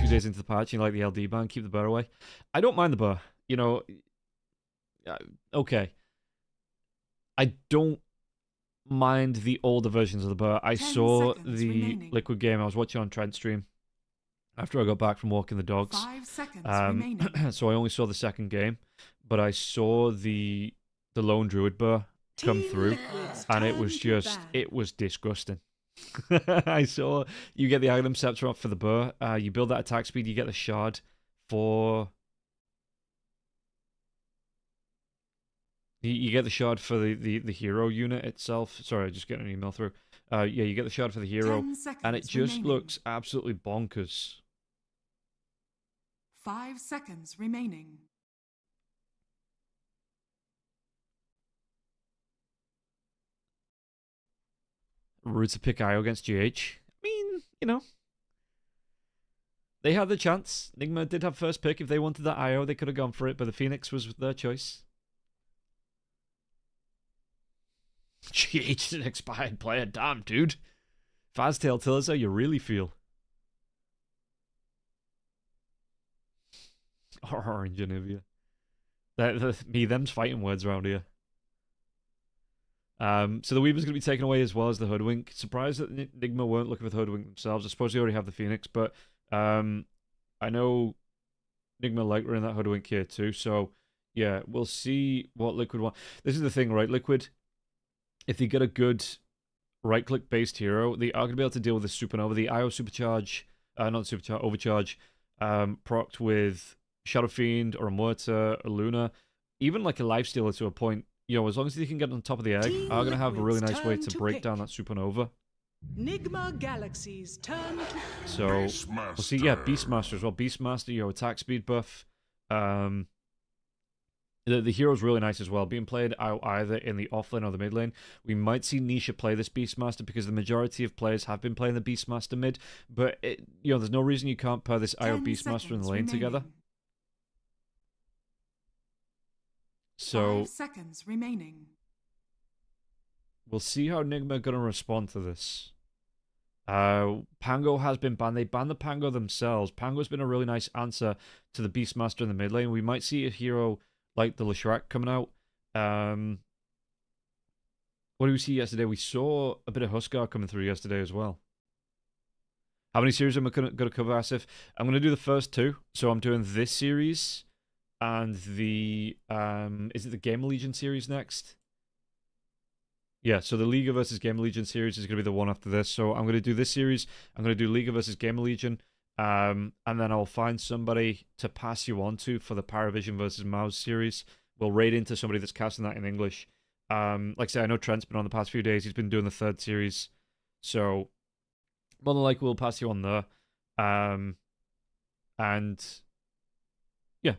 few days into the patch, you like the LD ban, keep the burr away. I don't mind the burr. You know, okay. I don't mind the older versions of the burr. I saw the remaining. Liquid game. I was watching on Trent stream after I got back from walking the dogs. 5 seconds remaining. So I only saw the second game, but I saw the Lone Druid burr come through, and it was just, it was disgusting. I saw you get the item scepter up for the burr. You build that attack speed, you get the shard for... You get the shard for the hero unit itself. Sorry, just getting an email through. Yeah, you get the shard for the hero, and it just remaining. looks absolutely bonkers. 5 seconds remaining. Rude to pick IO against GH. I mean, you know, they had the chance. Nigma did have first pick. If they wanted that IO, they could have gone for it, but the Phoenix was their choice. GH is an expired player. Damn, dude. Faztail, tell us how you really feel. Orange Anivia. Them's fighting words around here. So the Weaver's going to be taken away as well as the Hoodwink. Surprised that Nigma weren't looking for the Hoodwink themselves. I suppose they already have the Phoenix, but I know Nigma like we're in that Hoodwink here too. So yeah, we'll see what Liquid want. This is the thing, right? Liquid, if they get a good right-click based hero, they are going to be able to deal with the Supernova. The IO Supercharge, not Supercharge, Overcharge, procced with Shadow Fiend or a Muerta, a Luna, even like a Lifestealer to a point. You know, as long as they can get on top of the egg, are going to have a really nice way to break down that Supernova. Nigma Galaxy's turn to... So, we'll see, yeah, Beastmaster as well. Beastmaster, you know, attack speed buff. The hero's really nice as well. Being played out either in the offlane or the mid lane. We might see Nisha play this Beastmaster because the majority of players have been playing the Beastmaster mid. But, you know, there's no reason you can't pair this IO Beastmaster in the lane together. So 5 seconds remaining. We'll see how Nigma are going to respond to this. Pango has been banned. They banned the Pango themselves. Pango's been a really nice answer to the Beastmaster in the mid lane. We might see a hero like the Leshrac coming out. What did we see yesterday? We saw a bit of Huskar coming through yesterday as well. How many series am I going to cover, Asif? I'm going to do the first two. So I'm doing this series and the... is it the Game Legion series next? Yeah, so the Liga versus Game Legion series is going to be the one after this. So I'm going to do this series. I'm going to do Liga versus Game Legion. And then I'll find somebody to pass you on to for the Parivision versus Mouz series. We'll raid into somebody that's casting that in English. Like I say, I know Trent's been on the past few days. He's been doing the third series. So more than likely we'll pass you on there. And yeah.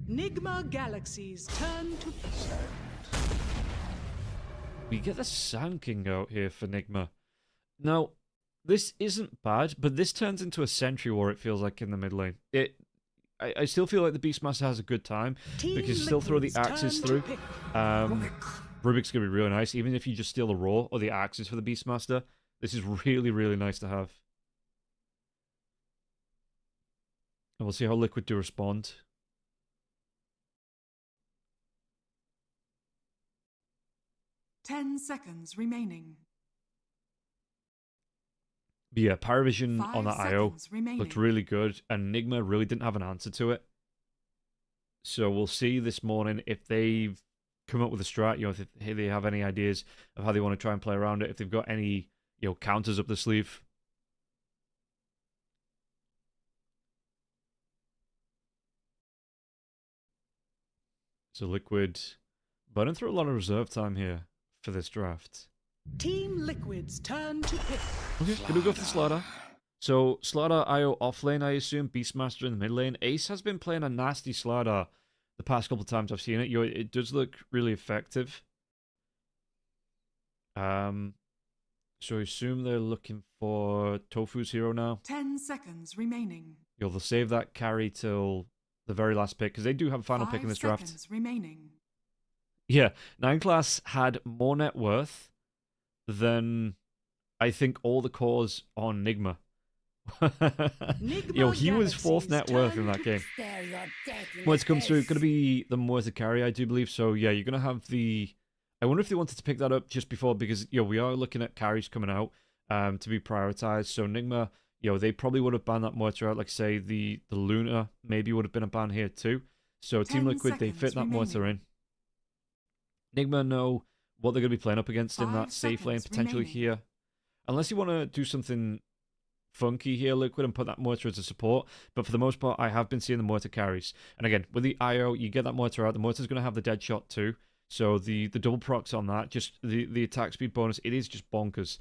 Nigma Galaxy's turn to... We get the Sand King out here for Nigma. Now, this isn't bad, but this turns into a Sentry War, it feels like, in the mid lane. I still feel like the Beastmaster has a good time. We can still throw the axes through. Rubik's going to be really nice, even if you just steal the Raw or the axes for the Beastmaster. This is really, really nice to have. And we'll see how Liquid do respond. Ten seconds remaining. But yeah, Parivision 5 on that IO seconds remaining. looked really good, and Enigma really didn't have an answer to it. So we'll see this morning if they've come up with a strat, you know, if they have any ideas of how they want to try and play around it, if they've got any, you know, counters up the sleeve. So Liquid burning through a lot of reserve time here for this draft. Team Liquid's turn to pick. Okay, gonna go for the Slaughter. So Slaughter IO off lane, I assume. Beastmaster in the mid lane. Ace has been playing a nasty Slaughter the past couple of times I've seen it. You know, it does look really effective. So I assume they're looking for Tofu's hero now. 10 seconds remaining. You know, they'll save that carry till the very last pick because they do have a final pick in this draft. 5 seconds remaining. Yeah, 9 class had more net worth than I think all the cores on Nigma, Yo, he was fourth net worth in that game. What's come through, going to be the Mouz carry, I do believe. So, yeah, you're going to have the... I wonder if they wanted to pick that up just before, because, we are looking at carries coming out to be prioritized. So, Nigma, they probably would have banned that mortar out. Like, say, the Luna maybe would have been a ban here too. So, Team Liquid, they fit that mortar in. Nigma know what they're going to be playing up against in that safe lane, potentially here. Unless you want to do something funky here, Liquid, and put that mortar as a support. But for the most part, I have been seeing the mortar carries. And again, with the IO, you get that mortar out. The mortar's going to have the dead shot too. So the double procs on that, just the attack speed bonus, it is just bonkers.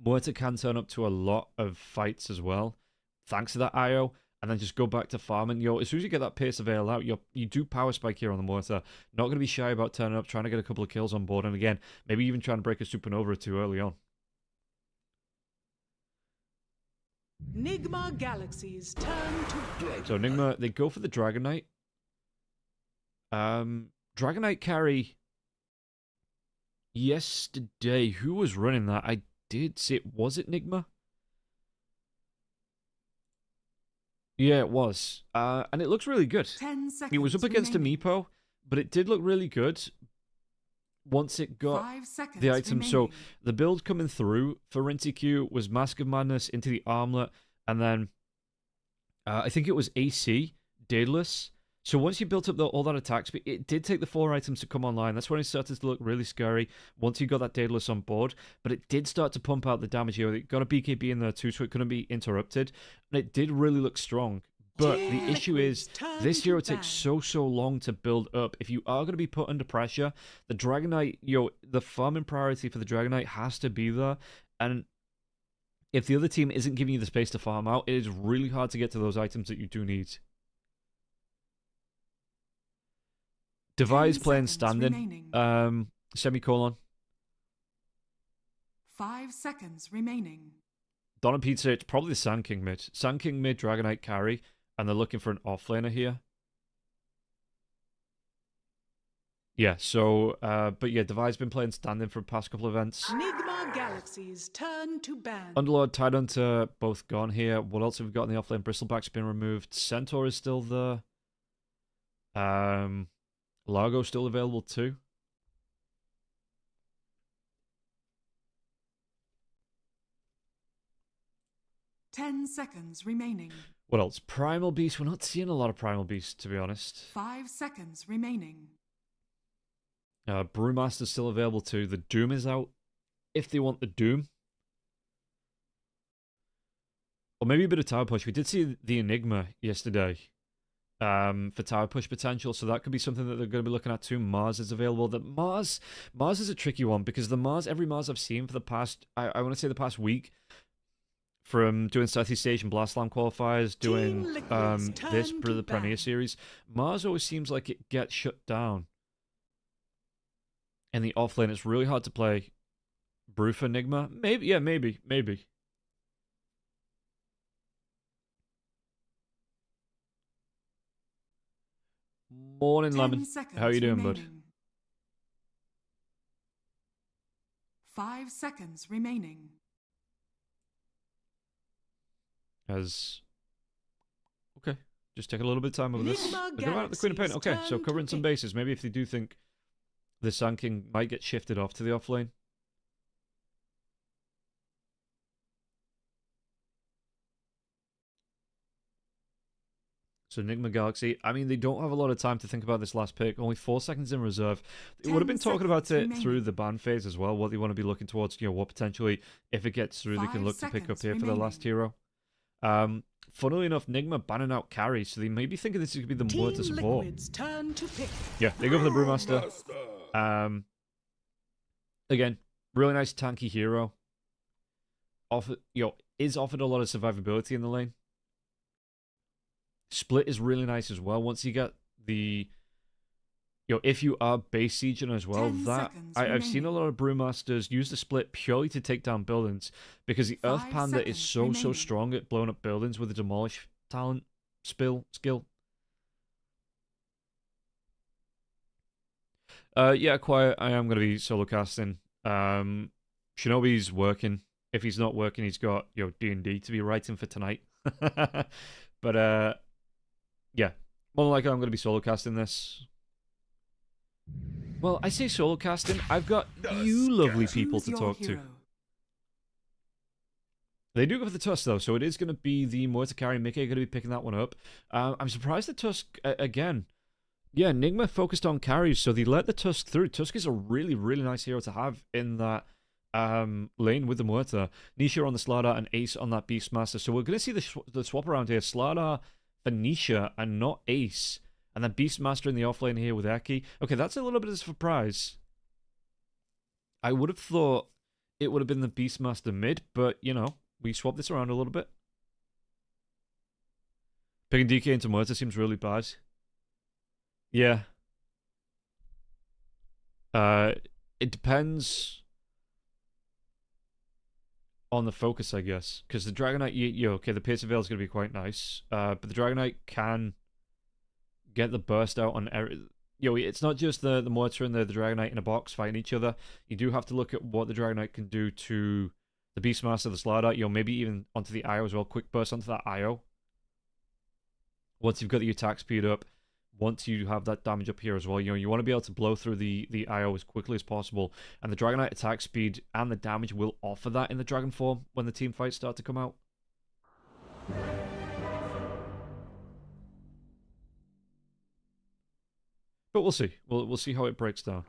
Mortar can turn up to a lot of fights as well, thanks to that IO, and then just go back to farming. As soon as you get that Pierce of Ale out, you do power spike here on the mortar. Not going to be shy about turning up, trying to get a couple of kills on board, and again, maybe even trying to break a supernova or two early on. Nigma Galaxies turn to play. So Nigma, they go for the Dragon Knight. Dragon Knight carry yesterday. Who was running that? I did see it. Was it Nigma? Yeah, it was. And it looks really good. 10 seconds It was up against a Meepo, but it did look really good once it got the item. So the build coming through for Rinty was Mask of Madness into the Armlet, and then I think it was AC, Daedalus. So once you built up all that attack speed, it did take the 4 items to come online. That's when it started to look really scary once you got that Daedalus on board. But it did start to pump out the damage here. It got a BKB in there too, so it couldn't be interrupted. And it did really look strong. But the issue is, this hero takes so long to build up. If you are going to be put under pressure, the Dragon Knight, the farming priority for the Dragon Knight has to be there. And if the other team isn't giving you the space to farm out, it is really hard to get to those items that you do need. Devise playing standing. Semicolon. 5 seconds remaining. Donna Pizza, it's probably the Sand King mid. Sand King mid, Dragon Knight carry, and they're looking for an offlaner here. Yeah, so, but yeah, Devi's been playing standing for the past couple of events. Nigma Galaxies turn to ban. Underlord, Tidehunter, both gone here. What else have we got in the offlane? Bristleback's been removed. Centaur is still there. Largo still available too. Ten seconds remaining. What else? Primal Beast. We're not seeing a lot of Primal Beast, to be honest. 5 seconds remaining. Brewmaster's still available too. The Doom is out. If they want the Doom. Or maybe a bit of Tower Push. We did see the Enigma yesterday. For Tower Push potential, so that could be something that they're going to be looking at too. Mars is available. The Mars is a tricky one, because the every Mars I've seen for the past, I want to say the past week, from doing Southeast Asian Blast Slam qualifiers, doing this for the Premier Series, Mars always seems like it gets shut down in the offlane. It's really hard to play Brew for Enigma. Maybe, yeah, maybe. Morning, Lemon. How are you doing, bud? 5 seconds remaining. Okay, just take a little bit of time over this. They're going out the Queen of Pain. Okay, so covering some bases. Maybe if they do think the Sand King might get shifted off to the offlane. So Nigma Galaxy, I mean, they don't have a lot of time to think about this last pick. Only 4 seconds in reserve. They would have been talking about it through the ban phase as well, what they want to be looking towards, what potentially, if it gets through, they can look to pick up here for the last hero. Funnily enough, Nigma banning out carry, so they may be thinking this could be the mortar support. Turn to pick. Yeah, they go for the Brewmaster. Again, really nice tanky hero. Is offered a lot of survivability in the lane. Split is really nice as well. Once you get the, if you are base sieging as well, that I've seen a lot of Brewmasters use the split purely to take down buildings, because the Earth Panda is so strong at blowing up buildings with the demolish talent skill. Yeah, quiet. I am going to be solo casting. Shinobi's working. if he's not working, he's got, you know, D&D to be writing for tonight. But, yeah. More than likely, I'm going to be solo casting this. Well, I say solo casting. I've got you lovely people to talk to. They do go for the Tusk, though, so it is going to be the Mordecai and Mickey are going to be picking that one up. I'm surprised the Tusk, again. Yeah, Nigma focused on carries, so they let the Tusk through. Tusk is a really, really nice hero to have in that lane with the Muerta. Nisha on the Slardar and Ace on that Beastmaster. So we're going to see the swap around here. Slardar for Nisha and not Ace. And then Beastmaster in the offlane here with Eki. Okay, that's a little bit of a surprise. I would have thought it would have been the Beastmaster mid, but, you know, we swapped this around a little bit. Picking DK into Muerta seems really bad. Yeah. It depends on the focus, I guess. Because the Dragonite, okay, the Pierce of Veil is going to be quite nice. But the Dragonite can get the burst out on... it's not just the Mortar and the Dragonite in a box fighting each other. You do have to look at what the Dragonite can do to the Beastmaster, the Slardar, maybe even onto the IO as well. Quick burst onto that IO. Once you've got the attack speed up, once you have that damage up here as well, you want to be able to blow through the IO as quickly as possible. And the Dragonite attack speed and the damage will offer that in the Dragon form when the team fights start to come out. But we'll see. We'll see how it breaks down.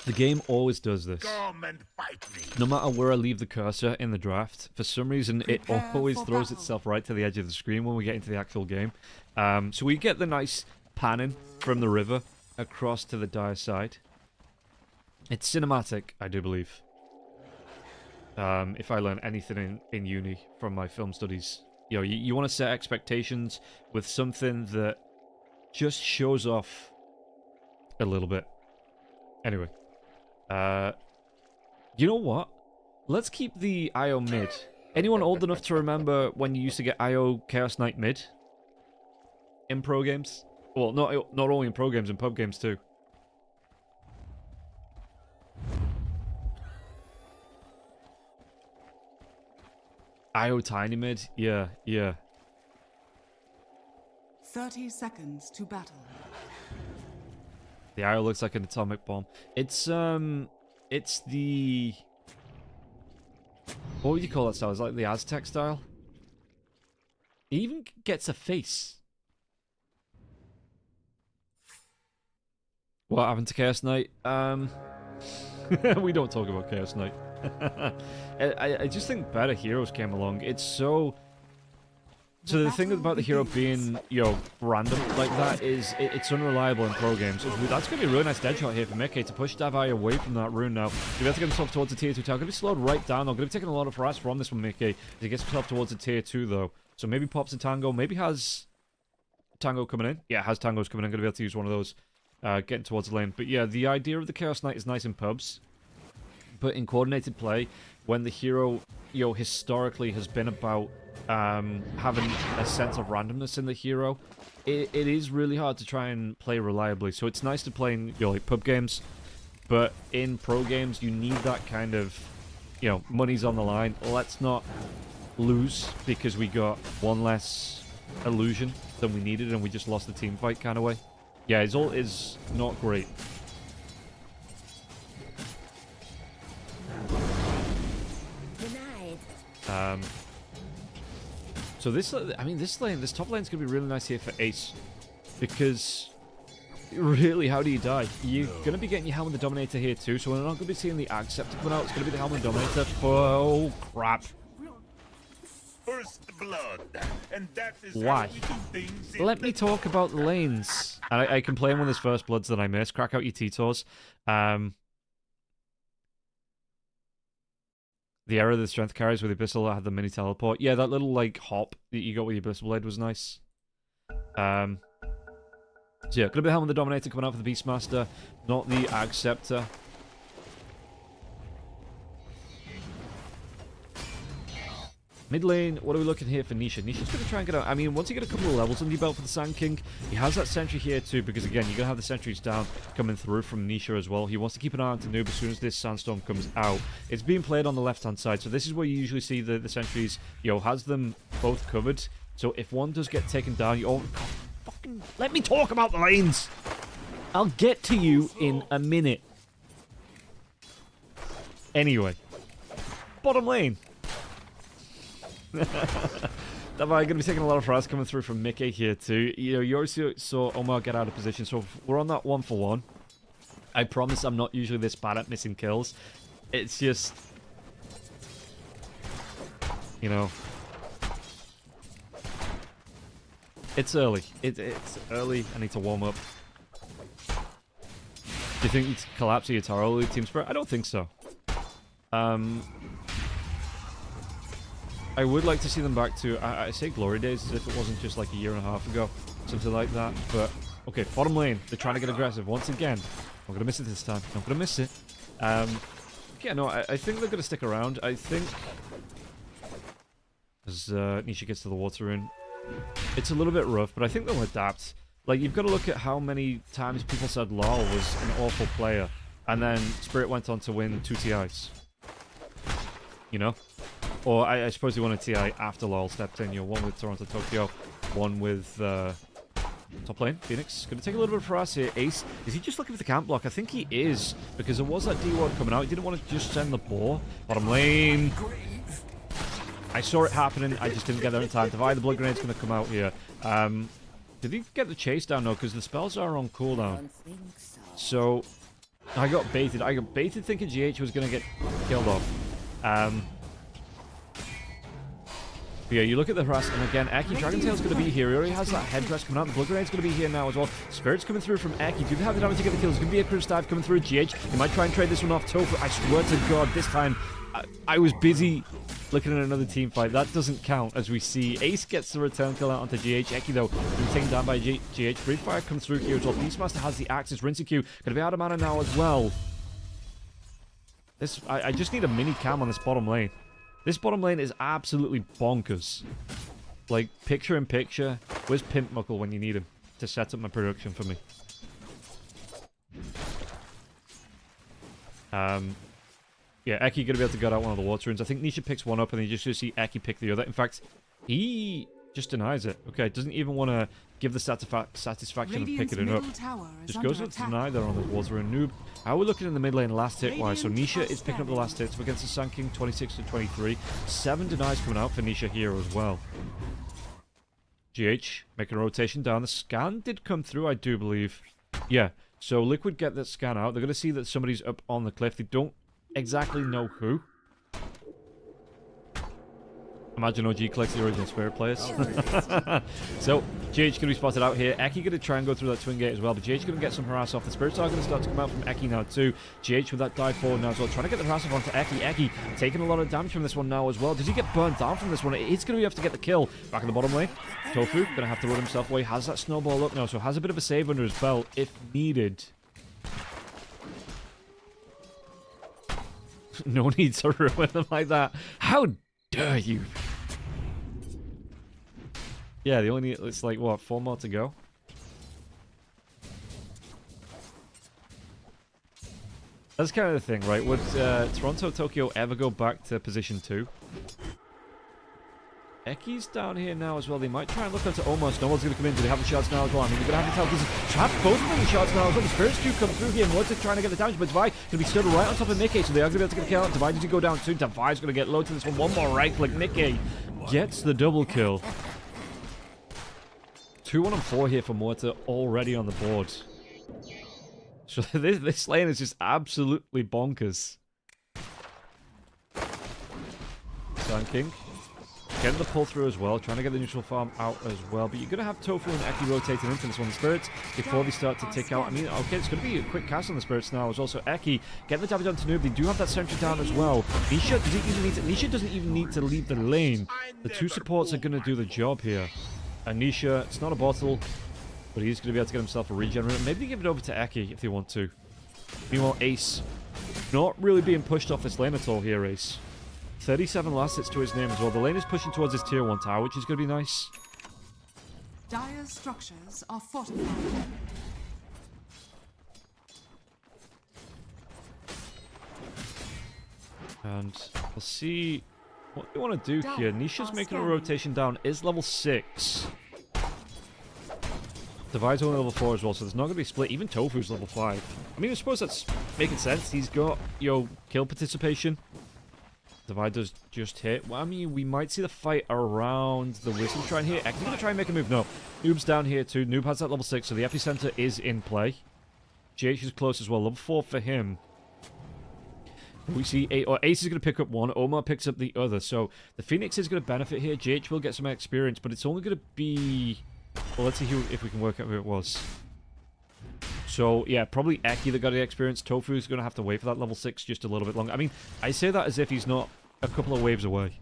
The game always does this. Come and fight me. No matter where I leave the cursor in the draft, for some reason it always throws itself right to the edge of the screen when we get into the actual game. So we get the nice panning from the river across to the dire side. It's cinematic, I do believe. If I learn anything in uni from my film studies. You want to set expectations with something that just shows off a little bit. Anyway. You know what? Let's keep the IO mid. Anyone old enough to remember when you used to get IO Chaos Knight mid? In pro games? Well, not only in pro games, in pub games too. IO Tiny mid? Yeah. 30 seconds to battle. The IO looks like an atomic bomb. It's the... What would you call that style? It's like the Aztec style? It even gets a face. What happened to Chaos Knight? We don't talk about Chaos Knight. I just think better heroes came along. It's so... So the thing about the hero being, random like that is it's unreliable in pro games. That's going to be a really nice dead shot here for Mickey to push Davai away from that rune now. He'll have to get himself towards the tier 2 tower. Going to be slowed right down though. Going to be taking a lot of harass from this one, Mickey. As he gets himself towards the tier 2 though. So maybe pops a Tango. Maybe has Tango coming in. Yeah, has Tango's coming in. Going to be able to use one of those getting towards the lane. But yeah, the idea of the Chaos Knight is nice in pubs. But in coordinated play, when the hero, historically has been about having a sense of randomness in the hero, it is really hard to try and play reliably. So it's nice to play in like pub games, but in pro games you need that kind of, money's on the line. Let's not lose because we got one less illusion than we needed and we just lost the team fight kind of way. Yeah, his ult is not great. So this top lane's gonna be really nice here for Ace, because really, how do you die? You're gonna be getting your Helm of the Dominator here too, so we're not gonna be seeing the Acceptor coming out. It's gonna be the Helm of the Dominator for oh crap. First blood, and that is Why? how we do things. Let me talk about the lanes. And I complain when there's first bloods that I miss. Crack out your T-Tors. The error the strength carries with the Abyssal had the mini teleport. Yeah, that little like hop that you got with your Abyssal Blade was nice. So yeah, gonna be the Helm of the Dominator coming out for the Beastmaster, not the Acceptor. Mid lane, what are we looking here for Nisha? Nisha's going to try and get out. I mean, once you get a couple of levels under your belt for the Sand King, he has that sentry here too, because again, you're going to have the sentries down coming through from Nisha as well. He wants to keep an eye on Noob as soon as this Sandstorm comes out. It's being played on the left-hand side, so this is where you usually see the sentries, has them both covered. So if one does get taken down, fucking let me talk about the lanes! I'll get to you in a minute. Anyway, bottom lane. Davai going to be taking a lot of harass coming through from Mickey here too. You already saw Omar get out of position, so we're on that 1-for-1. I promise I'm not usually this bad at missing kills. It's just, it's early. It's early. I need to warm up. Do you think it's collapse your Taro team spirit? I don't think so. I would like to see them back to, I say glory days as if it wasn't just like a year and a half ago. Something like that. But, okay, bottom lane. They're trying to get aggressive once again. I'm going to miss it this time. I'm going to miss it. Yeah, no, I think they're going to stick around. I think, as Nisha gets to the water rune, it's a little bit rough, but I think they'll adapt. Like, you've got to look at how many times people said LoL was an awful player, and then Spirit went on to win 2 TIs. Or I suppose they won a TI after LoL stepped in. One with Toronto Tokyo, one with top lane, Phoenix. Going to take a little bit of harass here. Ace, is he just looking for the camp block? I think he is, because there was that D-ward coming out. He didn't want to just send the boar. Bottom lane. I saw it happening. I just didn't get there in time. Divide the blood grenade's going to come out here. Did he get the chase down? No, because the spells are on cooldown. So, I got baited. I got baited thinking GH was going to get killed off. But yeah, you look at the harass, and again, Eki, Dragontail's going to be here. He already has that headdress coming out. The Blood Grenade's going to be here now as well. Spirit's coming through from Eki. Do they have the damage to get the kill? There's going to be a Cruise Dive coming through. GH, he might try and trade this one off. Tofu, I swear to God, this time, I was busy looking at another team fight. That doesn't count, as we see. Ace gets the return kill out onto GH. Eki, though, being taken down by GH. Breathe Fire comes through here as well. Beastmaster has the Axis. Rinseq going to be out of mana now as well. I just need a mini cam on this bottom lane. This bottom lane is absolutely bonkers. Like, picture in picture. Where's Pimp Muckle when you need him to set up my production for me? Yeah, Eki going to be able to get out one of the water runes. I think Nisha picks one up, and then you just see Eki pick the other. In fact, he just denies it. Okay, doesn't even want to give the satisfaction of picking it up. Just goes with deny there on the water rune. Noob. How are we looking in the mid lane last hit wise? So Nisha is picking up the last hits against the Sand King, 26 to 23. 7 denies coming out for Nisha here as well. GH making a rotation down. The scan did come through, I do believe. Yeah, so Liquid get that scan out. They're going to see that somebody's up on the cliff. They don't exactly know who. Imagine OG collects the original Spirit players. So, GH going to be spotted out here. Eki going to try and go through that twin gate as well, but GH going to get some harass off. The Spirits are going to start to come out from Eki now too. GH with that dive forward now as well, trying to get the harass off onto Eki. Eki taking a lot of damage from this one now as well. Does he get burnt down from this one? It's going to have to get the kill. Back in the bottom lane. Tofu going to have to run himself away. Has that snowball up now, so has a bit of a save under his belt if needed. No need to ruin them like that. How dare you? Yeah, the only it's like what, 4 more to go. That's kind of the thing, right? Would Toronto Tokyo ever go back to position 2? Eki's down here now as well. They might try and look onto Omar. Snowball's going to come in. Do they have the shards now as well? I mean, they're going to have to tell trap both of them the shards now as well. The Spirits do come through here. Mouz trying to get the damage, but Divide going to be stood right on top of Mickey, so they are going to be able to get a kill out. Divide to go down soon. Divide's going to get low to this one. One more right click. Mickey gets the double kill. 2-1-4 here for Mouz already on the board. So this lane is just absolutely bonkers. Sand King getting the pull through as well, trying to get the neutral farm out as well. But you're going to have Tofu and Eki rotating into this one. The Spirits, before they start to tick out. I mean, okay, it's going to be a quick cast on the Spirits now as well. So Eki getting the damage onto Noob. They do have that sentry down as well. Nisha doesn't even need to leave the lane. The 2 supports are going to do the job here. And Nisha, it's not a bottle, but he's going to be able to get himself a regenerate. Maybe give it over to Eki if they want to. Meanwhile, Ace, not really being pushed off this lane at all here, Ace. 37 last hits to his name as well. The lane is pushing towards his tier 1 tower, which is going to be nice. Dire's structures are fortified. And we'll see what they want to do here. Nisha's making a rotation down. Is level 6. Divide's only level 4 as well, so there's not going to be a split. Even Tofu's level 5. I mean, I suppose that's making sense. He's got, kill participation. Divide does just hit. Well, I mean, we might see the fight around the Wisdom Shrine here. Ek's going to try and make a move. No. Noob's down here too. Noob has that level 6, so the epicenter is in play. GH is close as well. Level 4 for him. We see Ace is going to pick up one. Omar picks up the other. So the Phoenix is going to benefit here. GH will get some experience, but it's only going to be... Well, let's see if we can work out who it was. So, yeah, probably Eki that got the experience. Tofu's going to have to wait for that level 6 just a little bit longer. I mean, I say that as if he's not a couple of waves away.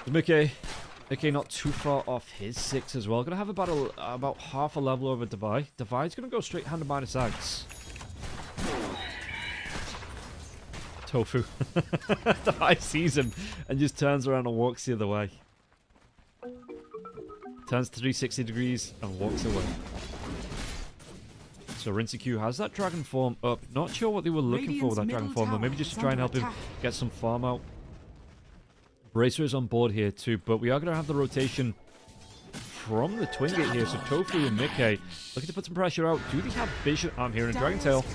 Mickey not too far off his 6 as well. Going to have about half a level over Divide. Divide's going to go straight hand to minus Axe. Tofu. Divide sees him and just turns around and walks the other way. Turns 360 degrees and walks away. So Rinseku has that dragon form up. Not sure what they were looking for with that dragon form, but maybe just to try and help him get some farm out. Bracer is on board here too, but we are going to have the rotation from the Twin Gate here. So Tofu and Mickey looking to put some pressure out. Do they have vision? I'm hearing Dragon Tail.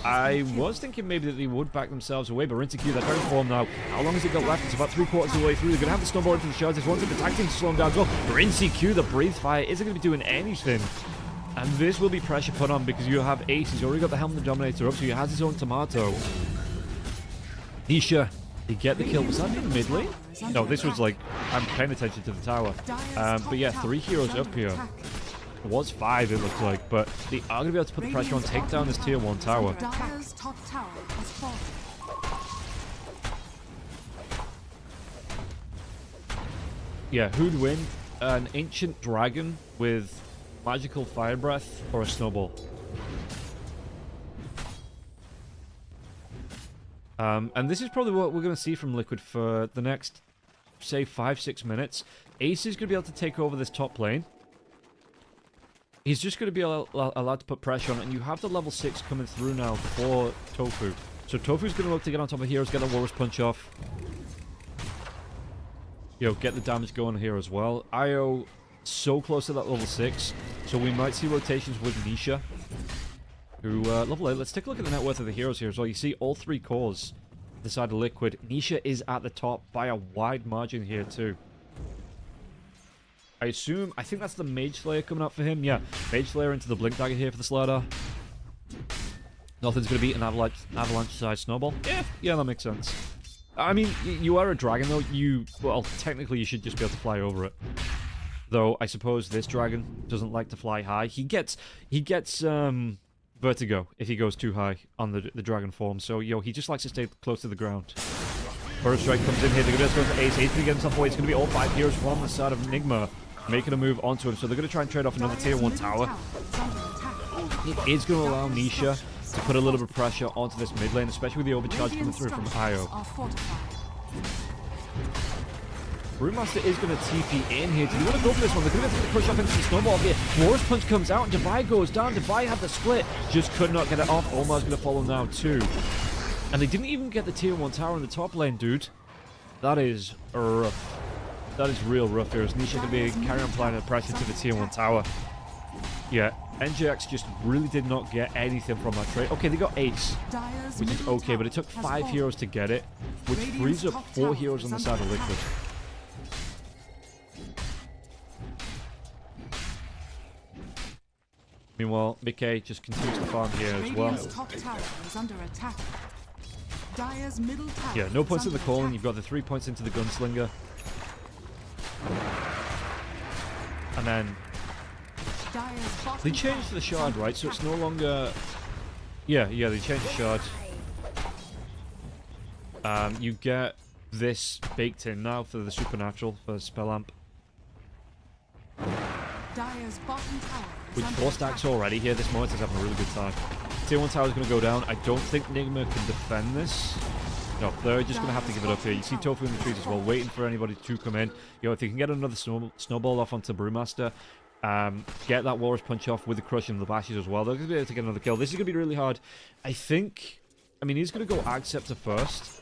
I was thinking maybe that they would back themselves away, but Rinseku, that dragon form now. How long has it got left? It's about 3/4 of the way through. They're going to have to snowball into the shards. There's one thing the tag team to slow him down as well. Rinseku, the Breathe Fire, isn't going to be doing anything. And this will be pressure put on because you have Ace. He's already got the Helm of the Dominator up, so he has his own tomato. Nisha, they get the kill. Was that in mid lane? No, this was like, I'm paying attention to the tower. But yeah, 3 heroes up here. It was 5, it looks like, but they are going to be able to put the pressure on, take down this tier 1 tower. Dire's top tower has fallen. Yeah, who'd win? An ancient dragon with magical fire breath or a snowball? And this is probably what we're going to see from Liquid for the next, say, 5-6 minutes. Ace is going to be able to take over this top lane. He's just going to be allowed to put pressure on it, and you have the level 6 coming through now for Tofu. So Tofu's going to look to get on top of heroes, get the Walrus Punch off. Get the damage going here as well. Io so close to that level 6, so we might see rotations with Nisha. Who, level 8. Let's take a look at the net worth of the heroes here as well. You see all 3 cores the side of Liquid. Nisha is at the top by a wide margin here too. I think that's the Mage Slayer coming up for him. Yeah, Mage Slayer into the Blink Dagger here for the Slider. Nothing's going to beat an avalanche-sized snowball. Yeah, that makes sense. I mean, you are a dragon though. Well, technically you should just be able to fly over it. Though, I suppose this dragon doesn't like to fly high. He gets vertigo if he goes too high on the dragon form. So, he just likes to stay close to the ground. First strike comes in here. They're going to go to Ace. Ace to get himself away. It's going to be all 5 heroes from the side of Enigma making a move onto him. So they're going to try and trade off another tier 1 tower. It is going to allow Nisha to put a little bit of pressure onto this mid lane, especially with the overcharge coming through from Io. Brewmaster is going to TP in here. Do you want to go for this one? They're going to have to push up into the snowball here. Walrus Punch comes out and Divide goes down. Divide had the split. Just could not get it off. Omar's going to follow now too. And they didn't even get the tier 1 tower in the top lane, dude. That is rough. That is real rough here. As Nisha can be carrying on applying the pressure to the tier 1 tower. Yeah, NJX just really did not get anything from that trade. Okay, they got Ace, which is okay, but it took 5 heroes to get it, which frees up 4 heroes on the side of Liquid. Meanwhile, Mickey just continues to farm here as well. Yeah, no points in the calling. You've got the 3 points into the gunslinger. And then they changed the shard, right? So it's no longer... Yeah, they changed the shard. You get this baked in now for the supernatural, for Spell Amp. With 4 stacks already here, this Mouz is having a really good time. Tier 1 tower is going to go down. I don't think Nigma can defend this. No, they're just going to have to give it up here. You see Tofu in the trees as well, waiting for anybody to come in. If they can get another snowball off onto Brewmaster, get that Walrus Punch off with the Crush and the Bashes as well, they're going to be able to get another kill. This is going to be really hard. I mean, he's going to go Ag Scepter first,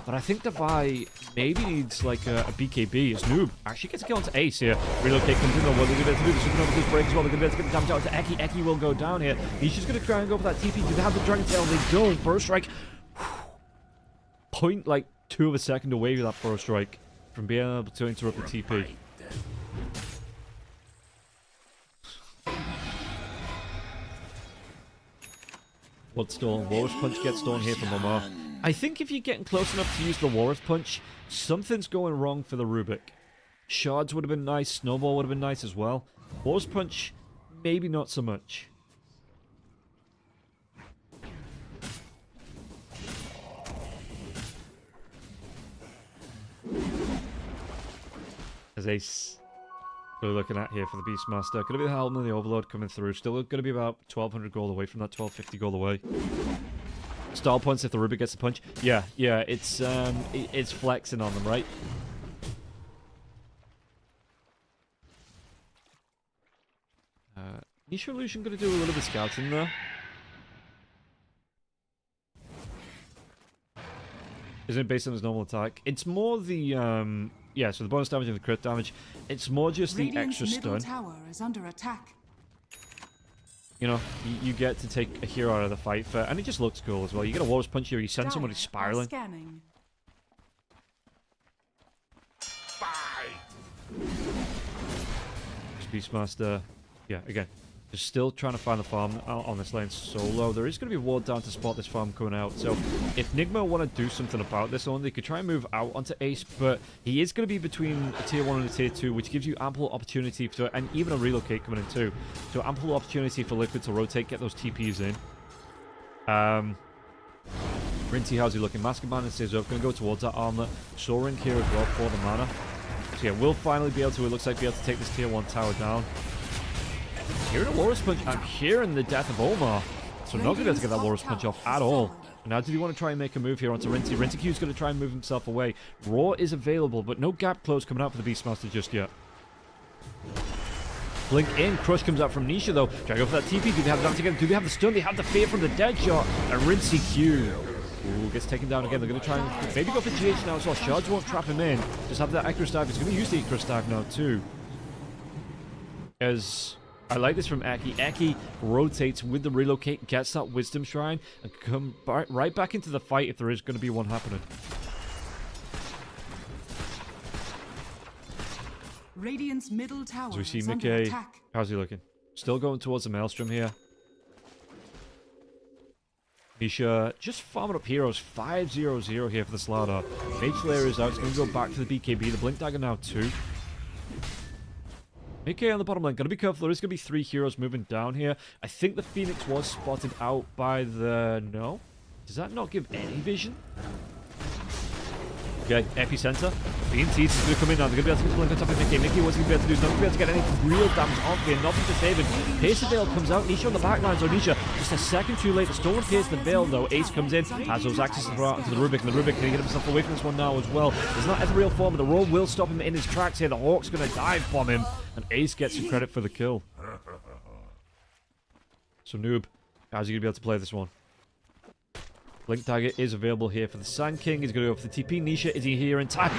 but I think Devi maybe needs like a BKB. As Noob actually gets a kill onto Ace here. Relocate comes in though. What are they going to be able to do? The Supernova does break as well. They're going to be able to get the damage out to Eki. Eki will go down here. He's just going to try and go for that TP. Do they have the Dragon Tail? They don't. Burrow Strike. 0.2 of a second away with that Burrow Strike from being able to interrupt the TP. Bloodstone. Walrus Punch gets stolen here from Omar. I think if you're getting close enough to use the Walrus Punch, something's going wrong for the Rubik. Shards would have been nice. Snowball would have been nice as well. Walrus Punch, maybe not so much. As Ace, we're looking at here for the Beastmaster. Going to be the Helm and the Overload coming through. Still going to be about 1,200 gold away from that 1,250 gold away. Style points if the Rubik gets the punch. Yeah, it's flexing on them, right? Nisha Illusion going to do a little bit of scouting there. Isn't it based on his normal attack? It's more the, yeah, so the bonus damage and the crit damage. It's more just the extra stun. Tower is under attack. You know, you get to take a hero out of the fight, and it just looks cool as well. You get a Walrus Punch here, you send somebody spiraling. Scanning. Beastmaster, yeah, again, just still trying to find the farm on this lane solo. There is going to be a ward down to spot this farm coming out. So if Nigma want to do something about this one, they could try and move out onto Ace, but he is going to be between a tier 1 and a tier 2, which gives you ample opportunity for, and even a relocate coming in too. So ample opportunity for Liquid to rotate, get those TPs in. Rinty, how's he looking? Mask Man and stays up. Going to go towards that armor. Soaring here as well for the mana. So yeah, we'll finally be able to, it looks like, be able to take this tier 1 tower down. Hearing a Walrus Punch, I'm hearing the death of Omar. So not going to be able to get that Walrus Punch off at all. And now do you want to try and make a move here onto Rinty? Rinty-Q's going to try and move himself away. Raw is available, but no gap close coming out for the Beastmaster just yet. Blink in, Crush comes out from Nisha though. Try to go for that TP, do they have that together? Do they have the stun? They have the fear from the dead shot. And Rinty-Q. Ooh, gets taken down again. They're going to try and maybe go for GH now as well. Shards won't trap him in. Just have that Icarus Dive. He's going to use the Icarus Dive now too. As I like this from Eki. Eki rotates with the relocate, gets that Wisdom Shrine, and come right back into the fight if there is going to be one happening. Radiant's middle tower So we see is under Mickey. attack. How's he looking? Still going towards the Maelstrom here. Nisha just farming up heroes. 5-0-0 here for the Slardar. Mage Slayer is out. It's going to go back to the BKB. The Blink Dagger now too. Mickey on the bottom lane. Got to be careful. There is going to be 3 heroes moving down here. I think the Phoenix was spotted out by the... No? Does that not give any vision? Okay, Epicenter. BNTs is going to come in now. They're going to be able to get the blink on top of Mickey. Mickey, what's he going to be able to do? He's not going to be able to get any real damage off here. Nothing to save him. Pierce the Veil comes out. Nisha on the back line. So Nisha just a second too late. The Stolen Pierce the Veil though. Ace comes in. Has those axes to throw out into the Rubik. And the Rubik can get himself away from this one now as well. There's not a real form. But the roll will stop him in his tracks here. The Hawk's going to dive bomb him. And Ace gets some credit for the kill. So Noob, how's he going to be able to play this one? Blink Dagger is available here for the Sand King. He's going to go for the TP. Nisha, is he here in time?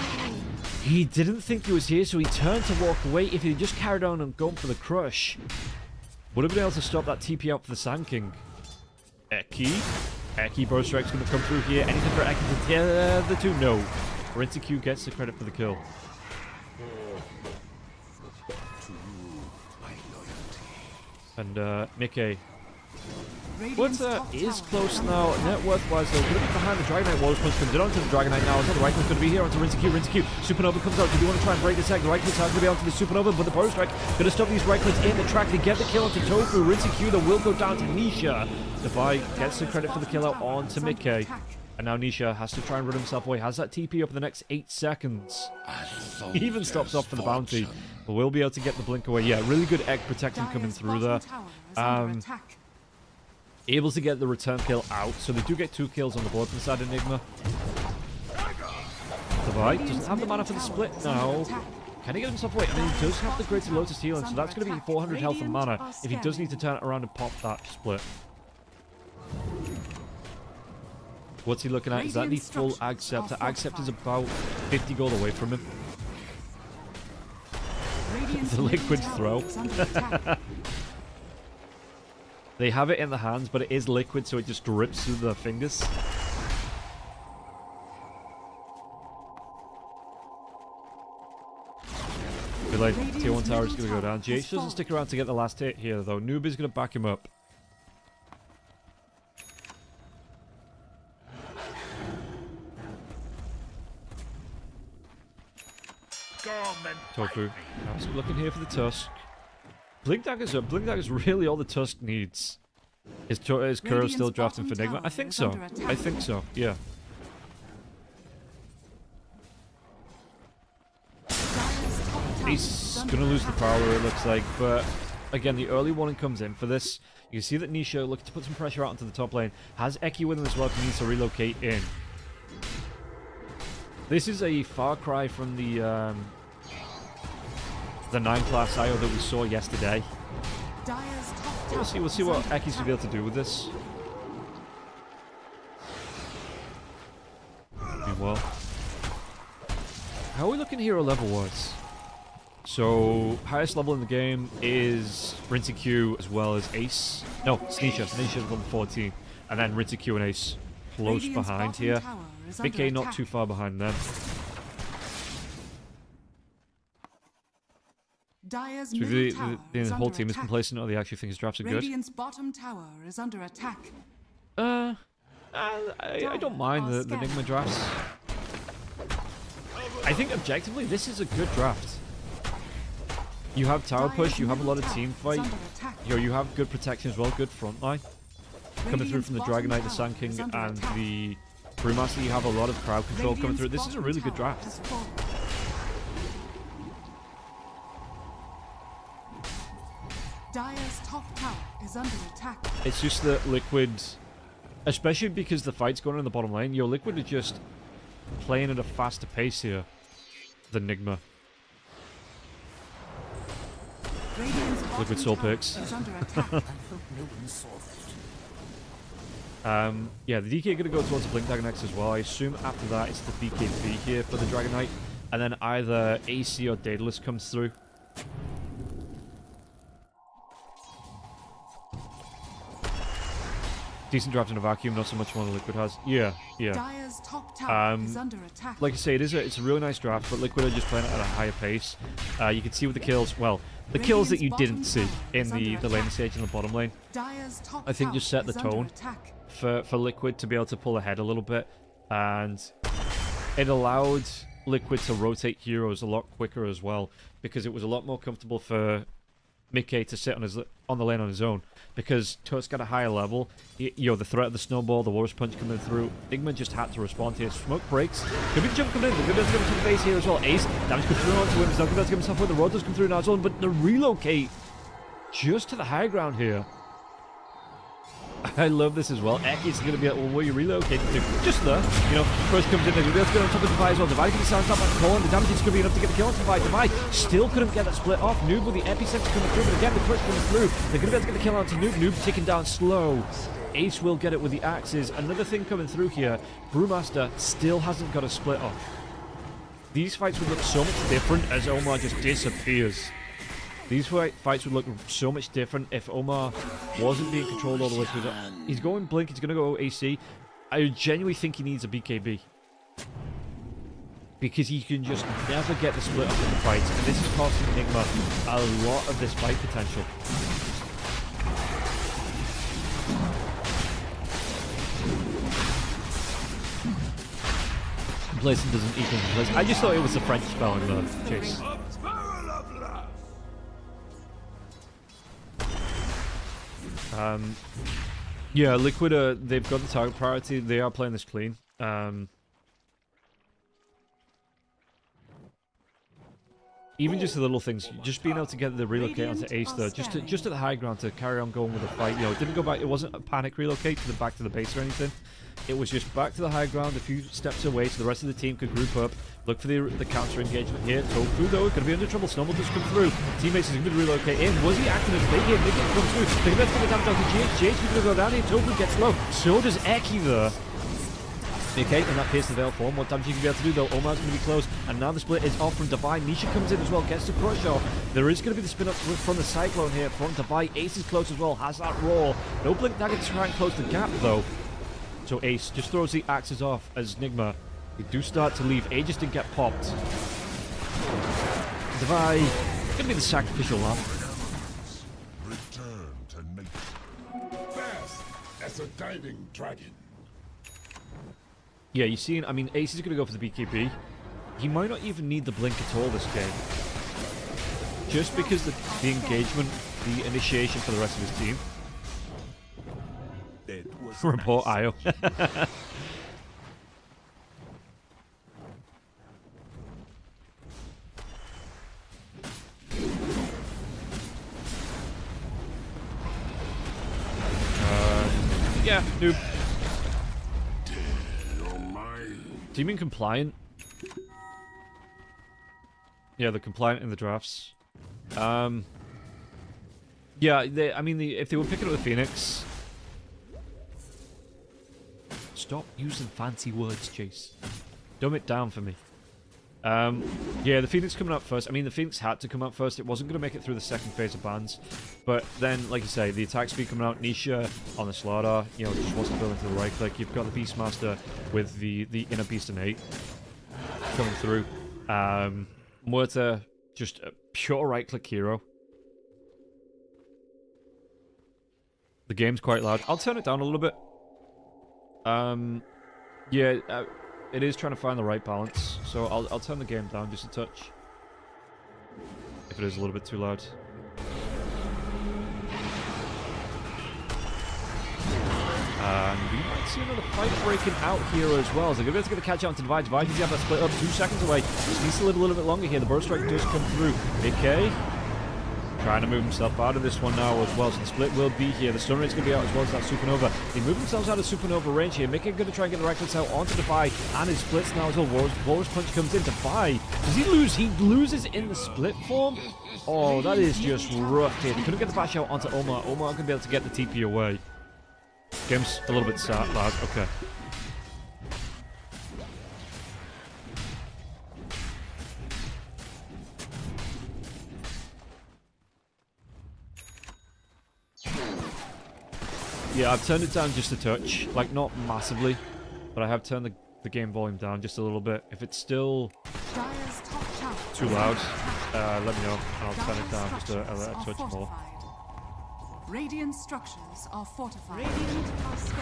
He didn't think he was here, so he turned to walk away. If he just carried on and gone for the Crush, would have been able to stop that TP out for the Sand King. Eki Burst Strike's going to come through here. Anything for Eki to tear the two? No. Q gets the credit for the kill. And Mickey. But is close now. Net worth-wise, though. Going to be behind the Dragon Knight. Walrus Punch comes in onto the Dragon Knight now. It's not the right click going to be here onto Rinty-Q. Supernova comes out. Do you want to try and break the tag? The right click's going to be onto the Supernova, but the Burrow Strike going to stop these right clicks in the track. They get the kill onto Tofu. Rinty-Q, though, will go down to Nisha. Devi gets the credit for the kill out onto Mickey. And now Nisha has to try and run himself away. Has that TP up in the next 8 seconds. He even stops off for the bounty. But we'll be able to get the blink away. Yeah, really good egg protection coming through there. able to get the return kill out. So they do get 2 kills on the board from the side of Enigma. Divide doesn't have the mana for the split now. Can he get himself away? I mean, he does have the Greater Lotus healing, so that's going to be 400 health and mana if he does need to turn it around and pop that split. What's he looking at? Is that the full Accept? The Accept is about 50 gold away from him. The liquid throw. They have it in the hands, but it is liquid, so it just drips through their fingers. Feel like tier 1 tower is going to go down. Jace doesn't stick around to get the last hit here, though. Noob is going to back him up. Tofu. So looking here for the Tusk. Blink Dagger's up. Blink Dagger's really all the Tusk needs. Is Kuro still drafting for Enigma? I think so. I think so, yeah. He's gonna lose the Prowler, it looks like, but again, the early warning comes in for this. You can see that Nisha looking to put some pressure out onto the top lane. Has Eki with him as well if he needs to relocate in. This is a far cry from the 9-class IO that we saw yesterday. We'll see what Eki's gonna be able to do with this. Well, how are we looking hero level-wise? So, highest level in the game is Rinty Q as well as Ace. No, Sneasha. Sneasha's level 14. And then Rinty Q and Ace close behind here. Big K not too far behind them. Dyer's So middle the tower whole is team is under complacent, or they actually think his drafts are good? Radiant's bottom tower is under attack. I don't mind the Enigma drafts. I think objectively this is a good draft. You have tower push, you have a lot of team fight. You have good protection as well, good front line. Coming through from the Dragon Knight, the Sand King, and the Brewmaster, you have a lot of crowd control coming through. This is a really good draft. Dyer's top tower is under attack. It's just that Liquid, especially because the fight's going on in the bottom lane, your Liquid are just playing at a faster pace here than Enigma. Liquid soul picks. Yeah, the DK going to go towards the Blink Dagger next as well. I assume after that it's the BKB here for the Dragon Knight. And then either AC or Daedalus comes through. Decent draft in a vacuum, not so much more than Liquid has. Yeah, yeah. Dyer's top tower is under attack. Like I say, it's a really nice draft, but Liquid are just playing it at a higher pace. You can see with the kills, well, the kills that you didn't see in the lane stage in the bottom lane, I think just set the tone for Liquid to be able to pull ahead a little bit, and it allowed Liquid to rotate heroes a lot quicker as well, because it was a lot more comfortable for Mickey to sit on the lane on his own, because Tusk at a higher level, the threat of the snowball, the Warriors Punch coming through, Enigma just had to respond here. Smoke breaks. Could be the jump coming in. They're going to get the base here as well. Ace, damage comes through onto him. He's not going to be able to get himself with the road does come through now as well, but the relocate just to the high ground here. I love this as well. Eki's going to be like, well, where you relocating to? Just there. First comes in, they're going to be able to get on top of Divide as well. Divide can be silenced up by the core, and the damage is going to be enough to get the kill on Divide. Divide still couldn't get that split off. Noob with the epicenter coming through, but again, the push coming through. They're going to be able to get the kill onto Noob. Noob ticking down slow. Ace will get it with the axes. Another thing coming through here, Brewmaster still hasn't got a split off. These fights would look so much different as Omar just disappears. These fights would look so much different if Omar wasn't being controlled all the way through. He's going Blink, he's going to go AC. I genuinely think he needs a BKB. Because he can just never get the split up in the fights. And this is costing Enigma a lot of this fight potential. Complacent doesn't equal complacent. I just thought it was the French spell in the chase. Yeah, Liquid, they've got the target priority. They are playing this clean. even just the little things, just being able to get the relocate onto Ace there, just at the high ground to carry on going with the fight. You know, it didn't go back. It wasn't a panic relocate to the back to the base or anything. It was just back to the high ground, a few steps away, so the rest of the team could group up, look for the counter engagement here. Tofu though, going to be under trouble. Snowball just come through. Teammates is going to relocate in. Was he acting as bait here? Nick comes through. They're going to get the damage down to GH. GH is going to go down here. Tofu gets low. So does Eki there. Okay, and that pierces the veil form. What damage you can be able to do though? Omar's going to be close, and now the split is off from Divine. Nisha comes in as well, gets the crush off. There is going to be the spin up from the Cyclone here from Divine. Ace is close as well, has that roar. No blink dagger to try and close the gap though. So Ace just throws the axes off as Nigma. They do start to leave. Aegis did get popped. Divine going to be the sacrificial lamb. Return to nature. Fast as a diving dragon. Yeah, you're seeing, I mean, Ace is going to go for the BKB. He might not even need the blink at all this game. Just because the engagement, the initiation for the rest of his team. Report nice. IO. Yeah, noob. Do you mean compliant? Yeah, they're compliant in the drafts. Yeah, I mean, if they were picking up the Phoenix... Stop using fancy words, Chase. Dumb it down for me. Yeah, the Phoenix coming out first. I mean, the Phoenix had to come out first. It wasn't going to make it through the second phase of bans. But then, like you say, the attack speed coming out. Nisha on the Slaughter, you know, just wants to build into the right click. You've got the Beastmaster with the Inner Beast and 8 coming through. Muerta, just a pure right click hero. The game's quite loud. I'll turn it down a little bit. Yeah, it is trying to find the right balance, so I'll turn the game down just a touch. If it is a little bit too loud. And we might see another fight breaking out here as well. So Gabriel's going to catch on to Divide. Divide, he's got that split up 2 seconds away. Just needs to live a little bit longer here. The burst strike does come through. Okay. Trying to move himself out of this one now as well, so the split will be here. The stun rate's going to be out as well as that Supernova. They move themselves out of Supernova range here. Mickey going to try and get the reckless out onto Defy, and his splits now as well. Walrus Punch comes in. Defy, does he lose? He loses in the split form? Oh, that is just rough here. They couldn't get the bash out onto Omar. Omar going to be able to get the TP away. Game's a little bit sad, lad. Okay. Yeah, I've turned it down just a touch. Like, not massively, but I have turned the game volume down just a little bit. If it's still too loud, let me know, and I'll turn it down just a touch more. Radiant structures are fortified. Radiant are scared.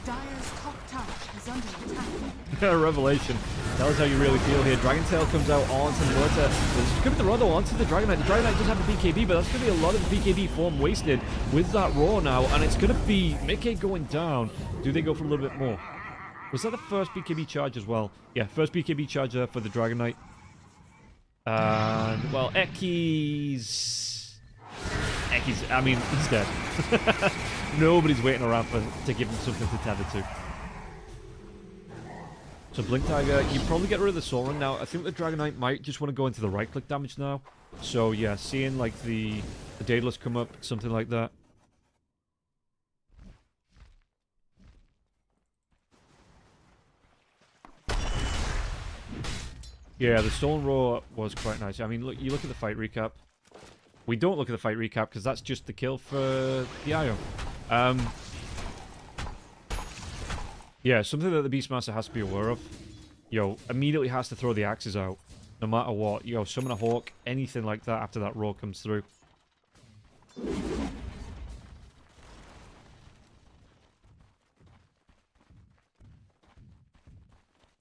Dire's top tower is under attack. Revelation. Tell us how you really feel here. Dragon Tail comes out onto the Muerta. There's going to be the Rodo onto the Dragon Knight. The Dragon Knight does have a BKB, but that's going to be a lot of the BKB form wasted with that Roar now, and it's going to be Mickey going down. Do they go for a little bit more? Was that the first BKB charge as well? Yeah, first BKB charge for the Dragon Knight. And, well, Eki's... I mean, he's dead. Nobody's waiting around to give him something to tether to. So Blink Tiger, you probably get rid of the Soul Run now. I think the Dragon Knight might just want to go into the right click damage now. So yeah, seeing like the Daedalus come up, something like that. Yeah, the Stolen Roar was quite nice. I mean, look, you look at the fight recap. We don't look at the fight recap because that's just the kill for the IO. Yeah, something that the Beastmaster has to be aware of. Yo, immediately has to throw the axes out. No matter what. Yo, summon a Hawk, anything like that after that roar comes through.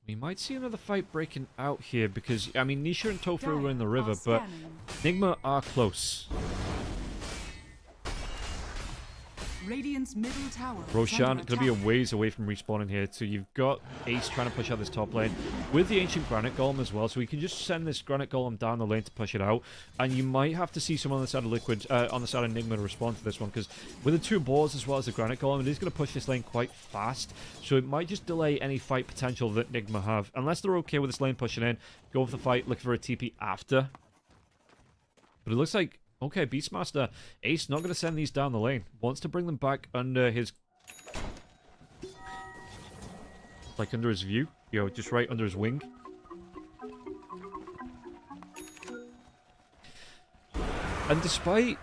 We might see another fight breaking out here because, I mean, Nisha and Tofu were in the river, but Nigma are close. Radiant's middle tower. Roshan going to be a ways away from respawning here, so you've got Ace trying to push out this top lane with the Ancient Granite Golem as well, so we can just send this Granite Golem down the lane to push it out, and you might have to see someone on the side of Liquid, on the side of Enigma to respond to this one, because with the 2 boars as well as the Granite Golem, it is going to push this lane quite fast, so it might just delay any fight potential that Enigma have, unless they're okay with this lane pushing in, go for the fight, look for a TP after. But it looks like, okay, Beastmaster, Ace not going to send these down the lane. Wants to bring them back under his... like under his view. Just right under his wing. And despite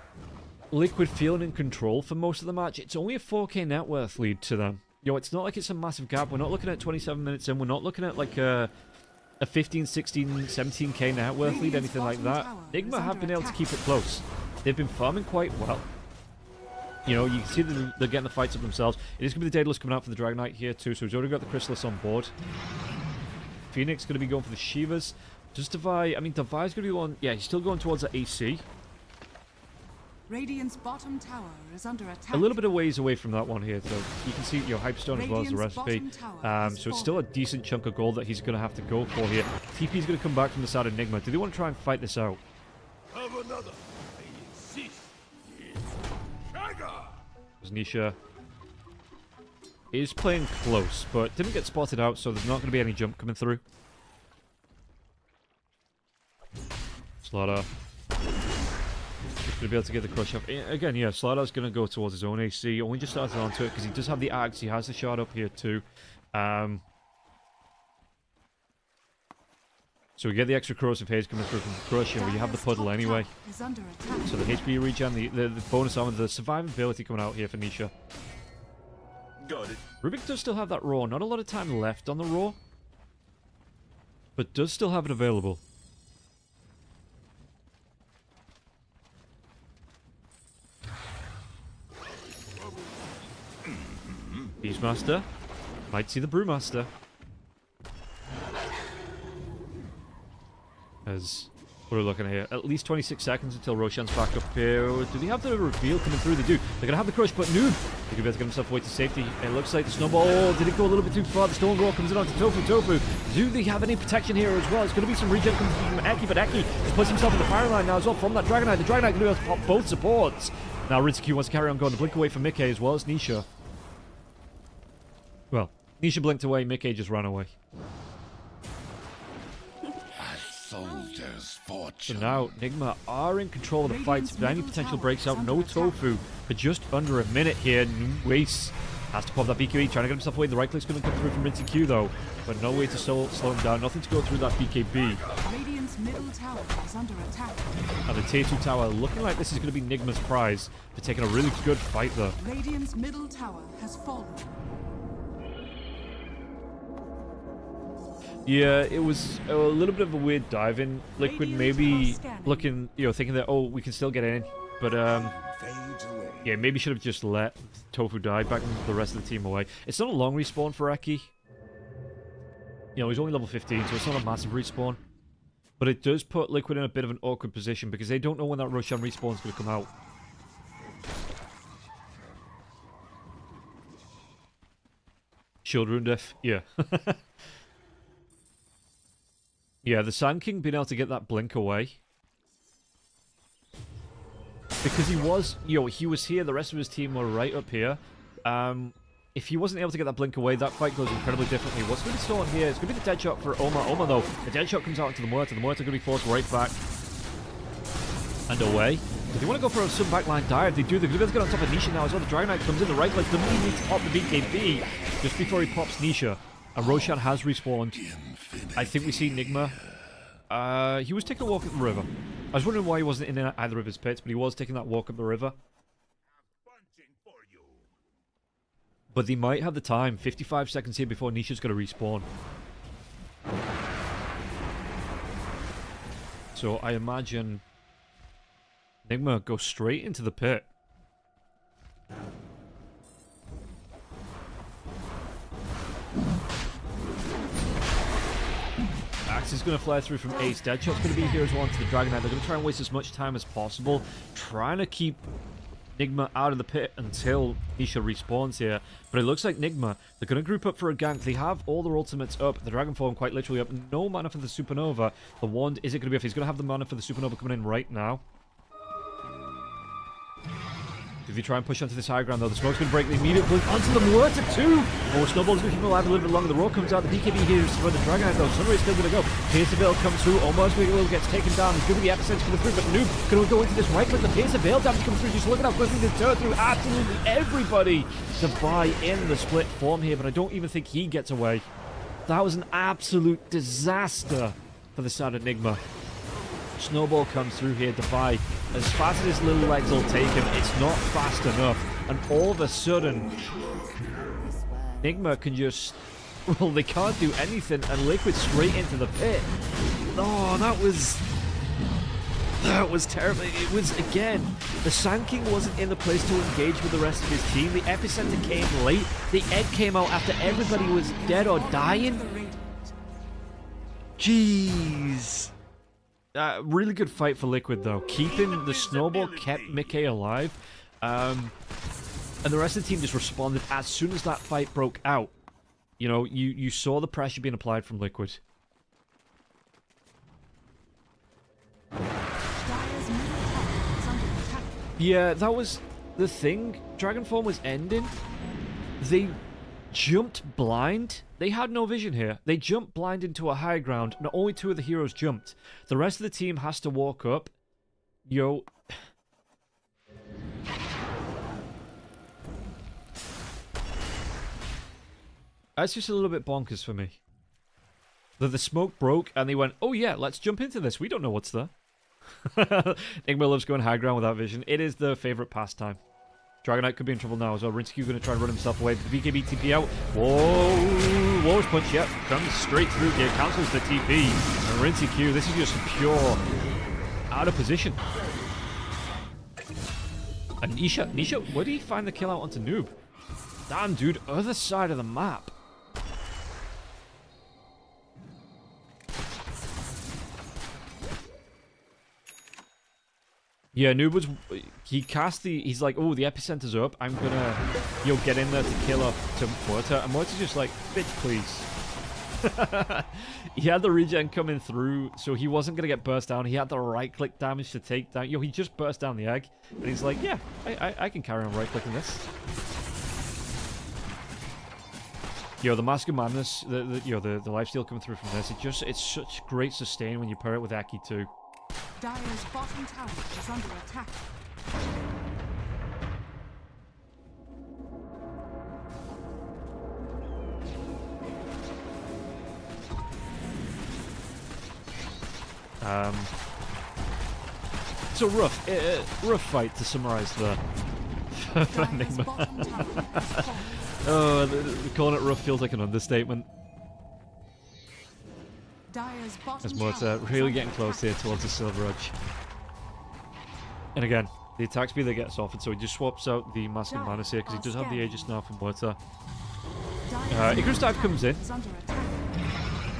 Liquid feeling in control for most of the match, it's only a 4k net worth lead to them. It's not like it's a massive gap. We're not looking at 27 minutes in. We're not looking at like a 15, 16, 17k net worth lead, anything like that. Enigma have been able to keep it close. They've been farming quite well. You can see that they're getting the fights up themselves. It is going to be the Daedalus coming out for the Dragon Knight here too, so he's already got the Chrysalis on board. Phoenix going to be going for the Shivas. Just Devi, Devi's going to be going, yeah, he's still going towards the AC. Radiant's bottom tower is under attack. A little bit of ways away from that one here, so you can see Hyperstone as well as the recipe. So it's still a decent chunk of gold that he's going to have to go for here. TP is going to come back from the side of Enigma. Do they want to try and fight this out? Have another. I insist. Nisha is playing close, but didn't get spotted out, so there's not going to be any jump coming through. Slaughter. Going to be able to get the crush up. Again, yeah, Slaughter's going to go towards his own AC. Only just started onto it because he does have the axe. He has the shard up here too. So we get the extra corrosive haze coming through from the crush, and we have the puddle anyway. So the HP regen, the bonus armor, the survivability coming out here for Nisha. Got it. Rubik does still have that raw. Not a lot of time left on the raw, but does still have it available. Beastmaster might see the Brewmaster. As what are we looking at here? At least 26 seconds until Roshan's back up here. Do they have the reveal coming through? They do. They're going to have the crush, but Noob, they're going to be able to get himself away to safety. It looks like the snowball. Oh, did it go a little bit too far? The stone roar comes in onto Tofu. Tofu, do they have any protection here as well? It's going to be some regen coming from Eki, but Eki has put himself in the firing line now as well from that Dragon Knight. The Dragon Knight going to be able to pop both supports. Now Rinseku wants to carry on going. The blink away from Mickey as well as Nisha. Well, Nisha blinked away, Mickey just ran away. Soldier's fortune. So now Enigma are in control of the fights. If any potential breaks out, no Tofu for just under a minute here. Waste has to pop that BKB, trying to get himself away. The right click's going to come through from Rinseku though, but no way to slow him down. Nothing to go through that BKB. Radiant's middle tower is under attack. And the tier 2 tower looking like this is going to be Enigma's prize for taking a really good fight though. Radiant's middle tower has fallen. Yeah, it was a little bit of a weird dive in. Liquid maybe looking, thinking that, oh, we can still get in. But, yeah, maybe should have just let Tofu die, back the rest of the team away. It's not a long respawn for Eki. He's only level 15, so it's not a massive respawn. But it does put Liquid in a bit of an awkward position because they don't know when that Roshan respawn is going to come out. Shield rune def, yeah. Yeah, the Sand King being able to get that blink away. Because he was, he was here, the rest of his team were right up here. If he wasn't able to get that blink away, that fight goes incredibly differently. What's going to be stolen here? It's going to be the dead shot for Oma. Oma, though, the dead shot comes out into the Muerta. The Muerta going to be forced right back and away. Do they want to go for some backline dive? They do. They're going to be able to get on top of Nisha now as well. The Dragon Knight comes in, the right click doesn't even need to pop the BKB just before he pops Nisha. And Roshan has respawned. I think we see Enigma. He was taking a walk up the river. I was wondering why he wasn't in either of his pits, but he was taking that walk up the river. But they might have the time. 55 seconds here before Nisha's going to respawn. So I imagine Enigma goes straight into the pit. Axe is going to fly through from Ace. Deadshot's going to be here as well onto the Dragon Knight. They're going to try and waste as much time as possible, trying to keep Nigma out of the pit until Nisha respawns here. But it looks like Nigma, they're going to group up for a gank. They have all their ultimates up. The Dragon Form quite literally up. No mana for the Supernova. The wand, is it going to be off? He's going to have the mana for the Supernova coming in right now. If you try and push onto this high ground, though, the smoke's going to break the immediate blink onto the Muerta, too! Oh, Snowball's going to keep him alive a little bit longer. The roar comes out. The BKB here is for the Dragon Knight, though. Sunray's still going to go. Pierce Veil comes through. Almost Will gets taken down. There's going to be epicenter coming through, but Noob going to go into this right click. The Pierce Veil damage comes through. Just look at how quickly they turn through absolutely everybody to buy in the split form here, but I don't even think he gets away. That was an absolute disaster for the side of Nigma. Snowball comes through here to buy. As fast as his little legs will take him, it's not fast enough. And all of a sudden, Nigma can just... Well, they can't do anything, and Liquid straight into the pit. Oh, that was terrible. It was, again, the Sand King wasn't in the place to engage with the rest of his team. The epicenter came late. The egg came out after everybody was dead or dying. Jeez. Really good fight for Liquid, though. Keeping the Snowball kept Mickey alive. And the rest of the team just responded as soon as that fight broke out. You know, you saw the pressure being applied from Liquid. Yeah, that was the thing. Dragonform was ending. They jumped blind. They had no vision here. They jumped blind into a high ground. Not only two of the heroes jumped. The rest of the team has to walk up. Yo. That's just a little bit bonkers for me. The smoke broke and they went, oh yeah, let's jump into this. We don't know what's there. Nigma loves going high ground without vision. It is the favorite pastime. Dragon Knight could be in trouble now as well. Rinsky going to try and run himself away. The BKB TP out. Whoa! War's Punch, yep. Comes straight through here. Cancels the TP. And Rinsky, this is just pure out of position. And Nisha, where did he find the kill out onto Noob? Damn, dude. Other side of the map. Yeah, Noob was... He cast the... He's like, oh, the epicenter's up. I'm gonna... get in there to kill off to Muerta. And Muerta's just like, bitch, please. He had the regen coming through, so he wasn't gonna get burst down. He had the right-click damage to take down... he just burst down the egg. And he's like, yeah, I can carry on right-clicking this. The Mask of Madness, the lifesteal coming through from this, it's such great sustain when you pair it with Eki too. Dire's bottom tower is under attack. It's a rough fight to summarize the calling it rough feels like an understatement. As Muerta really getting close here towards the Silver Edge. And again, the attack speed that gets offered, so he just swaps out the Mask of Madness here because he does have the Aegis now from Muerta. Icarus Dive comes in.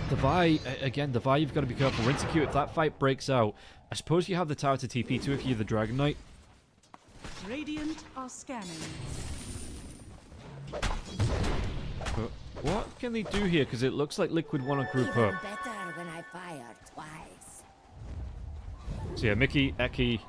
Devi, again, Devi, you've got to be careful. Rinsecute, if that fight breaks out, I suppose you have the tower to TP too if you're the Dragon Knight. Radiant are scanning. But what can they do here? Because it looks like Liquid want to group up. So yeah, Mickey, Eki,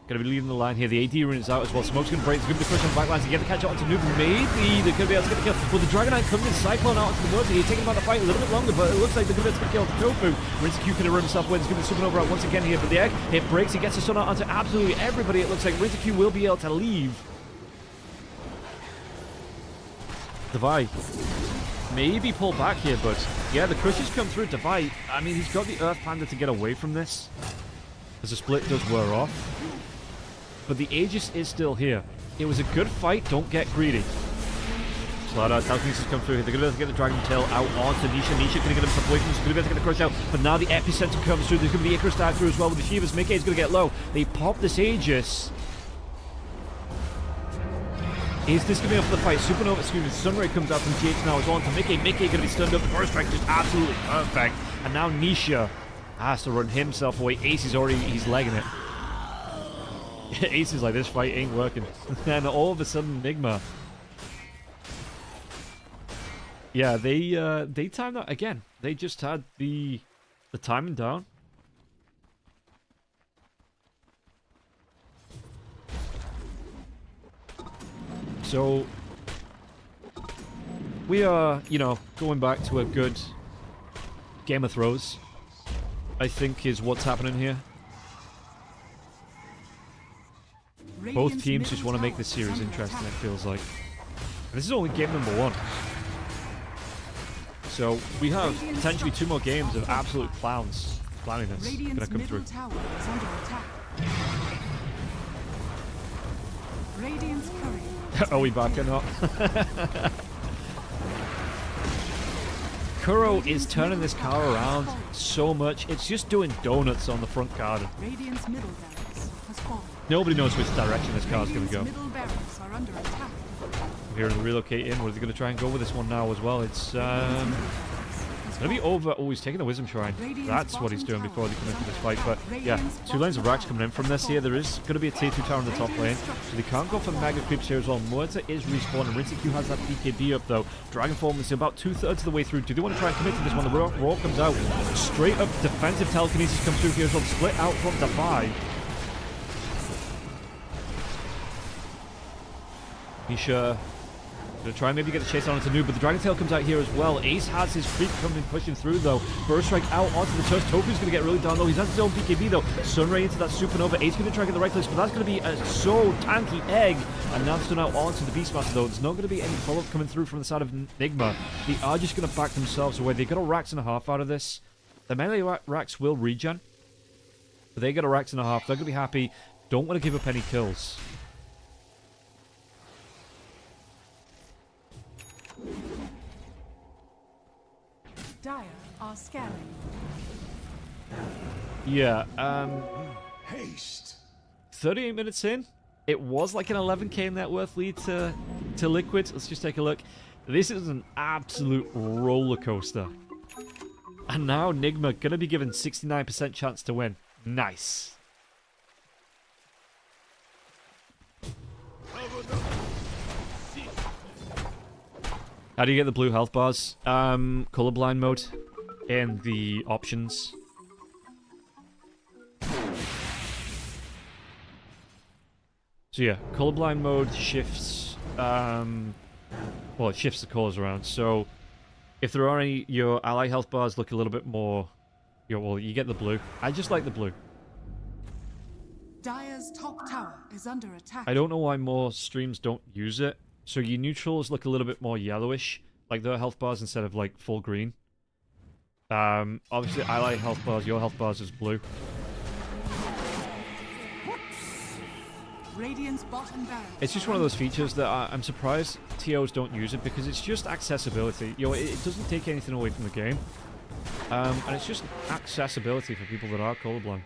going to be leading the line here. The AD runs out as well. Smoke's going to break. There's going to be the push on backlines. You get the catch out onto Noob. Maybe they're going to be able to get the kill. Well, the Dragon Knight comes in. Cyclone out onto the Muerta. He's taking him out the fight a little bit longer, but it looks like they're going to be able to kill Tofu. Rinsecute going to run himself away. There's going to be Supernova out once again here for the egg. It breaks. He gets the stun out onto absolutely everybody. It looks like Rinsecute will be able to leave. Devi maybe pull back here, but yeah, the crushes come through. Devi, I mean, he's got the Earth Panda to get away from this, as the split does wear off. But the Aegis is still here. It was a good fight. Don't get greedy. Slide out. Telekinesis come through here. They're going to be able to get the Dragon Tail out onto Nisha. Nisha going to get himself away from this. Going to be able to get the crush out. But now the epicenter comes through. There's going to be the Icarus dive through as well with the Shivas. Mickey is going to get low. They pop this Aegis. Is this going to be up for the fight? Supernova, Sunray comes out from GH now. It's on to Mickey. Mickey going to be stunned up. The first strike just absolutely perfect. And now Nisha has to run himself away. Ace is already, he's legging it. Ace is like, this fight ain't working. And all of a sudden, Enigma. Yeah, they timed out again. They just had the timing down. So we are, you know, going back to a good Game of Thrones, I think, is what's happening here. Both teams just want to make this series interesting, it feels like. And this is only game number 1. So we have potentially 2 more games of absolute clowniness gonna come through. Tower is under attack. Radiant's courier. Are we back or not? Kuro is turning this car around so much. It's just doing donuts on the front garden. Radiant's middle barracks has fallen. Nobody knows which direction this car's going to go. Middle barracks are under attack. I'm hearing the relocate in. What are they going to try and go with this one now as well? It's going to be over. Oh, he's taking the Wisdom Shrine. That's what he's doing before they come into this fight. But yeah, 2 lanes of racks coming in from this here. There is going to be a tier 2 tower in the top lane. So they can't go for mega creeps here as well. Muerta is respawning. Rinseq has that BKB up though. Dragonform is about 2/3 of the way through. Do they want to try and commit to this one? The Roar comes out. Straight up defensive telekinesis comes through here as well. Split out from the 5. Misha gonna try and maybe get the chase on into Noob, but the Dragon Tail comes out here as well. Ace has his creep coming pushing through though. Burst Strike out onto the turf. Tofu's gonna get really down low. He's has his own BKB though. Sunray into that Supernova. Ace gonna try and get the right place, but that's gonna be a so tanky egg. And now it's done out onto the Beastmaster though. There's not gonna be any follow-up coming through from the side of Enigma. They are just gonna back themselves away. They got a Rax and a half out of this. The melee Rax will regen, but they get a Rax and a half. They're gonna be happy. Don't want to give up any kills. Dire are scanning. Yeah, Haste. 38 minutes in. It was like an 11k net worth lead to Liquid. Let's just take a look. This is an absolute roller coaster. And now Enigma gonna be given 69% chance to win. Nice. How do you get the blue health bars? Colorblind mode in the options. So yeah, colorblind mode shifts, well, it shifts the colors around. So if there are any, your ally health bars look a little bit more, well, you get the blue. I just like the blue. Dire's top tower is under attack. I don't know why more streams don't use it. So your neutrals look a little bit more yellowish, like their health bars instead of like full green. Obviously ally health bars, your health bars is blue. Radiant's bottom barracks. It's just one of those features that I'm surprised TOs don't use it because it's just accessibility. It doesn't take anything away from the game. And it's just accessibility for people that are colorblind.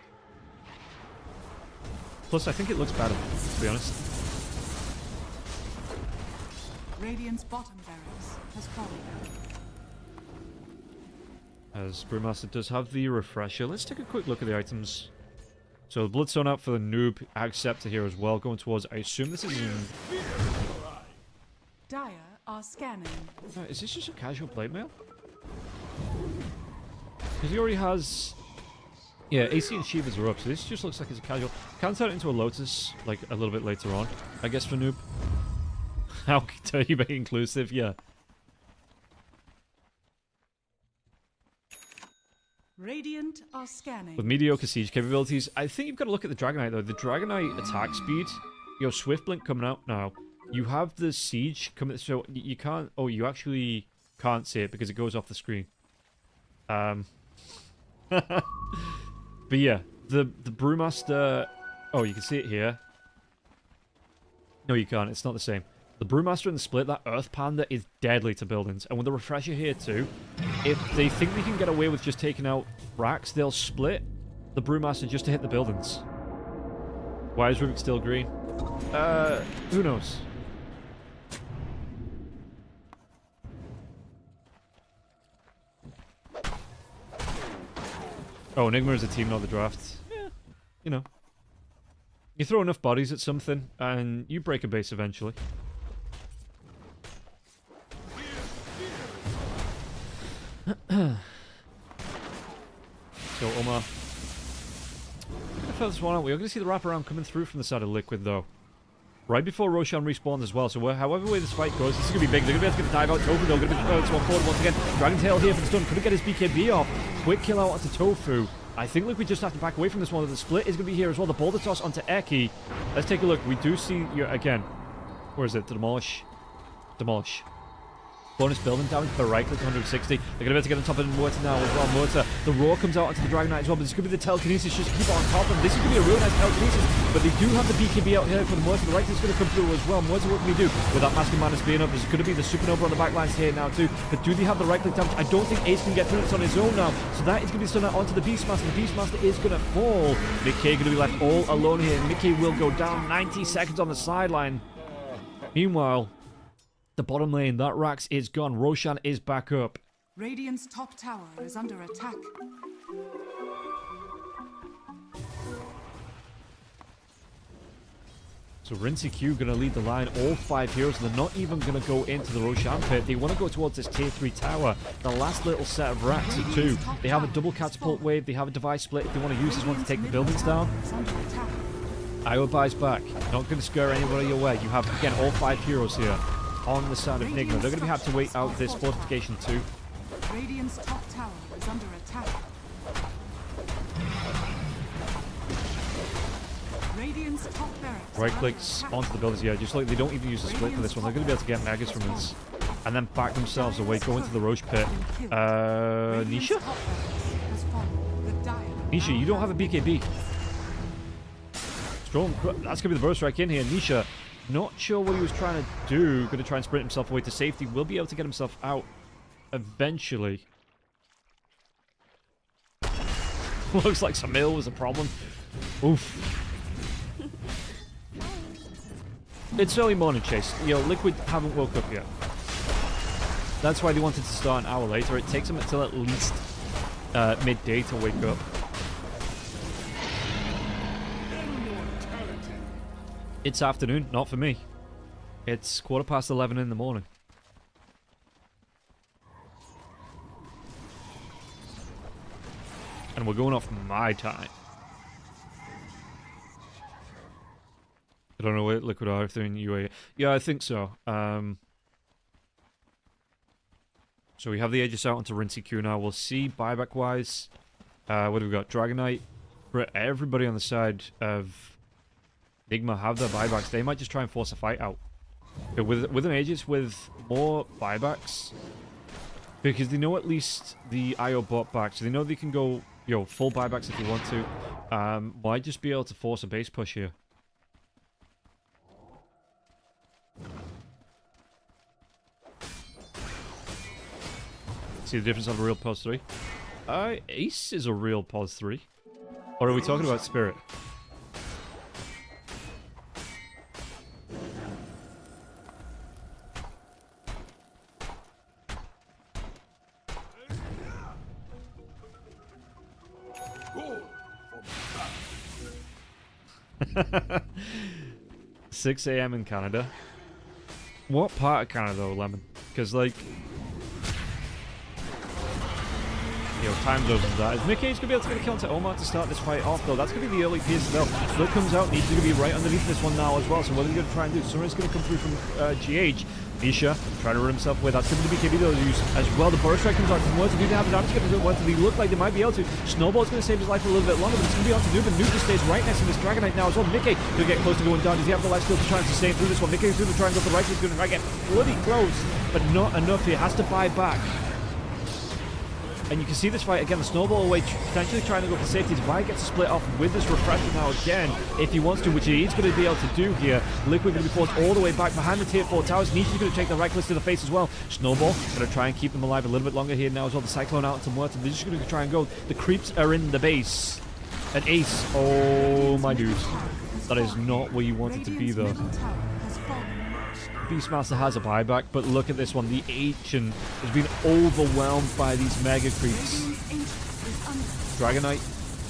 Plus, I think it looks better, to be honest. Radiant's bottom barracks has fallen. As Brewmaster does have the refresher. Let's take a quick look at the items. So, the Bloodstone out for the noob. Ag Scepter here as well, going towards, I assume this is in... Dire are scanning. Is this just a casual plate mail? Because he already has... Yeah, AC and Shivas are up, so this just looks like it's a casual... Can turn it into a Lotus, like, a little bit later on, I guess, for noob. How dare you be inclusive? Yeah. Radiant are scanning. With mediocre siege capabilities, I think you've got to look at the Dragonite, though. The Dragonite attack speed, your Swift Blink coming out now. You have the siege coming, so you can't... Oh, you actually can't see it because it goes off the screen. But yeah, the Brewmaster... Oh, you can see it here. No, you can't. It's not the same. The Brewmaster and the Split, that Earth Panda is deadly to buildings. And with the Refresher here too, if they think they can get away with just taking out racks, they'll split the Brewmaster just to hit the buildings. Why is Rubik still green? Who knows? Oh, Enigma is a team, not the draft. Yeah, you know. You throw enough bodies at something, and you break a base eventually. So, Omar. We're going to fill this one out. We're going to see the wraparound coming through from the side of Liquid, though. Right before Roshan respawns as well, so however way this fight goes, this is going to be big. They're going to be able to dive out Tofu, though. Going to be to one forward once again. Dragon Tail here for the stun. Couldn't get his BKB off. Quick kill out onto Tofu. I think Liquid just have to back away from this one. The split is going to be here as well. The boulder toss onto Eki. Let's take a look. We do see, again, where is it? To demolish. Demolish. Bonus building damage per right click 160. They're going to be able to get on top of Mortar now as well. Mortar. The roar comes out onto the Dragon Knight as well, but this could be the telekinesis just to keep it on top of them. This is going to be a real nice telekinesis, but they do have the BKB out here for the Mortar. The right click's going to come through as well. Mortar, what can we do with that Mask of Madness being up? There's going to be the Supernova on the back lines here now too, but do they have the right click damage? I don't think Ace can get through this on his own now, so that is going to be stunned out onto the Beastmaster. The Beastmaster is going to fall. Mickey going to be left all alone here. Mickey will go down 90 seconds on the sideline. Meanwhile, the bottom lane, that Rax is gone. Roshan is back up. Radiant's top tower is under attack. So Rincy Q going to lead the line. All 5 heroes, and they're not even going to go into the Roshan pit. They want to go towards this tier 3 tower. The last little set of Rax are 2. They have a double catapult wave. They have a device split if they want to use this one to take the buildings down. Io buys back. Not going to scare anybody away. You have, again, all 5 heroes here on the side of Nigma. They're going to have to wait out this fortification too. Radiant's top tower is under attack. Radiant's top barracks Right clicks onto the buildings, yeah, just like they don't even use the split for this one. They're going to be able to get Megas from this. And then back themselves away, go into the Roche pit. Nisha? Nisha, you don't have a BKB. Strong, that's going to be the burst strike in here. Nisha, not sure what he was trying to do. Going to try and sprint himself away to safety. Will be able to get himself out eventually. Looks like Samil was a problem. Oof. It's early morning, Chase. Liquid haven't woke up yet. That's why they wanted to start an hour later. It takes them until at least midday to wake up. It's afternoon, not for me. It's 11:15 in the morning. And we're going off my time. I don't know where Liquid are, if they're in UAE. Yeah, I think so. So we have the Aegis out onto Rincy Q now. We'll see buyback-wise. What do we got? Dragon Knight. Everybody on the side of Enigma have their buybacks. They might just try and force a fight out. With an Aegis with more buybacks, because they know at least the IO bot back, so they know they can go full buybacks if they want to. Might just be able to force a base push here. See the difference of a real pos 3? Ace is a real pos 3. Or are we talking about Spirit? Good. 6 a.m. in Canada. What part of Canada though, Lemon? Because like, time zones and that. Is Mickey's going to be able to get a kill to Omar to start this fight off though? That's going to be the early piece as well. Split comes out, Nisha's going to be right underneath this one now as well. So what are they going to try and do? Someone's going to come through from GH. Nisha trying to run himself away. That's going to be BKB they'll use as well. The burst strike comes out from Mouz. Do they have the damage to get the Mouz? They look like they might be able to. Snowball's going to save his life for a little bit longer, but it's going to be on to Noob, and Noob just stays right next to this Dragon Knight now as well. Mickey going to get close to going down. Does he have the life skill to try and sustain through this one? Mickey's going to try and go to the right. He's going to try and get bloody close, but not enough here. Has to buy back. And you can see this fight again, the snowball away, potentially trying to go for safety. Why gets to split off with this refresher now again, if he wants to, which he is going to be able to do here. Liquid going to be forced all the way back behind the tier 4 towers. Nisha's going to take the right click to the face as well. Snowball going to try and keep them alive a little bit longer here now as well. The Cyclone out into Morton. They're just going to try and go. The creeps are in the base. An Ace. Oh my dudes. That is not where you want it to be though. Beastmaster has a buyback, but look at this one. The Ancient has been overwhelmed by these mega creeps. Dragon Knight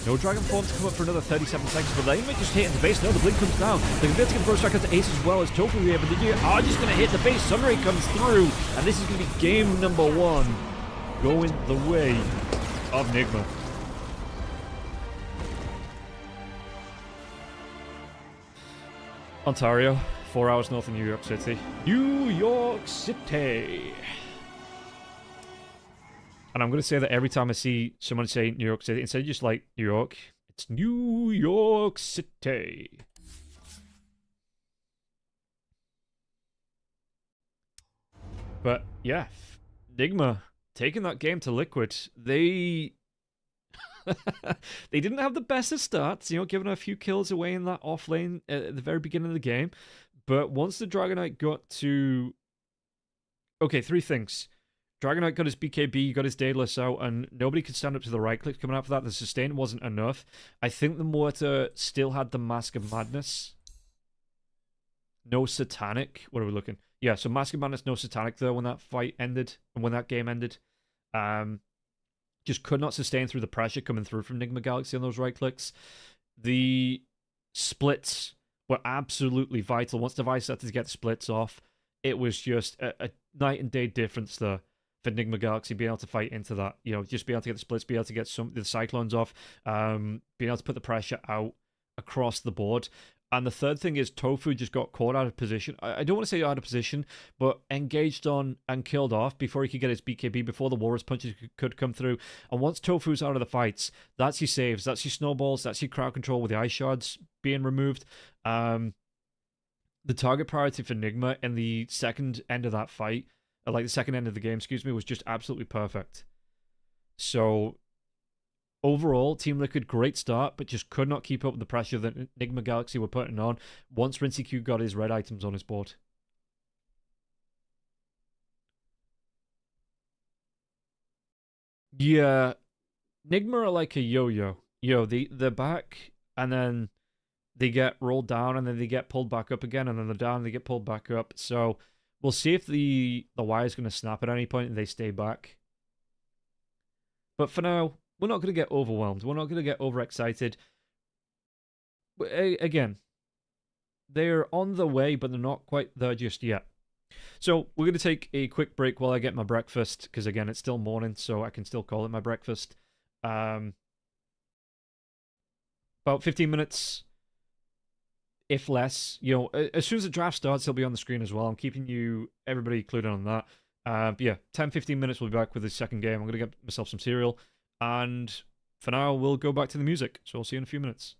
No Dragon Form to come up for another 37 seconds, but they may just hit in the base. No, the blink comes down. They're going to be able to get Burst Strike to Ace as well as Tofu here, but they are just going to hit the base. Sunray comes through, and this is going to be game number 1 going the way of Nigma. Ontario, 4 hours north of New York City. New York City! And I'm going to say that every time I see someone say New York City, instead of just like New York, it's New York City. But yeah, Nigma taking that game to Liquid. They they didn't have the best of starts, you know, giving a few kills away in that off lane at the very beginning of the game. But once the Dragonite got to... Okay, 3 things. Dragonite got his BKB, got his Daedalus out, and nobody could stand up to the right click coming out for that. The sustain wasn't enough. I think the mortar still had the Mask of Madness. No Satanic. What are we looking? Yeah, so Mask of Madness, no Satanic there when that fight ended, and when that game ended. Just could not sustain through the pressure coming through from Nigma Galaxy on those right clicks. The splits were absolutely vital. Once Device started to get splits off, it was just a night and day difference there for Nigma Galaxy being able to fight into that. You know, just be able to get the splits, be able to get some the Cyclones off, being able to put the pressure out across the board. And the third thing is Tofu just got caught out of position. I don't want to say out of position, but engaged on and killed off before he could get his BKB, before the Walrus punches could come through. And once Tofu's out of the fights, that's your saves, that's your snowballs, that's your crowd control with the ice shards being removed. The target priority for Nigma in the second end of that fight, like the second end of the game, excuse me, was just absolutely perfect. So overall, Team Liquid, great start, but just could not keep up with the pressure that Nigma Galaxy were putting on once Rinsey Q got his red items on his board. Yeah, Nigma are like a yo-yo. They're back, and then they get rolled down, and then they get pulled back up again, and then they're down, and they get pulled back up. So we'll see if the wire is going to snap at any point and they stay back. But for now, we're not going to get overwhelmed. We're not going to get overexcited. Again, they're on the way, but they're not quite there just yet. So we're going to take a quick break while I get my breakfast, because again, it's still morning, so I can still call it my breakfast. About 15 minutes, if less. You know, as soon as the draft starts, it'll be on the screen as well. I'm keeping everybody clued in on that. But yeah, 10-15 minutes, we'll be back with the second game. I'm going to get myself some cereal. And for now, we'll go back to the music. So I'll see you in a few minutes.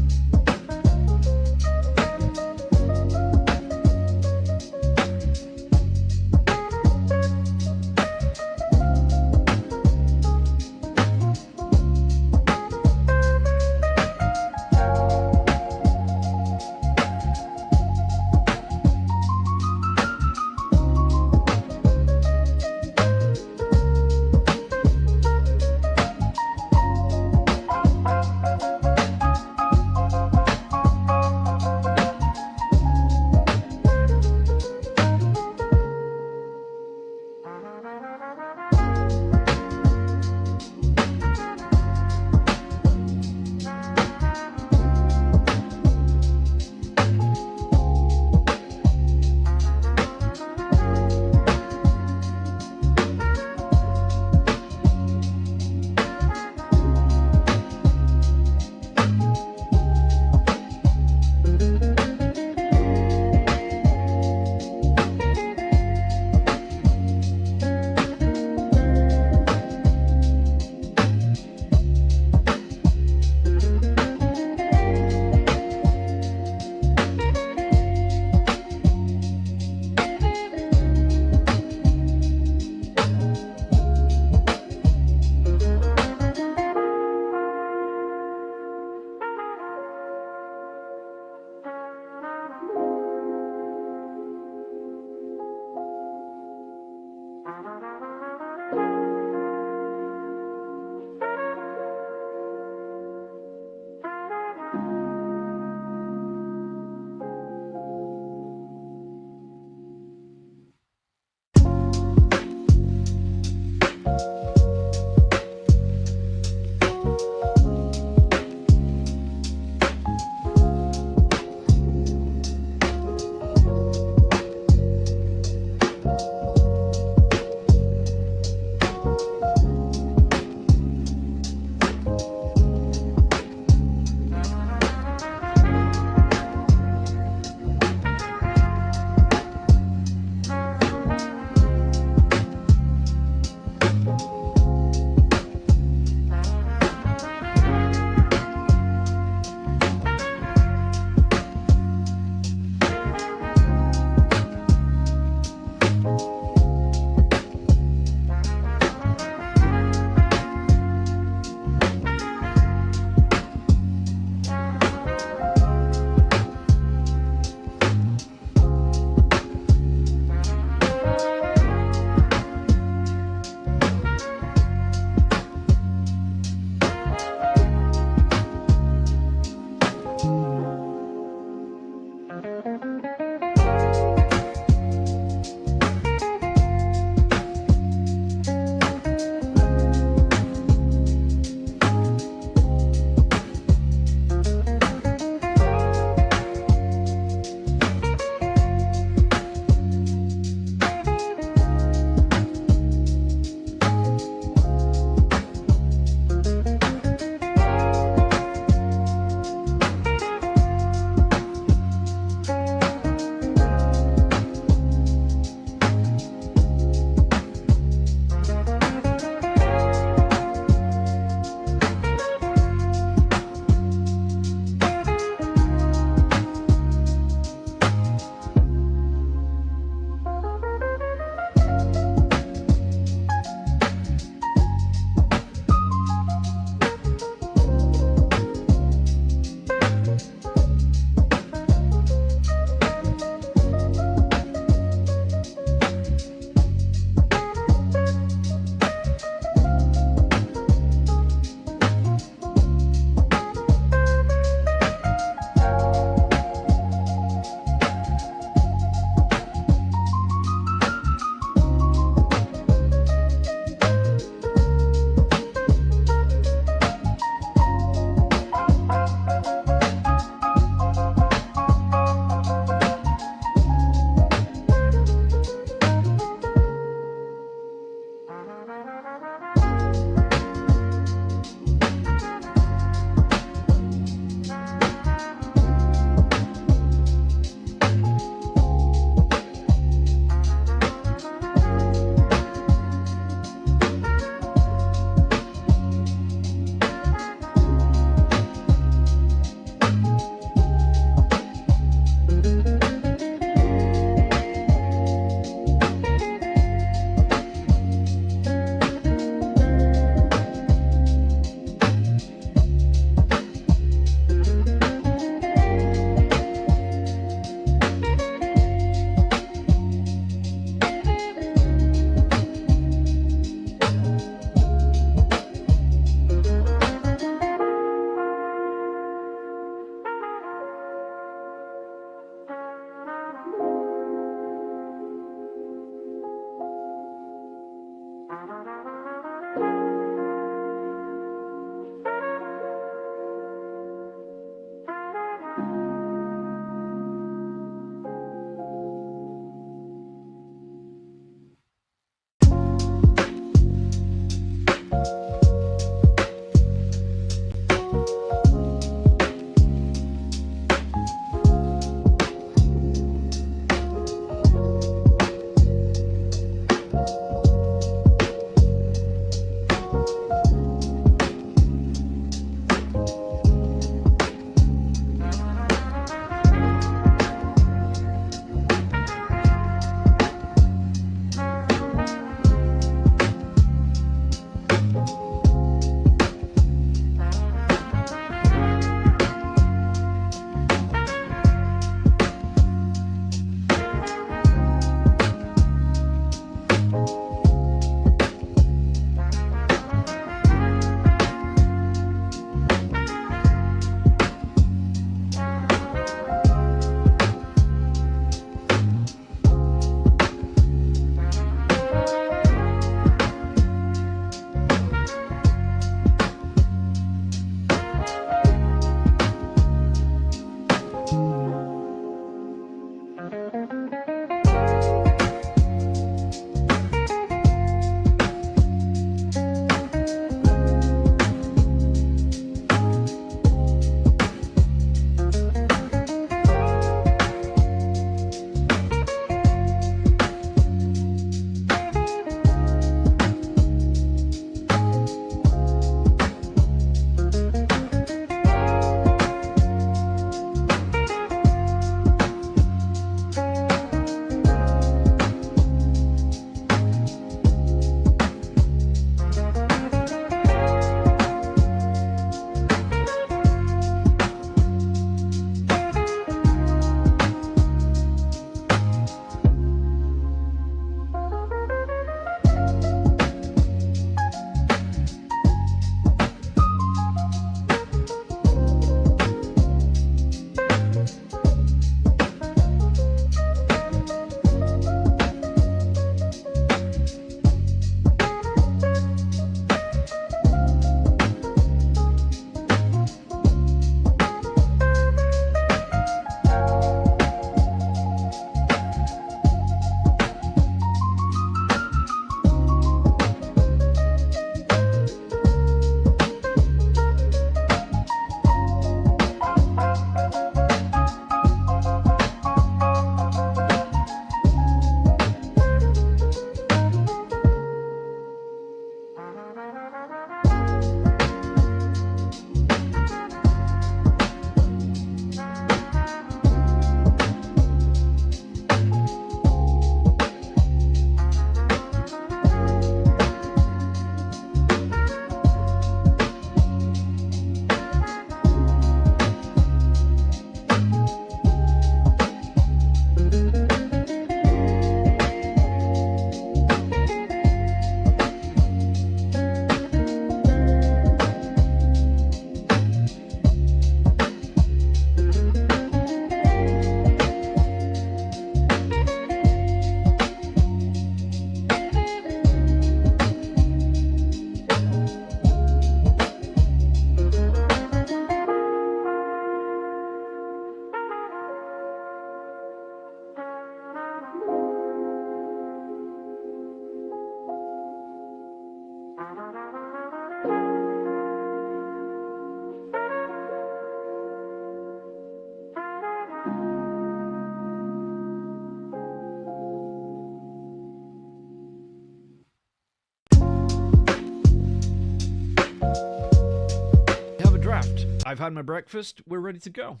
I've had my breakfast. We're ready to go.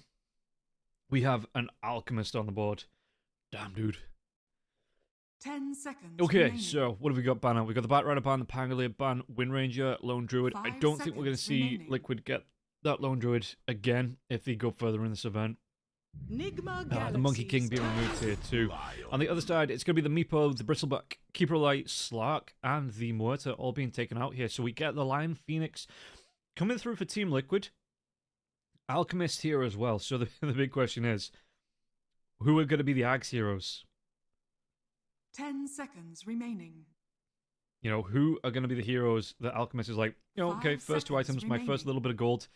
We have an alchemist on the board. Damn, dude. 10 seconds. Okay, remaining. so what have we got ban out? We've got the Batrider ban, the Pangolier ban, Wind Ranger, Lone Druid. I 5 don't think we're going to seconds see remaining. Liquid get that Lone Druid again if they go further in this event. Nigma The Monkey King being removed here too. On the other side, it's going to be the Meepo, the Bristleback, Keeper Light, Slark, and the Muerta all being taken out here. So we get the Lion Phoenix coming through for Team Liquid. Alchemist here as well. So the big question is, who are going to be the Axe heroes? 10 seconds remaining. You know, who are going to be the heroes that Alchemist is like, you know, okay, 5 first 2 seconds items, my first remaining. little bit of gold.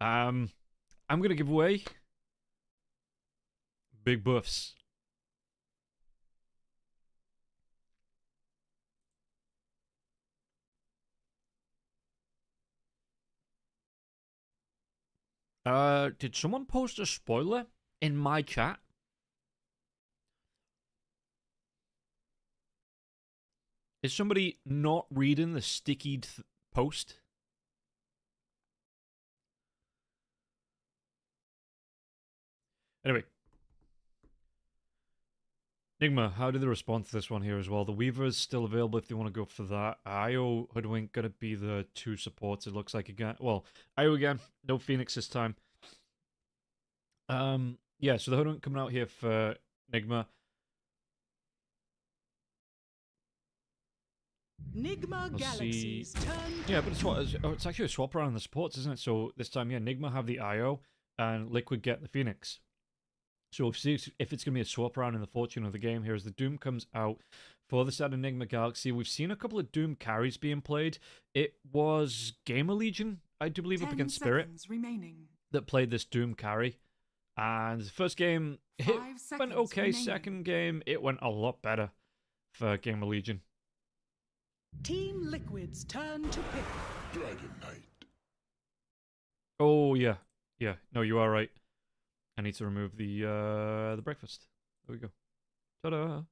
I'm going to give away big buffs. Did someone post a spoiler in my chat? Is somebody not reading the stickied post? Anyway. Nigma, how did they respond to this one here as well? The Weaver is still available if they want to go for that. Io, Hoodwink, going to be the 2 supports, it looks like again. Well, Io again, no Phoenix this time. Yeah, so the Hoodwink coming out here for Nigma. Nigma We'll Galaxies see. turn to Yeah, but it's actually a swap around in the supports, isn't it? So this time, yeah, Nigma have the Io, and Liquid get the Phoenix. So if it's going to be a swap around in the fortune of the game here as the Doom comes out for the side of Enigma Galaxy, we've seen a couple of Doom carries being played. It was Gamer Legion, I do believe, up 10 against Spirit, seconds remaining. that played this Doom carry. And the first game, it 5 went seconds okay. remaining. Second game, it went a lot better for Gamer Legion. Team Liquid's turn to pick. Dragon Knight. Oh, yeah. Yeah, no, you are right. I need to remove the breakfast. There we go. Ta-da!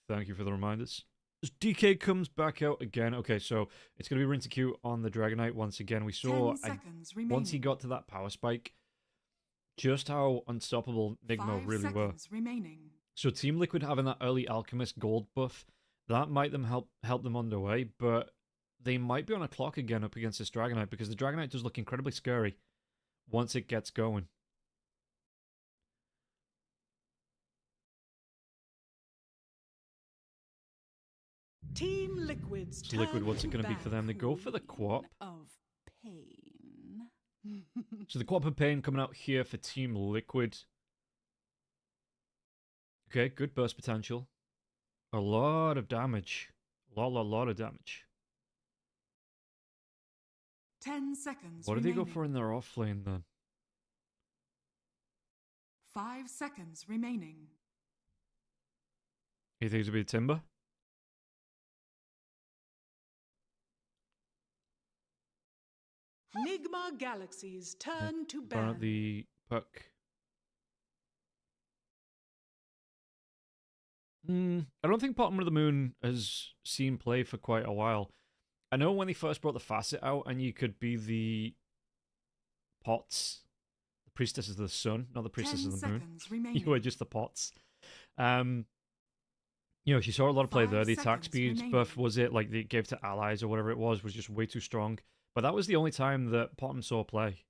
Thank you for the reminders. As DK comes back out again. Okay, so it's going to be Rinty on the Dragonite once again. We 10 saw, seconds remaining. once he got to that power spike, just how unstoppable Nigma 5 really were. seconds remaining. So Team Liquid having that early Alchemist gold buff, that might help them on their way, but they might be on a clock again up against this Dragonite, because the Dragonite does look incredibly scary once it gets going. Team Liquid's So Liquid, turn what's it to going to be for them? They go for the Quap. Of pain. So the Quap of Pain coming out here for Team Liquid. Okay, good burst potential. A lot of damage. Lot of damage. 10 seconds What do they remaining. go for in their off lane then? 5 seconds remaining. You think it'll be Timber? Nigma Galaxies turn to Burn out ban. the puck. I don't think Bottom of the Moon has seen play for quite a while. I know when they first brought the Facet out and you could be the Pots, the Priestesses of the Sun, not the 10 Priestesses of the Moon. seconds remaining. You were just the Pots. You know, she saw a lot of play 5 there. The attack seconds speed remaining. buff, was it, like, they gave to allies or whatever it was just way too strong. But that was the only time that Bottom saw play.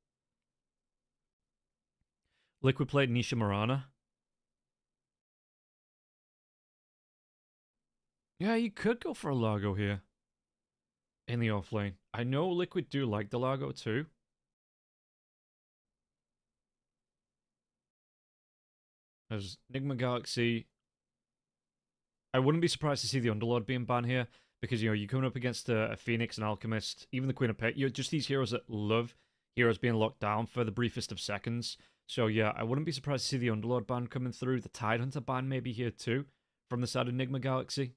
Liquid played Nisha Marana. Yeah, you could go for a Largo here. In the off lane. I know Liquid do like the Largo too. There's Nigma Galaxy. I wouldn't be surprised to see the Underlord being banned here. Because, you know, you're coming up against a Phoenix, an Alchemist, even the Queen of Pit. You're just these heroes that love heroes being locked down for the briefest of seconds. So, yeah, I wouldn't be surprised to see the Underlord ban coming through. The Tidehunter ban maybe here too. From the side of Nigma Galaxy.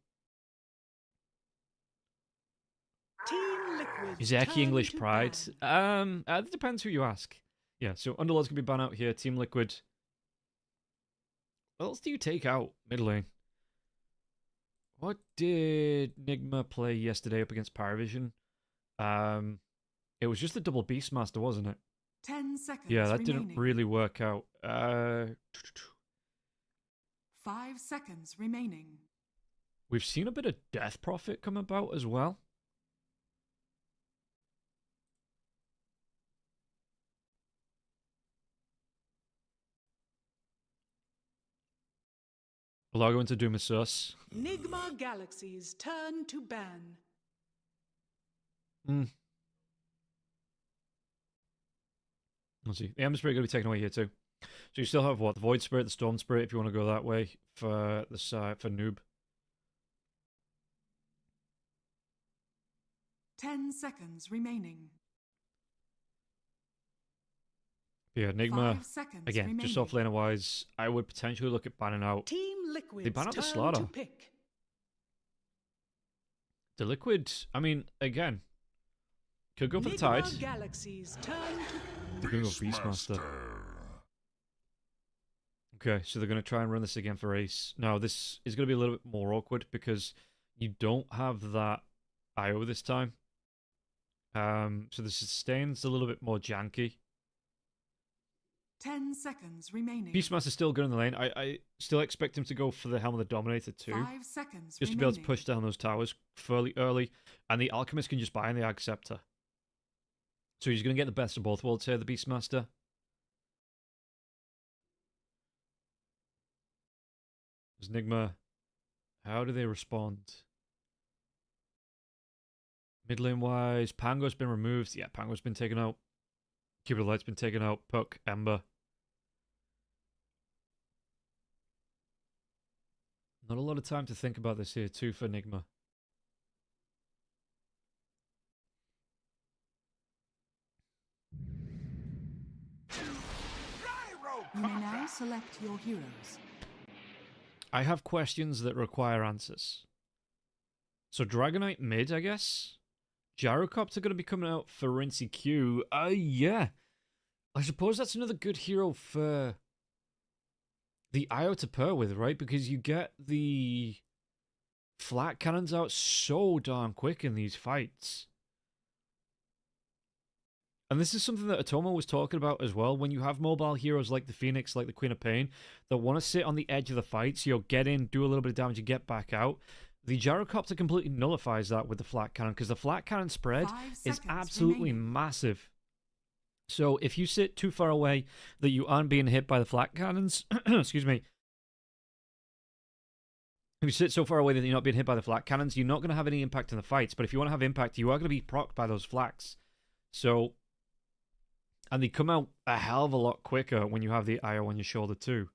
Team Liquid's Is Eki turn English to Pride? ban. It depends who you ask. Yeah, so Underlord's going to be banned out here. Team Liquid. What else do you take out mid lane? What did Nigma play yesterday up against Parivision? It was just the double Beastmaster, wasn't it? 10 seconds Yeah, that remaining. didn't really work out. 5 seconds remaining. We've seen a bit of Death Prophet come about as well. Log into Doom is sus. Nigma Galaxy's turn to ban. Let's see. The Ember Spirit going to be taken away here too. So you still have what? The Void Spirit, the Storm Spirit, if you want to go that way for the side for Noob. 10 seconds remaining. Yeah, Enigma. 5 seconds Again, remaining. just off laner wise, I would potentially look at banning out Team Liquid's They ban out the turn Slaughter. to pick. the Liquid. I mean, again, could go for the Nigma Tide. Galaxy's turn to They're going to go Beastmaster. Okay, so they're going to try and run this again for Ace. Now, this is going to be a little bit more awkward because you don't have that IO this time. So the sustain's a little bit more janky. 10 seconds remaining. Beastmaster's still good in the lane. I still expect him to go for the Helm of the Dominator too. 5 seconds Just to remaining. be able to push down those towers fairly early. And the Alchemist can just buy in the Ag Scepter. So he's going to get the best of both worlds here, the Beastmaster. Enigma, how do they respond? Mid lane wise, Pango's been removed. Yeah, Pango's been taken out. Cupid Light's been taken out. Puck, Ember. Not a lot of time to think about this here too for Enigma. You may now select your heroes. I have questions that require answers. So Dragonite mid, I guess? Gyrocopter going to be coming out for Rincey Q. Yeah. I suppose that's another good hero for the IO to pair with, right? Because you get the flat cannons out so darn quick in these fights. And this is something that Atomo was talking about as well. When you have mobile heroes like the Phoenix, like the Queen of Pain, that want to sit on the edge of the fights, get in, do a little bit of damage, and get back out. The Gyrocopter completely nullifies that with the flat cannon, because the flat cannon spread 5 is seconds absolutely remaining. massive. So if you sit too far away that you aren't being hit by the flat cannons, excuse me, if you sit so far away that you're not being hit by the flat cannons, you're not going to have any impact in the fights. But if you want to have impact, you are going to be procced by those flaks. So, and they come out a hell of a lot quicker when you have the IO on your shoulder too.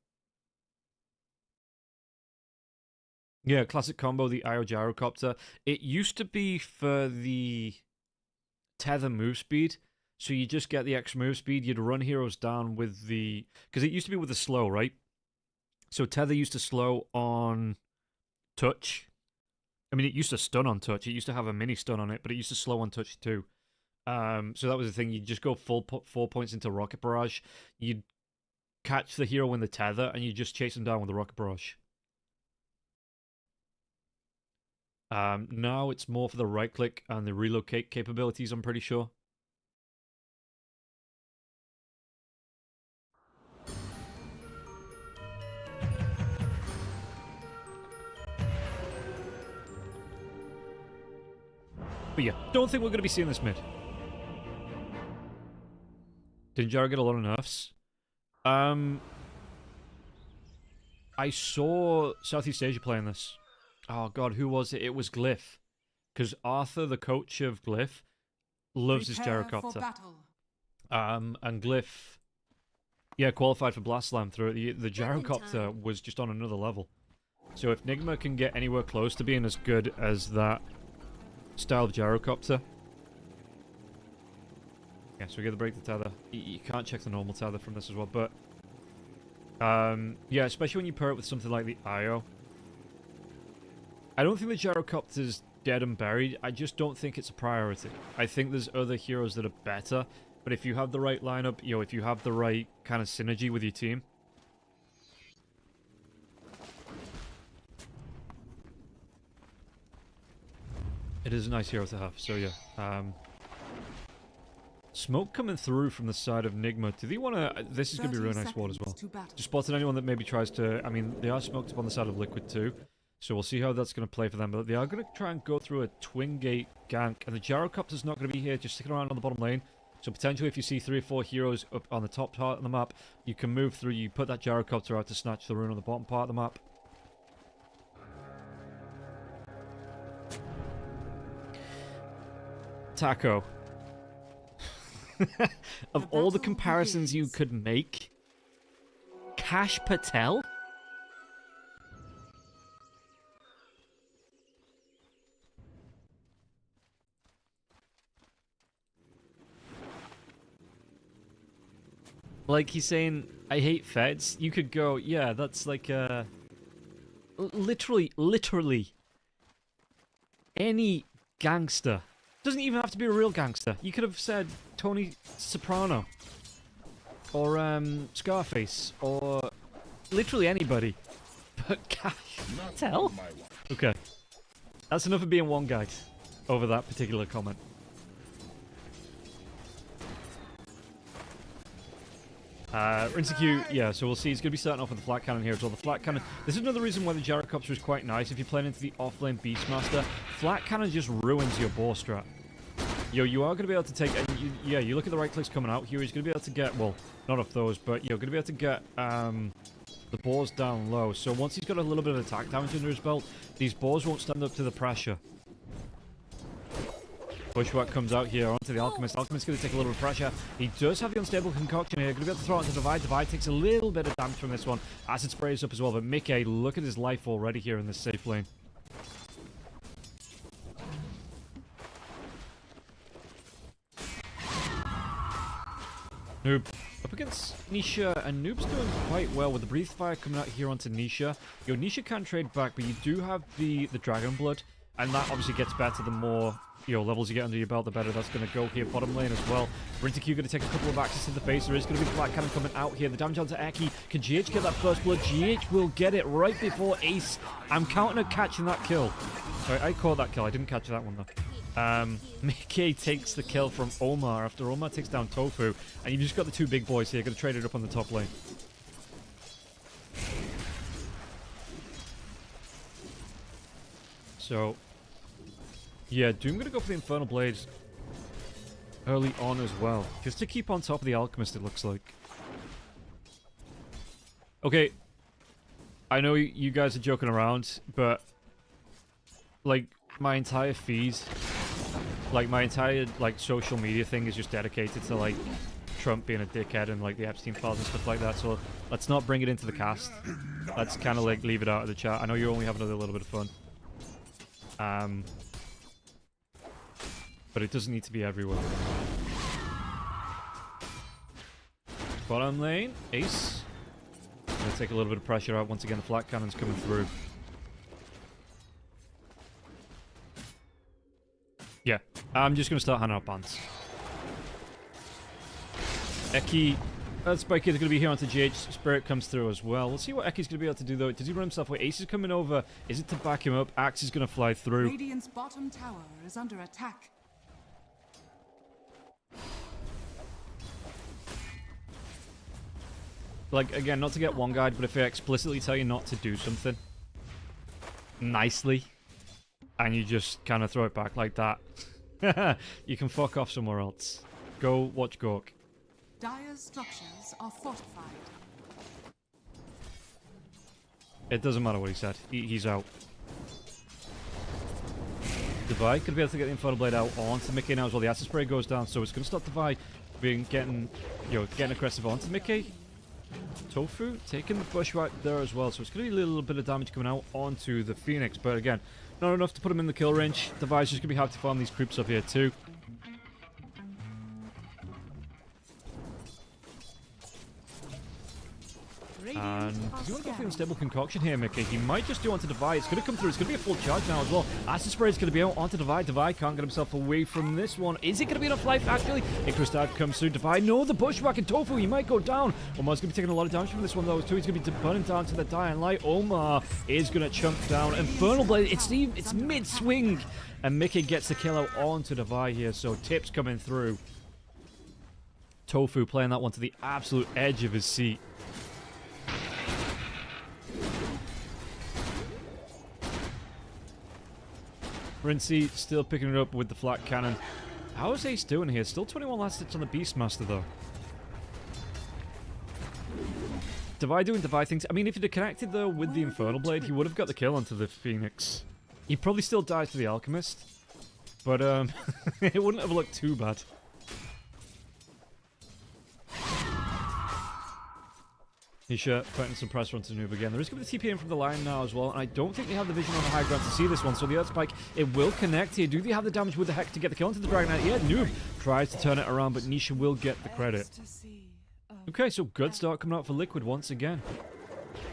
Yeah, classic combo, the IO Gyrocopter. It used to be for the tether move speed. So you just get the extra move speed. You'd run heroes down with the... Because it used to be with the slow, right? So tether used to slow on touch. I mean, it used to stun on touch. It used to have a mini stun on it, but it used to slow on touch too. So that was the thing. You'd just go 4 points into Rocket Barrage. You'd catch the hero in the tether, and you just chase them down with the Rocket Barrage. Now it's more for the right click and the relocate capabilities, I'm pretty sure. But yeah, don't think we're going to be seeing this mid. Didn't Jara get a lot of nerfs? I saw Southeast Asia playing this. Oh god, who was it? It was Glyph. Because Arthur, the coach of Glyph, loves his Prepare for Gyrocopter. battle. And Glyph, yeah, qualified for Blast Slam through it. The Back in Gyrocopter time. was just on another level. So if Nigma can get anywhere close to being as good as that style of Gyrocopter... Yeah, so we get the break the tether. You can't check the normal tether from this as well, but... yeah, especially when you pair it with something like the IO. I don't think the Gyrocopter's dead and buried. I just don't think it's a priority. I think there's other heroes that are better, but if you have the right lineup, if you have the right kind of synergy with your team... It is a nice hero to have, so yeah. Smoke coming through from the side of Nigma. Do they want to... This is going to be a really nice ward as well. Just spotted anyone that maybe tries to... I mean, they are smoked up on the side of Liquid too. So we'll see how that's going to play for them. But they are going to try and go through a twin gate gank. And the Gyrocopter's not going to be here, just sticking around on the bottom lane. So potentially if you see 3 or 4 heroes up on the top part of the map, you can move through. You put that Gyrocopter out to snatch the rune on the bottom part of the map. Taco. Of all the comparisons you could make, Cash Patel? Like, he's saying, I hate feds. You could go, yeah, that's like, literally, any gangster. Doesn't even have to be a real gangster. You could have said Tony Soprano. Or, Scarface. Or literally anybody. But Cash Patel? Okay. That's enough of being one guy over that particular comment. Rinseq, yeah, so we'll see. He's going to be starting off with the flat cannon here as well. The flat cannon, this is another reason why the Gyrocopter is quite nice. If you're playing into the offlane Beastmaster, flat cannon just ruins your boar strat. Yo, you are going to be able to take, yeah, you look at the right clicks coming out here, he's going to be able to get, well, not off those, but you're going to be able to get the boars down low. So once he's got a little bit of attack damage under his belt, these boars won't stand up to the pressure. Bushwhack comes out here onto the Alchemist. Alchemist's going to take a little bit of pressure. He does have the Unstable Concoction here. Going to be able to throw it onto Divide. Divide takes a little bit of damage from this one. Acid Spray is up as well. But Mickey, look at his life already here in this safe lane. Noob up against Nisha, and Noob's doing quite well with the Breathe Fire coming out here onto Nisha. Yo, Nisha can trade back, but you do have the Dragon Blood, and that obviously gets better the more levels you get under your belt, the better that's going to go here. Bottom lane as well. Rinseq going to take a couple of axes to the face. There is going to be the flat cannon coming out here. The damage onto Eki. Can GH get that first blood? GH will get it right before Ace. I'm counting on catching that kill. Sorry, I caught that kill. I didn't catch that one though. Mickey takes the kill from Omar after Omar takes down Tofu. And you've just got the two big boys here. Going to trade it up on the top lane. So... yeah, Doom going to go for the Infernal Blades early on as well. Just to keep on top of the Alchemist, it looks like. Okay. I know you guys are joking around, but... like, my entire feed... like, my entire, like, social media thing is just dedicated to, like, Trump being a dickhead and, like, the Epstein files and stuff like that. So, let's not bring it into the cast. Let's kind of, like, leave it out of the chat. I know you're only having a little bit of fun. But it doesn't need to be everywhere. Bottom lane, Ace. Gonna take a little bit of pressure out. Once again, the flat cannon's coming through. Yeah, I'm just gonna start handing out bans. Eki, Spike is gonna be here onto GH. Spirit comes through as well. We'll see what Eki's gonna be able to do though. Does he run himself away? Ace is coming over. Is it to back him up? Axe is gonna fly through. Radiant's bottom tower is under attack. Like, again, not to get one guide, but if I explicitly tell you not to do something nicely, and you just kind of throw it back like that, you can fuck off somewhere else. Go watch Gork. Dire's structures are fortified. It doesn't matter what he said. He's out. Divide could be able to get the Infernal Blade out onto Mickey now as well. The Acid Spray goes down, so it's going to stop Divide being getting aggressive onto Mickey. Tofu taking the Bushwhack there as well, so it's going to be a little bit of damage coming out onto the Phoenix, but again, not enough to put him in the kill range. Divide's just going to be hard to farm these creeps up here too. And does he want to go for the Unstable Concoction here, Mickey? He might just do onto Divide. It's going to come through. It's going to be a full charge now as well. Acid Spray is going to be out onto Divide. Divide can't get himself away from this one. Is it going to be enough life, actually? Icarus Dive comes through. Divide, no, the Bushwhack and Tofu. He might go down. Omar's going to be taking a lot of damage from this one, though, too. He's going to be burning down to the Dying Light. Omar is going to chunk down. Infernal Blade, it's mid-swing. And Mickey gets the kill out onto Divide here, so Tips coming through. Tofu playing that one to the absolute edge of his seat. Rincey still picking it up with the flat cannon. How is Ace doing here? Still 21 last hits on the Beastmaster though. Devi doing Devi things. I mean, if he'd have connected though with the Infernal Blade, he would have got the kill onto the Phoenix. He probably still dies to the Alchemist. But it wouldn't have looked too bad. Nisha putting some pressure onto Noob again. There is going to be TP in from the line now as well, and I don't think they have the vision on the high ground to see this one, so the Earth Spike, it will connect here. Do they have the damage with the Hex to get the kill onto the Dragon Knight? Yeah, Noob tries to turn it around, but Nisha will get the credit. Okay, so good start coming out for Liquid once again.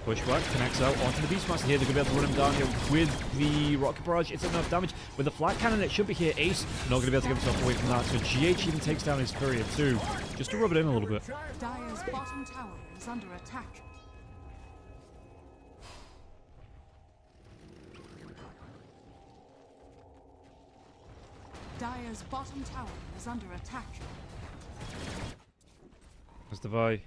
Bushwhack connects out onto the Beastmaster here. They're going to be able to run him down here with the Rocket Barrage. It's enough damage. With the Flat Cannon, it should be here. Ace not going to be able to get himself away from that, so GH even takes down his Courier too, just to rub it in a little bit. Dire's bottom tower is under attack. Dire's bottom tower is under attack. There's Devi.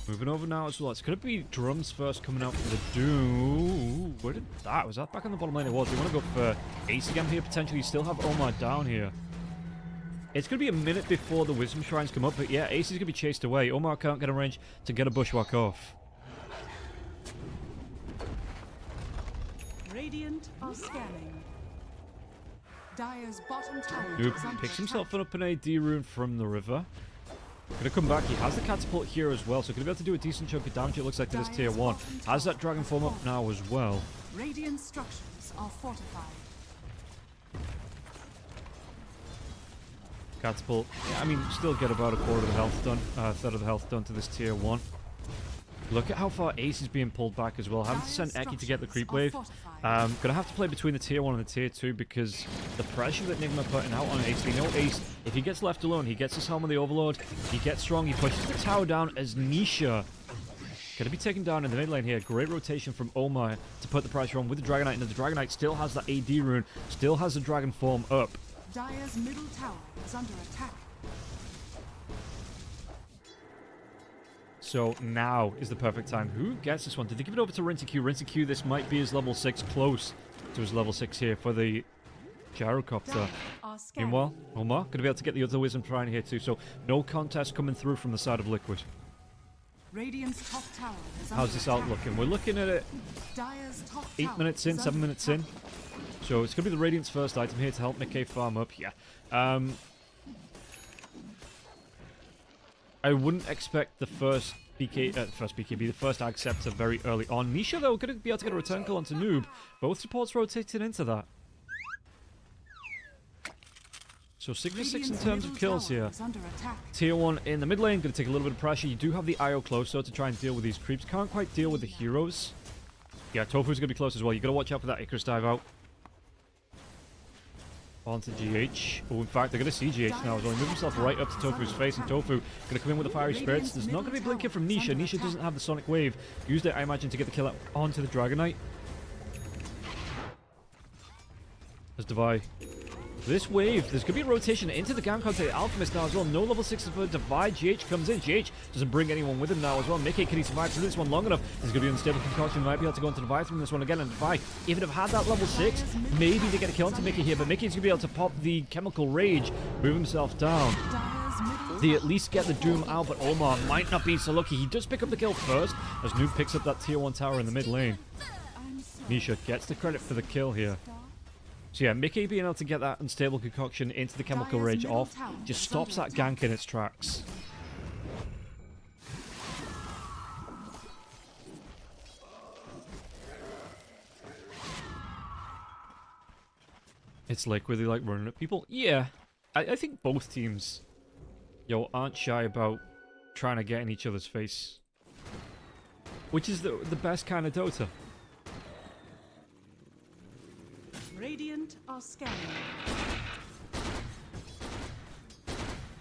Moving over now as well. It's going to be Drums first coming out for the Doom. Where did that? Was that back on the bottom lane? It was. We want to go for Ace again here, potentially. Still have Omar down here. It's going to be a minute before the Wisdom Shrines come up, but yeah, Ace is going to be chased away. Omar can't get a range to get a Bushwhack off. Radiant are scanning. Dire's bottom tower Noob is under picks attack. himself up an AD rune from the river. Gonna come back. He has the catapult here as well, so gonna be able to do a decent chunk of damage. It looks like to this tier 1. Has that dragon form up now as well. Radiant structures are fortified. Catapult. Yeah, I mean, still get about a quarter of the health done, third of the health done to this tier 1. Look at how far Ace is being pulled back as well. Having to send Eki to get the creep wave. Gonna have to play between the tier 1 and the tier 2 because the pressure that Nigma putting out on Ace. They know Ace, if he gets left alone, he gets his helm of the Overlord, he gets strong, he pushes the tower down as Nisha gonna be taken down in the mid lane here. Great rotation from Omar to put the pressure on with the Dragon Knight, and the Dragon Knight still has that AD rune, still has the dragon form up. Dire's middle tower is under attack. So now is the perfect time. Who gets this one? Did they give it over to Rinseq? Rinseq, this might be his level 6, close to his level 6 here for the Gyrocopter. Dire are scanning. Meanwhile, Omar going to be able to get the other Wisdom Shrine here too, so no contest coming through from the side of Liquid. Radiant's top tower is How's under this attack. out looking? We're looking at it Dire's top 8 tower minutes in, is 7 under minutes in. attack. So it's going to be the Radiant's first item here to help Mickey farm up. Yeah. I wouldn't expect the first BKB, the first Ag Scepter very early on. Nisha, though, going to be able to get a return call onto Noob. Both supports rotating into that. So 6 for 6 in Radiant's terms of middle kills tower here. is under attack. Tier 1 in the mid lane, going to take a little bit of pressure. You do have the IO close, though, to try and deal with these creeps. Can't quite deal with the heroes. Yeah, Tofu's going to be close as well. you got to watch out for that Icarus dive out. Onto GH. Oh, in fact, they're going to see GH now as well. He moved himself right up to Tofu's face, and Tofu going to come in with the Fiery Spirits. There's not going to be blinking from Nisha. Nisha doesn't have the Sonic Wave. Used it, I imagine, to get the kill out onto the Dragon Knight. There's Devi. This wave, there's going to be a rotation into the gank onto the Alchemist now as well. No level 6 for Devi. GH comes in. GH doesn't bring anyone with him now as well. Mickey, can he survive through this one long enough? There's going to be unstable concoction. Might be able to go into Devi from this one again. And Devi, even have had that level 6, maybe they get a kill onto Mickey here. But Mickey's going to be able to pop the Chemical Rage, move himself down. Dire's middle They at least get the Doom out, but Omar might not be so lucky. He does pick up the kill first as Noob picks up that tier 1 tower in the mid lane. Nisha gets the credit for the kill here. So yeah, Mickey being able to get that unstable concoction into the Chemical Dire's Rage middle off tower just is stops that under gank in its tracks. It's like, were they like running at people? Yeah, I think both teams, aren't shy about trying to get in each other's face. Which is the best kind of Dota. Radiant are scanning.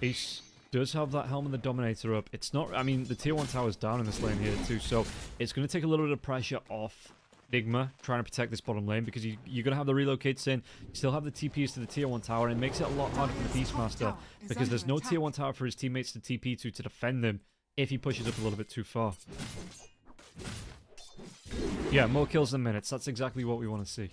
Ace does have that Helm and the Dominator up. It's not, I mean, the tier 1 tower's down in this lane here too, so it's going to take a little bit of pressure off Nigma trying to protect this bottom lane because you're going to have the relocates in. You still have the TPs to the tier 1 tower, and it makes it a lot harder for the Beastmaster because there's no tier 1 tower for his teammates to TP to defend him if he pushes up a little bit too far. Yeah, more kills than minutes. That's exactly what we want to see.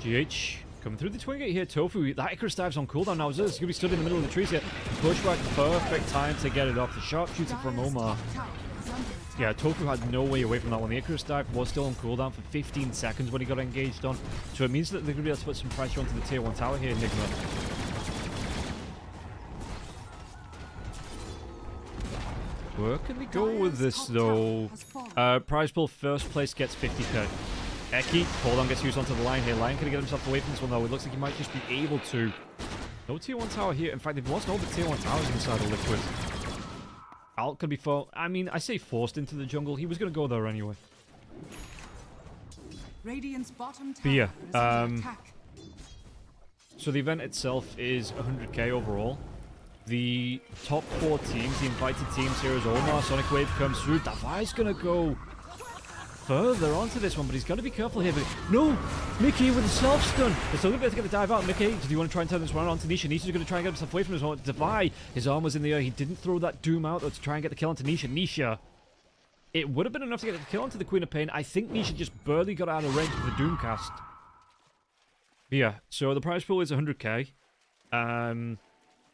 GH coming through the twin gate here. Tofu, that Icarus dive's on cooldown now. It's going to be stood in the middle of the trees here. Bushwhack, perfect time to get it off. The sharpshooter from Omar. Yeah, Tofu had no way away from that one. The Icarus dive was still on cooldown for 15 seconds when he got engaged on. So it means that they're going to be able to put some pressure onto the tier 1 tower here, Enigma. Where can we go with this, though? Prize pool first place gets 50k. Eki, cooldown gets used onto the line here. Lion can get himself away from this one, though. It looks like he might just be able to. No tier 1 tower here. In fact, they've lost all the tier 1 towers inside of Liquid. Alt could be I say forced into the jungle. He was going to go there anyway. Radiant's bottom tower But yeah, is under attack. so the event itself is 100k overall. The top 4 teams, the invited teams here is Omar, Sonic Wave comes through. Davai's going to go further onto this one, but he's got to be careful here. But no! Mickey with the self-stun. They're still going to be able to get the dive out. Mickey, did you want to try and turn this one onto Nisha? Nisha's going to try and get himself away from his own. Davai, his arm was in the air. He didn't throw that Doom out, though, to try and get the kill onto Nisha. Nisha, it would have been enough to get the kill onto the Queen of Pain. I think Nisha just barely got out of range for the Doom cast. But yeah, so the prize pool is 100k.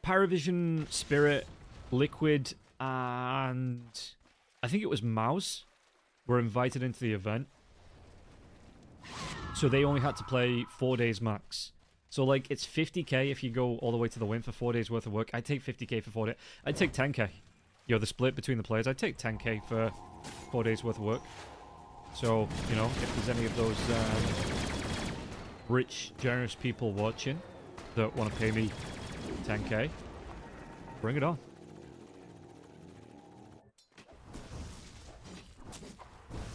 Parivision, Spirit, Liquid, and I think it was Mouz were invited into the event. So they only had to play 4 days max. So like it's 50k if you go all the way to the win for 4 days worth of work. I'd take 50k for 4 days. I'd take 10k. You know, the split between the players. I'd take 10k for 4 days worth of work. So, you know, if there's any of those rich, generous people watching that want to pay me 10k, bring it on.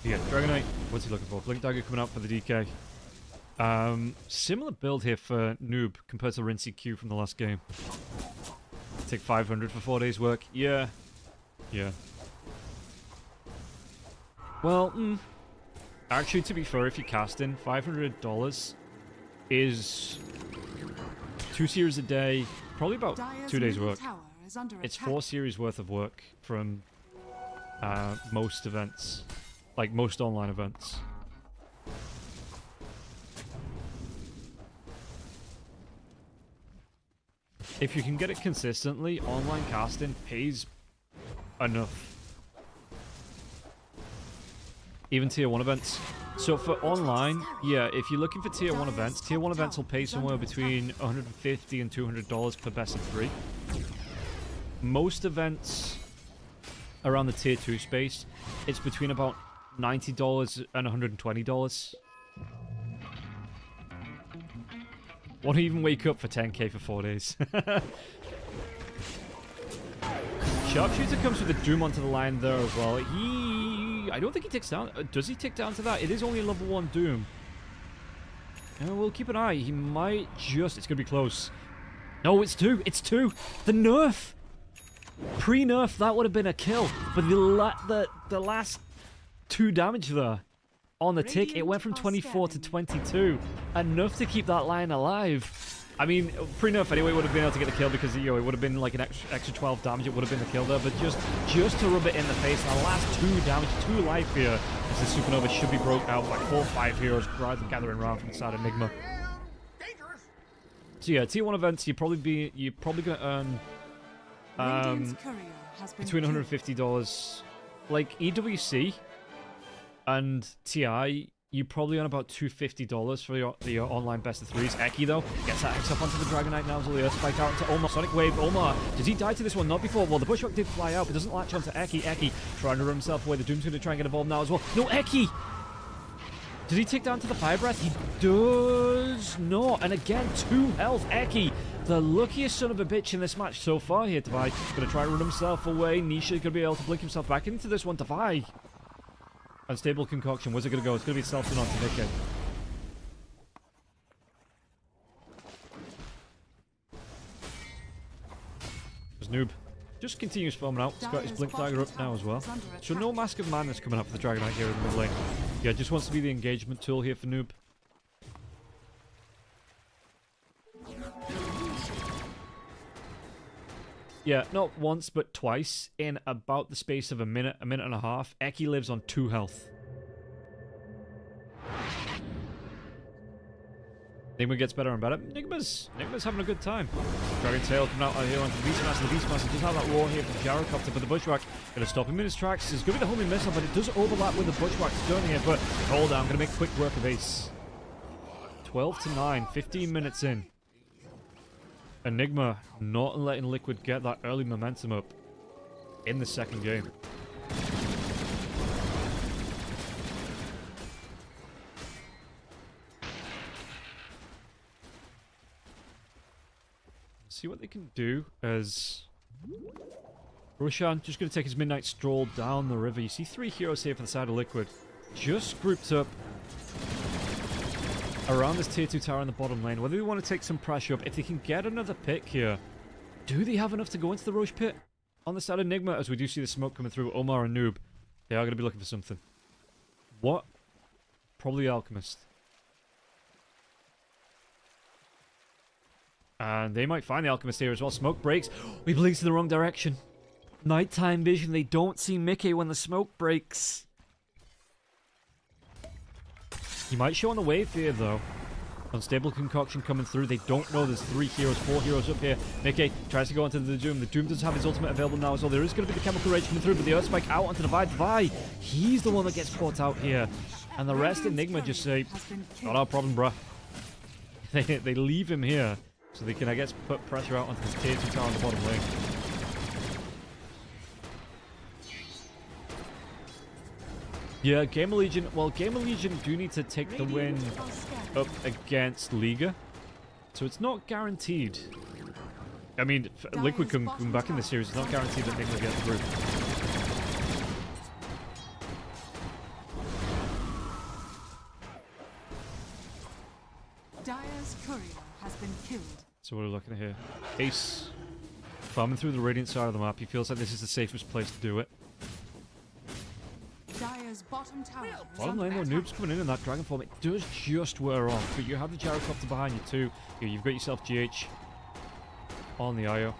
Yeah, Dragonite, what's he looking for? Blink Dagger coming out for the DK. Similar build here for Noob compared to Rinsey Q from the last game. Take 500 for 4 days work. Yeah. Yeah. Well, actually, to be fair, if you're casting, $500 is 2 series a day, probably about 2 days work. It's 4 series worth of work from most events. Like most online events. If you can get it consistently, online casting pays enough. Even tier 1 events. So for online, yeah, if you're looking for tier 1 events will pay somewhere between $150 and $200 per best of 3. Most events around the tier 2 space, it's between about $90 and $120. Won't even wake up for 10k for 4 days. Sharpshooter comes with a Doom onto the line there as well. I don't think he ticks down. Does he tick down to that? It is only a level 1 Doom. We'll keep an eye. He might just... It's going to be close. No, it's 2. It's 2. The nerf. Pre-nerf, that would have been a kill. But the last 2 damage there on the tick, it went from 24 to 22. Enough to keep that line alive. I mean, pre-nerf anyway would have been able to get the kill because, you know, it would have been like an extra 12 damage. It would have been the kill there. But just to rub it in the face, the last 2 damage, 2 life here, as the Supernova should be broke out by 4 or 5 heroes gathering around from the side of Enigma. So yeah, tier 1 events, you're probably going to earn between $150. Like EWC and TI, you probably earn about $250 for your online best of 3s. Eki, though, gets that X up onto the Dragonite now. The Earth Spike out into Omar. Sonic Wave, Omar. Does he die to this one? Not before. Well, the Bushwhack did fly out, but doesn't latch onto Eki. Eki trying to run himself away. The Doom's going to try and get involved now as well. No, Eki! Does he tick down to the Fire Breath? He does not. And again, 2 health. Eki, the luckiest son of a bitch in this match so far here. Davai going to try and run himself away. Nisha going to be able to blink himself back into this one. Davai. Unstable Concoction. Where's it going to go? It's going to be self-done onto Nicky. There's Noob. just continues farming out. He's got his Dire's Blink Dagger up now as well. is under So no attack. Mask of Madness coming up for the Dragon Knight here in the mid lane. Yeah, just wants to be the engagement tool here for Noob. Yeah, not once, but twice in about the space of a minute and a half. Eki lives on 2 health. Nigma gets better and better. Nigma's having a good time. Dragon Tail coming out here onto the Beastmaster. The Beastmaster does have that roar here from Gyrocopter, but the Bushwhack going to stop him in his tracks. It's going to be the homing missile, but it does overlap with the Bushwhack's turn here. But hold on, going to make quick work of Ace. 12 to 9, 15 minutes in. Enigma not letting Liquid get that early momentum up in the second game. See what they can do as Roshan just going to take his midnight stroll down the river. You see 3 heroes here for the side of Liquid, just grouped up around this tier 2 tower in the bottom lane. Whether they want to take some pressure up, if they can get another pick here, do they have enough to go into the Roche pit on the side of Enigma? As we do see the smoke coming through, Omar and Noob, they are going to be looking for something. What? Probably Alchemist. And they might find the Alchemist here as well. Smoke breaks. We blinks in the wrong direction. Nighttime vision. They don't see Mickey when the smoke breaks. He might show on the wave here, though. Unstable concoction coming through. They don't know there's 3 heroes, 4 heroes up here. Mickey tries to go onto the Doom. The Doom does have his ultimate available now as well. There is going to be the Chemical Rage coming through, but the Earth Spike out onto the Vi. He's the one that gets caught out here. And the rest, Enigma just say, not our problem, bruh. They leave him here. So they can, I guess, put pressure out onto this tier 2 tower on the bottom lane. Yeah, Gamer Legion. Well, Gamer Legion do need to take the win up against Liga. So it's not guaranteed. I mean, Liquid can come back in the series. It's not guaranteed that Nick will get through. Dire's courier has been killed. So what are we looking at here? Ace farming through the Radiant side of the map. He feels like this is the safest place to do it. Dire's bottom tower is Bottom lane though, under Noob's attack. coming in that Dragon Form. It does just wear off, but you have the Gyrocopter behind you too. You've got yourself GH on the IO.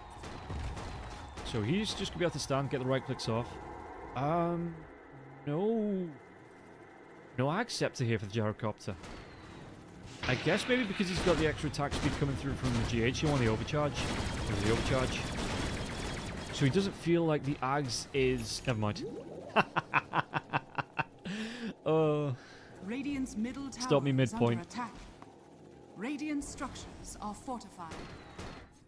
So he's just going to be able to stand, get the right clicks off. No Acceptor here for the Gyrocopter. I guess maybe because he's got the extra attack speed coming through from the GH, you want the overcharge. Or the overcharge. So he doesn't feel like the Ags is... Never mind. Radiant's middle tower Stop me is midpoint. under attack. Radiant structures are fortified.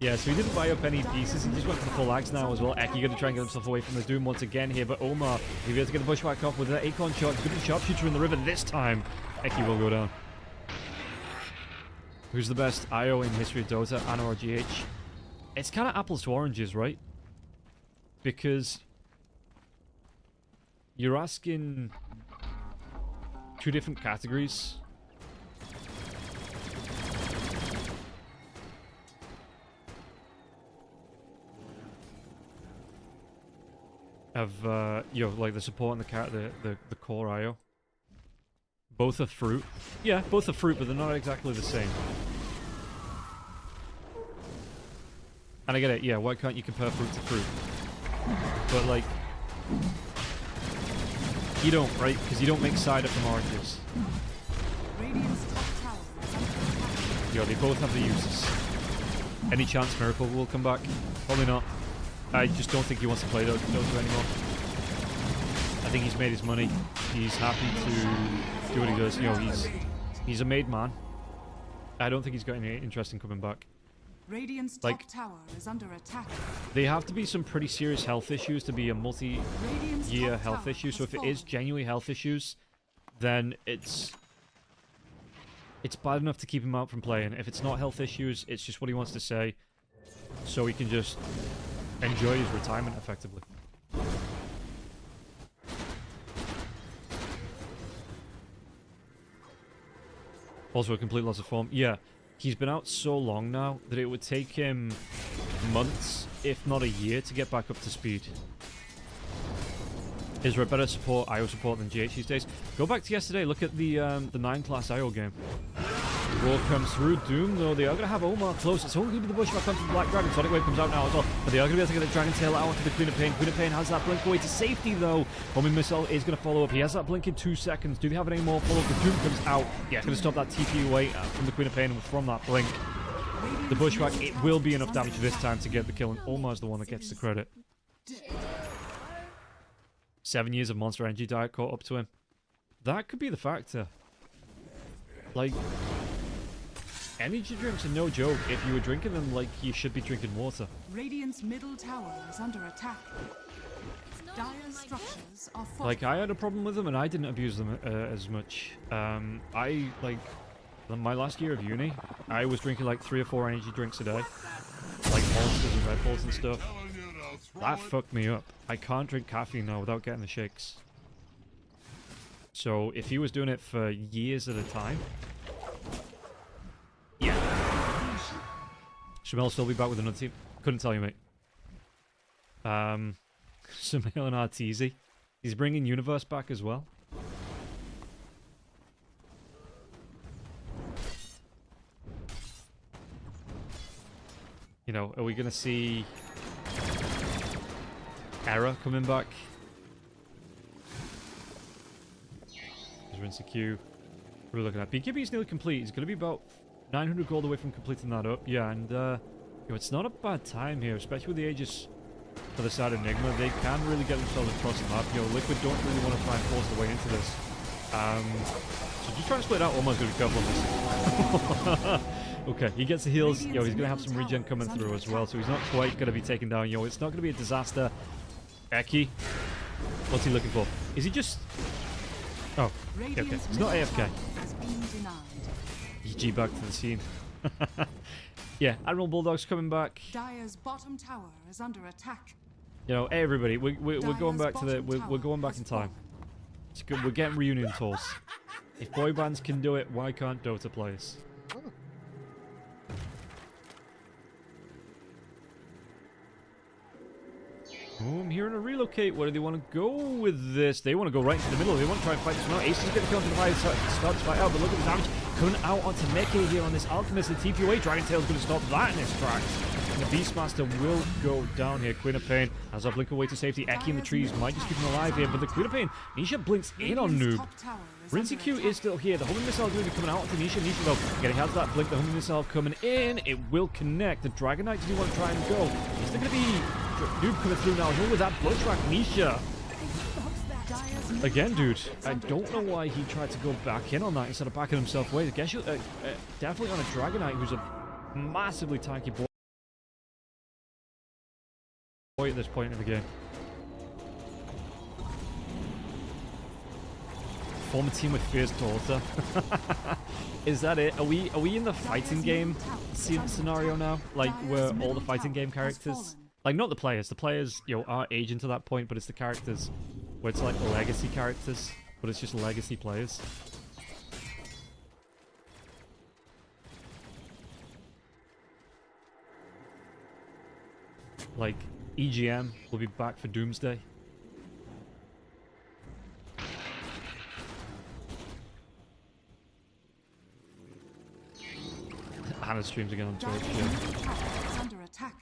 Yeah, so he didn't buy up any pieces. He just went for the full Ags now as well. Eki going to try and get himself away from the Doom once again here. But Omar, he'll be able to get the Bushwhack off with that Acorn shot. He's going to be Sharpshooter in the river this time. Eki will go down. Who's the best IO in history of Dota, Ana or GH? It's kind of apples to oranges, right? Because you're asking 2 different categories. Of like the support and the core IO. Both are fruit. Yeah, both are fruit, but they're not exactly the same. And I get it, yeah, why can't you compare fruit to fruit? But like, you don't, right? Because you don't make cider from oranges. Radiant's top tower is under attack. Yo, they both have the uses. Any chance Miracle will come back? Probably not. I just don't think he wants to play Dota anymore. I think he's made his money. He's happy to do what he does. You know, he's a made man. I don't think he's got any interest in coming back. Radiant's Like- top tower is under attack. They have to be some pretty serious health issues to be a multi-year Radiant's top health tower issue. So has if it is fallen. genuinely health issues, then it's bad enough to keep him out from playing. If it's not health issues, it's just what he wants to say, so he can just enjoy his retirement effectively. Also a complete loss of form. Yeah, he's been out so long now that it would take him months, if not a year, to get back up to speed. Is there a better support, IO support than GH these days? Go back to yesterday, look at the 9 class IO game. War comes through. Doom, though, they are going to have Omar close. It's only going to be the Bushwhack onto the Black Dragon. Sonic Wave comes out now as well. But they are going to be able to get the Dragon Tail out onto the Queen of Pain. Queen of Pain has that blink away to safety, though. Homing Missile is going to follow up. He has that blink in 2 seconds. Do they have any more follow-up? The Doom comes out. Yeah, going to stop that TP away from the Queen of Pain from that blink. The Bushwhack, it will be enough damage this time to get the kill, and Omar's the one that gets the credit. 7 years of Monster Energy diet caught up to him. That could be the factor. Like, energy drinks are no joke if you were drinking them like you should be drinking water. Radiant's middle tower is under attack. Dire structures are fortified. Like, I had a problem with them and I didn't abuse them as much. My last year of uni, I was drinking like 3 or 4 energy drinks a day. Like Monsters and Red Bulls and stuff. That fucked me up. I can't drink caffeine now without getting the shakes. So, if he was doing it for years at a time... Yeah. Shamel still be back with another team? Couldn't tell you, mate. Shamel and Arteezy. He's bringing Universe back as well. You know, are we going to see Era coming back? There's Rinse Q. What are we looking at? BKB is nearly complete. He's going to be about 900 gold away from completing that up. Yeah, and it's not a bad time here, especially with the Aegis for the side of Enigma. They can really get themselves across the map. Liquid don't really want to try and force their way into this. So just try and split out. Almost going to be careful on this. Okay, he gets the heals. He's going to have some regen coming through as well, so he's not quite going to be taken down. It's not going to be a disaster. Eki, what's he looking for? Is he just... Oh, okay. He's not AFK. GG back to the scene. Yeah, Admiral Bulldog's coming back. Dire's bottom tower is under attack. Hey everybody, we're going back to the... We're going back in time. It's good. We're getting reunion tours. If boy bands can do it, why can't Dota players? Oh, I'm hearing a relocate. Where do they want to go with this? They want to go right into the middle. They want to try and fight this one out. Ace is going to come to the fight, start this fight out, but look at the damage coming out onto Meke here on this Alchemist. The TP away. Dragon Tail is going to stop that in its tracks. And the Beastmaster will go down here. Queen of Pain has a blink away to safety. Eki in the trees might just keep him alive here, but the Queen of Pain, Nisha blinks in on Noob. Rinsey Q is still here. The homing missile is going to be coming out onto Nisha. Nisha, though, getting out of that blink. The homing missile coming in. It will connect. The Dragon Knight, does he want to try and go? Is there going to be Noob coming through now? No, with that Bloodtrack. Nisha. Again, dude. I don't know why he tried to go back in on that instead of backing himself away. I guess you definitely on a Dragon Knight who's a massively tanky boy at this point in the game. Form a team with Fierce Daughter. Is that it? Are we in the fighting game scenario now? Like, where all the fighting game characters... Like, not the players. The players, are aging to that point, but it's the characters where it's like legacy characters, but it's just legacy players. Like, EGM will be back for Doomsday. Hannah streams again on Twitch. Yeah. Under attack.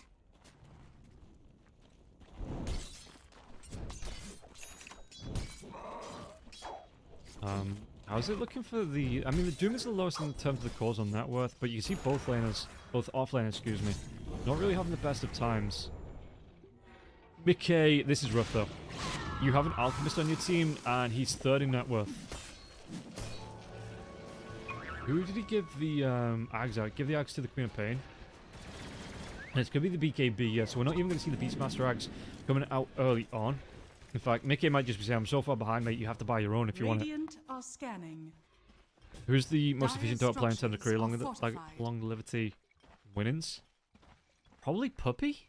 How's it looking for the... I mean, the Doom is the lowest in terms of the cores on net worth, but you see both offlaners, excuse me, not really having the best of times. Mickey, this is rough though. You have an Alchemist on your team, and he's third in net worth. Who did he give the Ags out? Give the Ags to the Queen of Pain. And it's going to be the BKB, yeah, so we're not even going to see the Beastmaster Ags coming out early on. In fact, Mickey might just be saying, I'm so far behind, mate, you have to buy your own if you want it. Are scanning. Who's the most efficient Dota player in terms of career longevity winnings? Probably Puppy?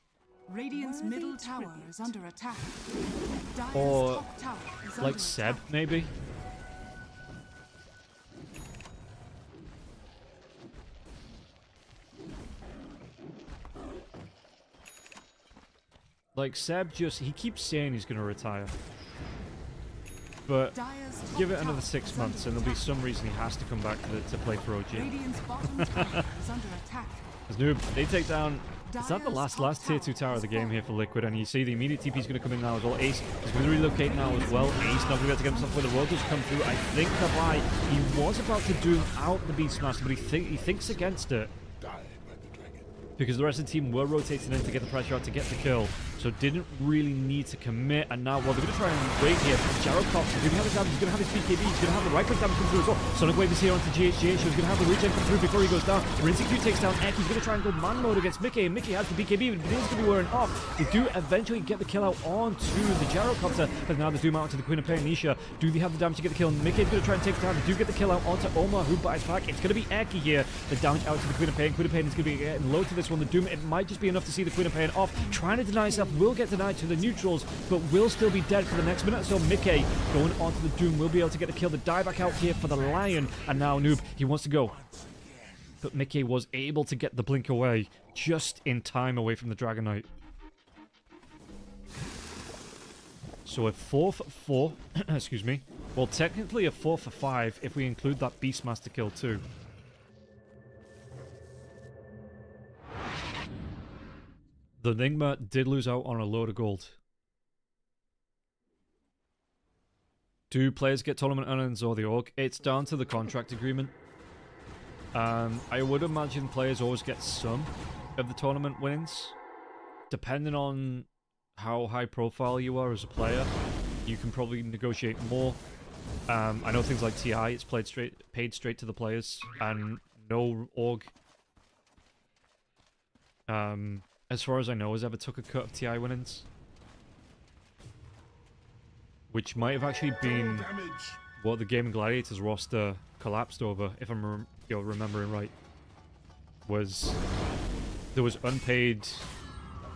Radiant's middle tower is under attack. Dire's Or top tower is like under Seb, attack. maybe? Like, Seb he keeps saying he's going to retire. But Dire's top give it another tower 6 is months and under there'll be attack. some reason he has to come back to play for OG. Radiant's bottom tower is under attack. As Noob, they take down... Is that the Dire's last top tier 2 tower of the has game here fallen. for Liquid? And you see the immediate TP is going to come in now as well. Ace is going to relocate now as well. Ace not going to be able to get himself where the road does come through. I think the buy, he was about to doom out the Beastmaster, but he thinks against it. Die by the dragon. Because the rest of the team were rotating in to get the pressure out to get the kill. So didn't really need to commit. And now, well, they're going to try and wait here. Gyrocops is going to have his damage. He's going to have his BKB. He's going to have the right click damage come through as well. Sonic Wave is here onto GHGH. So he's going to have the regen come through before he goes down. Rinsey Q takes down Ek. He's going to try and go man mode against Mickey. And Mickey has the BKB, but he's going to be wearing off. They do eventually get the kill out onto the Gyrocopter. But now they zoom out to the Queen of Pain, Nisha. Do they have the damage to get the kill? Mickey's going to try and take it down. They do get the kill out onto Omar, who buys back. It's going to be Eki here. The damage out to the Queen of Pain. Queen of Pain is going to be getting low to this one. The Doom, it might just be enough to see the Queen of Pain off. Trying to deny himself, will get denied to the neutrals, but will still be dead for the next minute. So Mickey going onto the Doom will be able to get the kill. The die back out here for the Lion, and now Noob, he wants to go. But Mickey was able to get the blink away just in time away from the Dragon Knight. So a 4 for 4, excuse me. Well, technically a 4 for 5 if we include that Beastmaster kill too. The Enigma did lose out on a load of gold. Do players get tournament earnings or the org? It's down to the contract agreement. I would imagine players always get some of the tournament wins. Depending on how high profile you are as a player, you can probably negotiate more. I know things like TI, it's paid straight to the players, and no org. As far as I know, has ever took a cut of TI winnings. Which might have actually been Damage. what the Gaming Gladiators roster collapsed over, if I'm remembering right. There was unpaid...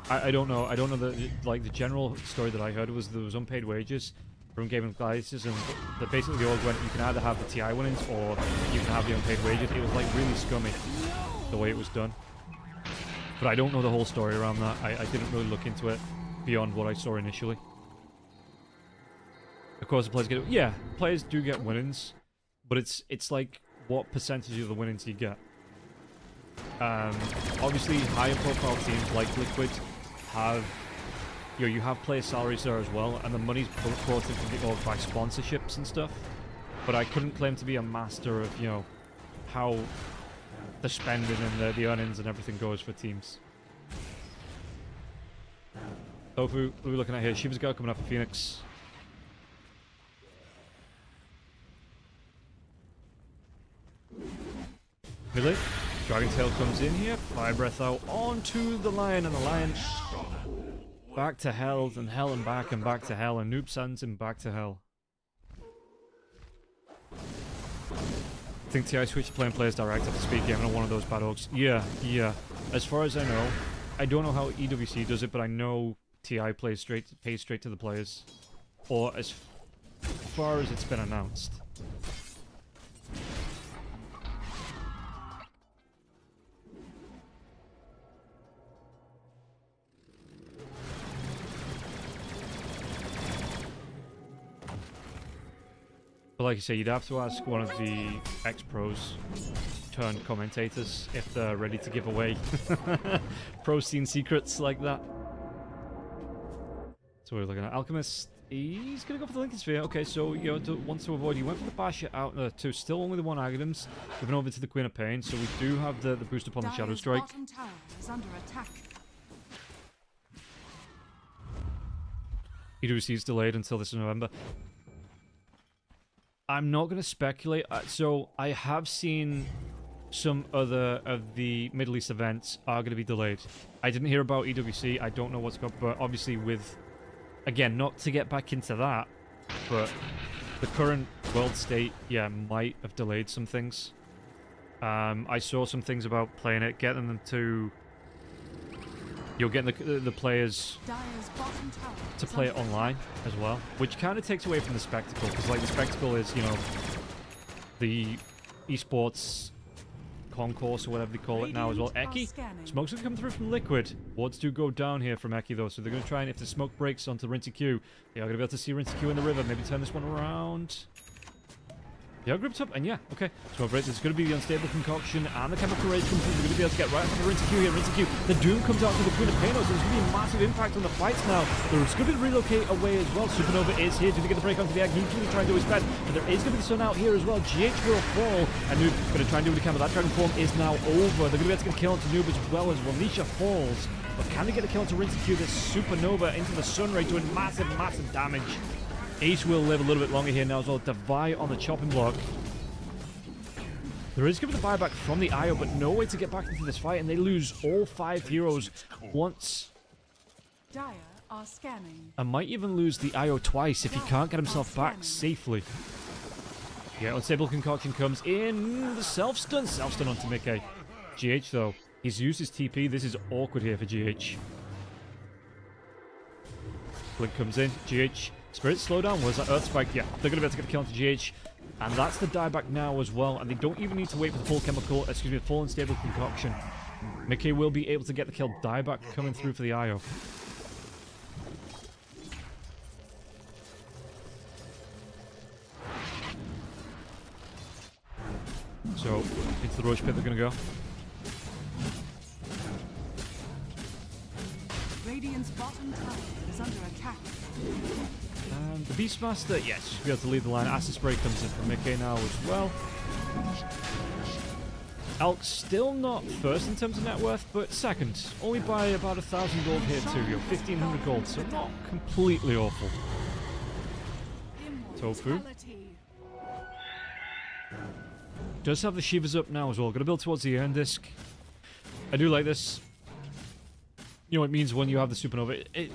I don't know the general story that I heard was there was unpaid wages from Gaming Gladiators, and basically the org went, you can either have the TI winnings or you can have the unpaid wages. It was like really scummy, the way it was done. But I don't know the whole story around that. I didn't really look into it beyond what I saw initially. Of course, the players get... Yeah, players do get winnings, but it's like, what percentage of the winnings you get? Obviously, higher profile teams like Liquid have... you have player salaries there as well, and the money's brought in from the org by sponsorships and stuff. But I couldn't claim to be a master of, how the spending and the earnings and everything goes for teams. Tofu, what are we looking at here? Shiva's Girl coming up for Phoenix. Really? Dragon Tail comes in here, Fire Breath out onto the Lion, and the Lion back to hell and back to hell, and Noob sends him back to hell. I think TI switched to playing players direct after speed game on one of those bad orgs. Yeah. As far as I know, I don't know how EWC does it, but I know TI pays straight to the players, or as far as it's been announced. But like you say, you'd have to ask one of the ex-pros turned commentators if they're ready to give away pro scene secrets like that. So we're looking at Alchemist. He's going to go for the Lincoln Sphere. Okay, so wants to avoid. He went for the Basher out there too. Still only the one Aghanim's. Moving over to the Queen of Pain. So we do have the boost upon the Shadow Dire's Strike. bottom tower is under attack. EWC is delayed until this November. I'm not going to speculate. So I have seen some other of the Middle East events are going to be delayed. I didn't hear about EWC. I don't know what's going on, but obviously with... Again, not to get back into that, but the current world state, might have delayed some things. I saw some things about playing it, getting them to... You'll get the players Dire's bottom tower to is play it under online as well, which kind of takes away from the spectacle, because like the spectacle is, the esports concourse or whatever they call it now as well. Eki, smoke's gonna come through from Liquid. Wards do go down here from Eki though, so they're gonna try and, if the smoke breaks onto Rinsey Q, they are gonna be able to see Rinsey Q in the river. Maybe turn this one around. They are gripped up, and yeah, okay. So it's going to be the unstable concoction and the chemical rage comes through. They're going to be able to get right onto Rinsey Q here. Rinsey Q. The Doom comes out to the Queen of Panos, so there's going to be a massive impact on the fights now. There's going to be relocate away as well. Supernova is here. Do they get the break onto the egg? Noob's going to try and do his best, but there is going to be the sun out here as well. GH will fall, and Noob's going to try and do what he can, but that Dragon Form is now over. They're going to be able to get a kill onto Noob as well. Nisha falls, but can they get a kill onto Rinsey Q? This Supernova into the sun ray doing massive, massive damage. Ace will live a little bit longer here now as well. Devi on the chopping block. There is going to be the buyback from the IO, but no way to get back into this fight, and they lose all 5 heroes once. Dire are scanning. And might even lose the IO twice if he can't get himself back safely. Yeah, unstable concoction comes in. The self-stun onto Mickey. GH though, he's used his TP. This is awkward here for GH. Blink comes in. GH. Spirit slowdown. Was that Earth Spike? Yeah, they're going to be able to get the kill onto GH. And that's the dieback now as well. And they don't even need to wait for the full unstable concoction. Mickey will be able to get the kill. Dieback coming through for the IO. So, into the Roach Pit they're going to go. Radiant's bottom tower is under attack. And the Beastmaster, yes, should be able to lead the line. Acid Spray comes in from Mickey now as well. Alk still not first in terms of net worth, but second. Only by about 1,000 gold here too. You're 1,500 gold, so not completely awful. Tofu. Does have the Shivas up now as well. Gonna build towards the Urn Disc. I do like this. You know, it means when you have the Supernova,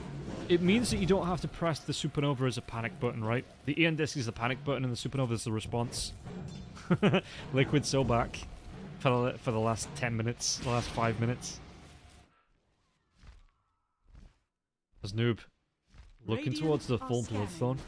it means that you don't have to press the Supernova as a panic button, right? The Ian Disc is the panic button and the Supernova is the response. Liquid's so back for the last 10 minutes, the last 5 minutes. There's Noob looking towards the full Bloodthorn.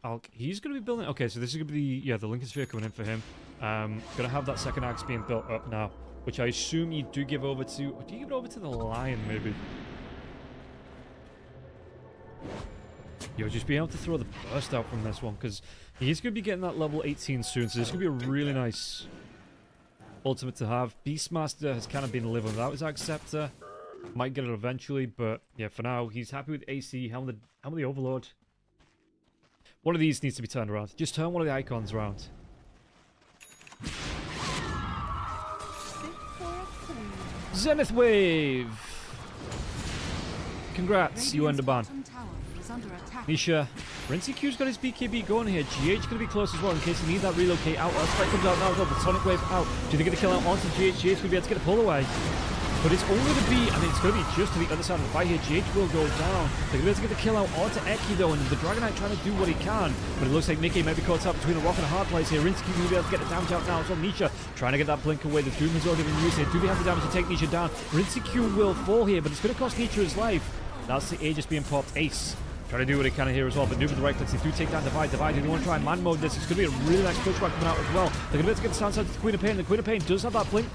Alk, he's going to be building... Okay, so this is going to be the Lincoln Sphere coming in for him. Going to have that second axe being built up now, which I assume you do give over to... Or do you give it over to the Lion, maybe? You'll just be able to throw the burst out from this one, because he's going to be getting that level 18 soon, so this is going to be a really nice ultimate to have. Beastmaster has kind of been living without his Axe Scepter. Might get it eventually, but yeah, for now, he's happy with AC. Helm of the Overlord. One of these needs to be turned around. Just turn one of the icons around. Zenith Wave! Congrats, you earned a ban. Nisha, Rinsey Q's got his BKB going here. GH going to be close as well in case you need that relocate out. Earthstrike comes out now as well, but Sonic Wave out. Do they get a kill out onto GH? GH going to be able to get a pull away. But it's only going to be, it's going to be just to the other side of the fight here. GH will go down. They're going to be able to get the kill out onto Eki though, and the Dragonite trying to do what he can. But it looks like Mickey may be caught up between a rock and a hard place here. Rinsey going to be able to get the damage out now as well. Nisha trying to get that blink away. The Doom has already been used here. Do they have the damage to take Nisha down? Rinsey Q will fall here, but it's going to cost Nisha his life. That's the Aegis being popped. Ace trying to do what he can here as well, but Noob with the right clicks, they do take down Divide. Divide, they want to try and man mode this. It's going to be a really nice pushback coming out as well. They're going to be able to get the sound side to the Queen of Pain. The Queen of Pain does have that blink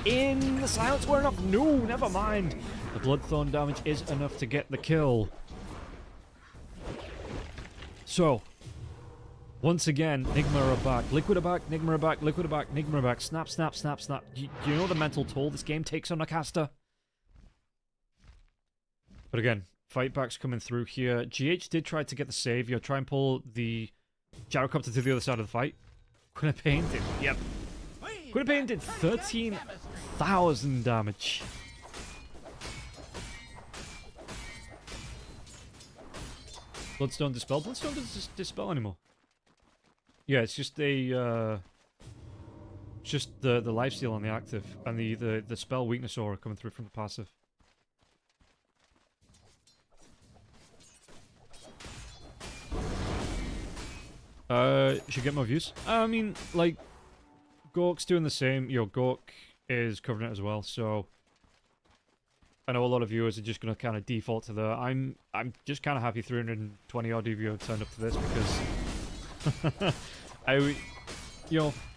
in. The silence were enough. No, never mind. The Bloodthorn damage is enough to get the kill. So, once again, Nigma are back. Liquid are back, Nigma are back, Liquid are back, Nigma are back. Snap, snap, snap, snap. Do you know the mental toll this game takes on a caster? But again, fightbacks coming through here. GH did try to get the save. Try and pull the Gyrocopter to the other side of the fight. Queen of Pain did. Yep. Queen of Pain did 13,000 damage. Bloodstone Dispel. Bloodstone doesn't dispel anymore. Yeah, it's just a just the lifesteal on the active and the spell weakness aura coming through from the passive. Should get more views. I mean, like, Gork's doing the same. Gork is covering it as well, so I know a lot of viewers are just going to kind of default to the... I'm just kind of happy 320 odd of you have turned up to this because...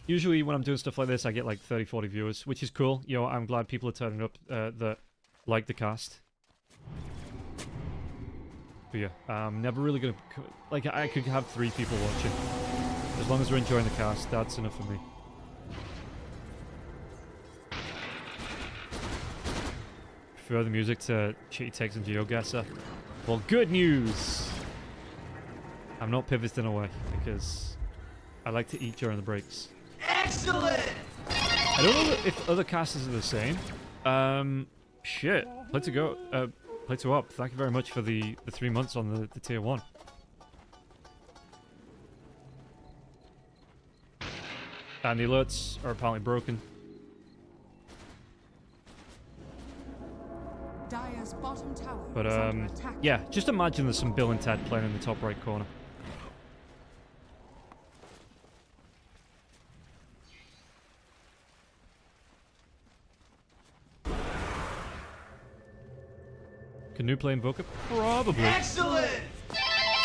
usually when I'm doing stuff like this, I get like 30, 40 viewers, which is cool. I'm glad people are turning up that like the cast. But yeah, I'm never really going to... Like, I could have 3 people watching. As long as they're enjoying the cast, that's enough for me. Prefer the music to Shitty Takes and GeoGuessr. Well, good news! I'm not pivoting away, because I like to eat during the breaks. Excellent! I don't know if other casters are the same. Shit. Play to go. Play to up. Thank you very much for the 3 months on the tier 1. And the alerts are apparently broken. Dire's bottom tower But is under attack. yeah, just imagine there's some Bill and Ted playing in the top right corner. Canoe play Invoker? Probably. Excellent!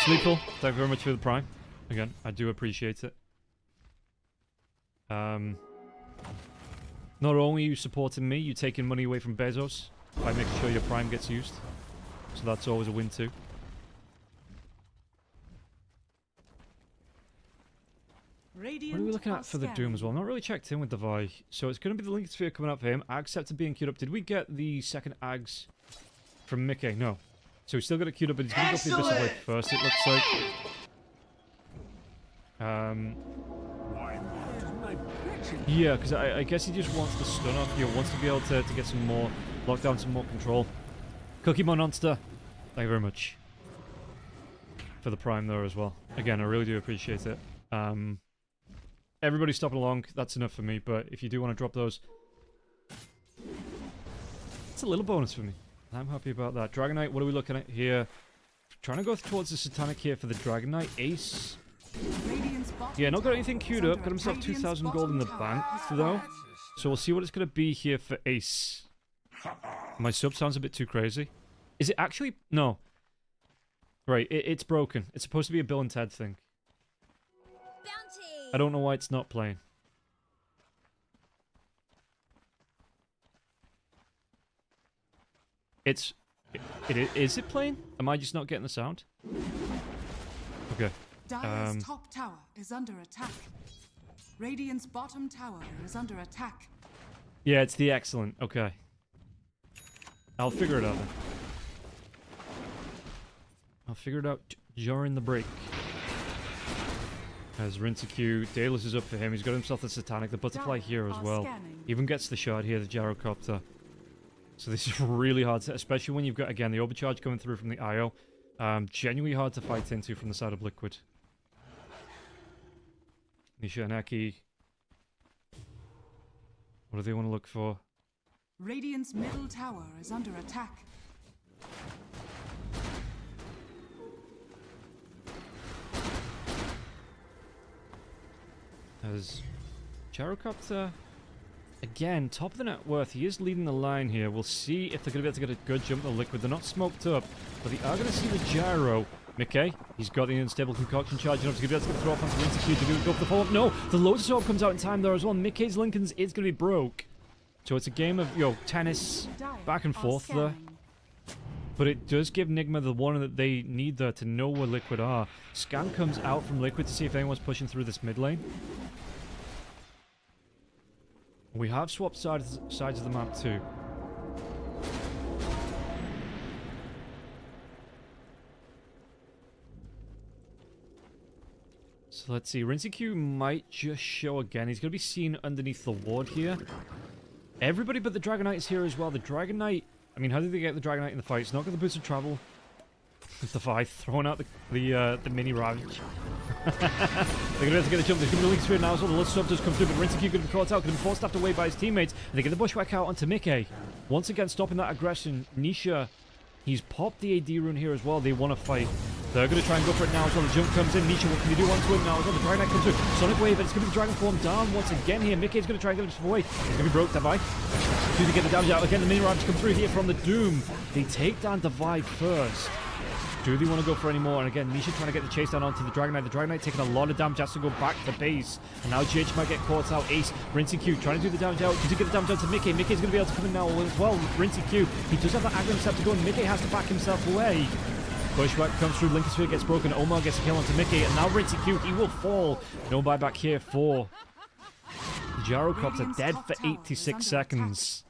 Sleepful, thank you very much for the prime. Again, I do appreciate it. Not only are you supporting me, you're taking money away from Bezos by making sure your prime gets used. So that's always a win too. What are we looking at for the Doom as well? I'm not really checked in with the Vi. So it's going to be the Link Sphere coming up for him. I accepted being queued up. Did we get the second Ags from Mickey? No. So he's still got it queued up, but he's going to go for the Abyss of Light first, it looks like. Yeah, because I guess he just wants the stun off. He wants to be able to get some more lockdown, some more control. Cookie Monster, thank you very much for the prime there as well. Again, I really do appreciate it. Everybody stopping along, that's enough for me, but if you do want to drop those, it's a little bonus for me. I'm happy about that. Dragon Knight, what are we looking at here? Trying to go towards the Satanic here for the Dragon Knight. Ace. Yeah, not got anything queued up. Got himself 2,000 gold in the bank, though. So we'll see what it's going to be here for Ace. My sub sounds a bit too crazy. Is it actually? No. Right, it's broken. It's supposed to be a Bill and Ted thing. I don't know why it's not playing. Is it playing? Am I just not getting the sound? Okay. Dire's top tower is under attack. Radiant's bottom tower is under attack. Yeah, it's the excellent. Okay. I'll figure it out then. I'll figure it out during the break. As Rinseq, Daedalus is up for him. He's got himself the Satanic, the Butterfly here as well. Even gets the shard here, the Gyrocopter. So this is really hard, especially when you've got, again, the overcharge coming through from the IO. Genuinely hard to fight into from the side of Liquid. Nisha and Eki. What do they want to look for? Radiant's middle tower is under attack. As Gyrocopter, again, top of the net worth. He is leading the line here. We'll see if they're going to be able to get a good jump on the Liquid. They're not smoked up, but they are going to see the Gyro. Mickey, he's got the unstable concoction charging up. He's going to be able to throw off onto Rinseq to go for the follow-up. No, the Lotus Orb comes out in time there as well. Mickey's Lincoln's is going to be broke. So it's a game of, tennis back and forth there. But it does give Nigma the one that they need there to know where Liquid are. Scan comes out from Liquid to see if anyone's pushing through this mid lane. We have swapped sides of the map too. So let's see. Rinseq might just show again. He's going to be seen underneath the ward here. Everybody but the Dragon Knight is here as well. The Dragon Knight... I mean, how did they get the Dragon Knight in the fight? It's not got the boots of travel. The fight throwing out the mini Ravage. They're going to be able to get a jump. There's going to be a Link Sphere now, so the Lust Sub does come through, but Rinseq going to be caught out, going to be forced after away by his teammates, and they get the Bushwhack out onto Mickey. Once again, stopping that aggression. Nisha, he's popped the AD rune here as well. They want to fight. They're going to try and go for it now as well. The jump comes in. Nisha, what can you do onto it now as well? The Dragon Knight comes through. Sonic Wave, and it's going to be Dragon Form down once again here. Mickey's going to try and get himself away. He's going to be broke, Divide. Do they get the damage out? Again, the mini rounds come through here from the Doom. They take down Divide first. Do they want to go for any more? And again, Nisha trying to get the chase down onto the Dragon Knight. The Dragon Knight taking a lot of damage, has to go back to the base. And now GH might get caught out. Ace, Rinsey Q trying to do the damage out. Does he get the damage out to Mickey? Mickey's going to be able to come in now as well. Rinsey Q, he does have that aggro himself to go, and Mickey has to back himself away. Pushback comes through, Lincoln Sphere gets broken, Omar gets a kill onto Mickey, and now Rinsey Q, he will fall. No buyback here for the Gyrocopter, dead for 86 seconds.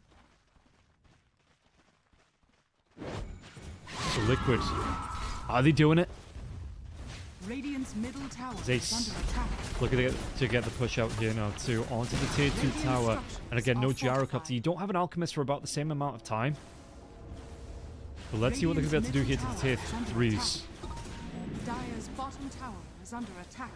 So Liquid, are they doing it? Radiant's middle tower is Ace under attack. looking to get the push out here now too, onto the tier 2 tower. And again, no Gyrocopter. You don't have an Alchemist for about the same amount of time. But let's see what they're going to be able to do here to the tier 3s. Dire's bottom tower is under attack.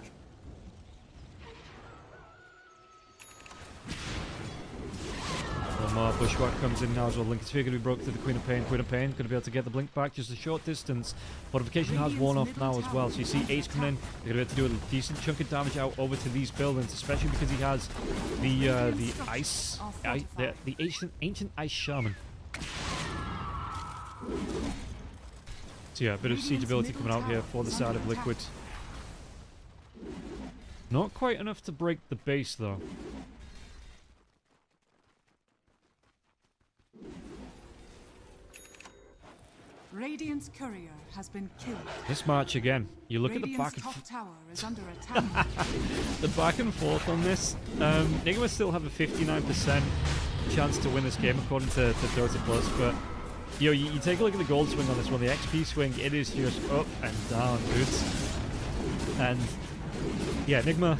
Omar Bushwhack comes in now as well. Lincoln Sphere going to be broke to the Queen of Pain. Queen of Pain going to be able to get the blink back just a short distance. Fortification has worn off now as well. So you see Ace coming in. They're going to be able to do a decent chunk of damage out over to these buildings, especially because he has the ice, the ancient ice shaman. So yeah, a bit of siege ability coming out here for the side of Liquid. Not quite enough to break the base though. Radiant's courier has been killed. This match again, you look Radiant's at the back top and tower is under attack. the back and forth on this. Nigma still have a 59% chance to win this game according to Dota Plus, but yo, you take a look at the gold swing on this one, the XP swing, it is just up and down, dudes. And yeah, Nigma,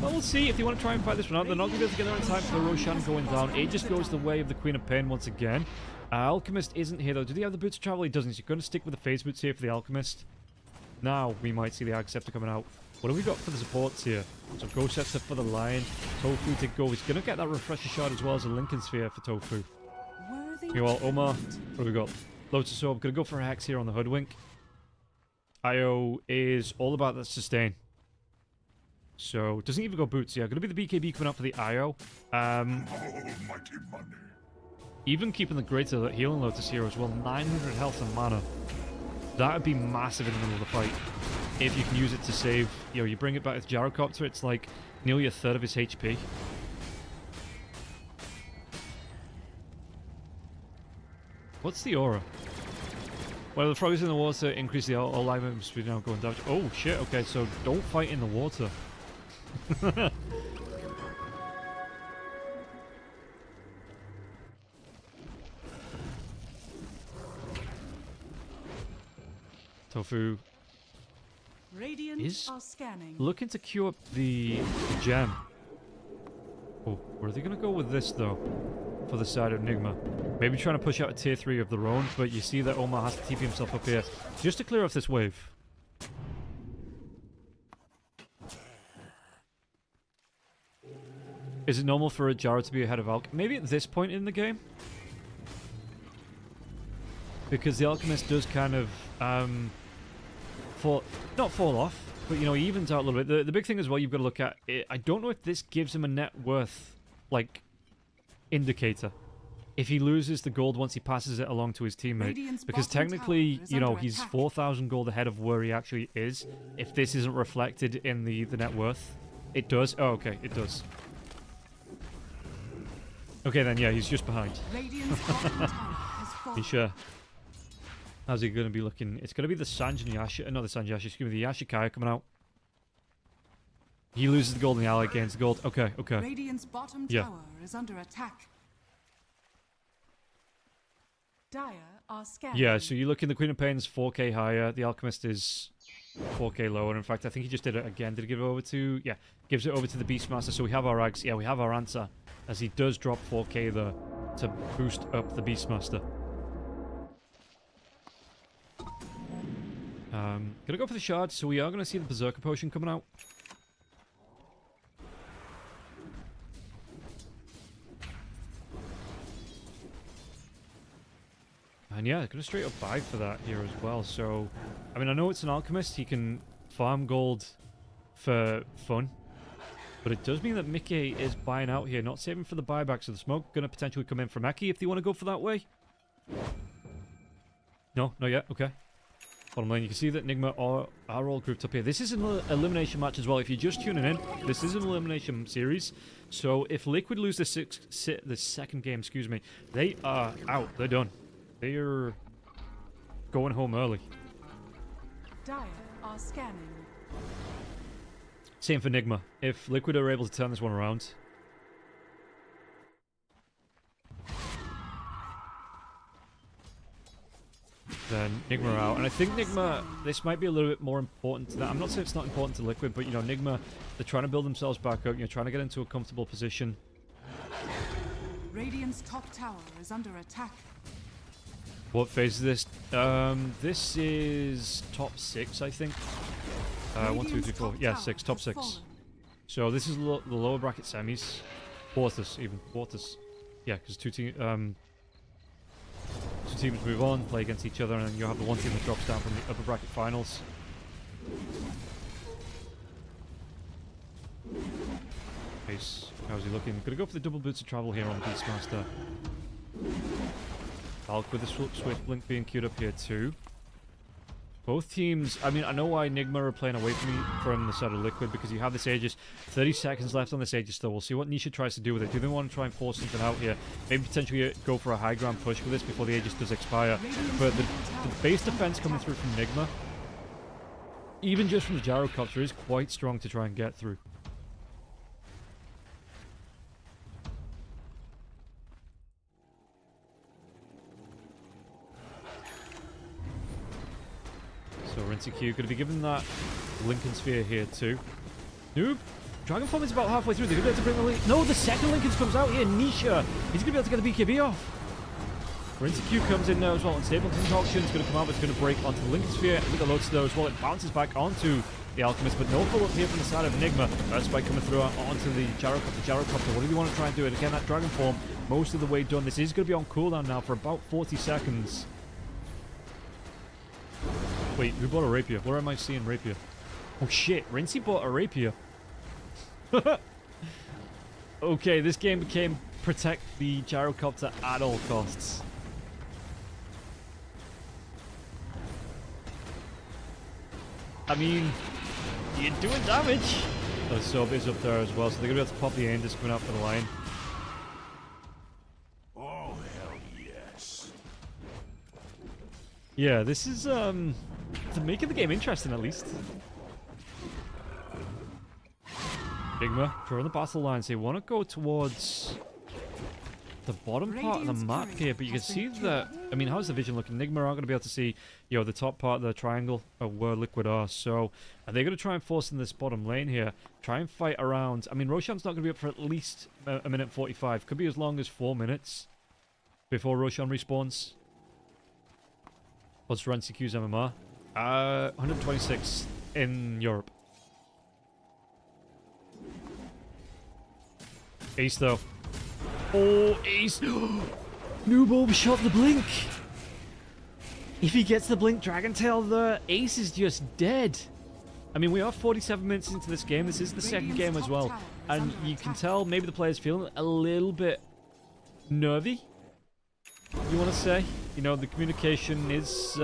well, we'll see if they want to try and fight this one out. They're not going to be able to get there in time for the Roshan going down. It just goes the way of the Queen of Pain once again. Alchemist isn't here though. Do they have the boots of travel? He doesn't. He's going to stick with the phase boots here for the Alchemist. Now we might see the Ag Scepter coming out. What have we got for the supports here? So Ghost Scepter for the Lion. Tofu to go. He's going to get that Refresher Shard as well as a Lincoln Sphere for Tofu. Meanwhile, Omar, what have we got? Lotus Orb. Going to go for a Hex here on the Hoodwink. IO is all about that sustain. So doesn't even go boots. Yeah, going to be the BKB coming out for the IO. Almighty money. Even keeping the greater healing Lotus here as well. 900 health and mana. That would be massive in the middle of the fight. If you can use it to save, you know, you bring it back with Gyrocopter, it's like nearly a third of his HP. What's the aura? Well, the frog is in the water, increase the all life movement speed now going down. Oh shit, okay, so don't fight in the water. Tofu is are scanning. looking to queue up the gem. Oh, where are they going to go with this, though? For the side of Nigma. Maybe trying to push out a tier 3 of their own, but you see that Omar has to TP himself up here just to clear off this wave. Is it normal for a Jara to be ahead of Alch? Maybe at this point in the game? Because the Alchemist does kind of, not fall off, but, you know, he evens out a little bit. The big thing as well you've got to look at, I don't know if this gives him a net worth, like, indicator. If he loses the gold once he passes it along to his teammate. Because technically, you know, he's 4,000 gold ahead of where he actually is. If this isn't reflected in the net worth. It does? Oh, okay, it does. Okay, then, yeah, he's just behind. You sure? How's he going to be looking? It's going to be the Sanjin Yasha. No, the Sanjin Yasha. Excuse me, the Yashikaya coming out. He loses the gold and the ally gains the gold. Okay, okay. Radiant's bottom tower is under attack. Dire are scanning. Yeah, so you look in the Queen of Pain's 4k higher. The Alchemist is 4k lower. In fact, I think he just did it again. Did he give it over to... Yeah, gives it over to the Beastmaster. So we have our Ags. Yeah, we have our answer. As he does drop 4k there to boost up the Beastmaster. Gonna go for the shard, so we are gonna see the Berserker Potion coming out. And yeah, gonna straight up buy for that here as well. So, I mean, I know it's an alchemist. He can farm gold for fun. But it does mean that Mickey is buying out here, not saving for the buyback. So the smoke gonna potentially come in from Eki if they want to go for that way. No, not yet. Okay. Bottom lane, you can see that Nigma are all grouped up here. This is an elimination match as well. If you're just tuning in, this is an elimination series. So if Liquid lose the second game, excuse me, they are out. They're done. They're going home early. Dire are scanning. Same for Nigma. If Liquid are able to turn this one around, then Nigma are out. And I think Nigma, this might be a little bit more important to that. I'm not saying it's not important to Liquid, but, you know, Nigma, they're trying to build themselves back up, you know, trying to get into a comfortable position. Radiant's top tower is under attack. What phase is this? This is top 6, I think. 1, 2, 3, 4. Yeah, 6. Top 6. So this is the lower bracket semis. Quarters, even. Quarters. Yeah, because two teams move on, play against each other, and then you'll have the one team that drops down from the upper bracket finals. Ace, how's he looking? Gonna go for the double boots of travel here on Beastmaster. Hulk with the Swift Blink being queued up here too. Both teams, I mean, I know why Nigma are playing away from the side of Liquid, because you have this Aegis. 30 seconds left on this Aegis still. We'll see what Nisha tries to do with it. Do they want to try and force something out here? Maybe potentially go for a high ground push with this before the Aegis does expire. But the base defense coming through from Nigma, even just from the Gyrocopter, is quite strong to try and get through. So Rinseq going to be given that Lincoln Sphere here too. Noob! Dragon Form is about halfway through. They're going to be able to bring the lead. No, the second Lincoln comes out here. Nisha! He's going to be able to get the BKB off. Rinseq comes in now as well. Unstable Concoction is going to come out, but it's going to break onto the Lincoln Sphere with the Loadstone as well. It bounces back onto the Alchemist, but no follow-up here from the side of Enigma. Spike coming through onto the Gyrocopter. What do you want to try and do? And again, that Dragon Form, most of the way done. This is going to be on cooldown now for about 40 seconds. Wait, who bought a rapier? Where am I seeing rapier? Oh shit, Rinsey bought a rapier. Okay, this game became protect the Gyrocopter at all costs. I mean, you're doing damage. The sub is up there as well, so they're going to be able to pop the Aegis coming out for the line. Oh, hell yes. Yeah, this is, making the game interesting at least. Nigma, drawing the battle lines. They want to go towards the bottom part of the map here, but you can see that, I mean, how's the vision looking? Nigma aren't going to be able to see, you know, the top part of the triangle of where Liquid are, so are they going to try and force in this bottom lane here? Try and fight around. I mean, Roshan's not going to be up for at least a minute 45. Could be as long as 4 minutes before Roshan respawns. What's Ranseq's MMR? 126 in Europe. Ace though. Oh, Ace! Noob shot the blink! If he gets the blink Dragon Tail, the Ace is just dead. I mean, we are 47 minutes into this game. This is the second game as well. And you can tell maybe the player's feeling a little bit nervy, you want to say? You know, the communication is,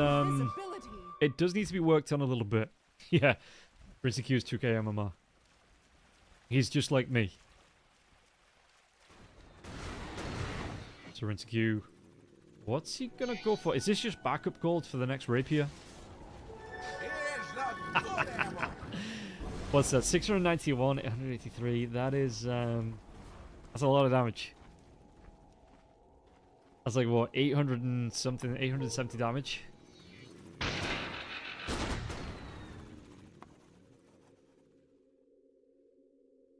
it does need to be worked on a little bit. Yeah, Rinseq's 2k MMR. He's just like me. So Rinseq, what's he gonna go for? Is this just backup gold for the next rapier? What's that? 691, 883. That is, that's a lot of damage. That's like, what, 800 and something, 870 damage?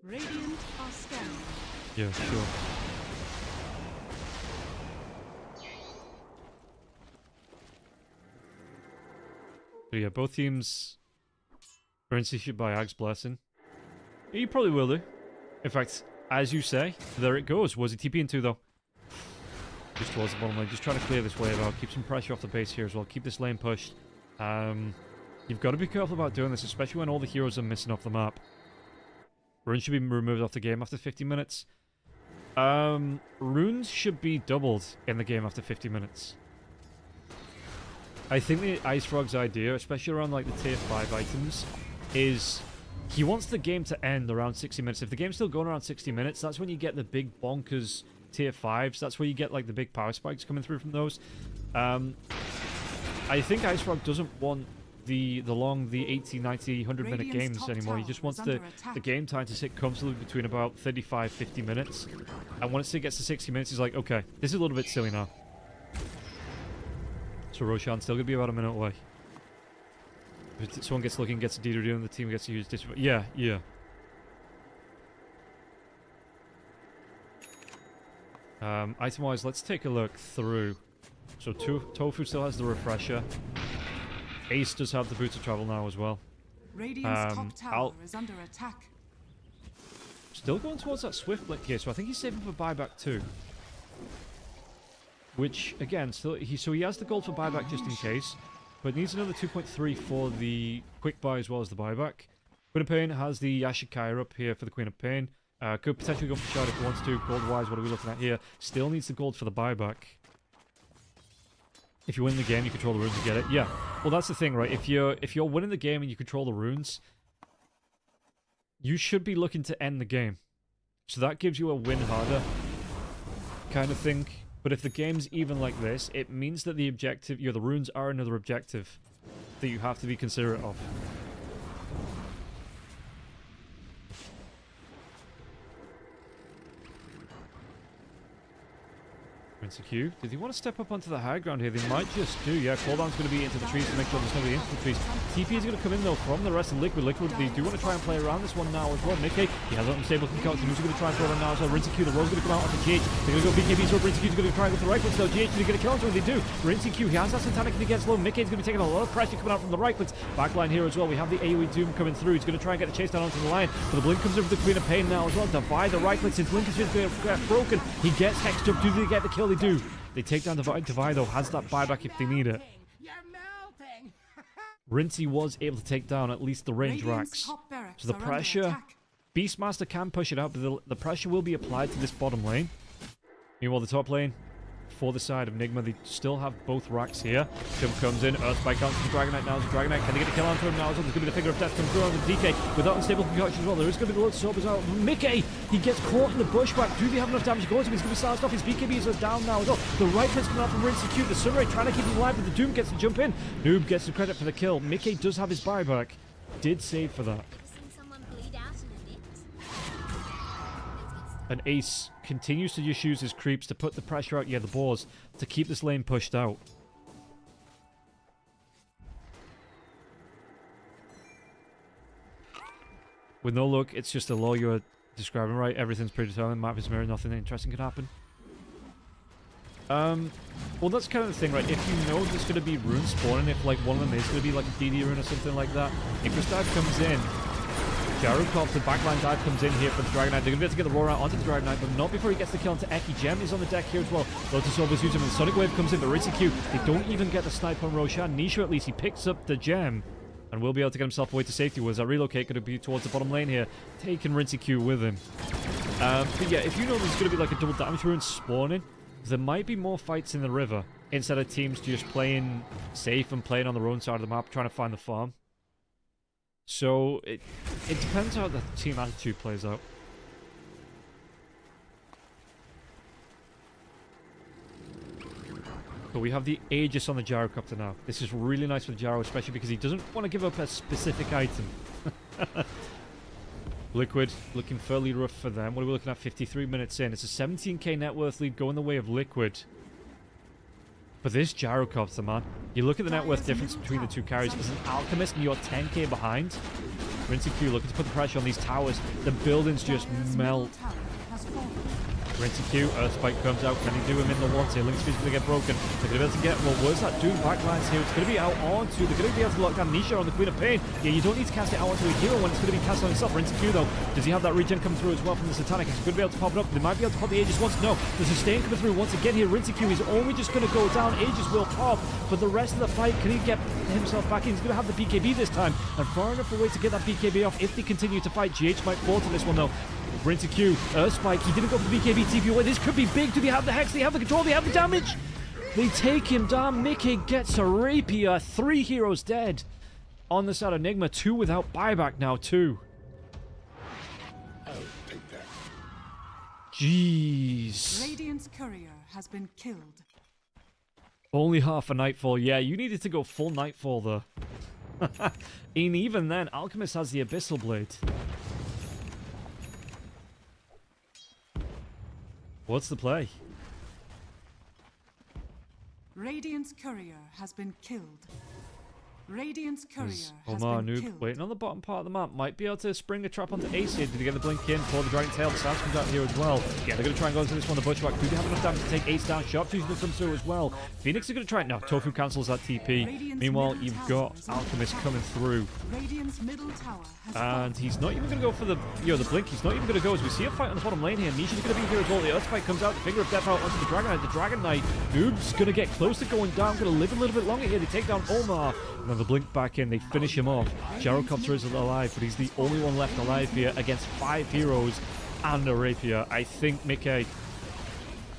Radiant are scanning. Yeah, sure. So yeah, both teams are instituted by Ag's Blessing. You probably will do. In fact, as you say, there it goes. Was he TP into though? just towards the bottom lane. Just trying to clear this wave out. Keep some pressure off the base here as well. Keep this lane pushed. You've got to be careful about doing this, especially when all the heroes are missing off the map. Runes should be removed off the game after 50 minutes. Runes should be doubled in the game after 50 minutes. I think the Ice Frog's idea, especially around like the tier 5 items, is he wants the game to end around 60 minutes. If the game's still going around 60 minutes, that's when you get the big bonkers tier 5s. That's where you get like the big power spikes coming through from those. I think Ice Frog doesn't want the 80, 90, 100 minute games anymore. He just wants the game time to sit comfortably between about 35, 50 minutes. And once it gets to 60 minutes, he's like, okay, this is a little bit silly now. So Roshan's still going to be about a minute away. If someone gets looking, gets a D2D, and the team gets to use this. Yeah, yeah. Item-wise, let's take a look through. So Tofu still has the refresher. Ace does have the Boots of Travel now as well. Radiant's top tower is under attack. Still going towards that Swift Blink here, so I think he's saving for buyback too. Which, again, still he has the gold for buyback just in case, but needs another 2.3 for the quick buy as well as the buyback. Queen of Pain has the Yashikaya up here for the Queen of Pain. Could potentially go for Shard if he wants to. Gold-wise, what are we looking at here? Still needs the gold for the buyback. If you win the game, you control the runes and get it. Yeah. Well, that's the thing, right? If you're winning the game and you control the runes, you should be looking to end the game. So that gives you a win harder kind of thing. But if the game's even like this, it means that the objective, the runes are another objective that you have to be considerate of. Q. Did they want to step up onto the high ground here? They might just do. Yeah, cooldown's going to be into the trees to make sure there's nobody into the trees. TP is going to come in though from the rest of Liquid. Liquid, they do want to try and play around this one now as well. Mickey, he has an unstable concoction. Who's going to try and throw it now as well? Q, the roll's going to come out onto GH. They're going to go BKB, so Q's going to try and go to the right foot. So GH is going to get a counter, and they do. Q, he has that Satanic and he gets low. Mickey's going to be taking a lot of pressure coming out from the right foot. Backline here as well. We have the AoE Doom coming through. He's going to try and get the chase down onto the line. But the blink comes over the Queen of Pain now as well. Divide the right foot since Link is just going to get broken. He gets hexed up. Do they get the kill? They do. They take down Divide. Divide, though, has that buyback if they need it. Rincey was able to take down at least the range racks. So the pressure... Beastmaster can push it out, but the pressure will be applied to this bottom lane. Meanwhile, the top lane, for the side of Nigma, they still have both racks here. Tim comes in, Earthspike down to the Dragonite now. The Dragonite, can they get a kill onto him now? There's going to be the Figure of Death come through on the DK without unstable concoction as well. There is going to be the Lord Sword as well. Mickey, he gets caught in the bushback. Do they have enough damage to go into him? He's going to be silenced off. His BKBs are down now as well. The right foot's coming out from Rincey Q. The Sunray trying to keep him alive, but the Doom gets to jump in. Noob gets the credit for the kill. Mickey does have his buyback. Did save for that. And Ace continues to just use his creeps to put the pressure out, the boars, to keep this lane pushed out. With no luck, it's just a law you were describing, right? Everything's predetermined, map is mirrored, nothing interesting can happen. Well, that's kind of the thing, right? If you know there's going to be runes spawning, if like one of them is going to be like a DD rune or something like that, if this dive comes in, Jarukov, the backline dive comes in here for the Dragonite. They're going to be able to get the roar out onto the Dragonite, but not before he gets the kill onto Eki. Gem is on the deck here as well. Lotus Orb is using him. The Sonic Wave comes in, but Rincey Q, they don't even get the snipe on Roshan. Nisha, at least, he picks up the gem and will be able to get himself away to safety. Was that relocate going to be towards the bottom lane here, taking Rincey Q with him. But yeah, if you know there's going to be like a double damage rune spawning, there might be more fights in the river instead of teams just playing safe and playing on their own side of the map, trying to find the farm. So, it depends how the team attitude plays out. But we have the Aegis on the Gyrocopter now. This is really nice for the Gyro, especially because he doesn't want to give up a specific item. Liquid, looking fairly rough for them. What are we looking at? 53 minutes in. It's a 17k net worth lead going the way of Liquid. But this Gyrocopter, man. You look at the net worth difference between the two carries. As an Alchemist and you're 10k behind. Rincey Q looking to put the pressure on these towers. The buildings just melt. Rinty Q, Earthspike comes out. Can he do him in the water? Link's going to get broken. They're going to be able to get, well, where's that Doom backlines here? It's going to be out onto, they're going to be able to lock down Nisha on the Queen of Pain. Yeah, you don't need to cast it out onto a hero when it's going to be cast on himself. Rinty Q, though, does he have that regen come through as well from the Satanic? He's going to be able to pop it up. They might be able to pop the Aegis once. No, the sustain coming through once again here. Rinty Q is only just going to go down. Aegis will pop, but the rest of the fight, can he get himself back in? He's going to have the BKB this time, and far enough away to get that BKB off if they continue to fight. GH might fall to this one, though. Rinty Q, Earthspike, he didn't go for the BKB TP away. This could be big. Do they have the Hex? They have the control. They have the damage. They take him down. Mickey gets a rapier. 3 heroes dead on the side of Enigma. 2 without buyback now, too. I'll take that. Jeez. Radiant's courier has been killed. Only half a Nightfall. Yeah, you needed to go full Nightfall, though. And even then, Alchemist has the Abyssal Blade. What's the play? Radiant's courier has been killed. Radiant's courier Is has Omar been Noob killed. waiting on the bottom part of the map. Might be able to spring a trap onto Ace here. Did he get the blink in for the Dragon Tail? The Sass comes out here as well. Yeah, they're going to try and go into this one. The Butchback. Do they have enough damage to take Ace down? Sharpshooter's going to come through as well. Phoenix is going to try it. No, Tofu cancels that TP. Meanwhile, you've got Alchemist coming through. Radiant's middle tower has And he's not even going to go for the blink. He's not even going to go as we see a fight on the bottom lane here. Nisha's going to be here as well. The Earthspike comes out. The Finger of Death out onto the Dragon Knight. The Dragon Knight. Noob's going to get close to going down. Going to live a little bit longer here. They take down Omar. And then the blink back in. They finish him off. Gyrocopter is alive, but he's the only one left alive here against 5 heroes and a rapier. I think Mickey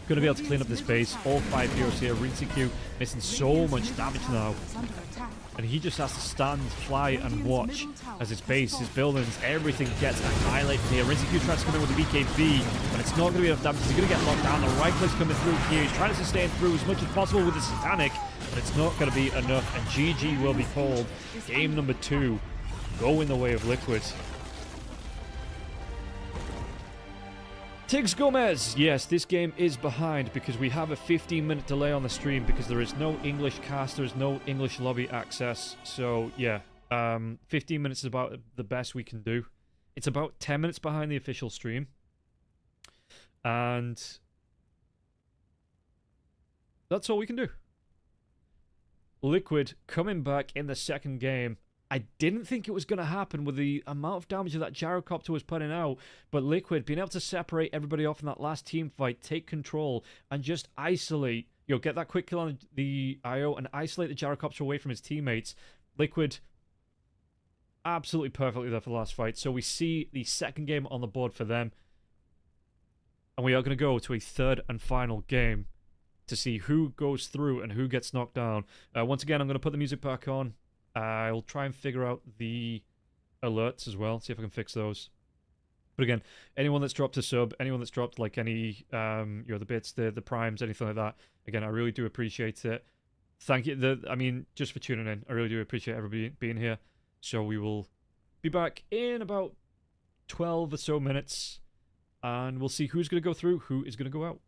going to be able to clean up this base. All 5 heroes here. Rinty Q missing so much damage now. under attack. And he just has to stand, fly, and watch as his base, his buildings, everything gets annihilated here. Rinty Q tries to come in with the BKB, but it's not going to be enough damage. He's going to get locked down. The right click's coming through here. He's trying to sustain through as much as possible with the Satanic, but it's not going to be enough. And GG will be called. Game number 2 going the way of Liquid. Tiggs Gomez! Yes, this game is behind because we have a 15-minute delay on the stream because there is no English cast, there is no English lobby access. So, yeah, 15 minutes is about the best we can do. It's about 10 minutes behind the official stream. And that's all we can do. Liquid coming back in the second game. I didn't think it was going to happen with the amount of damage that Gyrocopter was putting out, but Liquid being able to separate everybody off in that last team fight, take control, and just isolate, get that quick kill on the IO and isolate the Gyrocopter away from his teammates. Liquid absolutely perfectly there for the last fight. So we see the second game on the board for them, and we are going to go to a third and final game to see who goes through and who gets knocked down. Once again, I'm going to put the music back on. I'll try and figure out the alerts as well, see if I can fix those. But again, anyone that's dropped a sub, anyone that's dropped like any, the bits, the primes, anything like that, again, I really do appreciate it. Thank you. I mean, just for tuning in, I really do appreciate everybody being here. So we will be back in about 12 or so minutes, and we'll see who's going to go through, who is going to go out.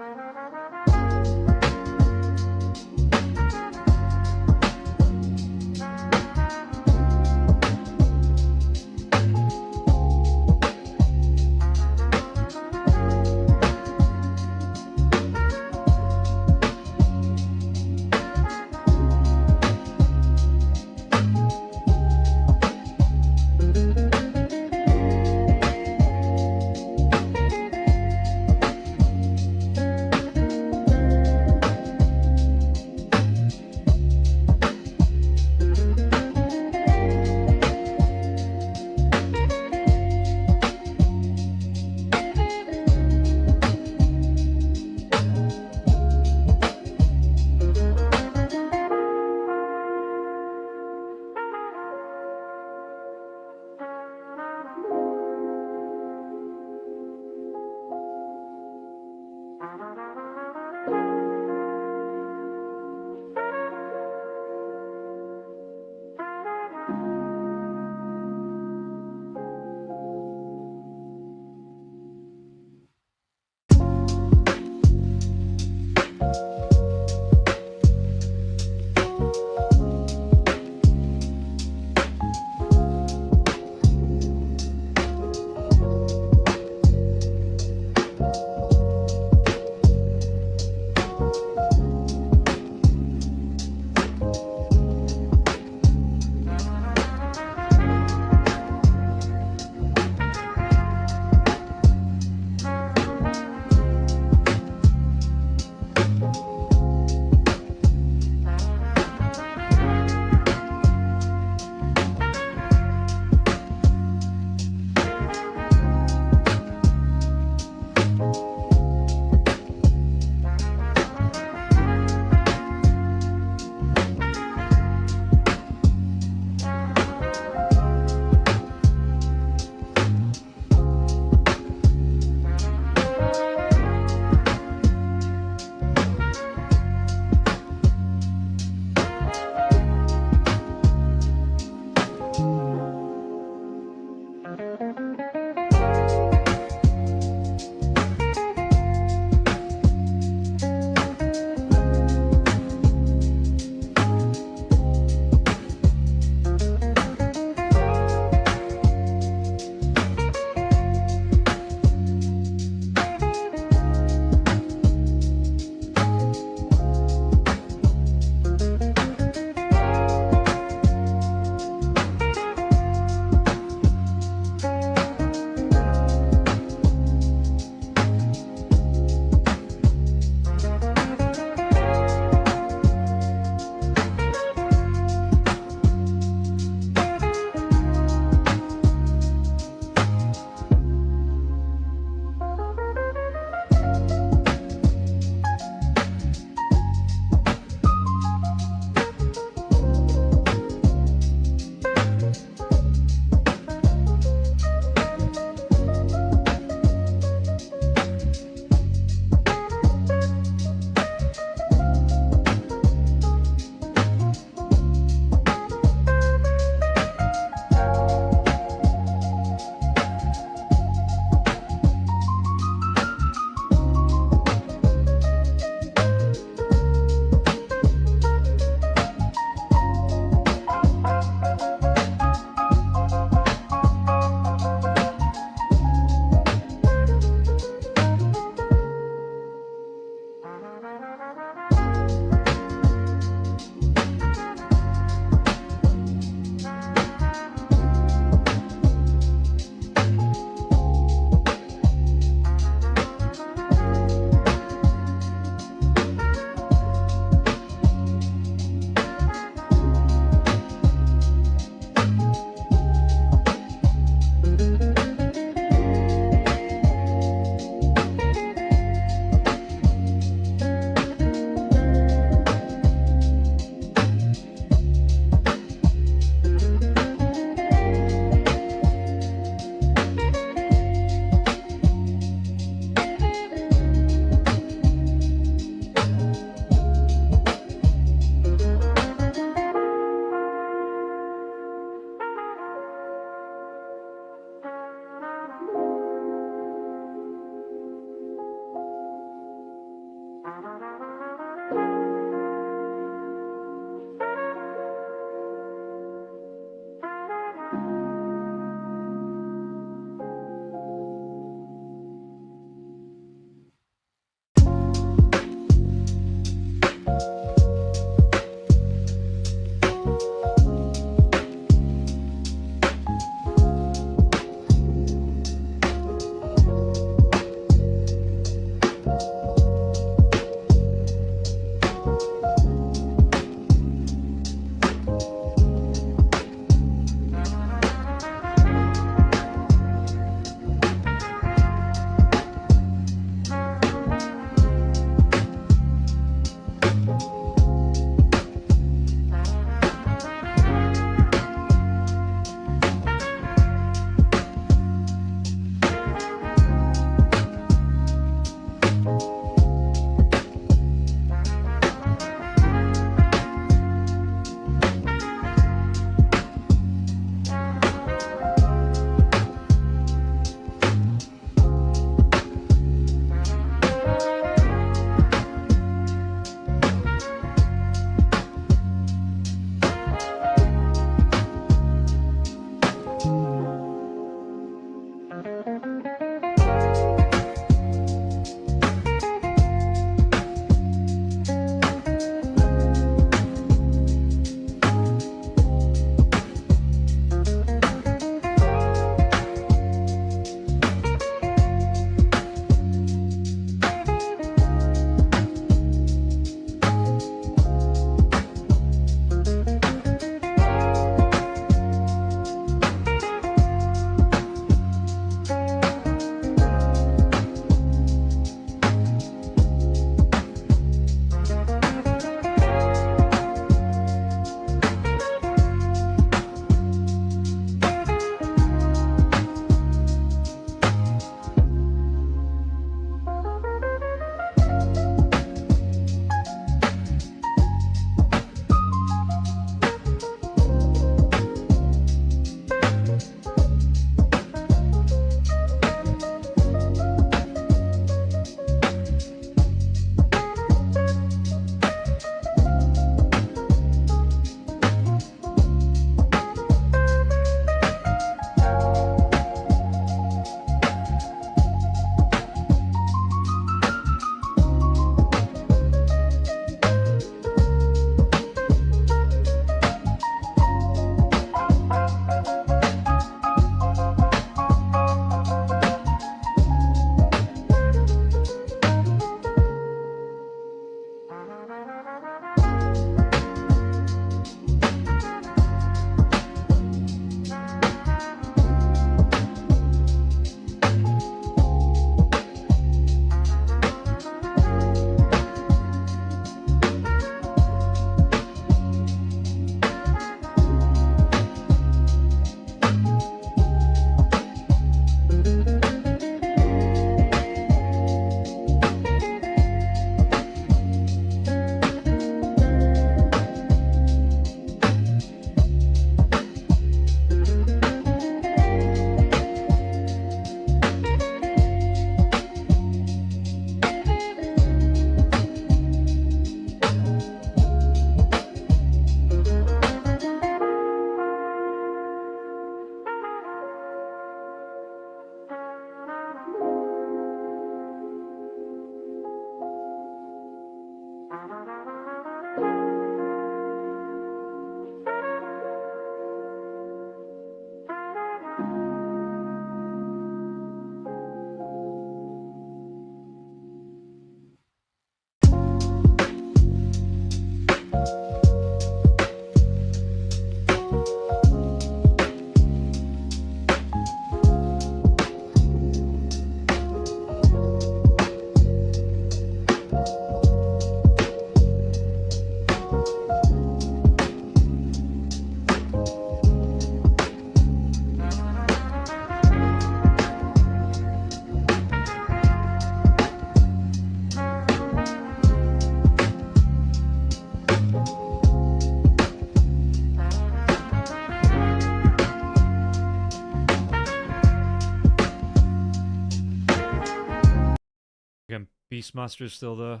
Beastmaster is still there.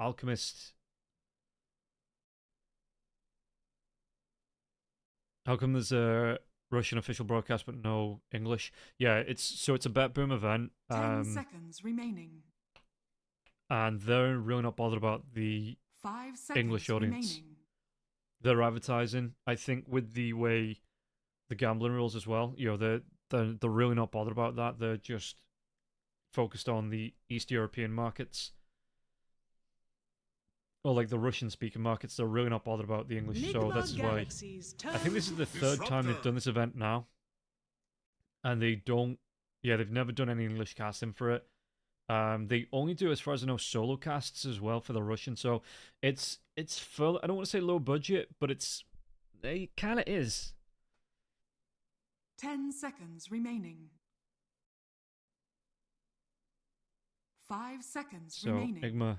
Alchemist. How come there's a Russian official broadcast but no English? Yeah, it's a Bet Boom event. 10 seconds remaining. And they're really not bothered about the 5 seconds English audience. remaining. They're advertising, I think, with the way the gambling rules as well. You know, they're really not bothered about that. They're just focused on the East European markets. Or like the Russian-speaking markets, they're really not bothered about the English. So that's why I think this is the third time they've done this event now, and they don't. Yeah, they've never done any English casting for it. They only do, as far as I know, solo casts as well for the Russian. So it's full. I don't want to say low budget, but it kind of is. 10 seconds remaining. 5 seconds remaining. Igma,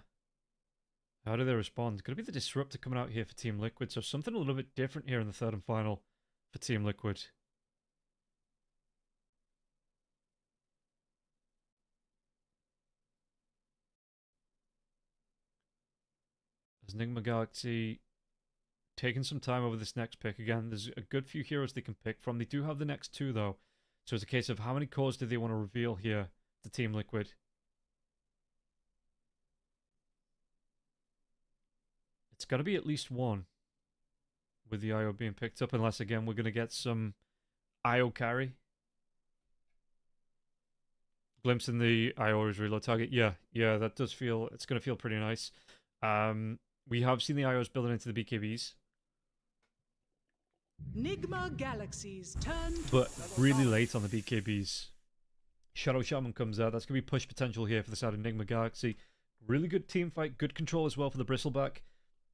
how do they respond? Could it be the Disruptor coming out here for Team Liquid? So something a little bit different here in the third and final for Team Liquid. As Enigma Galaxy taking some time over this next pick again. There's a good few heroes they can pick from. They do have the next two though, so it's a case of how many cores do they want to reveal here to Team Liquid. It's got to be at least one with the IO being picked up, unless again we're going to get some IO carry. Glimpsing the IO is reload target. Yeah, that does feel, it's going to feel pretty nice. We have seen the IOs building into the BKBs. Nigma Galaxy's turn. But really late on the BKBs. Shadow Shaman comes out. That's going to be push potential here for the side of Enigma Galaxy. Really good team fight. Good control as well for the Bristleback.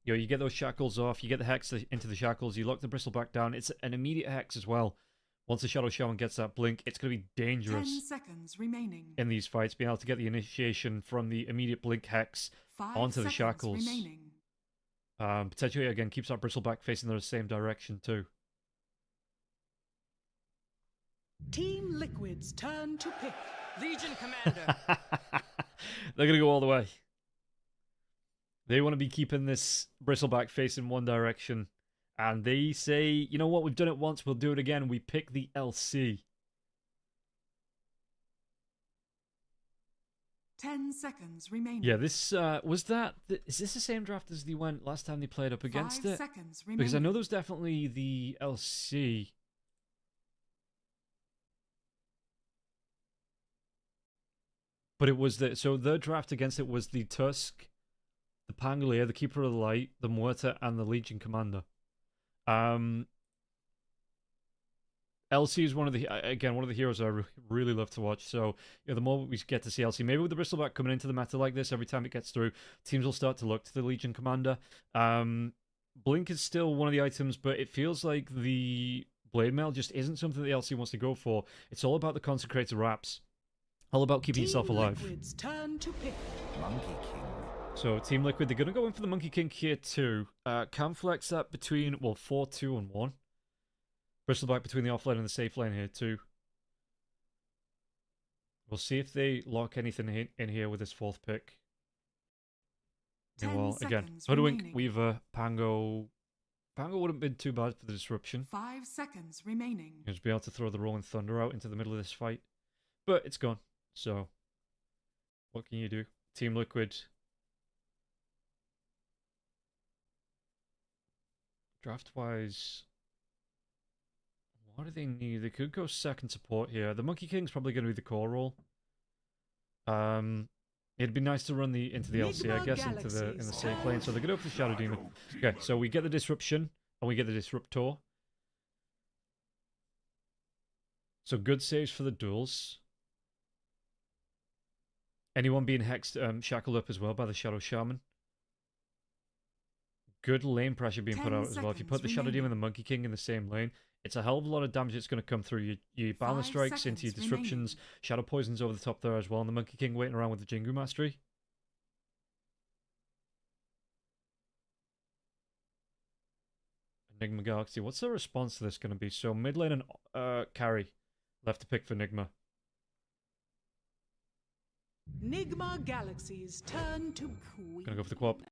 You know, you get those shackles off. You get the Hex into the shackles. You lock the Bristleback down. It's an immediate Hex as well. Once the Shadow Shaman gets that blink, it's going to be dangerous 10 seconds remaining. in these fights, being able to get the initiation from the immediate blink Hex 5 onto the seconds shackles. remaining. Potentially, again, keeps that Bristleback facing the same direction too. Team Liquid's turn to pick. Legion Commander. They're going to go all the way. They want to be keeping this Bristleback facing one direction. And they say, you know what, we've done it once, we'll do it again. We pick the LC. 10 seconds remaining. Yeah, this, is this the same draft as they went last time they played up against 5 it? seconds remaining. Because I know there was definitely the LC. But it was so their draft against it was the Tusk, the Pangolier, the Keeper of the Light, the Muerta, and the Legion Commander. LC is one of the heroes I really love to watch. So the more we get to see LC, maybe with the Bristleback coming into the meta like this, every time it gets through, teams will start to look to the Legion Commander. Blink is still one of the items, but it feels like the Blade Mail just isn't something the LC wants to go for. It's all about the Consecrated Wraps. All about keeping yourself alive. Liquid's turn to pick. Monkey King. So Team Liquid, they're going to go in for the Monkey King here too. Can flex that between, 4, 2, and 1. Bristleback between the offlane and the safe lane here too. We'll see if they lock anything in here with this fourth pick. Yeah, well, again, Hoodwink, Weaver, Pango. Pango wouldn't have been too bad for the disruption. 5 seconds remaining. You'll just be able to throw the Rolling Thunder out into the middle of this fight. But it's gone. So, what can you do? Team Liquid. Draft-wise, what do they need? They could go second support here. The Monkey King's probably going to be the core role. It'd be nice to run into the LC, I guess, in the safe lane. So they're going to go for the Shadow Demon. Okay, so we get the Disruption, and we get the Disruptor. So good saves for the duels. Anyone being hexed, shackled up as well by the Shadow Shaman. Good lane pressure being put out as well. If you put the Shadow Demon and the Monkey King in the same lane, it's a hell of a lot of damage that's going to come through. You balance strikes into your disruptions, Shadow Poisons over the top there as well, and the Monkey King waiting around with the Jingu Mastery. Enigma Galaxy, what's the response to this going to be? So mid lane and carry left to pick for Enigma. Nigma Galaxy's turn to Gonna go for the co-op.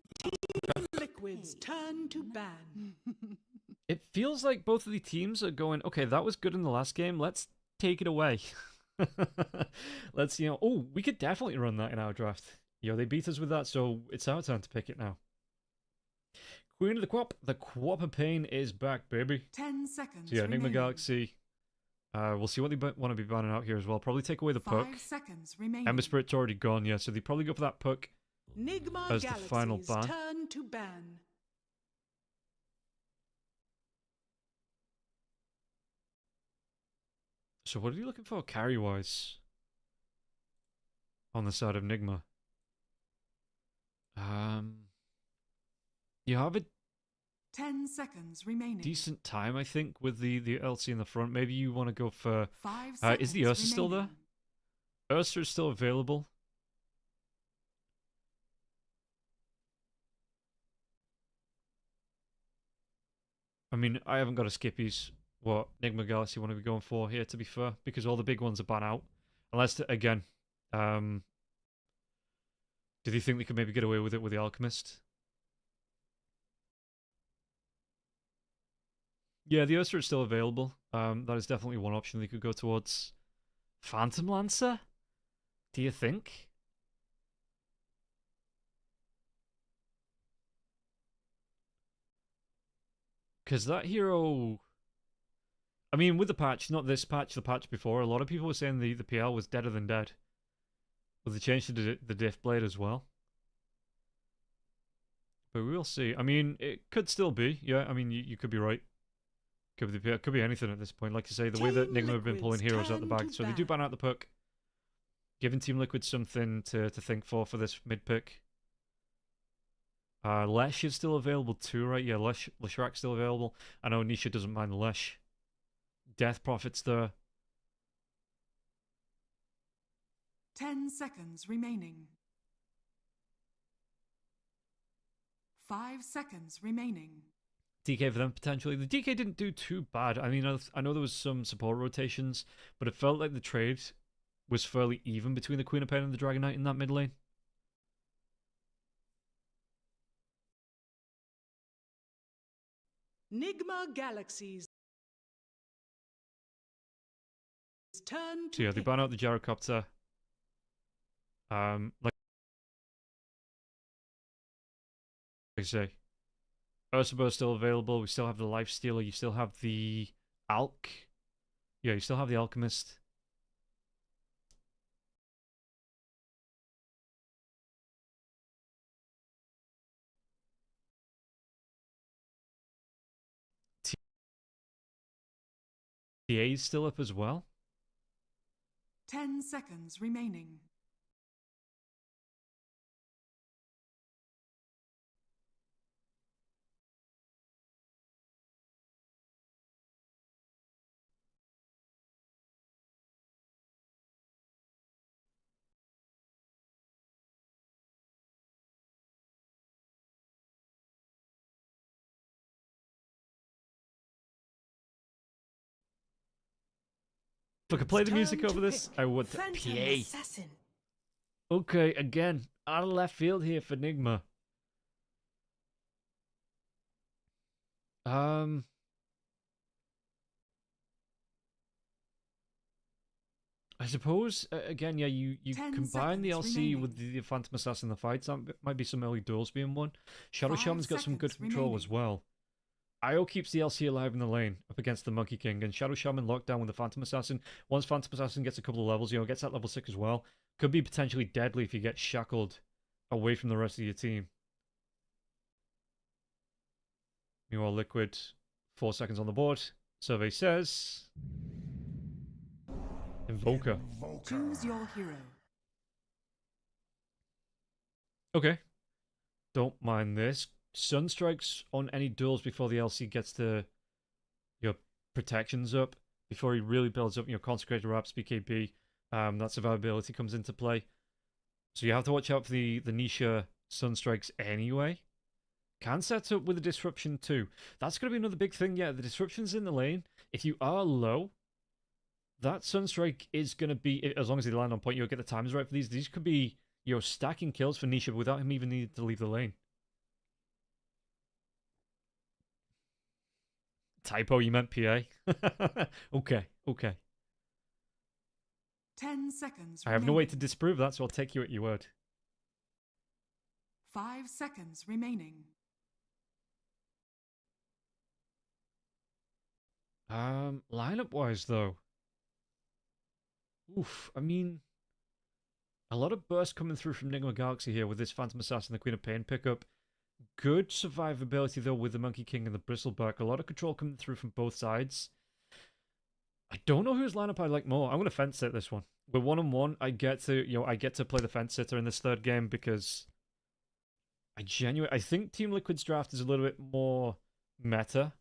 Liquid's turn to ban. It feels like both of the teams are going, okay, that was good in the last game, let's take it away. Let's, oh, we could definitely run that in our draft. They beat us with that, so it's our turn to pick it now. Queen of the Co-op. The Co-op of Pain is back, baby. 10 seconds. So yeah, Enigma remaining. Galaxy. We'll see what they want to be banning out here as well. Probably take away the puck. 5 seconds remaining. Ember Spirit's already gone, yeah, so they probably go for that puck Nigma as the final Galaxy's ban. turn to ban. So what are you looking for carry-wise on the side of Nigma? You have a 10 seconds remaining. decent time, I think, with the LC in the front. Maybe you want to go for... 5 seconds is the Ursa still there? remaining. Ursa is still available. I mean, I haven't got a skippies what Nigma Galaxy want to be going for here, to be fair, because all the big ones are ban out. Unless, again, do you think they could maybe get away with it with the Alchemist? Yeah, the Ursa is still available. That is definitely one option they could go towards. Phantom Lancer? Do you think? Because that hero... I mean, with the patch, not this patch, the patch before, a lot of people were saying the PL was deader than dead. With the change to the Diff Blade as well. But we will see. I mean, it could still be. Yeah, I mean, you could be right. Could be anything at this point. Like you say, the way that Nigma have been pulling heroes out the bag. So they do ban out the puck. Giving Team Liquid something to think for this mid-pick. Lesh is still available too, right? Yeah, Leshrak's still available. I know Nisha doesn't mind the Lesh. Death Prophet's there. 10 seconds remaining. 5 seconds remaining. DK for them, potentially. The DK didn't do too bad. I mean, I know there was some support rotations, but it felt like the trade was fairly even between the Queen of Pain and the Dragon Knight in that mid lane. Nigma Galaxy's turn to So yeah, they pick. ban out the Gyrocopter. Like I say, Ursa's still available. We still have the Life Stealer. You still have the Alk. Yeah, you still have the Alchemist. TA is still up as well. 10 seconds remaining. If I could play the Turn music to over this, pick. I would. Phantom PA. Assassin. Okay, again, out of left field here for Nigma. I suppose, again, yeah, you 10 combine the seconds LC remaining. with the Phantom Assassin in the fights. That might be some early duels being won. Shadow 5 Shaman's got some good seconds control as remaining. well. IO keeps the LC alive in the lane up against the Monkey King, and Shadow Shaman locked down with the Phantom Assassin. Once Phantom Assassin gets a couple of levels, gets that level 6 as well. Could be potentially deadly if you get shackled away from the rest of your team. Meanwhile, Liquid, 4 seconds on the board. Survey says... Invoker. Choose your hero. Okay. Don't mind this. Sunstrikes on any duels before the LC gets the protections up, before he really builds up Consecrated Wraps, BKB. That survivability comes into play. So you have to watch out for the Nisha Sunstrikes anyway. Can set up with a Disruption too. That's going to be another big thing, yeah. The Disruption's in the lane. If you are low, that Sunstrike is going to be, as long as they land on point, you'll get the timings right for these. These could be, stacking kills for Nisha without him even needing to leave the lane. Typo, you meant PA? Okay. 10 seconds I have no way to remaining. disprove that, so I'll take you at your word. 5 seconds remaining. Lineup-wise, though. Oof, I mean, a lot of burst coming through from Enigma Galaxy here with this Phantom Assassin, the Queen of Pain pickup. Good survivability, though, with the Monkey King and the Bristleback. A lot of control coming through from both sides. I don't know whose lineup I like more. I'm going to fence sit this one. We're 1-on-1. I get to play the fence sitter in this third game because I think Team Liquid's draft is a little bit more meta.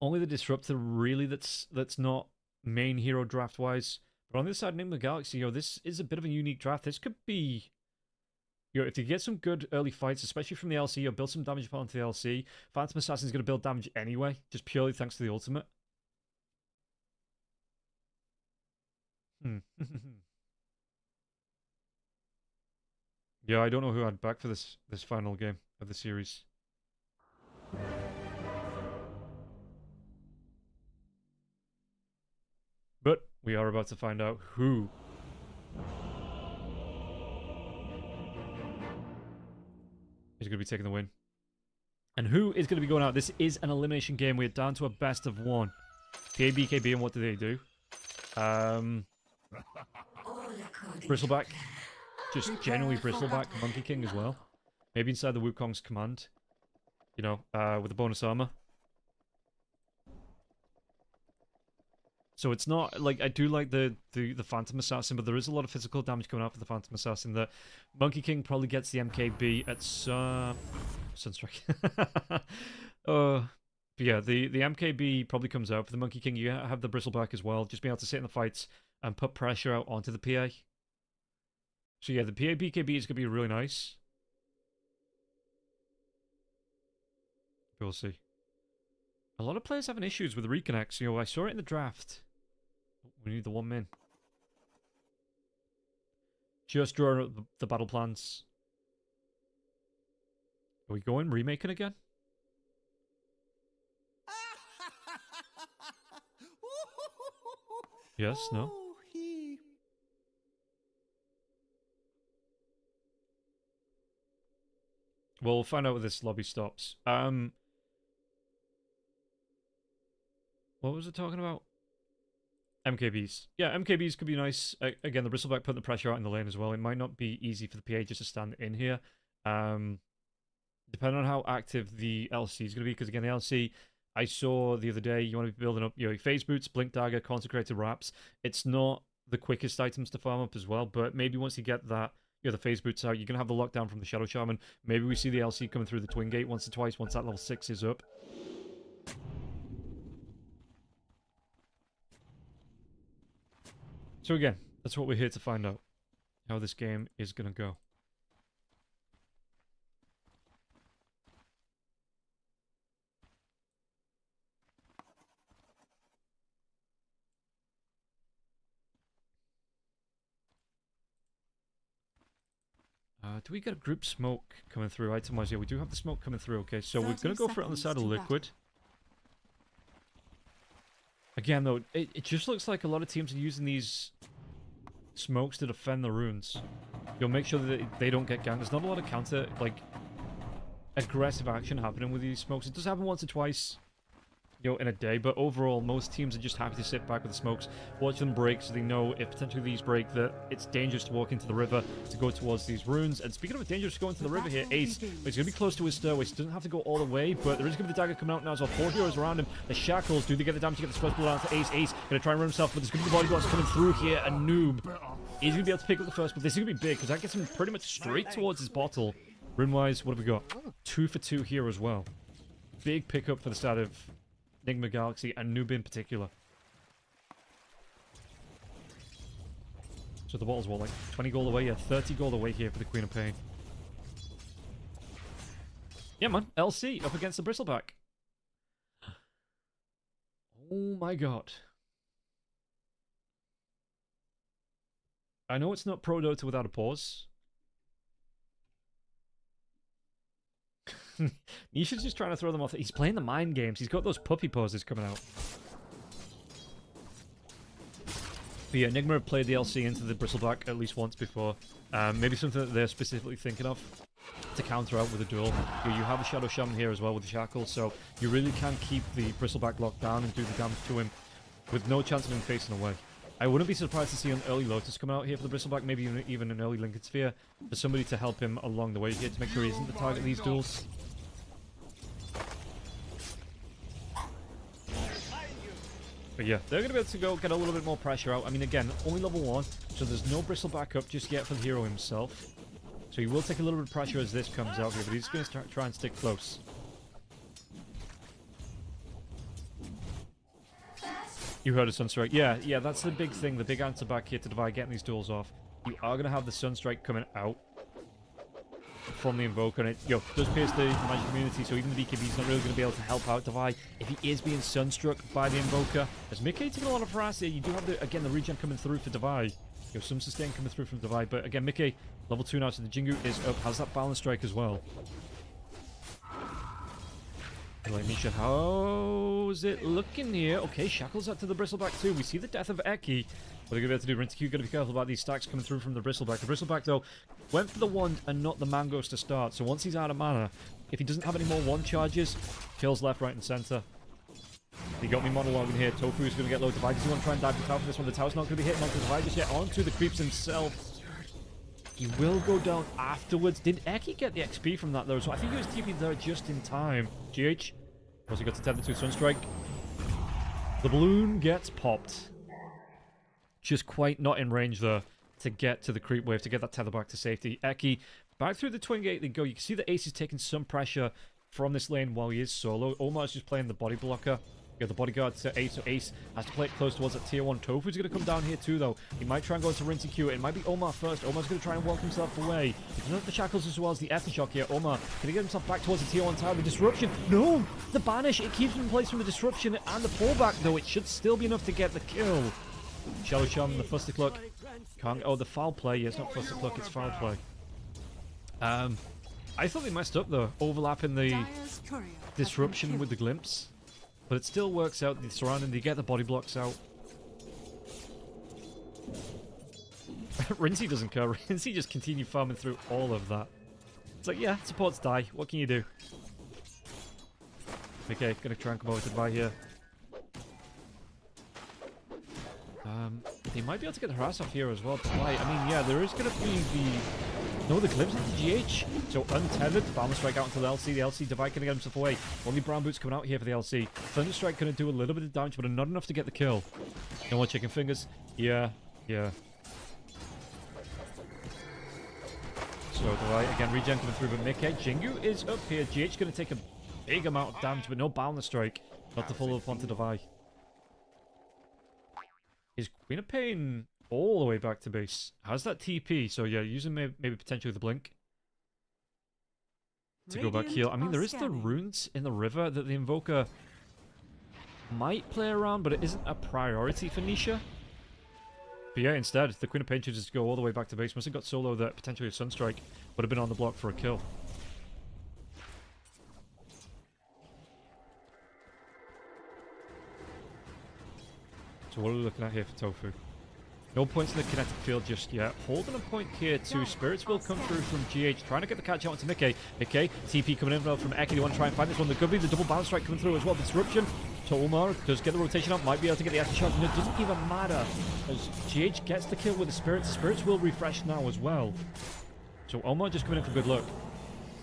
Only the Disruptor really that's not main hero draft wise. But on the other side, Enigma Galaxy, this is a bit of a unique draft. This could be, if you get some good early fights, especially from the LC, or build some damage upon the LC, Phantom Assassin's going to build damage anyway, just purely thanks to the ultimate. Yeah, I don't know who I'd back for this final game of the series. But we are about to find out who is going to be taking the win. And who is going to be going out. This is an elimination game. We're down to a best of 1. PA, BKB, and what do they do? Bristleback. Just generally Bristleback. Monkey King as well. Maybe inside the Wukong's command. With the bonus armor. So it's not, I do like the Phantom Assassin, but there is a lot of physical damage coming out for the Phantom Assassin. The Monkey King probably gets the MKB at Sunstrike. But yeah, the MKB probably comes out. For the Monkey King, you have the Bristleback as well. Just be able to sit in the fights and put pressure out onto the PA. So yeah, the PA BKB is going to be really nice. We'll see. A lot of players having issues with the reconnects. I saw it in the draft. We need the 1 min. Just drawing up the battle plans. Are we going remaking again? Yes, no? We'll find out when this lobby stops. What was it talking about? MKBs. Yeah, MKBs could be nice. Again, the Bristleback putting the pressure out in the lane as well. It might not be easy for the PA just to stand in here. Depending on how active the LC is going to be. Because again, the LC, I saw the other day, you want to be building up phase boots, blink dagger, consecrated wraps. It's not the quickest items to farm up as well. But maybe once you get that, the phase boots out, you're going to have the lockdown from the Shadow Shaman. Maybe we see the LC coming through the Twin Gate once or twice, once that level 6 is up. So again, that's what we're here to find out. How this game is going to go. Do we get a group smoke coming through? Item-wise, yeah, we do have the smoke coming through. Okay, so we're going to go for it on the side of Liquid. Again, though, it just looks like a lot of teams are using these smokes to defend the runes. You'll make sure that they don't get ganked. There's not a lot of counter, aggressive action happening with these smokes. It does happen once or twice, in a day, but overall, most teams are just happy to sit back with the smokes, watch them break so they know if potentially these break that it's dangerous to walk into the river to go towards these runes. And speaking of it, dangerous to go into the river here, Ace, he's going to be close to his stairway, so he doesn't have to go all the way, but there is going to be the dagger coming out now as well. 4 heroes around him. The shackles, do they get the damage to get the first blood out to Ace? Ace going to try and run himself, but there's going to be the bodyguards coming through here. A noob is going to be able to pick up the first, but this is going to be big because that gets him pretty much straight towards his bottle. Rune-wise, what have we got? 2 for 2 here as well. Big pickup for the start of Enigma Galaxy, and Noob in particular. So the bottle's what, 20 gold away? Yeah, 30 gold away here for the Queen of Pain. Yeah, man. LC up against the Bristleback. Oh my god. I know it's not Pro Dota without a pause. Nisha's just trying to throw them off. He's playing the mind games. He's got those puppy poses coming out. But yeah, Enigma have played the LC into the Bristleback at least once before. Maybe something that they're specifically thinking of to counter out with a duel. You have a Shadow Shaman here as well with the Shackle, so you really can keep the Bristleback locked down and do the damage to him with no chance of him facing away. I wouldn't be surprised to see an early Lotus coming out here for the Bristleback, maybe even an early Lincoln Sphere, for somebody to help him along the way here to make sure he isn't the target of these duels. But yeah, they're going to be able to go get a little bit more pressure out. I mean, again, only level 1, so there's no Bristleback up just yet for the hero himself. So he will take a little bit of pressure as this comes out here, but he's going to try and stick close. You heard a Sunstrike. Yeah, that's the big thing, the big answer back here to Divide getting these duels off. You are going to have the Sunstrike coming out from the Invoker, and it does pierce the magic community, so even the BKB's not really going to be able to help out Divide if he is being Sunstruck by the Invoker. As Mickey taking a lot of harass here, you do have, again, the regen coming through for Divide. Some sustain coming through from Divide, but again, Mickey, level 2 now, so the Jingu is up, has that balance strike as well. Like, Nisha, how's it looking here? Okay, Shackles out to the Bristleback too. We see the death of Eki. What are they going to be able to do? Rintikyu got to be careful about these stacks coming through from the Bristleback. The Bristleback, though, went for the wand and not the Mangos to start. So once he's out of mana, if he doesn't have any more wand charges, kills left, right, and center. He got me monologuing here. Tofu is going to get low. Divide. Does he want to try and dive the tower for this one? The tower's not going to be hitting onto Divide just yet. Onto the creeps himself. He will go down afterwards. Did Eki get the XP from that, though? So I think he was TP'd there just in time. GH. Plus he got to tether to Sunstrike. The balloon gets popped. Just quite not in range, though, to get to the creep wave, to get that tether back to safety. Eki, back through the Twin Gate they go. You can see that Ace is taking some pressure from this lane while he is solo. Omar's just playing the body blocker. You got the bodyguard to Ace, so Ace has to play it close towards that tier 1. Tofu's going to come down here too, though. He might try and go into Rintikyu. It might be Omar first. Omar's going to try and walk himself away. He doesn't have the shackles as well as the Aftershock here. Omar, can he get himself back towards the tier 1 tower? The disruption. No! The banish. It keeps him in place from the disruption and the pullback, though. It should still be enough to get the kill. Shadow Shaman, the Fustercluck. Can't. Oh, the foul play. Yeah, it's not Fustercluck, it's foul play. I thought they messed up, though, overlapping the disruption with the glimpse. But it still works out. The surrounding, they get the body blocks out. Rinsey doesn't care. Rinsey just continue farming through all of that. It's like, yeah, supports die. What can you do? Okay, gonna try and come over to the buy here. They might be able to get the harass off here as well. I mean, yeah, there is going to be the glimpse into GH. So untethered, balance strike out into the LC. The LC Divide going to get himself away. Only brown boots coming out here for the LC. Thunderstrike going to do a little bit of damage, but not enough to get the kill. No more chicken fingers. Yeah. So Divide again, regen coming through, but Mickey Jingu is up here. GH going to take a big amount of damage, but no balance strike. Not to follow up onto Divide. Is Queen of Pain all the way back to base? Has that TP? So yeah, using maybe potentially the blink to go back heal. I mean, there is the runes in the river that the Invoker might play around, but it isn't a priority for Nisha. But yeah, instead, the Queen of Pain chooses to go all the way back to base. Must have got solo that potentially a Sunstrike would have been on the block for a kill. So what are we looking at here for Tofu? No points in the kinetic field just yet. Holding a point here too. Spirits will come through from GH. Trying to get the catch out onto Mickey. Mickey, TP coming in from Eki. They want to try and find this one. There could be the double balance strike coming through as well. Disruption. So Omar does get the rotation up. Might be able to get the aftershock. And it doesn't even matter. As GH gets the kill with the Spirits. Spirits will refresh now as well. So Omar just coming in for good luck.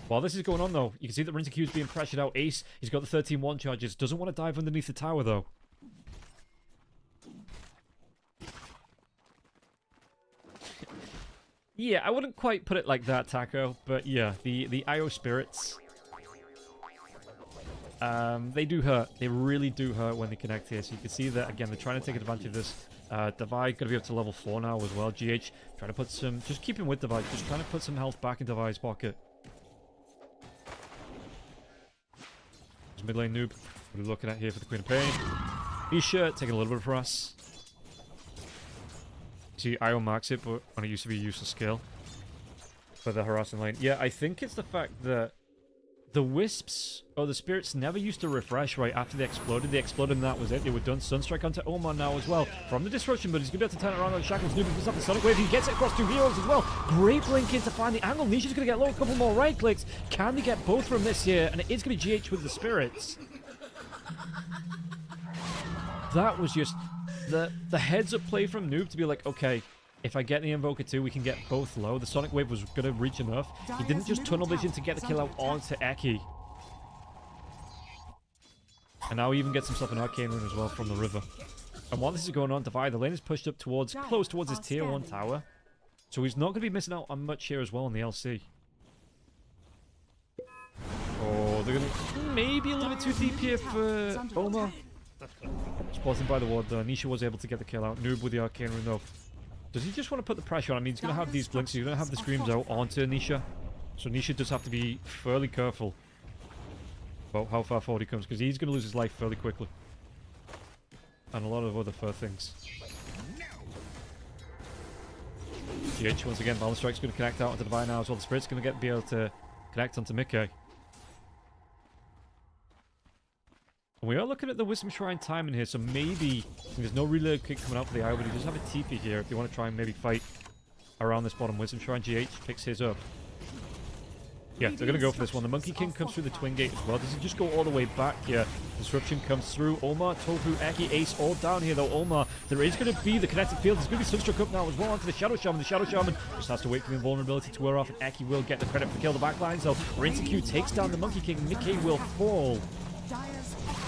While this is going on though, you can see that Rintikyu is being pressured out. Ace, he's got the 13 1 charges. Doesn't want to dive underneath the tower though. Yeah, I wouldn't quite put it like that, Taco, but yeah, the IO Spirits, they do hurt. They really do hurt when they connect here, so you can see that, again, they're trying to take advantage of this. Divide going to be up to level 4 now as well. GH trying to put some, just keep him with Divide, just trying to put some health back in Divide's pocket. There's mid lane noob. What are we looking at here for the Queen of Pain? Nisha taking a little bit of harass. See, IO max it, but when it used to be a useless skill for the harassing lane. Yeah, I think it's the fact that the wisps, or the spirits, never used to refresh right after they exploded. They exploded and that was it. They were done. Sunstrike onto Omar now as well. From the disruption, but he's going to have to turn it around on Shackles. Noob picks up the Sonic Wave. He gets it across 2 heroes as well. Great blink in to find the angle. Nisha's going to get low. A couple more right clicks. Can they get both from this here? And it is going to be GH with the spirits. That was just the heads up play from Noob to be like, okay, if I get the Invoker too, we can get both low. The Sonic Wave was going to reach enough. He didn't just tunnel vision to get the kill out onto Eki. And now he even gets himself an Arcane Rune as well from the river. And while this is going on, Divide, the lane is pushed up towards, close towards his tier 1 tower. So he's not going to be missing out on much here as well in the LC. Oh, they're going to maybe a little bit too deep here for Omar. Spotted by the ward though. Nisha was able to get the kill out. Noob with the Arcane Rune though. Does he just want to put the pressure on? I mean, he's going to have these blinks. He's going to have the screams out onto Nisha. So Nisha does have to be fairly careful about how far forward he comes, because he's going to lose his life fairly quickly. And a lot of other fur things. GH once again. Balance Strike's going to connect out onto Divine now as well. The Spirit's going to be able to connect onto Mickey. And we are looking at the Wisdom Shrine timing here, so maybe there's no reload kick coming out for the IO, but he does have a TP here if you want to try and maybe fight around this bottom Wisdom Shrine. GH picks his up. Yeah, they're going to go for this one. The Monkey King comes through the Twin Gate as well. Does he just go all the way back here? Disruption comes through. Omar, Tofu, Eki, Ace all down here though. Omar, there is going to be the connected field. There's going to be Sunstruck up now as well onto the Shadow Shaman. The Shadow Shaman just has to wait for the invulnerability to wear off, and Eki will get the credit for the kill. The backlines though. Rinty takes down the Monkey King. Mickey will fall.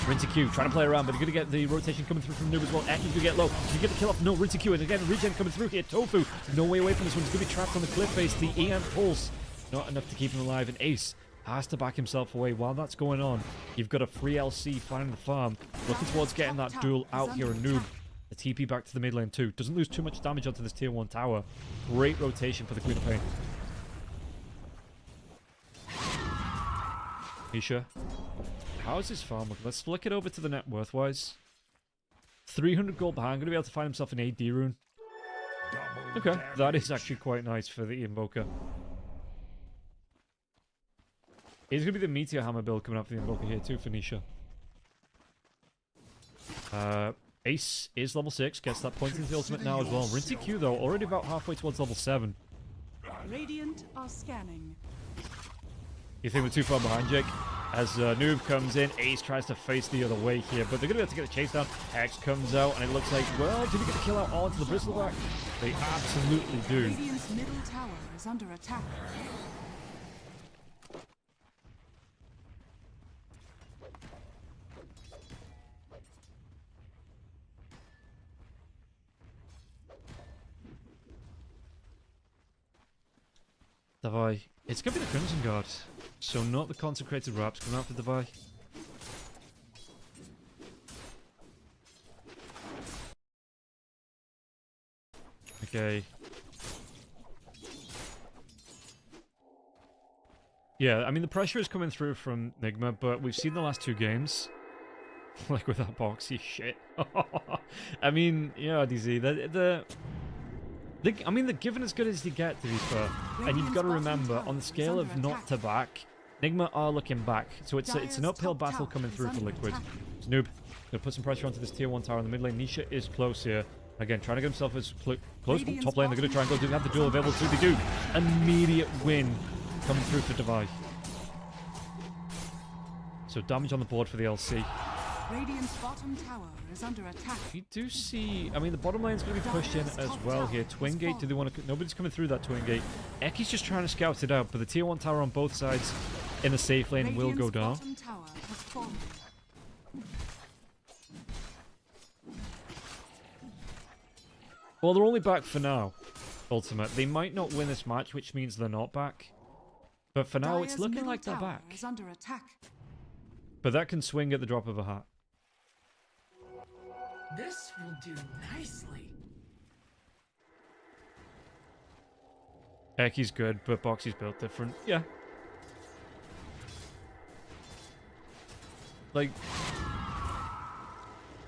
Rinty trying to play around, but he's going to get the rotation coming through from Noob as well. Eki's going to get low. Does he get the kill off? No, Rinty, and again, regen coming through here. Tofu, no way away from this one. He's going to be trapped on the cliff face. The Aeon Pulse, not enough to keep him alive, and Ace has to back himself away. While that's going on, you've got a free LC finding the farm, looking towards getting that duel out here, and Noob, the TP back to the mid lane too. Doesn't lose too much damage onto this tier 1 tower. Great rotation for the Queen of Pain. Nisha. How's his farm looking? Let's flick it over to the net worth-wise. 300 gold behind. Going to be able to find himself an AD rune. Okay, that is actually quite nice for the Invoker. It's going to be the Meteor Hammer build coming up for the Invoker here too for Nisha. Ace is level 6. Gets that point into the ultimate now as well. Rinty Q though, already about halfway towards level 7. Radiant are scanning. You think we're too far behind, Jake? As Noob comes in, Ace tries to face the other way here, but they're going to be able to get the chase down. Hex comes out, and it looks like, well, did he get the kill out onto the Bristleback? They absolutely do. Radiant's middle tower is under attack. Davai. It's going to be the Crimson Guard. So not the Consecrated Wraps coming out for Davai. Okay. Yeah, I mean the pressure is coming through from Nigma, but we've seen the last 2 games. Like with that boxy shit. I mean, yeah, DZ, I mean, they're given as good as you get, to be fair. And you've got to remember, on the scale of not to back, Nigma are looking back. So it's an uphill battle coming through for Liquid. So Noob, going to put some pressure onto this tier 1 tower in the mid lane. Nisha is close here. Again, trying to get himself as close. Top lane, they're going to try and go. Do they have the duel available too? They do. Immediate win coming through for Divide. So damage on the board for the LC. Radiant's bottom tower is under attack. You do see, I mean, the bottom lane's going to be pushed in as well here. Twin Gate, do they want to... Nobody's coming through that Twin Gate. Eki's just trying to scout it out, but the tier 1 tower on both sides in the safe lane will go down. Bottom tower has fallen. Well, they're only back for now, Ultimate. They might not win this match, which means they're not back. But for now, it's looking like they're back. Is under attack. But that can swing at the drop of a hat. This will do nicely. Eki's good, but Boxy's built different. Yeah. Like,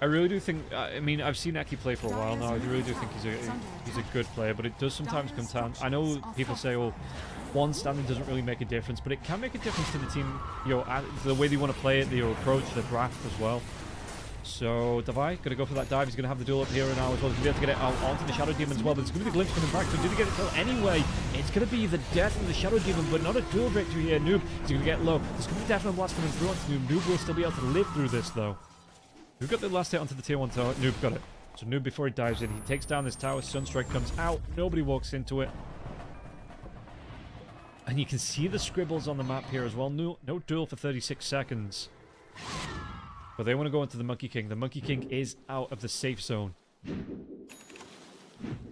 I really do think. I mean, I've seen Eki play for a while now. I really do think he's a good player, but it does sometimes come down. I know people say, "Oh, one standing doesn't really make a difference," but it can make a difference to the team. You know, the way they want to play it, the approach, the draft as well. So Davai gonna go for that dive. He's gonna have the duel up here and now as well. He's gonna be able to get it out onto the Shadow Demon as well. But it's gonna be the glimpse coming back. So did he get it kill anyway? It's gonna be the death of the Shadow Demon, but not a duel victory here. Noob is gonna get low. There's gonna be definite blast coming through onto Noob. Noob will still be able to live through this though. We've got the last hit onto the tier 1 tower. Noob got it. So Noob, before he dives in, he takes down this tower. Sunstrike comes out. Nobody walks into it. And you can see the scribbles on the map here as well. No duel for 36 seconds. But they want to go into the Monkey King. The Monkey King is out of the safe zone. And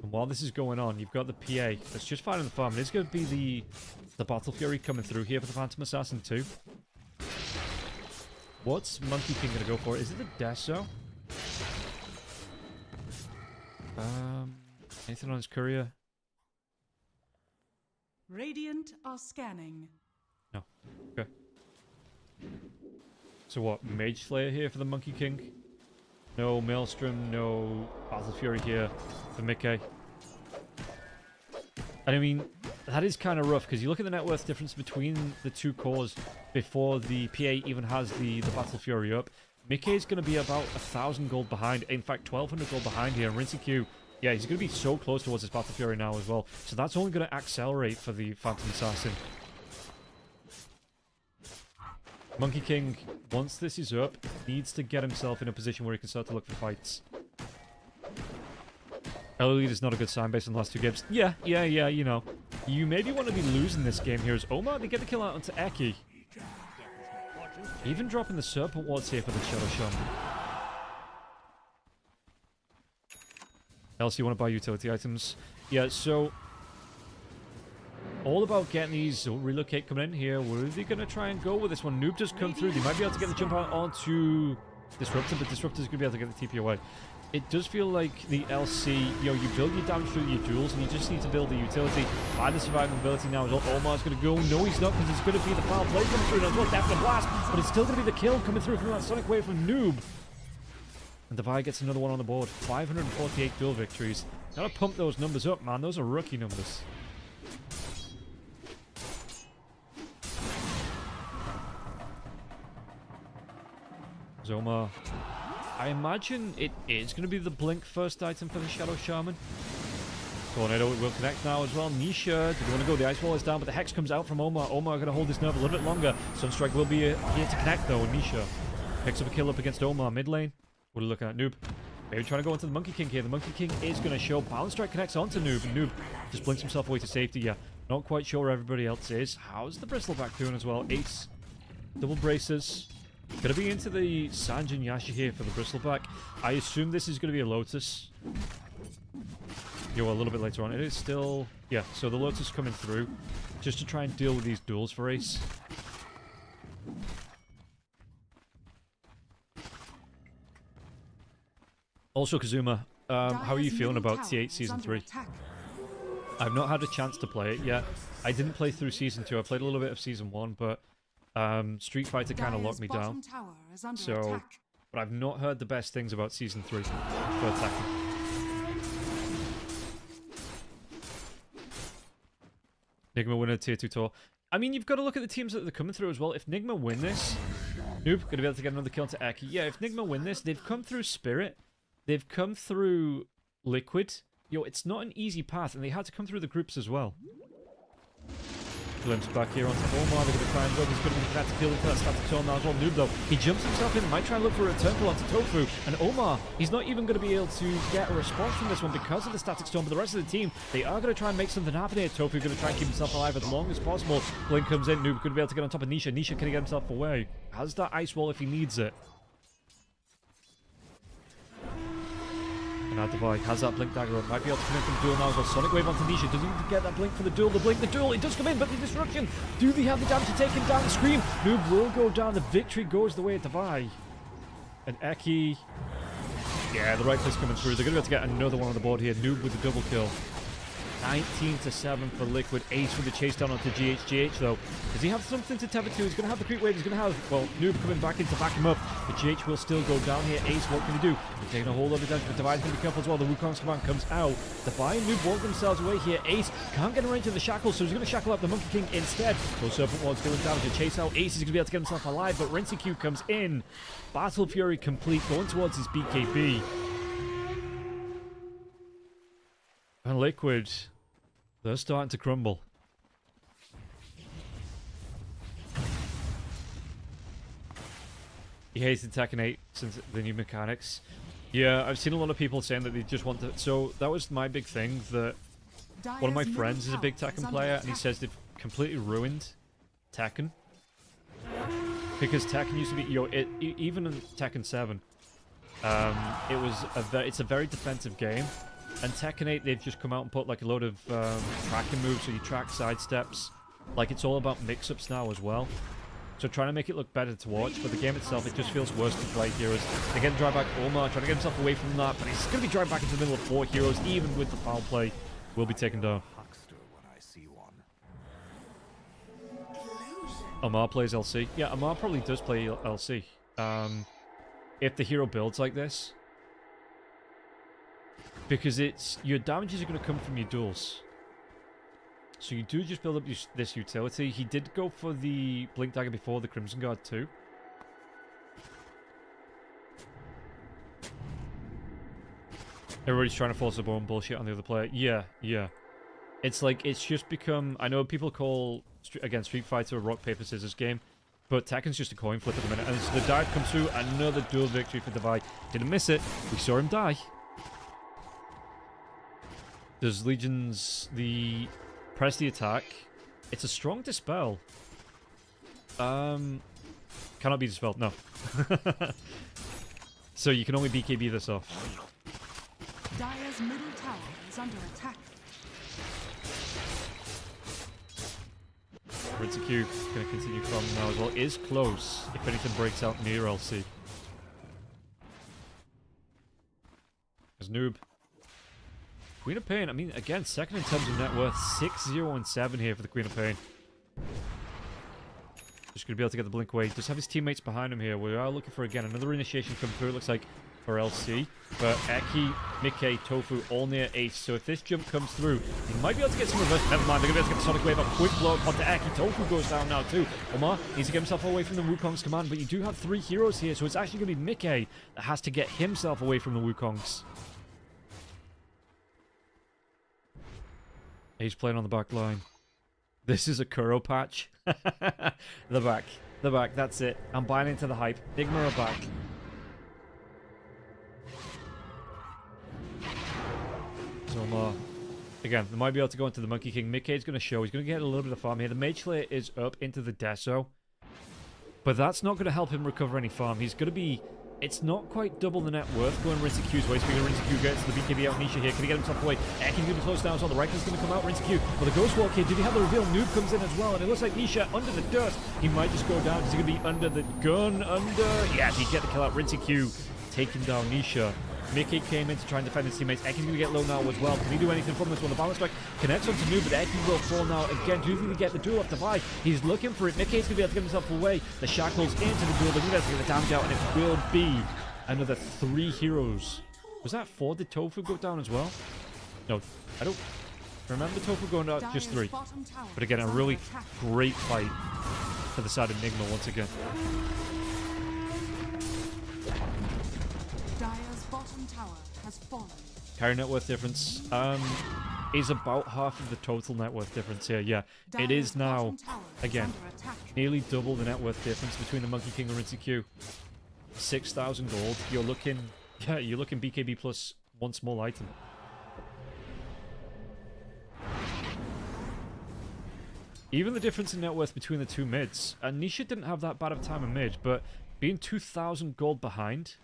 while this is going on, you've got the PA that's just fighting the farm. There's going to be the Battle Fury coming through here for the Phantom Assassin too. What's Monkey King going to go for? Is it the Deso? Anything on his courier? Radiant are scanning. No. Okay. So what? Mage Slayer here for the Monkey King? No Maelstrom, no Battle Fury here for Mickey. And I mean, that is kind of rough, because you look at the net worth difference between the two cores before the PA even has the Battle Fury up. Mickey's going to be about 1,000 gold behind. In fact, 1,200 gold behind here. And Rincy Q, yeah, he's going to be so close towards his Battle Fury now as well. So that's only going to accelerate for the Phantom Assassin. Monkey King, once this is up, needs to get himself in a position where he can start to look for fights. Early lead is not a good sign based on the last two games. Yeah, you know. You maybe want to be losing this game here as Omar, they get the kill out onto Eki. Even dropping the Serpent Wards here for the Shadow Shaman. Else you want to buy utility items. Yeah, so all about getting these relocate coming in here. Where are they going to try and go with this one? Noob just come through. They might be able to get the jump out onto Disruptor, but Disruptor's going to be able to get the TP away. It does feel like the LC, you know, you build your damage through your duels, and you just need to build the utility. By the survivability now as well. Omar's going to go. No, he's not, because it's going to be the foul play coming through as well. Definite blast, but it's still going to be the kill coming through from that Sonic Wave from Noob. And Davai gets another one on the board. 548 duel victories. Gotta pump those numbers up, man. Those are rookie numbers. Zoma. I imagine it is going to be the Blink first item for the Shadow Shaman. Tornado will connect now as well. Nisha, do you want to go? The Ice Wall is down, but the Hex comes out from Omar. Omar going to hold this nerve a little bit longer. Sunstrike will be here to connect though. Nisha picks up a kill up against Omar mid lane. What are we looking at? Noob. Maybe trying to go into the Monkey King here. The Monkey King is going to show. Balance Strike connects onto Noob, and Noob just blinks himself away to safety. Yeah, not quite sure where everybody else is. How's the Bristleback doing as well? Ace. Double braces. Gonna be into the Sanjin Yasha here for the Bristleback. I assume this is gonna be a Lotus. Yeah, well, a little bit later on. It is still... Yeah, so the Lotus coming through just to try and deal with these duels for Ace. Also, Kazuma, how are you feeling about T8 Season 3? I've not had a chance to play it yet. I didn't play through Season 2. I played a little bit of Season 1, but Street Fighter kind of locked me down. So, but I've not heard the best things about Season 3 for attacking. Nigma winner Tier 2 tour. I mean, you've got to look at the teams that they're coming through as well. If Nigma win this... Noob, going to be able to get another kill to Eki. Yeah, if Nigma win this, they've come through Spirit. They've come through Liquid. Yo, it's not an easy path, and they had to come through the groups as well. Glimpse back here onto Omar. They're going to try and go. He's going to be glad to kill into that static zone now as well. Noob, though, he jumps himself in. Might try and look for a return pull onto Tofu. And Omar, he's not even going to be able to get a response from this one because of the static storm. But the rest of the team, they are going to try and make something happen here. Tofu going to try and keep himself alive as long as possible. Blink comes in. Noob going to be able to get on top of Nisha. Nisha can he get himself away. Has that ice wall if he needs it. And now Davai has that blink dagger up. Might be able to come in from the duel now as well. Sonic Wave onto Nisha. Doesn't even get that blink for the duel. The blink, the duel. It does come in, but the destruction. Do they have the damage to take him down? The scream. Noob will go down. The victory goes the way of Davai. And Eki. Yeah, the right place coming through. They're going to be able to get another one on the board here. Noob with the double kill. 19-7 for Liquid. Ace with the chase down onto GH though. Does he have something to tether to? He's going to have the creep wave. He's going to have, well, Noob coming back in to back him up. But GH will still go down here. Ace, what can he do? He's taking a hold of the damage, but Divide's going to be careful as well. The Wukong's command comes out. Divide and Noob walk themselves away here. Ace can't get in range of the shackles, so he's going to shackle up the Monkey King instead. So Serpent Ward's doing damage to chase out. Ace is going to be able to get himself alive, but Rincy Q comes in. Battle Fury complete, going towards his BKB. And Liquid, they're starting to crumble. He hates Tekken 8 since the new mechanics. Yeah, I've seen a lot of people saying that they just want to... So, that was my big thing, that one of my friends is a big Tekken player, and he says they've completely ruined Tekken. Because Tekken used to be... even in Tekken 7, it's a very defensive game. And Tekken 8, they've just come out and put like a load of tracking moves, so you track side steps. Like, it's all about mix-ups now as well. So trying to make it look better to watch, but the game itself, it just feels worse to play heroes. They get drive back Omar, trying to get himself away from that, but he's going to be driven back into the middle of 4 heroes, even with the foul play, will be taken down. Omar plays LC. Yeah, Omar probably does play LC. If the hero builds like this. Because your damages are going to come from your duels. So you do just build up this utility. He did go for the Blink Dagger before the Crimson Guard too. Everybody's trying to force their own bullshit on the other player. Yeah. It's like, it's just become... I know people call, again, Street Fighter a rock, paper, scissors game. But Tekken's just a coin flip at the minute. And so the dive comes through. Another duel victory for Divide. Didn't miss it. We saw him die. There's Legion's... Press the attack. It's a strong dispel. Cannot be dispelled, no. So you can only BKB this off. Dire's middle tower is under attack. Rincy Q going to continue from now as well. Is close if anything breaks out near LC. There's Noob. Queen of Pain, I mean, again, second in terms of net worth. 6-0 and 7 here for the Queen of Pain. Just going to be able to get the blink away. Just have his teammates behind him here. We are looking for, again, another initiation come through. It looks like for LC. But Eki, Mickey, Tofu, all near Ace. So if this jump comes through, he might be able to get some reverse. Never mind, they're going to be able to get the Sonic Wave. A quick blow onto Eki. Tofu goes down now too. Omar needs to get himself away from the Wukong's command. But you do have 3 heroes here. So it's actually going to be Mickey that has to get himself away from the Wukong's. He's playing on the back line. This is a Kuro patch. The back, that's it. I'm buying into the hype. Nigma are back. So, again, they might be able to go into the Monkey King. Mickey's going to show. He's going to get a little bit of farm here. The Mage Slayer is up into the Deso. But that's not going to help him recover any farm. He's going to be... It's not quite double the net worth going Rincy Q's way. Speaking of Rincy Q, gets the BKB out Nisha here. Can he get himself away? Ekin's going to be close down as well. The Riker's going to come out. Rincy Q. But the Ghost Walk here. Did he have the reveal? Noob comes in as well. And it looks like Nisha under the dirt. He might just go down. Is he going to be under the gun? Yes, he get the kill out. Rincy Q taking down Nisha. Mickey came in to try and defend his teammates. Ekin's going to get low now as well. Can he do anything from this one? The balance strike connects onto Noob, but Ekin will fall now again. Do you think they get the duel off Divide? He's looking for it. Mickey's going to be able to get himself away. The shackles into the duel. They're going to be able to get the damage out, and it will be another 3 heroes. Was that 4? Did Tofu go down as well? No, I don't remember Tofu going down. Just 3. But again, a really great fight for the side of Enigma once again. Dire's bottom tower has fallen. Carry net worth difference is about half of the total net worth difference here. Yeah, it is now, again, nearly double the net worth difference between the Monkey King and Rincy Q. 6,000 gold. You're looking BKB plus 1 small item. Even the difference in net worth between the 2 mids. And Nisha didn't have that bad of a time in mid, but being 2,000 gold behind.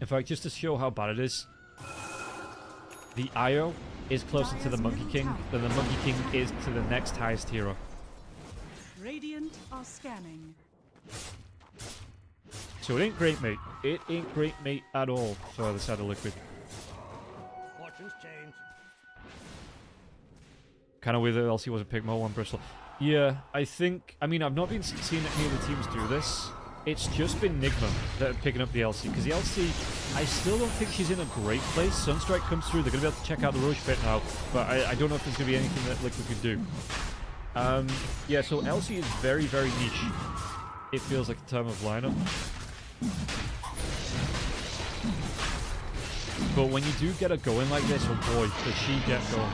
In fact, just to show how bad it is, the IO is closer to the Monkey King than the Monkey King is to the next highest hero. Radiant are scanning. So it ain't great, mate. It ain't great, mate, at all for the side of Liquid. Kind of weird that LC wasn't picked more one Bristol. Yeah, I think... I mean, I've not been seeing any of the teams do this. It's just been Nigma that are picking up the LC. Because the LC, I still don't think she's in a great place. Sunstrike comes through. They're going to be able to check out the Roche pit now. But I don't know if there's going to be anything that Liquid could do. Yeah, so LC is very, very niche. It feels like the term of lineup. But when you do get her going like this, oh boy, does she get going.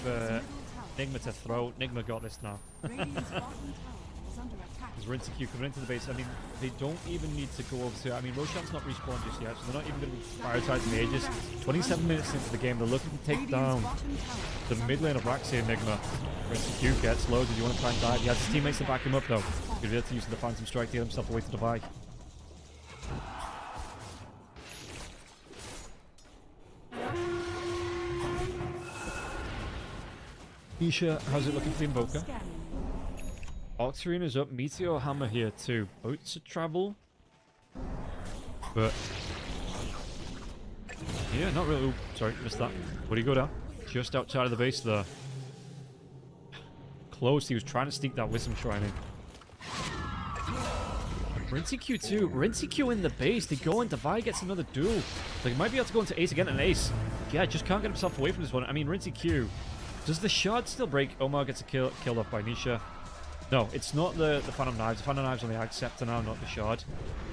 for Nigma to throw. Nigma got this now. Radiant's bottom tower is under attack. There's Rinse-Q coming into the base. I mean, they don't even need to go over to... I mean, Roshan's not respawned just yet, so they're not even going to be prioritizing the Aegis. 27 minutes into the game, they're looking to take down the mid lane of Raxi and Nigma. Rinse-Q gets low. Did you want to try and dive? He has his teammates to back him up, though. He's going to be able to use the Phantom Strike to get himself away to the buy. Nisha, how's it looking for the Invoker? Octarine is up. Meteor Hammer here too. Boats to travel. But... yeah, not really. Ooh, sorry, missed that. Where do you go down? Just outside of the base there. Close. He was trying to sneak that Wisdom Shrine in. Rinse-Q too. Rinse-Q in the base. They go in. Divide gets another duel. They might be able to go into Ace again. And Ace, yeah, just can't get himself away from this one. I mean, Rinse-Q. Does the shard still break? Omar gets killed off by Nisha. No, it's not the Phantom Knives. The Phantom Knives on the Ag Scepter now, not the shard.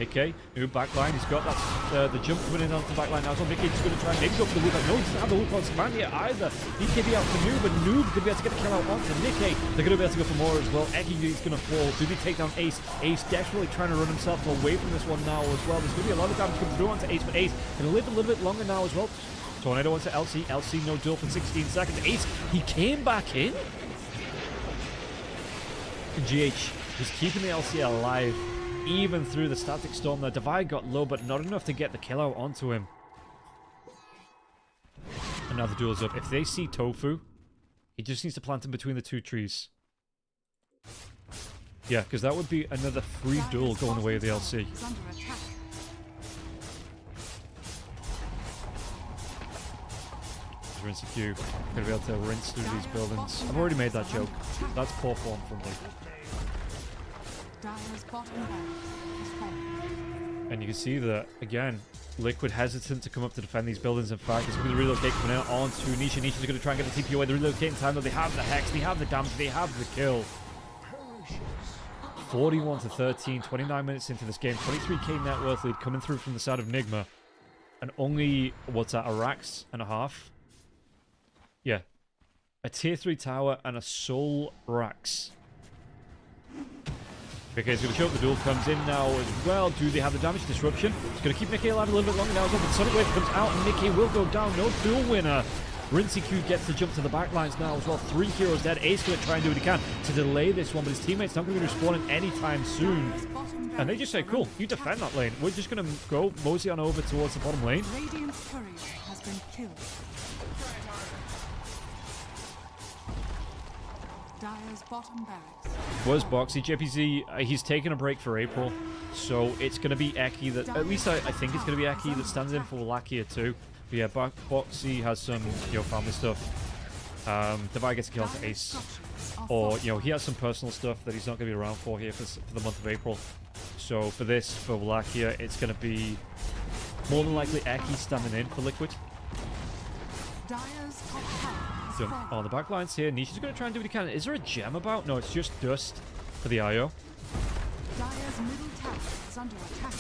Okay, new backline. He's got that the jump coming in onto the backline now. So Mickey's going to try and maybe go for the loop. No, he doesn't have the loop on command yet either. BKB out for Noob, and Noob going to be able to get the kill out onto Nikkei. They're going to be able to go for more as well. Eki is going to fall. Do they take down Ace? Ace desperately trying to run himself away from this one now as well. There's going to be a lot of damage coming through onto Ace, but Ace going to live a little bit longer now as well. Tornado onto LC. LC no duel for 16 seconds. Ace, he came back in. GH was keeping the LC alive even through the static storm. The Divide got low, but not enough to get the kill out onto him. And now the duel's up. If they see Tofu, he just needs to plant him between the two trees. Yeah, because that would be another free duel going away with the LC. Rinse-Q. Gonna be able to rinse through these buildings. I've already made that joke. That's poor form from me. And you can see that, again, Liquid hesitant to come up to defend these buildings. In fact, it's going to relocate coming out onto Nisha. Nisha's going to try and get the TP away. They're relocating time, though. They have the Hex, they have the damage, they have the kill. 41 to 13, 29 minutes into this game. 23k net worth lead coming through from the side of Nigma. And only, what's that, a Rax and a half? Yeah. A tier 3 tower and a soul Rax. Okay, he's going to show up. The duel comes in now as well. Do they have the damage disruption? It's going to keep Nikkei alive a little bit longer now as well. But Sonic Wave comes out and Nikkei will go down. No duel winner. Rinse-Q gets to jump to the backlines now as well. 3 heroes dead. Ace going to try and do what he can to delay this one, but his teammates not going to be respawning anytime soon. And they just say, cool, you defend that lane. We're just going to go mosey on over towards the bottom lane. Radiant's courier has been killed. Dire's bottom barracks. Was Boxy. JPZ, he's taking a break for April, so it's going to be Eki that, at least I think it's going to be Eki that stands in for Wallachia too. But yeah, Boxy has some, family stuff. Divide gets a kill to Ace. Or, he has some personal stuff that he's not going to be around for here for the month of April. So for this, for Wallachia, it's going to be more than likely Eki standing in for Liquid. Dire's top tower. So, on the backlines here, Nisha's going to try and do what he can. Is there a gem about? No, it's just dust for the IO. Dire's middle tower is under attack.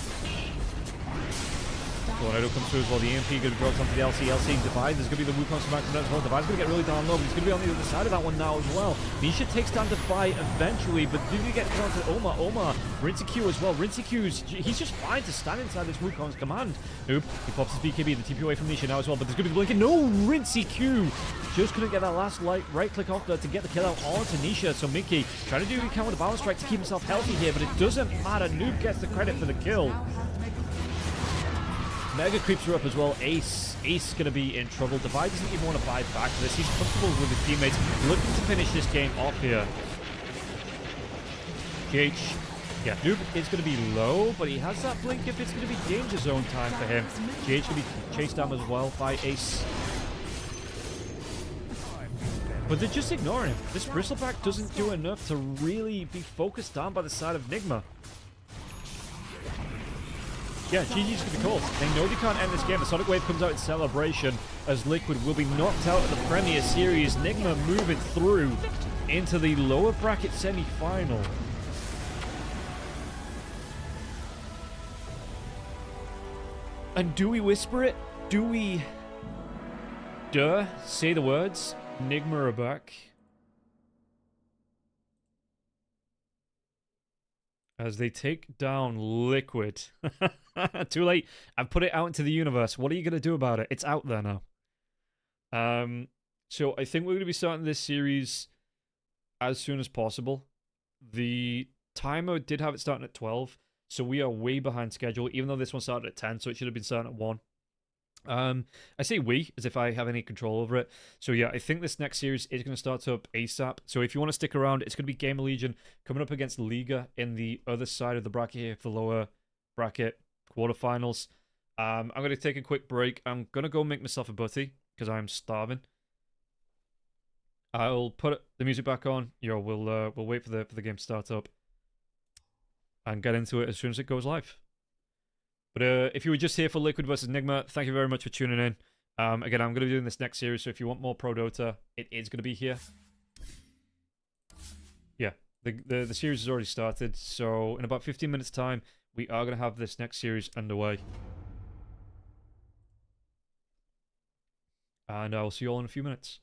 Tornado comes through as well. The EMP going to drop onto the LC. LC Divide. There's going to be the Wukong come back from that as well. Divide's going to get really down low, but he's going to be on the other side of that one now as well. Nisha takes down Divide eventually, but did he get down to Omar? Omar, Rinse-Q as well. Rinse-Q's, he's just fine to stand inside this Wukong's command. Nope, he pops his BKB, the TP away from Nisha now as well, but there's going to be the blinking. No, Rinse-Q just couldn't get that last right click off there to get the kill out onto Nisha. So Mickey trying to do what he can with a balance strike to keep himself healthy here, but it doesn't matter. Noob gets the credit for the kill. Mega creeps are up as well. Ace going to be in trouble. Divide doesn't even want to buy back to this. He's comfortable with his teammates, looking to finish this game off here. GH, yeah, Noob is going to be low, but he has that blink if it's going to be danger zone time for him. GH going to be chased down as well by Ace. But they're just ignoring him. This Bristleback doesn't do enough to really be focused down by the side of Nigma. Yeah, GG's going to be called. They know they can't end this game. The Sonic Wave comes out in celebration as Liquid will be knocked out of the Premier Series. Nigma moving through into the lower bracket semi-final. And do we whisper it? Do we dare say the words? Enigma are back. As they take down Liquid. Too late. I've put it out into the universe. What are you going to do about it? It's out there now. So I think we're going to be starting this series as soon as possible. The timer did have it starting at 12, so we are way behind schedule, even though this one started at 10, so it should have been starting at 1. I say we, as if I have any control over it. So yeah, I think this next series is going to start up ASAP. So if you want to stick around, it's going to be Gamer Legion coming up against Liga in the other side of the bracket here for the lower bracket quarterfinals. I'm going to take a quick break. I'm going to go make myself a butty, because I'm starving. I'll put the music back on. We'll wait for the game to start up and get into it as soon as it goes live. But if you were just here for Liquid versus Enigma, thank you very much for tuning in. Again, I'm going to be doing this next series, so if you want more Pro Dota, it is going to be here. Yeah, the series has already started, so in about 15 minutes' time, we are going to have this next series underway. And I'll see you all in a few minutes.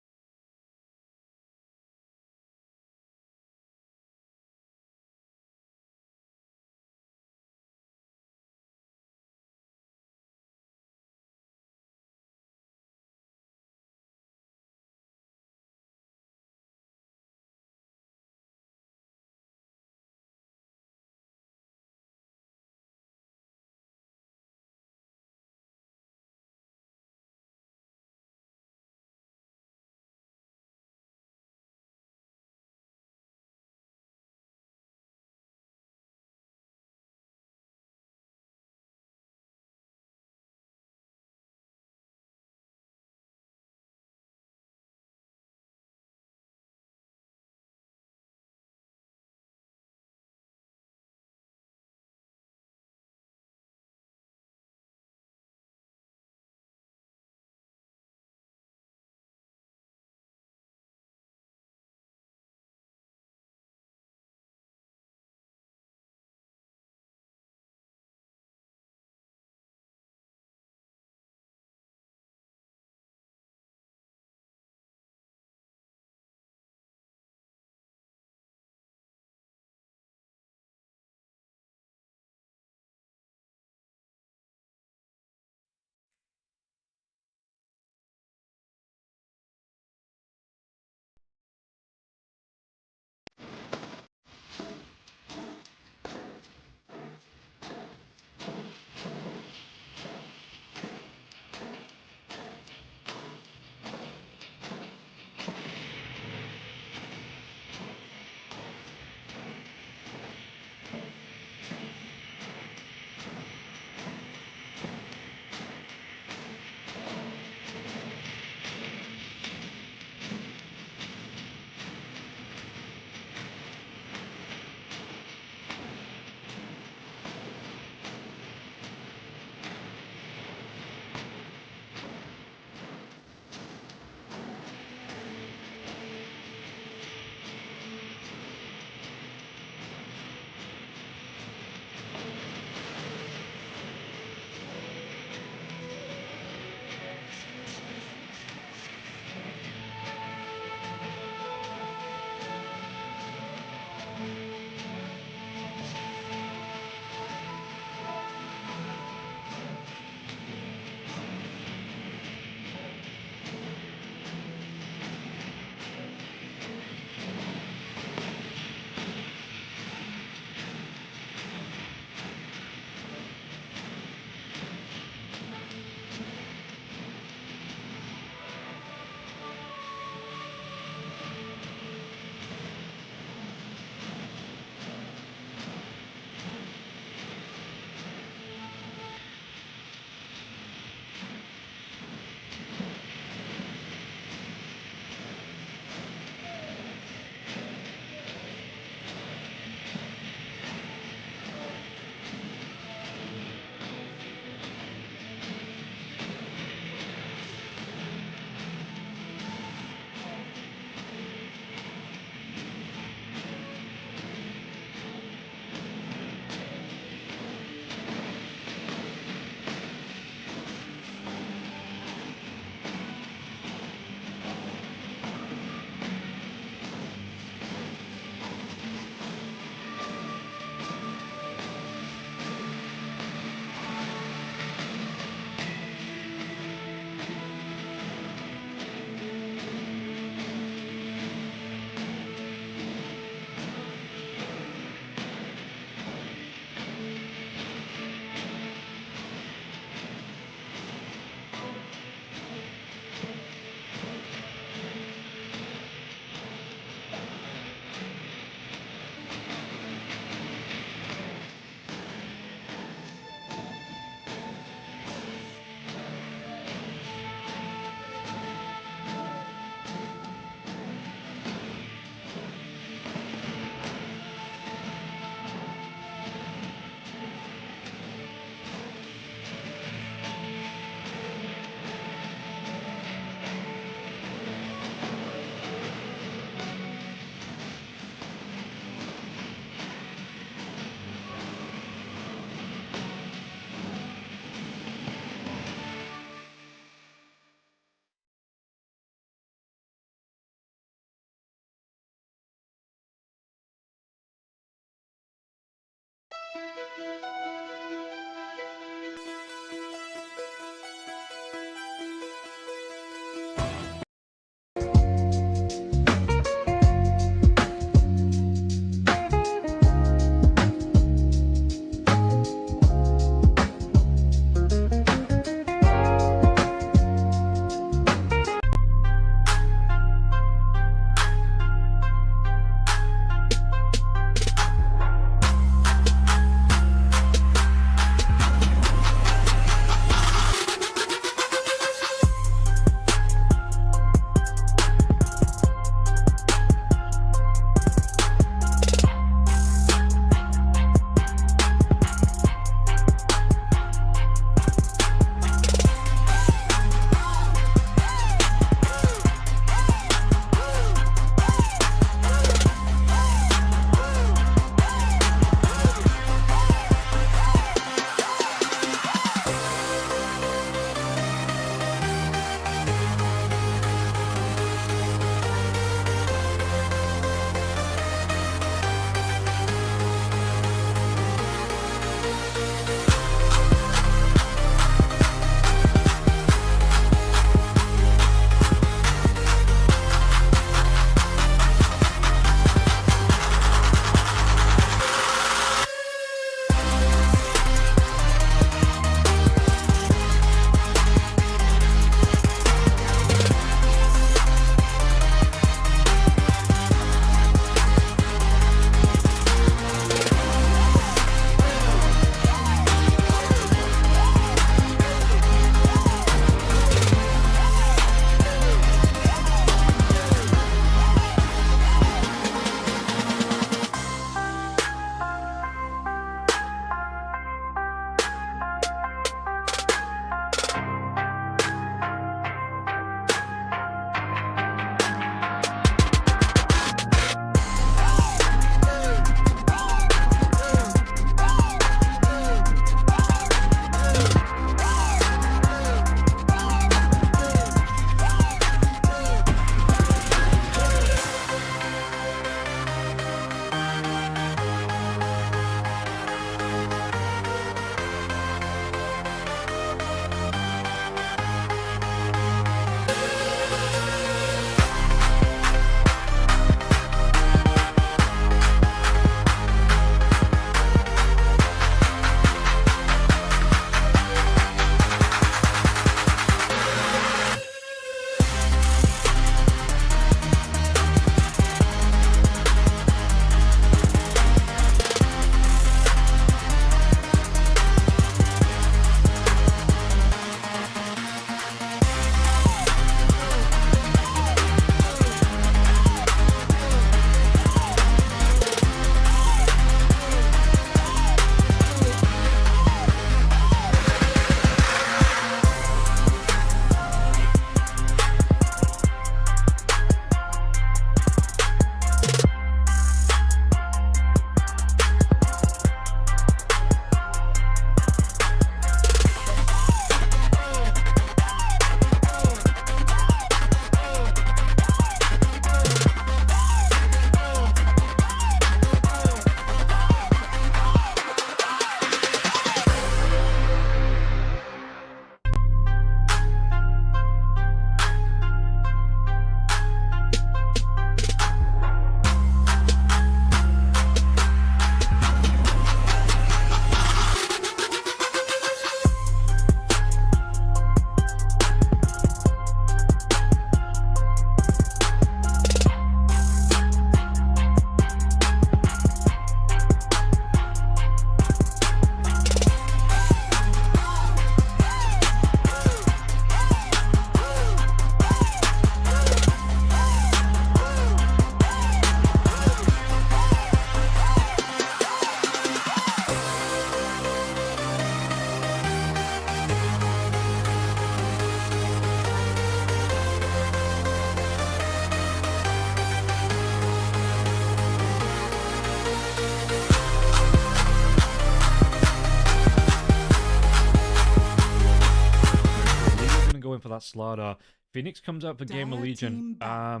for that slaughter. Phoenix comes out for Game Dire Allegiant. team back.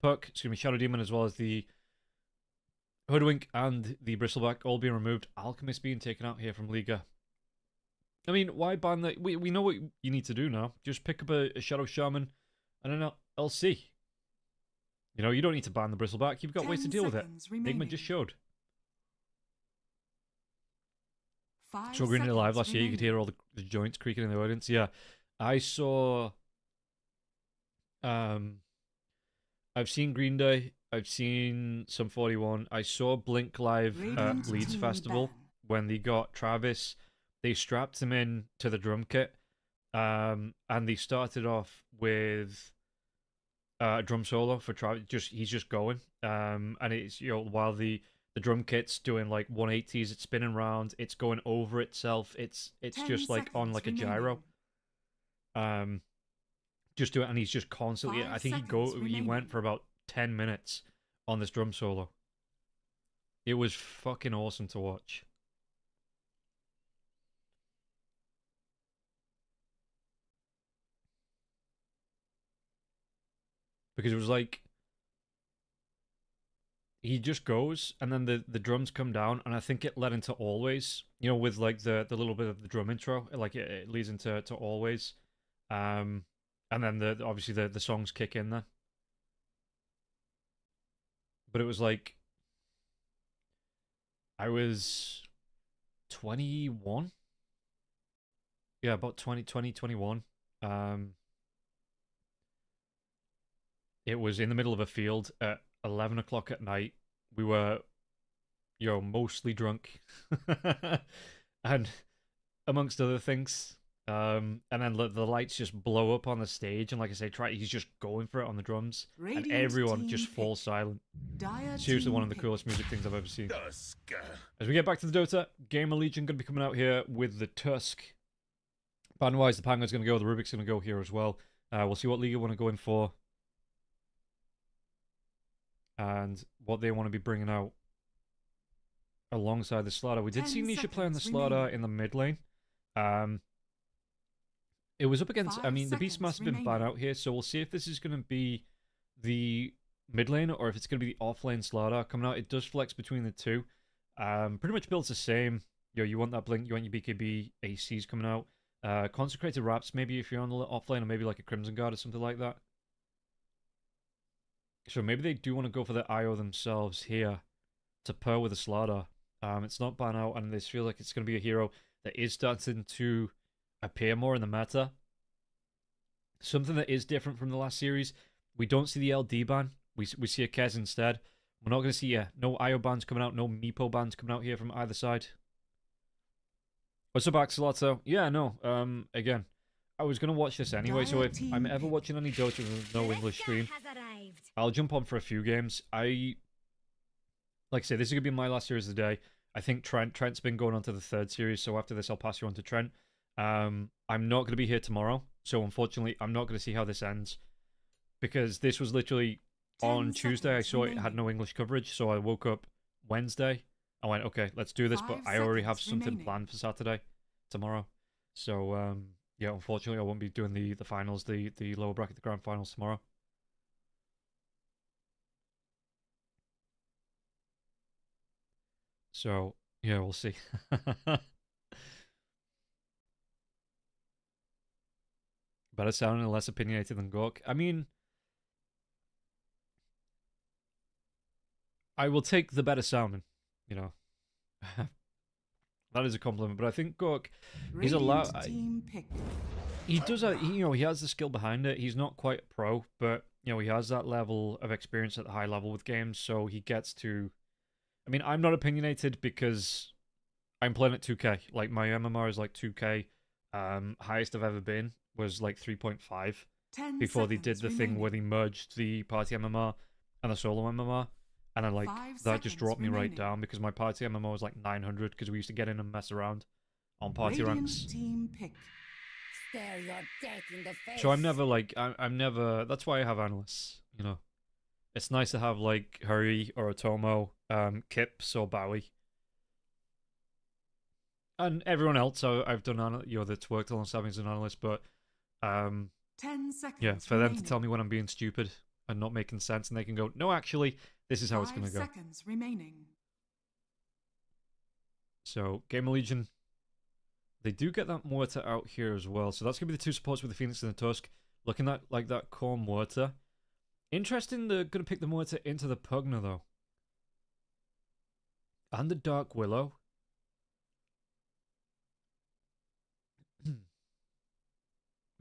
Puck, excuse me, Shadow Demon, as well as the Hoodwink and the Bristleback all being removed. Alchemist being taken out here from Liga. I mean, why ban the... We know what you need to do now. Just pick up a Shadow Shaman and an LC. You know, you don't need to ban the Bristleback. You've got ways to deal with it. Enigma just showed. So Green Day Live last year, you could hear all the joints creaking in the audience. Yeah, I saw... I've seen Green Day. I've seen Sum 41. I saw Blink live at Leeds Festival when they got Travis. They strapped him in to the drum kit, and they started off with a drum solo for Travis. He's just going, and it's, you know, while the drum kit's doing like 180s, it's spinning around, it's going over itself. It's just like on like a gyro. Just do it, and he's just constantly. I think he went for about 10 minutes on this drum solo. It was fucking awesome to watch. Because it was like, he just goes, and then the drums come down, and I think it led into Always, you know, with like the little bit of the drum intro, like it leads into Always, and then obviously the songs kick in there. But it was like, I was 21. Yeah, about 21. It was in the middle of a field at 11 o'clock at night. We were, you know, mostly drunk. And amongst other things. And then the lights just blow up on the stage. And like I say, he's just going for it on the drums. And everyone just falls silent. Seriously, one of the coolest music things I've ever seen. As we get back to the Dota, Gamer Legion going to be coming out here with the Tusk. Band-wise, the Panga's going to go. The Rubik's going to go here as well. We'll see what Liga want to go in for. And what they want to be bringing out alongside the Slaughter. We did see Nisha play on the Slaughter in the mid lane. It was up against... I mean, the Beastmaster has been banned out here, so we'll see if this is going to be the mid lane or if it's going to be the off lane Slaughter coming out. It does flex between the two. Pretty much builds the same. You know, you want that Blink, you want your BKB ACs coming out. Consecrated Wraps, maybe if you're on the off lane, or maybe like a Crimson Guard or something like that. So maybe they do want to go for the IO themselves here to pair with the Slaughter. It's not ban out, and this feels like it's going to be a hero that is starting to appear more in the meta. Something that is different from the last series. We don't see the LD ban. We see a Kez instead. We're not going to see no IO bans coming out, no Meepo bans coming out here from either side. What's up, Axolotl? Yeah, no. Again, I was going to watch this anyway, so if I'm ever watching any Dota with no English stream, I'll jump on for a few games. Like I say, this is going to be my last series of the day. I think Trent's been going on to the third series, so after this I'll pass you on to Trent. I'm not going to be here tomorrow, so unfortunately I'm not going to see how this ends. Because this was literally on Tuesday, I saw it had no English coverage, so I woke up Wednesday. I went, okay, let's do this, but I already have something planned for Saturday, tomorrow. So, yeah, unfortunately I won't be doing the finals, the lower bracket, the grand finals tomorrow. So, yeah, we'll see. Better sounding and less opinionated than Gork. I mean, I will take the better sounding, you know. That is a compliment, but I think Gork, he's allowed... He does, you know, he has the skill behind it. He's not quite a pro, but, you know, he has that level of experience at the high level with games, so he gets to... I mean, I'm not opinionated because I'm playing at 2K. Like, my MMR is like 2K. Highest I've ever been was like 3.5 before they did the thing where they merged the party MMR and the solo MMR. And then, like, that just dropped me right down because my party MMR was like 900 because we used to get in and mess around on party ranks. So I'm never, like, I'm never... That's why I have analysts, you know. It's nice to have, like, Hurry or Otomo, Kips or Bowie. And everyone else I've done, you know, that's worked alongside me as an analyst, but, 10 seconds yeah, for them to tell me when I'm being stupid and not making sense, and they can go, no, actually, this is how it's going to go. 5 seconds remaining. So, Gamer Legion, they do get that mortar out here as well. So that's going to be the two supports with the Phoenix and the Tusk. Looking at like that core mortar. Interesting, they're going to pick the mortar into the Pugna though. And the Dark Willow.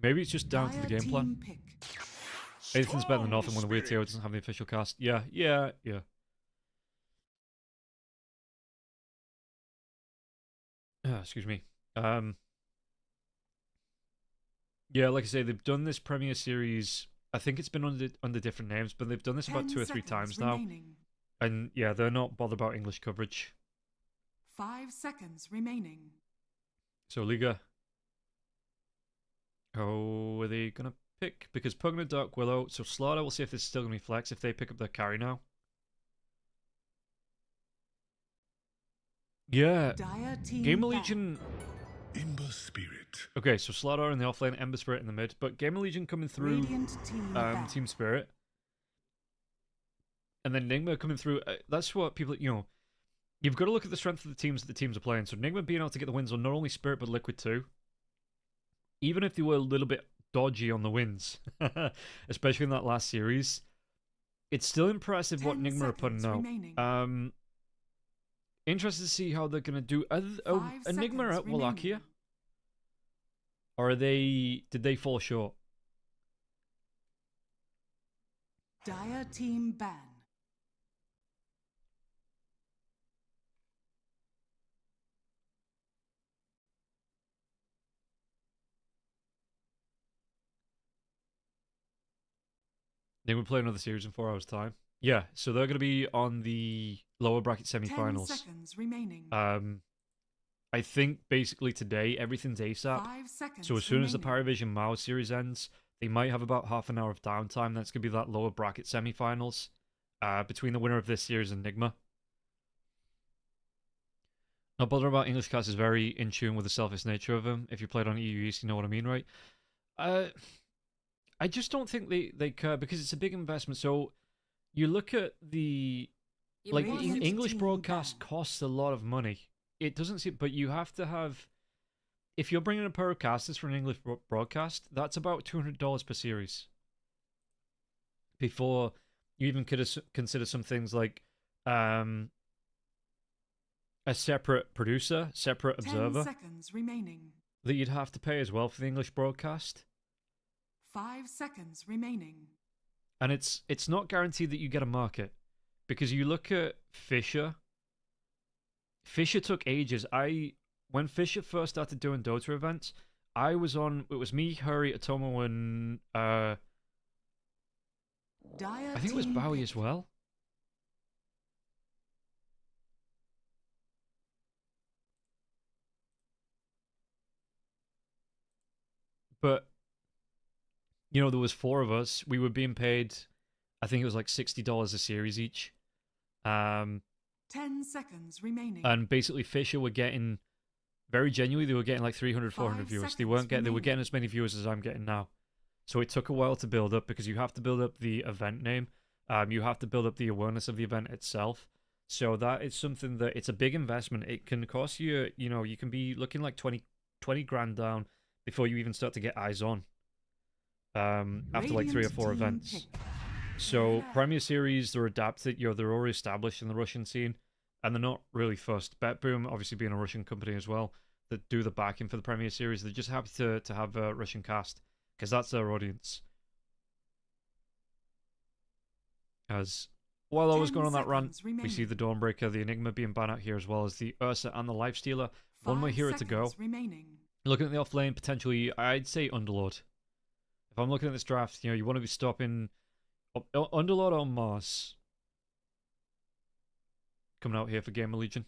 Maybe it's just down to the game plan. Anything's better than nothing when the Weird TO doesn't have the official cast. Yeah. Excuse me. Yeah, like I say, they've done this Premier Series. I think it's been under different names, but they've done this about 2 or 3 times now. And yeah, they're not bothered about English coverage. 5 seconds remaining. So Liga. Oh, are they gonna pick? Because Pugna, Dark Willow. So Slaughter, we'll see if this is still gonna be flex if they pick up their carry now. Yeah. Gamer Legion. Ember Spirit. Okay, so Slaughter in the offlane, Ember Spirit in the mid, but Gamer Legion coming through Team Spirit. And then Nigma coming through. That's what people, you've got to look at the strength of the teams that the teams are playing. So Nigma being able to get the wins on not only Spirit but Liquid too. Even if they were a little bit dodgy on the wins, especially in that last series, it's still impressive what Nigma are putting out. Interested to see how they're going to do. Are Nigma at Wallachia? Or did they fall short? Dire team ban. They would play another series in 4 hours' time. Yeah, so they're going to be on the lower bracket semi-finals. 10 seconds remaining. I think basically today everything's ASAP. 5 seconds So as soon as the Parivision Mouz series ends, they might have about half an hour of downtime. That's going to be that lower bracket semi-finals between the winner of this series and Nigma. Not bothered about English cast is very in tune with the selfish nature of them. If you played on EU East, you know what I mean, right? I just don't think they care because it's a big investment. So you look at the English broadcast costs a lot of money. It doesn't seem, but you have to have. If you're bringing in broadcasters for an English broadcast, that's about $200 per series. Before you even could consider some things like a separate producer, separate observer 10 seconds remaining. that you'd have to pay as well for the English broadcast. 5 seconds remaining. And it's not guaranteed that you get a market. Because you look at Fisher. Fisher took ages. When Fisher first started doing Dota events, it was me, Hurry, Atomo, and I think it was Bowie as well. But there was 4 of us. We were being paid, I think it was like $60 a series each. 10 seconds remaining. And basically Fisher were getting, very genuinely, they were getting like 300, 400 viewers. They were getting as many viewers as I'm getting now. So it took a while to build up because you have to build up the event name. You have to build up the awareness of the event itself. So that is something that, it's a big investment. It can cost you, you can be looking like 20 grand down before you even start to get eyes on. After like 3 or 4 events. So Premier Series, they're adapted, they're already established in the Russian scene, and they're not really fussed. BetBoom, obviously being a Russian company as well, that do the backing for the Premier Series, they're just happy to have a Russian cast, because that's their audience. As while I was going on that rant, we see the Dawnbreaker, the Enigma being banned out here, as well as the Ursa and the Lifestealer. One more hero to go. Looking at the offlane, potentially, I'd say Underlord. If I'm looking at this draft, you want to be stopping Underlord or Mars. Coming out here for Gamer Legion.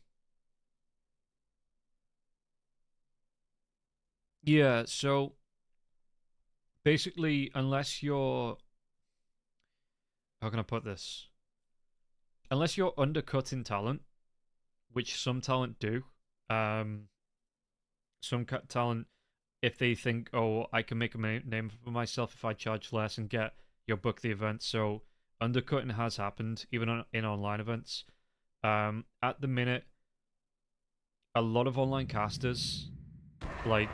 Yeah, so basically, unless you're, how can I put this? Unless you're undercutting talent, which some talent do. Some talent, if they think, oh, I can make a name for myself if I charge less and get your book the event. So undercutting has happened, even in online events. At the minute, a lot of online casters, like,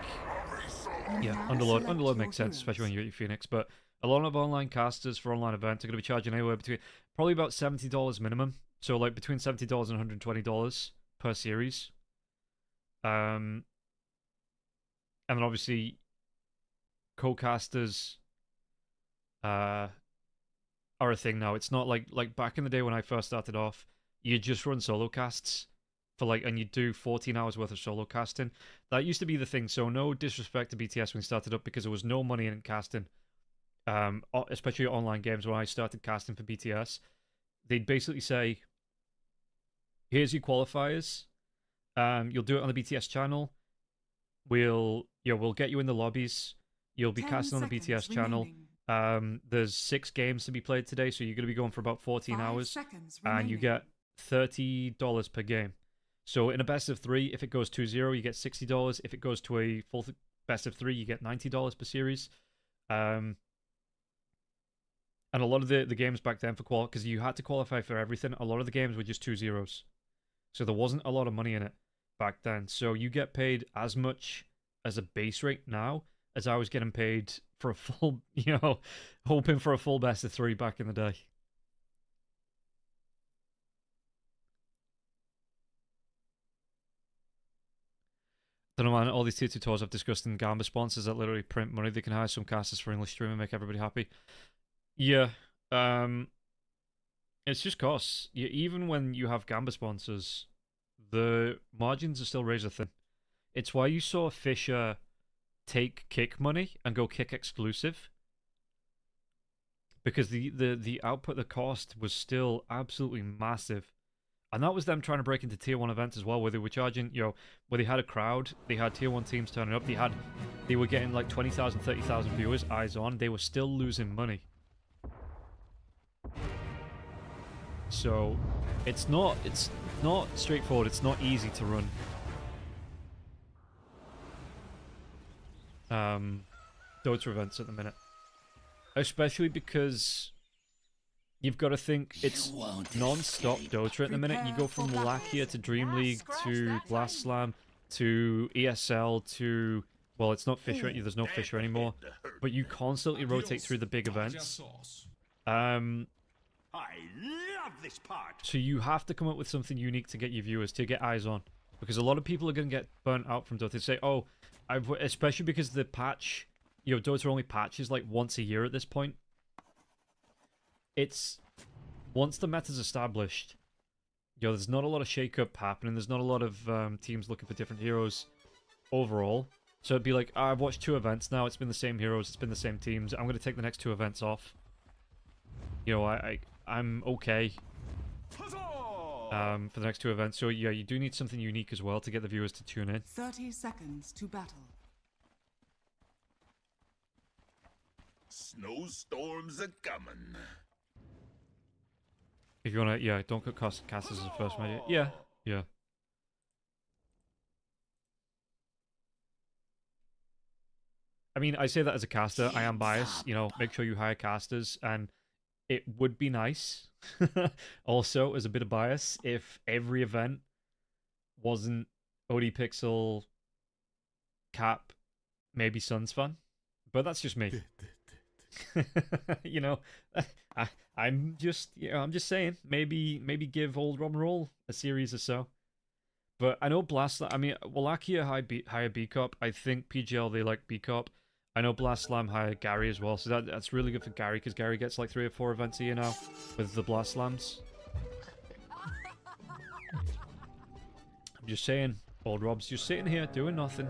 You yeah, now Underlord select Underlord your makes sense, heroes. especially when you're at your Phoenix, but a lot of online casters for online events are going to be charging anywhere between probably about $70 minimum, so like between $70 and $120 per series. And then obviously co-casters are a thing now. It's not like back in the day when I first started off, you just run solo casts for like, and you do 14 hours worth of solo casting. That used to be the thing. So no disrespect to BTS when we started up, because there was no money in casting. Especially online games. When I started casting for BTS, they'd basically say, "Here's your qualifiers. You'll do it on the BTS channel. We'll get you in the lobbies. You'll be 10 casting on the seconds BTS channel. remaining. There's 6 games to be played today, so you're going to be going for about 14 5 hours, seconds and you remaining. get $30 per game. So in a best of 3, if it goes 2-0, you get $60. If it goes to a full best of 3, you get $90 per series. And a lot of the games back then for qual, because you had to qualify for everything, a lot of the games were just 2-0s. So there wasn't a lot of money in it back then. So you get paid as much as a base rate now as I was getting paid for a full, hoping for a full best of 3 back in the day. Don't know, man. All these tier 2 tours I've discussed in Gamba sponsors that literally print money. They can hire some casters for English stream and make everybody happy. Yeah. It's just costs. Even when you have Gamba sponsors, the margins are still razor thin. It's why you saw Fisher take kick money and go kick exclusive, because the output, the cost was still absolutely massive. And that was them trying to break into tier 1 events as well, where they were charging, where they had a crowd, they had tier 1 teams turning up, they were getting like 20,000, 30,000 viewers, eyes on, they were still losing money. So it's not straightforward, it's not easy to run Dota events at the minute. Especially because you've got to think it's non-stop Dota at the minute. You go from Wallachia to Dream League to Blast Slam to ESL to... Well, it's not Fisher, there's no Fisher anymore. But you constantly rotate through the big events. I love this part. So you have to come up with something unique to get your viewers, to get eyes on. Because a lot of people are going to get burnt out from Dota. They say, oh, especially because the patch... Dota only patches like once a year at this point. It's... Once the meta's established, there's not a lot of shake-up happening. There's not a lot of teams looking for different heroes overall. So it'd be like, I've watched 2 events now. It's been the same heroes. It's been the same teams. I'm going to take the next 2 events off. I'm okay for the next 2 events. So yeah, you do need something unique as well to get the viewers to tune in. 30 seconds to battle. Snowstorms are coming. If you want to, don't cut casters as a first measure. Yeah. I mean, I say that as a caster. I am biased. Make sure you hire casters, and it would be nice, also, as a bit of bias, if every event wasn't OD Pixel, Cap, maybe Suns fun. But that's just me. I'm just saying, maybe give old Rom Roll a series or so. But I know Wallachia hire B Cop. I think PGL they like B Cop. I know Blast Slam hire Gary as well, so that's really good for Gary, because Gary gets like 3 or 4 events a year now with the Blast Slams. I'm just saying, old Rob's just sitting here doing nothing.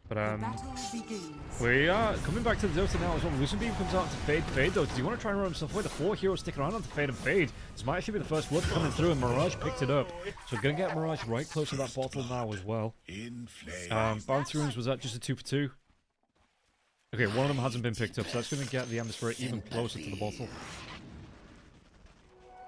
But we are coming back to the Dota now as well. Lucent Beam comes out to Fade though. Does he want to try and run himself away? The 4 heroes sticking around on the Fade and Fade. This might actually be the first blood coming through, and Mirage picked it up. So we're going to get Mirage right close to that bottle now as well. Bounce Runes, was that just a 2 for 2? Okay, one of them hasn't been picked up, so that's going to get the Ember Spirit even closer to the bottle.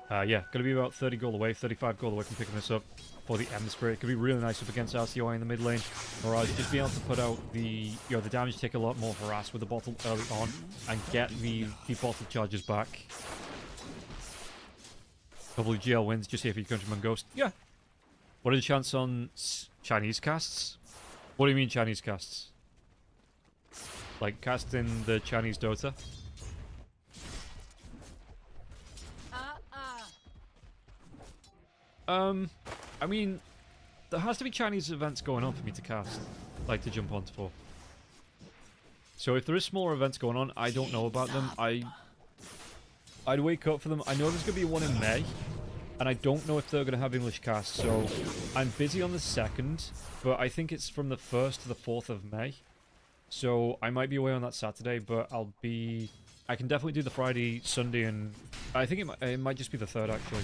Yeah, going to be about 30 gold away, 35 gold away from picking this up for the Ember Spirit. It could be really nice up against RCOI in the mid lane. Mirage just being able to put out the damage, take a lot more harass with the bottle early on, and get the bottle charges back. Hopefully GL wins, just see if your countryman Ghost. Yeah. What are the chances on Chinese casts? What do you mean Chinese casts? Like casting the Chinese Dota? I mean, there has to be Chinese events going on for me to cast, like to jump onto for. So if there is smaller events going on, I don't know about them. I'd wake up for them. I know there's going to be one in May, and I don't know if they're going to have English casts, so I'm busy on the 2nd, but I think it's from the 1st to the 4th of May. So I might be away on that Saturday, but I can definitely do the Friday, Sunday, and I think it might just be the 3rd, actually.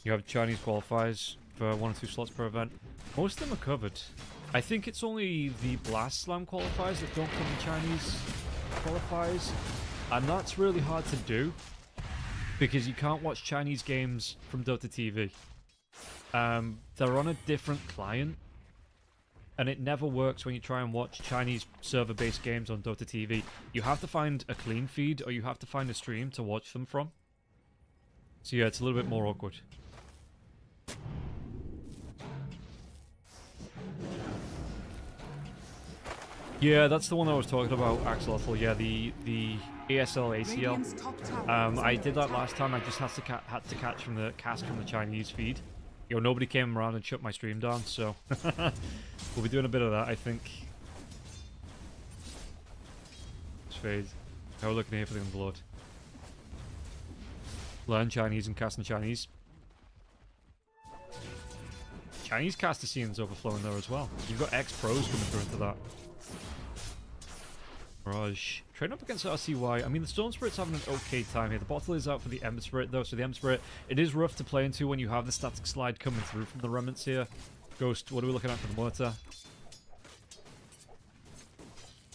You have Chinese qualifiers for 1 or 2 slots per event. Most of them are covered. I think it's only the Blast Slam qualifiers that don't come in Chinese qualifiers, and that's really hard to do because you can't watch Chinese games from Dota TV. They're on a different client, and it never works when you try and watch Chinese server-based games on Dota TV. You have to find a clean feed, or you have to find a stream to watch them from. So yeah, it's a little bit more awkward. Yeah, that's the one I was talking about, Axolotl. Yeah, the ASL ACL. I did that last time. I just had to catch from the cast from the Chinese feed. Nobody came around and shut my stream down, so we'll be doing a bit of that, I think. Fade. How are we looking here for the Unblood? Learn Chinese and cast in Chinese. Chinese caster scenes overflowing there as well. You've got ex-pros coming through into that. Mirage. Train up against RCY. I mean, the Storm Spirit's having an okay time here. The bottle is out for the Ember Spirit, though, so the Ember Spirit, it is rough to play into when you have the static slide coming through from the Remnants here. Ghost, what are we looking at for the Mortar?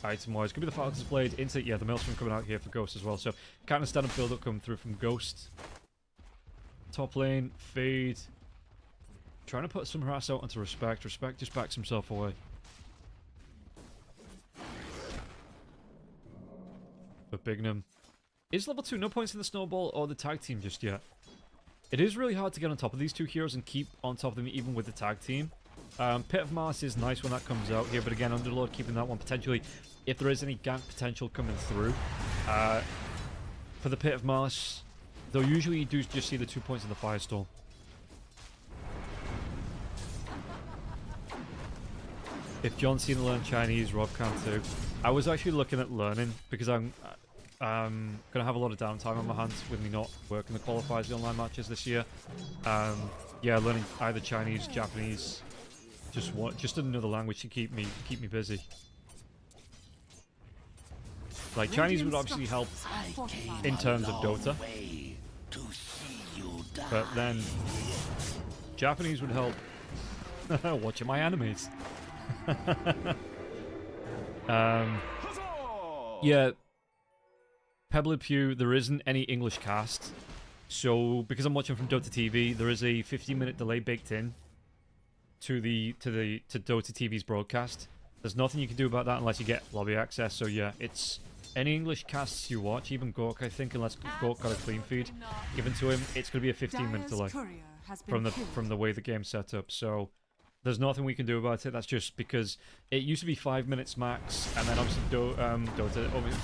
Item-wise, could be the Falcon's Blade. Into, yeah, the Maelstrom coming out here for Ghost as well, so kind of stand-up build-up coming through from Ghost. Top lane, Fade. Trying to put some harass out onto Respect. Respect just backs himself away. But Bignum is level 2, no points in the Snowball or the tag team just yet. It is really hard to get on top of these two heroes and keep on top of them even with the tag team. Pit of Malice is nice when that comes out here, but again, Underlord keeping that one potentially, if there is any gank potential coming through. For the Pit of Malice, though usually you do just see the 2 points in the Firestorm. If John's seen learn Chinese, Rob can too. I was actually looking at learning because I'm going to have a lot of downtime on my hands with me not working the qualifiers, the online matches this year. Yeah, learning either Chinese, Japanese, just another language to keep me busy. Like Chinese would obviously help in terms of Dota, but then Japanese would help watching my animes. Yeah, Pebble Pew, there isn't any English cast, so because I'm watching from Dota TV, there is a 15-minute delay baked in to Dota TV's broadcast. There's nothing you can do about that unless you get lobby access. So yeah, it's any English casts you watch, even Gork, I think, unless Gork got a clean feed given to him, it's going to be a 15-minute delay from the way the game's set up. So there's nothing we can do about it. That's just because it used to be 5 minutes max, and then obviously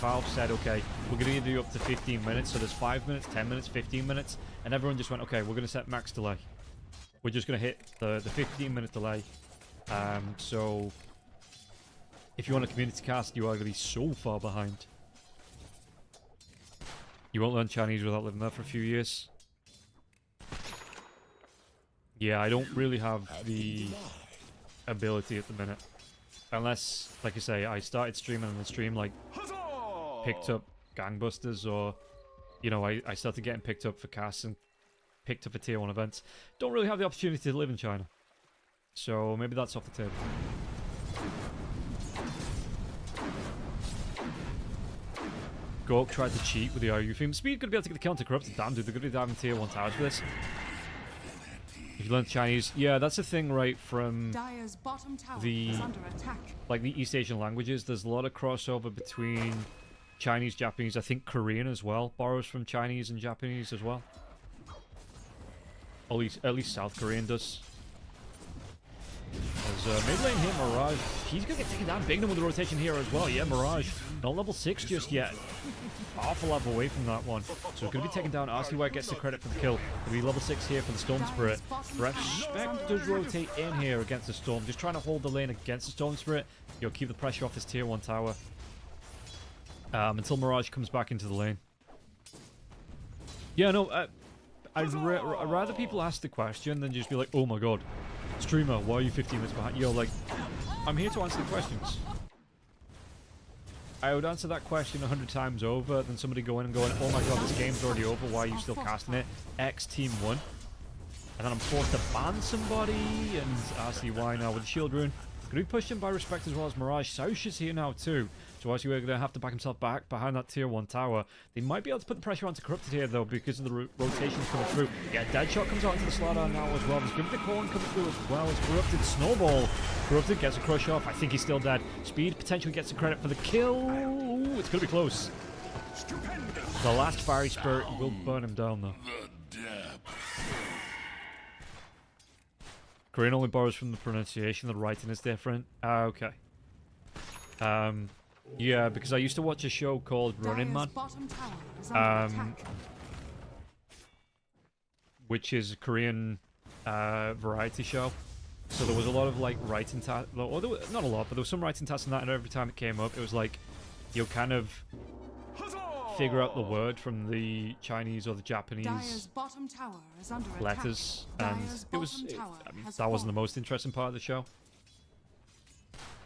Valve said, okay, we're going to do up to 15 minutes. So there's 5 minutes, 10 minutes, 15 minutes, and everyone just went, okay, we're going to set max delay. We're just going to hit the 15-minute delay. So if you want a community cast, you are going to be so far behind. You won't learn Chinese without living there for a few years. Yeah, I don't really have the ability at the minute. Unless, like I say, I started streaming and the stream, like, picked up gangbusters, or, you know, I started getting picked up for casts and picked up for tier 1 events. Don't really have the opportunity to live in China. So maybe that's off the table. Gork tried to cheat with the RU theme. Speed could be able to get the counter corrupted. Damn, dude, they're going to be diving tier 1 towers for this. If you learn Chinese, yeah, that's the thing, right, from the, like, the East Asian languages. There's a lot of crossover between Chinese, Japanese, I think Korean as well. Borrows from Chinese and Japanese as well. At least South Korean does. As mid lane here, Mirage, he's going to get taken down big with the rotation here as well. Yeah, Mirage, not level 6 just yet. Half a level away from that one. So he's going to be taken down. RCY gets the credit for the kill. It'll be level 6 here for the Storm Spirit. Respect does rotate in here against the Storm. Just trying to hold the lane against the Storm Spirit. You'll keep the pressure off this tier 1 tower. Until Mirage comes back into the lane. Yeah, no, I'd rather people ask the question than just be like, oh my god, streamer, why are you 15 minutes behind? You're like, I'm here to answer the questions. I would answer that question 100 times over than somebody going and going, oh my god, this game's already over, why are you still casting it? X team won. And then I'm forced to ban somebody, and RCY now with the shield rune. Gonna be pushed in by Respect as well as Mirage. Soush is here now too. So RCY are gonna have to back himself back behind that tier 1 tower. They might be able to put the pressure onto Corrupted here though because of the rotations coming through. Yeah, Deadshot comes out into the slaughter now as well. There's gonna be the Corn coming through as well as Corrupted Snowball. Corrupted gets a crush off. I think he's still dead. Speed potentially gets the credit for the kill. Ooh, it's gonna be close. The last Fiery Spirit will burn him down though. Korean only borrows from the pronunciation, the writing is different. Okay. Yeah, because I used to watch a show called Running Man. Which is a Korean variety show. So there was a lot of like writing tasks, not a lot, but there was some writing tasks in that, and every time it came up, it was like, you'll kind of figure out the word from the Chinese or the Japanese letters, and I mean, that wasn't the most interesting part of the show,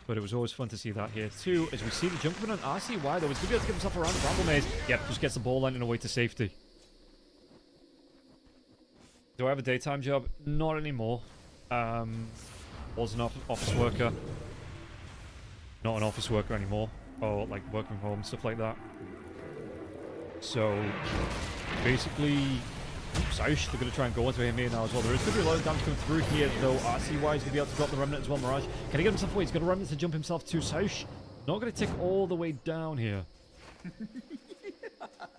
but it was always fun to see that here too. As we see the jump coming on RCY though, he's going to be able to get himself around the Bramble Maze. Yep, just gets the ball landing away to safety. Do I have a daytime job? Not anymore. Was an office worker. Not an office worker anymore, or like working from home, stuff like that. So, basically, Soush, they're going to try and go into him here now as well. There is going to be a lot of damage coming through here, though. RCY is going to be able to drop the Remnant as well. Mirage, can he get himself away? He's got a Remnant to jump himself to Soush. Not going to tick all the way down here.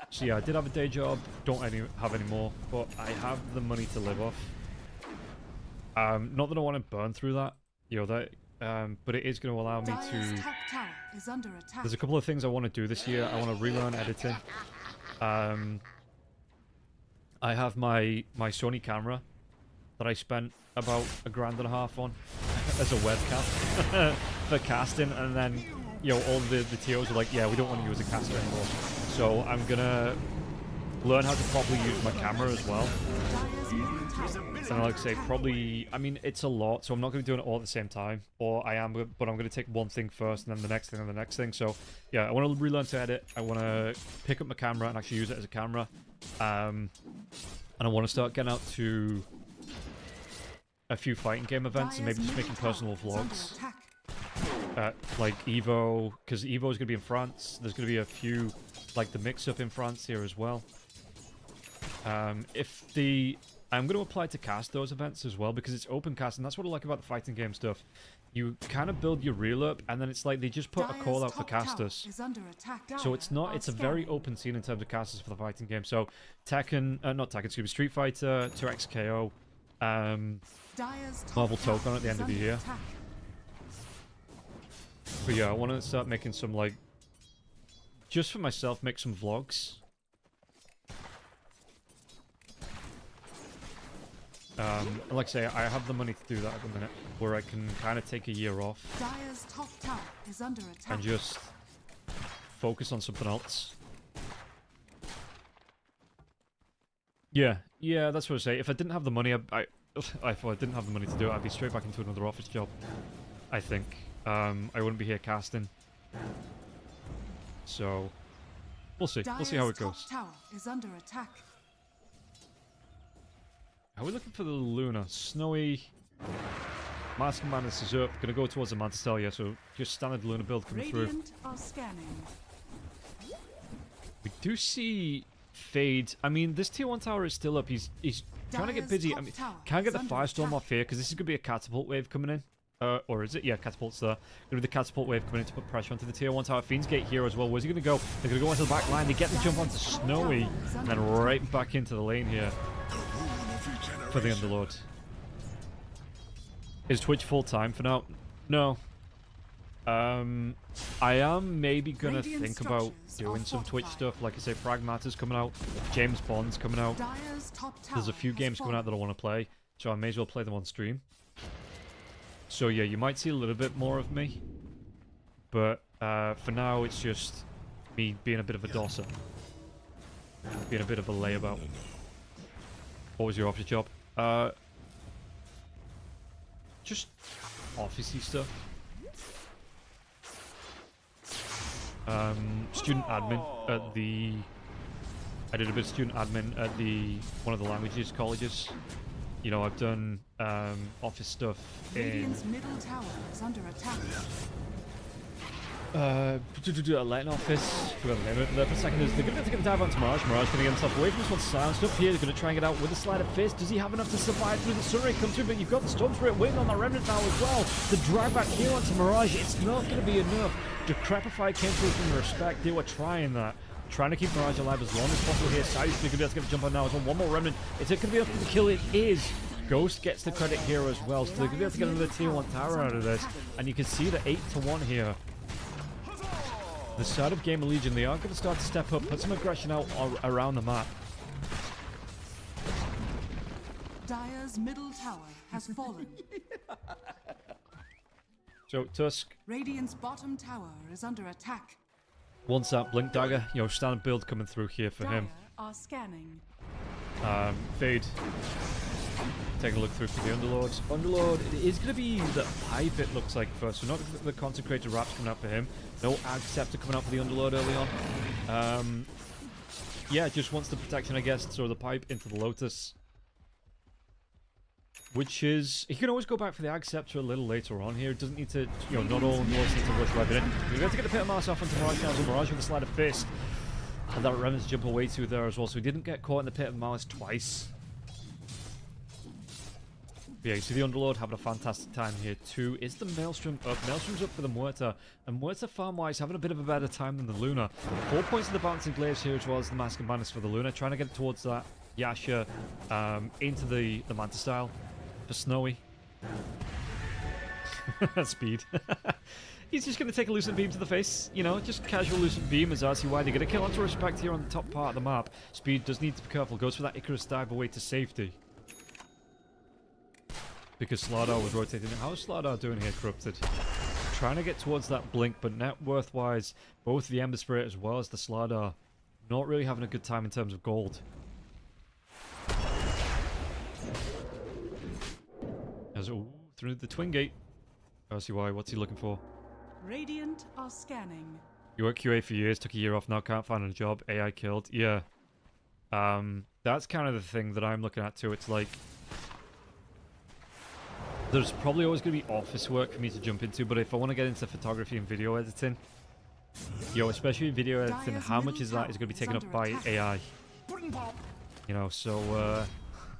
So yeah, I did have a day job. Don't have any more, but I have the money to live off. Not that I want to burn through that, you know, but it is going to allow me to... There's a couple of things I want to do this year. I want to relearn editing. I have my Sony camera that I spent about $1.5 grand on as a webcam for casting, and then, you know, all the TOs are like, yeah, we don't want to use a caster anymore. So I'm gonna learn how to properly use my camera as well. And like I say, probably, I mean, it's a lot, so I'm not going to be doing it all at the same time. Or I am, but I'm going to take one thing first, and then the next thing, and the next thing. So, yeah, I want to relearn to edit. I want to pick up my camera and actually use it as a camera. And I want to start getting out to a few fighting game events, and maybe just making personal vlogs. Like Evo, because Evo is going to be in France. There's going to be a few, like the mix-up in France here as well. I'm going to apply to cast those events as well, because it's open cast, and that's what I like about the fighting game stuff. You kind of build your reel up, and then it's like they just put a call out for casters. So it's a very open scene in terms of casters for the fighting game. So Street Fighter, 2XKO, Marvel Tokon at the end of the year. But yeah, I want to start making some, like, just for myself, make some vlogs. Like I say, I have the money to do that at the minute, where I can kind of take a year off and just focus on something else. Yeah, that's what I say. If I didn't have the money, if I didn't have the money to do it, I'd be straight back into another office job, I think. I wouldn't be here casting. So, we'll see. We'll see how it goes. Are we looking for the Luna? Snowy. Mask Madness is up. Gonna go towards the Mantis, yeah, so just standard Luna build coming through. We do see Fade. I mean, this tier 1 tower is still up. He's trying to get busy. I mean, can't get the Firestorm off here, because this is gonna be a catapult wave coming in. Or is it? Yeah, catapult's there. Gonna be the catapult wave coming in to put pressure onto the tier 1 tower. Fiend's Gate here as well. Where's he gonna go? They're gonna go onto the back line. They get the jump onto Snowy, and then right back into the lane here for the Underlord. Is Twitch full time for now? No. I am maybe gonna think about doing some Twitch stuff. Like I say, Pragmata's coming out, James Bond's coming out. There's a few games coming out that I want to play, so I may as well play them on stream. So yeah, you might see a little bit more of me, but for now it's just me being a bit of a dosser, being a bit of a layabout. What was your office job? Just officey stuff. Student admin at the... I did a bit of student admin at one of the languages colleges. You know, I've done office stuff in... Radiant's middle tower is under attack. Latin office. Forgot the name of it there for a second. They're going to take a dive onto Mirage. Mirage going to get himself away from this one. Silenced up here. They're going to try and get out with a sleight of fist. Does he have enough to survive through the Surrey? Come through, but you've got the Storm Spirit waiting on that Remnant now as well. The drag back here onto Mirage. It's not going to be enough. Decrepify came through from the respect. They were trying that. Trying to keep Mirage alive as long as possible here. Sidey's going to be able to get a jump on now as well. One more Remnant. Is it going to be enough for the kill? It is. Ghost gets the credit here as well. So they're going to be able to get another tier 1 tower out of this. And you can see the 8-1 here. The start of Gamer Legion, they are going to start to step up, put some aggression out around the map. Dire's middle tower has fallen. So, Tusk. Radiant's bottom tower is under attack. Once that Blink Dagger, you know, standard build coming through here for him. Dire are scanning. Fade. Taking a look through for the Underlord. Underlord, it is going to be the pipe, it looks like, first. So not the Consecrated Wraps coming out for him. No Ag Scepter coming out for the Underlord early on. Yeah, just wants the protection, I guess. Throw the pipe into the Lotus. Which is... He can always go back for the Ag Scepter a little later on here. It doesn't need to... You know, not all Underlords need to rush right in. We're going to get the Pit of Mars off onto Mirage now. So Mirage with a sleight of fist. And that Remnant's jump away to there as well. So he didn't get caught in the Pit of Mars twice. Yeah, you see the Underlord having a fantastic time here too. Is the Maelstrom up? Maelstrom's up for the Muerta. And Muerta farm-wise having a bit of a better time than the Luna. 4 points of the Bouncing Glaives here as well as the Mask and Madness for the Luna. Trying to get towards that Yasha into the Manta style for Snowy. Speed. He's just going to take a Lucent Beam to the face. You know, just casual Lucent Beam as RCY. They're going to kill onto Respect here on the top part of the map. Speed does need to be careful. Goes for that Icarus dive away to safety. Because Slardar was rotating. How's Slardar doing here, Corrupted? Trying to get towards that Blink, but net worth-wise, both the Ember Spirit as well as the Slardar not really having a good time in terms of gold. As through the Twin Gate. RCY, what's he looking for? Radiant are scanning. You worked QA for years, took a year off, now can't find a job, AI killed. Yeah. That's kind of the thing that I'm looking at too. It's like... There's probably always going to be office work for me to jump into, but if I want to get into photography and video editing, especially video editing, how much is that is going to be taken up by AI? You know, so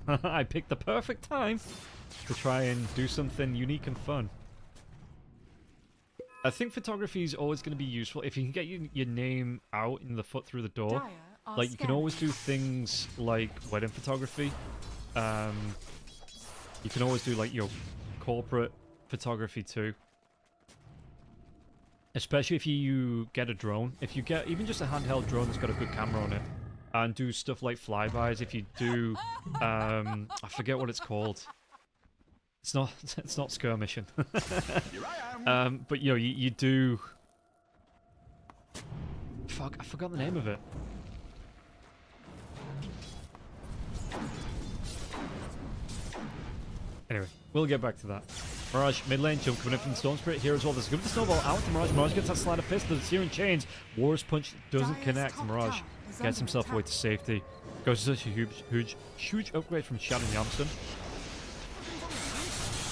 I picked the perfect time to try and do something unique and fun. I think photography is always going to be useful if you can get your name out in the foot through the door. Like, you can always do things like wedding photography. You can always do, like, corporate photography too. Especially if you get a drone. If you get even just a handheld drone that's got a good camera on it. And do stuff like flybys. If you do, I forget what it's called. It's not skirmishing. But, you do... Fuck, I forgot the name of it. Anyway, we'll get back to that. Mirage, mid lane, jump coming in from the Storm Spirit here as well. There's going to be the snowball out to Mirage. Mirage gets that sleight of fist, the Searing Chains. War's Punch doesn't connect. Mirage gets himself away to safety. Goes to such a huge upgrade from Shadow Yamson.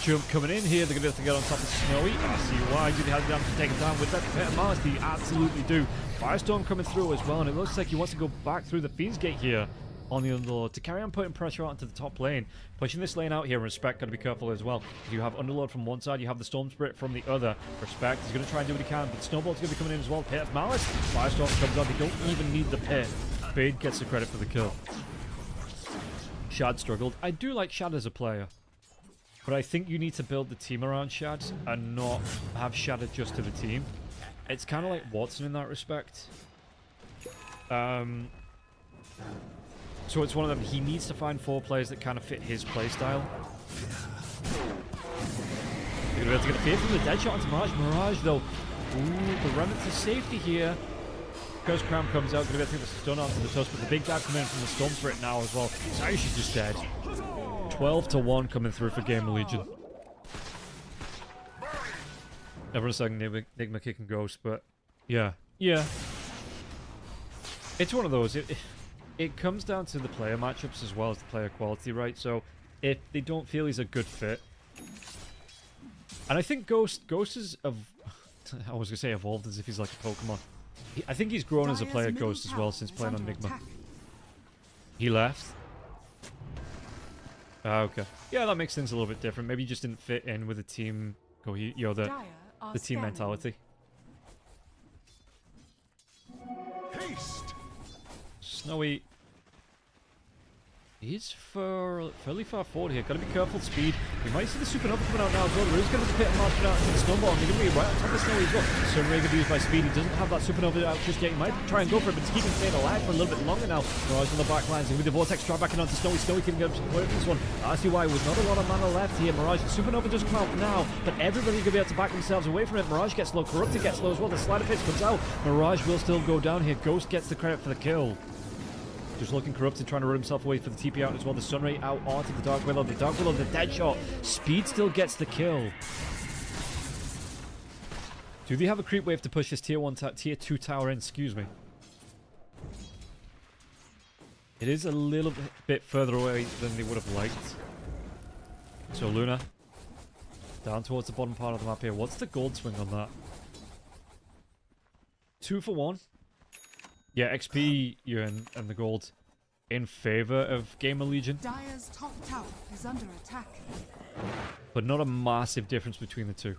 Jump coming in here. They're going to have to get on top of Snowy. I see why. Do they have the damage to take him down with that Pit of Mars? They absolutely do. Firestorm coming through as well, and it looks like he wants to go back through the Fiend's Gate here on the Underlord to carry on putting pressure out into the top lane. Pushing this lane out here, and Respect got to be careful as well. You have Underlord from one side, you have the Storm Spirit from the other. Respect is going to try and do what he can, but Snowball's going to be coming in as well. Pit of Malice. Firestorm comes out, they don't even need the pit. Bade gets the credit for the kill. Shad struggled. I do like Shad as a player, but I think you need to build the team around Shad and not have Shad adjust to the team. It's kind of like Watson in that respect. So it's one of them. He needs to find 4 players that kind of fit his playstyle. You're going to be able to get a fear from the dead shot onto Mirage. Mirage, though. Ooh, the remnant to safety here. Curse Crown comes out. Going to be able to get the stun onto the Tusk, but the big dive coming in from the Storm Spirit now as well. Sayush is just dead. 12-1 coming through for Game of Legion. Everyone's saying Enigma kicking Ghost, but yeah. It's one of those. It comes down to the player matchups as well as the player quality, right? So if they don't feel he's a good fit, and I think Ghost is I was gonna say evolved as if he's like a Pokemon. I think he's grown as a player, Ghost, as well since playing on Enigma. He left. Okay. Yeah, that makes things a little bit different. Maybe he just didn't fit in with the team. The team mentality. Haste. Snowy. He's fairly far forward here. Gotta be careful, speed. We might see the Supernova coming out now as well. There is going to be a pit of marching out into the Snowball. And they're going to be right on top of Snowy as well. Sunray going to be used by speed. He doesn't have that Supernova out just yet. He might try and go for it, but he's keeping staying alive for a little bit longer now. Mirage on the back lines. With the Vortex drop back in onto Snowy. Snowy can get up some point for this one. RCY with not a lot of mana left here. Mirage. Supernova does come out now, but everybody's going to be able to back themselves away from it. Mirage gets low. Corrupted gets low as well. The Slider Fist comes out. Mirage will still go down here. Ghost gets the credit for the kill. Just looking Corrupted, trying to run himself away for the TP out as well. The Sunray out onto the Dark Willow. The Dark Willow, the dead shot. Speed still gets the kill. Do they have a creep wave to push this tier 2 tower in? Excuse me. It is a little bit further away than they would have liked. So Luna, down towards the bottom part of the map here. What's the gold swing on that? 2 for 1. Yeah, XP and the gold in favor of Game of Legion. Dire's top tower is under attack. But not a massive difference between the two.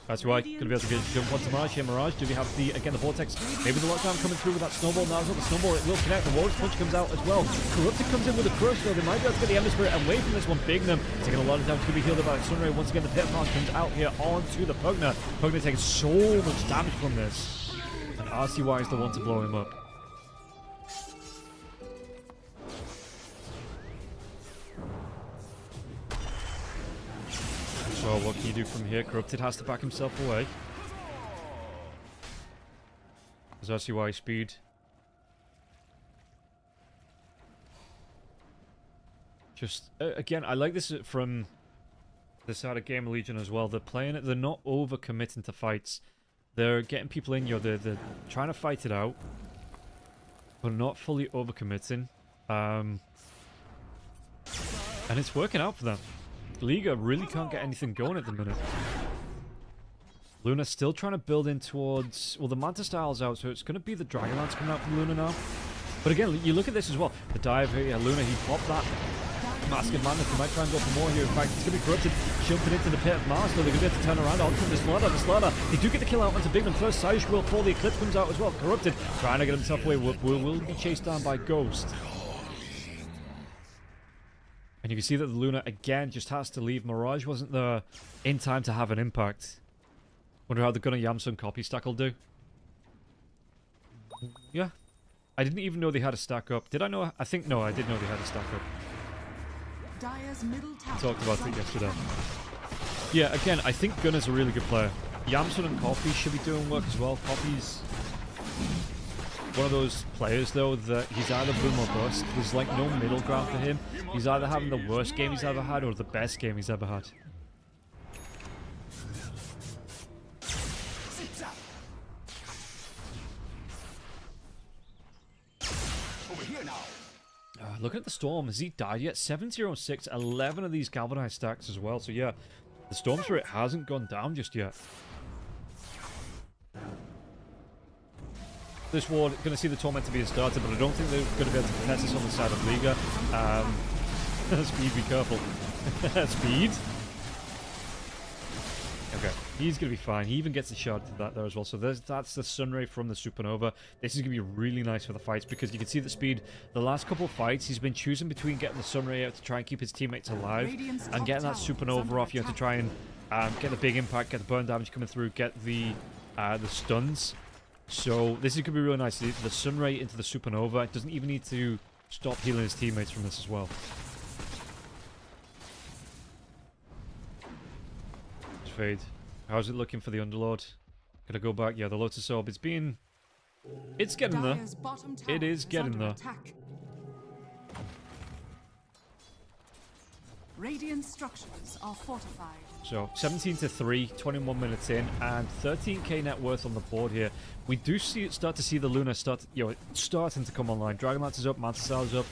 That's why going to be able to get jump onto Mirage here. Mirage, do we have the Vortex? Maybe the lockdown coming through with that Snowball now as well. The Snowball, it will connect. The Warrior's Punch comes out as well. Corrupted comes in with a Crush, though. They might be able to get the Ember Spirit away from this one. Bignum taking a lot of damage. Could be healed by Sunray. Once again, the Pit March comes out here onto the Pugna. Pugna taking so much damage from this. And RCY is the one to blow him up. So what can you do from here? Corrupted has to back himself away. There's RCY speed. Just, again, I like this from the side of Game of Legion as well. They're playing it, they're not over-committing to fights. They're getting people in, they're trying to fight it out, but not fully over-committing. And it's working out for them. Liga really can't get anything going at the minute. Luna's still trying to build in towards... Well, the Manta Style's out, so it's going to be the Dragonlance coming out from Luna now. But again, you look at this as well. The dive here, Luna, he popped that Mask of Madness. He might try and go for more here. In fact, it's going to be Corrupted, jumping into the Pit of Mars, though they're going to be able to turn around onto the Slaughter. The Slaughter, they do get the kill out onto Bignum first. Sayush will fall. The Eclipse comes out as well. Corrupted, trying to get himself away. Will be chased down by Ghost. And you can see that the Luna, again, just has to leave. Mirage wasn't there in time to have an impact. Wonder how the Gunnar Yamsun copy stack will do. Yeah. I didn't even know they had a stack up. Did I know? I think, no, I did know they had a stack up. Dire's middle tower. Talked about it yesterday. Yeah, again, I think Gunnar's a really good player. Yamsun and Coffee should be doing work as well. Coffee's one of those players, though, that he's either boom or bust. There's like no middle ground for him. He's either having the worst game he's ever had or the best game he's ever had. Over here now. Look at the Storm. Has he died yet? 706, 11 of these galvanized stacks as well. So yeah, the Storm Spirit hasn't gone down just yet. this war going to see the Tormentor being started, but I don't think they're going to be able to contest this on the side of Liga. Speed, be careful. Speed. Okay, he's going to be fine. He even gets a shot to that there as well. So that's the Sunray from the Supernova. This is going to be really nice for the fights because you can see that Speed, the last couple of fights, he's been choosing between getting the Sunray out to try and keep his teammates alive and getting that Supernova off, to try and get the big impact, get the burn damage coming through, get the stuns. So this is going to be really nice. The Sunray into the Supernova. It doesn't even need to stop healing his teammates from this as well. Fade. How's it looking for the Underlord? Gonna go back. Yeah, the Lotus Orb. It's getting there. It is getting there. Radiant structures are fortified. So 17-3, 21 minutes in, and 13k net worth on the board here. We do start to see the Luna starting to come online. Dragonlance is up, Mantisaur's up.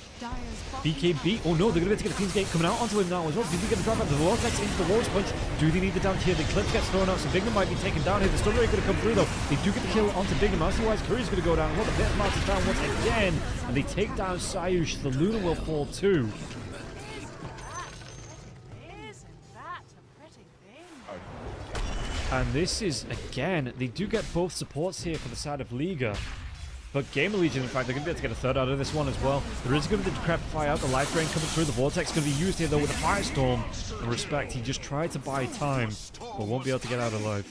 BKB. Oh no, they're going to get the Queen's Gate coming out onto him now as well. Did we get the drop out? The Vortex into the Walrus Punch. Do they need the damage here? The Clip gets thrown out, so Bignum might be taken down here. The Stun Ray going to come through though. They do get the kill onto Bignum. Otherwise, Curry's going to go down. What the bit Martin's down once again. And they take down Sayush. The Luna will fall too. And this is, again, they do get both supports here for the side of Liga. But Gamer Legion, in fact, they're going to be able to get a third out of this one as well. There is going to be the Decrepify out, the Life Drain coming through. The Vortex going to be used here, though, with a Firestorm. In respect, he just tried to buy time, but won't be able to get out alive.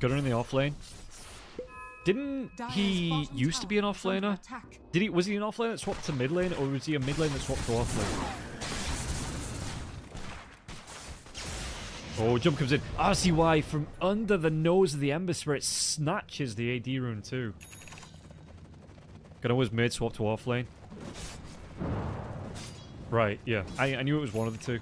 Gunner in the off lane. Didn't he used to be an off laner? Was he an off lane that swapped to mid lane, or was he a mid lane that swapped to off lane? Oh, jump comes in. RCY from under the nose of the Ember Spirit snatches the AD rune too. Can always mid swap to off lane. Right, yeah. I knew it was one of the two.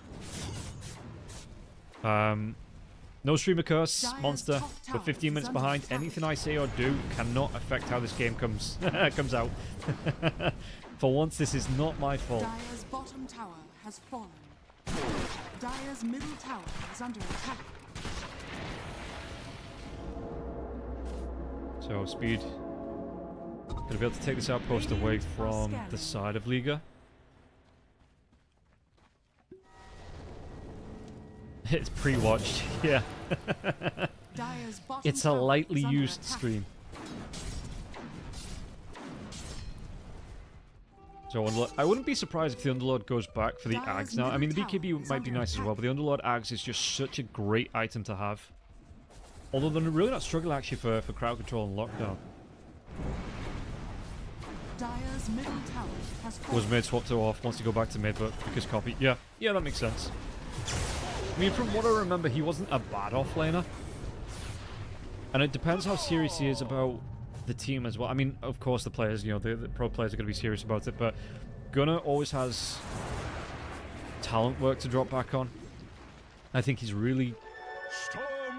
No Streamer Curse, Monster. We're 15 minutes behind. Anything I say or do cannot affect how this game comes out. For once, this is not my fault. Dire's bottom tower has fallen. Dire's middle tower is under attack. So, Speed. Gonna be able to take this outpost away from the side of Liga. It's pre-watched, yeah. It's a lightly used stream. So I wouldn't be surprised if the Underlord goes back for the Ags now. I mean, the BKB might be nice as well, but the Underlord Ags is just such a great item to have. Although they're really not struggling actually for crowd control and lockdown. Dire's middle tower has fallen. Was mid swapped to off, wants to go back to mid, but because copy. Yeah, that makes sense. I mean, from what I remember, he wasn't a bad offlaner. And it depends how serious he is about the team as well. I mean, of course, the players, the pro players are going to be serious about it, but Gunnar always has talent work to drop back on. I think he's really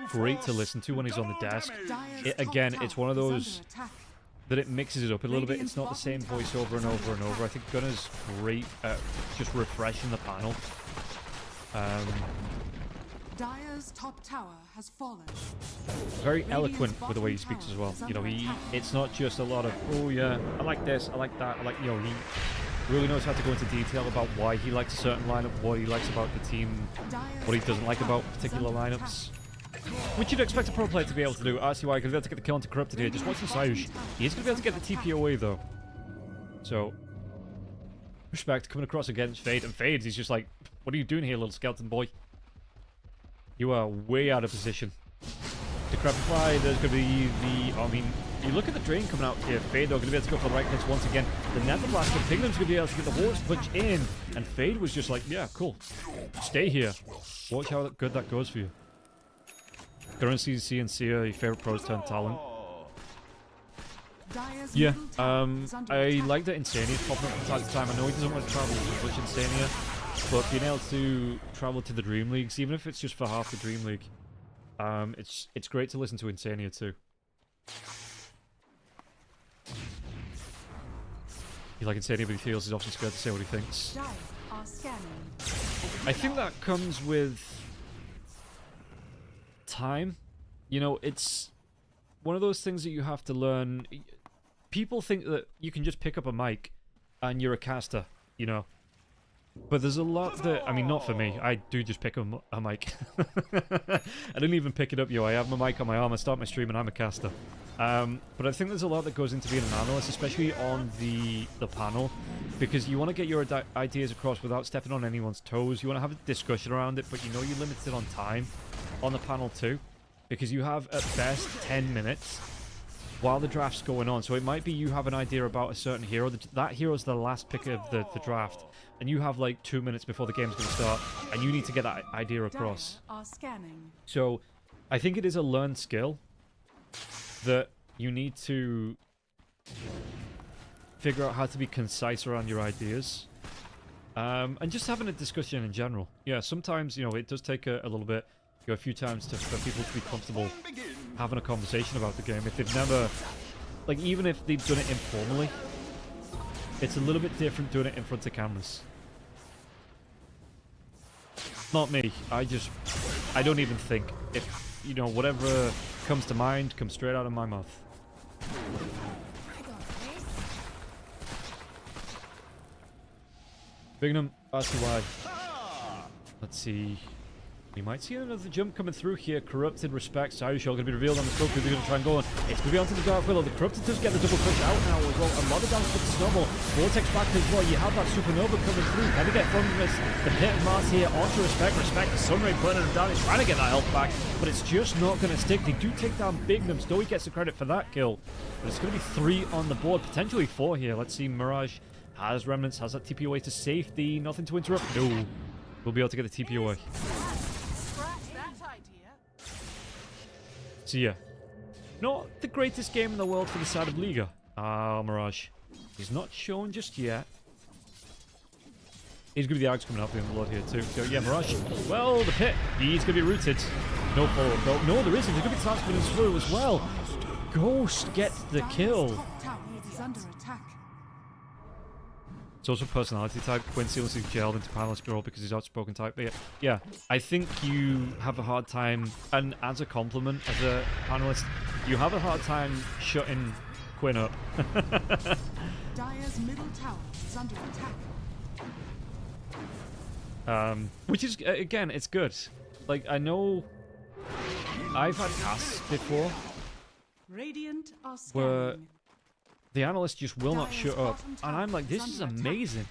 great to listen to when he's on the desk. Again, it's one of those that it mixes it up a little bit. It's not the same voice over and over and over. I think Gunnar's great at just refreshing the panel. Dire's top tower has fallen. Very eloquent with the way he speaks as well. It's not just a lot of, oh yeah, I like this, I like that, he really knows how to go into detail about why he likes a certain lineup, what he likes about the team, what he doesn't like about particular lineups. Which you'd expect a pro player to be able to do. RCY going to be able to get the kill onto Corrupted here. Just watching Sayush. He is going to be able to get the TP away though. So, respect coming across against Fade, and Fade is just like, what are you doing here, little skeleton boy? You are way out of position. Decrepify, there's going to be you look at the drain coming out here. Fade are going to be able to go for the right hits once again. The Nether Blast, but Pignum's going to be able to get the Horse Punch in. And Fade was just like, yeah, cool. Stay here. Watch how good that goes for you. Current CC and Seer, your favorite pros turn talent. Yeah, I like that Insania's popping up from time to time. I know he doesn't want to travel as much Insania, but being able to travel to the Dream Leagues, even if it's just for half the Dream League, it's great to listen to Insania too. You like Insania, but he feels he's often scared to say what he thinks. I think that comes with time. It's one of those things that you have to learn. people think that you can just pick up a mic and you're a caster, you know. But there's a lot that, I mean, not for me. I do just pick up a mic. I don't even pick it up, yo. I have my mic on my arm, I start my stream, and I'm a caster. But I think there's a lot that goes into being an analyst, especially on the panel, because you want to get your ideas across without stepping on anyone's toes. You want to have a discussion around it, but you know you're limited on time on the panel too, because you have at best 10 minutes while the draft's going on. So it might be you have an idea about a certain hero. That hero's the last pick of the draft, and you have like 2 minutes before the game's going to start, and you need to get that idea across. Dire are scanning. So I think it is a learned skill that you need to figure out how to be concise around your ideas. And just having a discussion in general. Yeah, sometimes, you know, it does take a little bit, you know, a few times for people to be comfortable having a conversation about the game. If they've never, like, even if they've done it informally, it's a little bit different doing it in front of cameras. Not me. I don't even think. If, you know, whatever comes to mind comes straight out of my mouth. Bignum, ask you why. Let's see. We might see another jump coming through here. Corrupted, Respect, Irish all going to be revealed on the scope. They're going to try and go on. It's going to be onto the Dark Willow. The Corrupted does get the double push out now as well. A lot of damage for the Snowball. Vortex back as well. You have that Supernova coming through. Can they get from this? The Pit of Mars here onto Respect. Respect, the Sunray burning him down. He's trying to get that health back, but it's just not going to stick. They do take down Bignum. Snowy gets the credit for that kill. But it's going to be 3 on the board, potentially 4 here. Let's see. Mirage has Remnants, has that TP away to safety. Nothing to interrupt. No. We'll be able to get the TP away. So yeah, not the greatest game in the world for the side of Liga. Mirage. He's not shown just yet. He's going to be the Ags coming up in the Lord here too. So yeah, Mirage. Well, the Pit. He's going to be rooted. No follow-up. No, there isn't. There's going to be transferred through as well. Ghost gets the kill. Top tower is under attack. It's also personality type. Quincy wants to gelled into panelist role because he's outspoken type. But yeah, I think you have a hard time, and as a compliment, as a panelist, you have a hard time shutting Quinn up. Dire's middle tower is under attack. Which is, again, it's good. Like, I know I've had casts before Radiant are where scanning. the analyst just will not shut up. And I'm like, this is amazing.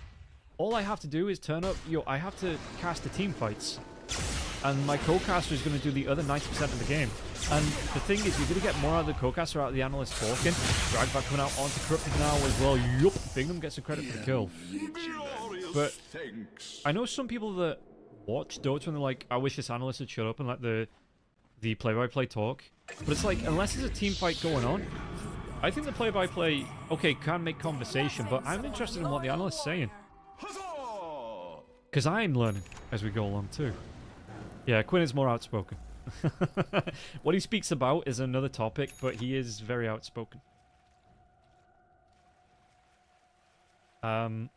All I have to do is turn up. I have to cast the team fights. And my co-caster is going to do the other 90% of the game. And the thing is, you're going to get more out of the co-caster, out of the analyst talking. Drag back coming out onto Corrupted now as well. Yup. Bignum gets the credit for the kill. But I know some people that watch Dota and they're like, I wish this analyst would shut up and let the play-by-play talk. But it's like, unless there's a team fight going on, I think the play-by-play, okay, can make conversation, but I'm interested in what the analyst's saying. Because I'm learning as we go along too. Yeah, Quinn is more outspoken. What he speaks about is another topic, but he is very outspoken. But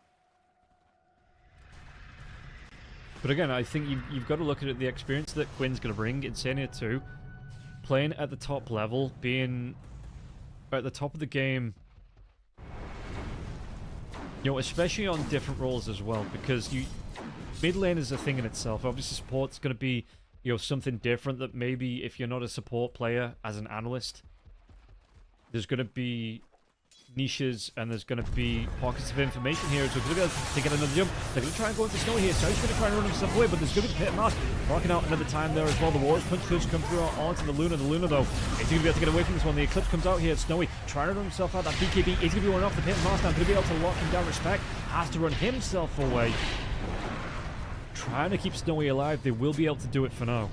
again, I think you've got to look at the experience that Quinn's going to bring. Insania 2, playing at the top level, being at the top of the game, you know, especially on different roles as well, because mid lane is a thing in itself. Obviously, support's going to be, you know, something different that maybe if you're not a support player as an analyst, there's going to be niches and there's going to be pockets of information here. So we're going to be able to get another jump. They're going to try and go into Snowy here. So he's going to try and run himself away, but there's going to be Pit Mask marking out another time there as well. The Warriors punch does come through onto the Luna. The Luna, though, is going to be able to get away from this one. The Eclipse comes out here. Snowy trying to run himself out. That BKB is going to be one off the Pit Mask now. Going to be able to lock him down. Respect has to run himself away. Trying to keep Snowy alive. They will be able to do it for now.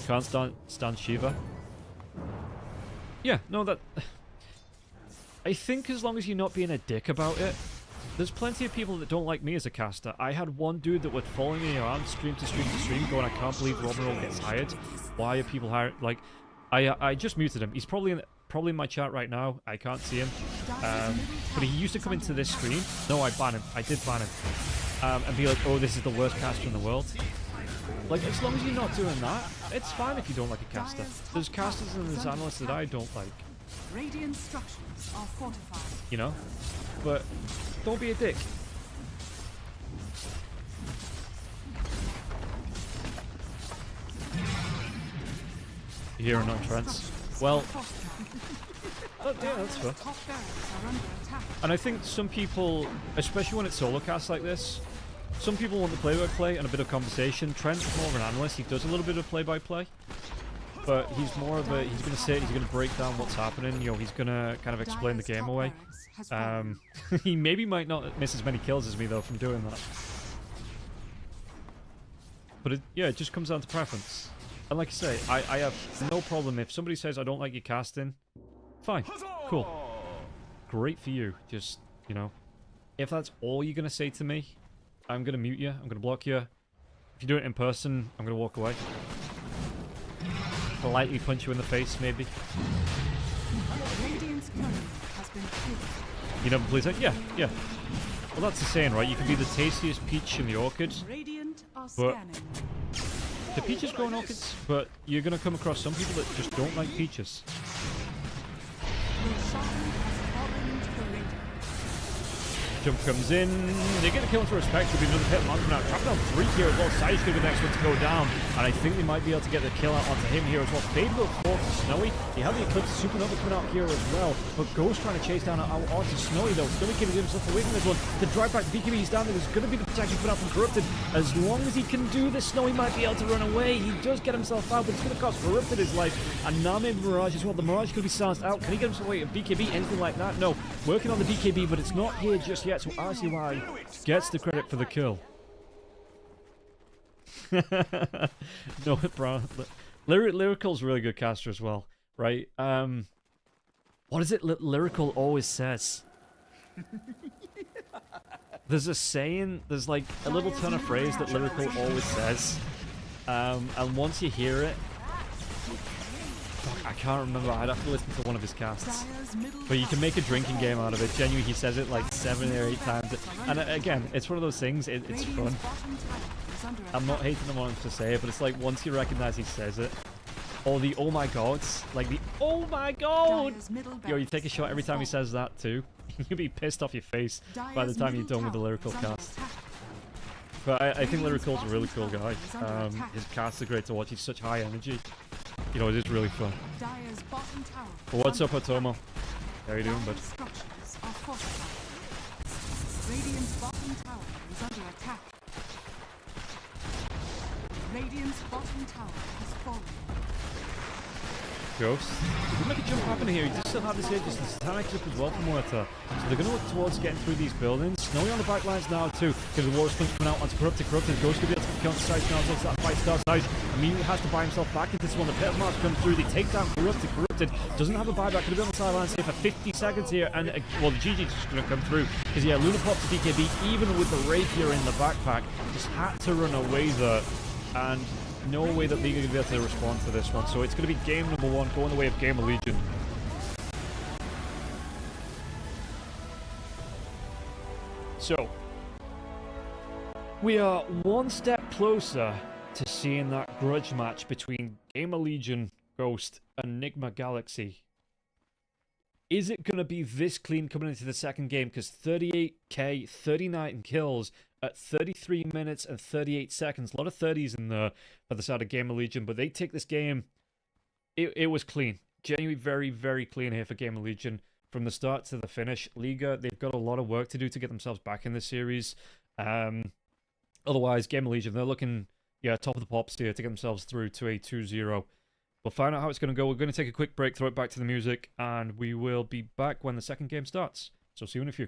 Can't stand Shiva. Yeah, no, that... I think as long as you're not being a dick about it, there's plenty of people that don't like me as a caster. I had one dude that would follow me around stream to stream to stream going, I can't believe Romural gets hired. Why are people hired? Like, I just muted him. He's probably in my chat right now. I can't see him. But he used to come into this stream. No, I banned him. I did ban him. And be like, oh, this is the worst caster in the world. Like, as long as you're not doing that, it's fine if you don't like a caster. There's casters and there's analysts that I don't like. Radiant structures are fortified. You know? But don't be a dick. You hear an entrance? Well, yeah, that's fair. Top barracks are under attack. And I think some people, especially when it's solo cast like this, some people want the play-by-play and a bit of conversation. Trent's more of an analyst. He does a little bit of play-by-play. But he's more of a, he's going to sit, he's going to break down what's happening, you know, he's going to kind of explain the game away. He maybe might not miss as many kills as me, though, from doing that. But yeah, it just comes down to preference. And like I say, I have no problem if somebody says I don't like your casting. Fine. Cool. Great for you. Just, you know, if that's all you're going to say to me, I'm going to mute you. I'm going to block you. If you do it in person, I'm going to walk away. Politely punch you in the face, maybe. Radiant's courier has been killed. You know, please, like, yeah. Well, that's the saying, right? You can be the tastiest peach in the orchard, Radiant are but scanning. the peaches grow in orchids, but you're going to come across some people that just don't like peaches. Roshan has fallen to the radiant. Jump comes in. They're going to kill him for respect. Should be another pit launch now. Trapping on 3 here as well. Sai's going to be the next one to go down. And I think they might be able to get the kill out onto him here as well. Fade will fall to Snowy. He had the Eclipse Supernova coming out here as well. But Ghost trying to chase down out onto Snowy though. Snowy giving himself away from this one. The drive back BKB is down there. There's going to be the protection put out from Corrupted. As long as he can do this, Snowy might be able to run away. He does get himself out, but it's going to cost Corrupted his life. And now maybe Mirage as well. The Mirage could be silenced out. Can he get himself away at BKB? Anything like that? No. Working on the BKB, but it's not here just yet. So RCY gets the credit for the kill. No, bro. Lyrical's a really good caster as well, right? What is it Lyrical always says? There's a saying, there's like a little turn of phrase that Lyrical always says. And once you hear it, I can't remember, I'd have to listen to one of his casts. But you can make a drinking game out of it. Genuinely, he says it like 7 or 8 times. And again, it's one of those things, it's fun. I'm not hating him on him to say it, but it's like once you recognize he says it. Or the oh my gods, like the oh my god! Yo, you take a shot every time he says that too. You'll be pissed off your face by the time you're done with the Lyrical cast. But I think Lyrical's a really cool guy. His casts are great to watch, he's such high energy. You know, it is really fun. Well, what's up, Otomo? How you doing, bud? Radiant's bottom tower is under attack. Radiant's bottom tower has fallen. Ghost. He could make a jump happen here. He does still have this here, just the Satanic up as well from Water. So they're going to look towards getting through these buildings. Snowy on the back lines now too, because the War Sponge coming out onto Corrupted. Corrupted Ghost could be able to counter Size now once that fight starts. Size immediately has to buy himself back into this one. The Pit of Mars come through. They take down Corrupted. Corrupted doesn't have a buyback. Could have been on the sidelines here for 50 seconds here. And, well, the GG's just going to come through. Because, yeah, Luna pops the BKB, even with the Rapier in the backpack. Just had to run away there. And no way that League are going to be able to respond to this one. So it's going to be game number 1, going the way of Game of Legion. So, we are one step closer to seeing that grudge match between Game of Legion, Ghost, and Enigma Galaxy. Is it going to be this clean coming into the second game? Because 38k, 39 kills at 33 minutes and 38 seconds. A lot of 30s in there for the side of Game of Legion, but they take this game. It was clean. Genuinely very, very clean here for Game of Legion. From the start to the finish. Liga, they've got a lot of work to do to get themselves back in this series. Otherwise, Game of Legion, they're looking, yeah, top of the pops here to get themselves through to a 2-0. We'll find out how it's going to go. We're going to take a quick break, throw it back to the music, and we will be back when the second game starts. So see you in a few.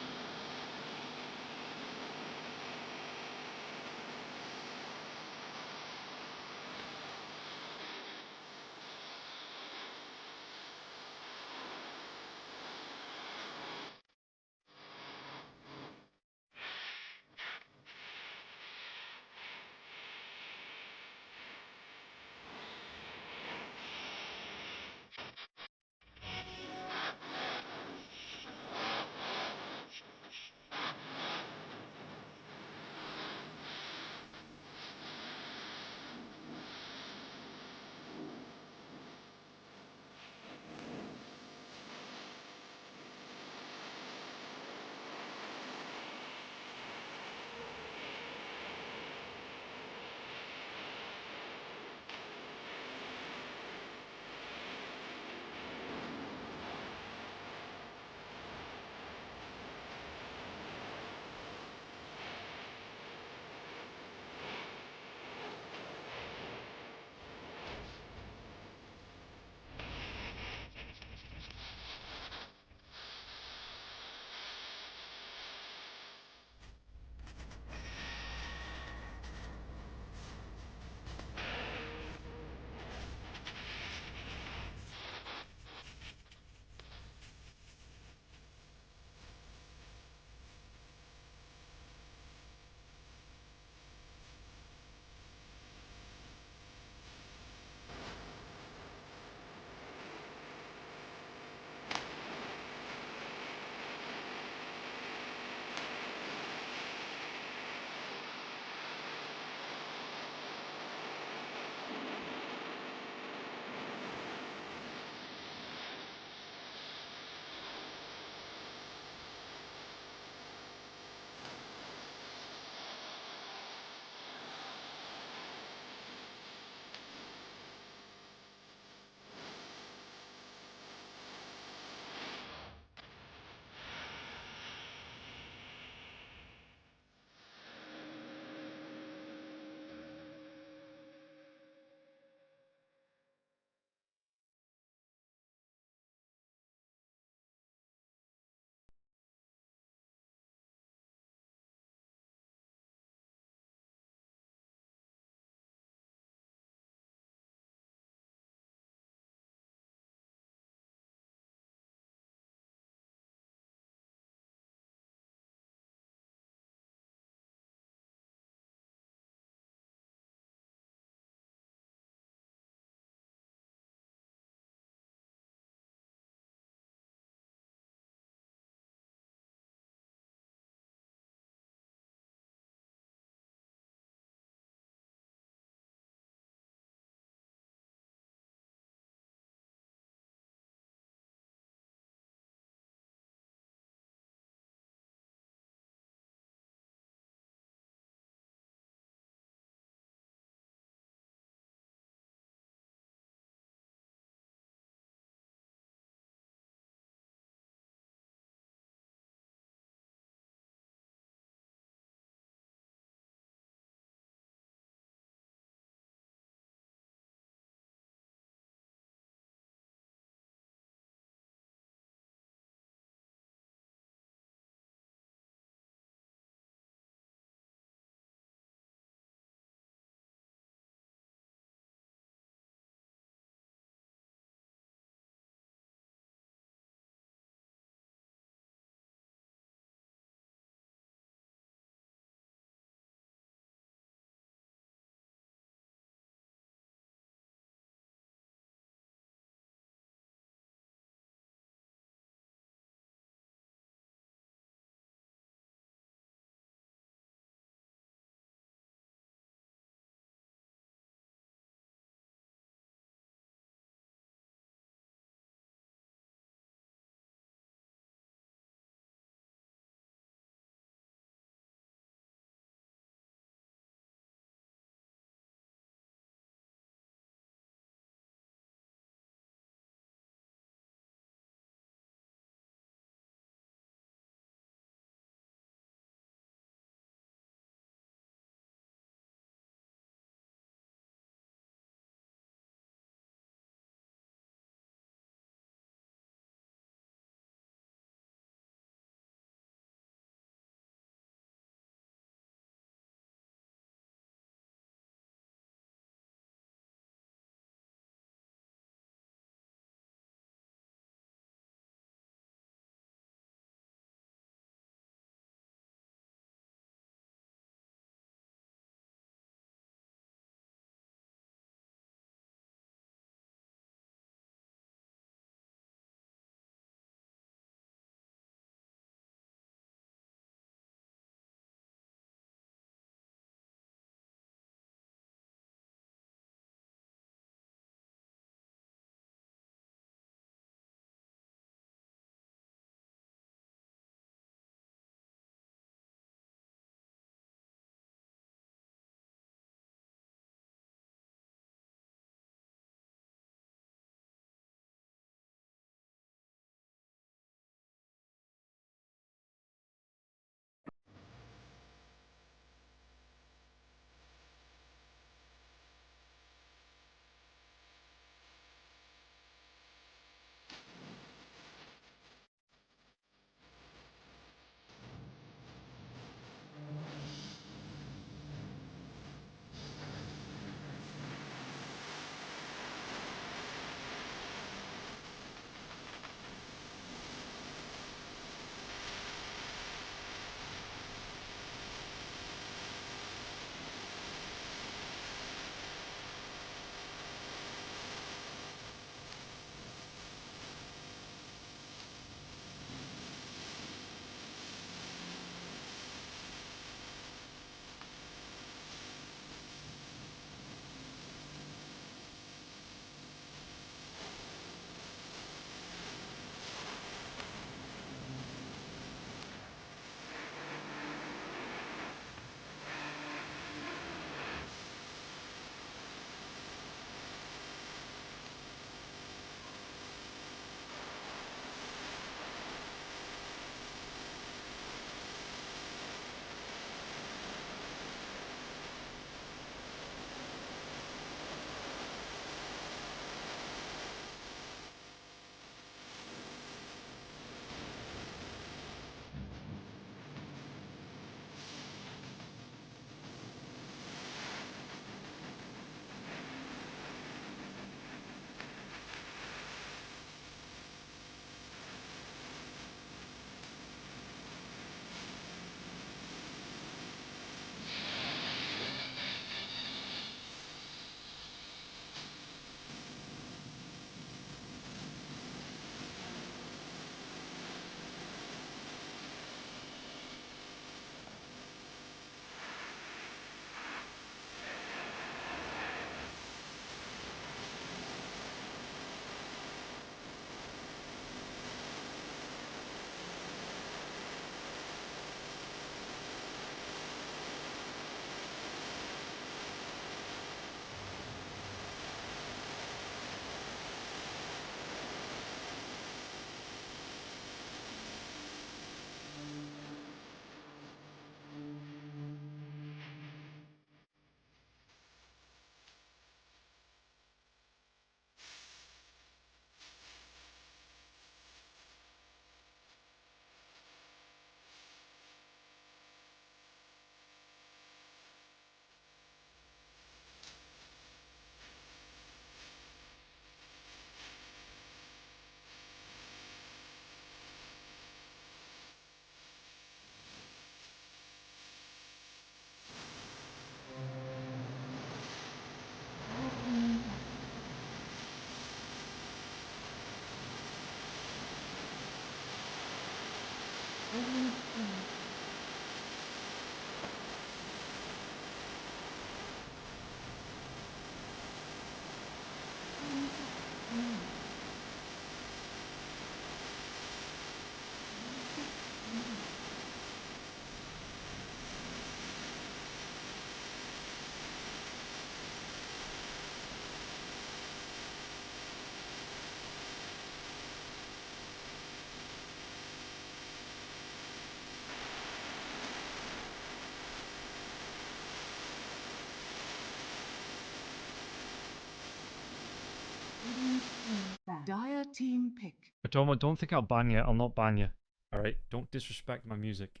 team pick. Atomo, don't think I'll ban you. I'll not ban you. Alright? Don't disrespect my music.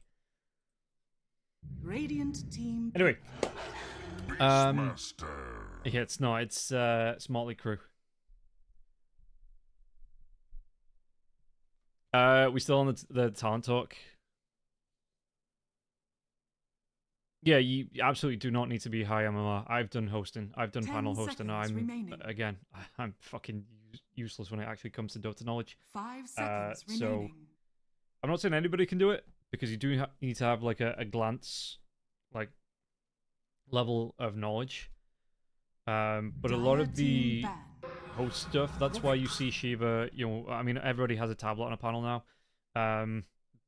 Radiant team. Anyway. Beastmaster. Yeah, it's not. It's Motley Crue. We still on the talent talk? Yeah, you absolutely do not need to be high MMR. I've done hosting. I've done 10 panel hosting. seconds remaining. I'm fucking useless when it actually comes to Dota knowledge. 5 seconds so remaining. I'm not saying anybody can do it, because you do need to have like a glance, like, level of knowledge. But a lot of the host stuff, that's why you see Shiva, you know, I mean, everybody has a tablet on a panel now.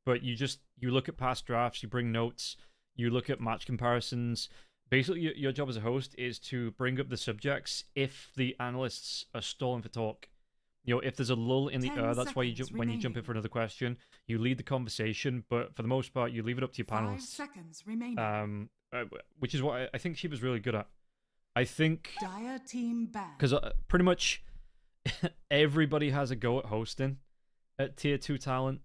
But you look at past drafts, you bring notes, you look at match comparisons. Basically, your job as a host is to bring up the subjects if the analysts are stalling for talk. You know, if there's a lull in the air, that's why you when you jump in for another question, you lead the conversation, but for the most part, you leave it up to your panelists. 5 seconds remaining. Which is what I think she was really good at. I think Dire team ban. because pretty much everybody has a go at hosting at tier 2 talent.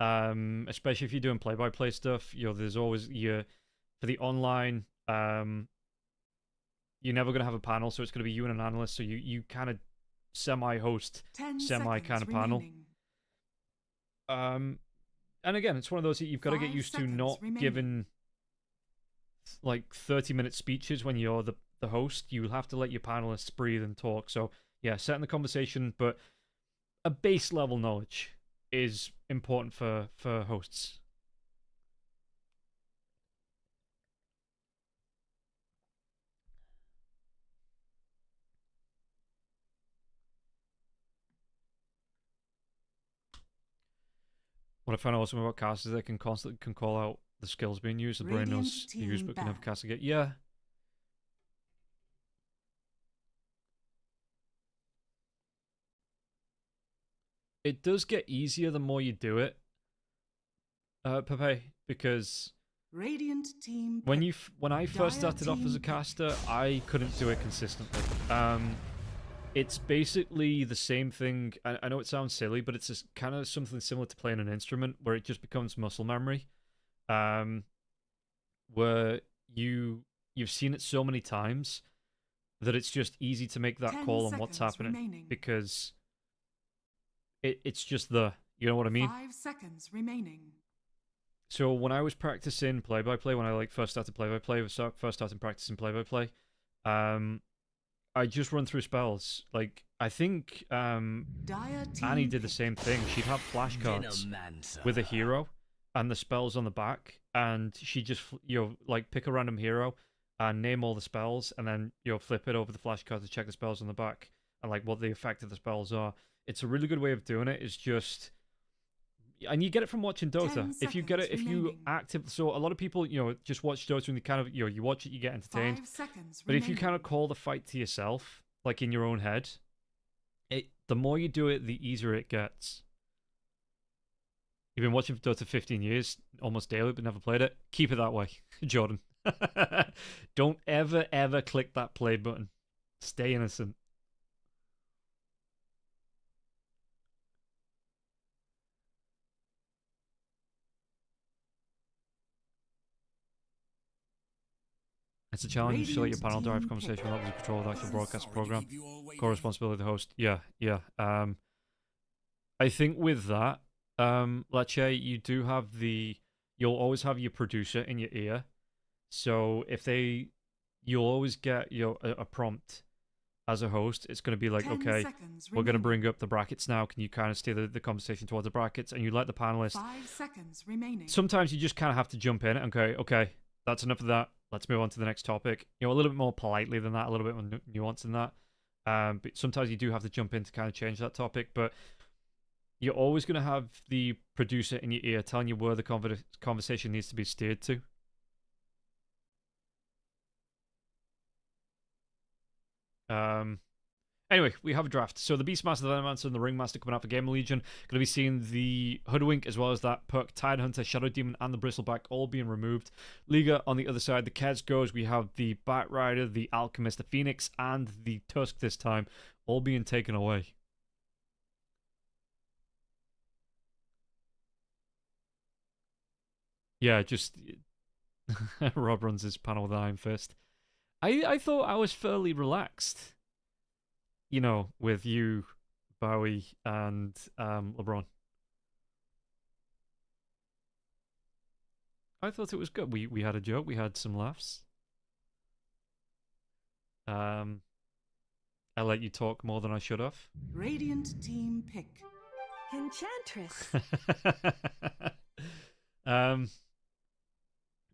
Especially if you're doing play-by-play stuff, you know, there's always for the online, you're never gonna have a panel, so it's gonna be you and an analyst, so you kind of semi-host, semi kind of panel. And again, it's one of those that you've got to get used to not giving like 30-minute speeches when you're the host. You'll have to let your panelists breathe and talk. So yeah, setting the conversation, but a base level knowledge is important for hosts. What I found awesome about cast is they can constantly call out the skills being used. The brain knows to use, but can never cast again. Yeah. It does get easier the more you do it, Pepe, because Radiant team when I first started off as a caster, I couldn't do it consistently. It's basically the same thing. I know it sounds silly, but it's kind of something similar to playing an instrument, where it just becomes muscle memory. Where you've seen it so many times that it's just easy to make that call on what's happening, because it's just you know what I mean? 5 seconds remaining. So when I was practicing play-by-play, when I first started play-by-play, first started practicing play-by-play, I just run through spells. Like, I think Annie did the same thing. She'd have flashcards with a hero and the spells on the back, and she just, you know, like, pick a random hero and name all the spells, and then, you know, flip it over the flashcard to check the spells on the back and, like, what the effect of the spells are. It's a really good way of doing it. It's just... And you get it from watching Dota. If you get it, if you so a lot of people, you know, just watch Dota and they kind of, you know, you watch it, you get entertained. 5 seconds but if you kind of call the fight to yourself, like in your own head, the more you do it, the easier it gets. You've been watching Dota 15 years, almost daily, but never played it. Keep it that way, Jordan. Don't ever click that play button. Stay innocent. It's a challenge to let your panel drive conversation without losing control of the actual broadcast program. Core responsibility of the host. Yeah. I think with that, Leche, you do have you'll always have your producer in your ear. So you'll always get a prompt as a host. It's going to be like, okay, we're going to bring up the brackets now. Can you kind of steer the conversation towards the brackets? And you let the panelists. 5 seconds remaining. Sometimes you just kind of have to jump in and go, okay, that's enough of that. Let's move on to the next topic. You know, a little bit more politely than that, a little bit more nuance than that. But sometimes you do have to jump in to kind of change that topic. But you're always going to have the producer in your ear telling you where the conversation needs to be steered to. Anyway, we have a draft. So the Beastmaster, the Venomancer, and the Ringmaster coming out for Gamer Legion. Going to be seeing the Hoodwink as well as that perk, Tidehunter, Shadow Demon, and the Bristleback all being removed. Liga on the other side, the Kez goes. We have the Batrider, the Alchemist, the Phoenix, and the Tusk this time, all being taken away. Yeah, just Rob runs his panel with an iron fist. I thought I was fairly relaxed, you know, with you, Bowie, and LeBron. I thought it was good. We had a joke, we had some laughs. I let you talk more than I should have. Radiant team pick. Enchantress.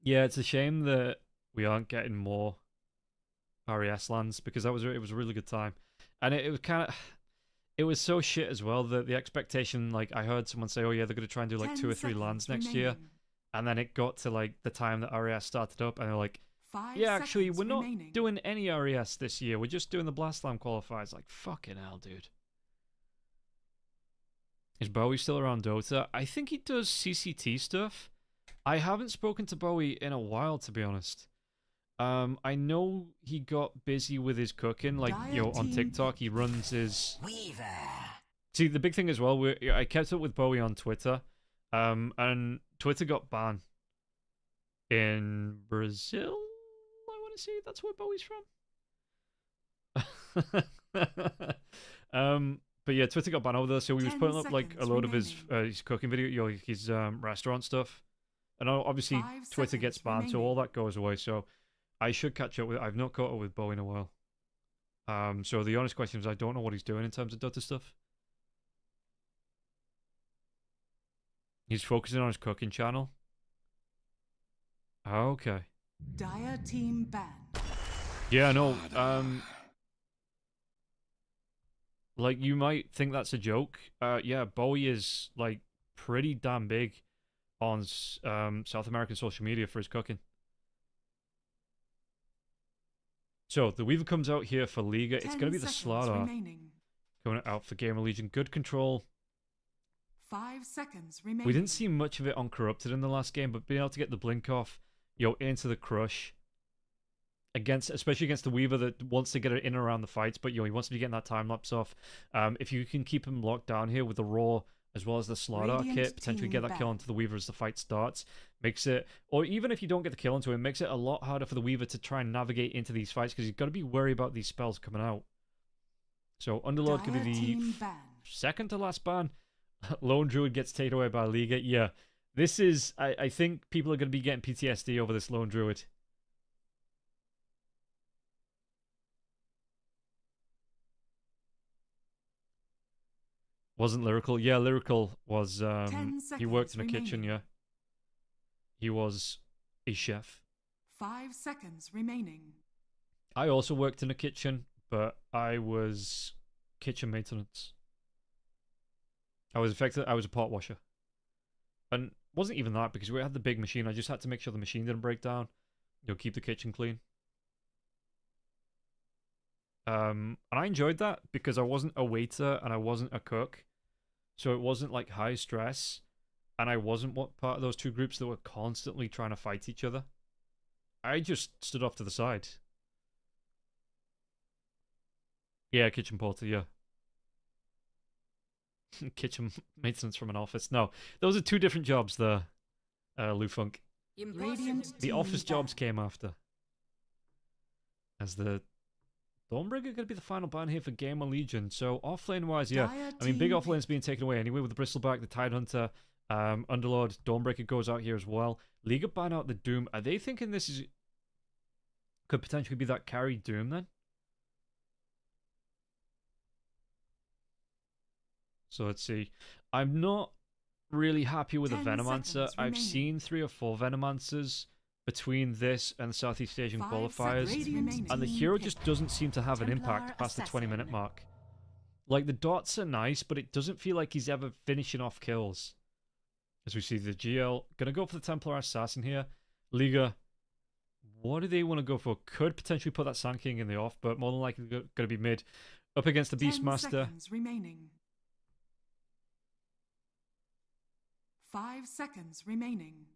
Yeah, it's a shame that we aren't getting more RES lands because it was a really good time, and it was kind of it was so shit as well that the expectation, like I heard someone say, oh yeah, they're gonna try and do like 2 or 3 lands next year, and then it got to like the time that RES started up, and they're like, yeah, actually we're not doing any RES this year, we're just doing the Blast Slam qualifiers. Like fucking hell, dude. Is Bowie still around Dota? I think he does CCT stuff. I haven't spoken to Bowie in a while, to be honest. I know he got busy with his cooking, like, you know, on TikTok. He runs his... Weaver. See, the big thing as well, I kept up with Bowie on Twitter, and Twitter got banned in Brazil, I want to say. That's where Bowie's from. But yeah, Twitter got banned over there, so he was putting up, like, a load of his cooking video, you know, his restaurant stuff. And obviously, Twitter gets banned, so all that goes away, so... I should catch up with... I've not caught up with Bowie in a while. So the honest question is I don't know what he's doing in terms of Dota stuff. He's focusing on his cooking channel. Okay. Dire team ban. Yeah, no. Like, you might think that's a joke. Yeah, Bowie is, like, pretty damn big on South American social media for his cooking. So, the Weaver comes out here for Liga. It's going to be the Slaughter going out for Gamer Legion. Good control. 5 seconds remaining. We didn't see much of it on Corrupted in the last game, but being able to get the blink off, you know, into the crush, especially against the Weaver that wants to get it in and around the fights, but, you know, he wants to be getting that time lapse off. If you can keep him locked down here with the Raw as well as the Slaughter kit, potentially get that kill onto the Weaver as the fight starts, makes it, or even if you don't get the kill onto him, makes it a lot harder for the Weaver to try and navigate into these fights because he's got to be worried about these spells coming out. So Underlord could be the second to last ban. Lone Druid gets taken away by Liga. Yeah, this is, I think people are going to be getting PTSD over this Lone Druid. Wasn't Lyrical? Yeah, Lyrical was, he worked in a kitchen, yeah. He was a chef. 5 seconds remaining. I also worked in a kitchen, but I was kitchen maintenance. I was a pot washer. And it wasn't even that because we had the big machine. I just had to make sure the machine didn't break down. You know, keep the kitchen clean. And I enjoyed that because I wasn't a waiter and I wasn't a cook. So it wasn't like high stress. And I wasn't part of those two groups that were constantly trying to fight each other. I just stood off to the side. Yeah, kitchen porter, yeah. Kitchen maintenance from an office. No, those are two different jobs there, Lou Funk. The office jobs came after. As the Dawnbreaker going to be the final ban here for Gamer Legion. So offlane wise, yeah. I mean, big offlane's being taken away anyway with the Bristleback, the Tidehunter, Underlord. Dawnbreaker goes out here as well. Liga ban out the Doom. Are they thinking this could potentially be that carry Doom then? So let's see. I'm not really happy with the Venomancer. I've seen 3 or 4 Venomancers between this and the Southeast Asian qualifiers, and the hero just doesn't seem to have an impact past the 20-minute mark. Like, the dots are nice, but it doesn't feel like he's ever finishing off kills. As we see the GL, gonna go for the Templar Assassin here. Liga, what do they want to go for? Could potentially put that Sand King in the off, but more than likely gonna be mid. Up against the Beastmaster. 5 seconds remaining.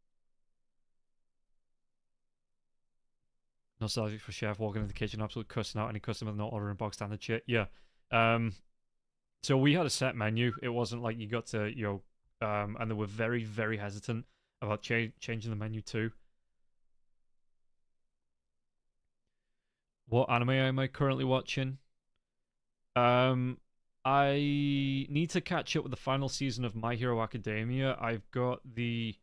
Nostalgic for Chef walking into the kitchen, absolutely cussing out any customer not ordering box standard shit. Yeah. So we had a set menu. It wasn't like you got to, you know, and they were very, very hesitant about changing the menu too. What anime am I currently watching? I need to catch up with the final season of My Hero Academia. I've got the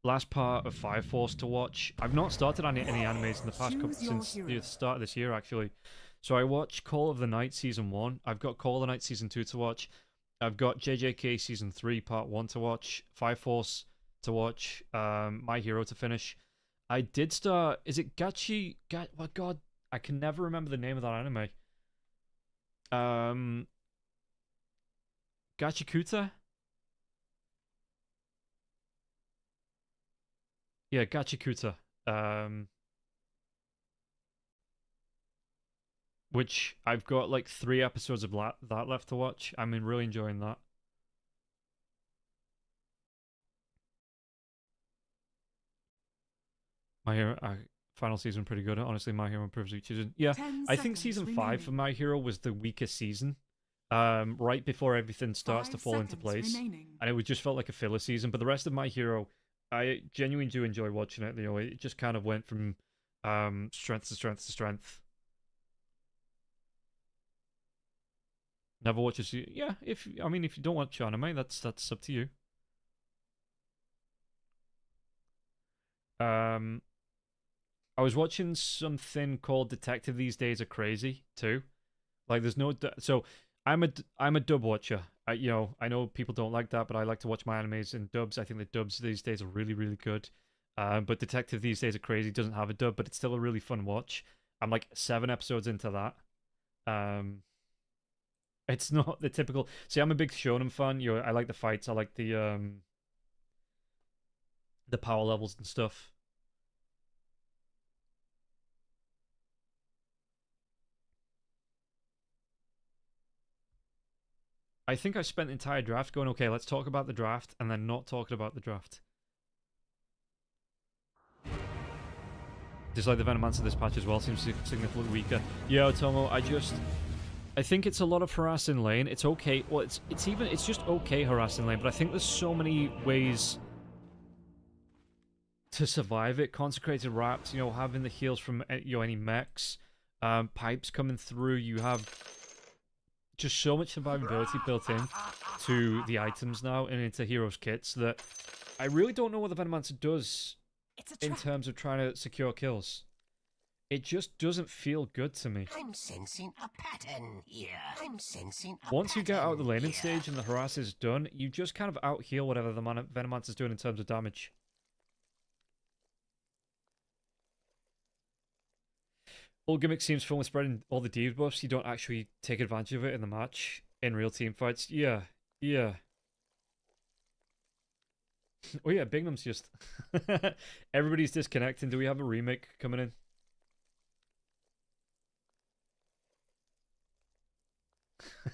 last part of Fire Force to watch. I've not started any animes in the past couple since the start of this year, actually. So I watched Call of the Night Season 1. I've got Call of the Night Season 2 to watch. I've got JJK Season 3 Part 1 to watch. Fire Force to watch. My Hero to finish. I did start... Is it Gachi... Oh, God. I can never remember the name of that anime. Gachikuta? Yeah, Gachikuta. Which I've got like 3 episodes of that left to watch. I'm really enjoying that. My Hero final season pretty good. Honestly, My Hero improves each season. Yeah, I think season 5 for My Hero was the weakest season. Right before everything starts to fall into place, and it just felt like a filler season. But the rest of My Hero, I genuinely do enjoy watching it. You know, it just kind of went from strength to strength to strength. Never watch a yeah. If you don't watch anime, that's up to you. I was watching something called Detective These Days Are Crazy too. Like, there's no so I'm a dub watcher. I know people don't like that, but I like to watch my animes in dubs. I think the dubs these days are really, really good. But Detective These Days Are Crazy doesn't have a dub, but it's still a really fun watch. I'm like 7 episodes into that. It's not the typical. See, I'm a big shonen fan. I like the fights. I like the power levels and stuff. I think I spent the entire draft going, okay, let's talk about the draft, and then not talking about the draft. Dislike the Venomancer this patch as well, seems significantly weaker. Yeah, Otomo, I think it's a lot of harassing lane. It's okay. Well, it's just okay harassing lane, but I think there's so many ways to survive it. Consecrated Wraps, having the heals from any mechs, pipes coming through. You have just so much survivability built in to the items now and into heroes' kits that I really don't know what the Venomancer does in terms of trying to secure kills. It just doesn't feel good to me. I'm sensing a pattern here. Once you get out of the laning stage and the harass is done, you just kind of out-heal whatever the Venomancer's doing in terms of damage. All gimmick seems fun with spreading all the debuffs. You don't actually take advantage of it in the match in real team fights. Yeah. Oh yeah, Bignum's just... Everybody's disconnecting. Do we have a remake coming in?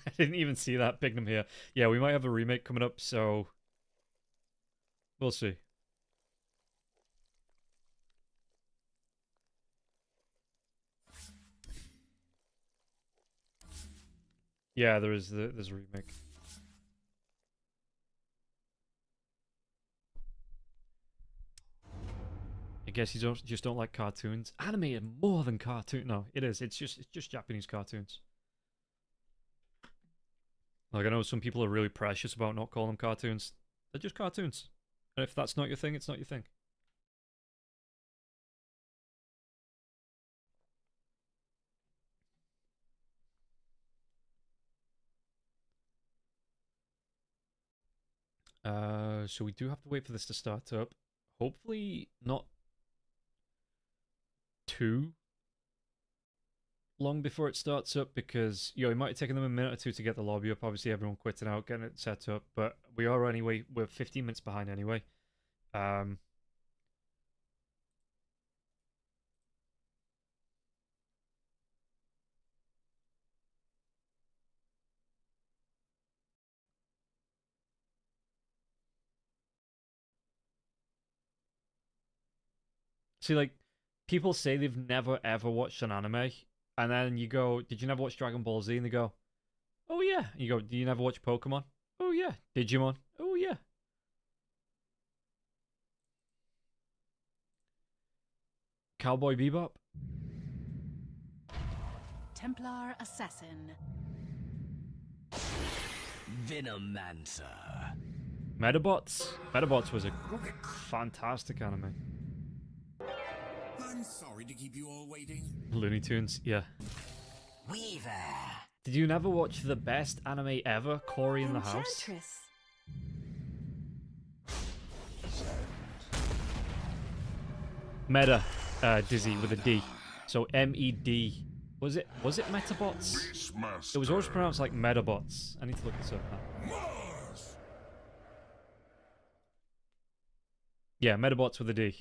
I didn't even see that Bignum here. Yeah, we might have a remake coming up, so... We'll see. Yeah, there's a remake. I guess you just don't like cartoons. Anime is more than cartoon. No, it is. It's just Japanese cartoons. Like, I know some people are really precious about not calling them cartoons. They're just cartoons. And if that's not your thing, it's not your thing. So we do have to wait for this to start up. Hopefully not too long before it starts up, because it might have taken them a minute or two to get the lobby up. Obviously everyone quitting out, getting it set up, but we're 15 minutes behind anyway. See, like, people say they've never ever watched an anime, and then you go, did you never watch Dragon Ball Z? And they go, oh yeah. And you go, do you never watch Pokemon? Oh yeah. Digimon? Oh yeah. Cowboy Bebop. Templar Assassin. Venomancer. Metabots. Metabots was a fantastic anime. I'm sorry to keep you all waiting. Looney Tunes, yeah. Weaver. Did you never watch the best anime ever, Cory in the House? Enchantress. Meta, Dizzy with a D. So M-E-D. Was it Metabots? It was always pronounced like Metabots. I need to look this up now. Yeah, Metabots with a D.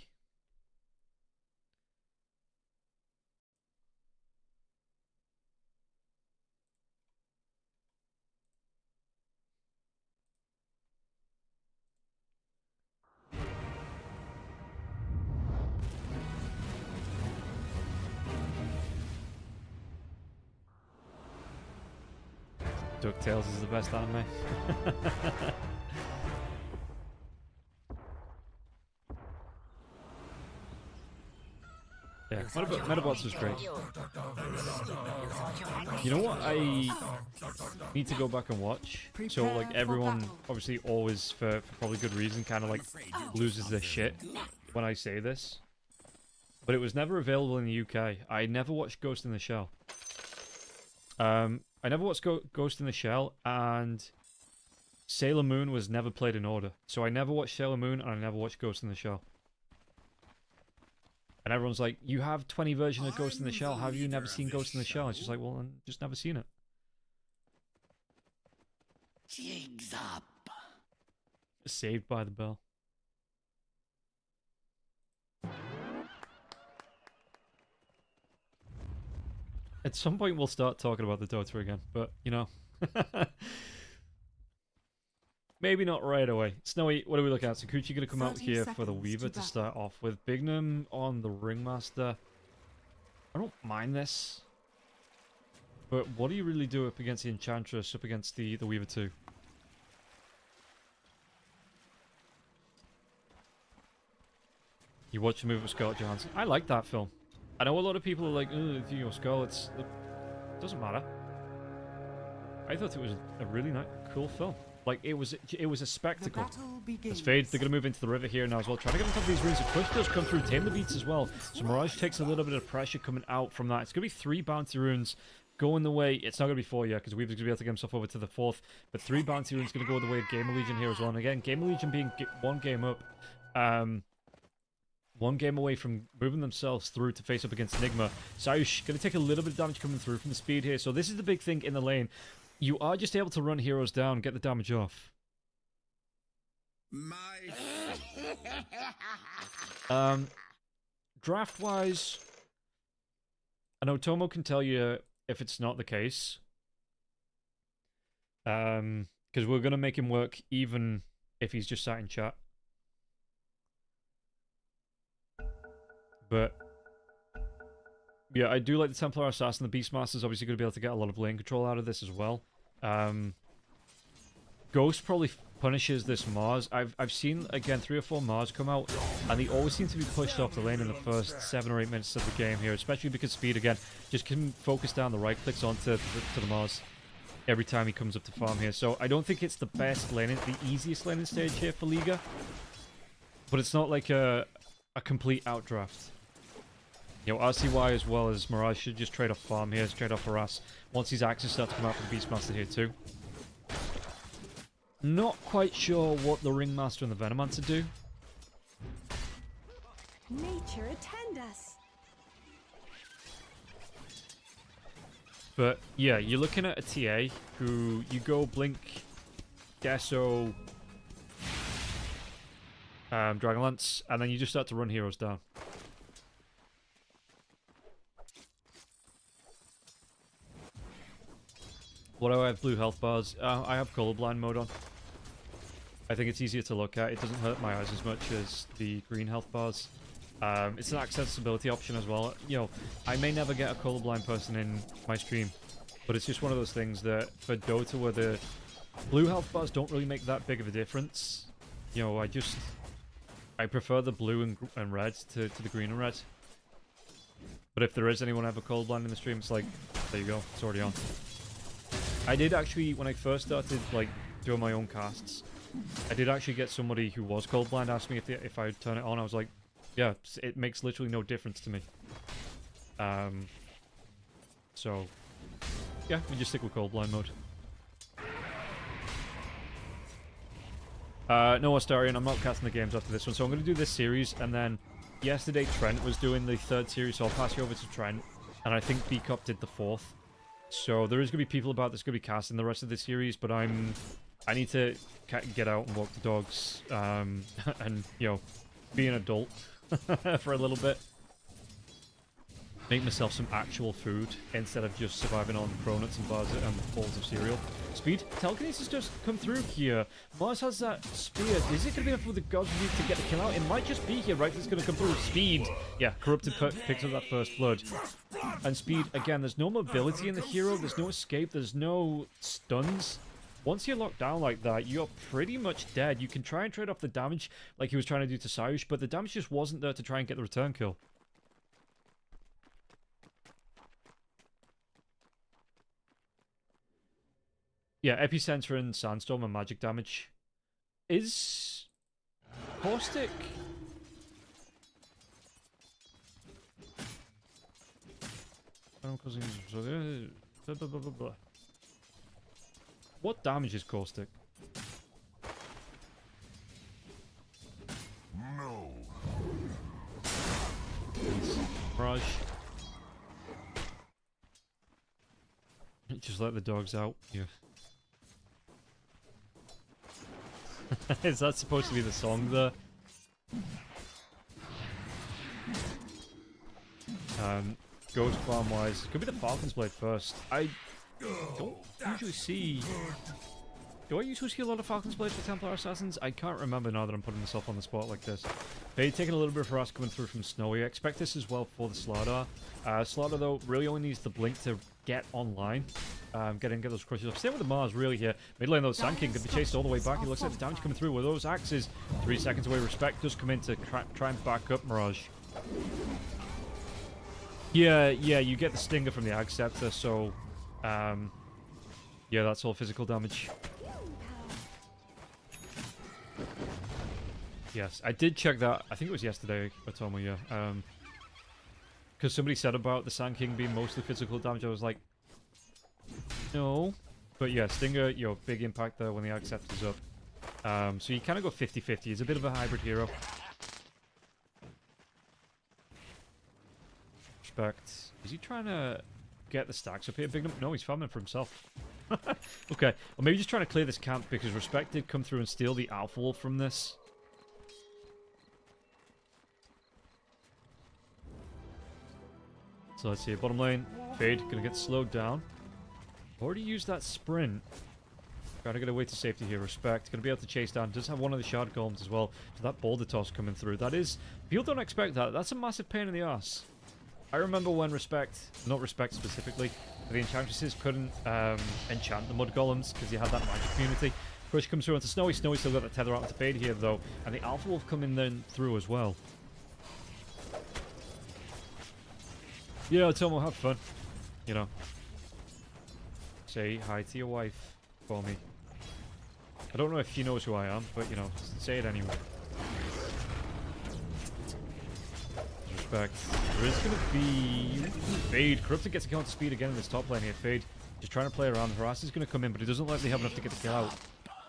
DuckTales is the best anime. Yeah, Metabots was great. You know what I need to go back and watch? So, like, everyone, obviously always, for probably good reason, kind of, like, loses their shit when I say this. But it was never available in the UK. I never watched Ghost in the Shell. I never watched Ghost in the Shell, and Sailor Moon was never played in order. So I never watched Sailor Moon, and I never watched Ghost in the Shell. And everyone's like, you have 20 versions of Ghost in the Shell, how have you never seen Ghost in the Shell? It's just like, well, I've just never seen it. Jigs up. Saved by the Bell. At some point we'll start talking about the Dota again, but, you know. Maybe not right away. Snowy, what are we looking at? Sakuchi going to come out 30 here for the seconds Weaver to to start off with. Bignum on the Ringmaster. I don't mind this. But what do you really do up against the Enchantress, up against the Weaver 2? You watch the movie with Scarlett Johansson. I like that film. I know a lot of people are like, oh, you know, Scarlett's... It doesn't matter. I thought it was a really nice, cool film. Like, it was a spectacle. Let's fade. They're going to move into the river here now as well. Trying to get on top of these runes. A Cliff does come through. Tame the Beats as well. So Mirage takes a little bit of pressure coming out from that. It's going to be 3 bounty runes going the way. It's not going to be 4 yet because Weaver's going to be able to get himself over to the 4th. But 3 bounty runes going to go the way of Gamer Legion here as well. And again, Gamer Legion being 1 game up. 1 game away from moving themselves through to face up against Nigma. Sayush going to take a little bit of damage coming through from the speed here. So this is the big thing in the lane. You are just able to run heroes down, get the damage off. Draft-wise, I know Tomo can tell you if it's not the case. Because we're going to make him work even if he's just sat in chat. But yeah, I do like the Templar Assassin. The Beastmaster's obviously going to be able to get a lot of lane control out of this as well. Ghost probably punishes this Mars. I've seen, again, 3 or 4 Mars come out, and they always seem to be pushed off the lane in the first 7 or 8 minutes of the game here, especially because Speed, again, just can focus down the right clicks onto the Mars every time he comes up to farm here. So I don't think it's the best laning, the easiest laning stage here for Liga, but it's not like a complete outdraft. You know, RCY as well as Mirage should just trade off farm here, trade off harass. Once these axes start to come out for the Beastmaster here too. Not quite sure what the Ringmaster and the Venomancer do. Nature attend us. But yeah, you're looking at a TA who you go Blink, Deso, Dragonlance, and then you just start to run heroes down. What do I have? Blue health bars. I have colorblind mode on. I think it's easier to look at. It doesn't hurt my eyes as much as the green health bars. It's an accessibility option as well. You know, I may never get a colorblind person in my stream, but it's just one of those things that for Dota where the blue health bars don't really make that big of a difference. You know, I prefer the blue and red to the green and red. But if there is anyone ever cold blind in the stream, it's like, there you go, it's already on. I did actually, when I first started like doing my own casts, I did actually get somebody who was cold blind ask me if I would turn it on. I was like, yeah, it makes literally no difference to me. So, yeah, we just stick with cold blind mode. No, Astarian, I'm not casting the games after this one, so I'm going to do this series, and then yesterday Trent was doing the 3rd series, so I'll pass you over to Trent, and I think B-Cup did the 4th. So there is going to be people about that's going to be casting the rest of this series, but I need to get out and walk the dogs, and, you know, be an adult for a little bit. Make myself some actual food instead of just surviving on cronuts and bars and balls of cereal. Speed, telekinesis just come through here. Mars has that spear. Is it going to be enough for the gods we need to get the kill out? It might just be here, right? It's going to come through. Speed. Yeah, Corrupted picks up that first blood. And Speed, again, there's no mobility in the hero. There's no escape. There's no stuns. Once you're locked down like that, you're pretty much dead. You can try and trade off the damage like he was trying to do to Sayush, but the damage just wasn't there to try and get the return kill. Yeah, Epicenter and Sandstorm and magic damage. Is Caustic... What damage is Caustic? No. Mirage. Just let the dogs out. Yeah. Is that supposed to be the song there? Ghost farm wise, could be the Falcon's Blade first. I don't usually see. Do I usually see a lot of Falcon's Blades for Templar Assassins? I can't remember now that I'm putting myself on the spot like this. Fade taking a little bit of harass coming through from Snowy. I expect this as well for the Slardar. Slardar though really only needs the blink to get online. Get those crushes off. Same with the Mars really here. Mid lane though, Sand King could be chased all the way back. He looks like the damage coming through with those axes. 3 seconds away. Respect does come in to try and back up Mirage. Yeah, you get the stinger from the Ag Scepter, so yeah, that's all physical damage. Yes, I did check that. I think it was yesterday, Otomo, yeah. Because somebody said about the Sand King being mostly physical damage. I was like, no. But yeah, Stinger, you know, big impact there when the Ag Scepter's up. So you kind of go 50-50. He's a bit of a hybrid hero. Respect. Is he trying to get the stacks up here? Big no, he's farming for himself. Okay, or maybe just trying to clear this camp because Respect did come through and steal the Alpha Wolf from this. So let's see, bottom lane, Fade, gonna get slowed down. Already used that sprint. Gotta get away to safety here, Respect. Gonna be able to chase down, does have one of the shard golems as well. So that boulder toss coming through, that is, people don't expect that, that's a massive pain in the ass. I remember when Respect, not Respect specifically, the Enchantresses couldn't enchant the Mud Golems because you had that magic community. Crush comes through onto Snowy, Snowy still got the tether out to Fade here though, and the Alpha Wolf coming then through as well. Yeah, Tomo, have fun. You know. Say hi to your wife for me. I don't know if she knows who I am, but you know, say it anyway. Respect. There is going to be Fade. Corrupted gets a counter speed again in this top lane here. Fade just trying to play around. Harass is going to come in, but he doesn't likely have enough to get the kill out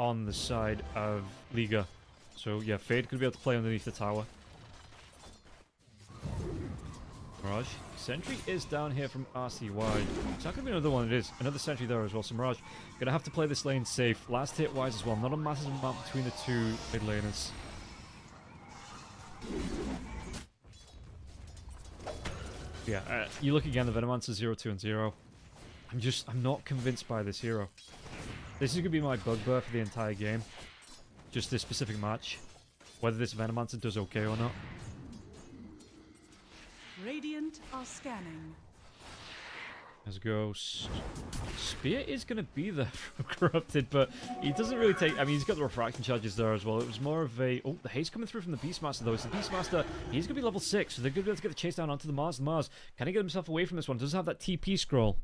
on the side of Liga. So yeah, Fade could be able to play underneath the tower. Mirage. Sentry is down here from RC wide. It's not going to be another one, it is. Another sentry there as well. So Mirage going to have to play this lane safe. Last hit wise as well. Not a massive amount between the two mid laners. Yeah, you look again, the Venomancer 0-2 and 0. I'm not convinced by this hero. This is going to be my bugbear for the entire game. Just this specific match. Whether this Venomancer does okay or not. Radiant are scanning. There's Ghost. Spear is going to be there from Corrupted, but he doesn't really take... I mean, he's got the refraction charges there as well. It was more of a... Oh, the haste coming through from the Beastmaster, though. It's the Beastmaster. He's going to be level 6, so they're going to be able to get the chase down onto the Mars. The Mars, can he get himself away from this one? Doesn't have that TP scroll.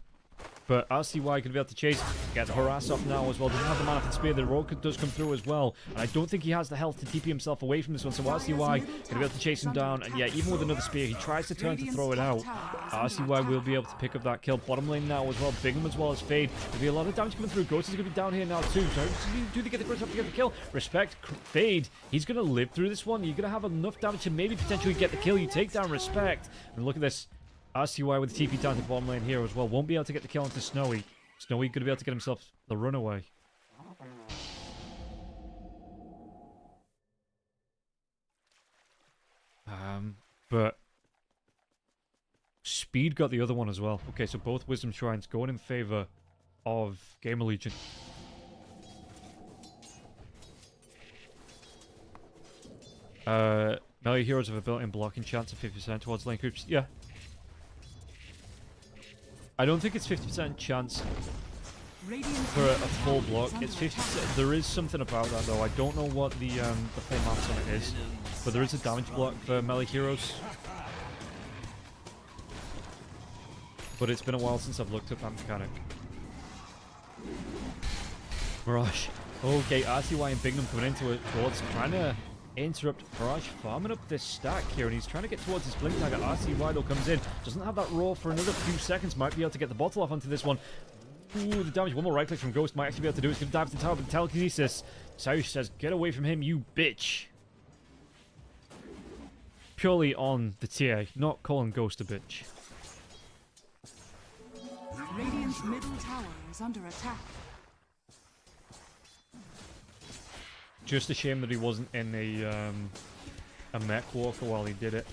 But RCY going to be able to chase, get the harass off now as well. Doesn't have the mana for the spear. The rogue does come through as well. And I don't think he has the health to TP himself away from this one. So RCY going to be able to chase him down. And yeah, even with another spear, he tries to turn to throw it out. RCY will be able to pick up that kill. Bottom lane now as well. Bingham as well as Fade. There'll be a lot of damage coming through. Ghost is going to be down here now too. So do they get the Ghost up to get the kill? Respect. Fade. He's going to live through this one. You're going to have enough damage to maybe potentially get the kill. You take down Respect. And look at this. RCY with the TP down to the bottom lane here as well. Won't be able to get the kill onto Snowy. Snowy going to be able to get himself the runaway. But Speed got the other one as well. Okay, so both Wisdom Shrines going in favor of Gamer Legion. Melee heroes have a built-in blocking chance of 50% towards lane creeps. Yeah. I don't think it's 50% chance for a full block. It's 50%. There is something about that though. I don't know what the full maths on it is, but there is a damage block for melee heroes. But it's been a while since I've looked at that mechanic. Mirage. Okay, RCY and Bignum coming into it towards trying to interrupt Mirage farming up this stack here, and he's trying to get towards his blink tagger. RCY though comes in, doesn't have that roar for another few seconds, might be able to get the bottle off onto this one. Ooh, the damage, one more right click from Ghost might actually be able to do it. He's going to dive to the tower, but telekinesis. Sayush says, get away from him, you bitch. Purely on the TA, not calling Ghost a bitch. Radiant's middle tower is under attack. Just a shame that he wasn't in a mech walker while he did it.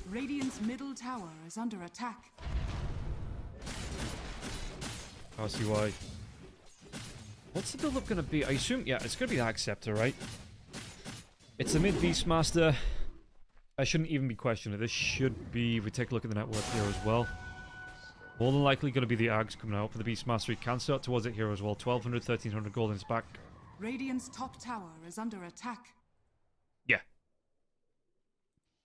Radiant's middle tower is under attack. RCY. What's the build-up going to be? I assume, yeah, it's going to be the Acceptor, right? It's the mid-Beastmaster. I shouldn't even be questioning it. This should be, if we take a look at the net worth here as well, more than likely going to be the Ags coming out for the Beastmaster. He can start towards it here as well. 1,200, 1,300 gold in his back. Radiant's top tower is under attack. Yeah.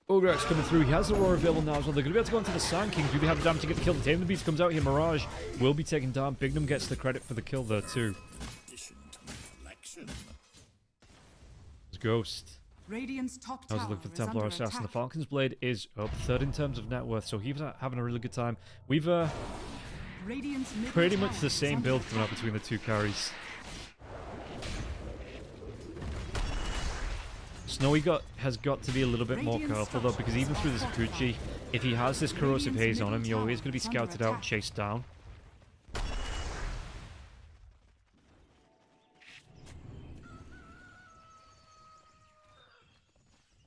Ogrex coming through. He has the Aurora available now as well. They're going to be able to go into the Sand King. Do they have the damage to get the kill? The Tame the Beast comes out here. Mirage will be taken down. Bignum gets the credit for the kill there too. There's Ghost. Radiant's top I was tower looking for the is Templar under Assassin. attack. The Falcon's Blade is up, third in terms of net worth, so he's having a really good time. We've Radiant's middle pretty tower much the is same under build attack. coming up between the two carries. Snowy has got to be a little bit more careful though, because even through the Zakuchi, if he has this corrosive haze on him, you're always going to be scouted out and chased down.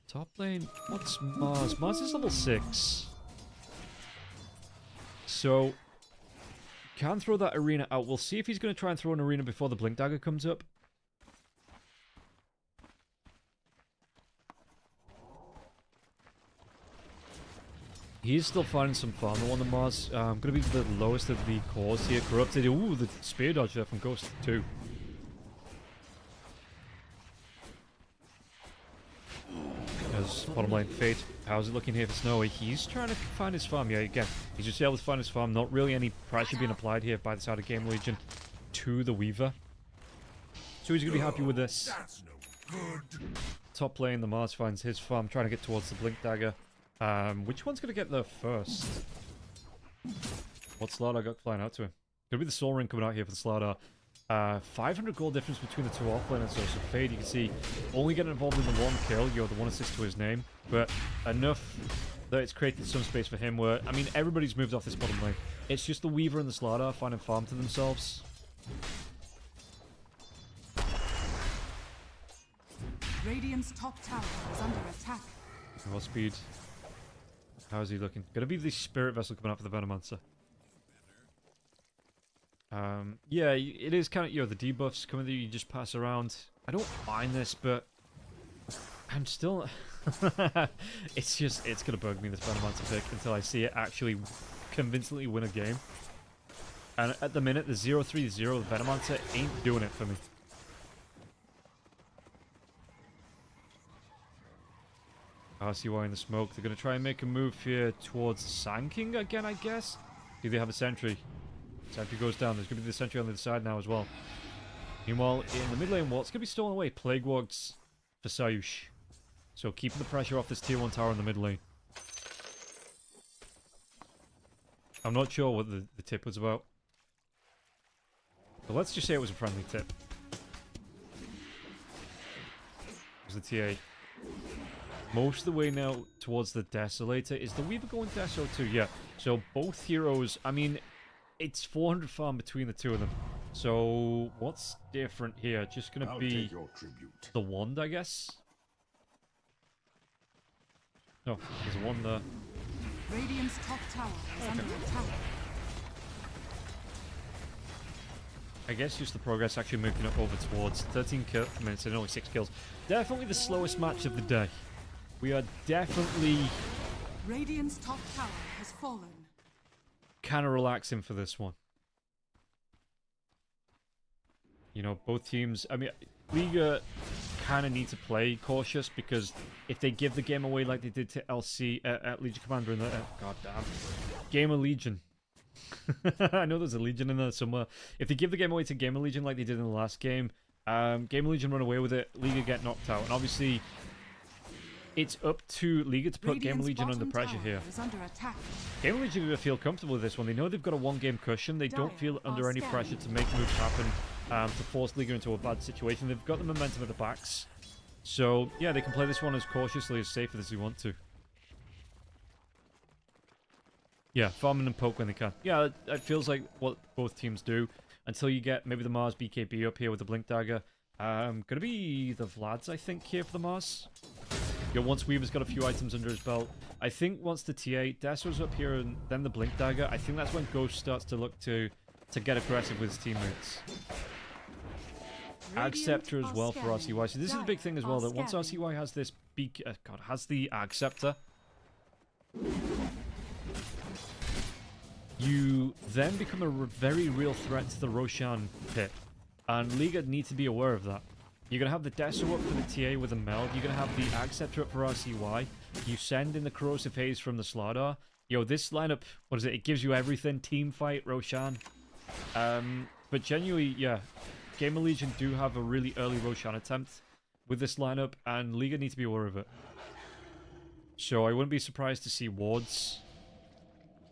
Top lane, what's Mars? Mars is level 6. So, can throw that arena out. We'll see if he's going to try and throw an arena before the Blink Dagger comes up. He is still finding some farm on the Mars. Going to be the lowest of the cores here. Corrupted. Ooh, the spear dodge there from Ghost too. As bottom lane Fate. How's it looking here for Snowy? He's trying to find his farm. Yeah, again, he's just able to find his farm. Not really any pressure being applied here by the side of Game Legion to the Weaver. So he's going to be happy with this. That's no good. Top lane, the Mars finds his farm, trying to get towards the Blink Dagger. Which one's going to get there first? What's Slardar got flying out to him? Gonna be the Soul Ring coming out here for the Slardar. 500 gold difference between the two offlaners, so Fade, you can see, only getting involved in the one kill, you're the 1 assist to his name, but enough that it's created some space for him where, I mean, everybody's moved off this bottom lane. It's just the Weaver and the Slardar finding farm to themselves. Radiant's top tower is under attack. What speed? How is he looking? Gonna be the Spirit Vessel coming out for the Venomancer. Yeah, it is kind of, you know, the debuffs coming that you just pass around. I don't mind this, but I'm still... it's gonna bug me, this Venomancer pick, until I see it actually convincingly win a game. And at the minute, the 0-3-0 Venomancer ain't doing it for me. RCY in the smoke. They're going to try and make a move here towards Sand King again, I guess. Do they have a sentry? Sentry goes down. There's going to be the sentry on the other side now as well. Meanwhile, in the mid lane, what's going to be stolen away? Plague Wards for Sayush. So keeping the pressure off this tier 1 tower in the mid lane. I'm not sure what the tip was about. But let's just say it was a friendly tip. It was the TA. Most of the way now towards the Desolator. Is the Weaver going Deso too? Yeah. So both heroes, I mean, it's 400 farm between the two of them. So what's different here? Just going to be the wand, I guess? Oh, there's a wand there. Radiant's top tower is under attack. I guess just the progress actually moving it over towards 13 minutes and only 6 kills. Definitely the slowest match of the day. We are definitely Radiant's top tower has fallen. kind of relaxing for this one. You know, both teams, I mean, Liga kind of need to play cautious because if they give the game away like they did to LC, Legion Commander in the, goddamn, Game of Legion. I know there's a Legion in there somewhere. If they give the game away to Game of Legion like they did in the last game, Game of Legion run away with it, Liga get knocked out. And obviously, it's up to Liga to put Game of Legion under pressure here. Game of Legion are going to feel comfortable with this one. They know they've got a 1-game cushion. They don't feel under any pressure to make moves happen to force Liga into a bad situation. They've got the momentum at the backs. So, yeah, they can play this one as cautiously, as safe as they want to. Yeah, farming and poke when they can. Yeah, it feels like what both teams do. Until you get maybe the Mars BKB up here with the Blink Dagger. Gonna be the Vlads, I think, here for the Mars. Yo, once Weaver's got a few items under his belt. I think once the TA, Deso's up here and then the Blink Dagger, I think that's when Ghost starts to look to get aggressive with his teammates. Ag Scepter as well for RCY. So this is the big thing as well, that once RCY has this has the Ag Scepter, you then become a very real threat to the Roshan pit. And Liga need to be aware of that. You're going to have the Deso up for the TA with a meld. You're going to have the Ag Scepter up for RCY. You send in the Corrosive Haze from the Slardar. Yo, this lineup, what is it? It gives you everything. Team fight, Roshan. But genuinely, yeah. Game of Legion do have a really early Roshan attempt with this lineup, and Liga need to be aware of it. So I wouldn't be surprised to see wards.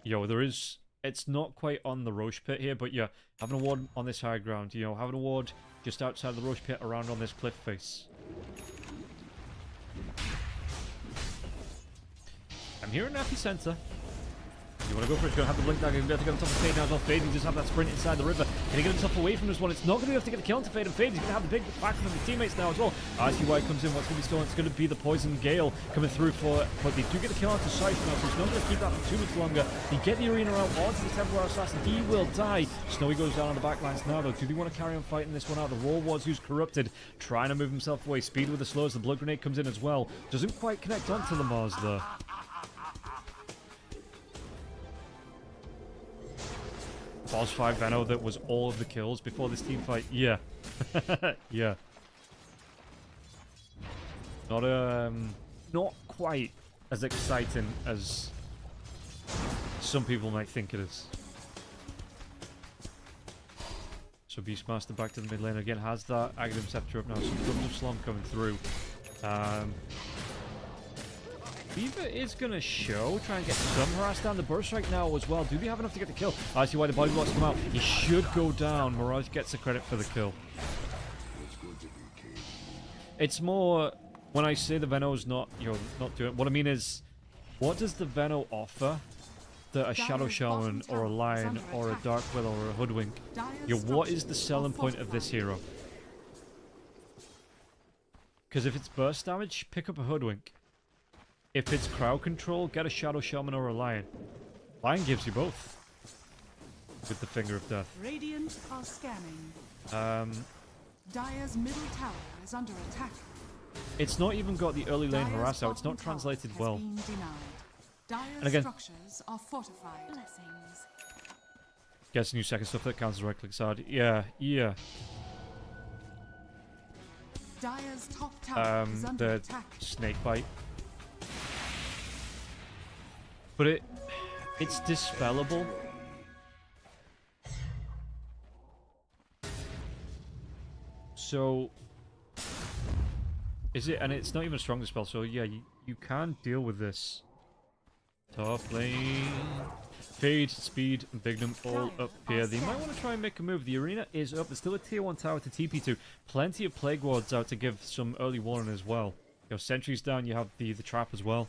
Yo, there is... It's not quite on the Roche pit here, but yeah, having a ward on this high ground, you know, having a ward just outside the Roche pit around on this cliff face. I'm here in Epicenter. You want to go for it? Going to have the Blink Dagger. Going to have to get on top of Fade now as well. Fade, he just have that sprint inside the river. Can he get himself away from this one? It's not going to be enough to get the kill onto Fade, and Fade, he's going to have the big back from his teammates now as well. RCY comes in. What's going to be stolen? It's going to be the Poison Gale coming through for... But they do get the kill onto Scythe now, so he's not going to keep that for too much longer. They get the arena out onto the Templar Assassin. He will die. Snowy goes down on the backlines now, though. Do they want to carry on fighting this one out? The Raw Wars, who's corrupted, trying to move himself away. Speed with the slows. The Blood Grenade comes in as well. Doesn't quite connect onto the Mars, though. Boss 5 Veno that was all of the kills before this team fight. Yeah. Yeah. Not quite as exciting as some people might think it is. So Beastmaster back to the mid lane again, has that Aghanim Scepter up now. Some Drums of Slum coming through. Beaver is going to show, try and get some harass down the burst right now as well. Do they have enough to get the kill? I see why the body blocks come out. He should go down. Mirage gets the credit for the kill. It's more, when I say the Veno's not, not doing it, what I mean is, what does the Veno offer that a Shadow Shaman or a Lion or a Dark Willow or a Hoodwink, what is the selling point of this hero? Because if it's burst damage, pick up a Hoodwink. If it's crowd control, get a Shadow Shaman or a Lion. Lion gives you both. With the Finger of Death. Radiant are scanning. Dire's middle tower is under attack. It's not even got the early lane harass out. It's not translated well. Dire's and again, structures are fortified. Blessings. Gets new second stuff that counts as right click side. Yeah, yeah. Dire's top tower is under The attack. snake bite. But it's dispellable. So is it? And it's not even a strong dispel. So yeah, you can deal with this. Top lane. Fade, speed, and Bignum all up here. They might want to try and make a move. The arena is up. There's still a tier 1 tower to TP to. Plenty of Plague Wards out to give some early warning as well. You have sentries down, you have the trap as well.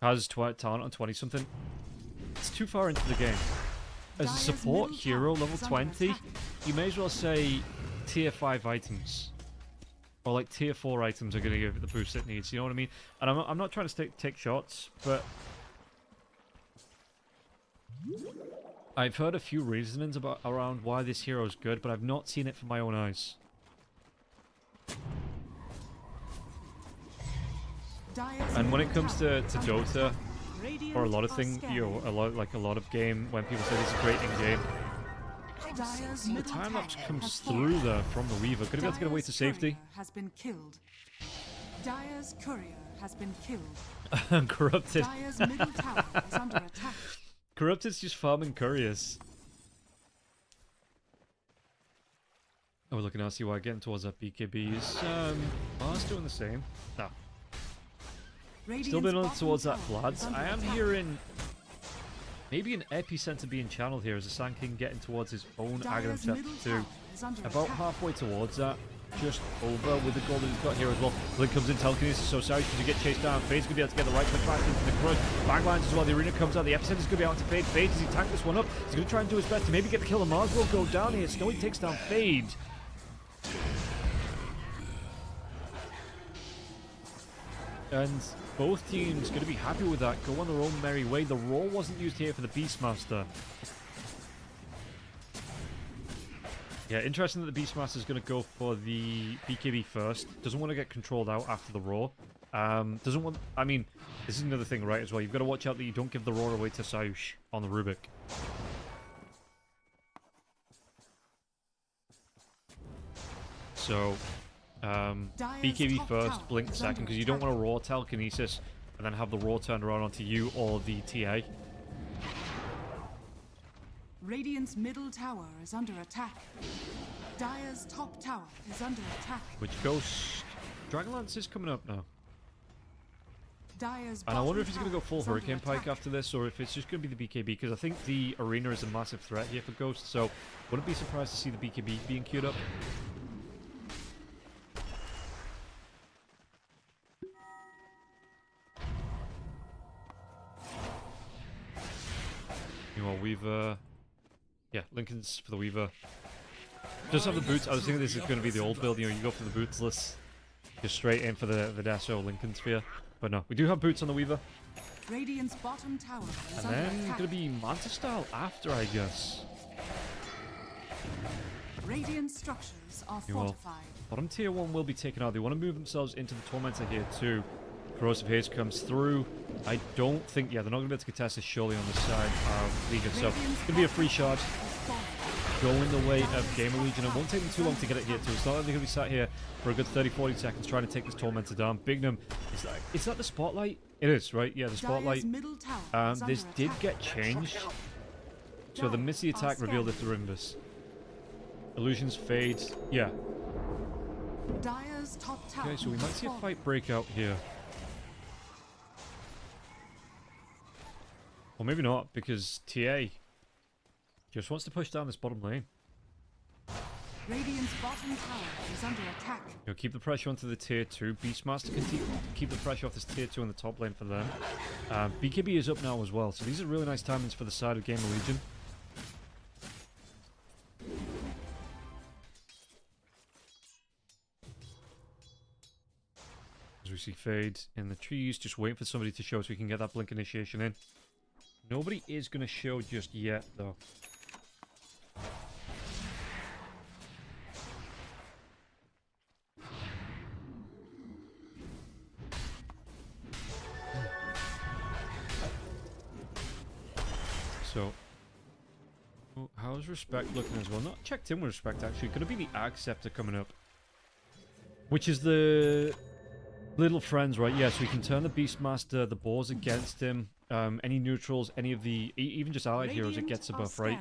Has talent on 20 something. It's too far into the game. As a support hero, level 20, you may as well say tier 5 items. Or like tier 4 items are going to give it the boost it needs, you know what I mean? And I'm not trying to take shots, but I've heard a few reasonings around why this hero is good, but I've not seen it for my own eyes. And when it comes to Dota, or a lot of things, you know, a lot of game, when people say this is great in game, the time lapse comes through there from the Weaver. Could have got to get away to safety. Has been killed. Dire's courier has been killed. Corrupted. Dire's middle tower is under attack. Corrupted's just farming couriers. Oh, we're looking at CY getting towards that BKB. Is Mars doing the same? No. Still been on towards that Vlad. I am hearing maybe an epicenter being channeled here as the Sand King getting towards his own Aghanim chapter 2. About halfway towards that. Just over with the goal that he's got here as well. Blink comes in, telekinesis is so sorry because you get chased down. Fade's going to be able to get the right click back into the crush. Baglines as well, the arena comes out, the epicenter's going to be out to Fade. Fade, does he tank this one up? He's going to try and do his best to maybe get the kill, and Mars will go down here. Snowy takes down Fade. And both teams going to be happy with that, go on their own merry way. The roll wasn't used here for the Beastmaster. Yeah, interesting that the Beastmaster is going to go for the BKB first. Doesn't want to get controlled out after the roar. Doesn't want... I mean, this is another thing, right, as well. You've got to watch out that you don't give the roar away to Sayush on the Rubik. So, BKB first, Blink second, because you don't want to roar telekinesis and then have the roar turned around onto you or the TA. Radiant's middle tower is under attack. Dire's top tower is under attack. Which Ghost... Dragonlance is coming up now. Dire's And I wonder if he's going to go full Hurricane Pike after this, or if it's just going to be the BKB, because I think the arena is a massive threat here for Ghost, so wouldn't be surprised to see the BKB being queued up. Meanwhile, Weaver... Yeah, Lincoln's for the Weaver. Just have the boots. I was thinking this is going to be the old build. You know, you go for the bootless. You're straight in for the Dasso Lincoln Sphere. But no, we do have boots on the Weaver. Radiant's bottom tower is And under then attack. going to be Manta style after, I guess. Radiant structures are Meanwhile, fortified. bottom tier 1 will be taken out. They want to move themselves into the Tormentor here too. Corrosive Haze comes through. I don't think... Yeah, they're not going to be able to contest this surely on this side of Legion. So, it's going to be a free shard. Going the way of Gamer Legion. It won't take them too long to get it here too. It's not like they're going to be sat here for a good 30-40 seconds trying to take this Tormentor down. Bignum, is that the Spotlight? It is, right? Yeah, the Spotlight. Dire's middle tower is This under did attack. get changed. So the Missy attack revealed it to Rimbus. Illusions fade. Yeah. Dire's top tower Okay, so we might see a has fight break out here. Or maybe not, because TA just wants to push down this bottom lane. fallen. Radiant's bottom tower is under attack. You know, keep the pressure onto the tier 2. Beastmaster can keep the pressure off this tier 2 in the top lane for them. BKB is up now as well, so these are really nice timings for the side of Gamer Legion. As we see Fade in the trees, just waiting for somebody to show so we can get that Blink initiation in. Nobody is going to show just yet, though. So, how's Respect looking as well? Not checked in with Respect, actually. Could it be the Acceptor coming up? Which is the little friends, right? Yeah, so we can turn the Beastmaster, the balls against him, any neutrals, any of the, even just allied heroes, it gets a buff, right?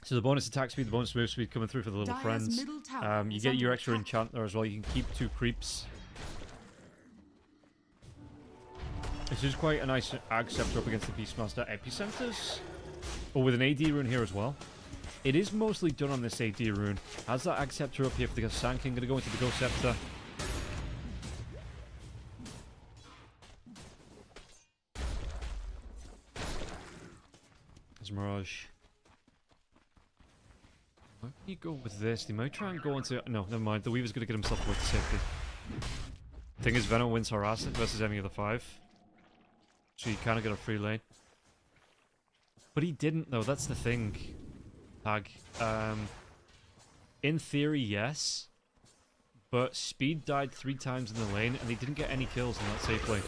So the bonus attack speed, the bonus move speed coming through for the little friends. You get your extra enchant there as well. You can keep 2 creeps. This is quite a nice Acceptor up against the Beastmaster. Epicenters? Oh, with an AD rune here as well. It is mostly done on this AD rune. Has that Acceptor up here for the Sanking. Going to go into the Ghost Scepter. There's Mirage. Why don't you go with this? They might try and go into... No, never mind. The Weaver's going to get himself away to safety. Thing is, Venom wins Harass versus any of the 5. So you kind of get a free lane. But he didn't, though. That's the thing. Tag. In theory, yes. But Speed died 3 times in the lane, and he didn't get any kills in that safe lane.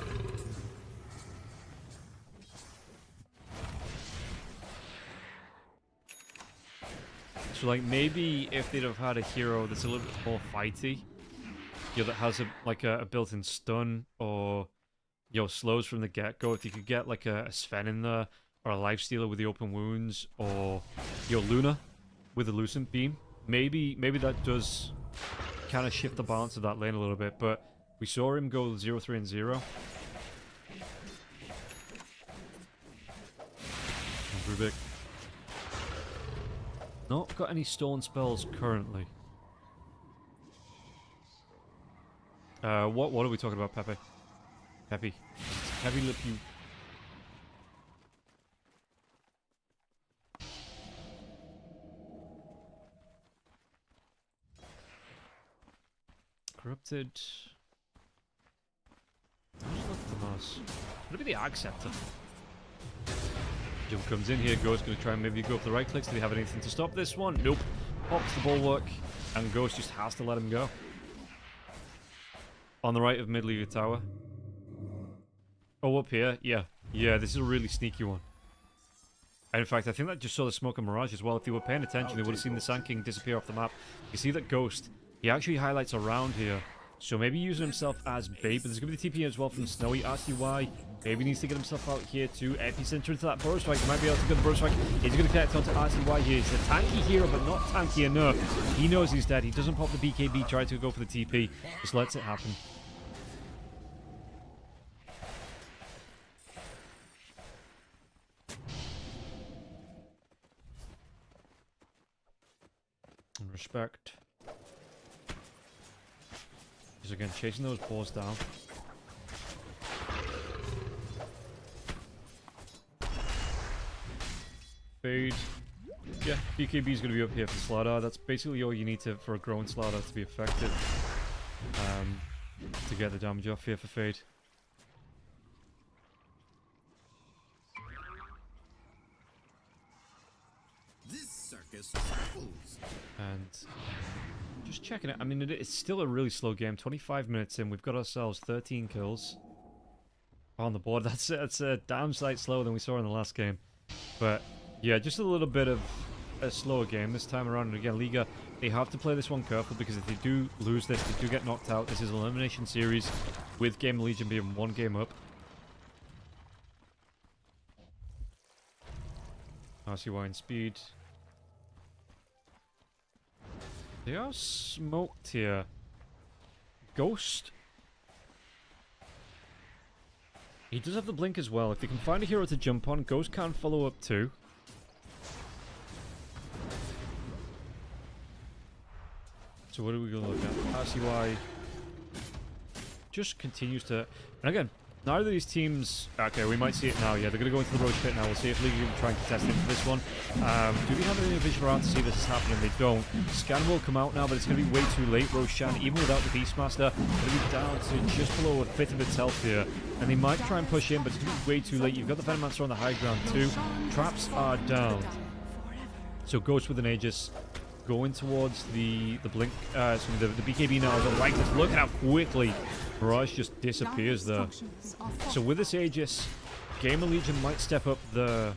So, like, maybe if they'd have had a hero that's a little bit more fighty, you know, that has a built-in stun, or, you know, slows from the get-go, if you could get, like, a Sven in there, or a Lifestealer with the open wounds, or, you know, Luna with the Lucent Beam, maybe that does kind of shift the balance of that lane a little bit, but we saw him go 0-3 and 0. Rubik. Not got any stolen spells currently. What are we talking about, Pepe? Pepe. Pepe Le Pew. Corrupted. Who's left the Mouse? Would it be the Acceptor? Jump comes in here, Ghost going to try and maybe go for the right clicks. Do they have anything to stop this one? Nope. Pops the bulwark, and Ghost just has to let him go. On the right of mid League Tower. Oh, up here? Yeah. Yeah, this is a really sneaky one. And in fact, I think that just saw the smoke and Mirage as well. If they were paying attention, they would have seen the Sand King disappear off the map. You see that Ghost, he actually highlights around here. So maybe using himself as bait, but there's going to be the TP as well from Snowy. RCY maybe needs to get himself out here to Epicenter into that Burrow Strike. He might be able to get the Burrow Strike. He's going to connect onto RCY here. He's a tanky hero, but not tanky enough. He knows he's dead. He doesn't pop the BKB, try to go for the TP. Just lets it happen. And Respect. He's again chasing those balls down. Fade. Yeah, BKB is going to be up here for Slardar. That's basically all you need for a growing Slardar to be effective. To get the damage off here for Fade. This circus travels. And just checking it. I mean, it's still a really slow game. 25 minutes in, we've got ourselves 13 kills on the board. That's a damn sight slower than we saw in the last game. But yeah, just a little bit of a slower game this time around. And again, Liga, they have to play this one careful, because if they do lose this, they do get knocked out. This is an elimination series with Game Legion being 1 game up. RCY in speed. They are smoked here. Ghost. He does have the blink as well. If they can find a hero to jump on, Ghost can follow up too. So what are we going to look at? RCY just continues to... And again, neither of these teams... Okay, we might see it now. Yeah, they're going to go into the Roach Pit now. We'll see if League can try and contest into this one. Do we have any vision around to see this is happening? They don't. Scan will come out now, but it's going to be way too late. Roshan, even without the Beastmaster, going to be down to just below a bit of its health here. And they might try and push in, but it's going to be way too late. You've got the Venomancer on the high ground too. Traps are down. So Ghost with an Aegis. Going towards the blink, the BKB now is like this. Look at how quickly Mirage just disappears there. So with this Aegis, Gamer Legion might step up the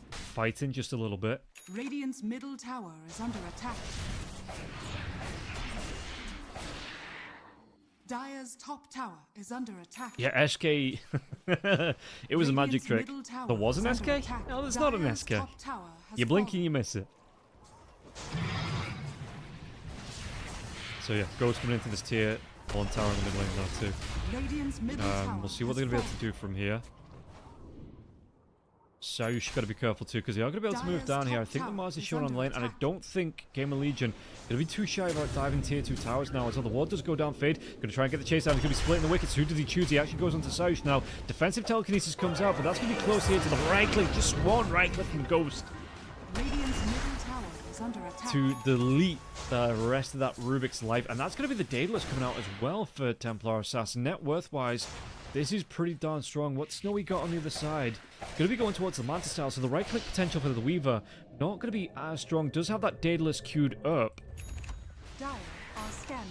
fighting just a little bit. Radiant's middle tower is under attack. Dire's top tower is under attack. Yeah, SK. It was a magic Radiant's trick. middle tower There was an is SK? under attack. No, there's not an Dire's SK. top tower has You blink and fallen. you miss it. So yeah, Ghost coming into this tier. One tower in the mid lane now too. Radiant's middle tower We'll see what they're has going to be able to do from here. Saush got to be careful too, because they are going to be able to move down here. I think the Mouz is shown on lane, and I don't think Gamer Legion going to be too shy about diving tier 2 towers now. Until the ward does go down, Fade going to try and get the chase down. He's going to be splitting the wickets. Who does he choose? He actually goes onto Saush now. Defensive telekinesis comes out, but that's going to be close here to the right click. Just one right click from Ghost Radiant's middle tower is under attack. to delete the rest of that Rubik's life, and that's going to be the Daedalus coming out as well for Templar Assassin. Net worth wise, this is pretty darn strong. What Snowy got on the other side, going to be going towards the Manta style, so the right click potential for the Weaver not going to be as strong. Does have that Daedalus queued up, Dire are scanning.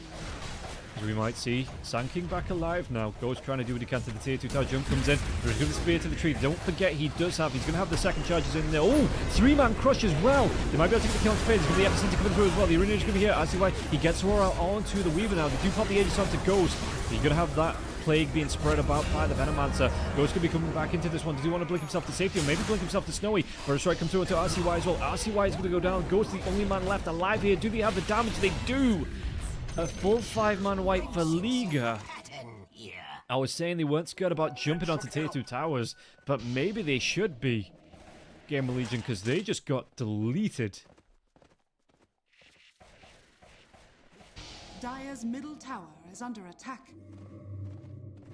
as we might see Sand King back alive now. Ghost trying to do what he can to the tier 2 tower. Jump comes in. There's going to be spear to the tree. Don't forget he's going to have the second charges in there. Oh, 3-man crush as well. They might be able to get the kill on Fade. There's going to be epicenter coming through as well. The arena is going to be here. I see why he gets Aurora onto the Weaver now. They do pop the Aegis onto Ghost. You're going to have that plague being spread about by the Venomancer. Ghost could be coming back into this one. Does he want to blink himself to safety, or maybe blink himself to Snowy? First strike comes through into RCY as well. RCY is going to go down. Ghost the only man left alive here. Do they have the damage? They do. A full 5-man wipe for Liga. Pattern here. I was saying they weren't scared about jumping onto tier 2 towers, but maybe they should be, Gamer Legion, because they just got deleted. Dire's middle tower is under attack.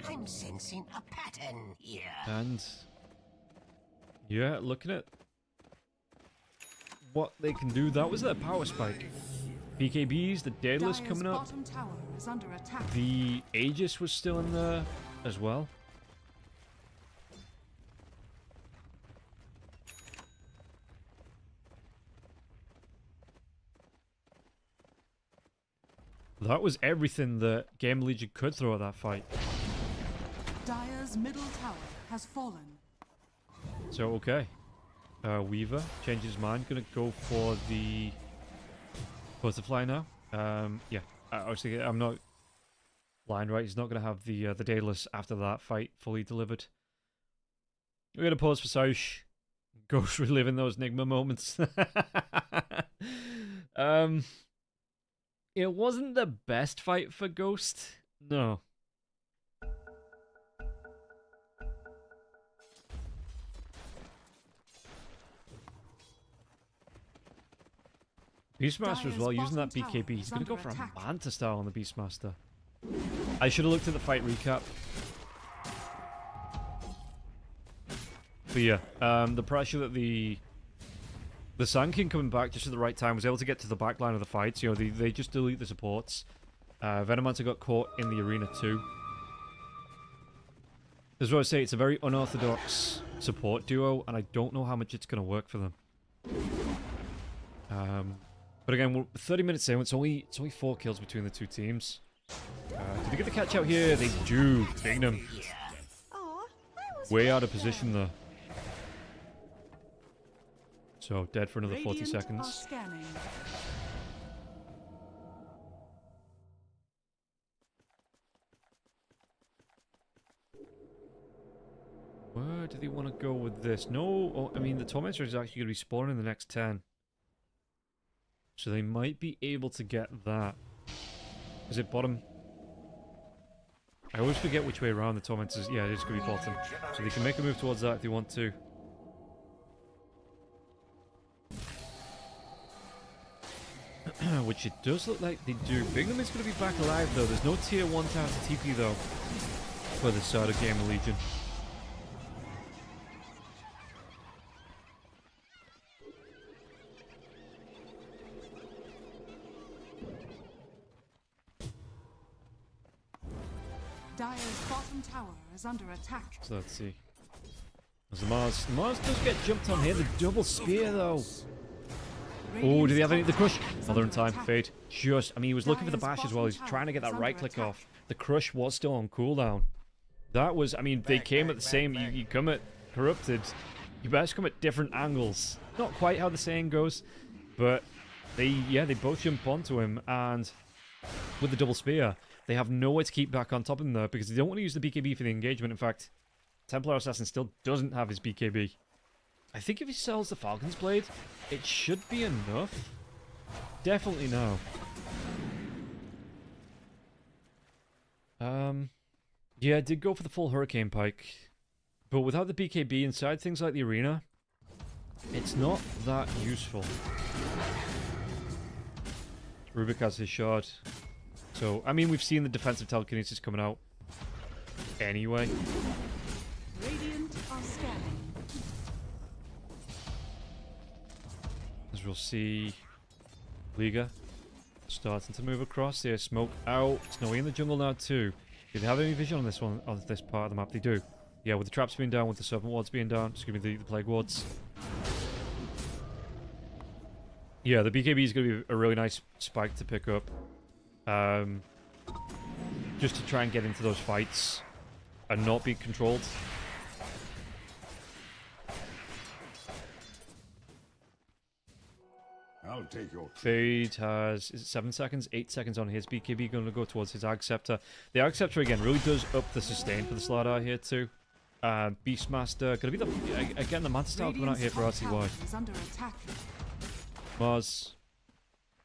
I'm sensing a pattern here. And yeah, looking at what they can do. That was their power spike. BKBs, the Daedalus Dire's coming up. bottom tower is under attack. The Aegis was still in there as well. That was everything that Game Legion could throw at that fight. Dire's middle tower has fallen. So, okay. Weaver changes his mind. Gonna go for the butterfly now. Yeah. Obviously, I'm not blind, right? He's not gonna have the Daedalus after that fight fully delivered. We're gonna pause for Saush. Ghost reliving those Nigma moments. It wasn't the best fight for Ghost. No. Beastmaster as well, using that BKB. He's going to go for a Manta style on the Beastmaster. I should have looked at the fight recap. But yeah, the pressure that the Sand King coming back just at the right time was able to get to the back line of the fights. You know, they just delete the supports. Venomancer got caught in the arena too. As well as I say, it's a very unorthodox support duo, and I don't know how much it's going to work for them. But again, we're 30 minutes in. It's only 4 kills between the two teams. Did they get the catch out here? They do. Big them. Way out of position there. So dead for another 40 Radiant are seconds. scanning. Where do they want to go with this? No, oh, I mean the Tormentor is actually going to be spawning in the next 10. So they might be able to get that. Is it bottom? I always forget which way around the Tormentors. Yeah, it is going to be bottom. So they can make a move towards that if they want to. Which it does look like they do. Bingham is going to be back alive though. There's no tier 1 tower to TP though for the start of Gamer Legion. Dire's bottom tower is under attack. So let's see. There's the Mouz. The Mouz does get jumped on here. The double spear though. Oh, do they have any? The crush. Oh, they're in time. Fade. Just, I mean, he was looking for the bash as well. He's trying to get that right click off. The crush was still on cooldown. That was, I mean, they came at the same. You come at corrupted, you best come at different angles. Not quite how the saying goes, but they both jump onto him, and with the double spear, they have nowhere to keep back on top of him there because they don't want to use the BKB for the engagement. In fact, Templar Assassin still doesn't have his BKB. I think if he sells the Falcon's Blade, it should be enough. Definitely no. Yeah, I did go for the full Hurricane Pike, but without the BKB inside things like the arena, it's not that useful. Rubik has his shard. So, I mean, we've seen the defensive telekinesis coming out anyway. Radiant are scanning. As we'll see, Liga starting to move across. There's smoke out. Snowy in the jungle now too. Do they have any vision on this one, on this part of the map? They do. Yeah, with the traps being down, with the serpent wards being down, excuse me, the plague wards. Yeah, the BKB is going to be a really nice spike to pick up. Just to try and get into those fights and not be controlled. I'll take your Fade has, is it 7 seconds? 8 seconds on his BKB, going to go towards his Ag Scepter. The Ag Scepter, again, really does up the sustain for the Slardar here, too. Beastmaster, going to be the, again, the Manta style coming out here for RTY. Mouz.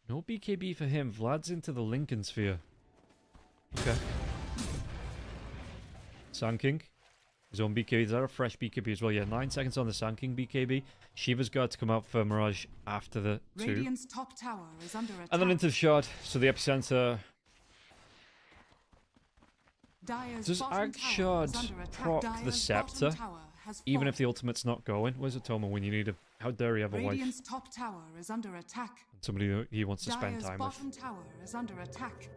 No BKB for him. Vlad's into the Lincoln Sphere. Okay. Sand King. His own BKB. Is that a fresh BKB as well? Yeah, 9 seconds on the Sand King BKB. Shiva's got to come out for Mirage after the 2. Radiant's top tower is under attack. And then into the shard. So the epicenter. Dire's Does bottom Ag tower Shard is under attack. proc the Dire's Scepter? bottom tower has Even fallen. if the ultimate's not going? Where's Atoma when you need him? How dare he have a wife? Radiant's top tower is under attack. Somebody who he wants to spend Dire's time with. bottom tower is under attack.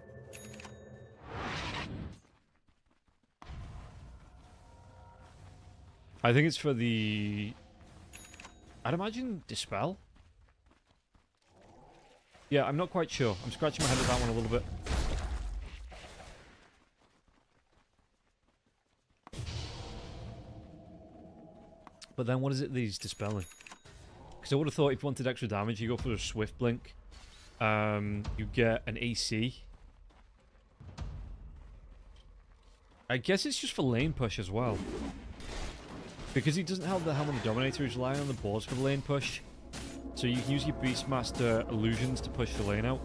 I think it's for the... I'd imagine Dispel? Yeah, I'm not quite sure. I'm scratching my head at that one a little bit. But then what is it that he's dispelling? Because I would have thought if you wanted extra damage, you go for a Swift Blink. You get an AC. I guess it's just for lane push as well. Because he doesn't have the Helm of the Dominator, he's relying on the boards for the lane push. So you can use your Beastmaster illusions to push the lane out.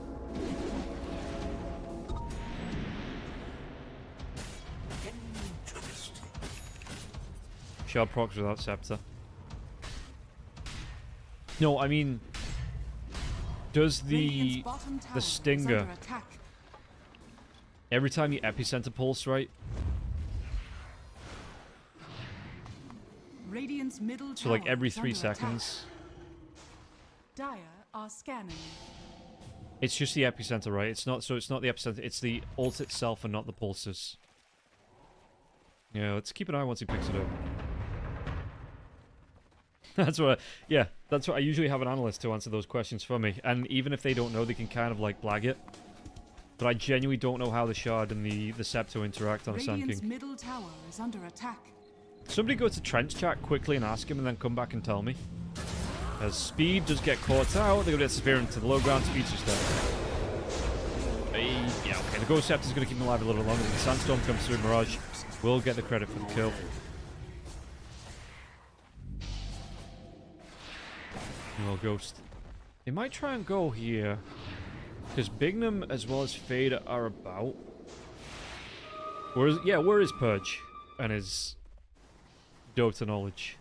Shard procs without Scepter. No, I mean... Does the Stinger... Every time you Epicenter pulse, right? Radiant's middle So like tower every is 3 under attack. seconds. Dire are scanning. It's just the Epicenter, right? It's not, so it's not the Epicenter, it's the ult itself and not the pulses. Yeah, let's keep an eye once he picks it up. That's what, that's what I usually have an analyst to answer those questions for me. And even if they don't know, they can kind of like blag it. But I genuinely don't know how the Shard and the Scepter interact on a Sand Radiant's King. middle tower is under attack. Somebody go to Trench Chat quickly and ask him and then come back and tell me. As Speed does get caught out, they're going to disappear into the low ground. Speed's just there. Yeah, okay, the Ghost Scepter's going to keep him alive a little longer. The Sandstorm comes through, Mirage will get the credit for the kill. No Ghost. They might try and go here. Because Bignum as well as Fade are about. Where is Purge? And his Dota knowledge.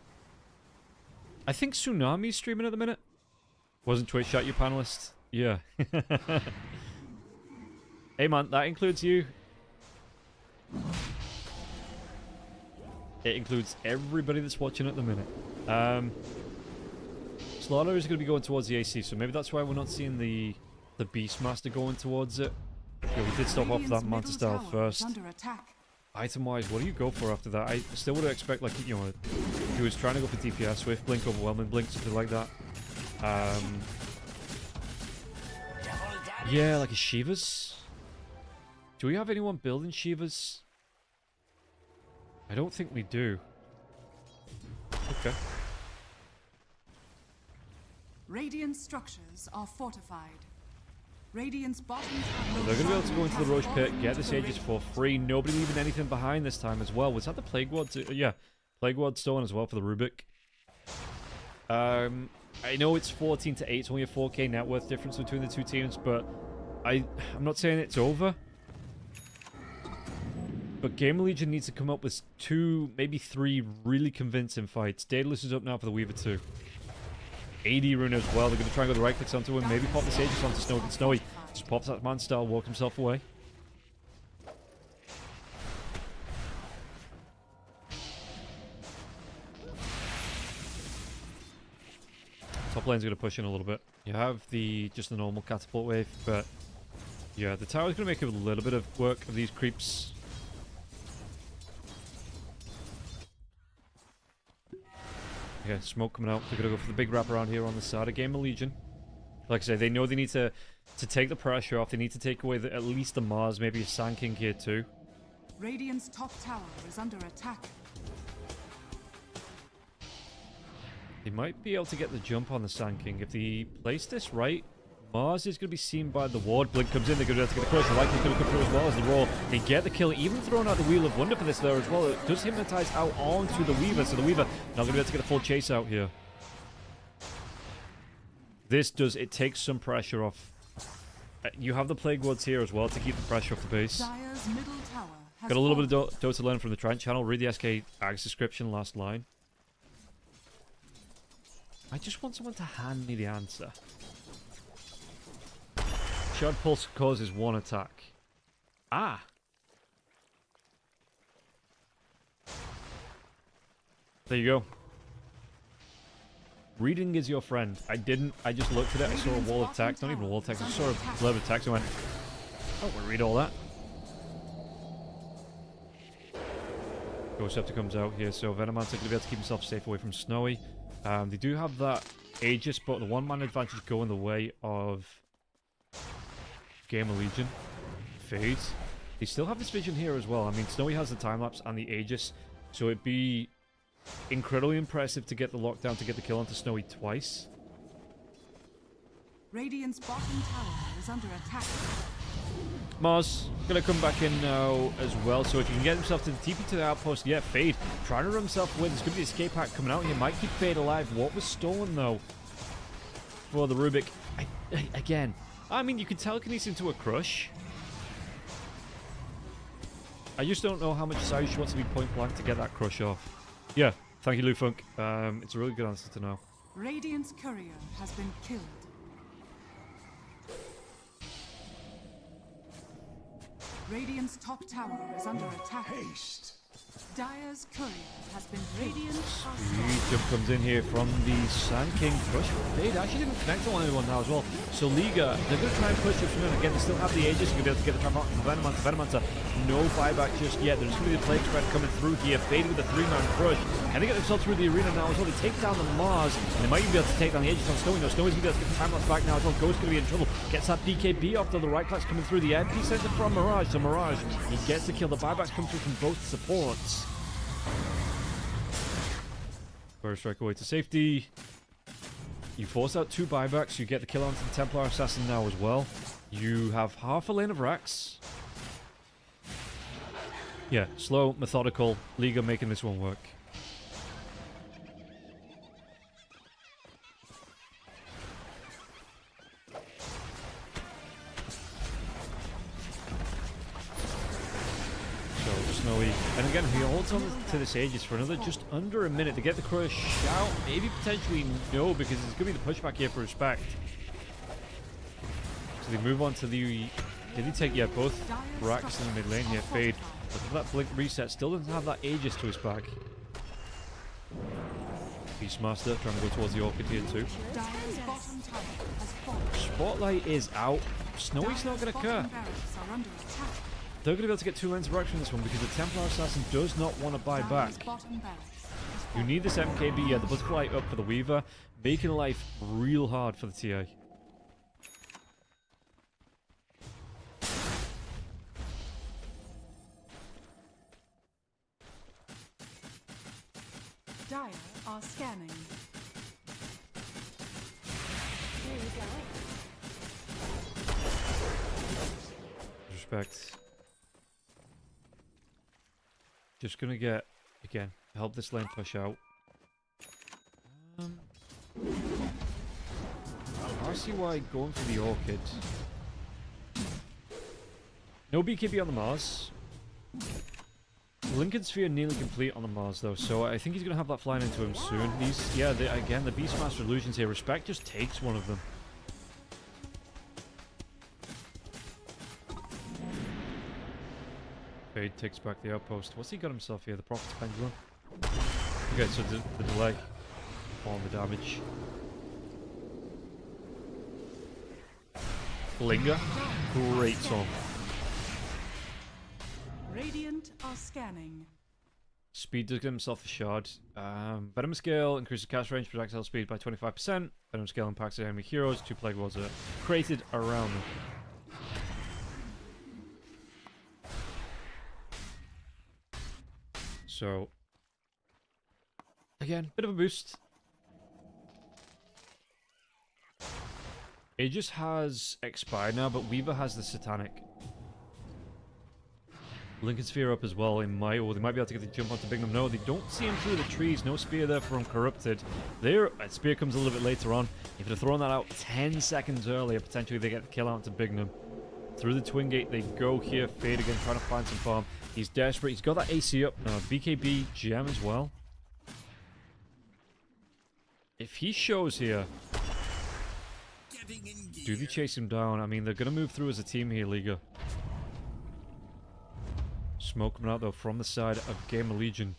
I think Tsunami's streaming at the minute. Wasn't Twitch chat your panelist? Yeah. Hey man, that includes you. It includes everybody that's watching at the minute. Slaughter is going to be going towards the AC, so maybe that's why we're not seeing the Beastmaster going towards it. Yeah, we did stop off that Manta style first. Item-wise, what do you go for after that? I still would expect, like, you know, he was trying to go for DPS, Swift Blink, Overwhelming Blink, something like that. Yeah, like a Shivas. Do we have anyone building Shivas? I don't think we do. Okay. Radiant structures are fortified. Radiant's bottom tower. They're going to be able to go into the Roche Pit, get the Sages for free. Nobody leaving anything behind this time as well. Was that the Plague Ward? Yeah, Plague Ward Stone as well for the Rubik. I know it's 14 to 8. It's only a 4k net worth difference between the two teams, but I'm not saying it's over. But Gamer Legion needs to come up with 2, maybe 3 really convincing fights. Daedalus is up now for the Weaver too. AD Rune as well. They're going to try and go the right clicks onto him. Maybe pop the Sages onto Snowy. And Snowy just pops that man style, walk himself away. Top lane's going to push in a little bit. You have just the normal catapult wave, but yeah, the tower's going to make a little bit of work of these creeps. Okay, smoke coming out. They're going to go for the big wrap around here on the side of Gamer Legion. Like I say, they know they need to take the pressure off. They need to take away at least the Mars, maybe a Sand King here too. Radiant's top tower is under attack. They might be able to get the jump on the Sand King. If they place this right, Mars is going to be seen by the ward. Blink comes in, they're going to have to get the push. The Lightning's going to come through as well as the roll. They get the kill, even throwing out the Wheel of Wonder for this there as well. It does hypnotize out onto the Weaver, so the Weaver not going to be able to get a full chase out here. It takes some pressure off. You have the Plague Wards here as well to keep the pressure off the base. Dire's middle tower has Got a little bit of Dota learn from the Trent channel. Read the SK Ags description, last line. I just want someone to hand me the answer. Shard Pulse causes 1 attack. Ah! There you go. Reading is your friend. I just looked at it, I saw a wall of text. Not even a wall of text, I saw a blurb of text and went, I don't want to read all that. Ghost Scepter comes out here, so Venomancer going to be able to keep himself safe away from Snowy. They do have that Aegis, but the one-man advantage go in the way of Gamer Legion. Fades. They still have this vision here as well. I mean, Snowy has the time-lapse and the Aegis, so it'd be incredibly impressive to get the lockdown, to get the kill onto Snowy twice. Radiant's bottom tower is under attack. Mouz gonna come back in now as well, so if he can get himself to the TP to the outpost, yeah, Fade trying to run himself away. There's gonna be the escape hack coming out here, might keep Fade alive. What was stolen though for the Rubik? Again, I mean, you could telekinesis into a crush. I just don't know how much size she wants to be point blank to get that crush off. Yeah, thank you, Lou Funk. It's a really good answer to know. Radiant's courier has been killed. Radiant's top tower is under attack. Haste. Dire's courier has been radiant. Huge jump comes in here from the Sand King. Push Fade actually didn't connect on anyone now as well. So Liga, they're going to try and push up from him again. They still have the Aegis. They're going to be able to get the trap out from Venomancer. Venomancer, no buyback just yet. There's going to be the Plague Spread coming through here. Fade with a 3-man crush. Can they get themselves through the arena now as well? They take down the Mars, and they might even be able to take down the Aegis on Snowy. No, Snowy's going to be able to get the time-lapse back now as well. Ghost's going to be in trouble. Gets that BKB off to the right. Clack's coming through. The MP center from Mirage. So Mirage, he gets the kill. The buybacks come through from both supports. Burst strike away to safety. You force out 2 buybacks. You get the kill onto the Templar Assassin now as well. You have half a lane of racks. Yeah, slow, methodical. Liga making this one work. Snowy. And again, he holds on to this Aegis for another just under a minute to get the crush out. Maybe potentially no, because it's going to be the pushback here for respect. So they move on to the... Did he take, yeah, both racks in the mid lane? Yeah, Fade. But that blink reset still doesn't have that Aegis to his back. Beastmaster trying to go towards the Orchid here too. Dire's bottom tower has fallen. Spotlight is out. Snowy's not going to care. Bottom barracks are under attack. They're going to be able to get 2 lanes of racks from this one because the Templar Assassin does not want to buy back. Dire's bottom barracks has You fallen. need this MKB, yeah, the butterfly up for the Weaver, making life real hard for the TA. Dire are scanning. Where are you going? Respect. Just gonna get, again, help this lane push out. I see why going for the Orchid. No BKB on the Mars. Lincoln Sphere nearly complete on the Mars though, so I think he's gonna have that flying into him soon. These, yeah, again, the Beastmaster illusions here. Respect just takes one of them. Fade takes back the outpost. What's he got himself here? The Prophet's Pendulum. Okay, so the delay on the damage. Linger, great song. Radiant are scanning. Speed does get himself a shard. Venom Scale increases cast range, projectile speed by 25%. Venom Scale impacts enemy heroes. 2 Plague Wards are created around them. So, again, bit of a boost. Aegis has expired now, but Weaver has the Satanic. Lincoln Sphere up as well. They might be able to get the jump onto Bignum. No, they don't see him through the trees. No spear there from Corrupted. There, a spear comes a little bit later on. If they'd thrown that out 10 seconds earlier, potentially they get the kill out to Bignum. Through the Twin Gate, they go here. Fade again, trying to find some farm. He's desperate. He's got that AC up now. BKB gem as well. If he shows here, do they chase him down? I mean, they're going to move through as a team here, Liga. Smoke coming out, though, from the side of Gamer Legion.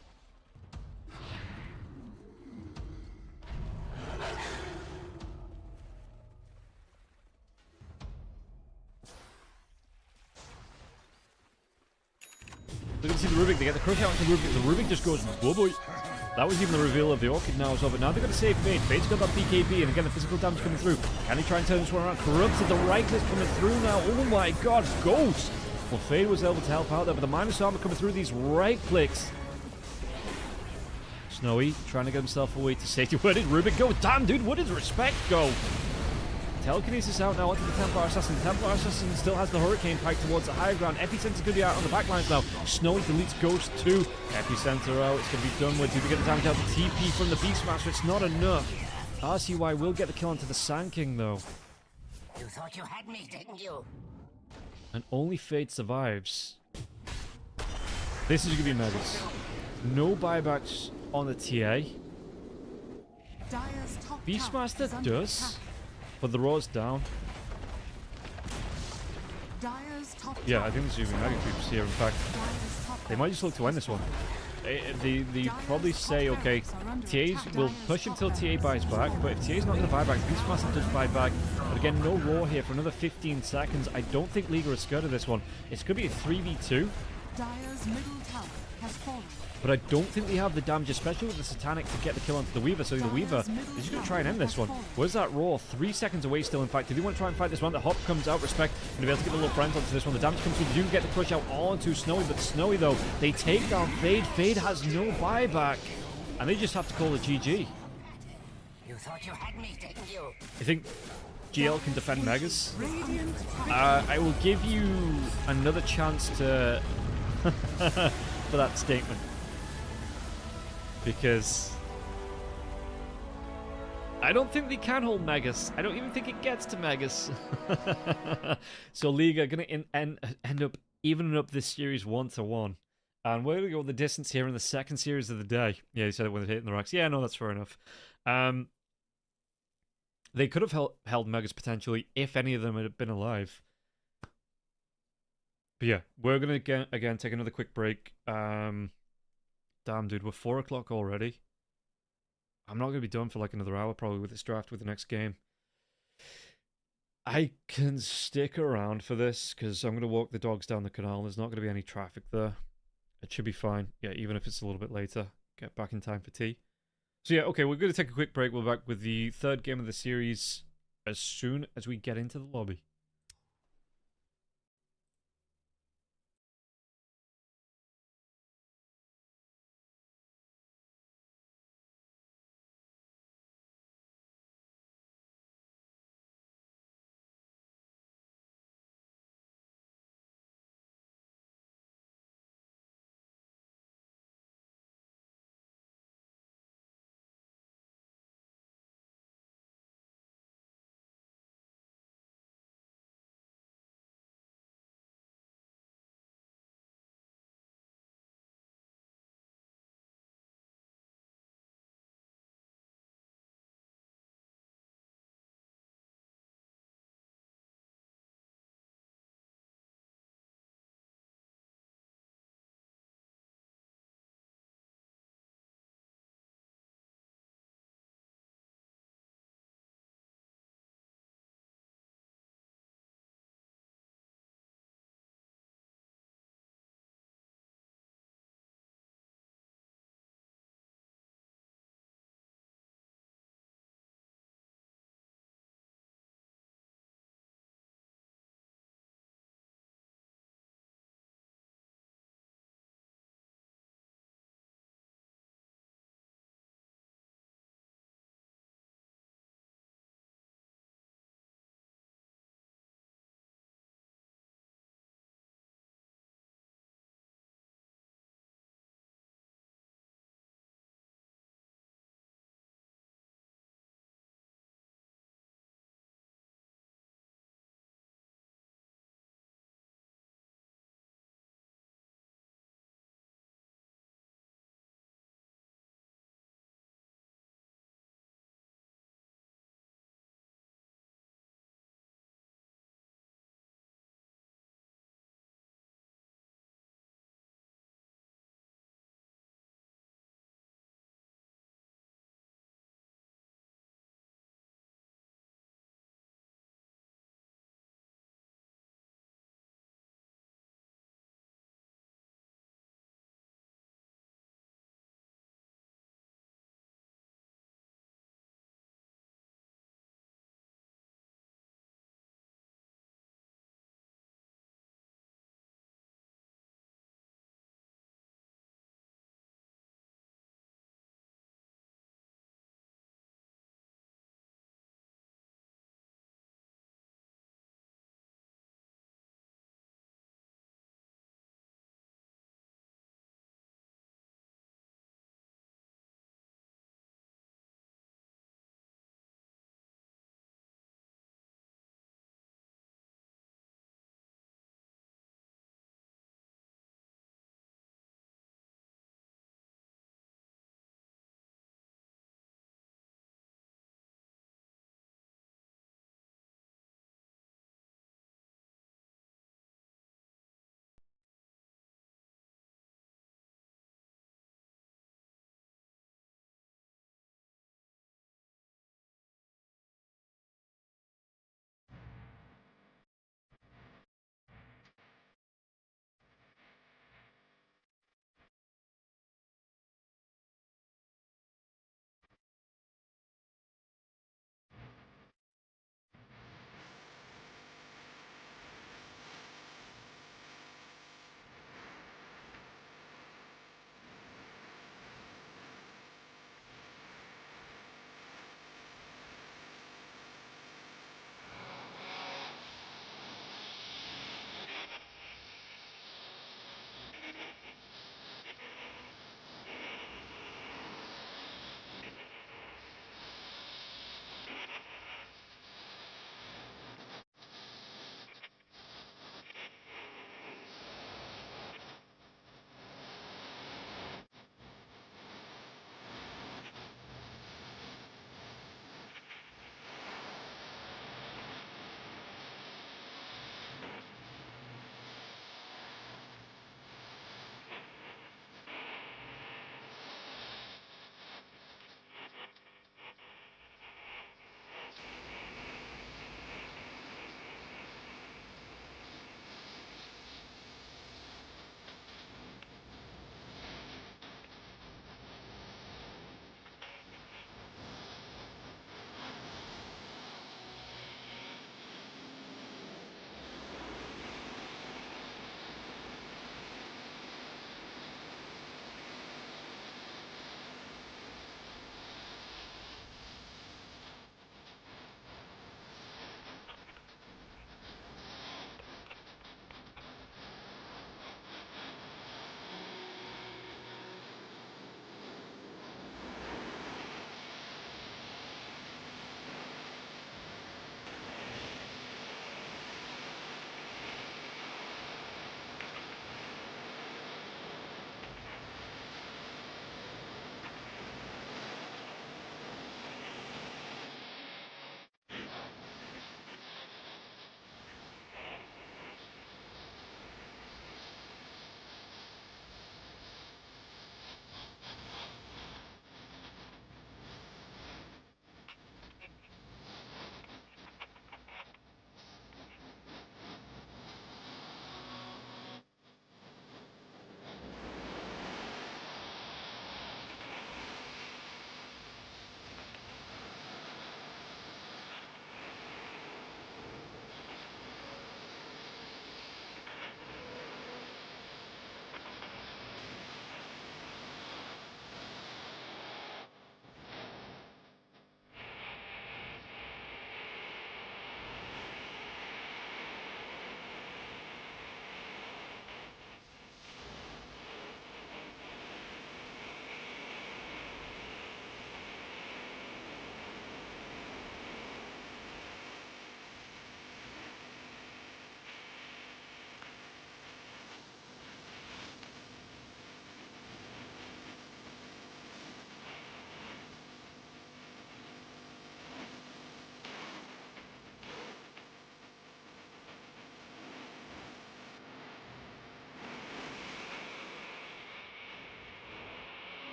Look at the Rubik. They get the crush out into Rubik. The Rubik just goes, whoa boy. That was even the reveal of the Orchid now as well, but now they've got to save Fade. Fade's got that BKB, and again, the physical damage coming through. Can he try and turn this one around? Corrupted, the right click's coming through now. Oh my god, Ghost! Well, Fade was able to help out there, but the minus armor coming through these right clicks. Snowy trying to get himself away to safety. Where did Rubik go? Damn, dude, where did Respect go? Telekinesis out now onto the Templar Assassin. The Templar Assassin still has the Hurricane Pike towards the higher ground. Epicenter's going to be out on the backlines now. Snowy deletes Ghost 2. Epicenter out. It's going to be done with. Do we get the damage out? The TP from the Beastmaster. It's not enough. RCY will get the kill onto the Sand King though. You thought you had me, didn't you? And only Fade survives. This is going to be Megas. No buybacks on the TA. Dire's top Beastmaster tower is under does. attack. But the Raw's down. Dire's top Yeah, tower I think there's is even Mega under Creeps here. In fact, Dire's top they might just look to end this one. They probably say, okay, TAs will push until TA buys back, but if TA's not going to buy back, Beastmaster does buy back. But again, no Raw here for another 15 seconds. I don't think Liga is scared of this one. It's going to be a 3v2. Dire's middle tower has fallen. But I don't think they have the damage, especially with the Satanic, to get the kill onto the Weaver. So the Weaver is just going to try and end this one. Where's that Raw? 3 seconds away still, in fact. If you want to try and fight this one, the Hop comes out. Respect. Going to be able to get the little friends onto this one. The damage comes through. You can get the push out onto Snowy. But Snowy, though, they take down Fade. Fade has no buyback. And they just have to call it GG. You thought you had me, didn't you? I think GL can defend Megas. Radiant I will give you another chance to... for that statement. Because I don't think they can hold Megas. I don't even think it gets to Megas. So Liga going to end up evening up this series 1-1. And we're going to go the distance here in the second series of the day. Yeah, you said it when they're hitting the rocks. Yeah, no, that's fair enough. They could have held Megas potentially if any of them had been alive. But yeah, we're going to again take another quick break. Damn, dude, we're 4 o'clock already. I'm not going to be done for like another hour probably with this draft with the next game. I can stick around for this because I'm going to walk the dogs down the canal. There's not going to be any traffic there. It should be fine. Yeah, even if it's a little bit later. Get back in time for tea. So yeah, okay, we're going to take a quick break. We're back with the third game of the series as soon as we get into the lobby.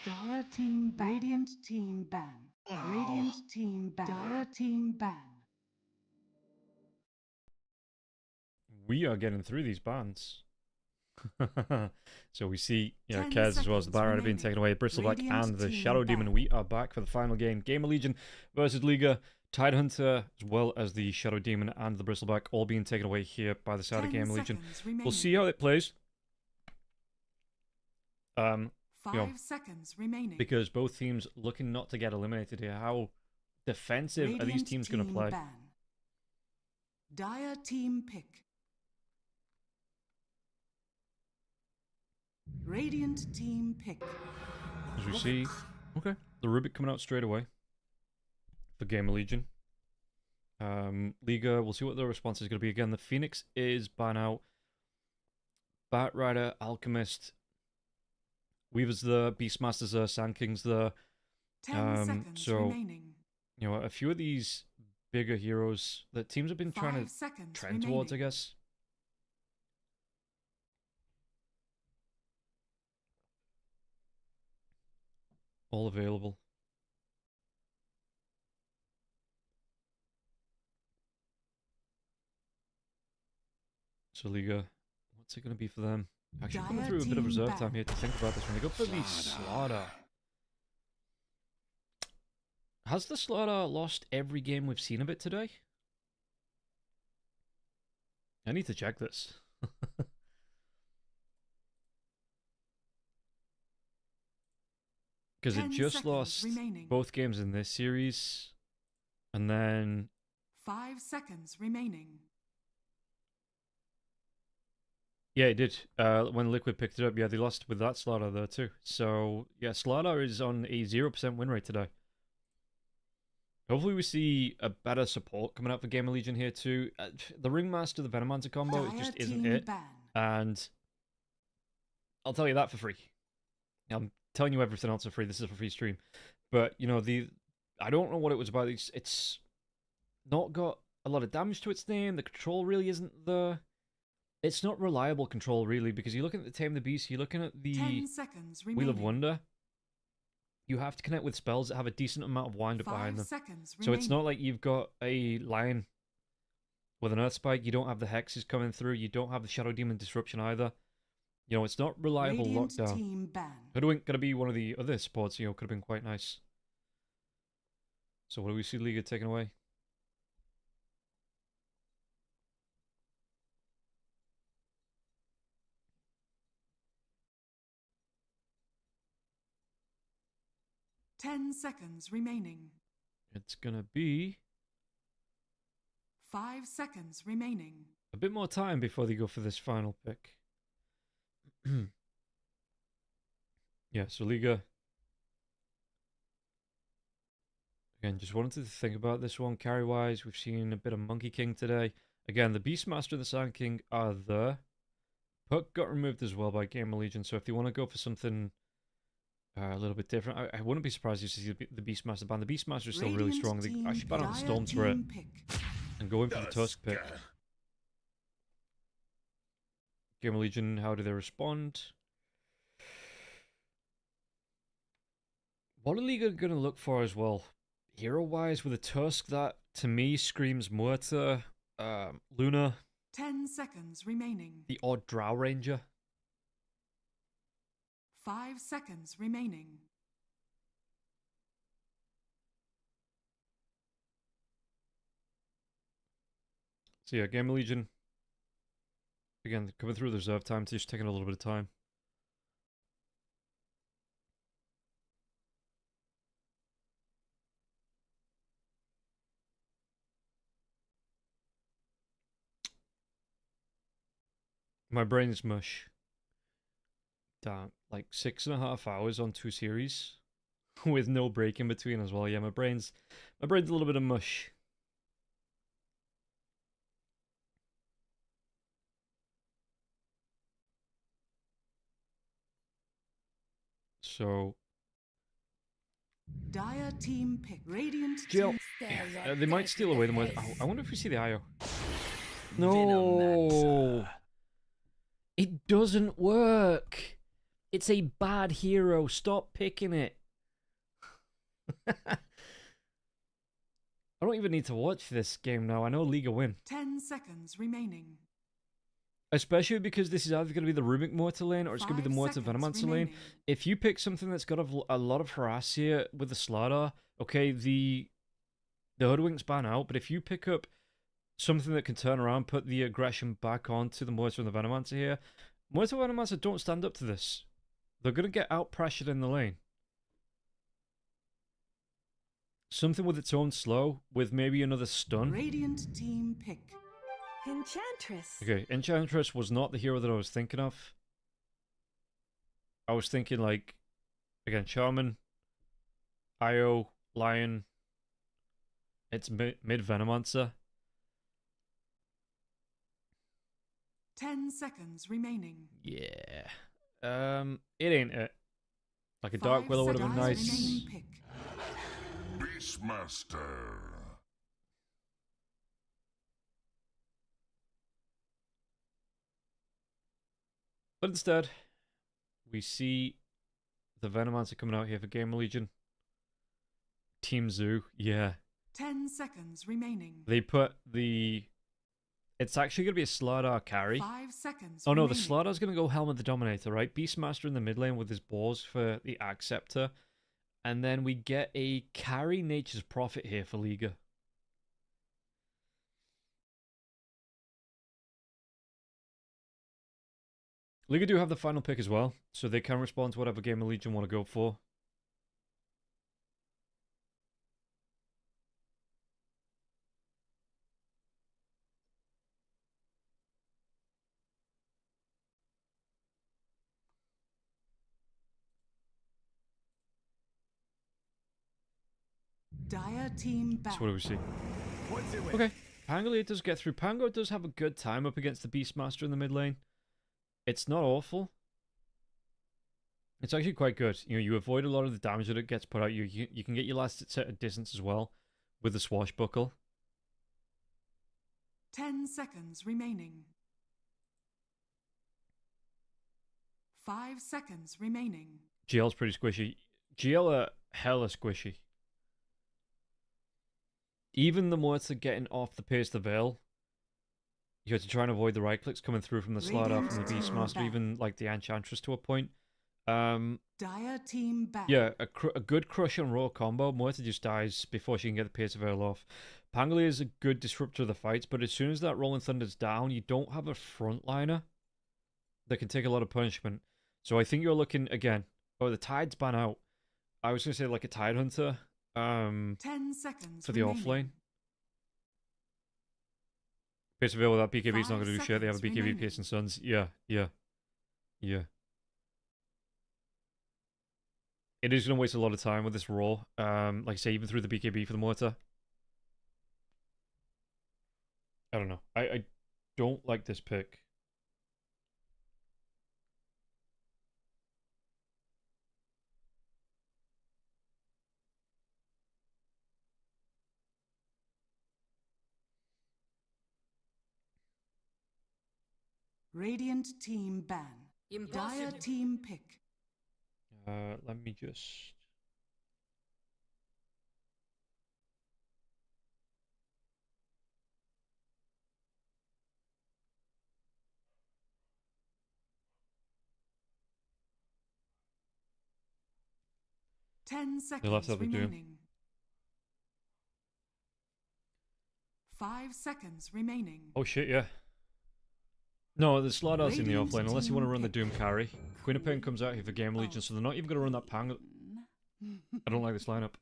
Dire team ban. Radiant team ban. Radiant team ban. Dire team ban. We are getting through these bans. So we see, 10 Kez as well as the seconds Barrier being remaining. taken away, Bristleblack Radiant and the team Shadow Demon. ban. We are back for the final game. Game of Legion versus Liga. Tidehunter as well as the Shadow Demon and the Bristleback all being taken away here by the side of 10 Game of Legion. seconds remaining. We'll see how it plays. 5 seconds remaining. Because both teams looking not to get eliminated here. How defensive are these Radiant teams going to team play? ban. Dire team pick. Radiant team pick. As we see, okay, the Rubik coming out straight away for Game of Legion. Liga, we'll see what the response is going to be. Again, the Phoenix is ban out. Bat Rider, Alchemist, Weaver's there, Beastmaster's there, Sand King's there. 10 seconds so, remaining. A few of these bigger heroes that teams have been trying 5 to seconds trend remaining. towards, I guess. All available. So Liga, what's it going to be for them? Actually, coming through a bit of reserve time here to think about this. When they go for the Slaughter. Has the Slaughter lost every game we've seen of it today? I need to check this. Because it 10 just seconds lost remaining. both games in this series. And then 5 seconds remaining. yeah, it did. When Liquid picked it up, yeah, they lost with that Slaughter there too. So, yeah, Slaughter is on a 0% win rate today. Hopefully we see a better support coming out for Game of Legion here too. The Ringmaster, the Venomancer combo, it just isn't it. Ban. And I'll tell you that for free. I'm telling you everything else for free. This is a free stream. But, I don't know what it was about. It's not got a lot of damage to its name. The control really isn't there. It's not reliable control, really, because you're looking at the Tame the Beast, you're looking at the 10 seconds remaining. Wheel of Wonder. You have to connect with spells that have a decent amount of wind up 5 behind them. seconds So it's remaining. not like you've got a Lion with an Earth Spike, you don't have the Hexes coming through, you don't have the Shadow Demon Disruption either. It's not reliable Radiant lockdown. team ban. Hoodwink going to be one of the other supports, could have been quite nice. So what do we see Liga taking away? Ten seconds remaining. It's going to be 5 seconds remaining. a bit more time before they go for this final pick. Yeah, so Liga. Again, just wanted to think about this one carry-wise. We've seen a bit of Monkey King today. Again, the Beastmaster and the Sand King are there. Puck got removed as well by Game of Legion, so if they want to go for something a little bit different, I wouldn't be surprised if you see the Beastmaster ban. The Beastmaster is still really Radiant strong. They team, actually ban out the Dire Storm Turret team pick. and go in for the Tusk pick. Game of Legion, how do they respond? What are Liga going to look for as well? Hero-wise, with a Tusk, that to me screams Muerta, Luna, 10 seconds remaining. the odd Drow Ranger. 5 seconds remaining. So yeah, Game of Legion. Again, coming through the reserve time, just taking a little bit of time. My brain is mush. Damn, like 6.5 hours on 2 series, with no break in between as well. Yeah, my brain's a little bit of mush. So Dire team pick. Radiant Jill, team. they might steal away the most. Oh, I wonder if we see the IO. No, Venomancer. it doesn't work. It's a bad hero. Stop picking it. I don't even need to watch this game now. I know Liga win. 10 seconds remaining. Especially because this is either going to be the Rubik Mortar lane or it's going to be the 5 Mortar seconds Venomancer lane. remaining. If you pick something that's got a lot of harass here with the Slardar, okay, the Hoodwink's ban out, but if you pick up something that can turn around, put the aggression back onto the Mortar and the Venomancer here, Mortar and Venomancer don't stand up to this. They're going to get out-pressured in the lane. Something with its own slow, with maybe another stun. Radiant team pick. Enchantress. Okay, Enchantress was not the hero that I was thinking of. I was thinking like, again, Charmin, Io, Lion. It's mid Venomancer. 10 seconds remaining. Yeah. It ain't it. Like a Dark 5 Willow would have been seconds nice. remaining pick. Beastmaster. But instead, we see the Venomancer coming out here for Gamer Legion. Team Zoo, yeah. 10 seconds remaining. They put the... It's actually going to be a Slardar carry. 5 seconds Oh no, the remaining. Slardar's going to go Helmet the Dominator, right? Beastmaster in the mid lane with his balls for the Acceptor. And then we get a carry Nature's Prophet here for Liga. Liga do have the final pick as well, so they can respond to whatever Gamer Legion want to go for. Dire team back. So what do we see? What's it with? Okay, Pangolier does get through. Pango does have a good time up against the Beastmaster in the mid lane. It's not awful. It's actually quite good. You know, you avoid a lot of the damage that it gets put out. You can get your last set of distance as well with the Swashbuckle. 10 seconds remaining. 5 seconds remaining. GL's pretty squishy. GL are hella squishy. Even the Mortar getting off the Pierce the Veil, you have to try and avoid the right clicks coming through from the Slardar, from the Beastmaster, even like the Enchantress to a point. Dire team back. Yeah, a good crush and raw combo. Mortar just dies before she can get the Pierce of Veil off. Pangolier is a good disruptor of the fights, but as soon as that Rolling Thunder's down, you don't have a frontliner that can take a lot of punishment. So I think you're looking, again, the Tide's ban out. I was going to say like a Tide Hunter 10 seconds for the remaining. offlane. Pierce of Veil without BKB is not 5 going to do shit. They have a seconds BKB remaining. Pierce and Suns. Yeah. It is going to waste a lot of time with this raw. Like I say, even through the BKB for the Mortar. I don't know. I don't like this pick. Radiant team ban. Dire team pick. Let me just... 10 You'll have seconds to have a Doom. remaining. 5 seconds remaining. Oh shit, yeah. No, the Slardar's in the Radiant offlane, unless you want to team run the pick. Doom carry. Queen of Pain comes out here for Game Legion, so they're not even going to run that Pang. I don't like this lineup.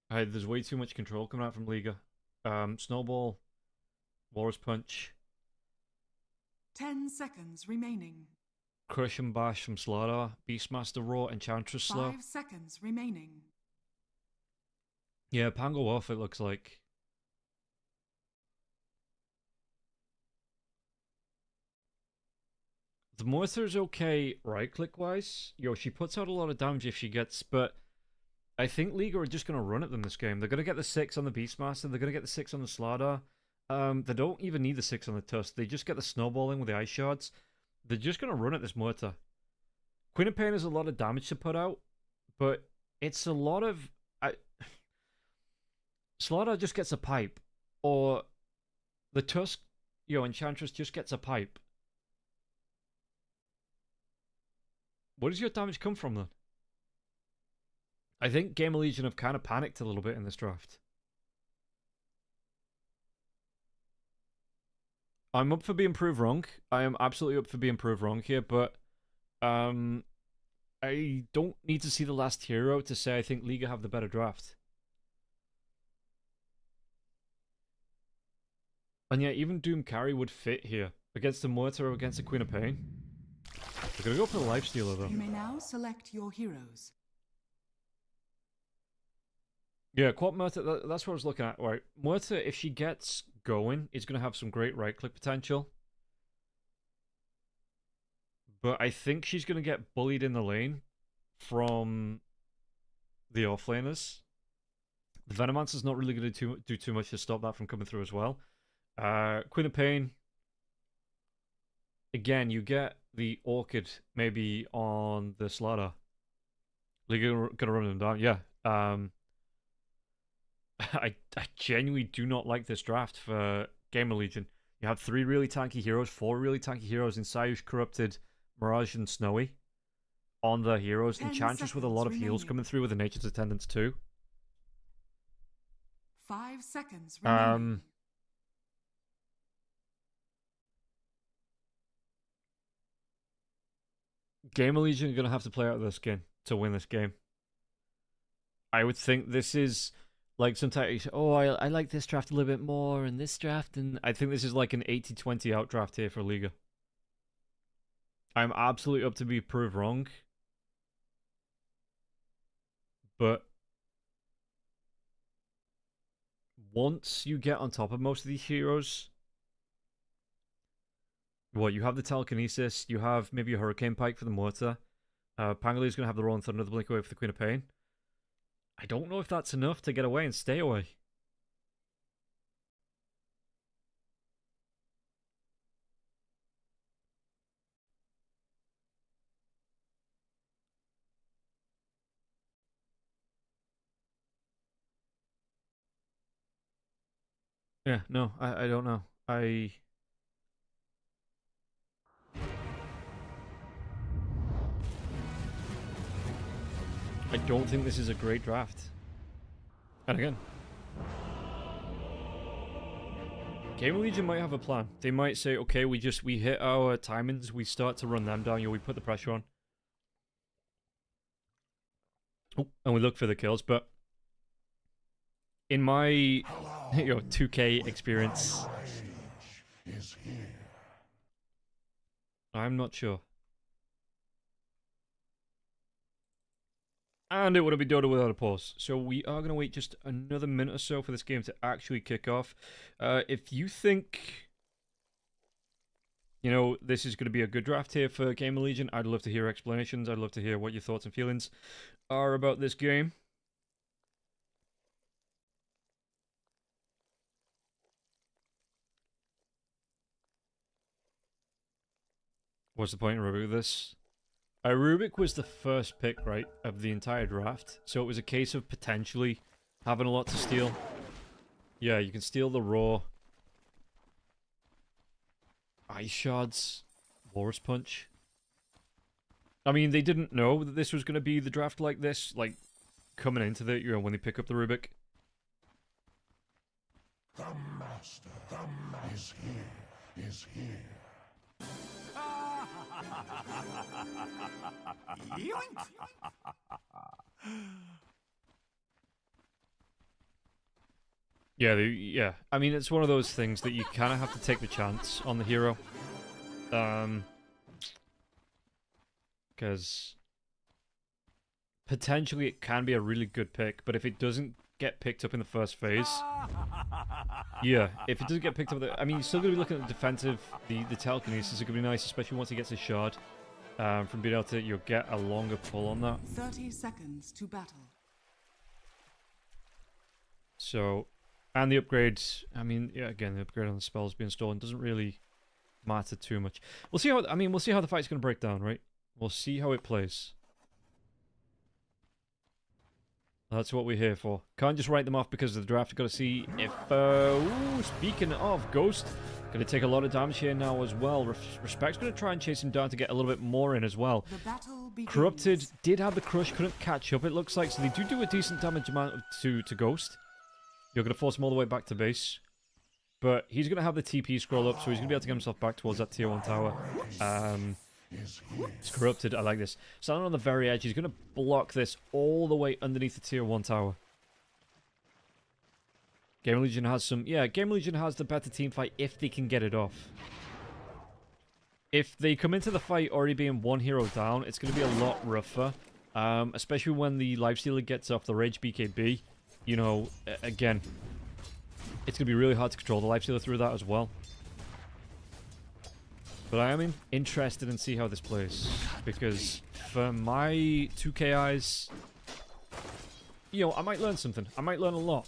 There's way too much control coming out from Liga. Snowball, Walrus Punch, 10 seconds remaining. Crush and Bash from Slardar, Beastmaster Raw, Enchantress Slow. 5 seconds remaining. Yeah, Pango off, it looks like. The Mortar's okay right-click wise. She puts out a lot of damage if she gets, but I think Liga are just going to run at them this game. They're going to get the 6 on the Beastmaster, they're going to get the 6 on the Slardar, They don't even need the 6 on the tusk. They just get the snowballing with the ice shards. They're just going to run at this mortar. Queen of Pain is a lot of damage to put out, but it's a lot of... Slaughter just gets a pipe, or the tusk, Enchantress just gets a pipe. Where does your damage come from, then? I think Gamer Legion have kind of panicked a little bit in this draft. I'm up for being proved wrong. I am absolutely up for being proved wrong here, but I don't need to see the last hero to say I think Liga have the better draft. And yeah, even Doom Carry would fit here. Against the Mortar or against the Queen of Pain. We're gonna go for the Lifestealer, though. You may now select your heroes. Yeah, Quad Mortar, that's what I was looking at. Right, Mortar, if she gets going, is going to have some great right-click potential. But I think she's going to get bullied in the lane from the offlaners. The Venomancer's not really going to do too much to stop that from coming through as well. Queen of Pain. Again, you get the Orchid maybe on the Slaughter. You're going to run them down. Yeah. I genuinely do not like this draft for Gamer Legion. You have 3 really tanky heroes, 4 really tanky heroes in Sayush, Corrupted, Mirage, and Snowy on their heroes. Enchantress with a lot of heals coming through with the Nature's Attendants too. 5 seconds remaining. Gamer Legion are going to have to play out of their skin to win this game. I would think this is... Like, sometimes you say, oh, I like this draft a little bit more and this draft, and I think this is like an 80-20 out draft here for Liga. I'm absolutely up to be proved wrong. But once you get on top of most of these heroes, you have the Telekinesis, you have maybe a Hurricane Pike for the Mortar. Pangoli's going to have the Rolling Thunder, the Blink Away for the Queen of Pain. I don't know if that's enough to get away and stay away. Yeah, no, I don't know. I don't think this is a great draft. And again, Gamer Legion might have a plan. They might say, okay, we hit our timings, we start to run them down, we put the pressure on. Oh, and we look for the kills, but in my 2K experience, I'm not sure. And it would have been done without a pause. So we are going to wait just another minute or so for this game to actually kick off. If you think, this is going to be a good draft here for Gamer Legion, I'd love to hear explanations. I'd love to hear what your thoughts and feelings are about this game. What's the point in Rubik with this? Rubik was the first pick, right, of the entire draft. So it was a case of potentially having a lot to steal. Yeah, you can steal the raw. Ice Shards. Walrus Punch. I mean, they didn't know that this was going to be the draft like this, like, coming into the, when they pick up the Rubik. The master is here. Yeah, I mean, it's one of those things that you kind of have to take the chance on the hero. Because potentially it can be a really good pick, but if it doesn't get picked up in the first phase... Yeah, if it doesn't get picked up... I mean, you're still going to be looking at the defensive. The Telekinesis is going to be nice, especially once he gets his shard. From being able to you'll get a longer pull on that. 30 seconds to battle. So, And the upgrade, I mean, yeah, again, the upgrade on the spells being stolen doesn't really matter too much. We'll see how, I mean, we'll see how the fight's going to break down, right? We'll see how it plays. That's what we're here for. Can't just write them off because of the draft. Got to see if... ooh, speaking of Ghost, going to take a lot of damage here now as well. Respect's going to try and chase him down to get a little bit more in as well. The battle begins. Corrupted did have the crush, couldn't catch up, it looks like. So they do a decent damage amount to Ghost. You're going to force him all the way back to base. But he's going to have the TP scroll up, so he's going to be able to get himself back towards that tier 1 tower. It's Corrupted, I like this. Standing on the very edge, he's going to block this all the way underneath the tier 1 tower. Gamer Legion has some... Yeah, Gamer Legion has the better team fight if they can get it off. If they come into the fight already being one hero down, it's going to be a lot rougher. Especially when the Lifestealer gets off the Rage BKB. You know, again, it's going to be really hard to control the Lifestealer through that as well. But I am interested in see how this plays. Because for my 2K eyes, you know, I might learn something. I might learn a lot.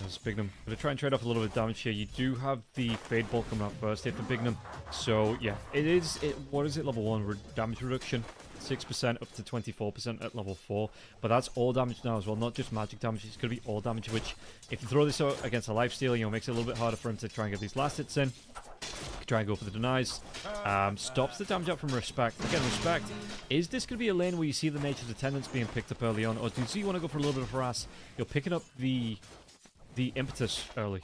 There's Bignum. Gonna try and trade off a little bit of damage here. You do have the Fade Ball coming out first here for Bignum. So, yeah, it is... what is it, level 1? Damage reduction. 6% up to 24% at level 4. But that's all damage now as well, not just magic damage. It's going to be all damage, which, if you throw this out against a lifestealer, you know, makes it a little bit harder for him to try and get these last hits in. Try and go for the denies. Stops the damage out from Respect. Again, Respect, is this going to be a lane where you see the Nature's Attendants being picked up early on, or do you want to go for a little bit of harass? You're picking up the impetus early.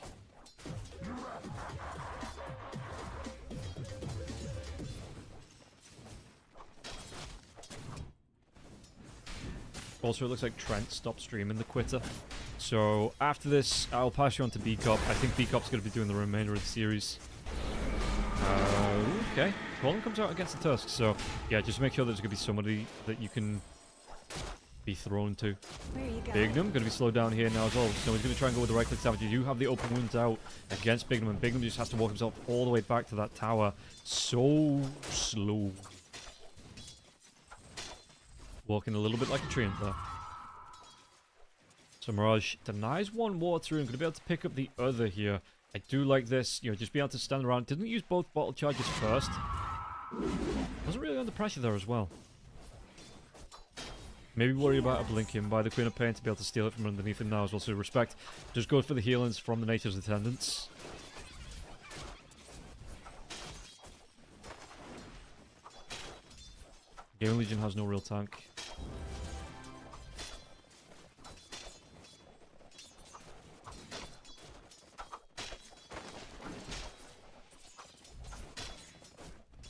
Also, it looks like Trent stopped streaming the quitter. So, after this, I'll pass you on to B-Cop. I think B-Cop's going to be doing the remainder of the series. Okay. Colin comes out against the Tusk. So, yeah, just make sure there's going to be somebody that you can be thrown to. Bignum, going to be slowed down here now as well. So, he's going to try and go with the right-click damage. You do have the open wounds out against Bignum, and Bignum just has to walk himself all the way back to that tower. So slow. Walking a little bit like a treant there. So Mirage denies one water and going to be able to pick up the other here. I do like this, you know, just be able to stand around. Didn't use both bottle charges first. Wasn't really under pressure there as well. Maybe worry about a blink in by the Queen of Pain to be able to steal it from underneath him now as well. So Respect just goes for the healings from the Nature's Attendants. Game Legion has no real tank.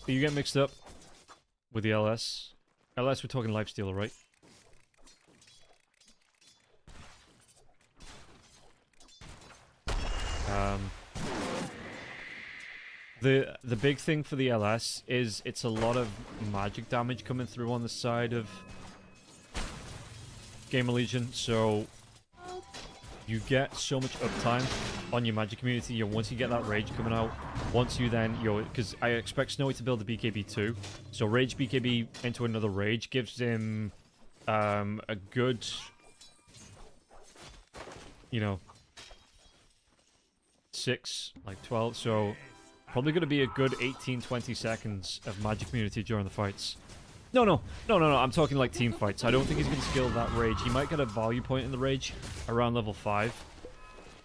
But you get mixed up with the LS. LS, we're talking Lifestealer, right? The big thing for the LS is it's a lot of magic damage coming through on the side of Gamer Legion, so you get so much uptime on your magic community. You know, once you get that rage coming out, once you then, you know, because I expect Snowy to build a BKB too, so rage BKB into another rage gives him a good, you know, 6, like 12, so probably going to be a good 18-20 seconds of magic community during the fights. No, I'm talking like team fights. I don't think he's going to skill that rage. He might get a value point in the rage around level 5.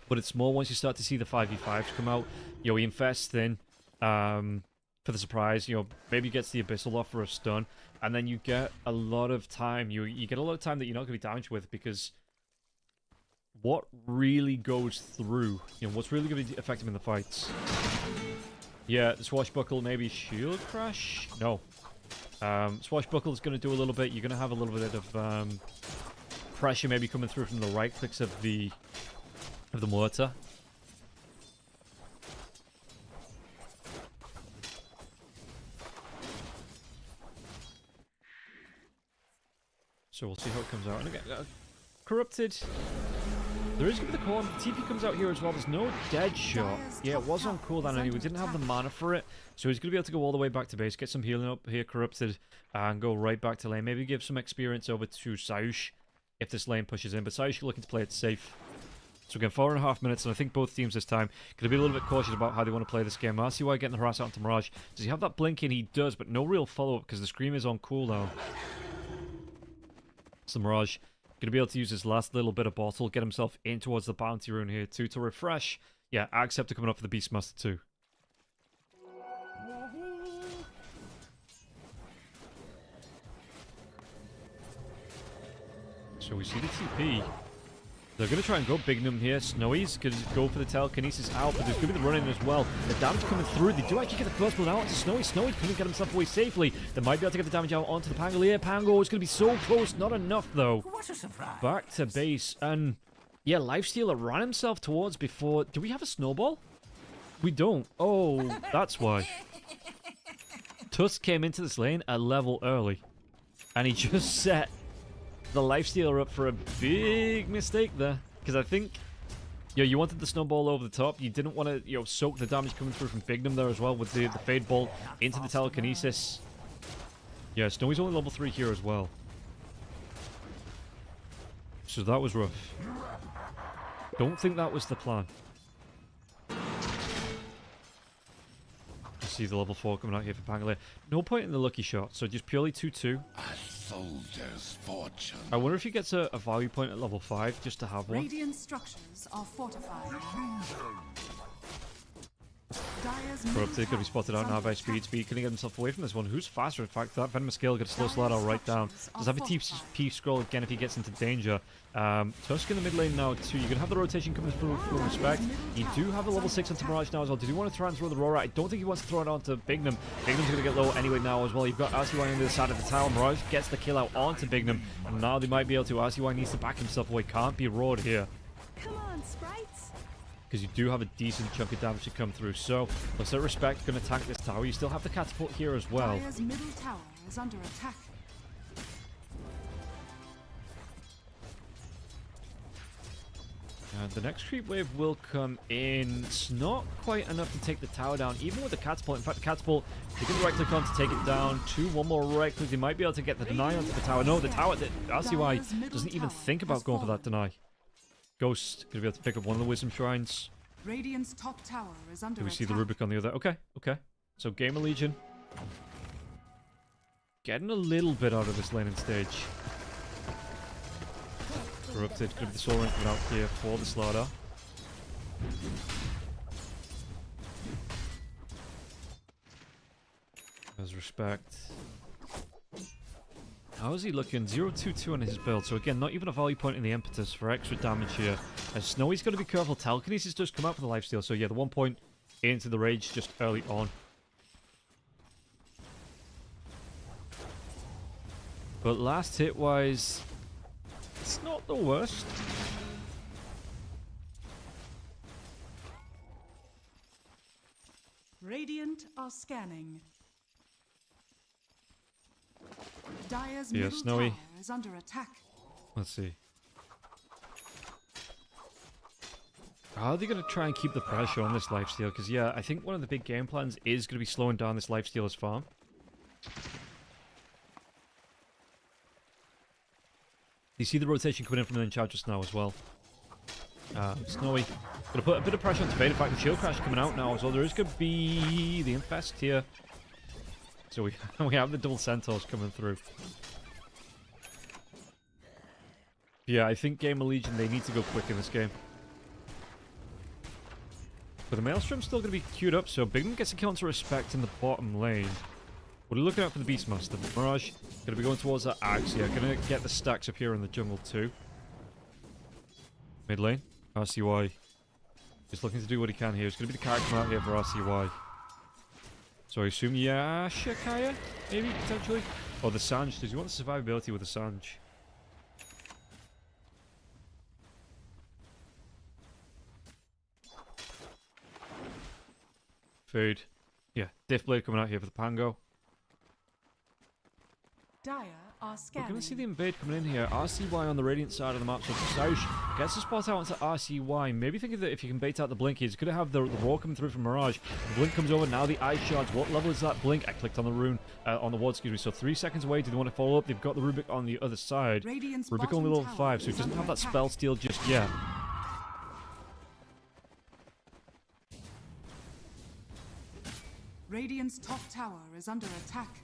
But it's more once you start to see the 5v5s come out. You know, he infests in for the surprise. You know, maybe gets the Abyssal off for a stun. And then you get a lot of time. You get a lot of time that you're not going to be damaged with, because what really goes through, you know, what's really going to affect him in the fights? Yeah, the Swashbuckle, maybe Shield Crash? No. Swashbuckle is going to do a little bit. You're going to have a little bit of pressure maybe coming through from the right clicks of the mortar. So we'll see how it comes out. And again, Corrupted. There is going to be the call. The TP comes out here as well. There's no dead shot. Yeah, it was on cooldown anyway. Didn't have the mana for it. So he's going to be able to go all the way back to base, get some healing up here, Corrupted, and go right back to lane. Maybe give some experience over to Saush if this lane pushes in. But Sayushi looking to play it safe. So again, 4.5 minutes, and I think both teams this time going to be a little bit cautious about how they want to play this game. RCY getting the harass out into Mirage. Does he have that blink in? He does, but no real follow-up because the Scream is on cooldown. So Mirage going to be able to use his last little bit of bottle, get himself in towards the bounty rune here too to refresh. Yeah, Acceptor coming up for the Beastmaster too. So we see the TP. They're going to try and go Bignum here. Snowy's going to go for the telekinesis out, but there's going to be the run-in as well. The damage coming through. They do actually get the first blood out onto Snowy. Snowy couldn't get himself away safely. They might be able to get the damage out onto the Pangolier. Pango is going to be so close. Not enough, though. What a surprise. Back to base. And, yeah, Lifestealer ran himself towards before. Do we have a snowball? We don't. Oh, that's why. Tusk came into this lane a level early. And he just set the Lifestealer up for a big mistake there. Because I think, you wanted the snowball over the top. You didn't want to, soak the damage coming through from Bignum there as well with the Fade Bolt into the telekinesis. Yeah, Snowy's only level 3 here as well. So that was rough. Don't think that was the plan. You see the level 4 coming out here for Pangolier. No point in the lucky shot, so just purely 2-2. Soldier's fortune. I wonder if he gets a value point at level 5 just to have one. Radiant structures are fortified. Corrupted, going to be spotted out now by Speed. Speed can he get himself away from this one. Who's faster? In fact, that Venomous Scale going to slow Slardar right down. Does have a TP scroll again if he gets into danger. Tusk in the mid lane now too. You're going to have the rotation coming through for respect. You do have a level 6 onto Mirage now as well. Did you want to try and throw the Aurora? I don't think he wants to throw it onto Bignum. Bignum's going to get low anyway now as well. You've got RCY on the other side of the tower. Mirage gets the kill out onto Bignum. And now they might be able to. RCY needs to back himself away. Can't be roared here. Come on, sprites. Because you do have a decent chunk of damage to come through. So, looks like Respect going to attack this tower. You still have the catapult here as well. Dire's middle tower is under attack. And the next creep wave will come in. It's not quite enough to take the tower down, even with the catapult. In fact, the catapult, they can right click on to take it down. One more right click. They might be able to get the deny onto the tower. No, the tower, the RCY doesn't even think about going for that deny. Ghost going to be able to pick up one of the Wisdom Shrines. Radiant's top tower is under Do we see the attack. Rubik on the other? Okay, okay. So Gamer Legion getting a little bit out of this laning stage. Corrupted. Going to be the Soul Ring coming out here for the Slardar. There's Respect. How is he looking? 0-2-2 on his build. So again, not even a value point in the impetus for extra damage here. As Snowy's got to be careful. Telekinesis does come out for the lifesteal. So yeah, the 1 point into the rage just early on. But last hit wise, it's not the worst. Radiant are scanning. Dire's Yeah, middle Snowy. tower is under attack. Let's see. How are they going to try and keep the pressure on this lifesteal? Because, yeah, I think one of the big game plans is going to be slowing down this lifestealer's farm. You see the rotation coming in from the Enchantress now as well. Snowy. Going to put a bit of pressure on Fade. In fact, the Shield Crash coming out now as well. There is going to be the Infest here. So we have the double Centaurs coming through. Yeah, I think Gamer Legion, they need to go quick in this game. But the Maelstrom's still going to be queued up, so Bigman gets a counter Respect in the bottom lane. What are you looking at for the Beastmaster? Mirage going to be going towards that Axe. Yeah, going to get the stacks up here in the jungle too. Mid lane, RCY. Just looking to do what he can here. It's going to be the character out here for RCY. So I assume Yashikaya, maybe, potentially? Or the Sanj. Does he want the survivability with the Sanj? Food. Yeah, Diff Blade coming out here for the Pango. Dire are We're scanning. going to see the invade coming in here. RCY on the Radiant side of the map. So Saush gets the spot out onto RCY. Maybe thinking that if you can bait out the Blink, he's going to have the roar coming through from Mirage. The Blink comes over. Now the Ice Shards. What level is that Blink? I clicked on the rune, on the ward, excuse me. So 3 seconds away. Do they want to follow up? They've got the Rubik on the other side. Radiant's Rubik bottom only level tower 5, so he is doesn't under have that attack. spell steal just yet. Radiant's top tower is under attack.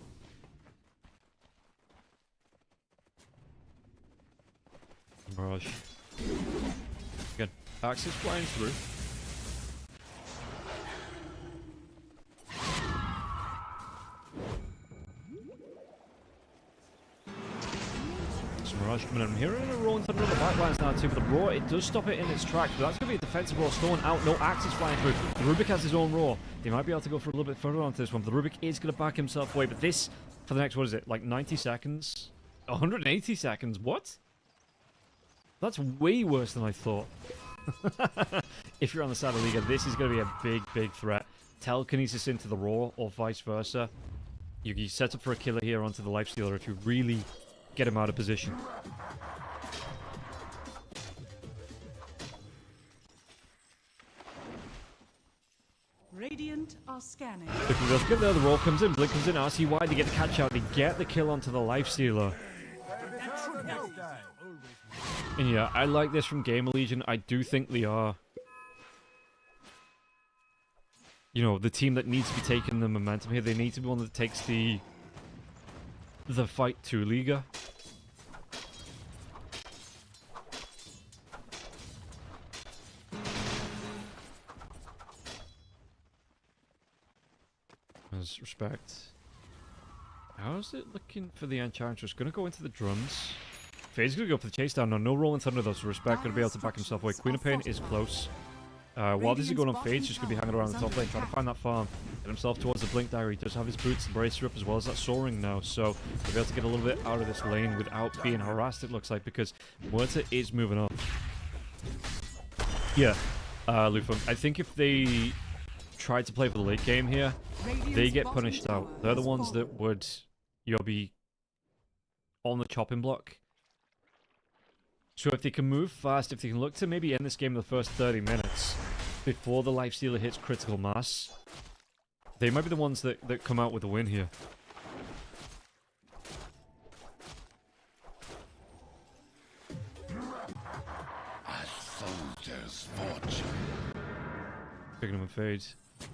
Mirage. Again, Axis flying through. Mirage coming in here and a roar into another backlines now too, but the roar, it does stop it in its tracks, but that's going to be a defensive roar. Stolen out, no Axis flying through. The Rubik has his own roar. They might be able to go for a little bit further onto this one, but the Rubik is going to back himself away, but this, for the next, what is it, like 90 seconds? 180 seconds, what? That's way worse than I thought. If you're on the side of Liga, this is going to be a big, big threat. Telekinesis into the roar, or vice versa. You set up for a killer here onto the Lifestealer if you really get him out of position. Radiant are scanning. If we look at there, the roll comes in, Blink comes in, RCY, they get the catch out, they get the kill onto the Lifestealer. And yeah, I like this from Gamer Legion. I do think they are, you know, the team that needs to be taking the momentum here. They need to be one that takes the fight to Liga. As respect. How's it looking for the Enchantress? It's going to go into the drums. Fade's going to go for the chase down. No rolling thunder though, so respect going to be able to back himself away. Queen of Pain is close. While this is going on, Fade's just going to be hanging around the top lane, trying to find that farm. Get himself towards the Blink Dagger. He does have his boots and bracer up as well as that soaring now, so he'll be able to get a little bit out of this lane without being harassed, it looks like, because Muerta is moving up. Yeah, Lufung, I think if they tried to play for the late game here, they get punished out. They're the ones that would, be on the chopping block. So if they can move fast, if they can look to maybe end this game in the first 30 minutes before the Lifestealer hits critical mass, they might be the ones that come out with a win here. A soldier's fortune. Picking him and Fade.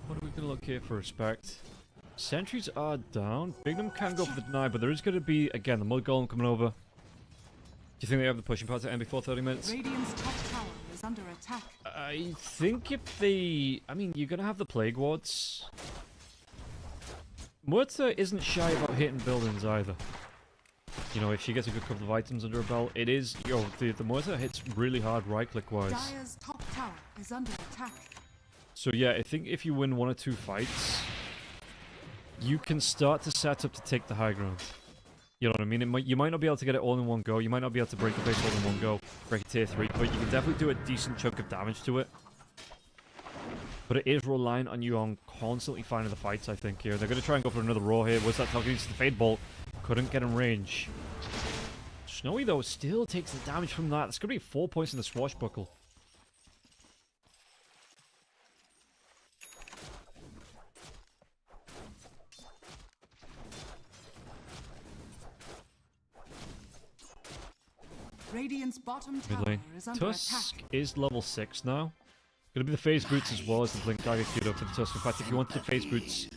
What are we going to look here for respect? Sentries are down. Bignum can go for the deny, but there is going to be, again, the Mud Golem coming over. Do you think they have the pushing power to end before 30 minutes? Radiant's top tower is under attack. I think if they... I mean, you're going to have the Plague Wards. Muerta isn't shy about hitting buildings either. You know, if she gets a good couple of items under her belt, it is... the Muerta hits really hard right-click-wise. Dire's top tower is under attack. So yeah, I think if you win 1 or 2 fights, you can start to set up to take the high ground. You know what I mean? You might not be able to get it all in one go. You might not be able to break the base all in one go, break a tier 3, but you can definitely do a decent chunk of damage to it. But it is relying on you on constantly finding the fights, I think, here. They're going to try and go for another roar here. Was that telekinesis? The Fade Bolt couldn't get in range. Snowy, though, still takes the damage from that. That's going to be 4 points in the Swashbuckle. Radiant's bottom Mid tower lane. is under Tusk attack. is level 6 now. Gonna be the phase boots as well as the Blink Dagger queued up for the Tusk. In fact, if you wanted the phase boots,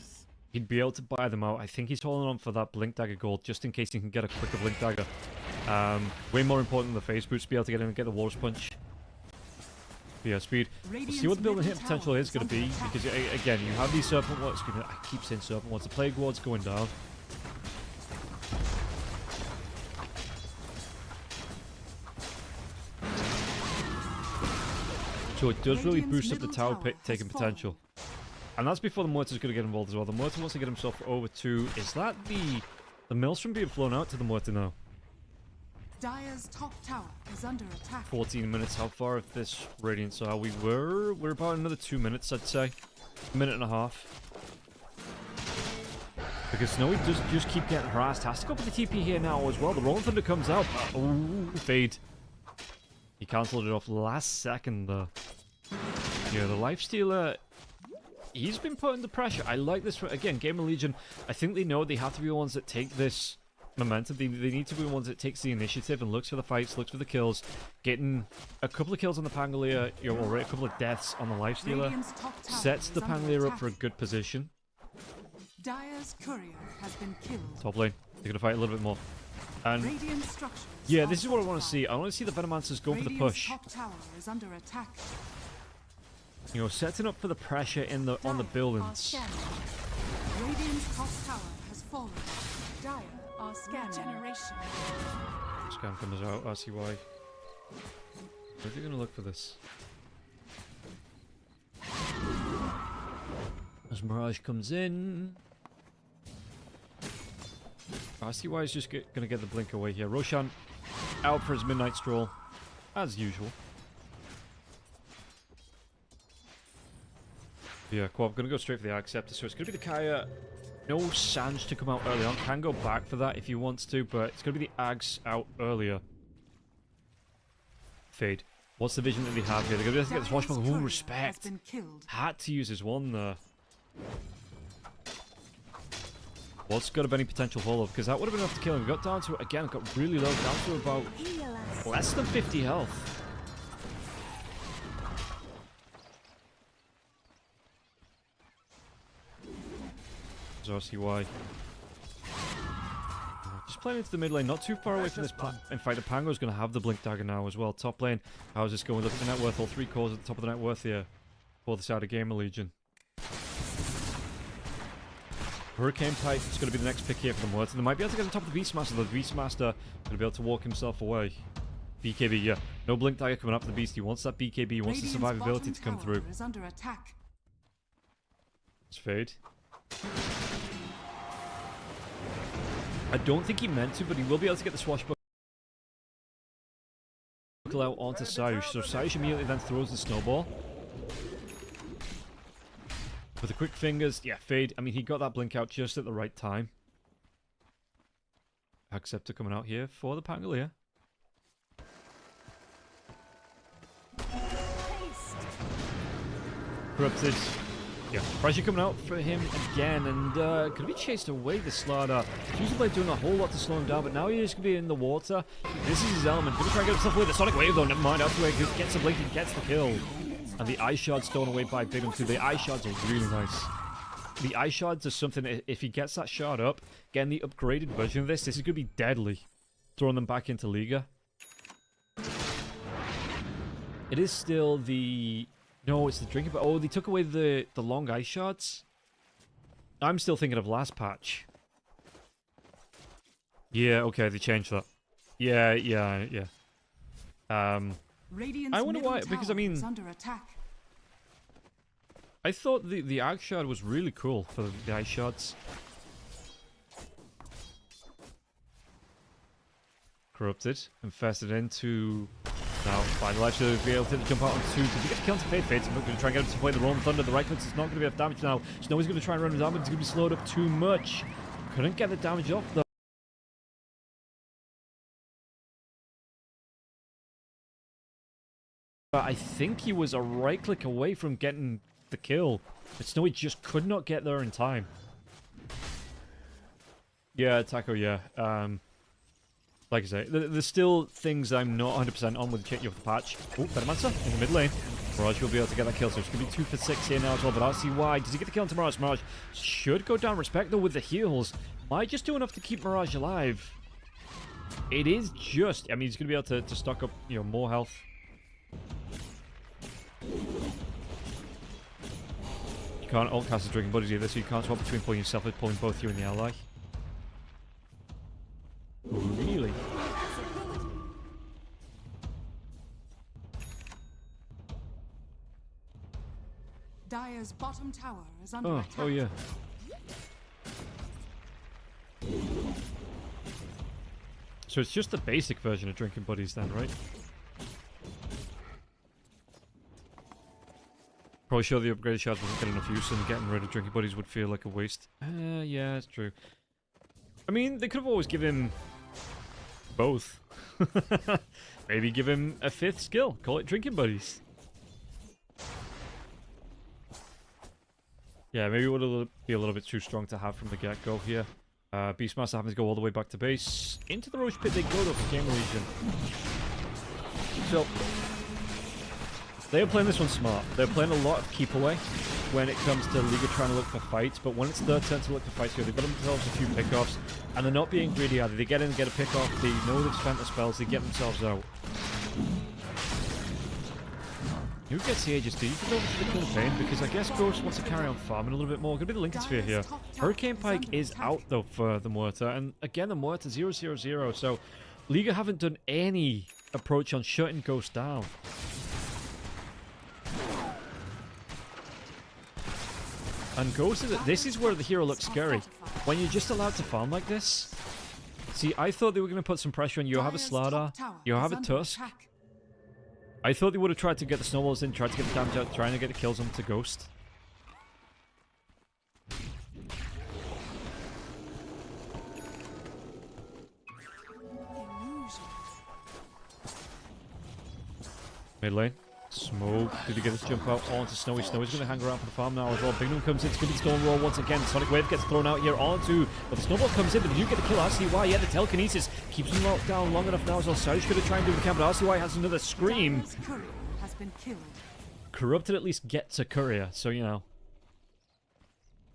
he'd be able to buy them out. I think he's holding on for that Blink Dagger gold just in case he can get a quicker Blink Dagger. Way more important than the phase boots, be able to get in and get the Walrus Punch. Yeah, speed. We'll see what the building hit potential is going to be, because again, you have these Serpent Wards. I keep saying Serpent Wards. The Plague Wards going down. So it does really boost up the tower taking potential. And that's before the Muerta's going to get involved as well. The Muerta wants to get himself over to... Is that the Maelstrom being flown out to the Muerta now? Dire's top tower is under attack. 14 minutes. How far of this Radiance are we? We're about another 2 minutes, I'd say. A minute and a half. Because Snowy does just keep getting harassed. Has to go for the TP here now as well. The Rolling Thunder comes out. Ooh, fade. He cancelled it off last second though. Yeah, the Lifestealer, he's been put under pressure. I like this. Again, Gamer Legion, I think they know they have to be the ones that take this momentum. They need to be the ones that takes the initiative and looks for the fights, looks for the kills. Getting a couple of kills on the Pangolier, you know, or a couple of deaths on the Lifestealer sets the Pangolier up for a good position. Dire's courier has been killed. Top lane, they're gonna fight a little bit more. And yeah, this is what I want to see. I want to see the Venomancers go for the push. Top tower is under attack. You know, setting up for the pressure in the on the buildings. Radiant's top tower has fallen. Dire are scanning. Generation. Scan comes out. I see why. Where are they gonna look for this? As Mirage comes in. I see why he's just gonna get the blink away here. Roshan out for his midnight stroll, as usual. Yeah, Quab gonna go straight for the Acceptor, so it's gonna be the Kaya. No Sanj to come out early on. Can go back for that if he wants to, but it's gonna be the Ags out earlier. Fade. What's the vision that they have here? They're gonna be able to get the Swashbuckler. Ooh, respect. Had to use his one there. What's got any potential follow-up? Because that would have been enough to kill him. We got down to, again, got really low, down to about less than 50 health. So I see why. Just playing into the mid lane, not too far away from this. In fact, the Pango's going to have the Blink Dagger now as well. Top lane, how's this going? Look at the net worth, all 3 cores at the top of the net worth here for the side of Gamer Legion. Hurricane Pipe is going to be the next pick here for the Wurts. And they might be able to get on top of the Beastmaster. The Beastmaster going to be able to walk himself away. BKB, yeah. No Blink Dagger coming up for the Beast. He wants that BKB. He wants the survivability to come through. Is under attack. It's Fade. I don't think he meant to, but he will be able to get the Swashbuckler out onto Sayush. So Sayush immediately then throws the snowball. With the quick fingers, yeah, Fade. I mean, he got that blink out just at the right time. Acceptor coming out here for the Pangolier. Corrupted. Yeah, pressure coming out for him again, and could be chased away, the Slardar. Fuseblade doing a whole lot to slow him down, but now he's going to be in the water. This is his element. Going to try and get himself away. The Sonic Wave, though, never mind. Out the way, gets the blink and gets the kill. And the Ice Shard stolen away by Bigum too. The Ice Shards are really nice. The Ice Shards are something, if he gets that shard up, getting the upgraded version of this is going to be deadly. Throwing them back into Liga. It is still the... No, it's the drinking, but oh, they took away the long Ice Shards. I'm still thinking of last patch. Yeah, okay, they changed that. Yeah. I wonder why, because I mean, I thought the Ag Shard was really cool for the Ice Shards. Corrupted, infested into... Now, by the life, she'll be able to jump out on 2. Did he get the kill to Fade? Fade's going to try and get him to play the Rolling Thunder. The right click is not going to be enough damage now. Snowy's going to try and run him down, but he's going to be slowed up too much. Couldn't get the damage off, though. But I think he was a right click away from getting the kill. But Snowy just could not get there in time. Yeah, Taco, yeah. Like I say, there's still things I'm not 100% on with the change of the patch. Oh, Venomancer in the mid lane. Mirage will be able to get that kill, so it's going to be 2 for 6 here now as well, but I see why. Does he get the kill into Mirage? Mirage should go down. Respect, though, with the heals. Might just do enough to keep Mirage alive. It is just... I mean, he's going to be able to stock up, you know, more health. You can't alt-cast the Drinking Buddies either, so you can't swap between pulling yourself and pulling both you and the ally. Really? Dire's bottom tower is under attack. Oh yeah. So it's just the basic version of Drinking Buddies then, right? Probably sure the upgraded shards wasn't getting enough use, and getting rid of drinking buddies would feel like a waste. Yeah, it's true. I mean, they could have always given him both. Maybe give him a 5th skill. Call it drinking buddies. Yeah, maybe it would be a little bit too strong to have from the get-go here. Beastmaster having to go all the way back to base. Into the Roach Pit they go though for Game Legion. So, they're playing this one smart. They're playing a lot of keep away when it comes to Liga trying to look for fights, but when it's their turn to look for fights here, they've got themselves a few pickoffs, and they're not being greedy either. They get in and get a pick off, they know they've spent the spells, they get themselves out. Who gets the Aegis? Do you go over to the Cool Pain? Because I guess Ghost wants to carry on farming a little bit more. Gonna be the Lincoln Sphere here. Hurricane Pike is out though for the Muerta, and again the Muerta 0-0-0, so Liga haven't done any approach on shutting Ghost down. And Ghost this is where the hero looks scary. When you're just allowed to farm like this. See, I thought they were going to put some pressure on you. Have a Slardar, you have a Tusk. I thought they would have tried to get the snowballs in, tried to get the damage out, trying to get the kills onto Ghost. Mid lane. Smoke. Did he get his jump out onto Snowy? Snowy's going to hang around for the farm now as well. Bignum comes in. It's going to be Storm Roar once again. Sonic Wave gets thrown out here onto. But the Snowball comes in, but you get the kill. RCY, yeah, the telekinesis keeps him locked down long enough now as well. Sauge going to try and do the camp, but RCY has another scream. Has been killed. Corrupted at least gets a courier, so you know.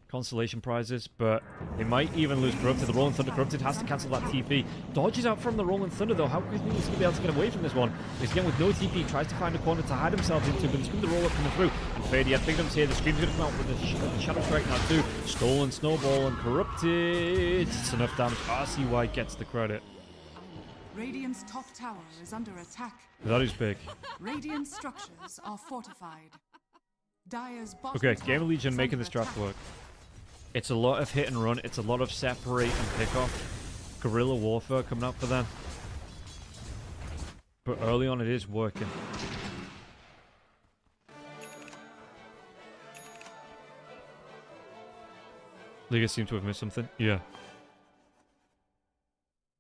Consolation prizes, but they might even lose Corrupted. The Rolling Thunder Corrupted has to cancel that TP. Dodges out from the Rolling Thunder though. How quickly is he going to be able to get away from this one? He's again with no TP, tries to find a corner to hide himself into, but he's going to roll up coming through. And Fade, yeah, Bigdom's here. The Scream's going to come out with the Shadow Strike now too. Stolen Snowball and Corrupted. It's enough damage. RCY gets the credit. Radiant's top tower is under attack. That is big. Radiant structures are fortified. Dire's bottom Okay, tower Game of Legion is making under this draft attack. work. It's a lot of hit and run. It's a lot of separate and pick off. Guerrilla warfare coming up for them. But early on it is working. Liga seem to have missed something. Yeah.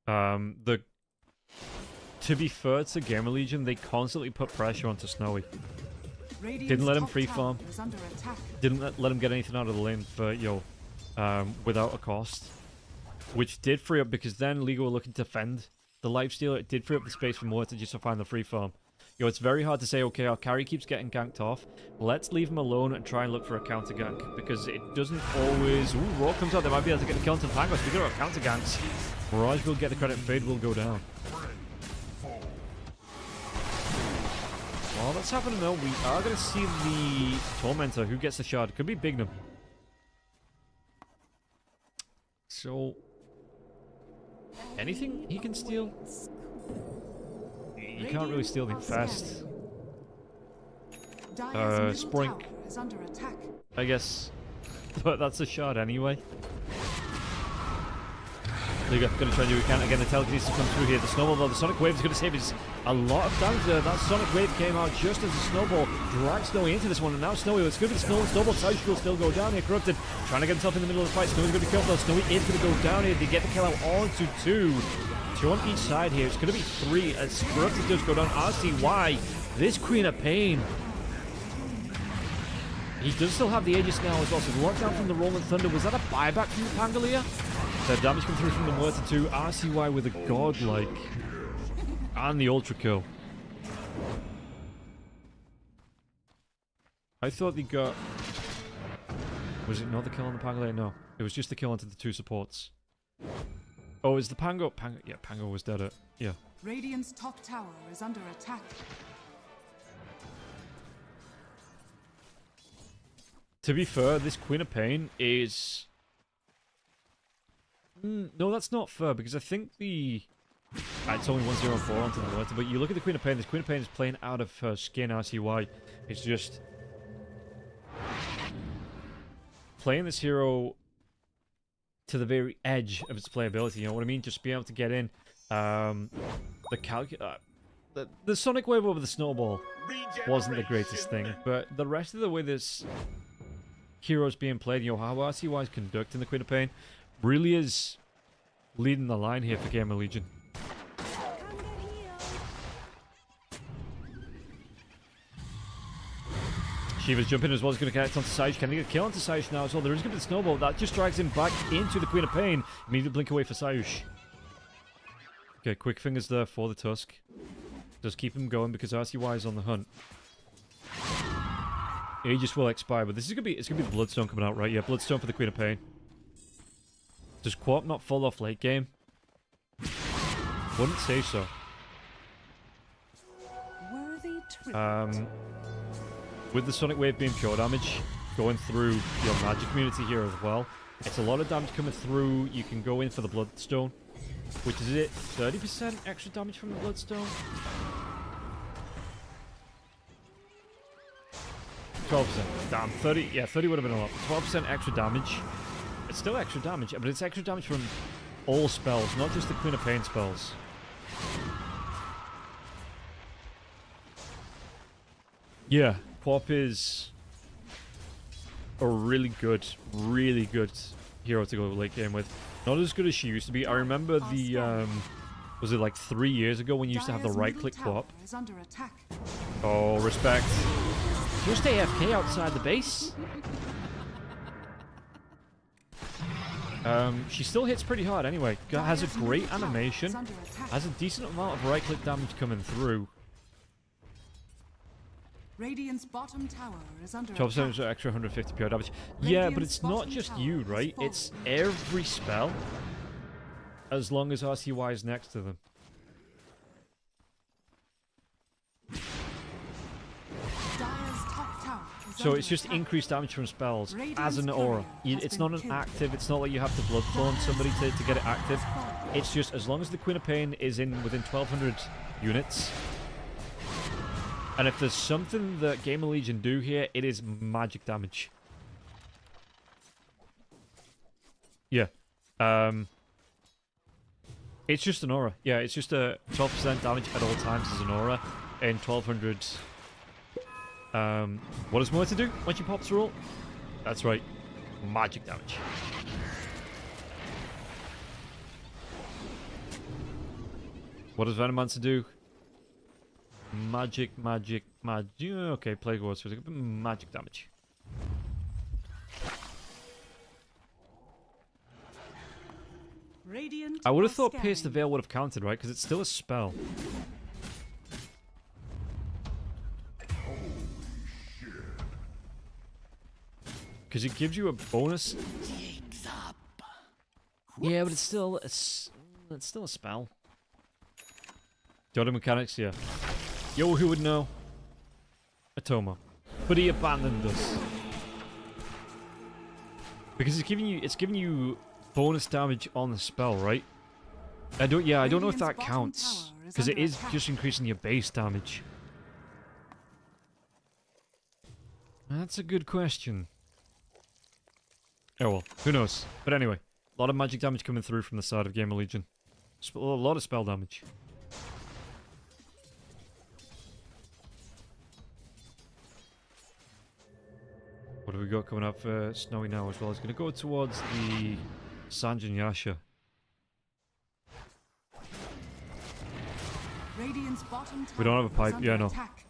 To be fair to Gamer Legion, they constantly put pressure onto Snowy. Radiant's Didn't let him top free tower farm. is under attack. Didn't let him get anything out of the lane for without a cost, which did free up because then Liga were looking to defend the lifesteal. It did free up the space for Muerta just to find the free farm. It's very hard to say, okay, our carry keeps getting ganked off. Let's leave him alone and try and look for a counter gank because it doesn't always. Ooh, Raw comes out. They might be able to get the kill onto the Pangos. We got our counter ganks. Mirage will get the credit. Fade will go down. While that's happening though, we are going to see the Tormentor who gets the shard. Could be Bignum. So, anything he can steal? You can't really steal them fast. Dire's middle Sprink. tower is under attack. I guess. But that's a shard anyway. Liga going to try and do what he can. Again, the telekinesis comes through here. The snowball though, the Sonic Wave is going to save us a lot of damage there. That Sonic Wave came out just as the snowball dragged Snowy into this one. And now Snowy, it's good for the snowball. Sauge will still go down here. Corrupted, trying to get himself in the middle of the fight. Snowy's going to be killed though. Snowy is going to go down here. They get the kill out onto two. Two on each side here. It's going to be three as Corrupted does go down. RCY, this Queen of Pain. He does still have the Aegis now as well. So lockdown from the Rolling Thunder. Was that a buyback from the Pangolier? The damage comes through from the Muerta too. RCY with a godlike. And the Ultra kill. I thought they got... Was it not the kill on the Pangolier? No. It was just the kill onto the two supports. Oh, is the Pango... Yeah, Pango was dead. Yeah. Radiant's top tower is under attack. To be fair, this Queen of Pain is... no, that's not fair, because I think the... it's only 1-0-4 onto the Muerta, but you look at the Queen of Pain, this Queen of Pain is playing out of her skin, RCY. It's just... playing this hero to the very edge of its playability, you know what I mean? Just being able to get in. The the Sonic Wave over the Snowball wasn't the greatest thing, but the rest of the way this hero's being played, you know, how RCY is conducting the Queen of Pain, really is leading the line here for Gamer Legion. Shiva's jumping as well. He's going to connect onto Saish. Can he get a kill onto Saish now as well? There is going to be the Snowball. That just drags him back into the Queen of Pain. Immediately blink away for Sayush. Okay, quick fingers there for the Tusk. Does keep him going because RCY is on the hunt. Aegis will expire, but this is gonna be, it's gonna be the Bloodstone coming out, right? Yeah, Bloodstone for the Queen of Pain. Does Quarp not fall off late game? Wouldn't say so. Worthy tribute. With the Sonic Wave being pure damage, going through your magic community here as well, it's a lot of damage coming through. You can go in for the Bloodstone, which is it, 30% extra damage from the Bloodstone? 12%. Damn, 30, yeah, 30 would have been a lot. 12% extra damage. It's still extra damage, but it's extra damage from all spells, not just the Queen of Pain spells. Yeah, Quarp is a really good hero to go late game with. Not as good as she used to be. I remember the, was it like 3 years ago when you used to have the right-click Quarp? Oh, respect. Just AFK outside the base. She still hits pretty hard anyway. Has a great animation. Has a decent amount of right-click damage coming through. Radiant's bottom tower is under 12% attack. extra 150 pure damage. Yeah, but it's not just you, right? It's every spell. As long as RCY is next to them. So it's just increased damage from spells as an aura. It's not an active, it's not like you have to bloodthorn somebody to get it active. It's just as long as the Queen of Pain is in within 1200 units. And if there's something that Gamer Legion do here, it is magic damage. Yeah. It's just an aura. Yeah, it's just a 12% damage at all times as an aura in 1200. What does Mouz do when she pops her ult? That's right. Magic damage. What does Venomancer do? Magic. Okay, Plague Wars. Magic damage. Radiant I would have thought are Pierce the scanning. Veil would have counted, right? Because it's still a spell. Because it gives you a bonus. Yeah, but it's still a spell. Jordan mechanics, yeah. Yo, who would know? Atoma. But he abandoned us. Because it's giving you bonus damage on the spell, right? I don't know if that counts. Because it is just increasing your base damage. That's a good question. Oh well, who knows? But anyway, a lot of magic damage coming through from the side of Gamer Legion. A lot of spell damage. What have we got coming up for Snowy now as well? It's going to go towards the Sanjin Yasha. Radiant's bottom We don't have a tower pipe. is under Yeah, no. attack.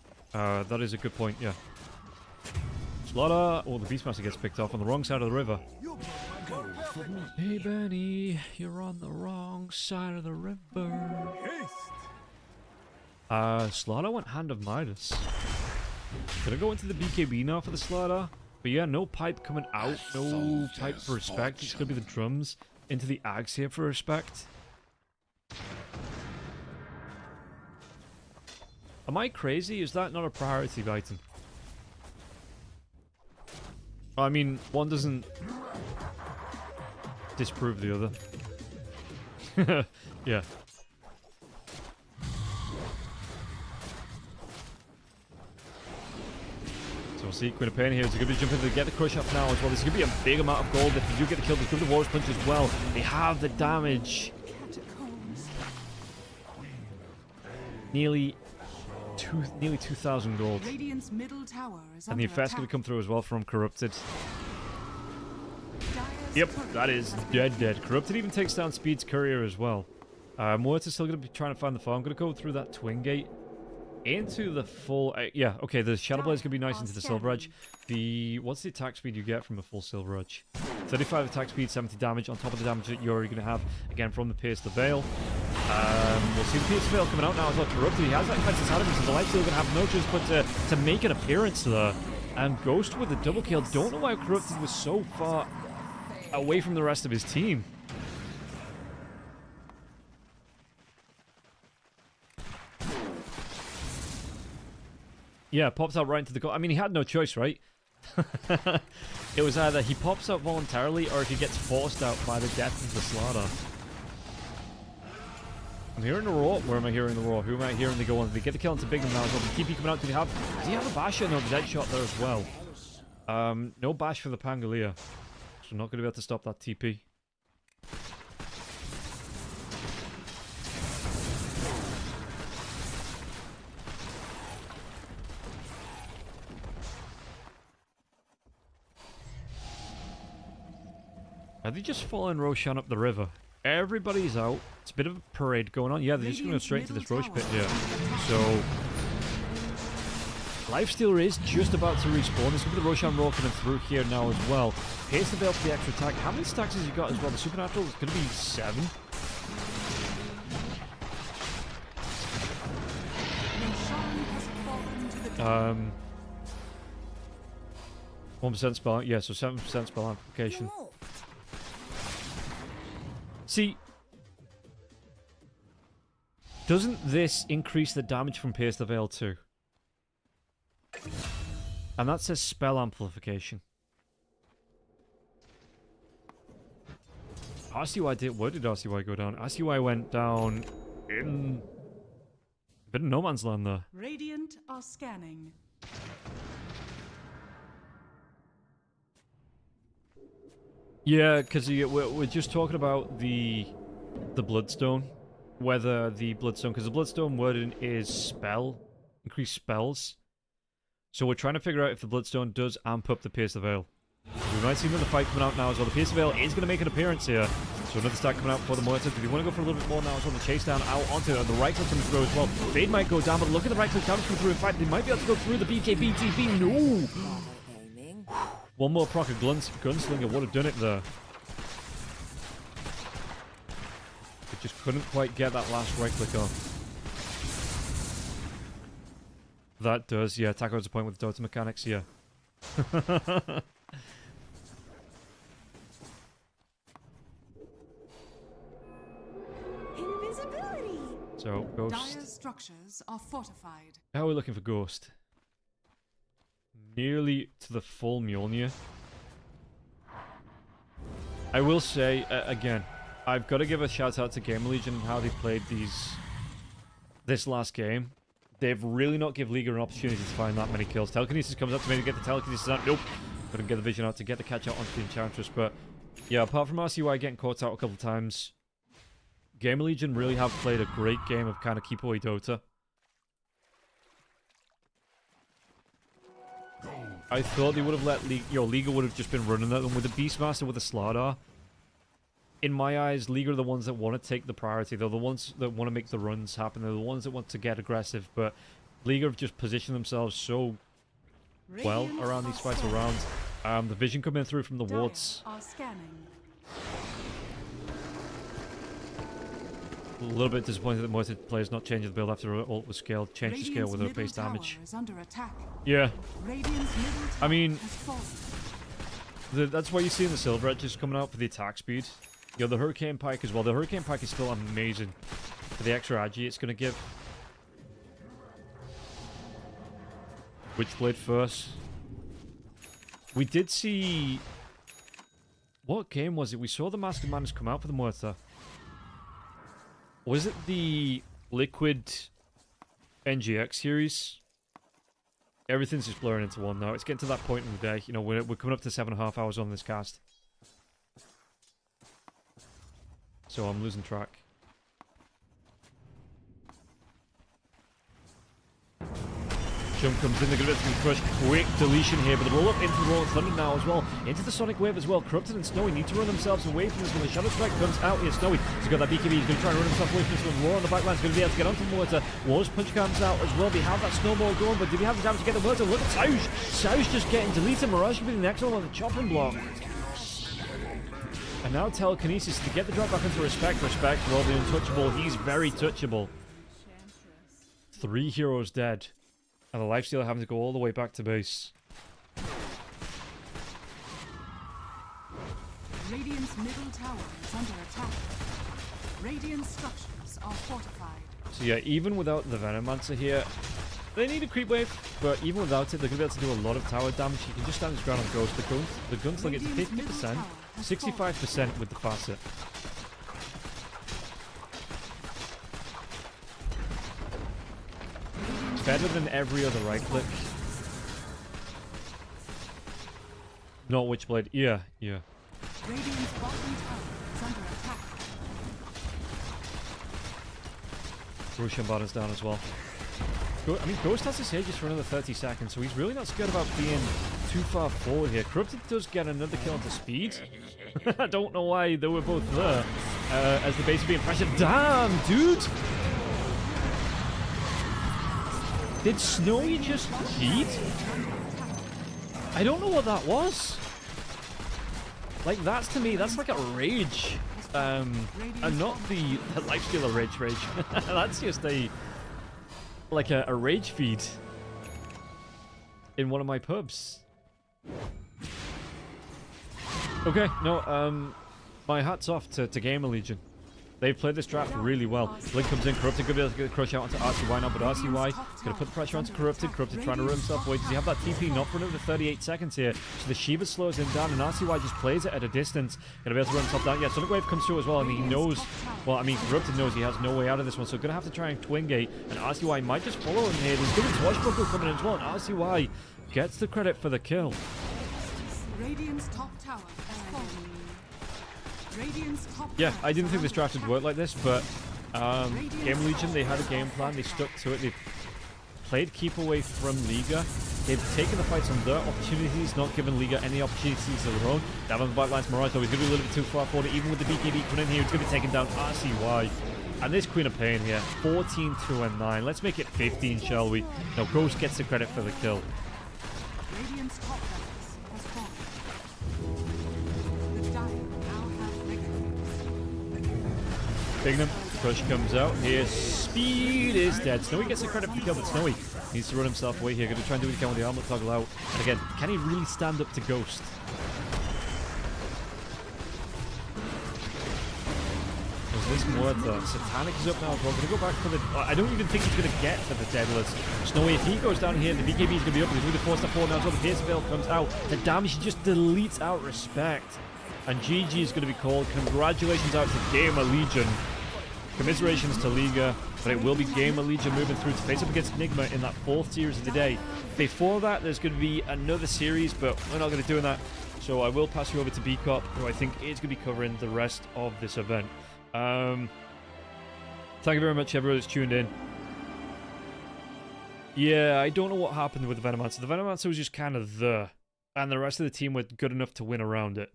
That is a good point, yeah. Slaughter! Oh, the Beastmaster gets picked off on the wrong side of the river. Hey, Benny, you're on the wrong side of the river. Slaughter went Hand of Midas. Gonna go into the BKB now for the Slaughter. But yeah, no pipe coming out. No pipe for respect. It's gonna be the drums into the Ags here for respect. Am I crazy? Is that not a priority item? I mean, one doesn't disprove the other. Yeah. So we'll see Queen of Pain here. Is going to be jumping to get the crush up now as well. This is going to be a big amount of gold. If you do get the kill, there's going to be the Warrior's Punch as well. They have the damage. nearly 2,000 gold. Radiant's middle tower is And under the effect's going to attack. come through as well from Corrupted. Dire's Yep, turret that is has been dead. killed. Corrupted even takes down Speed's courier as well. Morta's still going to be trying to find the farm. I'm going to go through that twin gate into the full... yeah, okay, the Shadow Blade's going to be nice into the Silver Edge. What's the attack speed you get from a full Silver Edge? 35 attack speed, 70 damage, on top of the damage that you're already going to have, again, from the Pierce the Veil. We'll see the Pierce the Veil coming out now as well. Corrupted, he has that defense inside of him, so the Light's still going to have no choice but to make an appearance there. And Ghost with a double kill. Don't know why Corrupted was so far away from the rest of his team. Yeah, pops out right into the goal. I mean, he had no choice, right? It was either he pops out voluntarily or if he gets forced out by the death of the Slaughter. I'm hearing the roar. Where am I hearing the roar? Who am I hearing the go on? Did they get the kill onto Big now as well? Did TP coming out? Does he have a bash? No, dead shot there as well. No bash for the Pangolier. So not going to be able to stop that TP. Are they just following Roshan up the river? Everybody's out. It's a bit of a parade going on. Yeah, they're just going to go straight into this Roche pit here. So, Lifestealer is just about to respawn. There's going to be the Roshan roll coming through here now as well. Pierce the Veil for the extra attack. How many stacks has he got as well? The Supernatural is going to be 7. Roshan has fallen to the dark. 1% spell. Yeah, so 7% spell amplification. See, doesn't this increase the damage from Pierce the Veil too? And that says spell amplification. RCY did. Where did RCY go down? RCY went down in a bit of no man's land there. Radiant are scanning. Yeah, because we're just talking about the Bloodstone. Whether the Bloodstone... Because the Bloodstone wording is spell. Increase spells. So we're trying to figure out if the Bloodstone does amp up the Pierce the Veil. We might see another fight coming out now as well. The Pierce the Veil is going to make an appearance here. So another stack coming out for the Mortar. Do you want to go for a little bit more now as well? The chase down out onto the right click coming through as well. Fade might go down, but look at the right click damage coming through. In fact, they might be able to go through the BKB TP. No! One more proc of Gunslinger would have done it there. It just couldn't quite get that last right click off. That does, yeah. Taco has a point with the Dota mechanics, yeah. Invisibility. So, Ghost. Dire's structures are fortified. How are we looking for Ghost? Nearly to the full Mjolnir. I will say, again, I've got to give a shout out to Gamer Legion and how they played this last game. They've really not give Liga an opportunity to find that many kills. Telekinesis comes up to maybe get the telekinesis out. Nope. Couldn't get the vision out to get the catch out onto the Enchantress. But yeah, apart from RCY getting caught out a couple of times, Gamer Legion really have played a great game of kind of keep away Dota. I thought they would have let Liga would have just been running that one with the Beastmaster with the Slardar. In my eyes, Liga are the ones that want to take the priority. They're the ones that want to make the runs happen. They're the ones that want to get aggressive. But Liga have just positioned themselves so well around these fights around. The vision coming through from the wards. Dire are scanning. A little bit disappointed that most of the players not changing the build after ult was scaled. Change the scale with their base damage. Is under attack. Yeah. Radiant's middle I mean, has fallen. that's why you see in the Silver Edges coming out for the attack speed. You know, the Hurricane Pike as well. The Hurricane Pike is still amazing for the extra agi it's going to give. Witchblade first. We did see... What game was it? We saw the Masked Madness come out for the Mortar. Was it the Liquid NGX series? Everything's just blurring into one now. It's getting to that point in the day. You know, we're coming up to 7.5 hours on this cast. So I'm losing track. Jump comes in, they're going to be crushed. Quick deletion here, but the roll up into the Roll of Thunder now as well. Into the Sonic Wave as well. Corrupted and Snowy need to run themselves away from this one. The Shadow Strike comes out here. Snowy, he's got that BKB, he's going to try and run himself away from this one. War on the back line, he's going to be able to get onto the water. War's Punch comes out as well. They have that snowball going, but do we have the damage to get the water? Look at Sauge. Sauge just getting deleted. Mirage will be the next one with the chopping block. And now Telekinesis to get the drop back into Respect. Respect, well, the untouchable. He's very touchable. 3 heroes dead. And the Lifestealer having to go all the way back to base. Radiant's middle tower is under attack. Radiant structures are fortified. So yeah, even without the Venomancer here, they need a creep wave, but even without it, they're going to be able to do a lot of tower damage. You can just stand his ground on Ghost. The Gunslinger gets 50%, 65% with the Facet. Better than every other right click. Not Witchblade. Yeah. Radiant's bottom tower is under attack. Roshan bottom's down as well. I mean, Ghost has his Aegis for another 30 seconds, so he's really not scared about being too far forward here. Corrupted does get another kill into speed. I don't know why they were both there. As the base is being pressured. Damn, dude! Did Snowy just cheat? I don't know what that was. Like, that's to me, that's like a rage. And not the Lifestealer rage. That's just like a rage feed in one of my pubs. Okay, no, my hat's off to Gamer Legion. They've played this draft really well. Link comes in, Corrupted could be able to get a crush out onto RCY now, but RCY is going to put the pressure onto Corrupted. Corrupted trying to run himself away. Does he have that TP? Not for another 38 seconds here. So the Shiva slows him down, and RCY just plays it at a distance. Going to be able to run himself down. Yeah, Sonic Wave comes through as well, and he knows, well, I mean, Corrupted knows he has no way out of this one, so going to have to try and Twin Gate, and RCY might just follow him here. There's good Swashbuckle coming in as well, and RCY gets the credit for the kill. Radiant's top tower has fallen. Radiant's top Yeah, tower I didn't is think this under draft would attack. work like this, but Gamer Legion, they had a game plan, they stuck to it, they played keep away from Liga, they've taken the fights on their opportunities, not given Liga any opportunities of their own. Down on the backlines, Mirage, though, he's going to be a little bit too far forward, even with the BKB coming in here, he's going to be taking down RCY. And this Queen of Pain here, 14, 2, and 9. Let's make it 15, shall we? No, Ghost gets the credit for the kill. Radiant's top barracks has fallen. The Dire now have Mega. Bignum, Crush comes out here. Speed is dead. Snowy gets the credit for the kill, but Snowy needs to run himself away here. Going to try and do what he can with the armlet toggle out. And again, can he really stand up to Ghost? Is this more the Satanic is up now? We're going to go back for the... I don't even think he's going to get to the Deadless. Snowy, if he goes down here, the BKB is going to be up. He's going to force the 4 now as well. The Pierce Veil comes out. The damage just deletes out Respect. And GG is going to be called. Congratulations out to Gamer Legion. Commiserations to Liga, but it will be Gamer Legion moving through to face up against Enigma in that 4th series of the day. Before that, there's going to be another series, but we're not going to do that. So I will pass you over to B-Cop, who I think is going to be covering the rest of this event. Thank you very much, everyone that's tuned in. Yeah, I don't know what happened with the Venomancer. The Venomancer was just kind of there, and the rest of the team were good enough to win around it.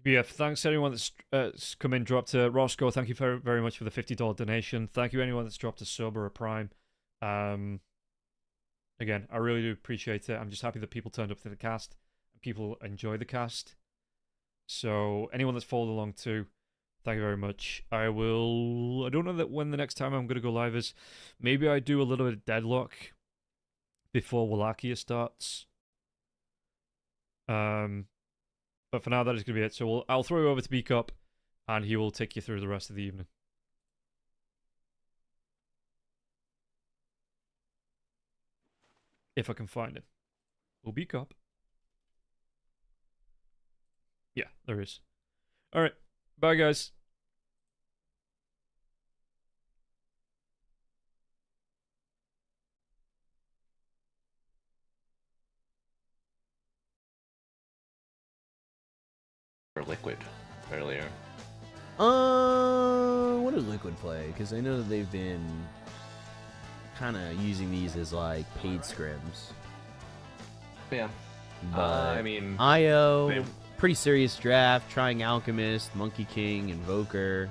Yeah, thanks to anyone that's come in, dropped a Roscoe. Thank you very, very much for the $50 donation. Thank you anyone that's dropped a sub or a prime. Again, I really do appreciate it. I'm just happy that people turned up to the cast and people enjoy the cast. So anyone that's followed along too, thank you very much. I don't know that when the next time I'm going to go live is. Maybe I do a little bit of Deadlock before Wallachia starts. But for now, that is going to be it. So I'll throw you over to B-Cup, and he will take you through the rest of the evening. If I can find him. Will B-Cup? Yeah, there is. Alright, bye guys. Liquid earlier. What did Liquid play? Because I know that they've been kind of using these as like paid scrims. Yeah. But I mean, IO, pretty serious draft. Trying Alchemist, Monkey King, Invoker.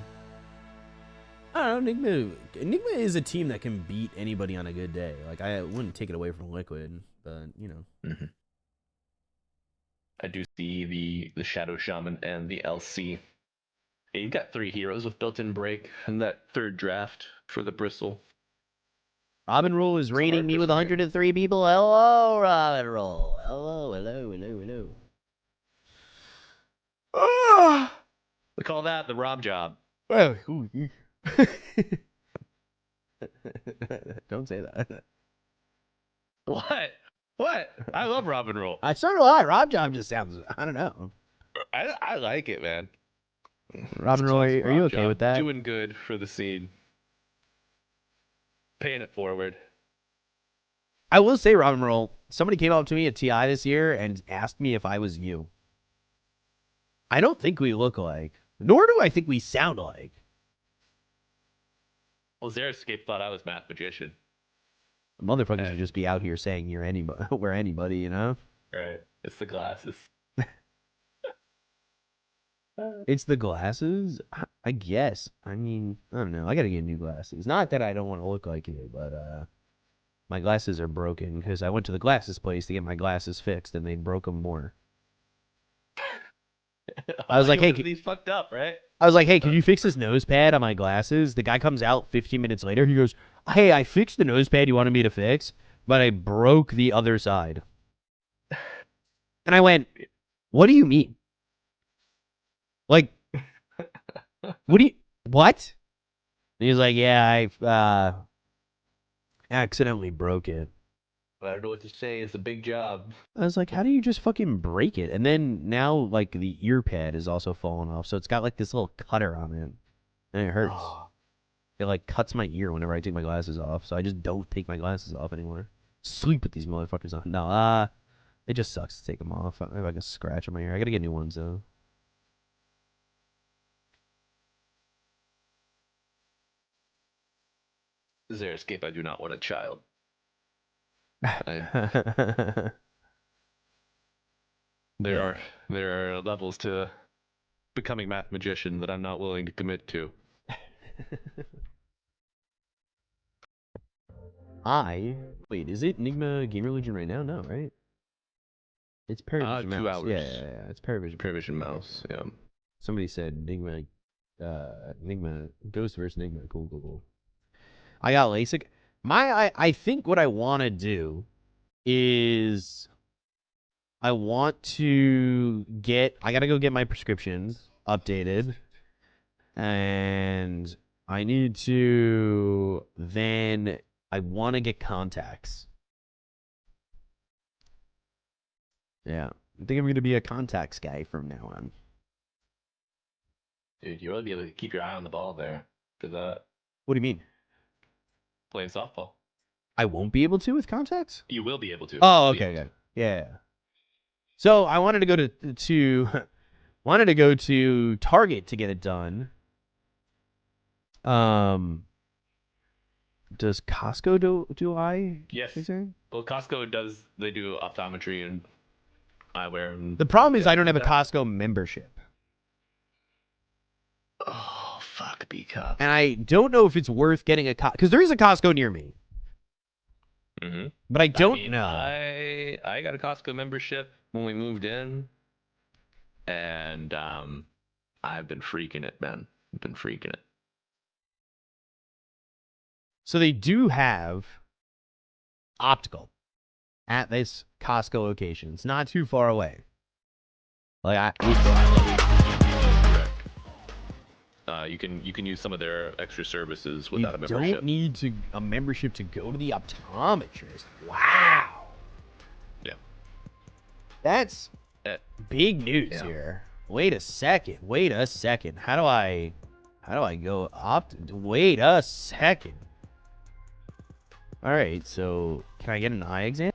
I don't know. Enigma is a team that can beat anybody on a good day. Like, I wouldn't take it away from Liquid, but you know. Mm-hmm. I do see the Shadow Shaman and the LC. Yeah, you've got 3 heroes with built-in break and that 3rd draft for the Bristle. Robin Roll is raiding me with 103 people. Hello, Robin Roll. Hello, hello, hello, hello. We call that the Rob job. Oh, don't say that. What? What? I love Robin Roll. I sort of lie. Rob Job just sounds, I don't know. I like it, man. Robin Roll, are you okay with that? Doing good for the scene. Paying it forward. I will say, Robin Roll, somebody came up to me at TI this year and asked me if I was you. I don't think we look alike, nor do I think we sound alike. Well, Xeriscape thought I was Math Magician. Motherfuckers should just be out here saying you're anybody, we're anybody, you know? Right. It's the glasses. It's the glasses? I guess. I mean, I don't know. I gotta get new glasses. Not that I don't want to look like you, but my glasses are broken because I went to the glasses place to get my glasses fixed and they broke them more. I was like, hey, these fucked up, right? I was like, hey, can you fix this nose pad on my glasses? The guy comes out 15 minutes later. He goes, hey, I fixed the nose pad you wanted me to fix, but I broke the other side. And I went, what do you mean? Like, what? And he was like, yeah, I accidentally broke it. I don't know what to say. It's a big job. I was like, how do you just fucking break it? And then now, like, the ear pad is also falling off. So it's got, like, this little cutter on it. And it hurts. Oh. It, like, cuts my ear whenever I take my glasses off. So I just don't take my glasses off anymore. Sleep with these motherfuckers on. No, it just sucks to take them off. I have, like, a scratch on my ear. I gotta get new ones, though. Xeriscape, I do not want a child. There are levels to becoming Math Magician that I'm not willing to commit to. Wait, is it Enigma Gamer Legion right now? No, right? It's Parivision 2 Mouse. hours. Yeah, it's Parivision. Parivision Mouse, yeah. Somebody said Enigma, Ghost versus Enigma. Cool. I got LASIK. I think what I want to do is I gotta go get my prescriptions updated, and I need to then, I want to get contacts. Yeah, I think I'm going to be a contacts guy from now on. Dude, you really be able to keep your eye on the ball there. For that. What do you mean? Playing softball. I won't be able to with contacts? You will be able to. Oh, okay. Yeah. So I wanted to go to Target to get it done. Does Costco do eye? Yes. Well, Costco they do optometry and eyewear. And the problem is I don't have a Costco membership. Oh, fuck, B-Cop. And I don't know if it's worth getting a Costco, because there is a Costco near me. Mm-hmm. But I don't know. I got a Costco membership when we moved in, and I've been freaking it, man. I've been freaking it. So they do have optical at this Costco location. It's not too far away. Like you can use some of their extra services without a membership. You don't need a membership to go to the optometrist. Wow. Yeah. That's big news here. Wait a second. How do I go wait a second. All right, so can I get an eye exam?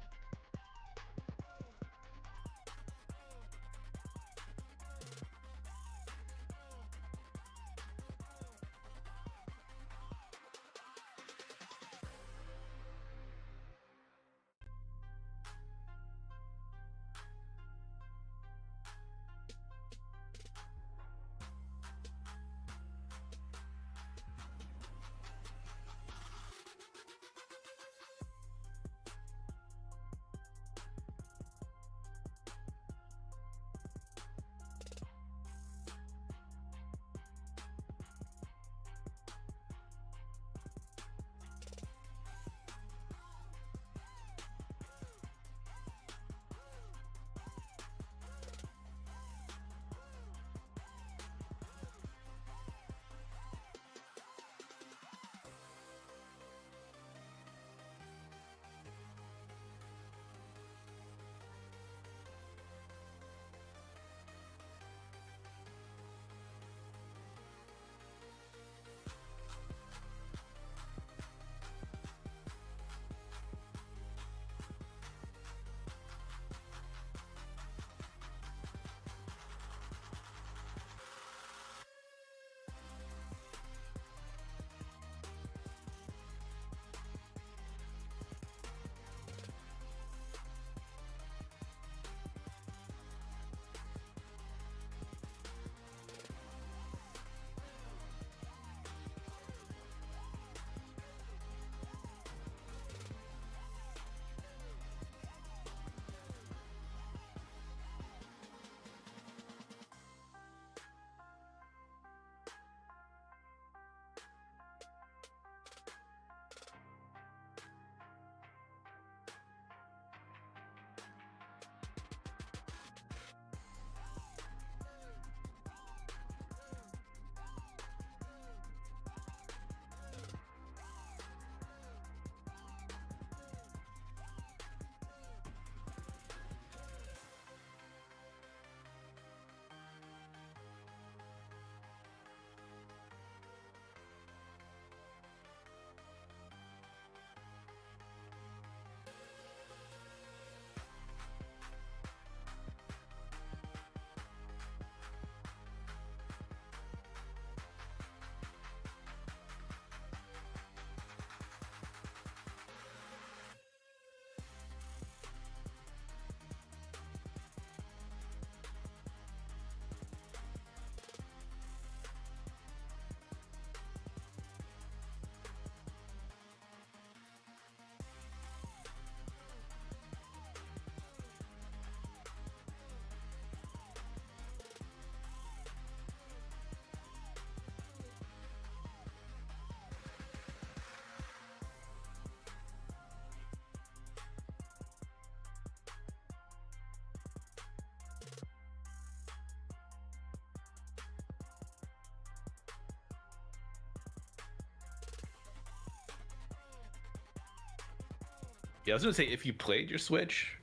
Yeah, I was gonna say if you played your Switch,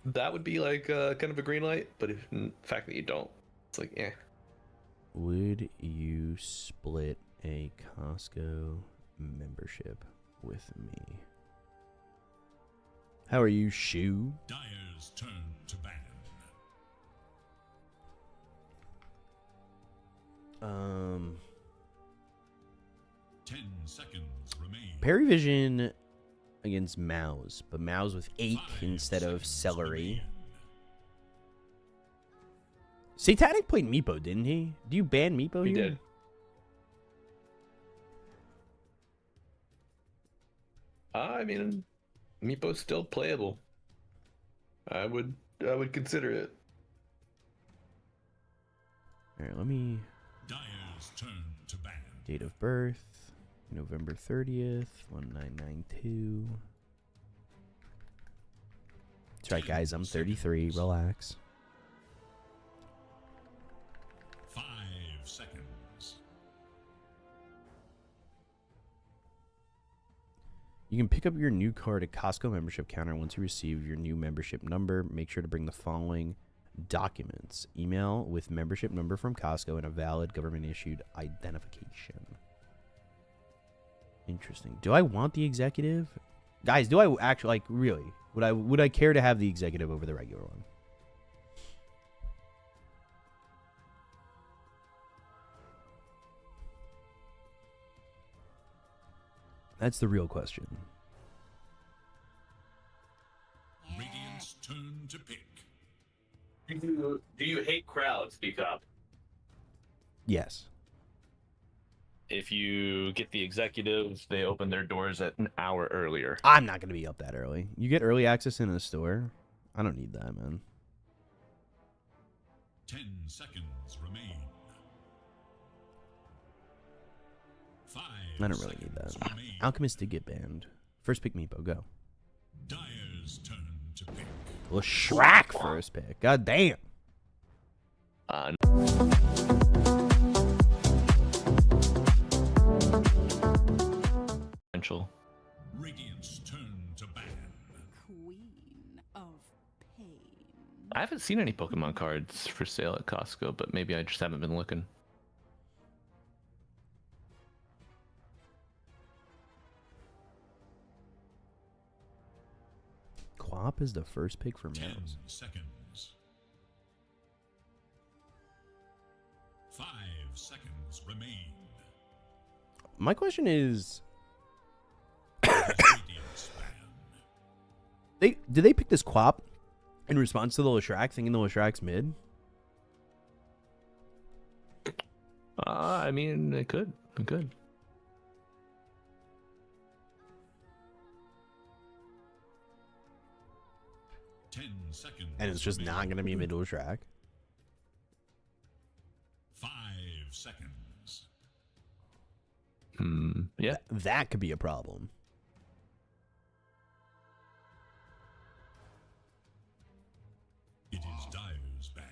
that would be like kind of a green light. But if the fact that you don't, it's like, eh. Would you split a Costco membership with me? How are you, Shoe? Dyer's turn to ban. 10 seconds remain. Parivision against Mouz, but Mouz with 8 5 instead of seconds celery. remain. Satanic played Meepo, didn't he? Do you ban Meepo He here? did. I mean, Meepo's still playable. I would consider it. Alright, let me... Dyer's turn to ban. Date of birth, November 30th, 1992. That's right, guys, I'm 33. Relax. 5 seconds. You can pick up your new card at Costco membership counter once you receive your new membership number. Make sure to bring the following documents: email with membership number from Costco and a valid government-issued identification. Interesting. Do I want the executive? Guys, do I actually, like, really? Would I care to have the executive over the regular one? That's the real question. Radiant's turn to pick. Do you hate crowds? Speak up. Yes. If you get the executives, they open their doors at an hour earlier. I'm not going to be up that early. You get early access in a store? I don't need that, man. 10 seconds remain. 5 I don't really need that. seconds remain. Alchemist did get banned. First pick Meepo, go. Dyer's turn to pick. Well, Shrek first pick. God damn. Potential. Radiant's turn to ban. Queen of Pain. I haven't seen any Pokemon cards for sale at Costco, but maybe I just haven't been looking. Quap is the first pick for 10 Mouse. seconds. 5 seconds remain. My question is, Radiant's ban. did they pick this Quap in response to the Leshrac, thinking the Leshrac's mid? I mean, it could. It could. Seconds And it's just remain. not going to be mid Leshrac. 5 seconds. Yeah. That could be a problem. It is Dyer's ban.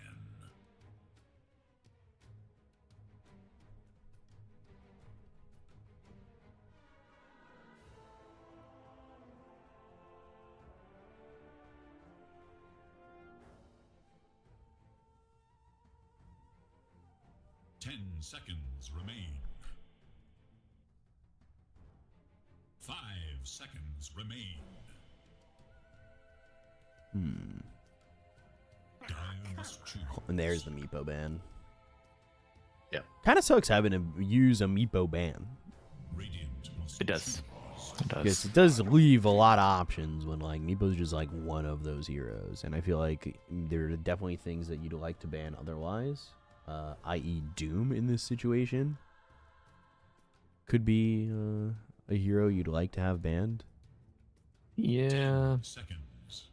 Seconds remain. 5 seconds remain. Dire must choose. And there's the Meepo ban. Yeah. Kind of sucks having to use a Meepo ban. Radiant must It does. It Because does. it does leave a lot of options when, like, Meepo's just, like, one of those heroes. And I feel like there are definitely things that you'd like to ban otherwise. I.e. Doom in this situation. Could be a hero you'd like to have banned. Yeah. seconds.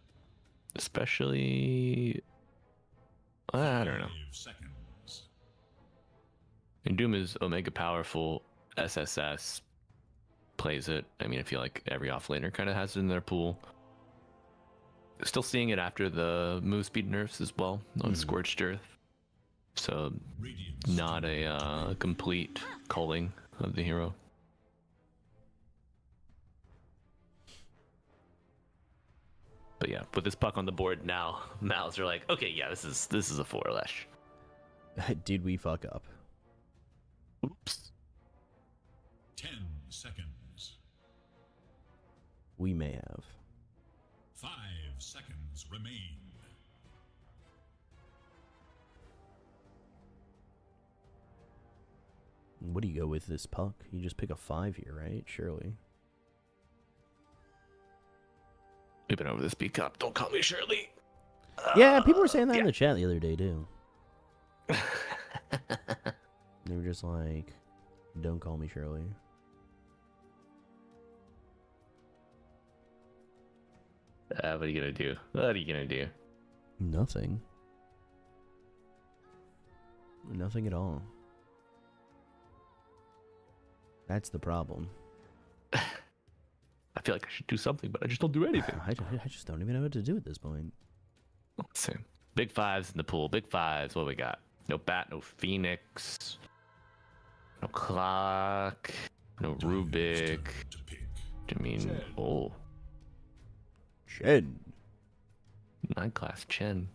Especially. I don't know. 5 seconds. And Doom is Omega powerful. SSS plays it. I mean, I feel like every offlaner kind of has it in their pool. Still seeing it after the move speed nerfs as well on Scorched Earth. So, Radiant's not a complete culling of the hero. But yeah, put this puck on the board now. Mouz are like, okay, yeah, this is a 4 Lesh. Did we fuck up? Oops. 10 seconds. We may have. 5 seconds remain. What do you go with this puck? You just pick a 5 here, right? Surely. We've been over this B cup. Don't call me Shirley. Yeah, people were saying that in the chat the other day too. They were just like, "Don't call me Shirley." What are you gonna do? What are you gonna do? Nothing. Nothing at all. That's the problem. I feel like I should do something, but I just don't do anything. I just don't even know what to do at this point. Same. Big 5s in the pool. Big 5s. What we got? No Bat, no Phoenix, no Clock, no Rubik. I mean, oh. Chen. 9 class Chen.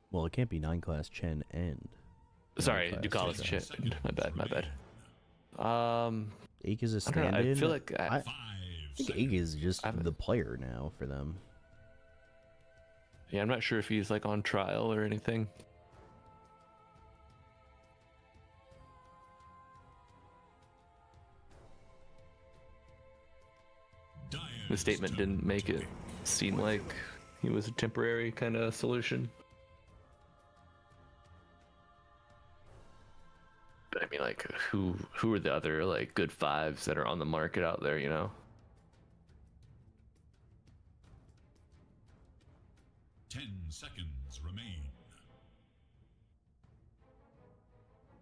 Well, it can't be 9 class Chen and. Sorry, Ducalis Chen. My bad. Ake is a I don't know, stand-in. I feel like I think Ake is just the player now for them. Yeah, I'm not sure if he's like on trial or anything. The statement didn't make it seem like he was a temporary kind of solution. But I mean, like, who are the other like good 5s that are on the market out there? You know. 10 seconds remain.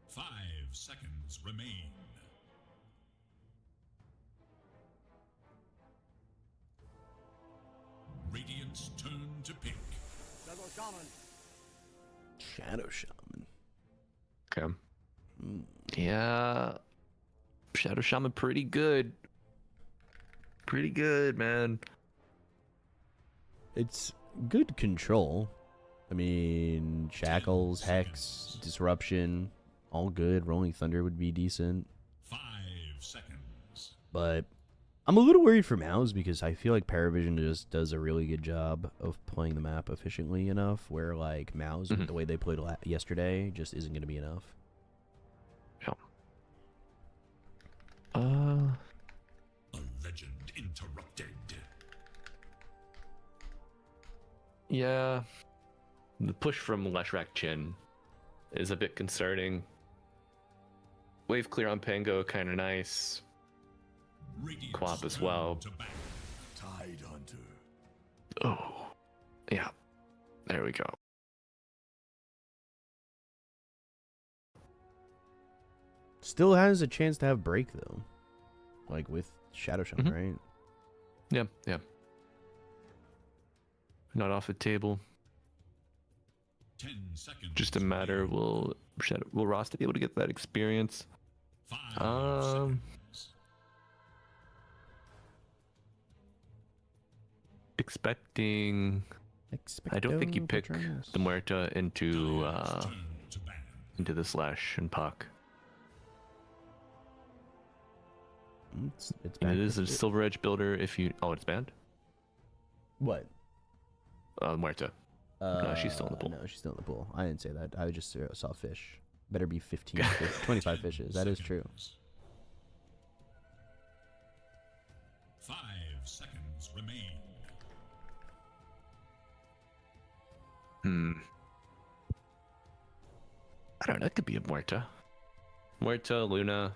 5 seconds remain. Radiant's turn to pick. Shadow Shaman. Okay. Yeah. Shadow Shaman pretty good. Pretty good, man. It's good control. I mean, Shackles, Hex, Disruption, all good. Rolling Thunder would be decent. 5 seconds. But I'm a little worried for Mouz because I feel like Parivision just does a really good job of playing the map efficiently enough where, like, Mouz, the way they played yesterday, just isn't going to be enough. Yeah. A legend interrupted. Yeah. The push from Leshrac Chin is a bit concerning. Wave clear on Pango, kind of nice. Quap as well. Tide Hunter. Oh, yeah. There we go. Still has a chance to have break, though. Like, with Shadow Shaman, right? Yeah. Not off the table. 10 seconds. Just a matter, will Ross be able to get that experience? 5 seconds. Expecting. I don't think you pick the Muerta into the Slash and Puck. It's It banned. is a Silver Edge builder if you... Oh, it's banned? What? Muerta. No, she's still in the pool. No, she's still in the pool. I didn't say that. I just saw fish. Better be 15, 25 fishes. That is true. 5 seconds remain. I don't know. It could be a Muerta. Muerta, Luna.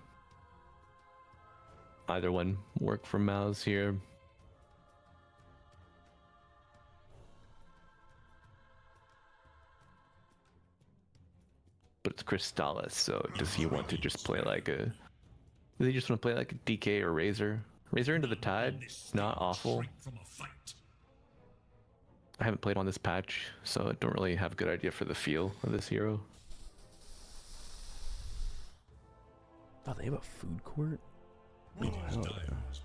Either one work for Mouz here. But it's Crystallis, so does he want to just play like a... Does he just want to play like a DK or Razor? Razor into the Tide, not awful. I haven't played on this patch, so I don't really have a good idea for the feel of this hero. Oh, they have a food court? Rose Oh, Dire.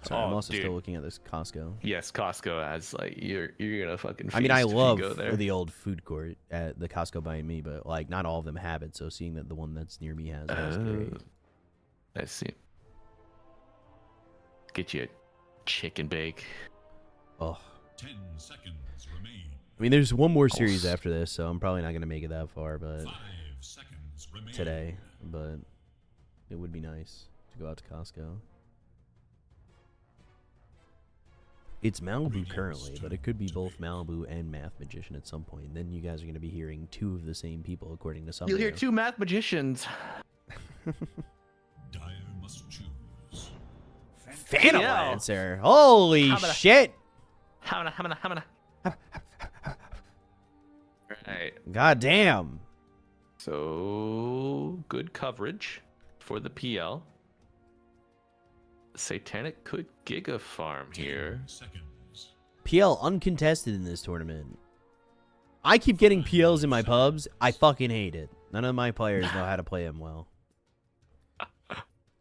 sorry, I'm Oh, also dude. still looking at this Costco. Yes, Costco has like you're gonna fucking. I mean, I feast if you love go there. the old food court at the Costco by me, but like not all of them have it. So seeing that the one that's near me has it is great. I see. Get you a chicken bake. Oh, 10 seconds remain. I mean, there's one more series Oh. after this, so I'm probably not gonna make it that far, but 5 seconds remain. today. But it would be nice to go out to Costco. It's Malibu currently, but it could be both Malibu and Math Magician at some point. Then you guys are going to be hearing two of the same people, according to some. You'll hear two math magicians. Dire must choose. Phantom Yeah. Lancer. Holy How about a- shit! Hamana. Right. God damn. So good coverage for the PL. Satanic could Giga Farm 10 here. seconds. PL uncontested in this tournament. I keep getting PLs in my pubs. I fucking hate it. None of my players know how to play them well.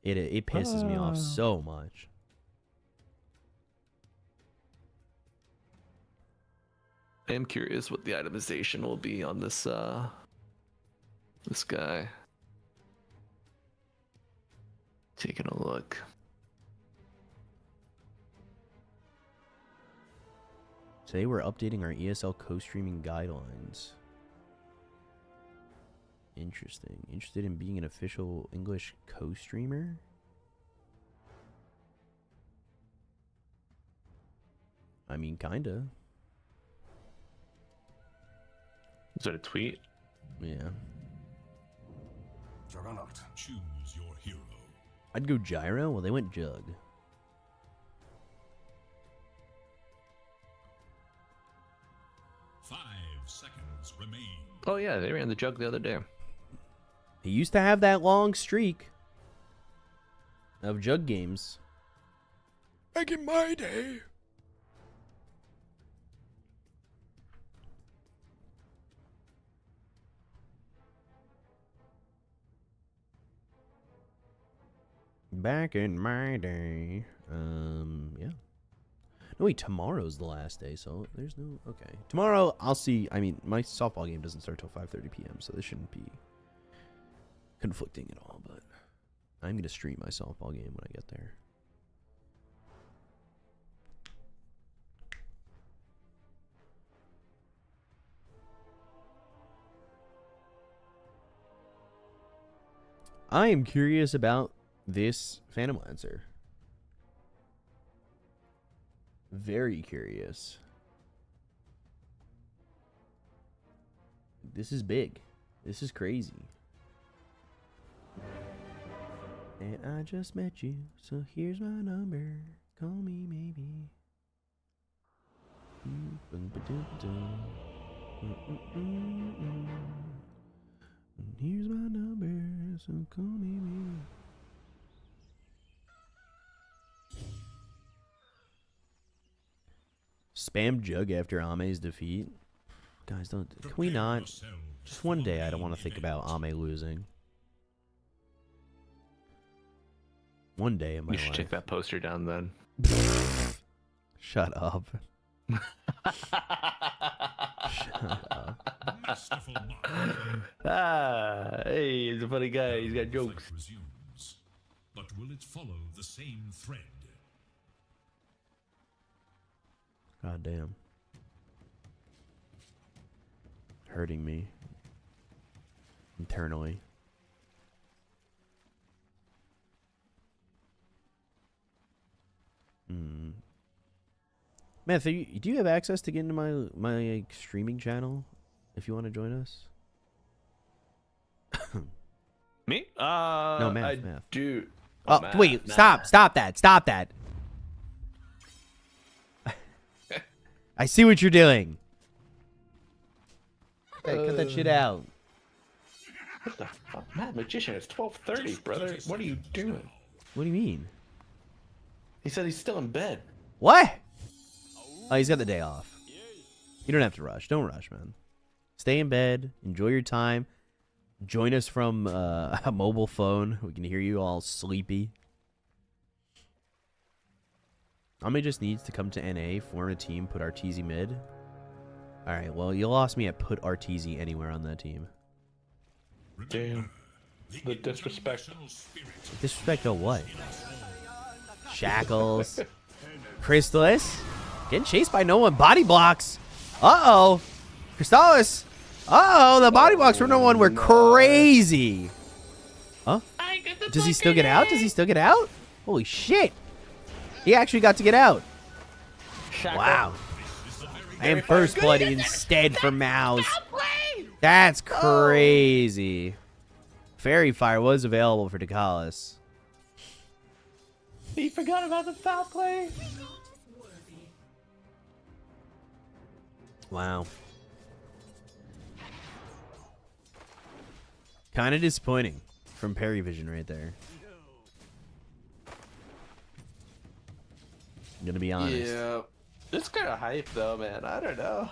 It pisses me off so much. I am curious what the itemization will be on this this guy. Taking a look. Today we're updating our ESL co-streaming guidelines. Interesting. Interested in being an official English co-streamer? I mean, kinda. Is that a tweet? Yeah. Juggernaut. Choose your hero. I'd go Gyro. Well, they went Jug. Five seconds remain. Oh yeah, they ran the jug the other day. He used to have that long streak of Jug games. Back in my day. Back in my day. Yeah. No, wait, tomorrow's the last day, so there's no... Okay. Tomorrow, I'll see... I mean, my softball game doesn't start till 5:30 p.m., so this shouldn't be conflicting at all, but I'm going to stream my softball game when I get there. I am curious about this Phantom Lancer. Very curious. This is big. This is crazy. And I just met you, so here's my number. Call me maybe. Here's my number, so call me maybe. Spam Jug after Ame's defeat. Guys, don't... Can we not? Just one day I don't want to think about Ame losing. One day in my You should life. take that poster down then. Shut up. Shut up. Masterful mark. Hey, he's a funny guy. He's got Fight jokes. resumes. But will it follow the same thread? God damn. Hurting me. Internally. Matt, do you have access to get into my like, streaming channel if you want to join us? Me? No, Math, I Math. do. Oh, Math, wait, Math. stop that. I see what you're doing. Okay, cut that shit out. What the fuck? Mad Magician, it's 12:30, brother. What are you doing? What do you mean? He said he's still in bed. What? Oh, he's got the day off. You don't have to rush. Don't rush, man. Stay in bed. Enjoy your time. Join us from a mobile phone. We can hear you all sleepy. Ame just needs to come to NA, form a team, put Arteezy mid. Alright, well, you lost me at put Arteezy anywhere on that team. Damn. The disrespect. Disrespect to what? Shackles. Crystallis. Getting chased by no one. Body blocks. Uh-oh. Crystallis. Uh-oh, the body blocks from no one were crazy. Huh? Does he still get out? Does he still get out? Holy shit. He actually got to get out. Wow. I am first blood instead for Mouz. That's crazy. Fairy Fire was available for Dakalis. He forgot about the foul play. Wow. Kind of disappointing from Parivision right there. I'm gonna be honest. Yeah. It's kind of hype though, man. I don't know.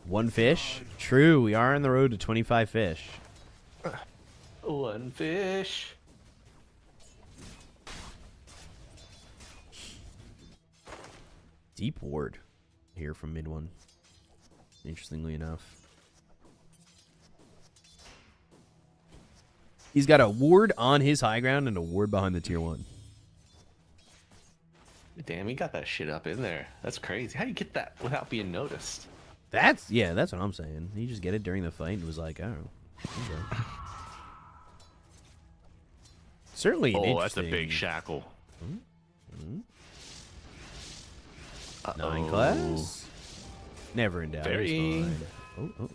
One fish? True, we are on the road to 25 fish. One fish. Deep ward here from mid one. Interestingly enough. He's got a ward on his high ground and a ward behind the tier 1. Damn, he got that shit up in there. That's crazy. How do you get that without being noticed? That's what I'm saying. He just get it during the fight and was like, oh. Okay. Certainly an that's a interesting... big shackle. 9 class? Never in doubt. Very. It's fine. Oh.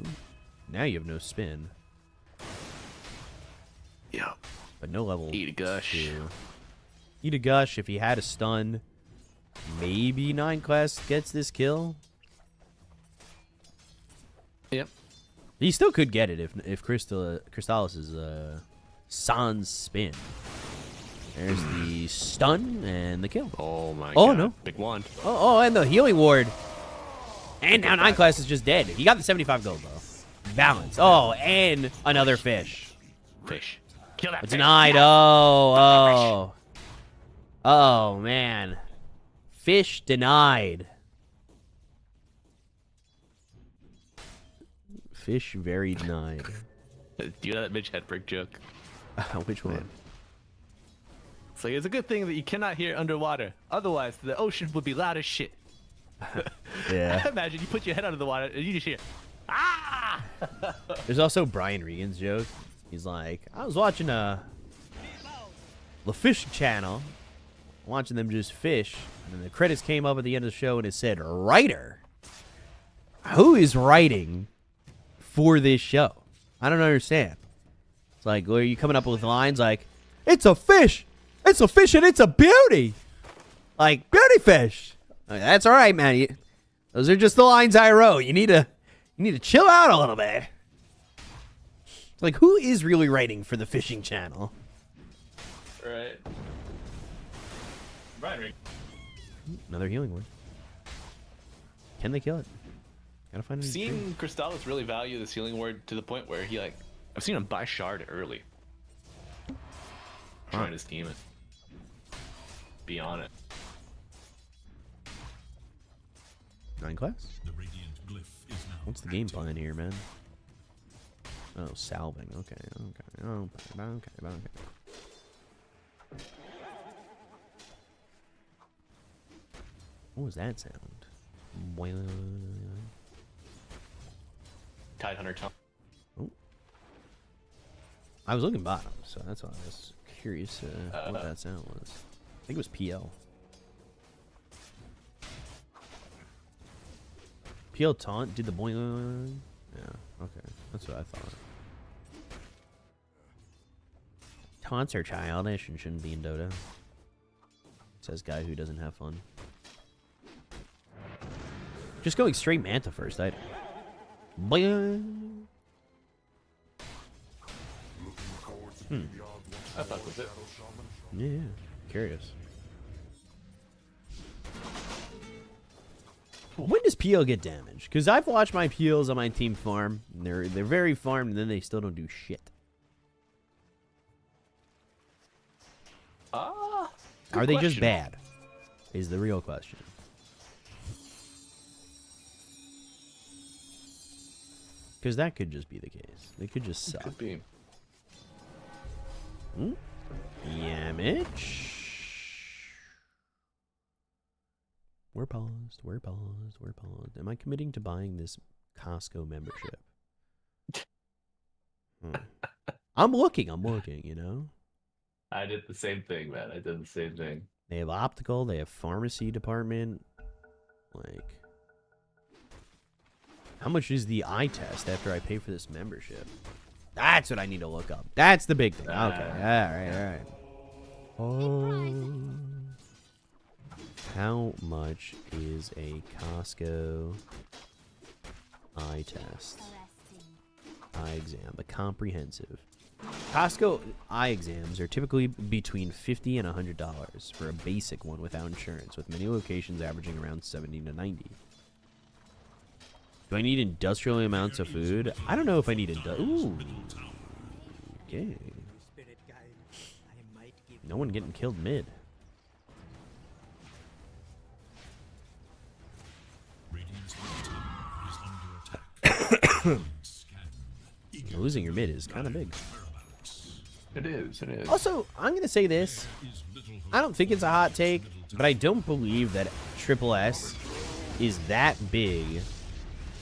Now you have no spin. Yeah. But no level. Eat a gush. 2. Eat a gush. If he had a stun, maybe 9 class gets this kill. Yep. He still could get it if Crystallis is sans spin. There's the stun and the kill. Oh my god. Oh no. Big wand. Oh, and the healing ward. And now 9 class is just dead. He got the 75 gold though. Balance. Oh, and another fish. Fish. Kill that fish. Denied. Oh. Oh man. Fish denied. Fish very denied. Do you know that Mitch Hedberg joke? Which one? It's like, it's a good thing that you cannot hear underwater. Otherwise, the ocean would be loud as shit. Yeah. Imagine you put your head under the water and you just hear, ah! There's also Brian Regan's joke. He's like, I was watching the fishing channel, watching them just fish, and then the credits came up at the end of the show and it said, writer. Who is writing for this show? I don't understand. It's like, are you coming up with lines like, it's a fish. It's a fish and it's a beauty. Like, beauty fish. Like, that's all right, man. Those are just the lines I wrote. You need to chill out a little bit. Like, who is really writing for the fishing channel? Right. Right. Another healing word. Can they kill it? Gotta find I've seen Crystallis really value this healing word to the point where he I've seen him buy shard early. Trying his team and be on it. 9 class? What's the game plan here, man? Oh, salving. Okay. What was that sound? Tidehunter Tom. Oh. I was looking bottom, so that's why I was curious what that sound was. I think it was PL. PL taunt did the boing. Yeah, okay. That's what I thought. Taunts are childish and shouldn't be in Dota. Says guy who doesn't have fun. Just going straight Manta first, I fuck with it. Yeah, curious. When does PL get damaged? Because I've watched my PLs on my team farm. And they're very farmed, and then they still don't do shit. Are they just bad? Is the real question. Because that could just be the case. They could just suck. Could be. Damage. We're paused. We're paused. We're paused. Am I committing to buying this Costco membership? I'm looking, you know? I did the same thing, man. I did the same thing. They have optical, they have pharmacy department. Like, how much is the eye test after I pay for this membership? That's what I need to look up. That's the big thing. Okay. All right. Oh. How much is a Costco eye test? Eye exam, the comprehensive. Costco eye exams are typically between $50 and $100 for a basic one without insurance, with many locations averaging around $70 to $90. Do I need industrial amounts of food? I don't know if I need Ooh. Okay. No one getting killed mid. Losing your mid is kind of big. It is. Also, I'm going to say this. I don't think it's a hot take, but I don't believe that S is that big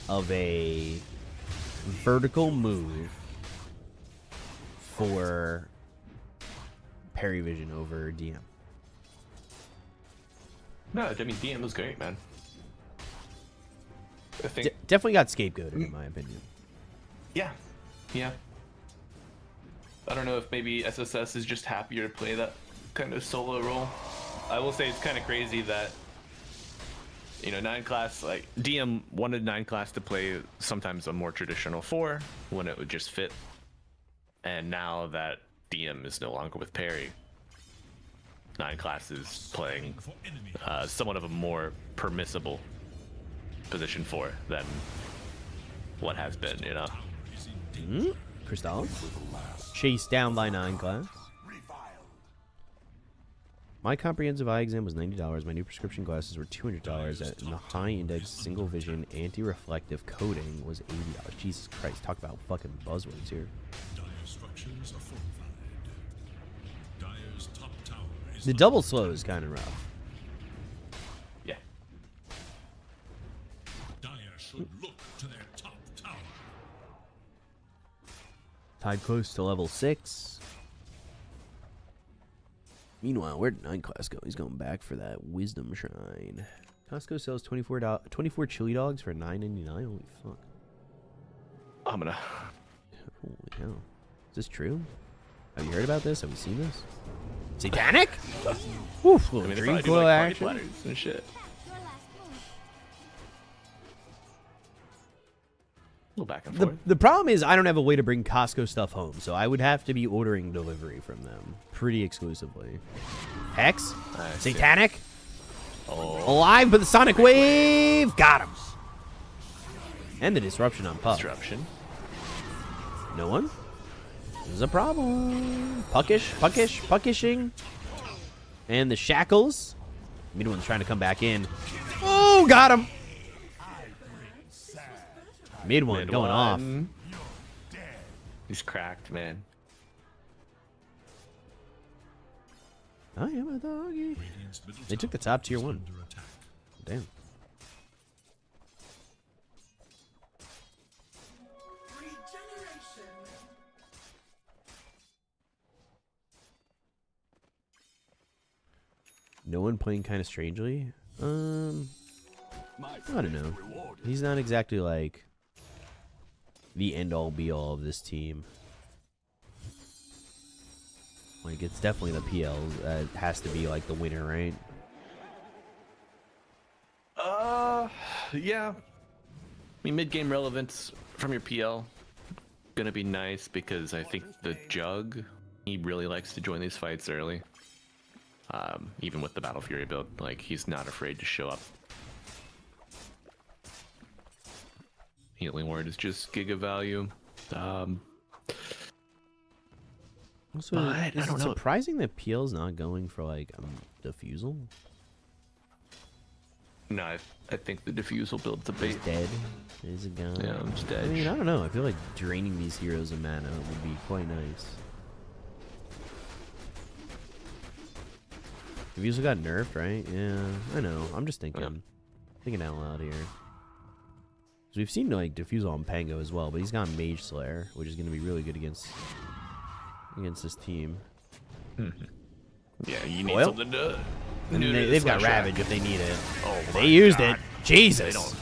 of a vertical move for Parivision over DM. No, I mean, DM was great, man. I think... definitely got scapegoated, in my opinion. Yeah. I don't know if maybe SSS is just happier to play that kind of solo role. I will say it's kind of crazy that, you know, 9 class, like, DM wanted 9 class to play sometimes a more traditional 4 when it would just fit. And now that DM is no longer with Parry, 9 class is playing somewhat of a more permissible position 4 than what has been, you know. Crystal chased down by 9 class. My comprehensive eye exam was $90. My new prescription glasses were $200, and the high index single vision anti-reflective coating was $80. Jesus Christ, talk about fucking buzzwords here. The double slow is kind of rough. Yeah. Tied close to level 6. Meanwhile, where'd 9 class go? He's going back for that wisdom shrine. Costco sells 24 chili dogs for $9.99. Holy fuck. I'm gonna... Holy hell. Is this true? Have you heard about this? Have you seen this? Satanic? Oof, I mean, dream glow action. And shit. A little back and forth. The problem is I don't have a way to bring Costco stuff home, so I would have to be ordering delivery from them pretty exclusively. Hex? Satanic? Oh. Alive by the Sonic Wave! Got him! And the disruption on Puck. Disruption. No one? There's a problem. Puckishing. And the shackles. Mid one's trying to come back in. Oh, got him! Mid one going off. He's cracked, man. I am a doggy. They took the top tier 1. Damn. No one playing kind of strangely? I don't know. He's not exactly like the end-all be-all of this team. Like, it's definitely the PL that has to be like the winner, right? Yeah. I mean, mid-game relevance from your PL gonna be nice because I think the Jug, he really likes to join these fights early. Even with the Battle Fury build, like, he's not afraid to show up. Healing Ward is just giga value. Also, But, is I don't it know. surprising that PL's not going for like Diffusal? No, I think the Diffusal builds a bait. He's dead. He's gone. Yeah, I'm just dead. I mean, I don't know. I feel like draining these heroes of mana would be quite nice. Diffusal got nerfed, right? Yeah, I know. I'm just thinking, thinking out loud here. So we've seen like Diffusal on Pango as well, but he's got Mage Slayer, which is going to be really good against this team. Yeah, you need Oil? something to. And they've got Ravage if they need it. Oh, They used God. it. Jesus. They don't.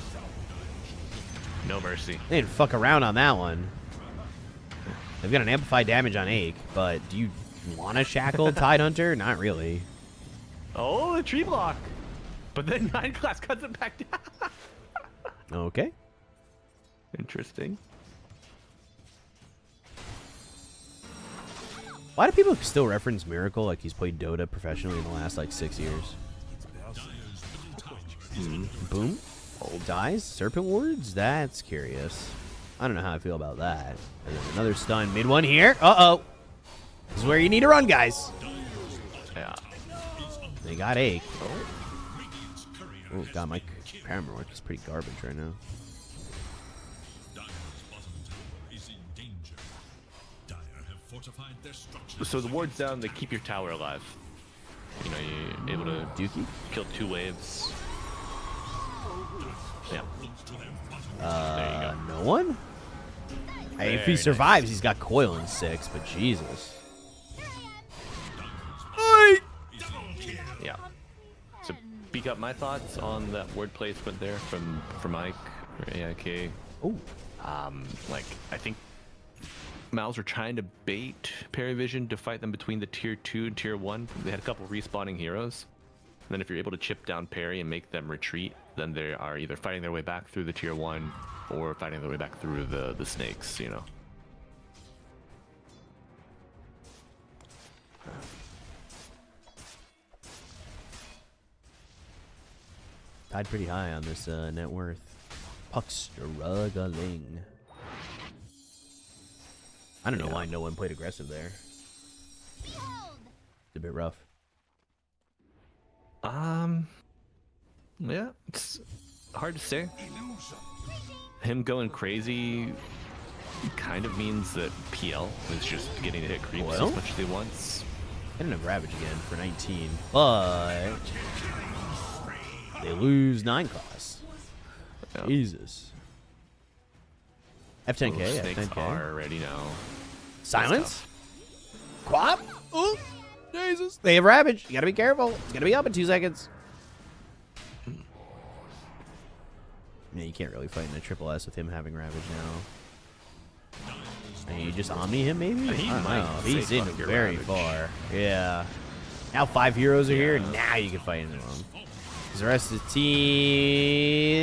No mercy. They didn't fuck around on that one. They've got an amplified damage on Ache, but do you want a shackled Tidehunter? Not really. Oh, the tree block. But then 9 class cuts it back down. Okay. Interesting. Why do people still reference Miracle like he's played Dota professionally in the last like 6 years? Boom. Dies? Serpent Wards? That's curious. I don't know how I feel about that. And then another stun. Mid one here. Uh-oh. This is where you need to run, guys. Yeah. They got Ache. Oh, God, my Paramore is pretty garbage right now. So the ward's down, they keep your tower alive. You know, you're able to Dookie? kill 2 waves. Yeah. There you go. No one? Hey, if he Very survives, he's got Coil in 6, but Jesus. Yeah. So speak up my thoughts on that word placement there from Mike or AIK. Oh. Like I think Mouz were trying to bait Parivision to fight them between the tier 2 and tier 1. They had a couple respawning heroes. And then if you're able to chip down Parry and make them retreat, then they are either fighting their way back through the tier 1 or fighting their way back through the snakes, you know. Tied pretty high on this net worth. Puck struggling. I don't know why no one played aggressive there. It's a bit rough. Yeah, it's hard to say. Him going crazy kind of means that PL is just getting to hit creeps Well? as much as he wants. I didn't have Ravage again for 19, but they lose 9 costs. Yeah. Jesus. F10k, Those snakes F10k. are ready now. Silence? Quap? Oh, Jesus. They have Ravage. You gotta be careful. It's gonna be up in 2 seconds. Yeah, you can't really fight in a triple S with him having Ravage now. And you just Omni him, maybe? He I don't might know. say, He's in "Fuck your very Ravage." far. Yeah. Now 5 heroes are here. Now you can fight into them. Because the rest of the team...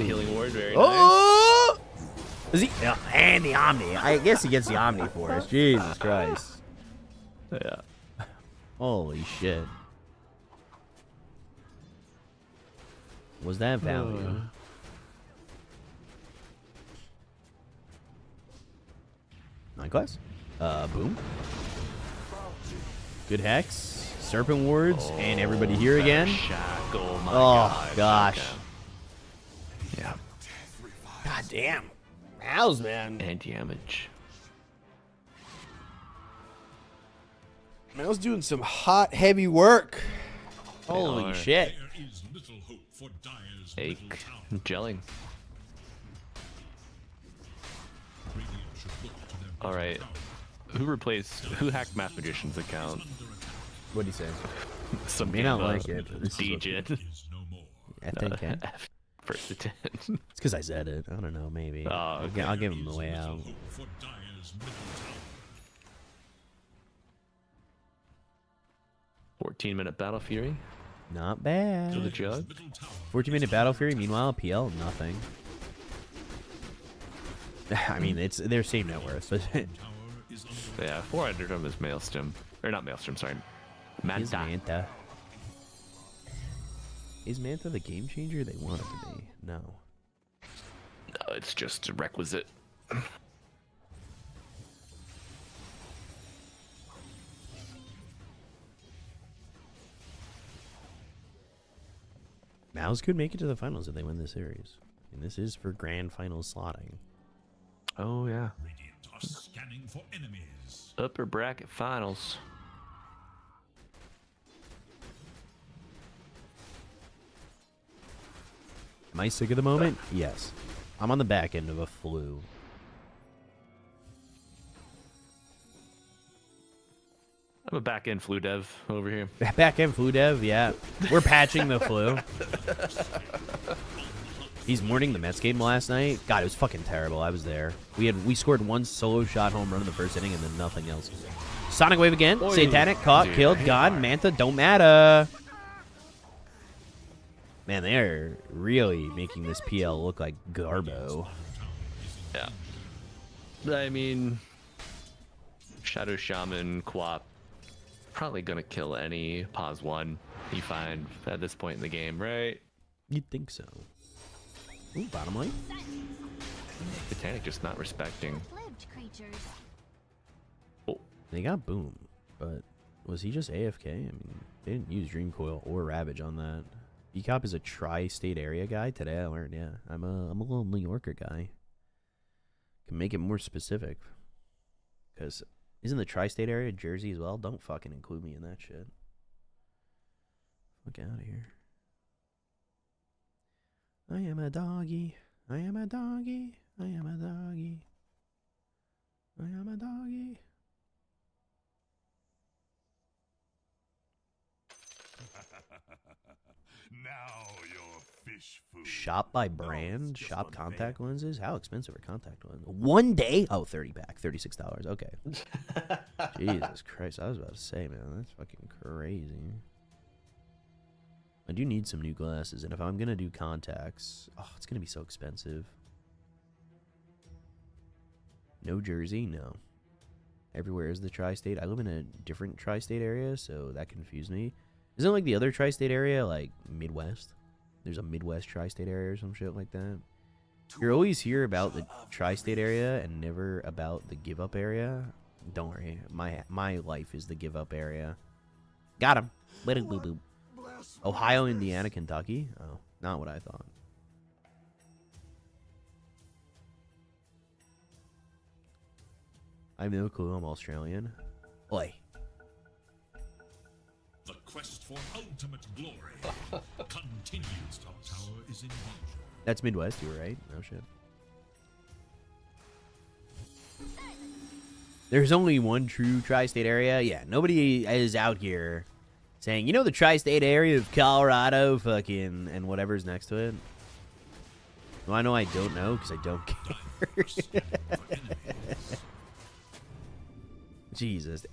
Healing ward, very nice. Oh! Is he? Yeah, and the Omni. I guess he gets the Omni for us. Jesus Christ. Yeah. Holy shit. Was that value? Nine class. Boom. Good Hex. Serpent Wards. And everybody here again. Shackle, my Oh, gosh. Okay. Yeah. God damn. Mouse, man. And damage. Mouse doing some hot, heavy work. Holy are. shit. Ache. Gelling. Alright. Who hacked Math Magician's account? What'd he say? Some May not like it, but this is what- DJ. F10k. First attempt. It's because I said it. I don't know, maybe. Oh, okay. I'll give him the way out. 14-minute Battle Fury Not to the bad. jug. 14-minute Battle Fury. Meanwhile, PL, nothing. I mean, it's their same net worth. But Yeah, 400 of him is Maelstrom. Or not Maelstrom, sorry. is Manta. Manta. Is Manta the game changer they want it to be? No. It's just a requisite. Mouz could make it to the finals if they win this series. And this is for grand final slotting. Oh, yeah. Radiant are scanning for enemies. Upper bracket finals. Am I sick of the moment? Yes. I'm on the back end of a flu. I'm a back-end flu dev over here. Back end flu dev, yeah. We're patching the flu. He's mourning the Mets game last night. God, it was fucking terrible. I was there. We scored one solo shot home run in the first inning and then nothing else. Sonic Wave again. Oy. Satanic, caught, Dude, killed, gone. Manta, don't matter. Man, they're really making this PL look like Garbo. Yeah. I mean, Shadow Shaman, Quap, probably gonna kill any pause 1 you find at this point in the game, right? You'd think so. Ooh, bottom lane. Botanic just not respecting. Lived creatures. Oh, They got Boom, but was he just AFK? I mean, they didn't use Dream Coil or Ravage on that. BCOP is a tri-state area guy. Today I learned, yeah. I'm a little New Yorker guy. Can make it more specific. Because isn't the tri-state area Jersey as well? Don't fucking include me in that shit. Fuck out of here. I am a doggy. I am a doggy. I am a doggy. I am a doggy. Now your fish food. Shop by brand? Shop contact lenses? How expensive are contact lenses? 1 day? Oh, 30 pack. $36. Okay. Jesus Christ. I was about to say, man, that's fucking crazy. I do need some new glasses, and if I'm going to do contacts, oh, it's going to be so expensive. No Jersey? No. Everywhere is the tri-state. I live in a different tri-state area, so that confused me. Isn't like the other tri-state area like Midwest? There's a Midwest tri-state area or some shit like that. You always hear about the tri-state area and never about the give-up area. Don't worry, my life is the give-up area. Got him. Ohio, Indiana, Kentucky. Oh, not what I thought. I have no clue. I'm Australian. Oi. The quest for ultimate glory continues. Top tower is in danger. That's Midwest. You were right. No shit. There's only one true tri-state area. Yeah, nobody is out here saying, you know, the tri-state area of Colorado, fucking, and whatever's next to it. Well, I know I don't know because I don't care. Jesus.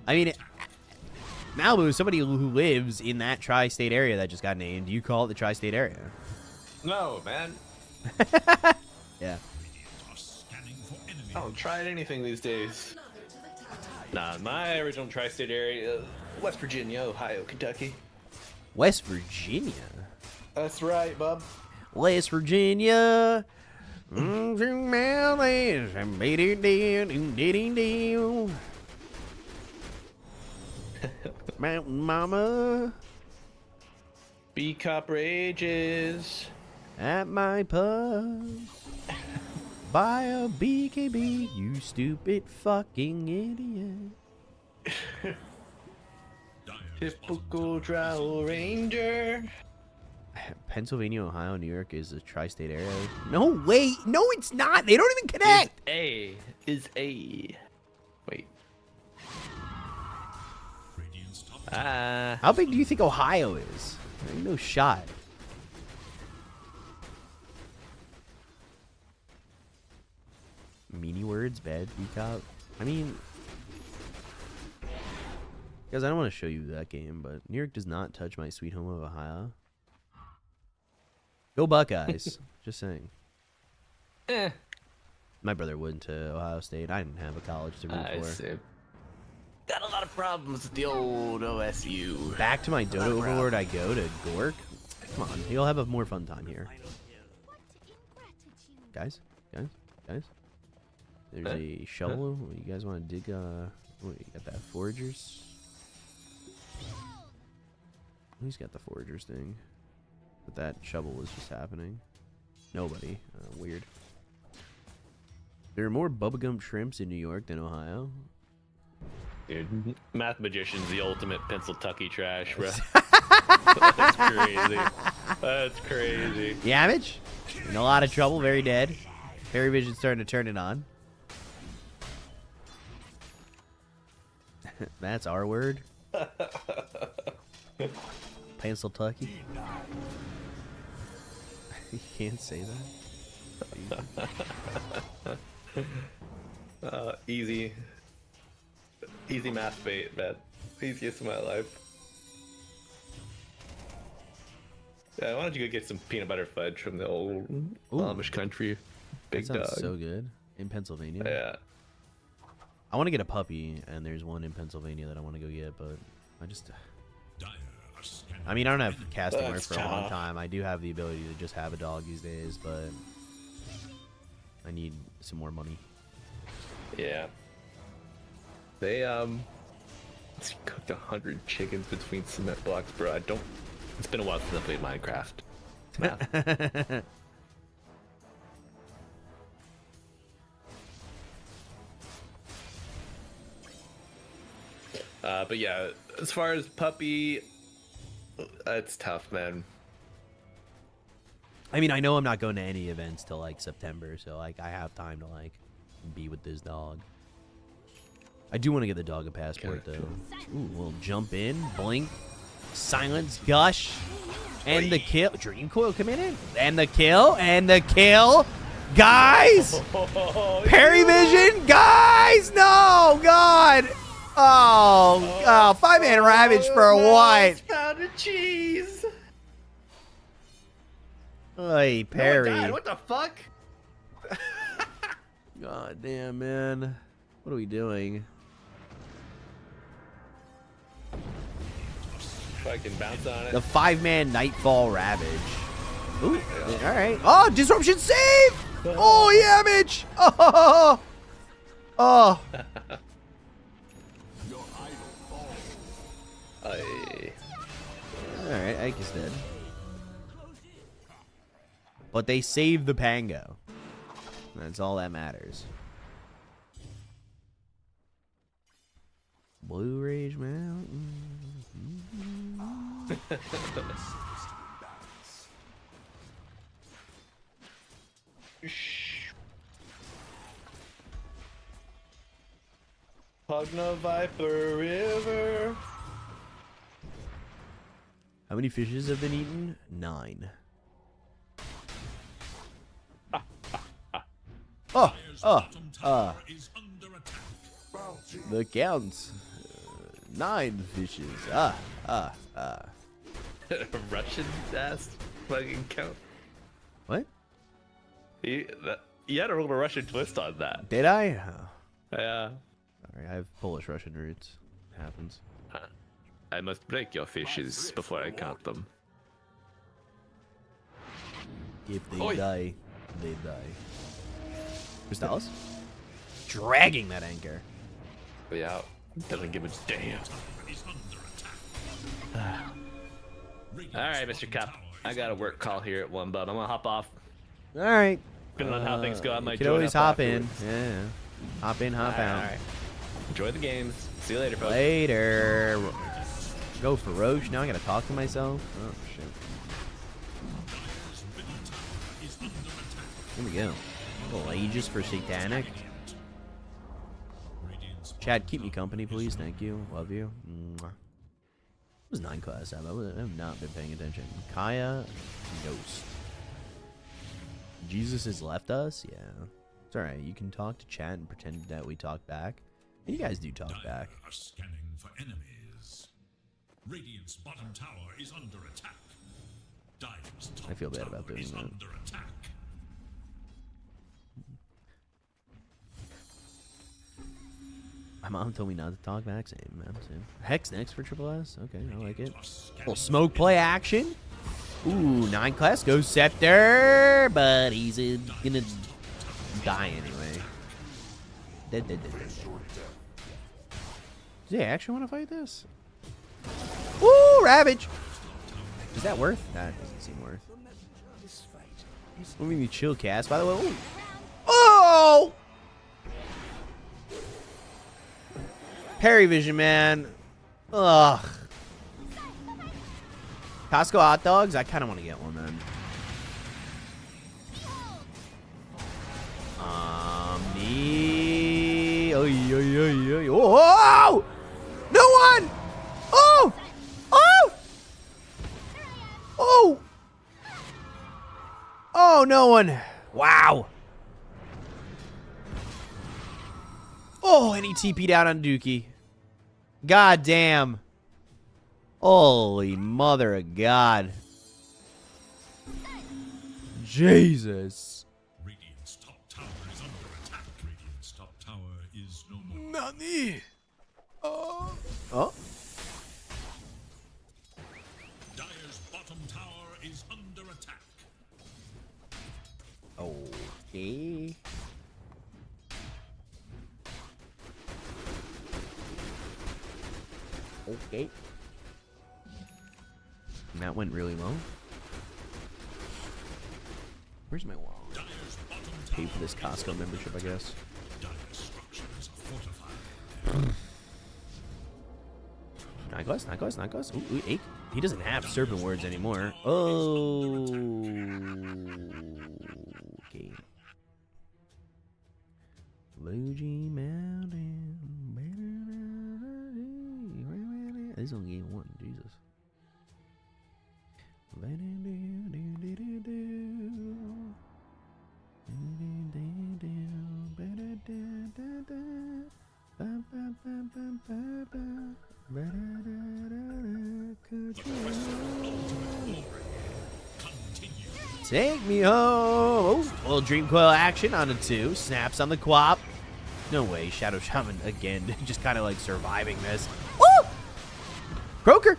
I mean, Malibu is somebody who lives in that tri-state area that just got named. Do you call it the tri-state area? no, man. Yeah. I don't try anything these days. Nah, my original tri-state area, West Virginia, Ohio, Kentucky. West Virginia? That's right, bub. West Virginia. Mountain Mama. B-Cop rages. At my pub. Buy a BKB, you stupid fucking idiot. Typical Drow Ranger. Pennsylvania, Ohio, New York is a tri-state area. No, wait. No, it's not. They don't even connect. Is A. Wait. How big do you think Ohio is? Ain't no shot. Meanie words, bad peacock. I mean, guys, I don't want to show you that game, but New York does not touch my sweet home of Ohio. Go Buckeyes. Just saying. My brother went to Ohio State. I didn't have a college to root for. Got a lot of problems with the old OSU. Back to my Dota Overlord I go to Gork. Come on, you'll have a more fun time here. Guys. There's a shovel. You guys want to dig? What, you got that foragers? Who's got the foragers thing? But that shovel was just happening. Nobody. Weird. There are more bubblegum shrimps in New York than Ohio. Dude, Math Magician's the ultimate pencil tucky trash, bro. That's crazy. That's crazy. Yamage? In a lot of trouble, very dead. Parivision's starting to turn it on. That's our word. Pencil tucky. You can't say that. Easy math bait, man. Easiest of my life. Yeah, why don't you go get some peanut butter fudge from the old Amish country? Big that sounds dog. so good. In Pennsylvania. Yeah. I want to get a puppy, and there's one in Pennsylvania that I want to go get, but I just... I mean, I don't have casting work for a long time. I do have the ability to just have a dog these days, but I need some more money. Yeah. They cooked 100 chickens between cement blocks, bro. It's been a while since I played Minecraft. Math. But yeah, as far as puppy, it's tough, man. I mean, I know I'm not going to any events till like September, so like I have time to like be with this dog. I do want to get the dog a passport though. Ooh, we'll jump in, blink, silence, gush, and the kill. Dream coil coming in, and the kill, guys. Parivision, guys, no, God. Oh, 5-man ravage for what? Pound of cheese. Hey, Perry. No, what the fuck? God damn, man. What are we doing? Fucking bounce on it. The 5-man Nightfall Ravage. Ooh, all right. Oh, disruption save! Oh, Yamage! Oh, oh. All right, Ike is dead. But they saved the Pango. That's all that matters. Blue Rage Mountain. Pugna Viper River. How many fishes have been eaten? 9. The counts. 9 fishes. Russian ass fucking count. What? You had a little Russian twist on that. Did I? Oh. Yeah. Sorry, I have Polish-Russian roots. It happens. I must break your fishes before I count them. If they die, they die. Crystallis? Dragging that anchor. Yeah. Doesn't give a damn. Alright, Mr. Cup. I got a work call here at 1, bub. I'm gonna hop off. Alright. Depending on how things go, I might you can join always up hop afterwards. in. Yeah. Hop in, hop out. Alright. Enjoy the games. See you later, folks. Later. Go for Roche. Now I gotta talk to myself. Oh, shit. Here we go. Little Aegis for Satanic. Chad, keep me company, please. Thank you. Love you. Mwah. It was 9 class. I have not been paying attention. Kaya, Ghost. Jesus has left us? Yeah. It's alright. You can talk to chat and pretend that we talk back. And you guys do talk back. Are scanning for enemies. Radiant's bottom tower is under attack. Dire's top I feel bad about tower doing is that. under attack. My mom told me not to talk back. Same, man. Same. Hex next for Triple S. Okay, I like it. Little smoke play action. Ooh, 9 class goes Scepter, but he's gonna die anyway. Dead. Does he actually want to fight this? Ooh, Ravage! Is that worth? That doesn't seem worth. Let me chill cast, by the way. Ooh. Oh! Parivision, man. Ugh. Costco hot dogs? I kind of want to get one then. Me. Oh! No one! Oh! Oh! Oh! Oh, no one. Wow. Oh, and he TP'd out on Dookie. God damn. Holy mother of God. Jesus. Radiant's top tower is under attack. Radiant's top tower is no more. Nani? Oh. Dire's bottom tower is under attack. Okay. Okay. That went really low. Where's my wallet? Dire's bottom Pay for this Costco membership, I guess. Dire's structures are fortified. Not Ghost. Ooh, he doesn't have serpent words anymore. Oh. Okay. Luigi Mountain. This only game 1. Jesus. Take me home. Oh, little Dream Coil action on a 2. Snaps on the Quap. No way. Shadow Shaman again. Just kind of like surviving this. Woo! Croaker.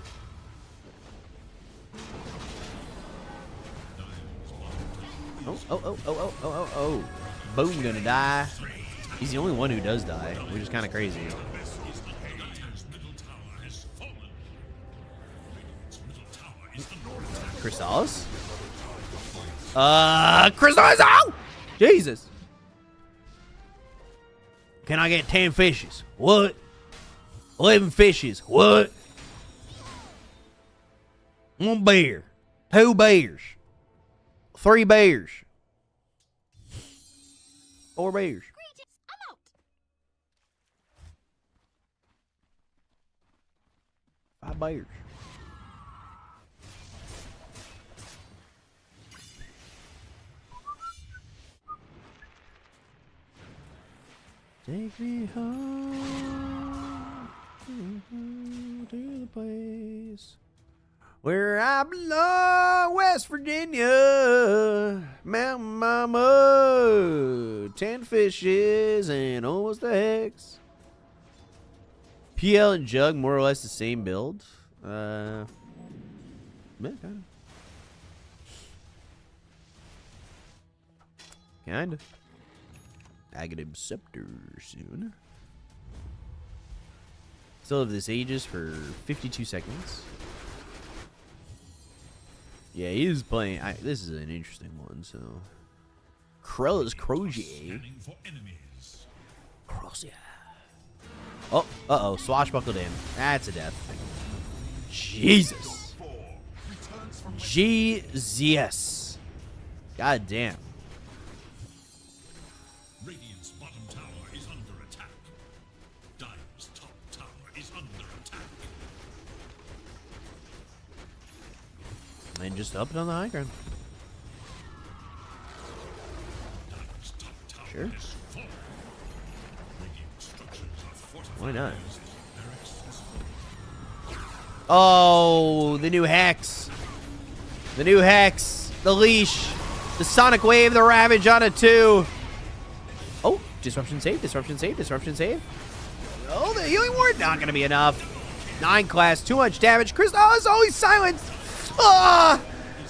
Oh. Boom, gonna die. He's the only one who does die, which is kind of crazy. Chrysalis? Chrysalis out! Jesus. Can I get 10 fishes? What? 11 fishes? What? 1 bear. 2 bears. 3 bears. 4 bears. I'm out. 5 bears. Take me home to the place where I belong, West Virginia, Mountain Mama, 10 fishes and almost a hex. PL and Jug, more or less the same build. Yeah, kind of. Kind of. Aghanim Scepter soon. Still have this Aegis for 52 seconds. Yeah, he is playing. This is an interesting one, so. Krella's Crozier. Crozier. Oh, uh-oh. Swashbuckled in. That's a death. Jesus. Jesus. God damn. Radiant's bottom tower is under attack. Dire's top tower is under attack. And just up it on the high ground. Dire's top tower Sure. is full. Radiant structures are fortified. Why not? Oh, the new Hex. The new Hex. The Leash. The Sonic Wave. The Ravage on a 2. Oh, disruption save. Oh, the healing ward. Not going to be enough. 9 class. Too much damage. Chris. Oh, it's always silenced. Ah!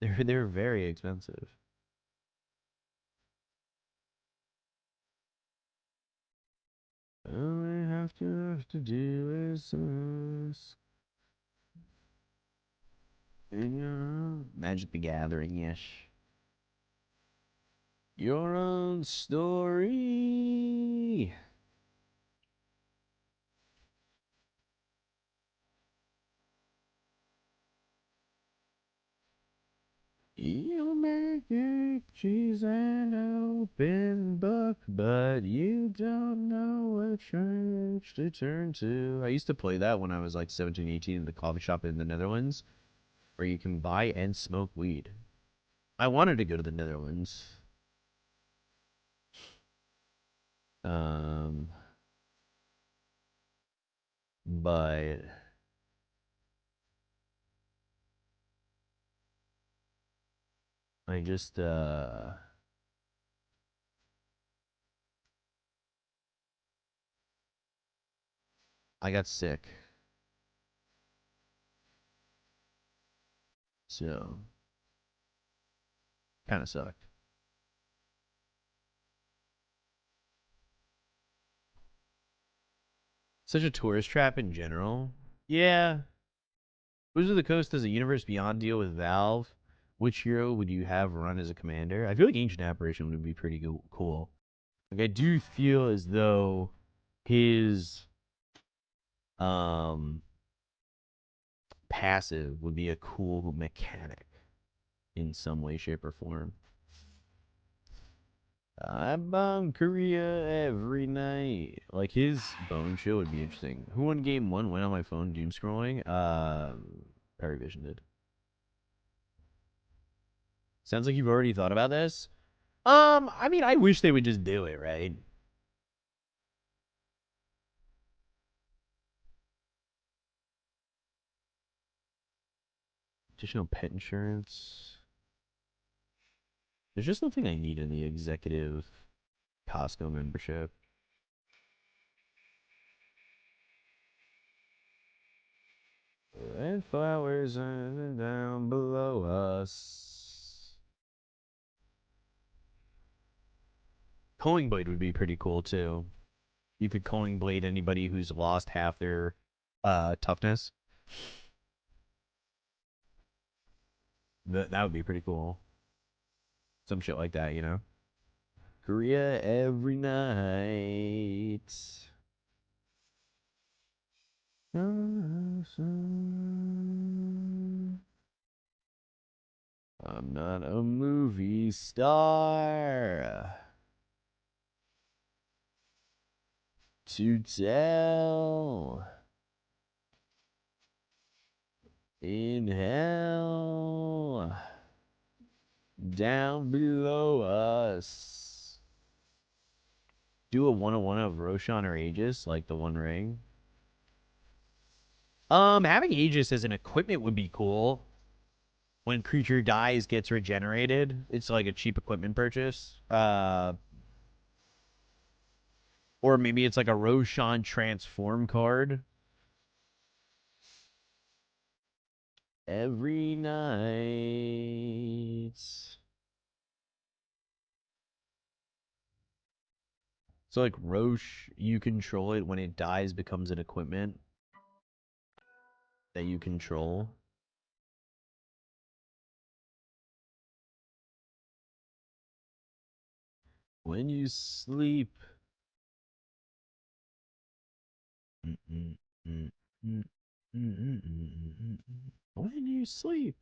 They're very expensive. All I have to do is ask. Magic the Gathering, yes. Your own story. You make it cheese and open book, but you don't know what church to turn to. I used to play that when I was like 17, 18 in the coffee shop in the Netherlands, where you can buy and smoke weed. I wanted to go to the Netherlands. But I just I got sick. So kind of sucked. Such a tourist trap in general. Yeah. Wizards of the Coast does a Universe Beyond deal with Valve. Which hero would you have run as a commander? I feel like Ancient Apparition would be pretty cool. Like I do feel as though his passive would be a cool mechanic in some way, shape, or form. I bomb Korea every night. Like his bone show would be interesting. Who won game 1? Went on my phone doom scrolling. Parivision did. Sounds like you've already thought about this. I mean, I wish they would just do it, right? Additional pet insurance. There's just nothing I need in the executive Costco membership. Red flowers down below us. Culling Blade would be pretty cool too. You could Culling Blade anybody who's lost half their toughness. That would be pretty cool. Some shit like that, you know? Korea every night. I'm not a movie star to tell in hell down below us. Do a 101 of Roshan or Aegis, like the One Ring. Having Aegis as an equipment would be cool. When creature dies, gets regenerated. It's like a cheap equipment purchase. Or maybe it's like a Roshan transform card. Every night. So like Roche, you control it. When it dies, becomes an equipment that you control. When you sleep. When you sleep.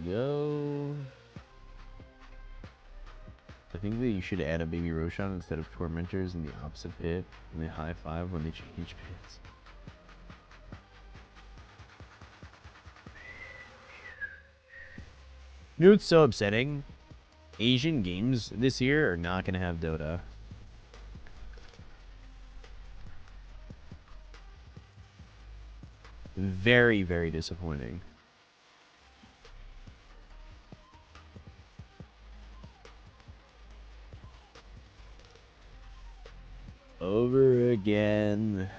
Go. I think that you should add a baby Roshan instead of Tormentors in the opposite pit, and they high five when they change pits. You know what's so upsetting? Asian games this year are not going to have Dota. Very, very disappointing. Over again.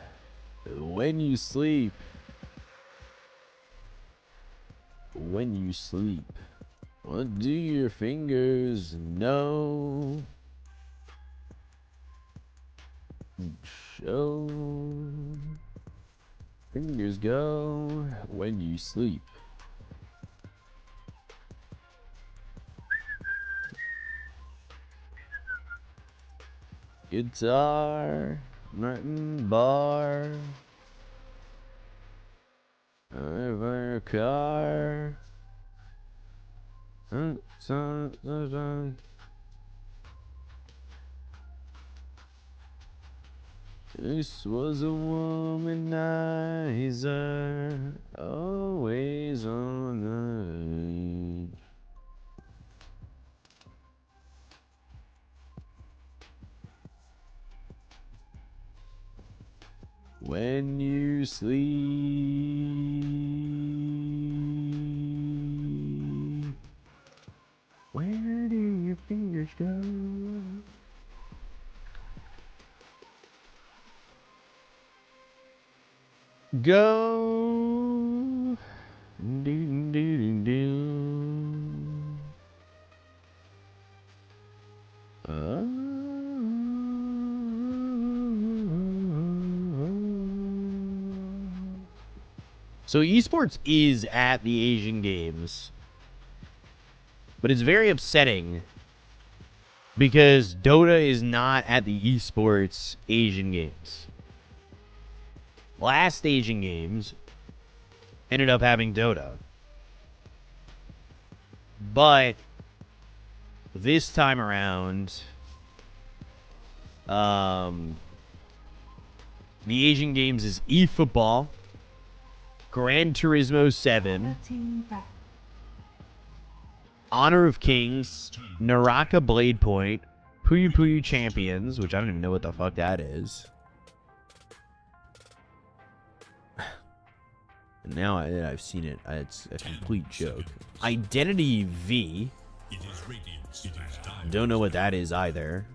When you sleep. when you sleep? What do your fingers know? Show. Fingers go when you sleep. Guitar, nothing bar. Over car. This was a womanizer, always on the edge. When you sleep, where do your fingers go? Go. Do, do, do, do. So esports is at the Asian Games, but it's very upsetting because Dota is not at the esports Asian Games. Last Asian Games ended up having Dota, but this time around, the Asian Games is eFootball, Gran Turismo 7, Honor of Kings, Naraka Blade Point, Puyo Puyo Champions, which I don't even know what the fuck that is. And now I've seen it, it's a complete joke. Identity V. Don't know what that is either.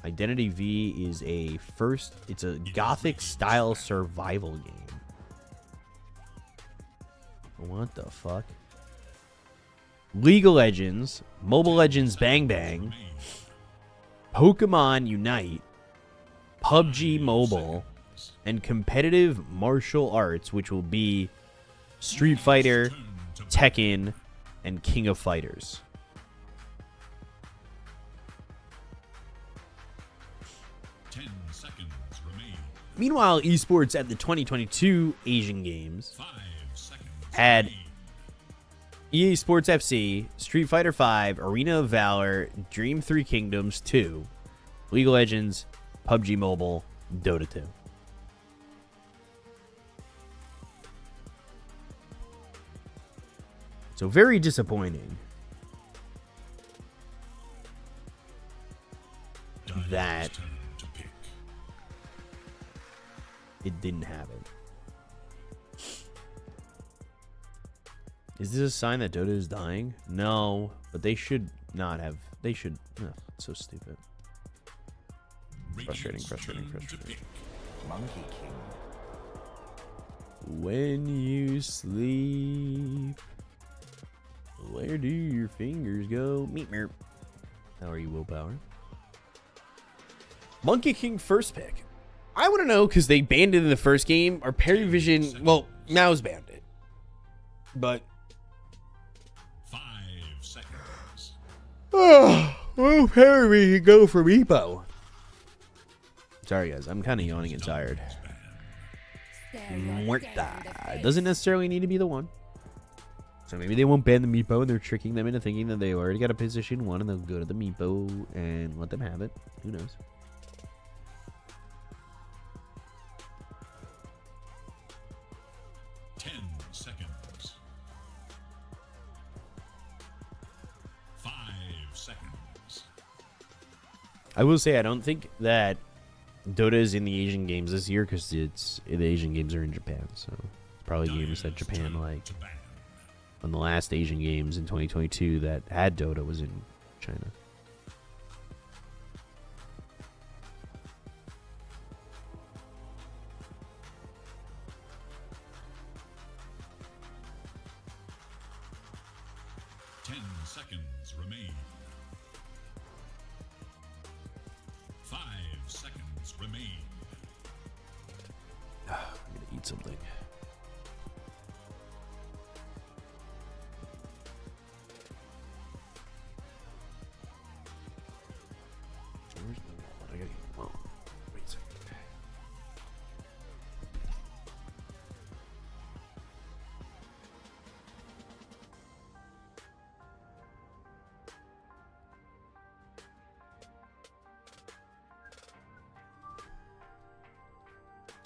Identity V is it's a gothic style survival game. What the fuck? League of Legends, Mobile Legends Bang Bang, Pokemon Unite, PUBG Mobile, and competitive martial arts, which will be Street Fighter, Tekken, and King of Fighters. Meanwhile, esports at the 2022 Asian Games had EA Sports FC, Street Fighter V, Arena of Valor, Dream 3 Kingdoms 2, League of Legends, PUBG Mobile, Dota 2. So very disappointing that it didn't happen. Is this a sign that Dota is dying? No, but they should not have. They should. Oh, it's so stupid. Frustrating. Monkey King. When you sleep, where do your fingers go? Meep meep. How are you, Willpower? Monkey King first pick. I want to know because they banned it in the first game. Or Parivision, well, Mouz banned it, but 5 seconds. oh, well, Parivision go for Repo. Sorry guys, I'm kind of yawning and tired. Muerta. It doesn't necessarily need to be the one. So maybe they won't ban the Meepo and they're tricking them into thinking that they already got a position 1 and they'll go to the Meepo and let them have it. Who knows? Seconds. 5 seconds. I will say I don't think that Dota is in the Asian Games this year because the Asian Games are in Japan, so it's probably games that Japan like. On the last Asian Games in 2022 that had Dota was in China. remain. I'm gonna eat something. Where's my wallet? I gotta get my wallet. Wait a second.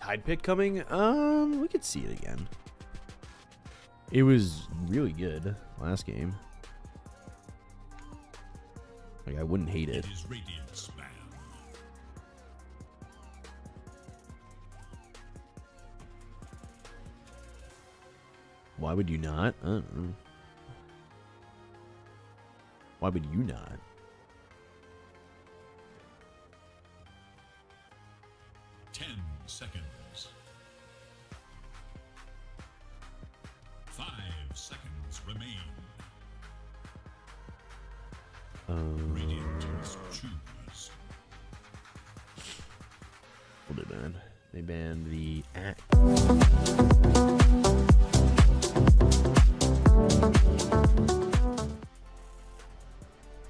Tide pick coming? We could see it again. It was really good last game. Like, I wouldn't hate it. It is Radiant spam. Why would you not? I don't know. Why would you not? Seconds. 5 seconds remain. Radiant must choose. What did they ban? They banned the act.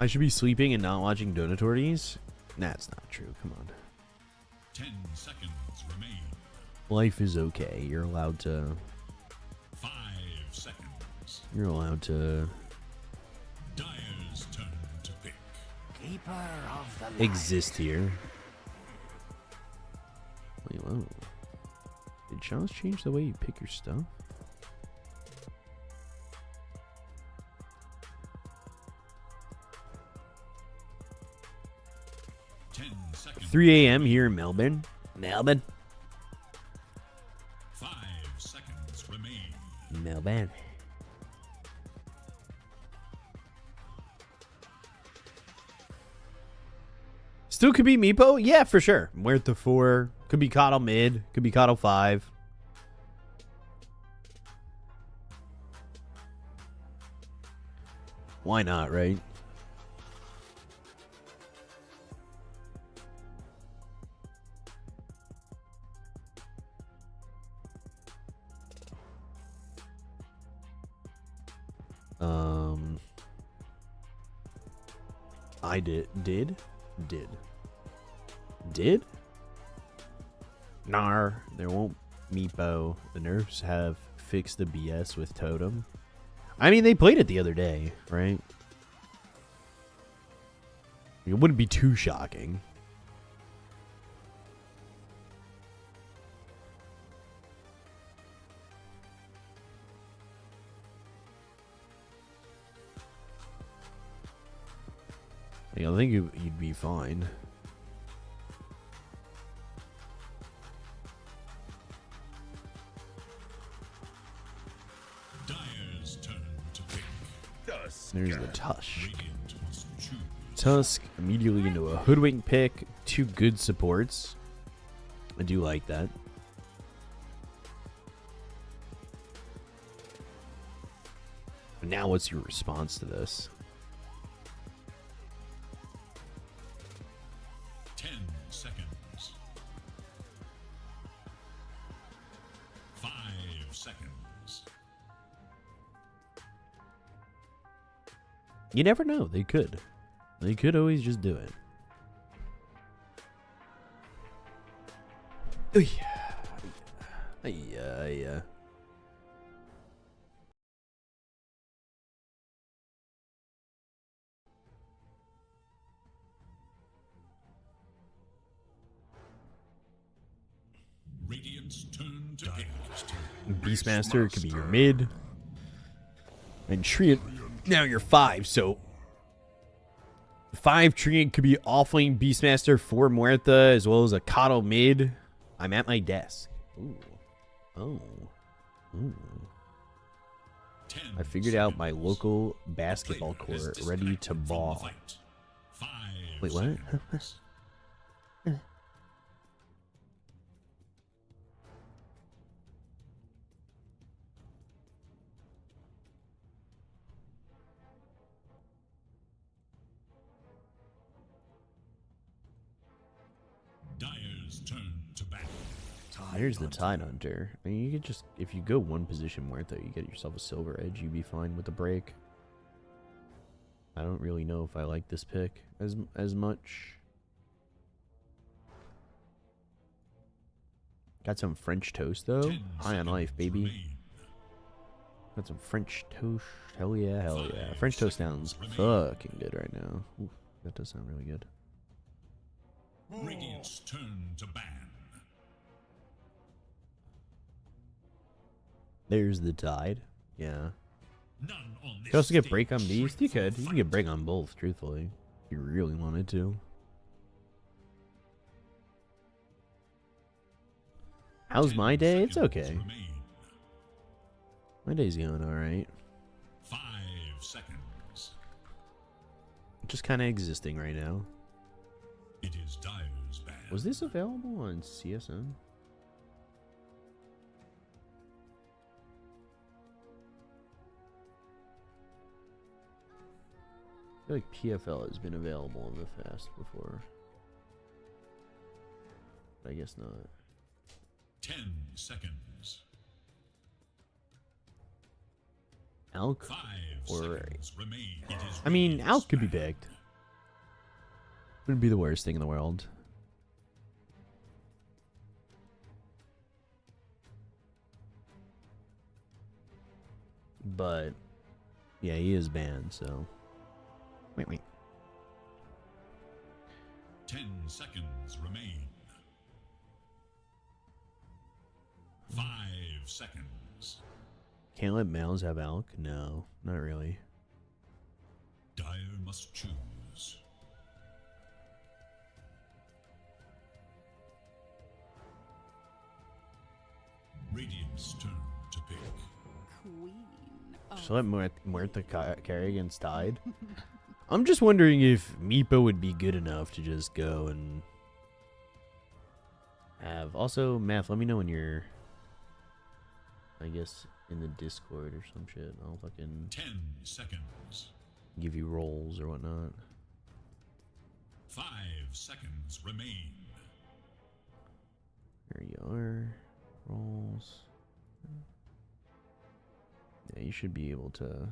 I should be sleeping and not watching Donatorties? That's not true. Come on. 10 seconds remain. Life is okay. You're allowed to. 5 seconds. You're allowed to Dyer's turn to pick. Keeper of the light. exist here. Wait, whoa. Did Chalice change the way you pick your stuff? Seconds. 3 a.m. here in Melbourne. Melbourne. 5 seconds remain. Melbourne. Still could be Meepo? Yeah, for sure. Muerta 4. Could be Coddle mid. Could be Coddle 5. Why not, right? I did. Nar, there won't Meepo. The nerfs have fixed the BS with Totem. I mean, they played it the other day, right? It wouldn't be too shocking. I think you'd be fine. Dyer's turn to pick. There's the Tush. Radiant must choose. Tusk immediately into a Hoodwink pick. 2 good supports. I do like that. Now what's your response to this? 10 seconds. 5 seconds. You never know. They could. They could always just do it. Yeah. Radiant's turn to pick. Beastmaster could be your mid. And Treant, now you're 5, so 5 Treant could be offlane Beastmaster, 4 Muerta, as well as a Kato mid. I'm at my desk. Ooh. Oh. Ooh. 10 I figured out my seconds. local basketball Player has court ready to disconnected from the ball. fight. 5 Wait, what? seconds. Dyer's turn There's the Tide Hunter. I mean, you could just, if you go one position Muerto, you get yourself a Silver Edge, you'd be fine with the break. I don't really know if I like this pick as much. Got some French toast though. High on life, baby. Got some French toast. Hell yeah, hell yeah. French toast sounds fucking good right now. Ooh, that does sound really good. Radiant's turn to ban. There's the Tide. Yeah. None on You this could also get stage break on Beast. You shrink could. from You could get break on both, truthfully. If you really wanted to. How's my day? It's okay. My day's going alright. 5 seconds. Just kind of existing right now. It is Dire's ban. Was this available on CSN? I feel like PFL has been available in the past before. But I guess not. 10 seconds. Alk? 5 Or... seconds remain. It is I mean, Radiant's Alk could be ban. picked. Wouldn't be the worst thing in the world. But, yeah, he is banned, so... Wait. 10 seconds remain. 5 seconds. Can't let males have Alk? No, not really. Dire must choose. Radiant's turn to pick. Queen of Just let Muerta carry against Tide. I'm just wondering if Meepo would be good enough to just go and have. Also, Math, let me know when you're, I guess, in the Discord or some shit. I'll fucking 10 seconds. give you rolls or whatnot. 5 seconds remain. There you are. Rolls. Yeah, you should be able to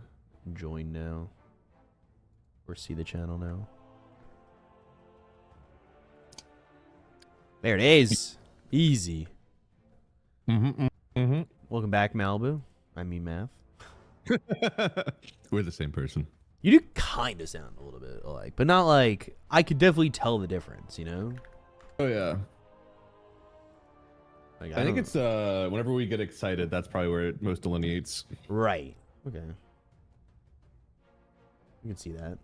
join now. Or see the channel now. There it is. Easy. Welcome back, Malibu. I mean, Math. We're the same person. You do kind of sound a little bit alike, but not like... I could definitely tell the difference, you know? Oh yeah. Like, I think don't- it's whenever we get excited, that's probably where it most delineates. Right. Okay. You can see that.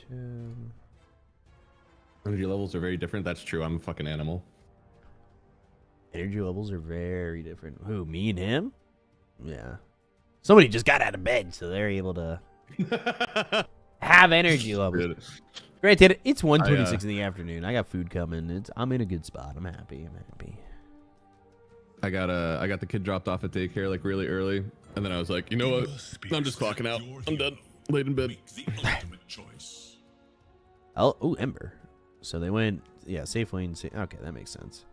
YouTube. Energy levels are very different. That's true. I'm a fucking animal. Energy levels are very different. Who, me and him? Yeah. Somebody just got out of bed, so they're able to have energy levels. Good. Granted, it's 1:26 in the afternoon. I got food coming. I'm in a good spot. I'm happy. I got the kid dropped off at daycare like really early, and then I was like, you know what? I'm just clocking out. I'm done. Laid in bed. Make the ultimate choice. Oh, Ember. So they went, yeah, safe lane. Okay, that makes sense.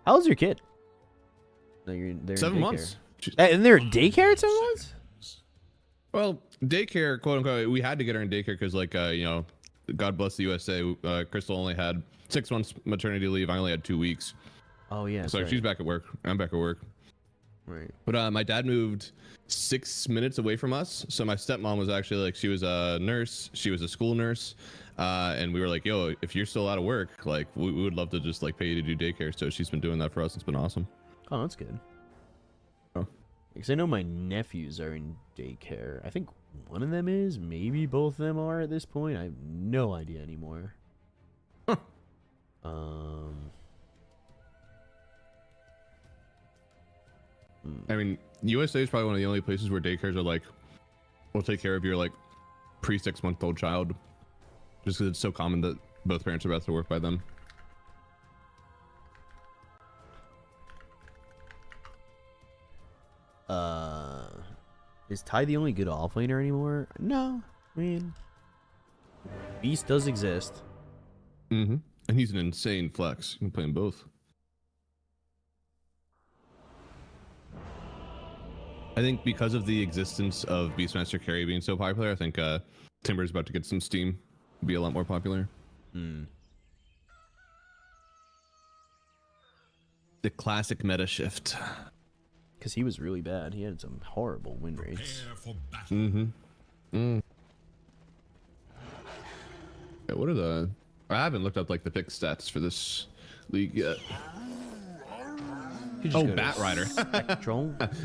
How old's your kid? No, they're 7 in months. And they're in daycare at 7 months? Well, daycare, quote unquote, we had to get her in daycare because, like, you know, God bless the USA. Crystal only had 6 months maternity leave. I only had 2 weeks. Oh, yeah. So right. she's back at work. I'm back at work. Right. But my dad moved 6 minutes away from us. So my stepmom was actually like, she was a nurse. She was a school nurse. And we were like, yo, if you're still out of work, like, we would love to just like pay you to do daycare. So she's been doing that for us. It's been awesome. Oh, that's good. Oh. Because I know my nephews are in daycare. I think one of them is. Maybe both of them are at this point. I have no idea anymore. Huh. I mean, USA is probably one of the only places where daycares are like, we'll take care of your like pre-6-month-old child, just because it's so common that both parents are about to work by then. Is Ty the only good offlaner anymore? No. I mean, Beast does exist. Mm-hmm. And he's an insane flex. You can play them both. I think because of the existence of Beastmaster Carry being so popular, I think Timber's about to get some steam, be a lot more popular. The classic meta shift. Because he was really bad. He had some horrible win rates. Yeah, what are the... I haven't looked up like the pick stats for this league yet. Oh, Bat Rider.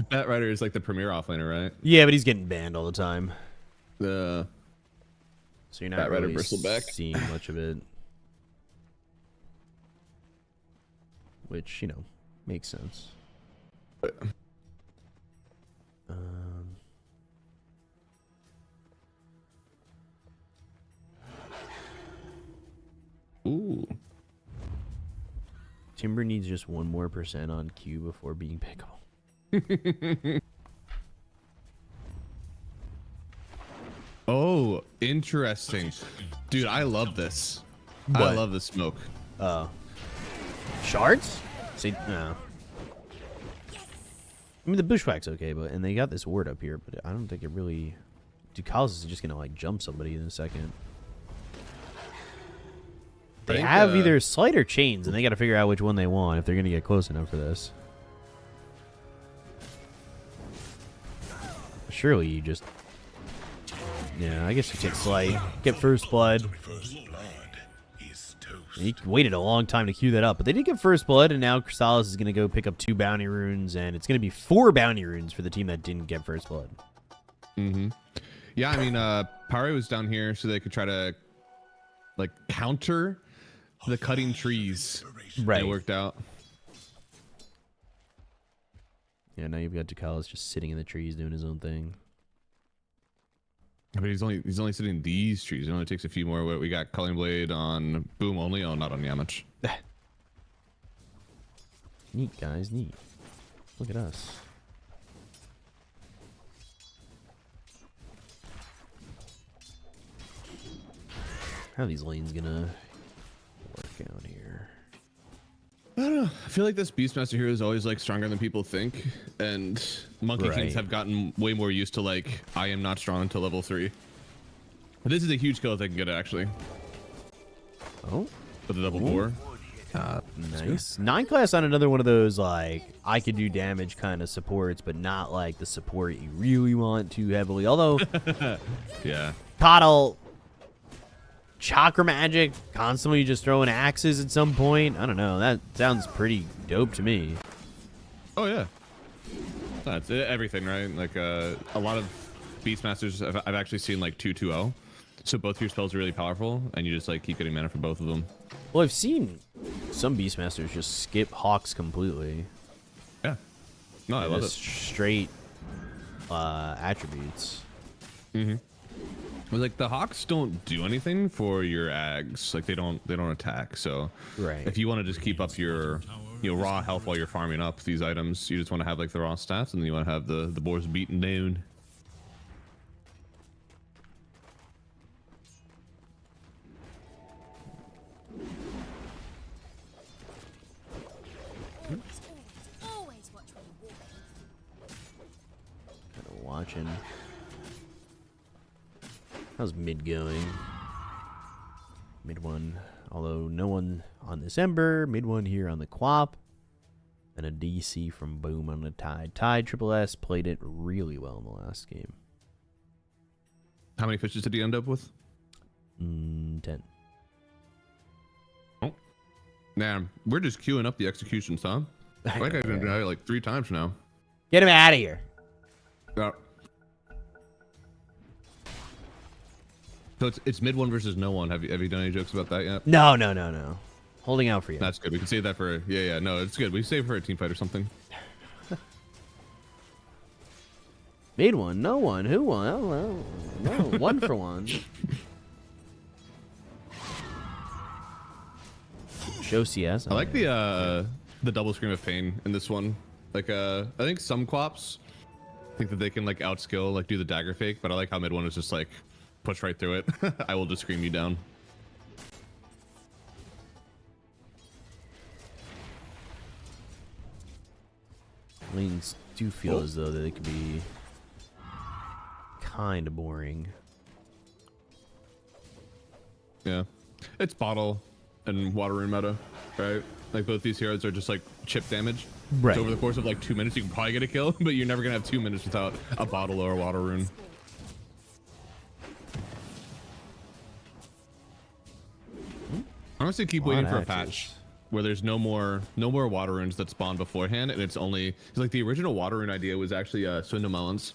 Bat Rider is like the premier offlaner, right? Yeah, but he's getting banned all the time. So you're not Bat Rider really Bristleback. seeing much of it. Which, you know, makes sense. Ooh. Timber needs just 1% more on Q before being pickable. Oh, interesting. Dude, I love this. What? I love the smoke. Shards? See, no. I mean, the bushwhack's okay, but and they got this ward up here, but I don't think it really... Ducalis is just gonna like jump somebody in a second. They have either Slight or Chains, and they got to figure out which one they want if they're gonna get close enough for this. Surely you just... Yeah, I guess you take Slight, get First Blood. He waited a long time to queue that up, but they did get First Blood, and now Crystallis is going to go pick up 2 bounty runes, and it's going to be 4 bounty runes for the team that didn't get First Blood. Yeah, I mean, Pari was down here so they could try to, like, counter the cutting trees. Right. It worked out. Yeah, now you've got Ducalis just sitting in the trees doing his own thing. But he's only sitting in these trees. It only takes a few more. We got Culling Blade on Boom only. Oh, not on Yamach. Neat, guys, neat. Look at us. How are these lanes gonna work out here? I don't know. I feel like this Beastmaster hero is always like stronger than people think, and Monkey Kings have gotten way more used to like I am not strong until level 3. But this is a huge kill if they can get it actually. Oh, with the double bore. Nice. 9 class on another one of those like I could do damage kind of supports, but not like the support you really want too heavily. Although, yeah, Coddle. Chakra magic, constantly just throwing axes at some point. I don't know. That sounds pretty dope to me. Oh yeah, that's everything, right? Like a lot of Beastmasters I've actually seen like 2-2-0. So both your spells are really powerful, and you just like keep getting mana for both of them. Well, I've seen some Beastmasters just skip Hawks completely. Yeah, no, I love it. Straight attributes. Like the Hawks don't do anything for your Ags. Like they don't attack. So if you want to just keep up your raw health while you're farming up these items, you just want to have like the raw stats, and then you want to have the boars beaten down. Kind of watching. How's mid going? Mid one, although no one on this Ember. Mid one here on the Quap. And a DC from Boom on the Tide. Tide Triple S played it really well in the last game. How many fishes did he end up with? 10. Oh. Man, we're just queuing up the executions, huh? Like I've been doing it like 3 times now. Get him out of here. So it's mid one versus no one. Have you done any jokes about that yet? No. Holding out for you. That's good. We can save that for no, it's good. We save for a team fight or something. Made one, no one, who won? Oh, no, 1 for 1. Show CS. I like the double scream of pain in this one. Like I think some Quaps think that they can like outskill, like do the dagger fake, but I like how mid one is just like push right through it. I will just scream you down. Lanes do feel as though they could be kind of boring. Yeah, it's bottle and water rune meta, right? Like both these heroes are just like chip damage. Right. So over the course of like 2 minutes, you can probably get a kill, but you're never gonna have 2 minutes without a bottle or a water rune. I honestly keep waiting for a patch where there's no more water runes that spawn beforehand, and it's only like the original water rune idea was actually Swindle Mullins,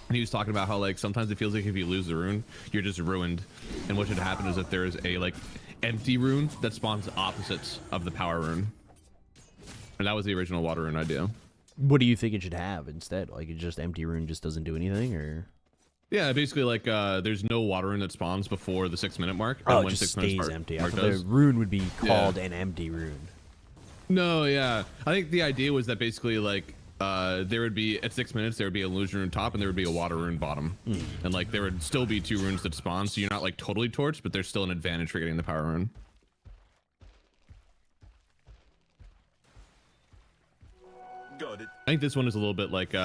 and he was talking about how like sometimes it feels like if you lose the rune, you're just ruined, and what should happen is that there's a like empty rune that spawns opposites of the power rune, and that was the original water rune idea. What do you think it should have instead? Like it just empty rune just doesn't do anything, or? Yeah, basically like there's no water rune that spawns before the 6 minute mark. Oh, and it when just 6 minutes stays empty. I mark thought does. the rune would be called an empty rune. No, yeah. I think the idea was that basically like there would be at 6 minutes there would be a illusion rune top and there would be a water rune bottom, and like there would still be 2 runes that spawn, so you're not like totally torched, but there's still an advantage for getting the power rune. I think this one is a little bit like you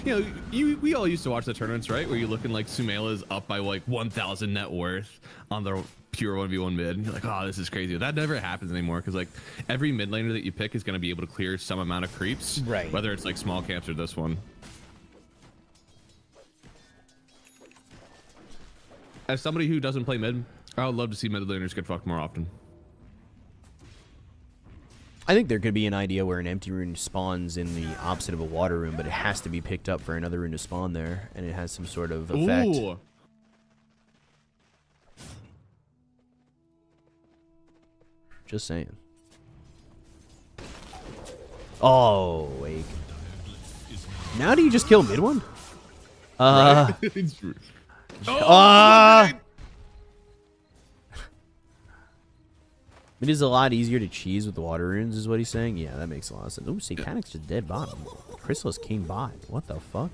know, we all used to watch the tournaments, right, where you're looking like Sumela's up by like 1,000 net worth on the pure 1v1 mid, and you're like, oh, this is crazy. That never happens anymore, because like every mid laner that you pick is going to be able to clear some amount of creeps, right? Whether it's like small camps or this one. As somebody who doesn't play mid, I would love to see mid laners get fucked more often. I think there could be an idea where an empty rune spawns in the opposite of a water rune, but it has to be picked up for another rune to spawn there, and it has some sort of effect. Ooh. Just saying. Oh, wait. Now do you just kill mid one? Right? It is a lot easier to cheese with the water runes, is what he's saying. Yeah, that makes a lot of sense. Ooh, Satanic's just dead bottom. Chrysalis came by. What the fuck?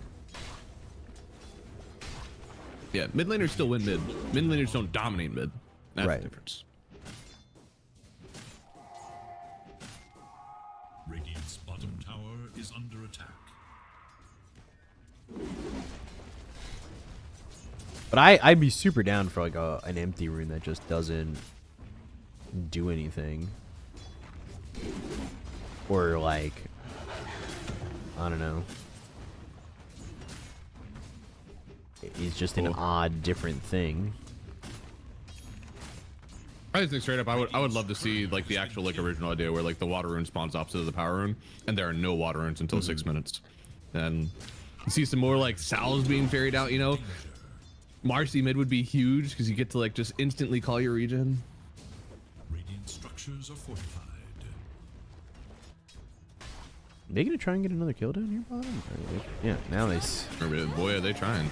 Yeah, mid laners still win mid. Mid laners don't dominate mid. That's Right. the difference. Radiant's bottom tower is under attack. But I'd be super down for like an empty rune that just doesn't do anything, or like, I don't know, it's just an odd different thing. I just think straight up, I would love to see like the actual like original idea where like the water rune spawns opposite of the power rune, and there are no water runes until 6 minutes, and you see some more like salves being ferried out. You know, Marcy mid would be huge because you get to like just instantly call your regen. Radiant structures are fortified. Are they gonna try and get another kill down here bottom? Yeah, now they. Boy, are they trying.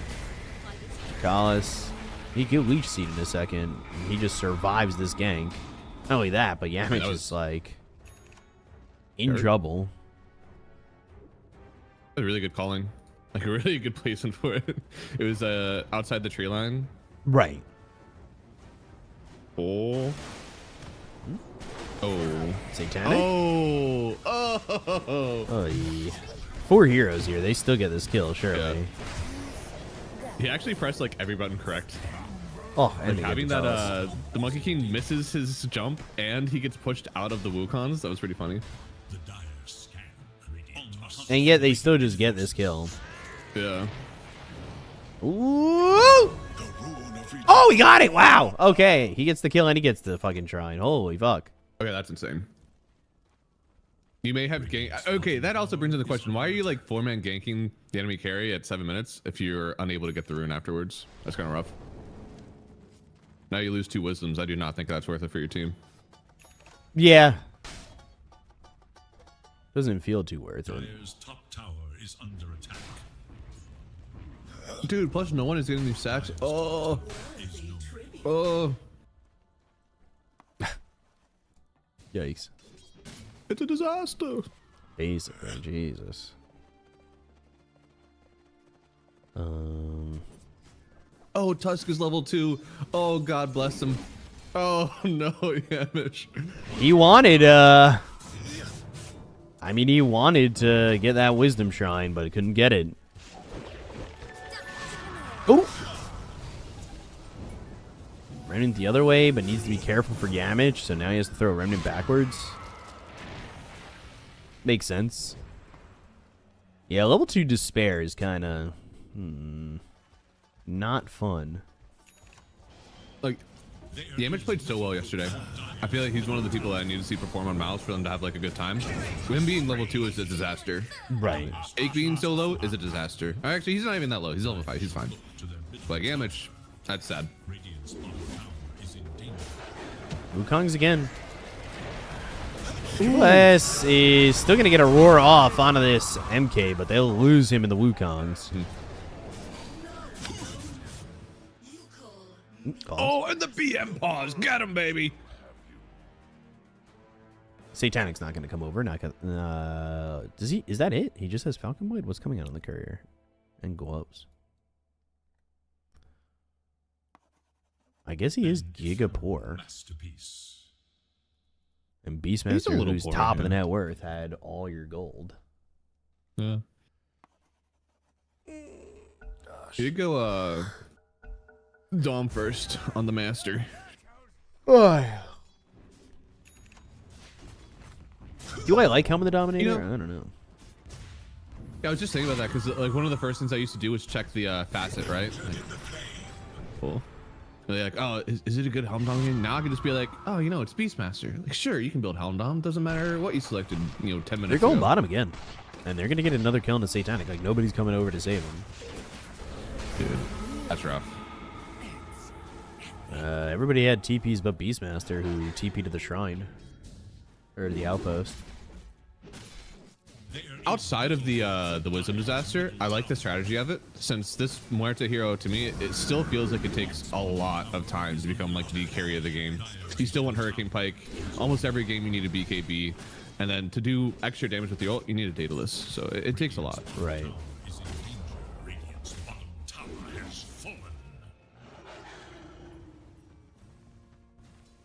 Kalis, he killed Leech Seed in a second. He just survives this gank. Not only that, but Yamich is like in trouble. A really good calling, like a really good placement for it. It was outside the tree line. Right. Oh. Oh. Satanic? Oh. Oh. Oh, yeah. 4 heroes here. They still get this kill, surely. Yeah. He actually pressed like every button correct. Oh, and like, having that the Monkey King misses his jump and he gets pushed out of the Wukongs. That was pretty funny. And yet they still just get this kill. Yeah. Ooh! Oh, he got it! Wow. Okay, he gets the kill and he gets the fucking shrine. Holy fuck. Okay, that's insane. You may have gank. Okay, that also brings in the question: why are you like 4-man ganking the enemy carry at 7 minutes if you're unable to get the rune afterwards? That's kind of rough. Now you lose 2 wisdoms. I do not think that's worth it for your team. Yeah. Doesn't feel too worth it. Dire's top tower is under attack. Dude, plus no one is getting these sacks. Oh. Oh. Yikes. It's a disaster. Basically, Jesus. Oh, Tusk is level 2. Oh, God bless him. Oh, no, Yamish. He wanted, I I mean, he wanted to get that wisdom shrine, but he couldn't get it. Oh! Remnant the other way, but needs to be careful for damage, so now he has to throw Remnant backwards. Makes sense. Yeah, level 2 Despair is kind of... not fun. Like, the Image played so well yesterday. I feel like he's one of the people that I need to see perform on Mouz for them to have like a good time. Him being level 2 is a disaster. Right. Ake being so low is a disaster. Actually, he's not even that low. He's level 5. He's fine. Like, Image, that's sad. Wukong's again. US is still going to get a roar off onto this MK, but they'll lose him in the Wukongs. Oh, and the BM pause. Get him, baby. Satanic's not going to come over. Not gonna, does he? Is that it? He just has Falcon Blade? What's coming out on the courier? And gloves. I guess he is Giga poor. And Beastmaster, who's poor, top of the net worth, had all your gold. Yeah. You go Dom first on the Master. Oh. Do I like Helm of the Dominator? You know, I don't know. Yeah, I was just thinking about that because like one of the first things I used to do was check the facet, right? Like, cool. They're like, oh, is it a good Helm Dom game? Now I can just be like, oh, you know, it's Beastmaster. Like, sure, you can build Helm Dom. Doesn't matter what you selected, 10 minutes They're going ago. bottom again. And they're going to get another kill in the Satanic. Like, nobody's coming over to save them. Dude, that's rough. Everybody had TPs but Beastmaster, who TP'd to the shrine. Or the outpost. Outside of the Wisdom Disaster, I like the strategy of it. Since this Muerta hero, to me, it still feels like it takes a lot of time to become like the carry of the game. You still want Hurricane Pike. Almost every game you need a BKB. And then to do extra damage with the ult, you need a Daedalus. So it takes a lot. Right.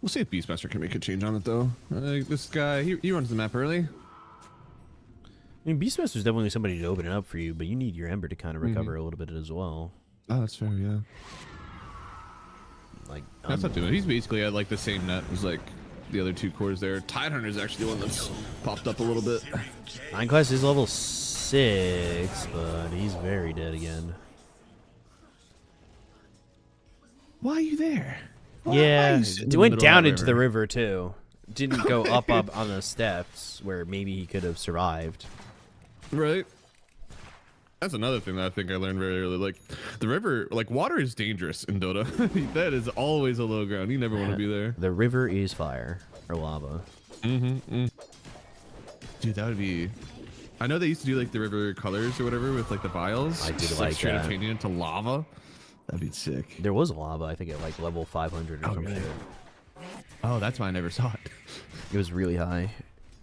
We'll see if Beastmaster can make a change on it, though. This guy, he runs the map early. I mean, Beastmaster's definitely somebody to open it up for you, but you need your Ember to kind of recover a little bit as well. Oh, that's fair, yeah. Like, That's not doing it. He's basically at like the same net as like the other two cores there. Tidehunter's actually the one that's popped up a little bit. Mineclass is level 6, but he's very dead again. Why are you there? Yeah, it went down into the river too. Didn't go up on the steps where maybe he could have survived. Right. That's another thing that I think I learned very early. Like the river, like water is dangerous in Dota. That is always a low ground. You never want to be there. The river is fire or lava. Dude, that would be. I know they used to do like the river colors or whatever with like the vials. I did just, like straight up that. changing it to lava. That'd be sick. There was lava, I think, at like level 500 or something. Oh, that's why I never saw it. It was really high.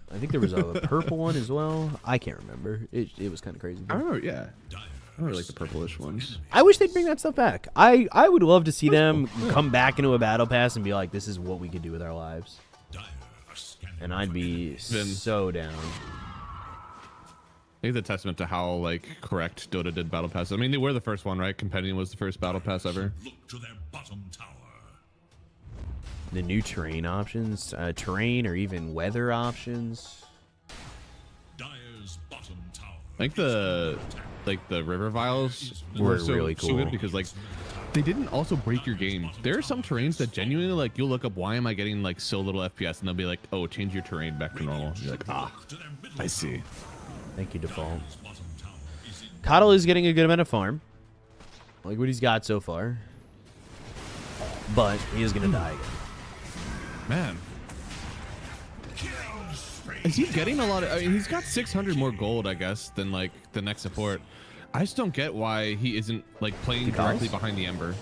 I think there was a purple one as well. I can't remember. It was kind of crazy. I remember, yeah. I remember like the purplish ones. I wish they'd bring that stuff back. I would love to see them come back into a battle pass and be like, this is what we could do with our lives. And I'd be so down. I think it's a testament to how like correct Dota did battle pass. I mean, they were the first one, right? Compendium was the first battle pass ever. Look to their bottom tower. The new terrain options, terrain or even weather options. Dire's bottom tower. I think the river vials Were so, really so cool. good because like they didn't also break your game. There are some terrains that genuinely like you'll look up why am I getting like so little FPS and they'll be like, oh, change your terrain back to normal. You're like, ah, I see. Thank you, Default. Coddle is getting a good amount of farm. I like what he's got so far. But he is going to die again. Man. Is he getting a lot of... I mean, he's got 600 more gold, I guess, than, like, the next support. I just don't get why he isn't, like, playing directly behind the Ember.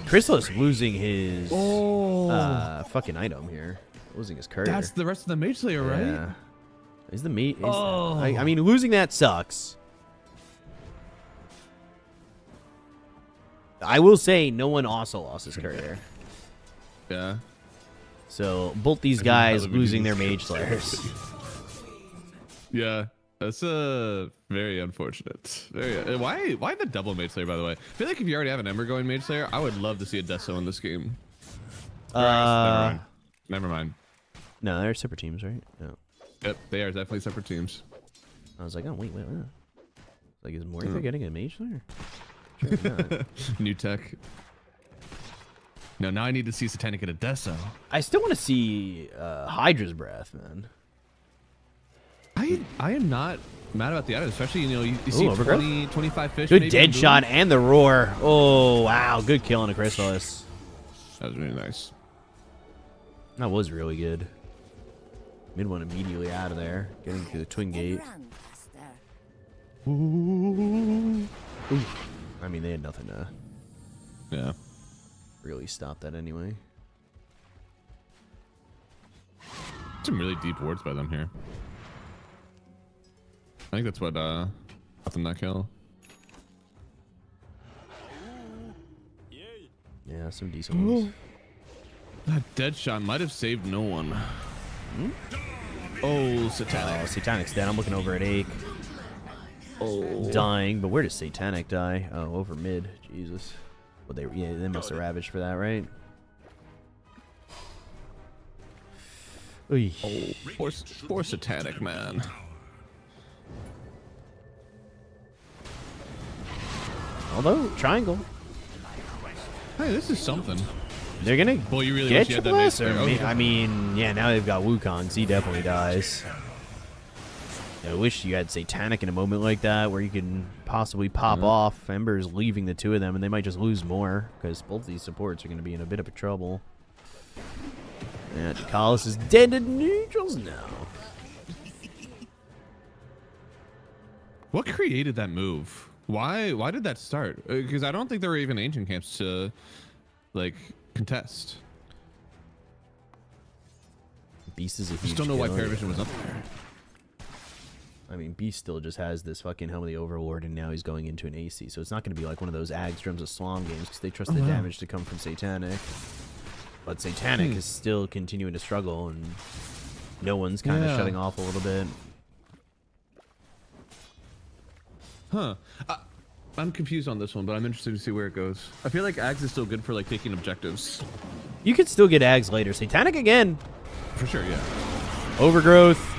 Chrysalis losing his fucking item here. Losing his courier. That's the rest of the Mage Slayer, right? Yeah. Is the meat... I mean, losing that sucks. I will say no one also lost his courier. Yeah. So both these guys losing their mage slayers. Yeah, that's very unfortunate. Very. Why the double Mage Slayer, by the way? I feel like if you already have an Ember going Mage Slayer, I would love to see a Deso in this game. Never mind. No, they're separate teams, right? No. Yep, they are definitely separate teams. I was like, oh wait. Like, is Mortha getting a Mage Slayer? Sure, not. New tech. No, now I need to see Satanic get a Deso. I still want to see Hydra's Breath, man. I am not mad about the item, especially, you see 20, 25 fish. Good maybe dead shot and the roar. Oh, wow. Good kill on a Chrysalis. That was really nice. That was really good. Mid one immediately out of there. Getting to the twin gate. Ooh. I mean, they had nothing to really stop that anyway. Some really deep wards by them here. I think that's what got them that kill. Yeah, some decent ones. That dead shot might have saved no one. Oh, Satanic. Oh, Satanic's dead. I'm looking over at Ake. Oh. Dying, but where does Satanic die? Oh, over mid. Jesus. Well, they must have ravaged for that, right? Oy. Oh, poor Satanic, man. Although, triangle. Hey, this is something. They're gonna Boy, you really get wish you had triple that S, or I mean, yeah, now they've got Wukong, so he definitely dies. I wish you had Satanic in a moment like that where you can possibly pop off. Ember's leaving the two of them, and they might just lose more because both these supports are going to be in a bit of trouble. Yeah, Kalis is dead to neutrals now. What created that move? Why did that start? Because I don't think there were even ancient camps to, like, contest. Beast is a huge I just don't know why killer. Parivision was up there. I mean, Beast still just has this fucking Helm of the Overlord, and now he's going into an AC, so it's not going to be like one of those Ags Drums of Slom games because they trust the damage to come from Satanic. But Satanic is still continuing to struggle, and no one's kind of shutting off a little bit. Huh. I'm confused on this one, but I'm interested to see where it goes. I feel like Ags is still good for, like, taking objectives. You could still get Ags later. Satanic again. For sure, yeah. Overgrowth.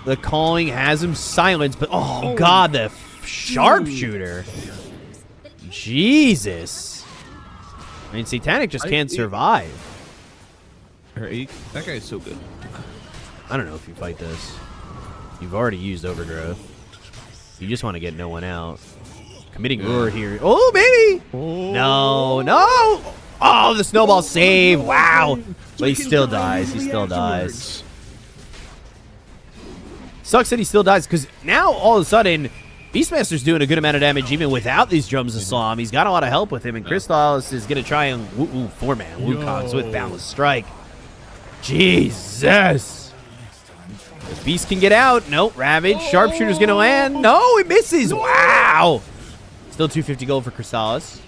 The calling has him silenced, but oh god, the sharpshooter. Jesus. I mean, Satanic just can't survive. That guy is so good. I don't know if you fight this. You've already used Overgrowth. You just want to get no one out. Committing roar here. Oh, baby! No, no! Oh, the snowball save. Wow. But he still dies. He still dies. Sucks that he still dies because now all of a sudden Beastmaster's doing a good amount of damage even without these drums of Slom. He's got a lot of help with him, and Crystallis is going to try and four-man Wukongs with Boundless Strike. Jesus. If Beast can get out. Nope, Ravage. Sharpshooter's going to land. No, it misses. Wow. Still 250 gold for Crystallis.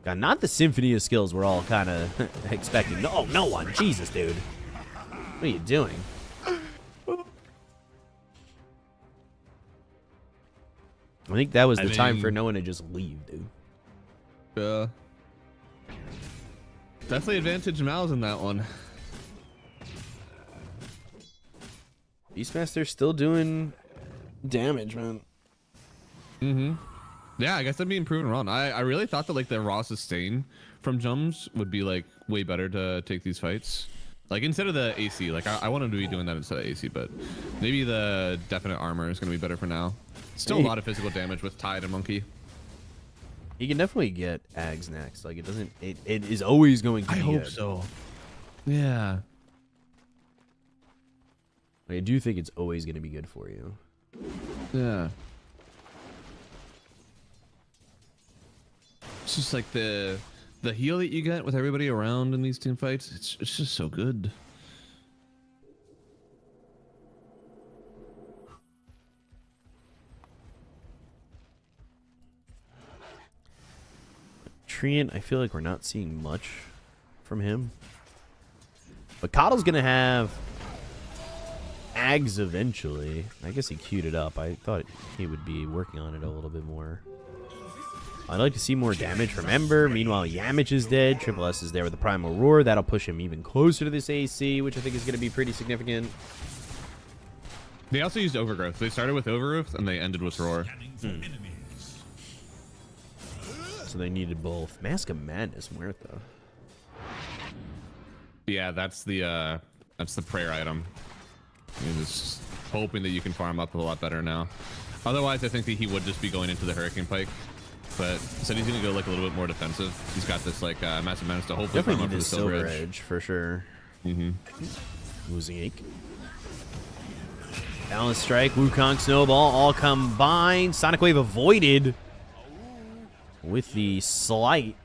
God, not the symphony of skills we're all kind of expecting. No, no one. Jesus, dude. What are you doing? I think that was the time for no one to just leave, dude. Definitely advantage Mal's in that one. Beastmaster's still doing damage, man. Yeah, I guess I'm being proven wrong. I really thought that, like, the raw sustain from jumps would be, like, way better to take these fights. Like, instead of the AC. Like, I want him to be doing that instead of AC, but maybe the definite armor is going to be better for now. Still a lot of physical damage with Tide and Monkey. He can definitely get Ags next. Like, it doesn't... It is always going to be I hope good. so. Yeah. I do think it's always going to be good for you. Yeah. It's just like the heal that you get with everybody around in these team fights. It's just so good. Treant, I feel like we're not seeing much from him. But Coddle's going to have Ags eventually. I guess he queued it up. I thought he would be working on it a little bit more. I'd like to see more damage from Ember. Meanwhile, Yamich is dead. Triple S is there with the Primal Roar. That'll push him even closer to this AC, which I think is going to be pretty significant. They also used Overgrowth. They started with Overgrowth and they ended with Roar. So they needed both. Mask of Madness, Muerta. Yeah, that's the prayer item. You're just hoping that you can farm up a lot better now. Otherwise, I think that he would just be going into the Hurricane Pike. But said he's gonna go like a little bit more defensive. He's got this like massive menace to hopefully Definitely farm need up this for the Silver Silver Edge. Edge for sure. Losing Ache. Balance Strike, Wukong Snowball, all combined. Sonic Wave avoided with the Slight.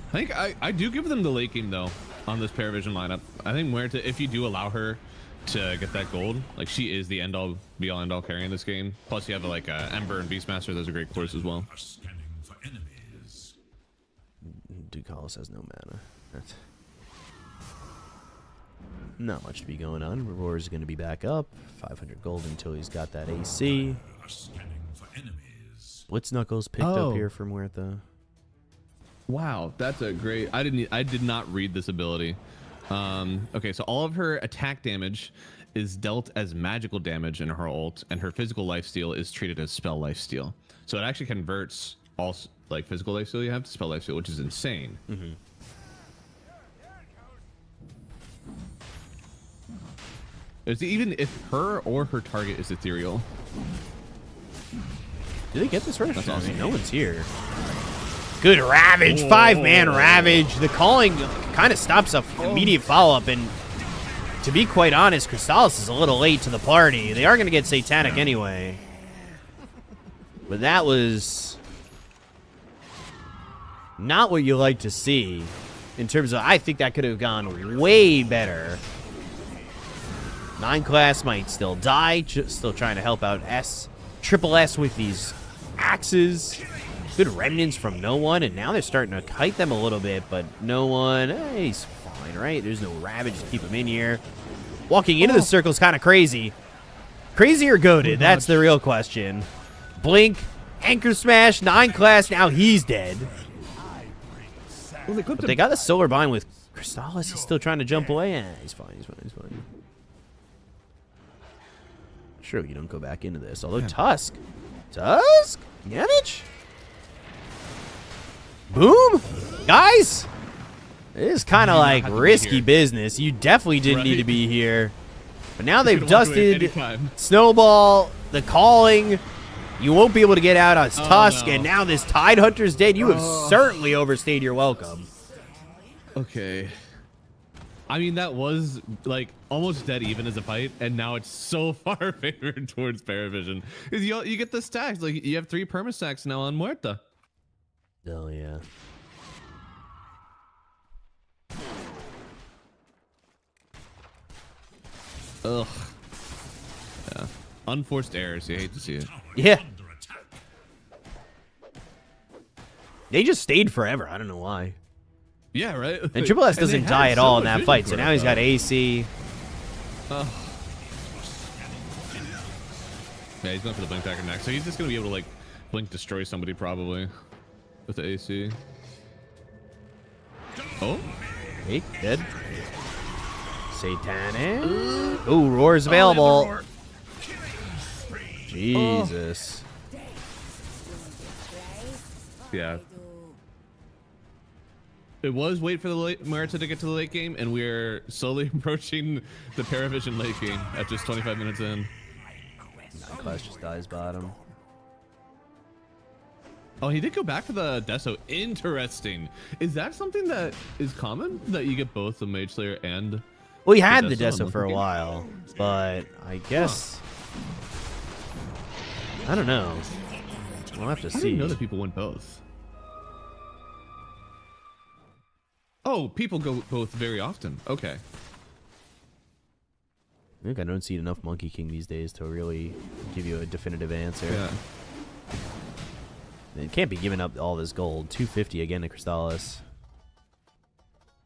I think I do give them the late game though on this Parivision lineup. I think Muerta, if you do allow her to get that gold, like she is the end all be all end all carry in this game. Plus you have like Ember and Beastmaster. Those are great cores as well. Scanning for enemies. Ducalis has no mana. That's not much to be going on. Roar is going to be back up. 500 gold until he's got that AC. Scanning for enemies. Blitz Knuckles picked up here for Muerta. Wow, that's a great. I did not read this ability. Okay, so all of her attack damage is dealt as magical damage in her ult, and her physical lifesteal is treated as spell lifesteal. So it actually converts all like physical lifesteal you have to spell lifesteal, which is insane. It's even if her or her target is ethereal. Do they get this right? That's I mean, awesome. no one's here. Good Ravage, 5-man Ravage. The calling kind of stops a immediate follow-up, and to be quite honest, Crystallis is a little late to the party. They are going to get Satanic anyway. But that was not what you like to see in terms of, I think that could have gone way better. 9 class might still die, still trying to help out Triple S with these axes. Good remnants from no one, and now they're starting to kite them a little bit, but no one, he's fine, right? There's no Ravage to keep him in here. Walking into the circle is kind of crazy. Crazy or goated? That's the real question. Blink, Anchor Smash, 9 class, now he's dead. But they got the Solar Bind with Crystallis. He's still trying to jump away. He's fine, he's fine, he's fine. Sure, you don't go back into this. Although Tusk? Yamich? Boom? Guys? It is kind of like risky business. You definitely didn't need to be here. But now they've dusted Snowball, the calling. You won't be able to get out on Tusk, and now this Tide Hunter's dead. You have certainly overstayed your welcome. Okay. I mean, that was like almost dead even as a fight, and now it's so far favored towards Parivision. You get the stacks. Like you have 3 perma stacks now on Muerta. Oh yeah. Ugh. Yeah. Unforced errors. You hate to see it. Yeah. They just stayed forever. I don't know why. Yeah, right. And Triple S doesn't die at all in that fight, so now he's got AC. Yeah, he's going for the blink dagger next, so he's just gonna be able to like blink destroy somebody probably with the AC. Oh, Hey, dead. Satanic. Ooh, Roar's available. Jesus. yeah. It was wait for the late Muerta to get to the late game, and we're slowly approaching the Parivision late game at just 25 minutes in. 9 class just dies bottom. Oh, he did go back for the Deso. Interesting. Is that something that is common? That you get both the Mage Slayer and... Well, he had the Deso Deso for a while, but I guess... I don't know. We'll have to I see. didn't know that people went both. Oh, people go both very often. Okay. I think I don't see enough Monkey King these days to really give you a definitive answer. Yeah. It can't be giving up all this gold. 250 again to Crystallis.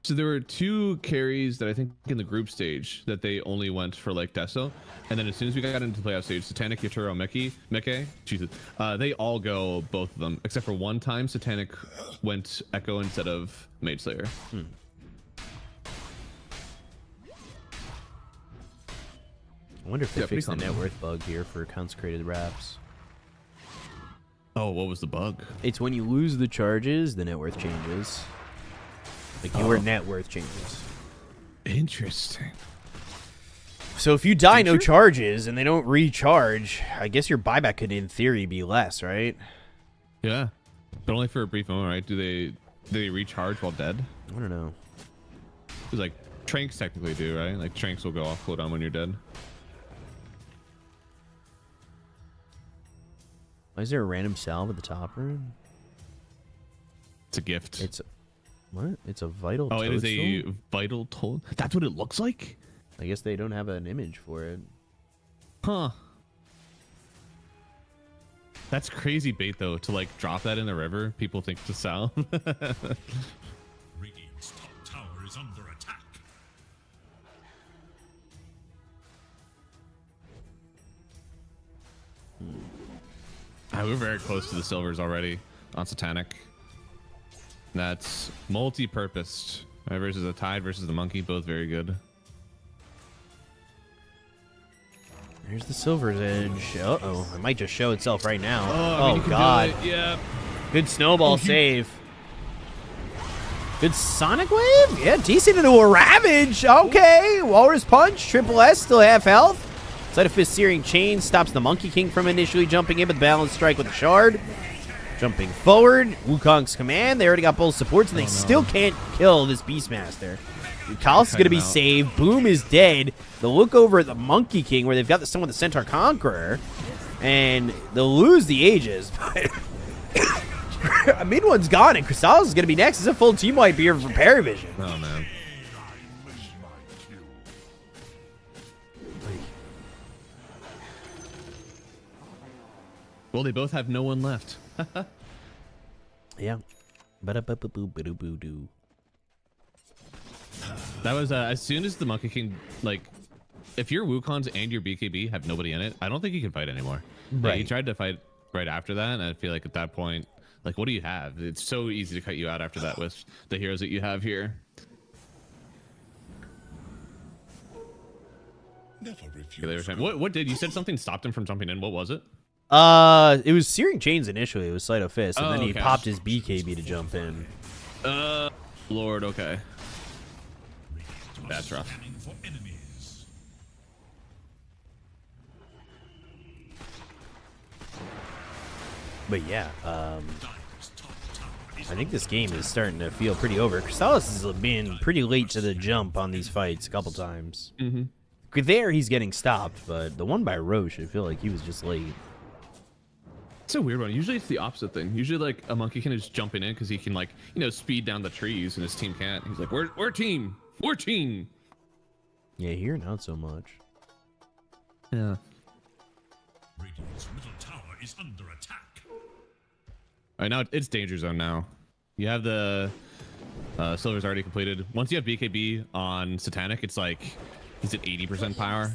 So there were 2 carries that I think in the group stage that they only went for like Deso, and then as soon as we got into the playoff stage, Satanic, Yaturo, Meke, Jesus, they all go both of them, except for one time Satanic went Echo instead of Mage Slayer. I wonder if they fixed the net worth bug here for consecrated wraps. Oh, what was the bug? It's when you lose the charges, the net worth changes. Like your net worth changes. Interesting. So if you die no charges and they don't recharge, I guess your buyback could in theory be less, right? Yeah, but only for a brief moment, right? Do they recharge while dead? I don't know. Because like Tranks technically do, right? Like Tranks will go off cooldown when you're dead. Why is there a random salve at the top room? It's a gift. It's what? It's a vital. Oh, toadstool? it is a vital toad. That's what it looks like. I guess they don't have an image for it. Huh. That's crazy bait though, to like drop that in the river. People think to sell. Radiant's top tower is under attack. We're very close to the silvers already on Satanic. That's multi-purposed. Right, versus a Tide versus the Monkey, both very good. Here's the Silver's Edge. Uh-oh. It might just show itself right now. I mean, God. Yeah. Good snowball save. Good Sonic Wave? Yeah, decent into a Ravage. Okay. Walrus Punch. Triple S, still half health. Sleight of Fist Searing Chain stops the Monkey King from initially jumping in, but Balance Strike with a Shard. Jumping forward. Wukong's Command. They already got both supports, and they still can't kill this Beastmaster. Kalos is going to be saved. Boom is dead. They'll look over at the Monkey King, where they've got someone with the Centaur Conqueror, and they'll lose the Aegis. But mid one's gone, and Crystallis is going to be next. It's a full team wipe here from Parivision. Oh, man. Well, they both have no one left. Yeah. Ba-da-ba-ba-boo-ba-doo-boo-doo. That was as soon as the Monkey King, like, if your Wukongs and your BKB have nobody in it, I don't think you can fight anymore. Right. Like, he tried to fight right after that, and I feel like at that point, like, what do you have? It's so easy to cut you out after that with the heroes that you have here. Never refuse. What did you said something stopped him from jumping in? What was it? It was Searing Chains initially. It was Sleight of Fist, and then he okay. popped his BKB to jump in. Lord, okay. That's rough. Scanning for enemies. But yeah, Dire's top tower is I think this game is starting to feel pretty over. Crystallis has been pretty late to the jump on these fights a couple times. Mm-hmm. There, he's getting stopped, but the one by Roche, I feel like he was just late. It's a weird one. Usually it's the opposite thing. Usually, like, a Monkey King is jumping in because he can, like, you know, speed down the trees, and his team can't. He's like, we're team. We're team. Yeah, here, not so much. Yeah. Radiant's middle tower is under attack. All right, now it's Danger Zone now. You have the Silver's already completed. Once you have BKB on Satanic, it's like, he's at 80% power.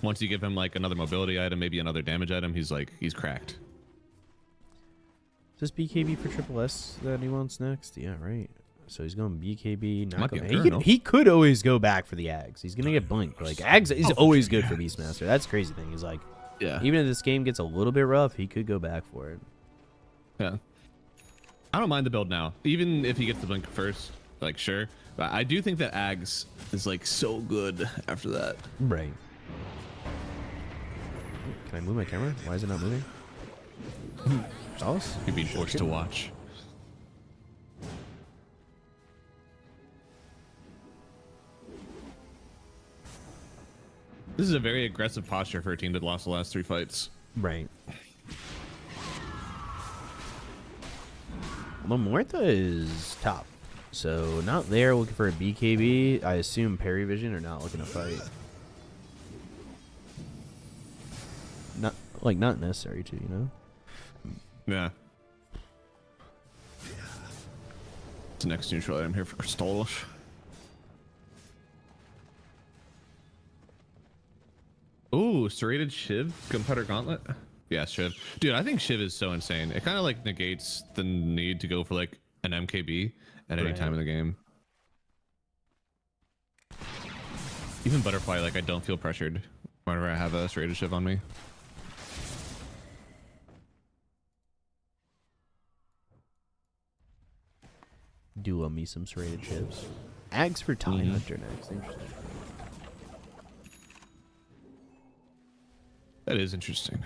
Once you give him, like, another mobility item, maybe another damage item, he's cracked. Is this BKB for Triple S that he wants next? Yeah, right. So he's going BKB. Not Might be going. He could always go back for the Ags. He's gonna get blinked. Like Ags is always good for Beastmaster. That's the crazy thing. Is like, Yeah. even if this game gets a little bit rough, he could go back for it. Yeah. I don't mind the build now. Even if he gets the blink first, like, sure. But I do think that Ags is, like, so good after that. Right. Can I move my camera? Why is it not moving? Alice? You're being forced to watch. This is a very aggressive posture for a team that lost the last 3 fights. Right. Well, Muerta is top. So not there looking for a BKB. I assume Parivision are not looking to fight. Not necessary to, you know? Yeah. It's the next neutral item here for Crystallis. Ooh, serrated Shiv, Competitor Gauntlet. Yeah, Shiv. Dude, I think Shiv is so insane. It kind of like negates the need to go for like an MKB at any time in the game. Even Butterfly, like I don't feel pressured whenever I have a serrated Shiv on me. Do me some serrated Shivs. Ags for Tide Hunter next. Interesting. That is interesting.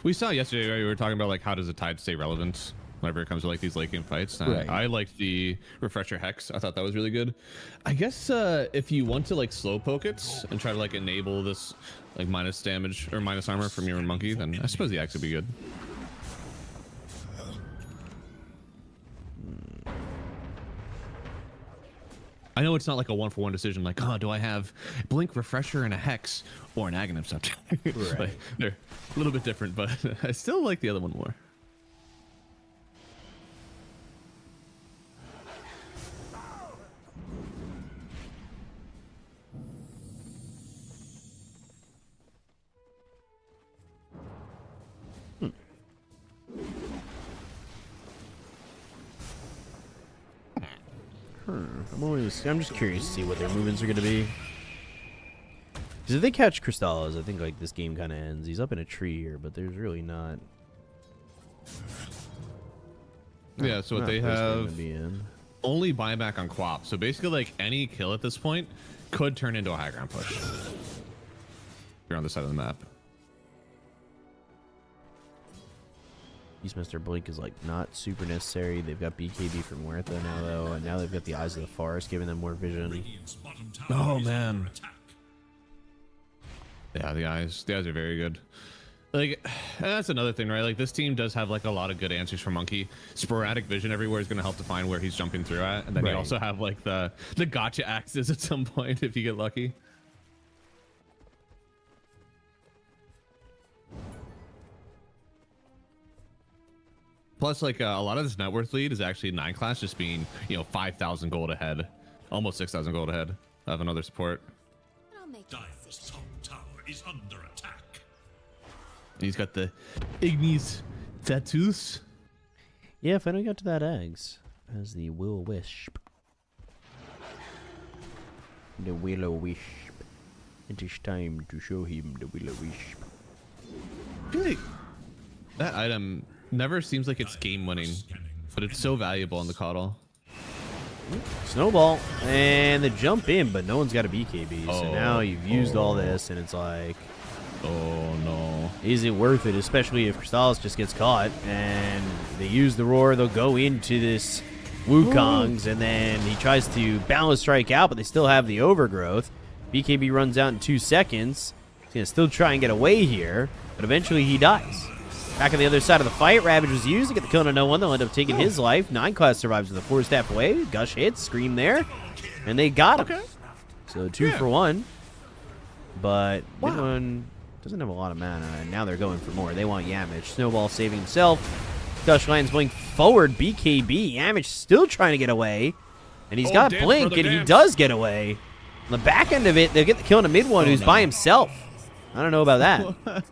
We saw yesterday, right? We were talking about like how does the Tide stay relevant whenever it comes to like these late game fights. Right. I liked the Refresher Hex. I thought that was really good. I guess if you want to like slow poke it and try to like enable this like minus damage or minus armor from your monkey, then I suppose the Axe would be good. I know it's not like a 1-for-1 decision, like, oh, do I have Blink, Refresher, and a Hex, or an Aghanim Scepter? Right. Like, they're a little bit different, but I still like the other one more. I'm just curious to see what their movements are going to be. Because if they catch Crystallis, I think like this game kind of ends. He's up in a tree here, but there's really not. Yeah, so what they have be in. only buyback on Quap. So basically, like any kill at this point could turn into a high ground push. You're on the side of the map. Beastmaster Blink is like not super necessary. They've got BKB from Muerta now though, and now they've got the Eyes of the Forest giving them more vision. Oh man. Yeah, the eyes are very good. Like, and that's another thing, right? Like this team does have like a lot of good answers for Monkey. Sporadic vision everywhere is going to help define where he's jumping through at, and then you also have like the gotcha axes at some point if you get lucky. Plus, like a lot of this net worth lead is actually 9 class just being, 5,000 gold ahead, almost 6,000 gold ahead of another support. Dire's top tower is under attack. And he's got the Ignis tattoos. Yeah, finally got to that eggs as the Will-O-Wisp. The Will-O-Wisp. It is time to show him the Will-O-Wisp. I feel like that item never seems like it's game winning, but it's so valuable in the Coddle. Snowball and the jump in, but no one's got a BKB. So Oh. now you've used all this, and it's like, Oh no. is it worth it? Especially if Crystallis just gets caught and they use the roar, they'll go into this Wukong's, and then he tries to balance strike out, but they still have the overgrowth. BKB runs out in 2 seconds. He's gonna still try and get away here, but eventually he dies. Back on the other side of the fight, Ravage was used to get the kill on no one. They'll end up taking his life. 9 class survives with a 4-step away. Gush hits, Scream there, and they got him. So 2 for 1. But mid one doesn't have a lot of mana, and now they're going for more. They want Yamich. Snowball saving himself. Gush lands Blink forward. BKB. Yamich still trying to get away, and he's got dance, Blink, brother, and he dance. does get away. On the back end of it, they'll get the kill on a mid one who's by himself. I don't know about that.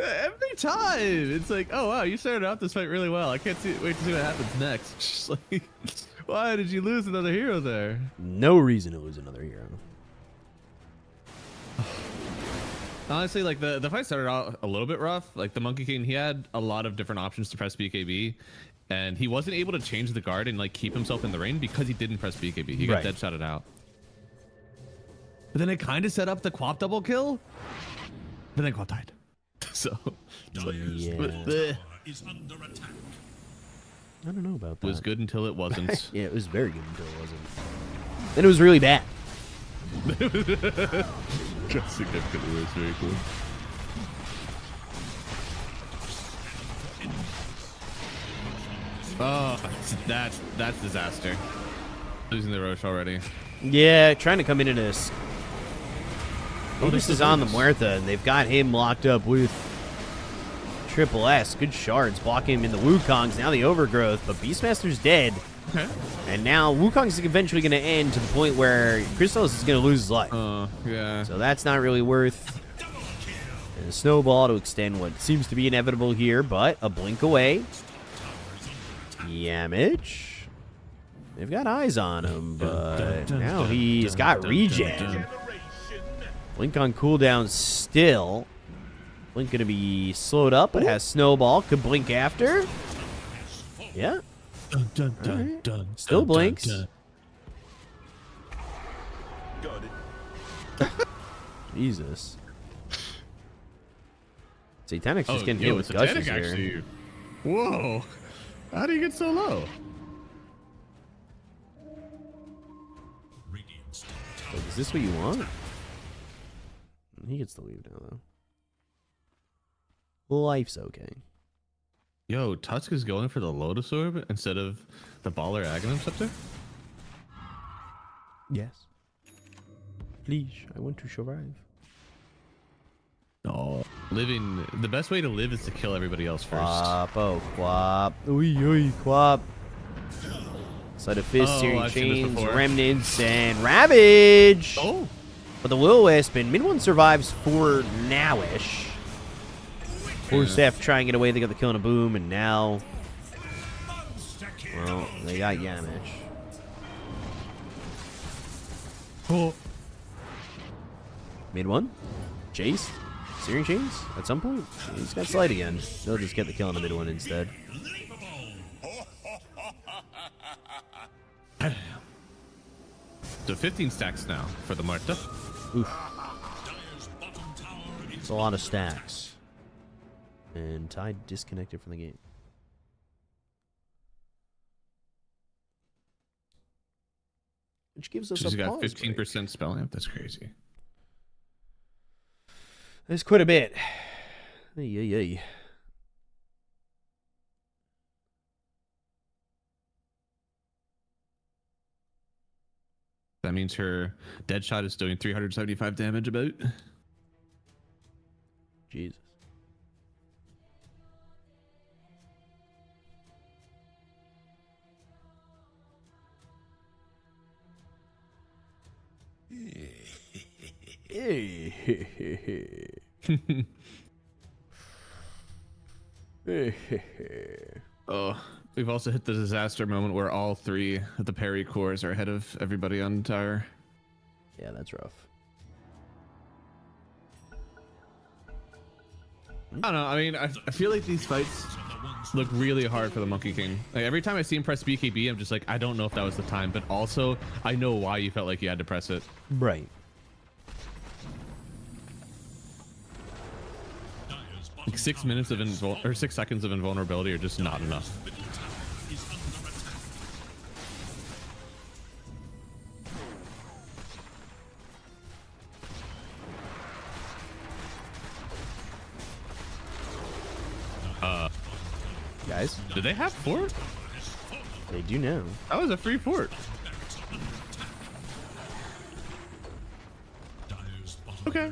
Every time it's like, oh wow, you started out this fight really well. I can't wait to see what happens next. Just like, why did you lose another hero there? No reason to lose another hero. Honestly, like the fight started out a little bit rough. Like the Monkey King, he had a lot of different options to press BKB, and he wasn't able to change the guard and like keep himself in the lane because he didn't press BKB. He got dead shotted out. But then it kind of set up the Quap double kill, but then Quap died. So Dire's Yeah. top tower is under attack. I don't know about it that. was good until it wasn't. Yeah, it was very good until it wasn't. Then it was really bad. Just significantly worse. Very cool. Oh, that's disaster. Losing the Roche already. Yeah, trying to come into this. Oh, This is on the Muerta, and they've got him locked up with Triple S. Good shards blocking him in the Wukong's. Now the overgrowth, but Beastmaster's dead. Okay. And now Wukong's eventually going to end to the point where Crystallis is going to lose his life. Yeah. So that's not really worth. And a snowball to extend what seems to be inevitable here, but a blink away. Yamage. They've got eyes on him, but now he's got regen. Blink on cooldown still. Blink going to be slowed up, but has snowball. Could blink after. Yeah. Right. Still blinks. Jesus. Satanic's just getting hit with gushes here. Whoa. How do you get so low? Like, is this what you want? He gets to leave now, though. Life's okay. Yo, Tusk is going for the Lotus Orb instead of the Baller Aghanim Scepter? Yes. Please, I want to survive. No. The best way to live is to kill everybody else first. Quap, oh, quap. Oi, quap. Side of Fist, Searing Chains, Remnants, and Ravage. Oh. But the Will-O-Wisp and Mid-1 survives for nowish. Poor Steph trying to get away. They got the kill and a boom, and now, well, they got Yamage. Oh. Mid-1. Chase. Searing Chains at some point. He's got Slide again. They'll just get the kill on the Mid-1 instead. So 15 stacks now for the Marta. Oof. It's a lot of stacks. And Tide disconnected from the game. Which gives us She's a got pause 15% break. spell amp. That's crazy. There's quite a bit. Ay. That means her dead shot is doing 375 damage about. Jesus. Oh, we've also hit the disaster moment where all three of the parry cores are ahead of everybody on tower. Yeah, that's rough. I don't know. I mean, I feel like these fights look really hard for the Monkey King. Like, every time I see him press BKB, I'm just like, I don't know if that was the time, but also I know why you felt like you had to press it. Right. Like 6 minutes of 6 seconds of invulnerability are just not enough. Guys, do they have fort? They do now. That was a free fort. Okay.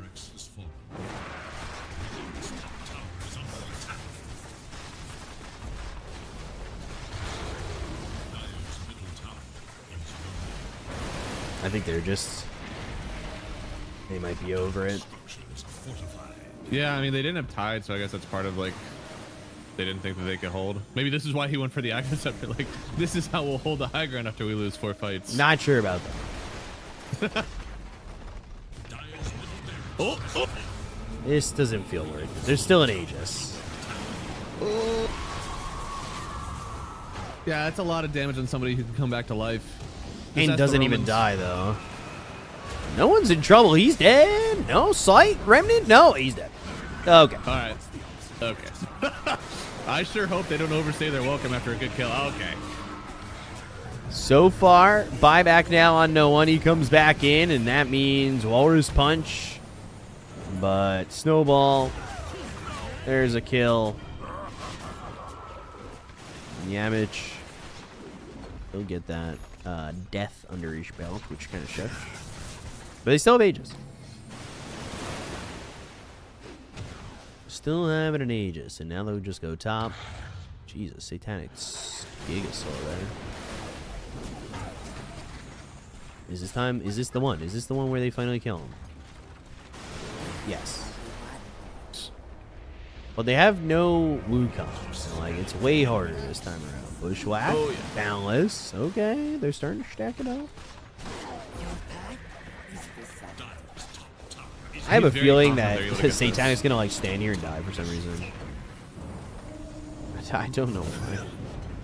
I think they're just... They might be over it. Yeah, I mean, they didn't have Tide, so I guess that's part of, like, they didn't think that they could hold. Maybe this is why he went for the Aghanim Scepter. Like, this is how we'll hold the high ground after we lose 4 fights. Not sure about that. Oh. This doesn't feel worth it. There's still an Aegis. Yeah, that's a lot of damage on somebody who can come back to life. And doesn't even die, though. No one's in trouble. He's dead. No sight. Remnant? No, he's dead. Okay. All right. Okay. I sure hope they don't overstay their welcome after a good kill. Okay. So far, buyback now on no one. He comes back in, and that means Walrus Punch. But Snowball. There's a kill. Yamage. He'll get that death under each belt, which kind of shook. But they still have Aegis. Still having an Aegis, and now they'll just go top. Jesus, Satanic's Gigasaur there. Is this time? Is this the one? Is this the one where they finally kill him? Yes. Well, they have no Wukong, so like it's way harder this time around. Bushwhack, Boundless. Okay, they're starting to stack it up. I have a feeling that Satanic's gonna like stand here and die for some reason. I don't know why.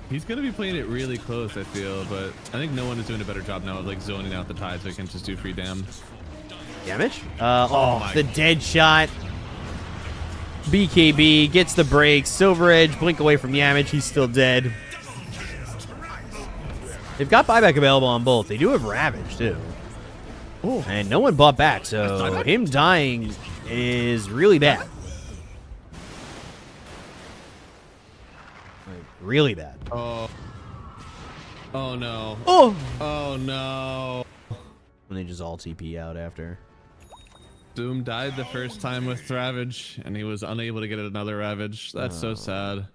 He's gonna be playing it really close, I feel, but I think no one is doing a better job now of like zoning out the tide so he can just do free dam. Damage? The dead shot. BKB gets the break. Silver Edge, blink away from Yamage. He's still dead. They've got buyback available on both. They do have Ravage, too. Oh. And no one bought back, so him dying is really bad. Like, really bad. Oh. Oh, no. Oh! Oh, no. And they just all TP out after. Doom died the first time with Ravage, and he was unable to get another Ravage. That's so sad.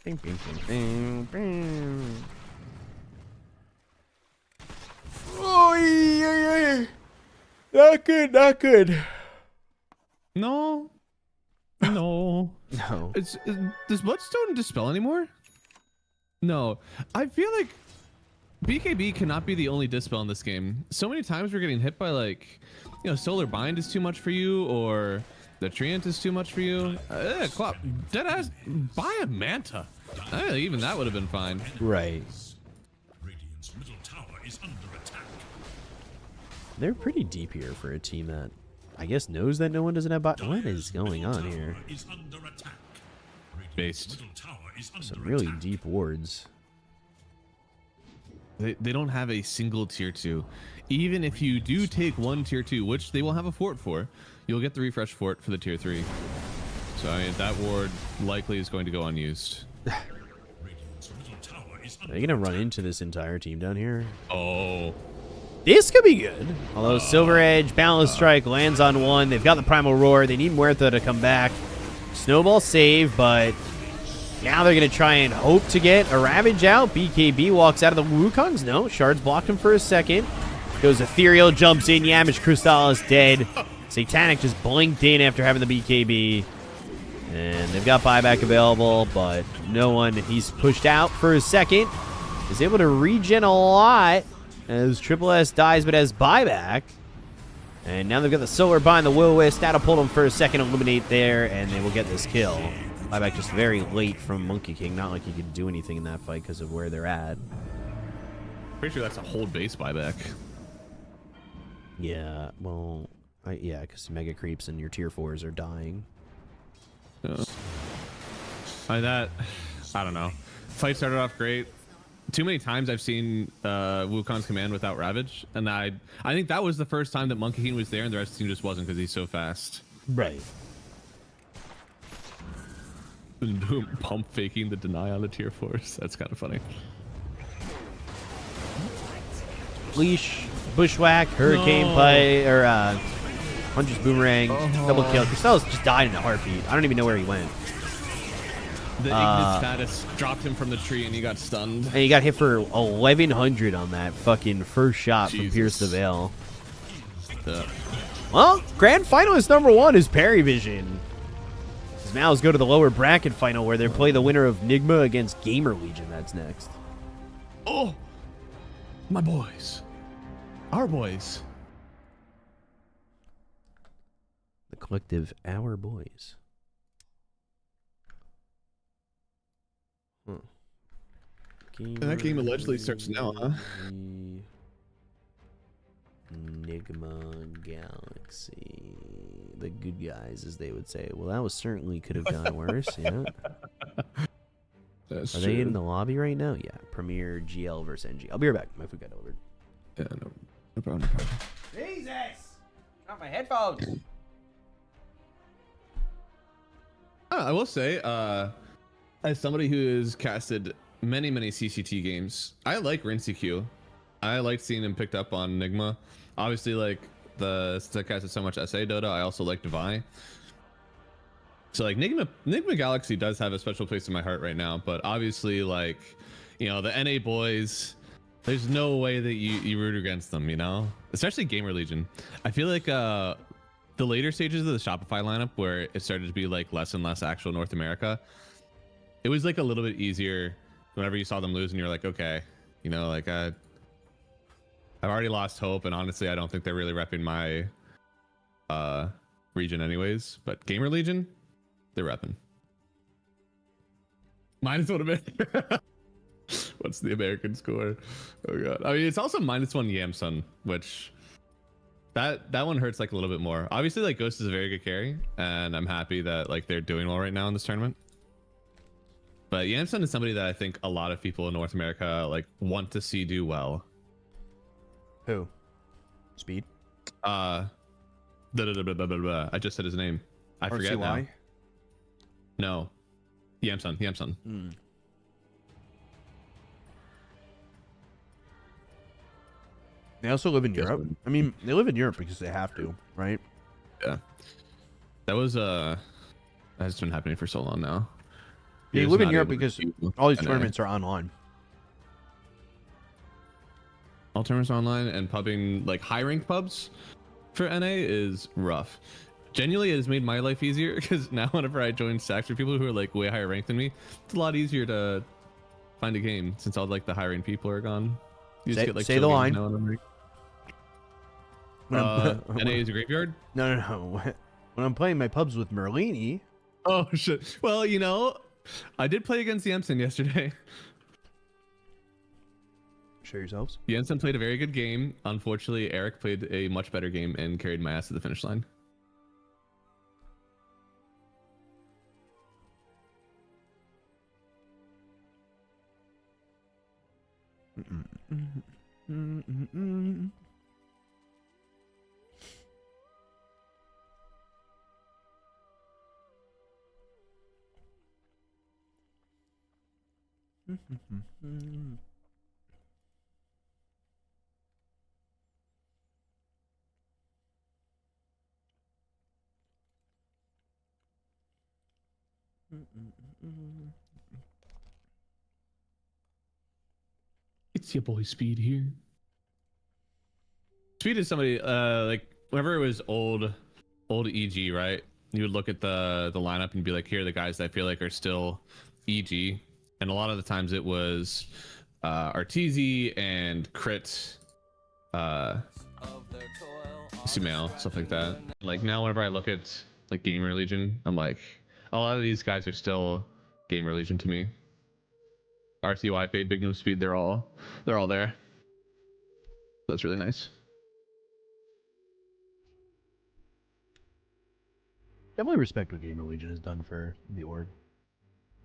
Bing, bing, bing, bing, bing. Oh, yeah. Not good, not good. No. No. No. Does Bloodstone dispel anymore? No. I feel like BKB cannot be the only dispel in this game. So many times we're getting hit by like, you know, Solar Bind is too much for you, or the Treant is too much for you. Deadass, buy a Manta. Even that would have been fine. Right. Radiant's middle tower is under attack. They're pretty deep here for a team that, I guess, knows that no one doesn't have bot. What is going on here? Is under attack. Based. Middle tower is under Some really attack. deep wards. They don't have a single tier 2. Even if you do take one tier 2, which they will have a fort for, you'll get the refresh fort for the tier 3. So I mean, that ward likely is going to go unused. Radiant's middle tower is Are they gonna run into this entire team down here? Oh. This could be good. Although Silver Edge, Boundless Strike lands on one. They've got the Primal Roar. They need Muerta to come back. Snowball save, but now they're going to try and hope to get a Ravage out. BKB walks out of the Wukongs. No, Shards blocked him for a second. Goes Ethereal, jumps in. Yamage Crystal is dead. Satanic just blinked in after having the BKB. And they've got buyback available, but no one. He's pushed out for a second. Is able to regen a lot as Triple S dies, but has buyback. And now they've got the Solar Bind, the Will-O-Wisp. That'll pull them for a second, eliminate there, and they will get this kill. Buyback just very late from Monkey King. Not like he could do anything in that fight because of where they're at. Pretty sure that's a hold base buyback. Yeah, well, yeah, because Mega Creeps and your tier 4s are dying. Yeah. I don't know. Fight started off great. Too many times I've seen Wukong's command without Ravage, and I think that was the first time that Monkey King was there, and the rest of the team just wasn't because he's so fast. Right. Pump faking the deny on the tier 4s. That's kind of funny. Leash, Bushwhack, Hurricane Play, or Hunter's Boomerang, double kill. Crystal's just died in a heartbeat. I don't even know where he went. The Ignis status dropped him from the tree and he got stunned. And he got hit for 1100 on that fucking first shot from Pierce the Veil. Well, grand finalist number 1 is Parivision. His Mouz go to the lower bracket final where they play the winner of Nigma against Gamer Legion. That's next. Oh, my boys. Our boys. The collective Our Boys. And that game allegedly starts now, huh? Nigma Galaxy. The good guys, as they would say. Well, that was certainly could have gone worse, yeah. That's Are true. they in the lobby right now? Yeah. Premier GL versus NG. I'll be right back. My food got delivered. Yeah, no problem. Jesus! Not my headphones! I will say, as somebody who has casted many CCT games, I like Rinseq. I like seeing him picked up on Nigma. Obviously, like since I casted so much SA Dota, I also like Divine. So like Nigma Galaxy does have a special place in my heart right now. But obviously, like, you know, the NA boys, There's no way that you root against them, you know? Especially Gamer Legion. I feel like the later stages of the Shopify lineup where it started to be like less and less actual North America, it was like a little bit easier whenever you saw them lose and you're like, okay, you know, like I've already lost hope, and honestly I don't think they're really repping my region anyways. But Gamer Legion, they're repping. -1 a bit. What's the American score? Oh god. I mean, it's also -1 Yamsun, which that one hurts like a little bit more. Obviously, like Ghost is a very good carry, and I'm happy that like they're doing well right now in this tournament. But Yamsun is somebody that I think a lot of people in North America like want to see do well. Who? Speed? I just said his name. I forget now. No. Yamsun. They also live in Europe. I mean, they live in Europe because they have to, right? Yeah. That was that's been happening for so long now. They live in Europe because all these tournaments are online. All tournaments are online, and pubbing, like high ranked pubs for NA is rough. Genuinely, it has made my life easier because now whenever I join stacks for people who are like way higher ranked than me, it's a lot easier to find a game since all like the high ranked people are gone. You just get like say the line. NA is a graveyard? No. When I'm playing my pubs with Merlini. Oh shit. Well, you know, I did play against Yamsun yesterday. Show yourselves. Yamsun played a very good game. Unfortunately, Eric played a much better game and carried my ass to the finish line. It's your boy Speed here. Speed is somebody like whenever it was old EG, right? You would look at the lineup and be like, here are the guys that I feel like are still EG, and a lot of the times it was Arteezy and Crit, Sumail, stuff like that. Like now whenever I look at like Gamer Legion, I'm like, a lot of these guys are still Gamer Legion to me. RCY, Fade, Big Noob, Speed, they're all there. That's really nice. Definitely respect what Gamer Legion has done for the org.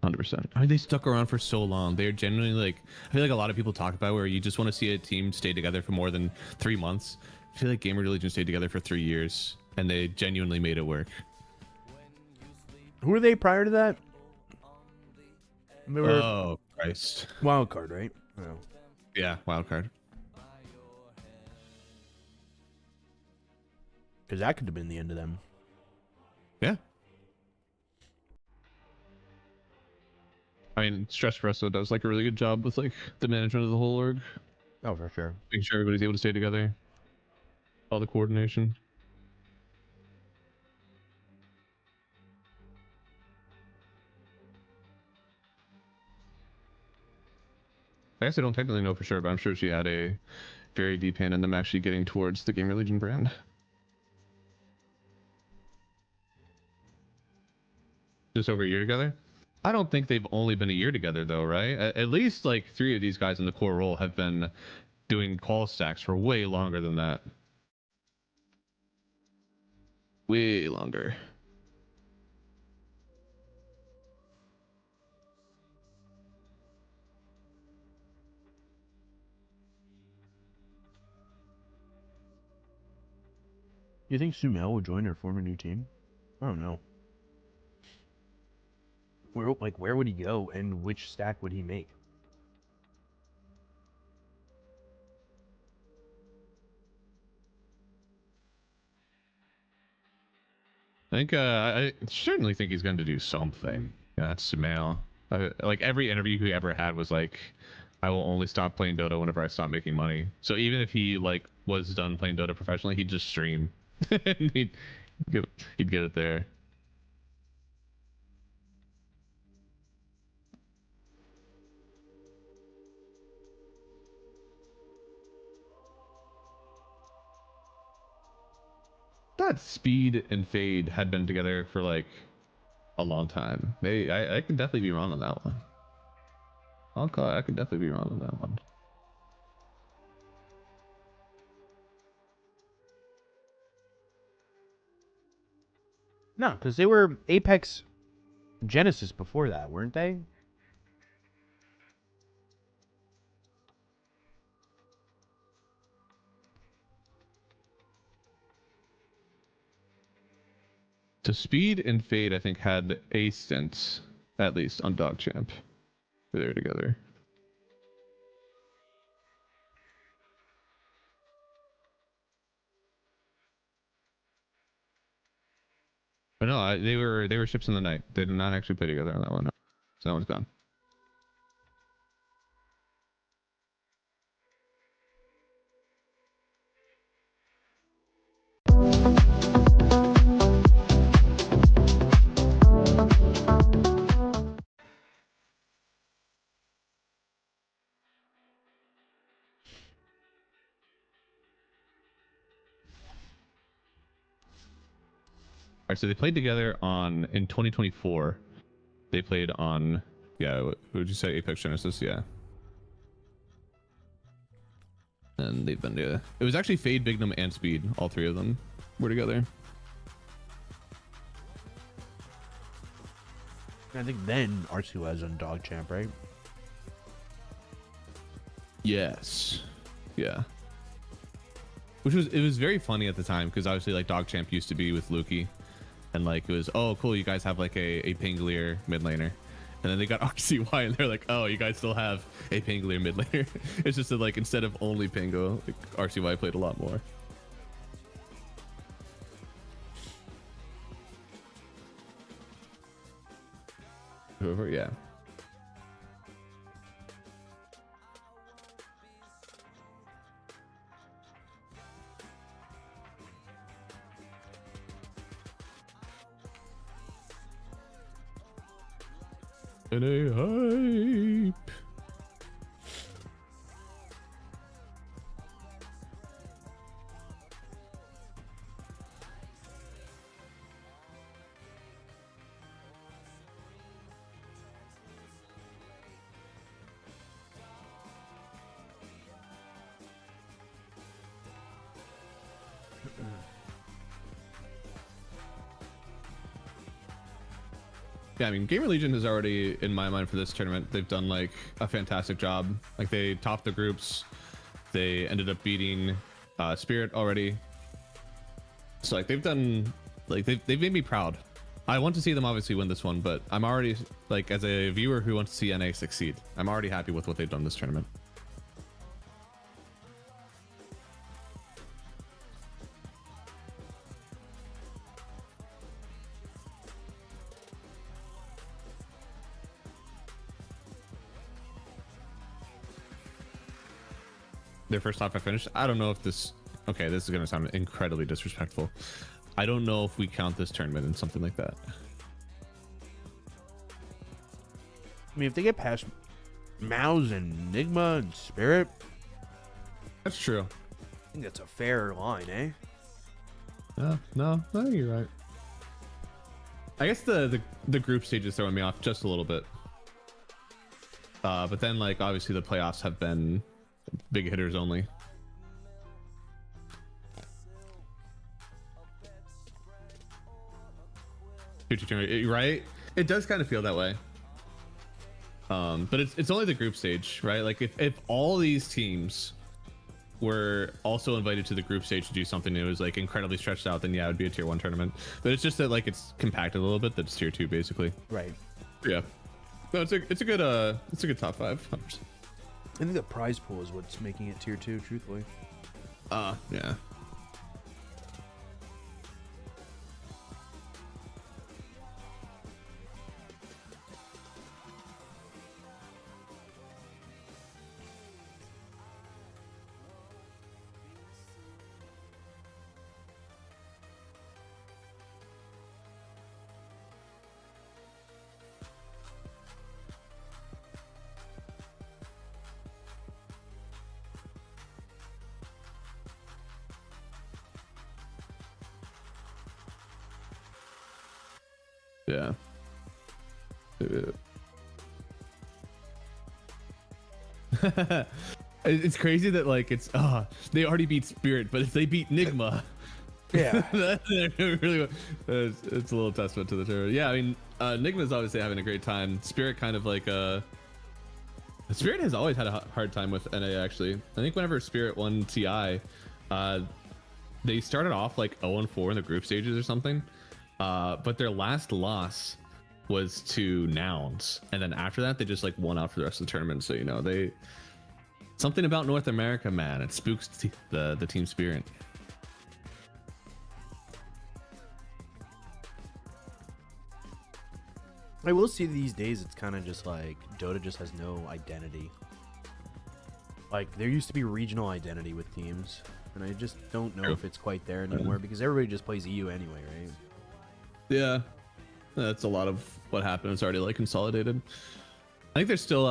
100%. I mean, they stuck around for so long. They're genuinely like, I feel like a lot of people talk about where you just want to see a team stay together for more than 3 months. I feel like Gamer Legion stayed together for 3 years, and they genuinely made it work. Who were they prior to that? They were oh Christ! Wildcard, right? Oh. Yeah, Wildcard. Because that could have been the end of them. Yeah. I mean, Stress Presso does like a really good job with like the management of the whole org. Oh, for sure. Making sure everybody's able to stay together. All the coordination. I guess I don't technically know for sure, but I'm sure she had a very deep hand in them actually getting towards the Gamer Legion brand. Just over a year together? I don't think they've only been a year together though, right? At least like 3 of these guys in the core role have been doing call stacks for way longer than that. Way longer. You think Sumail will join or form a new team? I don't know. Where would he go, and which stack would he make? I think I certainly think he's going to do something. Yeah, that's Sumail. Like every interview he ever had was like, I will only stop playing Dota whenever I stop making money. So even if he like was done playing Dota professionally, he'd just stream. And he'd get it there. That Speed and Fade had been together for like a long time. I could definitely be wrong on that one. I could definitely be wrong on that one. No, because they were Apex Genesis before that, weren't they? So Speed and Fade, I think, had a stint, at least, on Dog Champ. They were together. But no, they were ships in the night. They did not actually play together on that one. So that one's gone. All right, so they played together in 2024. They played on, yeah, what would you say, Apex Genesis? Yeah. And they've been together. It was actually Fade, Bignum, and Speed. All three of them were together. I think then R2 was on Dog Champ, right? Yes. Yeah. It was very funny at the time because obviously like Dog Champ used to be with Lukey. And like it was, oh cool, you guys have like a Pangolier mid laner. And then they got RCY and they're like, oh, you guys still have a Pangolier mid laner. It's just that like instead of only Pango, like, RCY played a lot more. Whoever, yeah. And a hype. Yeah, I mean, Gamer Legion is already, in my mind, for this tournament, they've done like a fantastic job. Like they topped the groups, they ended up beating Spirit already. So like they've done, like they've made me proud. I want to see them obviously win this one, but I'm already like, as a viewer who wants to see NA succeed, I'm already happy with what they've done this tournament. Their first top 5 finish. I don't know if this. Okay, this is gonna sound incredibly disrespectful. I don't know if we count this tournament in something like that. I mean, if they get past Mouz and Nigma and Spirit, that's true. I think that's a fair line, eh? No, I think you're right. I guess the group stage is throwing me off just a little bit. But then like obviously the playoffs have been big hitters only. Right? It does kind of feel that way. But it's only the group stage, right? Like if all these teams were also invited to the group stage to do something that was like incredibly stretched out, then yeah, it would be a tier 1 tournament. But it's just that like it's compacted a little bit, that it's tier 2 basically. Right. Yeah. No, it's a good top 5. 100%. I think the prize pool is what's making it tier 2, truthfully. Yeah. Yeah. It's crazy that like it's they already beat Spirit, but if they beat Nigma, Yeah. really, it's a little testament to the tournament. Yeah, I mean, Nigma's obviously having a great time. Spirit kind of like Spirit has always had a hard time with NA actually. I think whenever Spirit won TI, they started off like 0-4 in the group stages or something, but their last loss was to Nouns, and then after that they just like won out for the rest of the tournament. So you know, they something about North America, man, it spooks the team Spirit. I will see these days it's kind of just like Dota just has no identity. Like there used to be regional identity with teams, and I just don't know if it's quite there anymore because everybody just plays EU anyway, right? Yeah, that's a lot of what happened. It's already like consolidated. I think there's still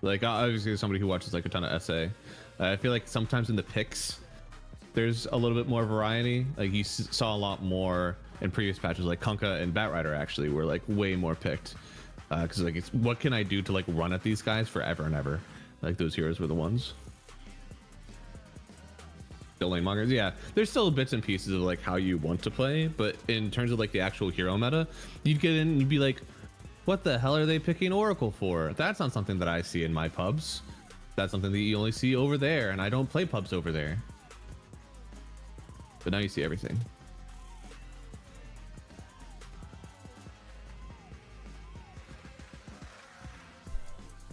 like obviously somebody who watches like a ton of SA. I feel like sometimes in the picks there's a little bit more variety. Like you saw a lot more in previous patches, like Kunkka and Batrider actually were like way more picked because like it's what can I do to like run at these guys forever and ever. Like those heroes were the ones. The lane mongers, yeah. There's still bits and pieces of like how you want to play, but in terms of like the actual hero meta, you'd get in and you'd be like, what the hell are they picking Oracle for? That's not something that I see in my pubs. That's something that you only see over there, and I don't play pubs over there. But now you see everything.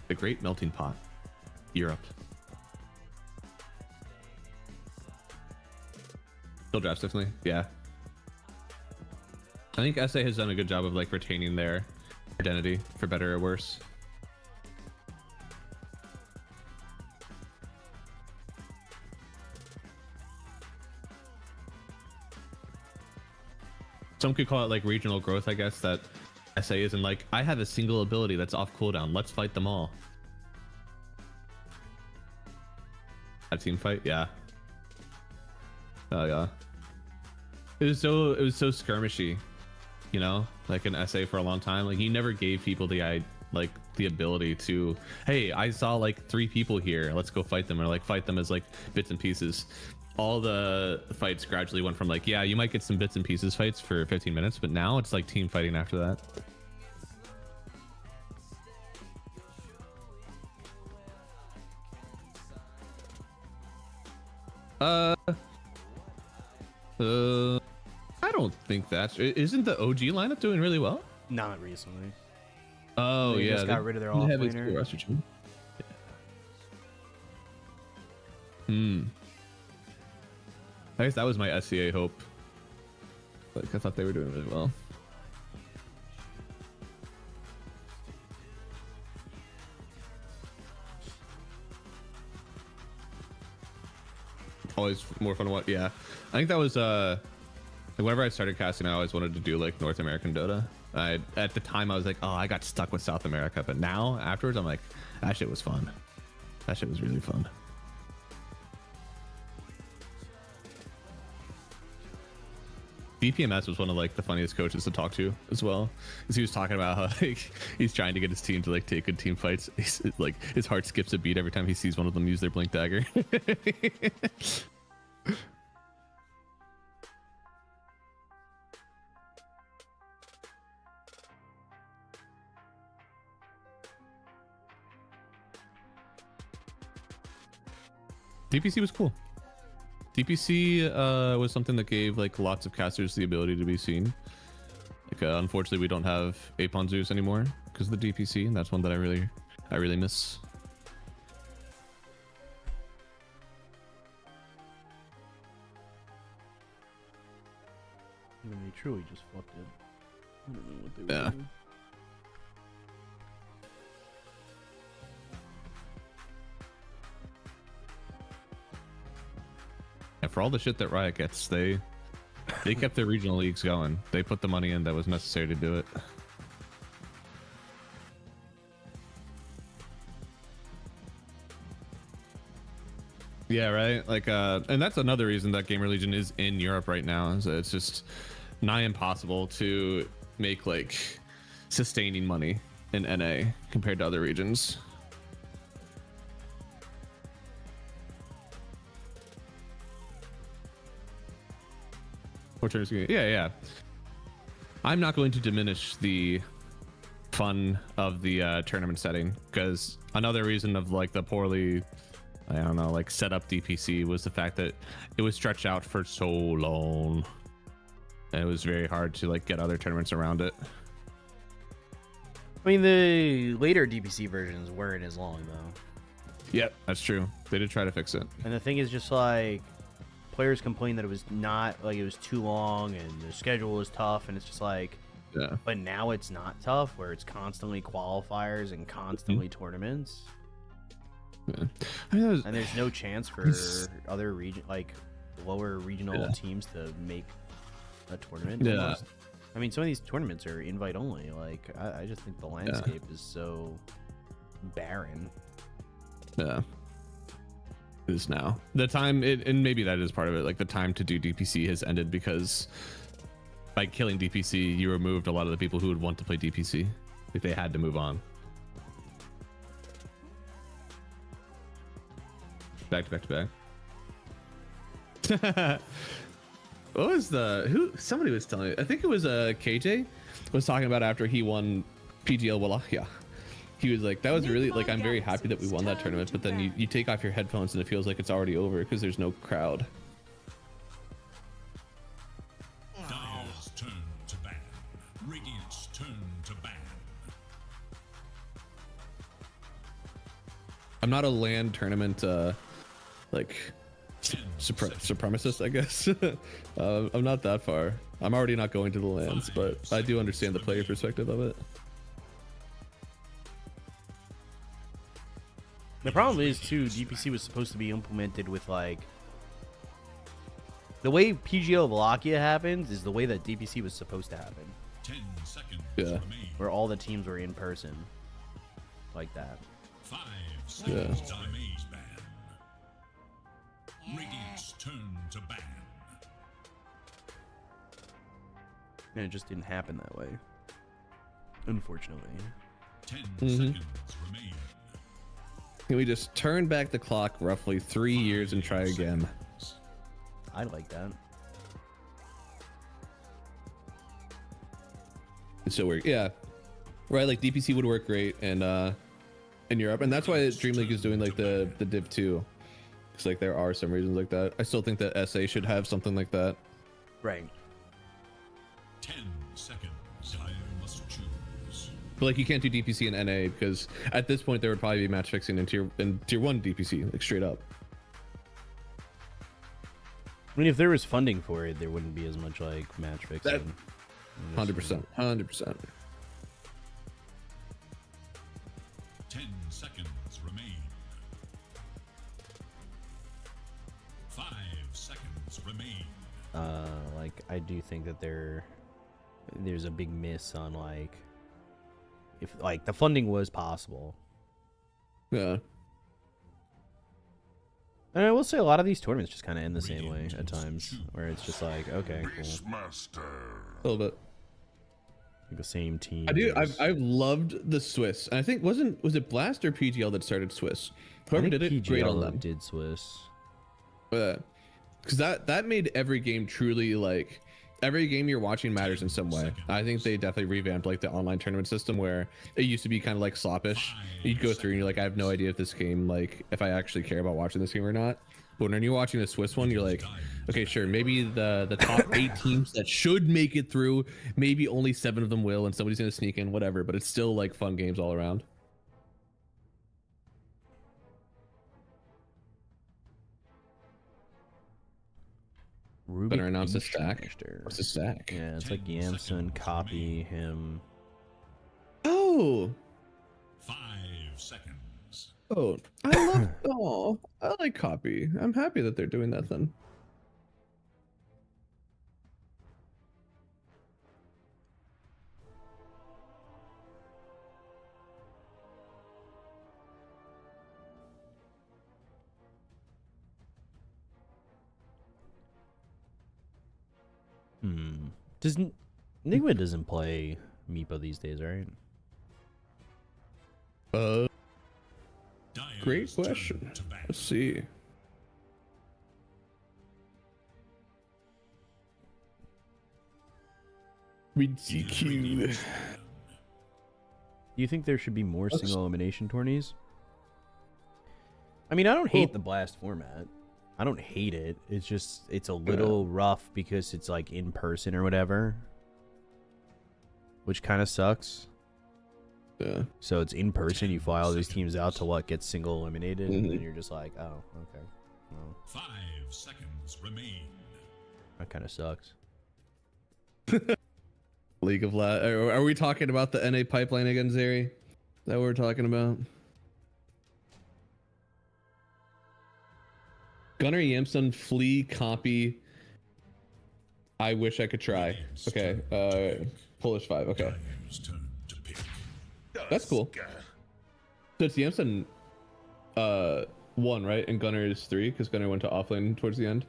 The Great Melting Pot, Europe. Still drafts definitely, yeah. I think SA has done a good job of like retaining their identity for better or worse. Some could call it like regional growth, I guess, that SA isn't like, I have a single ability that's off cooldown, let's fight them all. A team fight, yeah. Oh yeah. It was so skirmishy, you know, like in SA for a long time. Like you never gave people the ability to, hey, I saw like 3 people here, let's go fight them, or like fight them as like bits and pieces. All the fights gradually went from like, yeah, you might get some bits and pieces fights for 15 minutes, but now it's like team fighting after that. I don't think that's... Isn't the OG lineup doing really well? Not recently. Oh, They yeah. just got rid of their offlaner. I guess that was my SCA hope. Like, I thought they were doing really well. Always more fun to watch. Yeah, I think that was like whenever I started casting, I always wanted to do like North American Dota. At the time I was like, oh, I got stuck with South America, but now afterwards I'm like, that shit was fun. That shit was really fun. BPMS was one of like the funniest coaches to talk to as well, because he was talking about how like he's trying to get his team to like take good team fights. He's like, his heart skips a beat every time he sees one of them use their blink dagger. DPC was cool. DPC was something that gave like lots of casters the ability to be seen. Like unfortunately we don't have Apon Zeus anymore because of the DPC, and that's one that I really miss. I mean, they truly just fucked it. I don't know what they were doing. And for all the shit that Riot gets, they kept their regional leagues going. They put the money in that was necessary to do it. Yeah, right. Like, and that's another reason that Gamer Legion is in Europe right now. Is that it's just nigh impossible to make like sustaining money in NA compared to other regions. Yeah. I'm not going to diminish the fun of the tournament setting, because another reason of like the poorly, I don't know, like set up DPC was the fact that it was stretched out for so long. And it was very hard to like get other tournaments around it. I mean, the later DPC versions weren't as long though. Yep, that's true. They did try to fix it. And the thing is, just like players complained that it was not like it was too long and the schedule was tough, and it's just like, yeah. But now it's not tough, where it's constantly qualifiers and constantly tournaments. Yeah. I mean, and there's no chance for other lower regional teams to make a tournament. Yeah. Almost. I mean, some of these tournaments are invite only. Like, I just think the landscape is so barren. Yeah. It is now. The time, and maybe that is part of it, like the time to do DPC has ended because by killing DPC, you removed a lot of the people who would want to play DPC if they had to move on. Back to back. What was somebody was telling me, I think it was KJ was talking about after he won PGL Wallachia. He was like, that was really like, I'm very happy that we won that tournament, but then you take off your headphones and it feels like it's already over because there's no crowd. Dire's turn to ban. Radiant's turn to ban. I'm not a LAN tournament like supremacist, I guess. I'm not that far. I'm already not going to the LANs, but I do understand the player perspective of it. The problem is too, DPC was supposed to be implemented with like the way PGL Wallachia happens is the way that DPC was supposed to happen. 10 seconds Yeah. remain. Where all the teams were in person, like that. 5 seconds to Maze ban. Radiant's turn to ban. And it just didn't happen that way, unfortunately. 10 seconds remain. Can we just turn back the clock roughly 3 years and try again? I like that. It's so weird. Yeah. Right, like DPC would work great in Europe, and that's why Dream League is doing like the Div 2. Because like there are some reasons like that. I still think that SA should have something like that. Right. 10 seconds. Dire must choose. But like you can't do DPC in NA because at this point there would probably be match fixing in tier 1 DPC, like straight up. I mean, if there was funding for it, there wouldn't be as much like match fixing. 100%. 100%. 10 seconds remain. 5 seconds remain. Like I do think that there's a big miss on like if like the funding was possible. Yeah. And I will say a lot of these tournaments just kind of end the same way at times, where it's just like, okay, cool. A little bit. Like the same team. I do. I've loved the Swiss. And I think was it Blast or PGL that started Swiss? Whoever did it, PGL great on them. did Swiss. Because that made every game truly like every game you're watching matters in some way. I think they definitely revamped like the online tournament system where it used to be kind of like sloppish. You'd go through and you're like, I have no idea if this game, like if I actually care about watching this game or not. But when you're watching the Swiss one, you're like, okay, sure, maybe the top 8 teams that should make it through, maybe only 7 of them will, and somebody's gonna sneak in, whatever. But it's still like fun games all around. Better announce the stack. What's the stack? Yeah, it's like Yamson, copy him. Oh. 5 seconds. Oh, I like copy. I'm happy that they're doing that then. Nigma doesn't play Meepo these days, right? Great question. Let's see. Read CQ. Do you think there should be more single elimination tourneys? I mean, I don't hate the Blast format. I don't hate it. It's just, it's a little rough because it's like in person or whatever. Which kind of sucks. Yeah. So it's in person, you fly all these teams out to what gets single eliminated, and then you're just like, oh, okay. Well, 5 seconds remain. that kind of sucks. League of Are we talking about the NA pipeline again, Zeri? Is that what we're talking about? Gunnar Yamson, Flea, copy. I wish I could try. Okay. Polish 5. Okay. That's cool. So it's Yamson 1, right? And Gunnar is 3 because Gunnar went to offlane towards the end.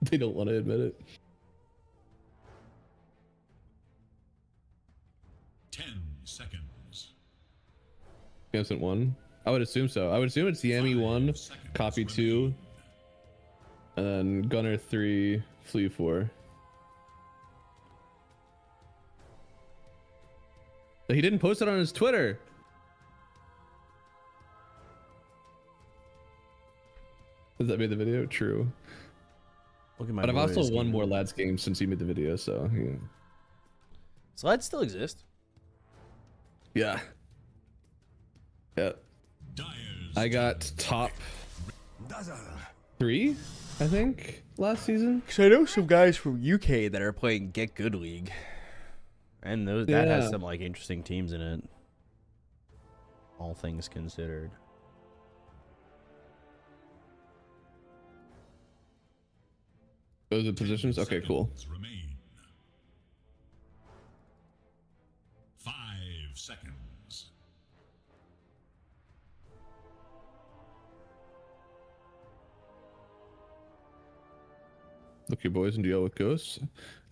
They don't want to admit it. 10 seconds. Yamson 1? I would assume so. I would assume it's Yami 1, copy 2, and then Gunnar 3, Flea 4. But he didn't post it on his Twitter. Does that make the video? True. Look at my But I've also boys won game. more lads games since he made the video, so yeah. Slides still exist. Yeah. Yeah. I got top 3, I think, last season. Because I know some guys from UK that are playing Get Good League. And those that has some like interesting teams in it. All things considered. Those are positions? Okay, cool. Remain. 5 seconds. Look, your boys and deal with Ghosts.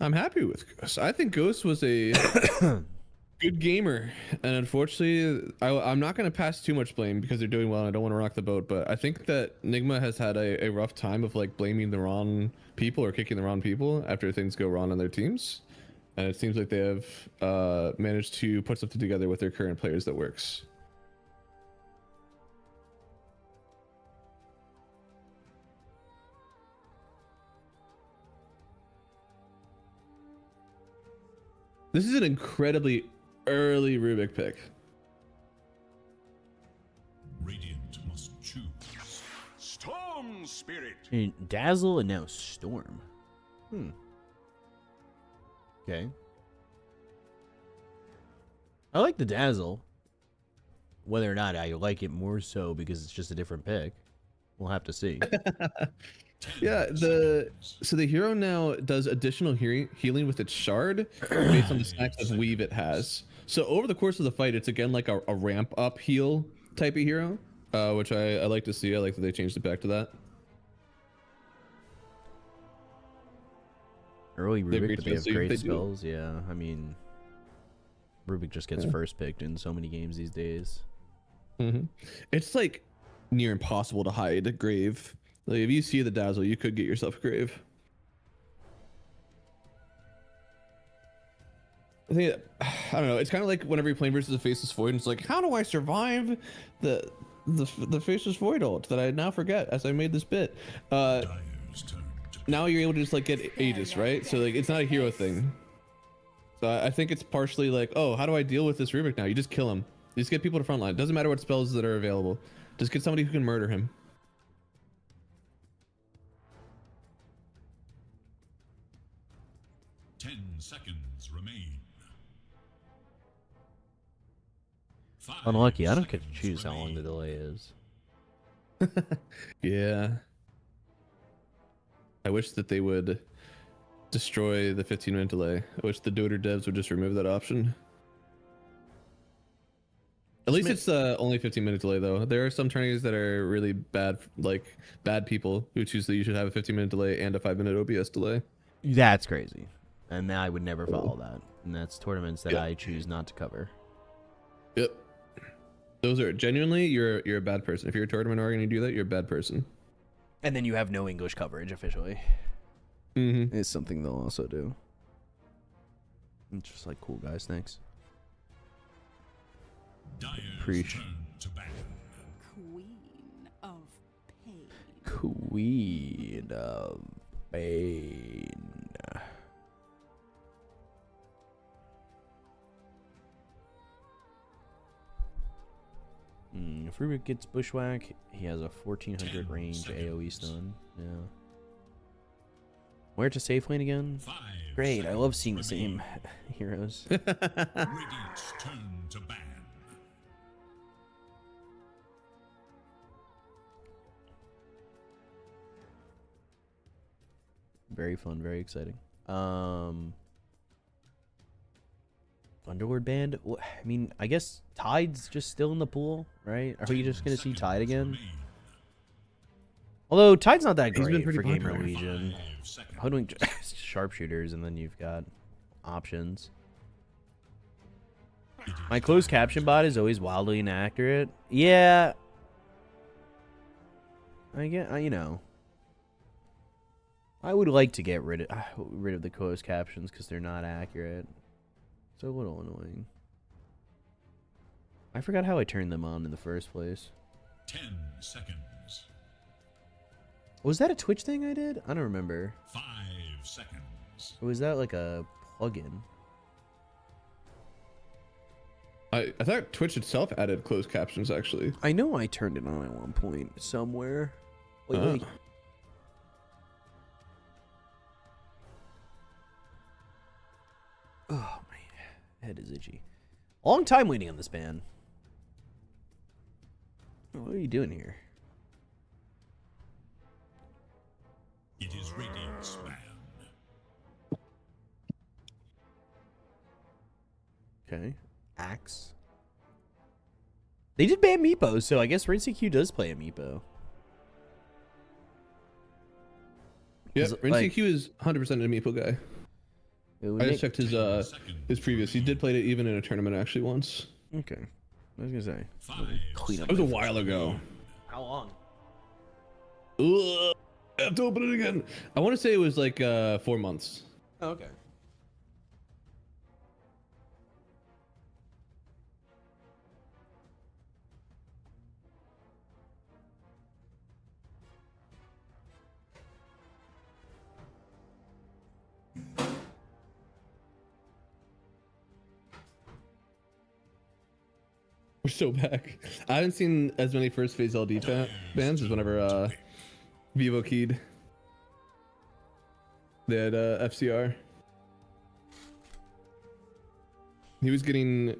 I'm happy with Ghosts. I think Ghost was a good gamer, and unfortunately, I'm not going to pass too much blame because they're doing well and I don't want to rock the boat, but I think that Nigma has had a rough time of like blaming the wrong people or kicking the wrong people after things go wrong on their teams, and it seems like they have managed to put something together with their current players that works. This is an incredibly early Rubik pick. Radiant must choose. Storm Spirit. And Dazzle and now Storm. Okay. I like the Dazzle. Whether or not I like it more so because it's just a different pick, we'll have to see. Yeah, the hero now does additional healing with its shard based on the stacks of weave it has. So over the course of the fight, it's again like a ramp up heal type of hero, which I like to see. I like that they changed it back to that. Early They have Rubik, great but they have spells, so great they do. spells. Yeah, I mean, Rubik just gets first picked in so many games these days. It's like near impossible to hide a grave. Like if you see the Dazzle, you could get yourself a grave. I think I don't know. It's kind of like whenever you're playing versus a Faceless Void, and it's like, how do I survive the Faceless Void ult that I now forget as I made this bit? Now you're able to just like get Aegis, right? So like it's not a hero thing. So I think it's partially like, oh, how do I deal with this Rubik now? You just kill him. You just get people to frontline. It doesn't matter what spells that are available. Just get somebody who can murder him. Seconds remain. Unlucky, I don't get to choose how long the delay is. Yeah. I wish that they would destroy the 15-minute delay. I wish the Dota devs would just remove that option. At least it's only 15-minute delay though. There are some tourneys that are really bad, like bad people who choose that you should have a 15-minute delay and a 5-minute OBS delay. That's crazy, and I would never follow that. And that's tournaments that I choose not to cover. Yep. Those are genuinely you're a bad person. If you're a tournament organizer and you do that, you're a bad person. And then you have no English coverage officially. Mm-hmm. It's something they'll also do. It's just like, cool guys, thanks. Dyer's turn to ban. Queen of pain. Queen of pain. If Rubik gets Bushwhack, he has a 1400 range AoE stun. Yeah. Where to safe lane again? Great, I love seeing the same heroes. Radiant's turn to ban. Very fun, very exciting. Underlord band? I mean, I guess Tide's just still in the pool, right? Are we just going to see Tide again? Although Tide's not that great for Gamer Legion. Hoodwink sharpshooters, and then you've got options. My closed caption bot is always wildly inaccurate. Yeah. I get, you know. I would like to get rid of the closed captions because they're not accurate. It's a little annoying. I forgot how I turned them on in the first place. 10 seconds. Was that a Twitch thing I did? I don't remember. 5 seconds. Or was that like a plugin? I thought Twitch itself added closed captions actually. I know I turned it on at one point somewhere. Wait. Oh, my head is itchy. Long time waiting on this ban. What are you doing here? It is Radiant's ban. Okay. Axe. They did ban Meepo, so I guess RinCQ does play a Meepo. Yeah, RinCQ is 100% a Meeple guy. I just checked his previous. He did play it even in a tournament actually once. Okay. I was gonna say. Clean up. That was a while ago. How long? Ugh, I have to open it again. I want to say it was like 4 months. Oh, okay. We're so back. I haven't seen as many first phase LD bans as whenever Vivo keyed. They had FCR. He was getting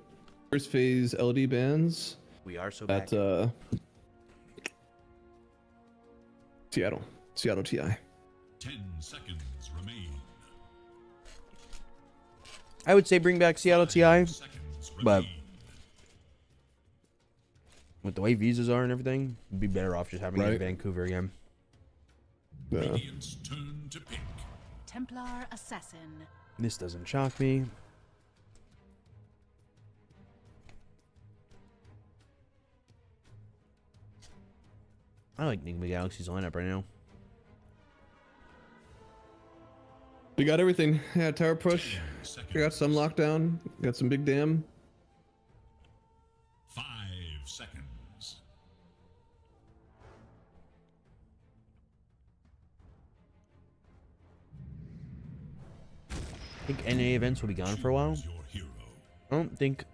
first phase LD bans. We are so back. At Seattle TI. 10 seconds remain. I would say bring back Seattle TI, but with the way visas are and everything, you'd be better off just having it in Vancouver again. Radiant's turn to pick. Templar Assassin. This doesn't shock me. I like Enigma Galaxy's lineup right now. We got everything. Yeah, tower push. We got some lockdown. Got some big dam. 5 seconds. I think NA events will be gone for a while. I don't think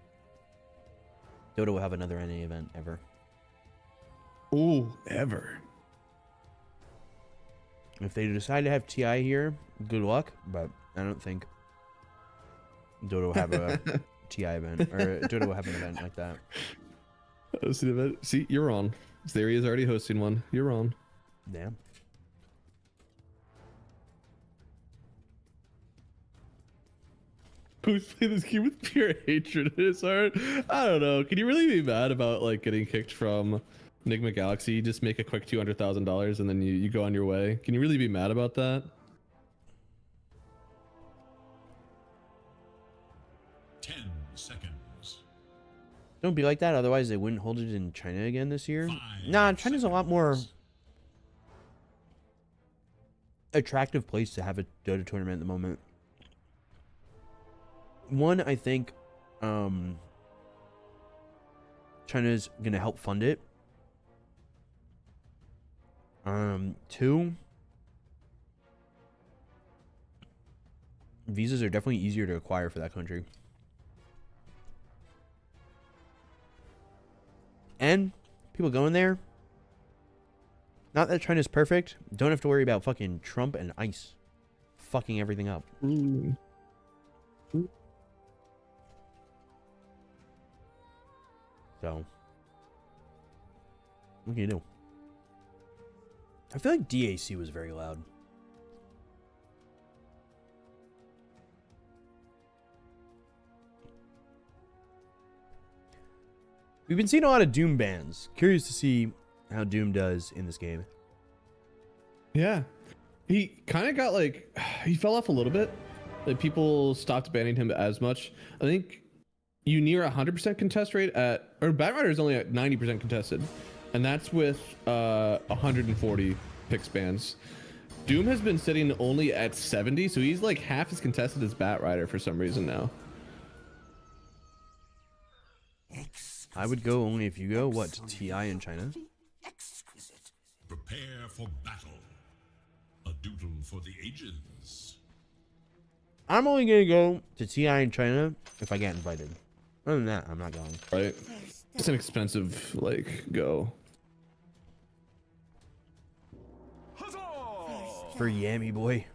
Dota will have another NA event ever. Ooh, ever. If they decide to have TI here, good luck, but I don't think Dota will have a TI event, or Dota will have an event like that. See, you're on. Theory is already hosting one. You're on. Damn. Who's playing this game with pure hatred in his heart? I don't know. Can you really be mad about like getting kicked from Enigma Galaxy? You just make a quick $200,000 and then you go on your way. Can you really be mad about that? 10 seconds. Don't be like that, otherwise they wouldn't hold it in China again this year. 5 Nah, China's a lot more seconds. attractive place to have a Dota tournament at the moment. One, I think China's gonna help fund it. Two, visas are definitely easier to acquire for that country. And people going there, not that China's perfect, don't have to worry about fucking Trump and ICE fucking everything up. So, what can you do? I feel like DAC was very loud. We've been seeing a lot of Doom bans. Curious to see how Doom does in this game. Yeah. He kind of got like, he fell off a little bit. Like people stopped banning him as much. I think you near 100% contest rate at, or Batrider is only at 90% contested. And that's with 140 picks bans. Doom has been sitting only at 70, so he's like half as contested as Batrider for some reason now. I would go only if you go, what, to TI in China? Prepare for battle. A doodle for the ages. I'm only going to go to TI in China if I get invited. Other than that, I'm not going. Right? It's an expensive, like, go. For Yammy boy.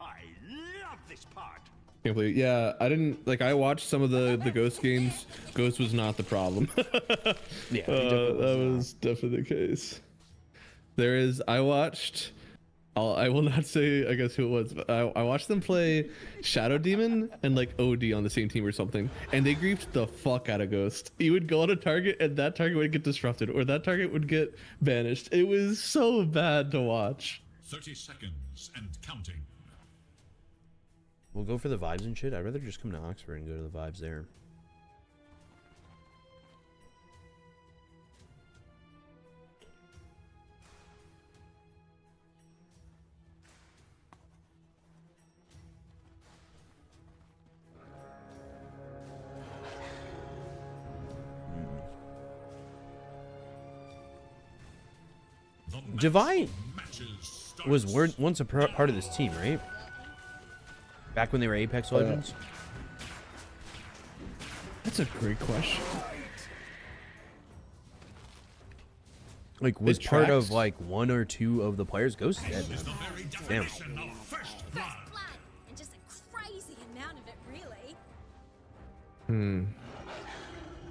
I love this part. Can't believe, yeah, I didn't, like, I watched some of the Ghost games. Ghost was not the problem. Yeah, that was definitely the case. There is, I watched, I will not say, I guess, who it was, but I watched them play Shadow Demon and, like, OD on the same team or something, and they griefed the fuck out of Ghost. He would go on a target, and that target would get disrupted, or that target would get banished. It was so bad to watch. 30 seconds and counting. We'll go for the vibes and shit. I'd rather just come to Oxford and go to the vibes there. Divine was once a part of this team, right? Back when they were Apex Legends? That's a great question. Like, was part of, like, one or two of the players? Ghost dead, man. Damn. First blood, and just a crazy amount of it, really.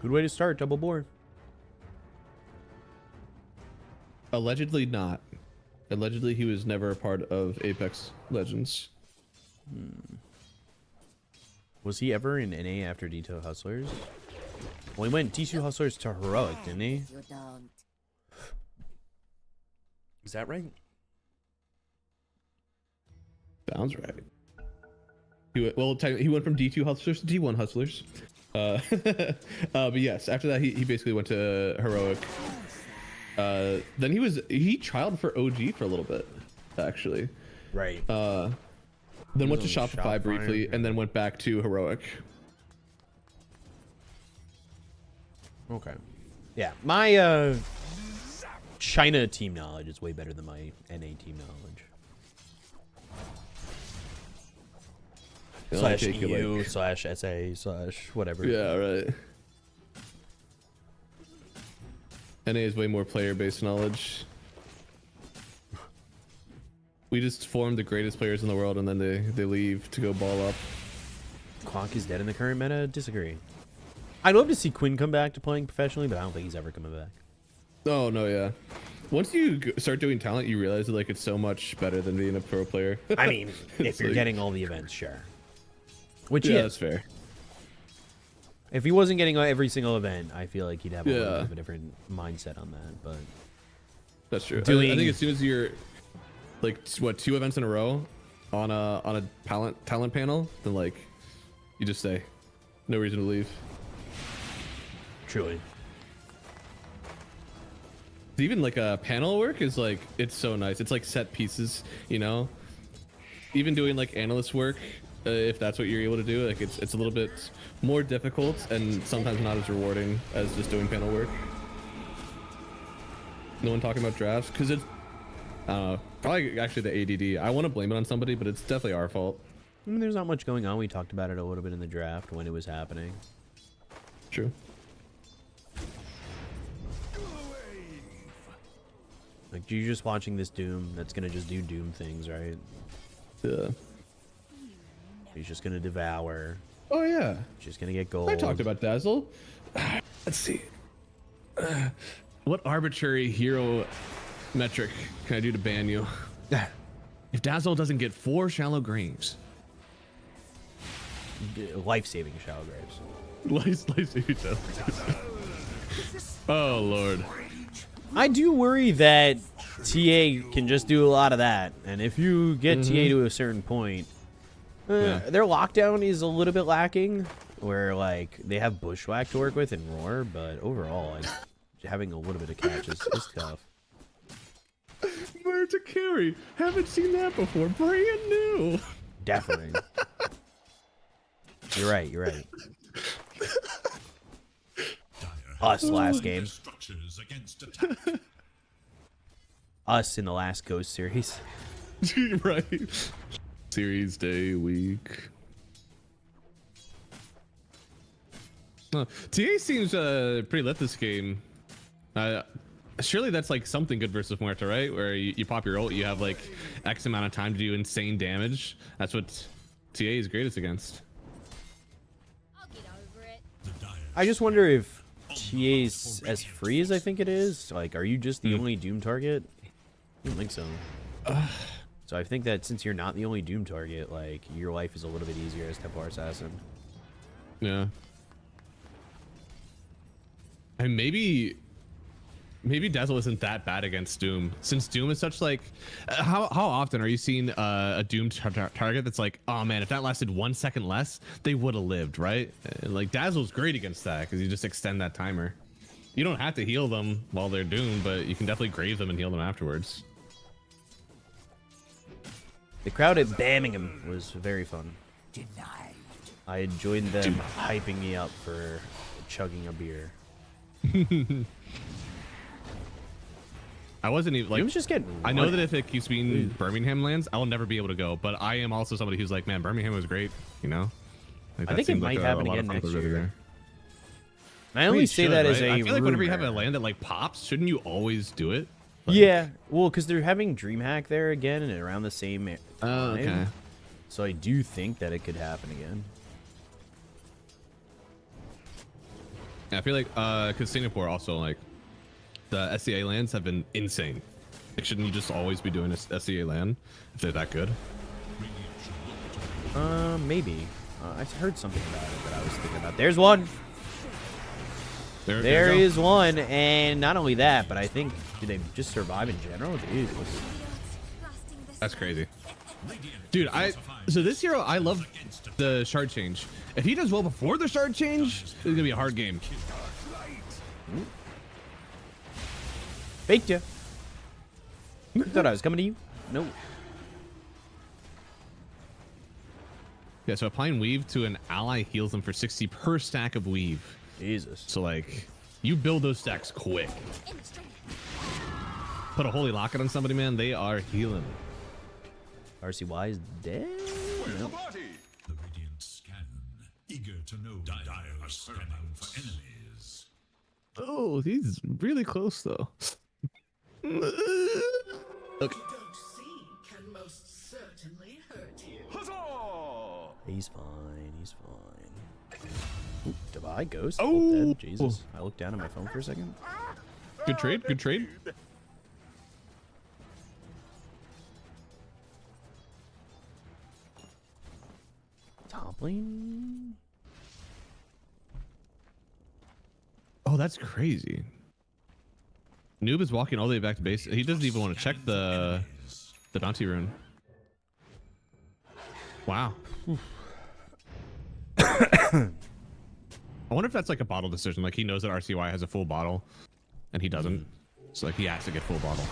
Good way to start, double board. Allegedly not. Allegedly he was never a part of Apex Legends. Was he ever in NA after D2 Hustlers? Well, he went D2 Hustlers to Heroic, didn't he? You don't. Is that right? Sounds right. He went from D2 Hustlers to D1 Hustlers. But yes, after that he basically went to Heroic. Then he trialed for OG for a little bit, actually. Right. Then went to Shopify briefly, and then went back to Heroic. Okay. Yeah, my China team knowledge is way better than my NA team knowledge. Slash EU, slash SA, slash whatever. Yeah, right. NA is way more player-based knowledge. We just form the greatest players in the world, and then they leave to go ball up. Quank is dead in the current meta. Disagree. I'd love to see Quinn come back to playing professionally, but I don't think he's ever coming back. Oh no, yeah. Once you start doing talent, you realize that like it's so much better than being a pro player. I mean, if It's you're like- getting all the events, sure. Which yeah, he that's is. fair. If he wasn't getting every single event, I feel like he'd have a little Yeah. bit of a different mindset on that. But That's true. I Doing- think as soon as you're like what 2 events in a row on a talent panel, then like you just stay. No reason to leave. truly, Even like a panel work is like it's so nice. It's like set pieces, you know. Even doing like analyst work, if that's what you're able to do, like it's a little bit more difficult and sometimes not as rewarding as just doing panel work. No one talking about drafts because it's probably actually the ADD. I want to blame it on somebody, but it's definitely our fault. I mean, there's not much going on. We talked about it a little bit in the draft when it was happening. True. Like, you're just watching this Doom that's gonna just do Doom things, right? Yeah. He's just gonna devour. Oh yeah. Just gonna get gold. I talked about Dazzle. Let's see. What arbitrary hero metric can I do to ban you? If Dazzle doesn't get 4 shallow graves. Life-saving shallow graves. Life-saving shallow graves. Oh lord. I do worry that TA can just do a lot of that, and if you get TA to a certain point, their lockdown is a little bit lacking, where like they have Bushwhack to work with and Roar, but overall, like, having a little bit of catch is tough. Where to carry? Haven't seen that before. Brand new. Definitely. You're right. You're right. Us last game. Structures against attack. Us in the last Ghost series. Right. Series day week. TA seems pretty lit this game. Surely that's like something good versus Muerta, right? Where you pop your ult, you have like X amount of time to do insane damage. That's what TA is greatest against. I'll get over it. I just wonder if TA's as free as I think it is. Like, are you just the only Doom target? I don't think so. So I think that since you're not the only Doom target, like, your life is a little bit easier as Templar Assassin. Yeah. And maybe Dazzle isn't that bad against Doom, since Doom is such like how often are you seeing a Doom target that's like, oh man, if that lasted 1 second less, they would have lived, right? Like Dazzle's great against that because you just extend that timer. You don't have to heal them while they're doomed, but you can definitely grave them and heal them afterwards. The crowd at Birmingham was very fun. I enjoyed them hyping me up for chugging a beer. I wasn't even like. Doom's just getting I know run. that if it keeps being Birmingham lands, I'll never be able to go. But I am also somebody who's like, man, Birmingham was great. You know, like, I that think it seems might like happen a lot again of fun next over year. there. I only It say should, that as right? a I feel like whenever you have a rumor. land that like pops, shouldn't you always do it? Like- Yeah, well, because they're having DreamHack there again and around the same time. Oh, okay. So I do think that it could happen again. Yeah, I feel like because Singapore also like the SCA lands have been insane. Like, shouldn't you just always be doing a SCA land if they're that good? Maybe. I heard something about it that I was thinking about. There's one. There There you go. is one, and not only that, but I think do they just survive in general? Jesus. That's crazy. Dude, so this hero, I love the shard change. If he does well before the shard change, it's gonna be a hard game. Faked ya. Thought I was coming to you. No. Yeah, so applying weave to an ally heals them for 60 per stack of weave. Jesus. So like, you build those stacks quick. Put a holy locket on somebody, man, they are healing. RCY is dead. Nope. The Radiant scan, eager to know Dire are scanning for enemies. Oh, he's really close though. Look. He's fine. He's fine. Ooh, Divide Ghost. Oh. Dead. Jesus. I looked down at my phone for a second. Good trade. Good trade. Top lane. Oh, that's crazy. Noob is walking all the way back to base. He doesn't even want to check the bounty rune. Wow. I wonder if that's like a bottle decision. Like he knows that RCY has a full bottle, and he doesn't. So like he has to get full bottle.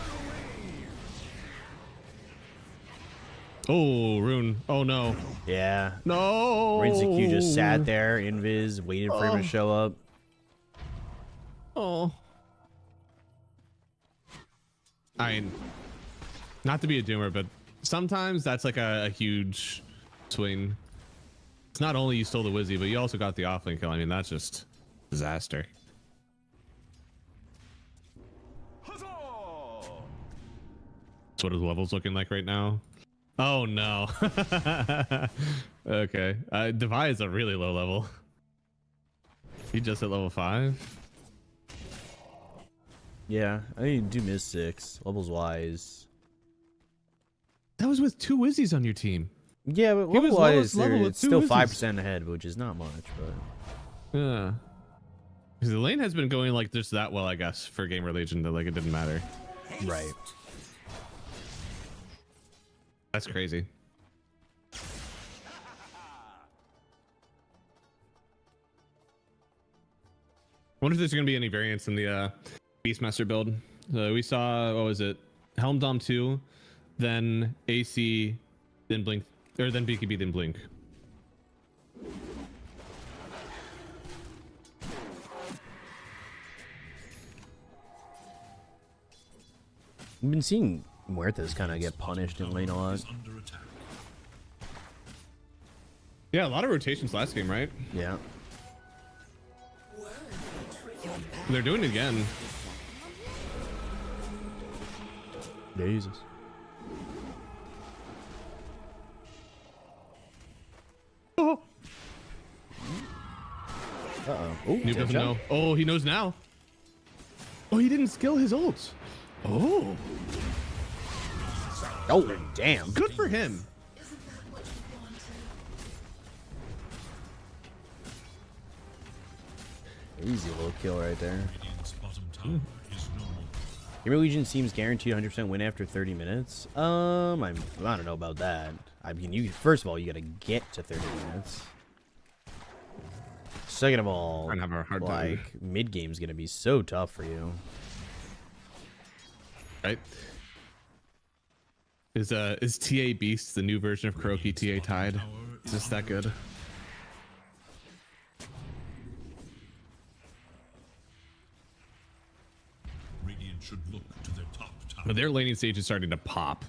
Oh, rune. Oh no. Yeah. No. Rinseq just sat there, invis, waited for him to show up. Oh. I mean, not to be a doomer, but sometimes that's like a huge swing. It's not only you stole the Wizzy, but you also got the offlane kill. I mean, that's just disaster. That's what his level's looking like right now. Oh no. Okay. Devi is a really low level. He just at level 5. Yeah, I mean, Doom is 6 levels wise. That was with 2 Wizzies on your team. Yeah, but He was level wise, lowest level with it's 2 still Wizzies. 5% ahead, which is not much. But Yeah. Because the lane has been going like just that well, I guess, for Gamer Legion that like it didn't matter. right. That's crazy. I wonder if there's going to be any variance in the Beastmaster build. We saw, what was it? Helm Dom 2, then AC, then Blink, or then BKB, then Blink. I've been seeing Muertas kind of get punished in lane a lot. Yeah, a lot of rotations last game, right? Yeah. They're doing it again. Jesus. Oh. Uh-oh. Oh, Noob doesn't know. Oh, he knows now. Oh, he didn't skill his ult. Oh. Oh, damn. Good for him. Easy little kill right there. Gamer Legion seems guaranteed 100% win after 30 minutes. I don't know about that. I mean, first of all, you gotta get to 30 minutes. Second of all, I'm having a hard time. mid game's gonna be so tough for you. Right? Is TA Beast the new version of Kuroki TA Tide? Is this that good? Radiant should look to their top tower. But their laning stage is starting to pop.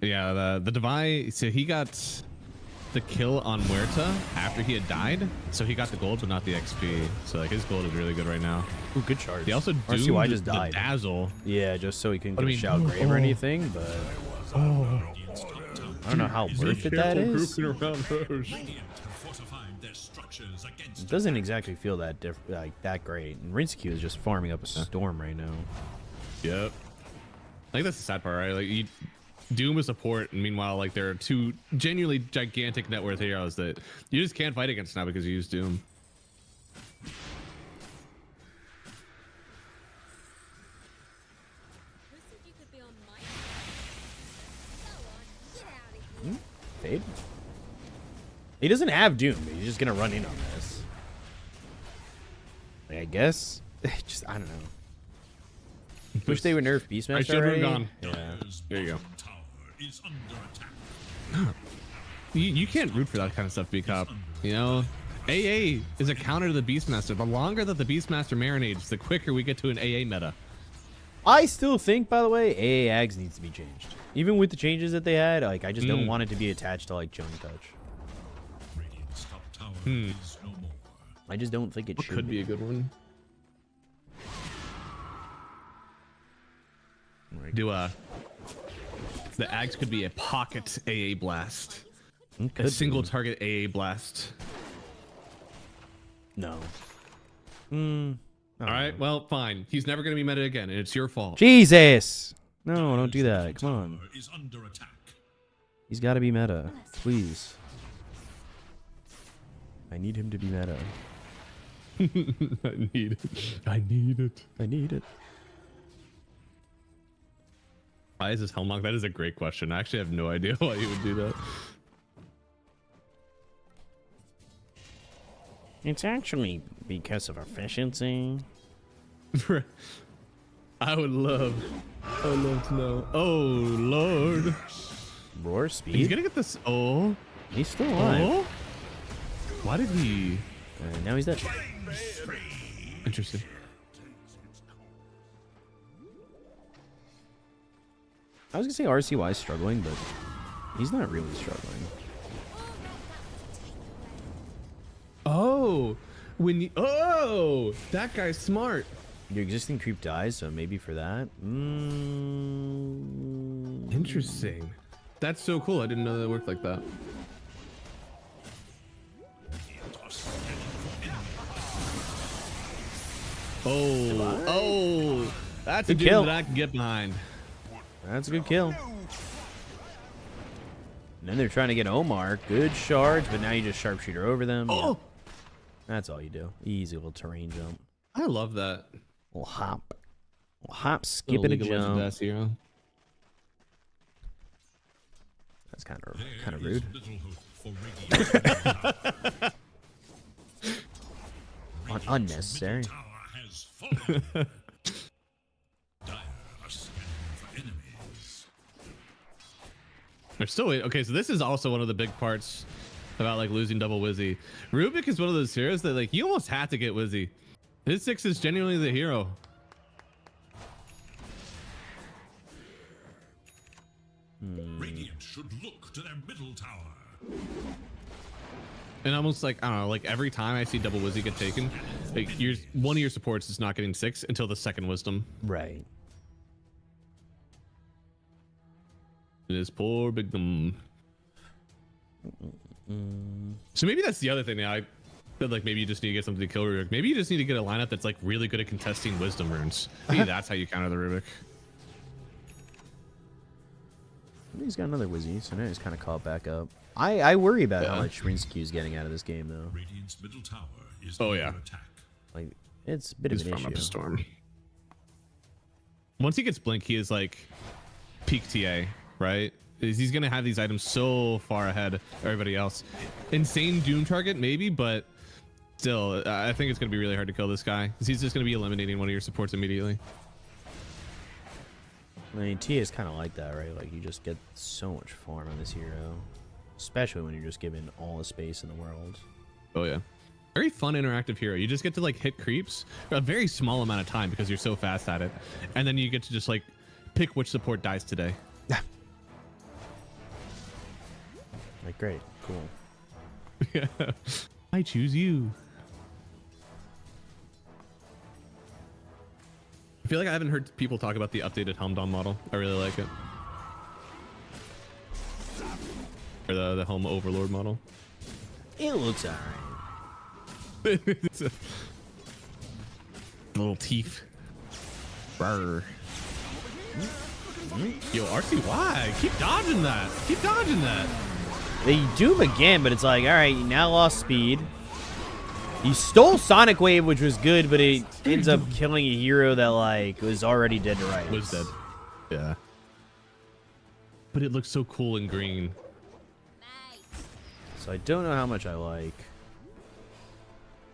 Yeah, the Devi, so he got the kill on Muerta after he had died, so he got the gold but not the XP. So like his gold is really good right now. Ooh, good charge. He also doomed RCY just the died. Dazzle. Yeah, just so he couldn't I get mean, a shout grave or anything, but I don't know how worth it that is. Radiant have fortified their structures against It doesn't exactly feel that that great. And Rinseq is just farming up a storm right now. Yep. I think that's the sad part, right? Like Doom is support, and meanwhile, like there are 2 genuinely gigantic net worth heroes that you just can't fight against now because you use Doom. You could be on my Go on, get out of here. Fade? He doesn't have Doom, but he's just gonna run in on this. Like, I guess. Just I don't know. Wish they would nerf Beastmaster I should have already. gone. Yeah. There you go. tower is under attack. You can't root for that kind of stuff, B-Cop. You know, AA is a counter to the Beastmaster. The longer that the Beastmaster marinades, the quicker we get to an AA meta. I still think, by the way, AA Ags needs to be changed. Even with the changes that they had, like I just don't want it to be attached to like Joan Touch. Radiant's top tower is no more. I just don't think it should Could be a good one. The Ags could be a pocket AA blast. A single target AA blast. No. All right, well, fine. He's never gonna be meta again, and it's your fault. Jesus! No, don't do that. Come on. Tower is under attack. He's got to be meta, please. I need him to be meta. I need it. I need it. I need it. Why is this Hellmonk? That is a great question. I actually have no idea why you would do that. It's actually because of efficiency. I would love to know. Oh Lord. Roar speed. He's gonna get this. Oh. He's still alive. Oh. Why did he? Now he's dead. Interesting. I was gonna say RCY is struggling, but he's not really struggling. Oh, when you, oh, that guy's smart. Your existing creep dies, so maybe for that. Interesting. That's so cool. I didn't know that worked like that. Oh, that's Good a dude kill. that I can get behind. That's a good kill. And then they're trying to get Omar. Good charge, but now you just sharpshooter over them. Oh, yeah. That's all you do. Easy little terrain jump. I love that. Little hop. Little hop, skip and a jump. Hero. That's kind of rude. Unnecessary. They're still waiting. Okay, so this is also one of the big parts about like losing double Wizzy. Rubik is one of those heroes that like you almost have to get Wizzy. His 6 is genuinely the hero. Radiant should look to their middle tower. And almost like, I don't know, like every time I see double Wizzy get taken, like one of your supports is not getting 6 until the second wisdom. Right. It is poor Big Dum. So maybe that's the other thing that I feel like maybe you just need to get something to kill Rubik. Maybe you just need to get a lineup that's like really good at contesting wisdom runes. Maybe that's how you counter the Rubik. He's got another Wizzy, so now he's kind of caught back up. I worry about how much Rinskew's getting out of this game, though. Radiant's middle tower is under attack. Like, it's a bit of an issue. Up a storm. Once he gets Blink, he is like peak TA, right? He's going to have these items so far ahead of everybody else. Insane Doom target, maybe, but still, I think it's going to be really hard to kill this guy because he's just going to be eliminating one of your supports immediately. I mean, TA is kind of like that, right? Like, you just get so much farm on this hero, especially when you're just given all the space in the world. Oh, yeah. Very fun interactive hero. You just get to like hit creeps for a very small amount of time because you're so fast at it. And then you get to just like pick which support dies today. Like, great, cool. Yeah. I choose you. I feel like I haven't heard people talk about the updated Helmdom model. I really like it. Or the Helm Overlord model. It looks alright. It's a little teeth. Brr. Yo, RCY, keep dodging that. Keep dodging that. They do him again, but it's like, alright, you now lost speed. You stole Sonic Wave, which was good, but it ends up killing a hero that, like, was already dead to rights. Was dead. Yeah. But it looks so cool in green. So I don't know how much I like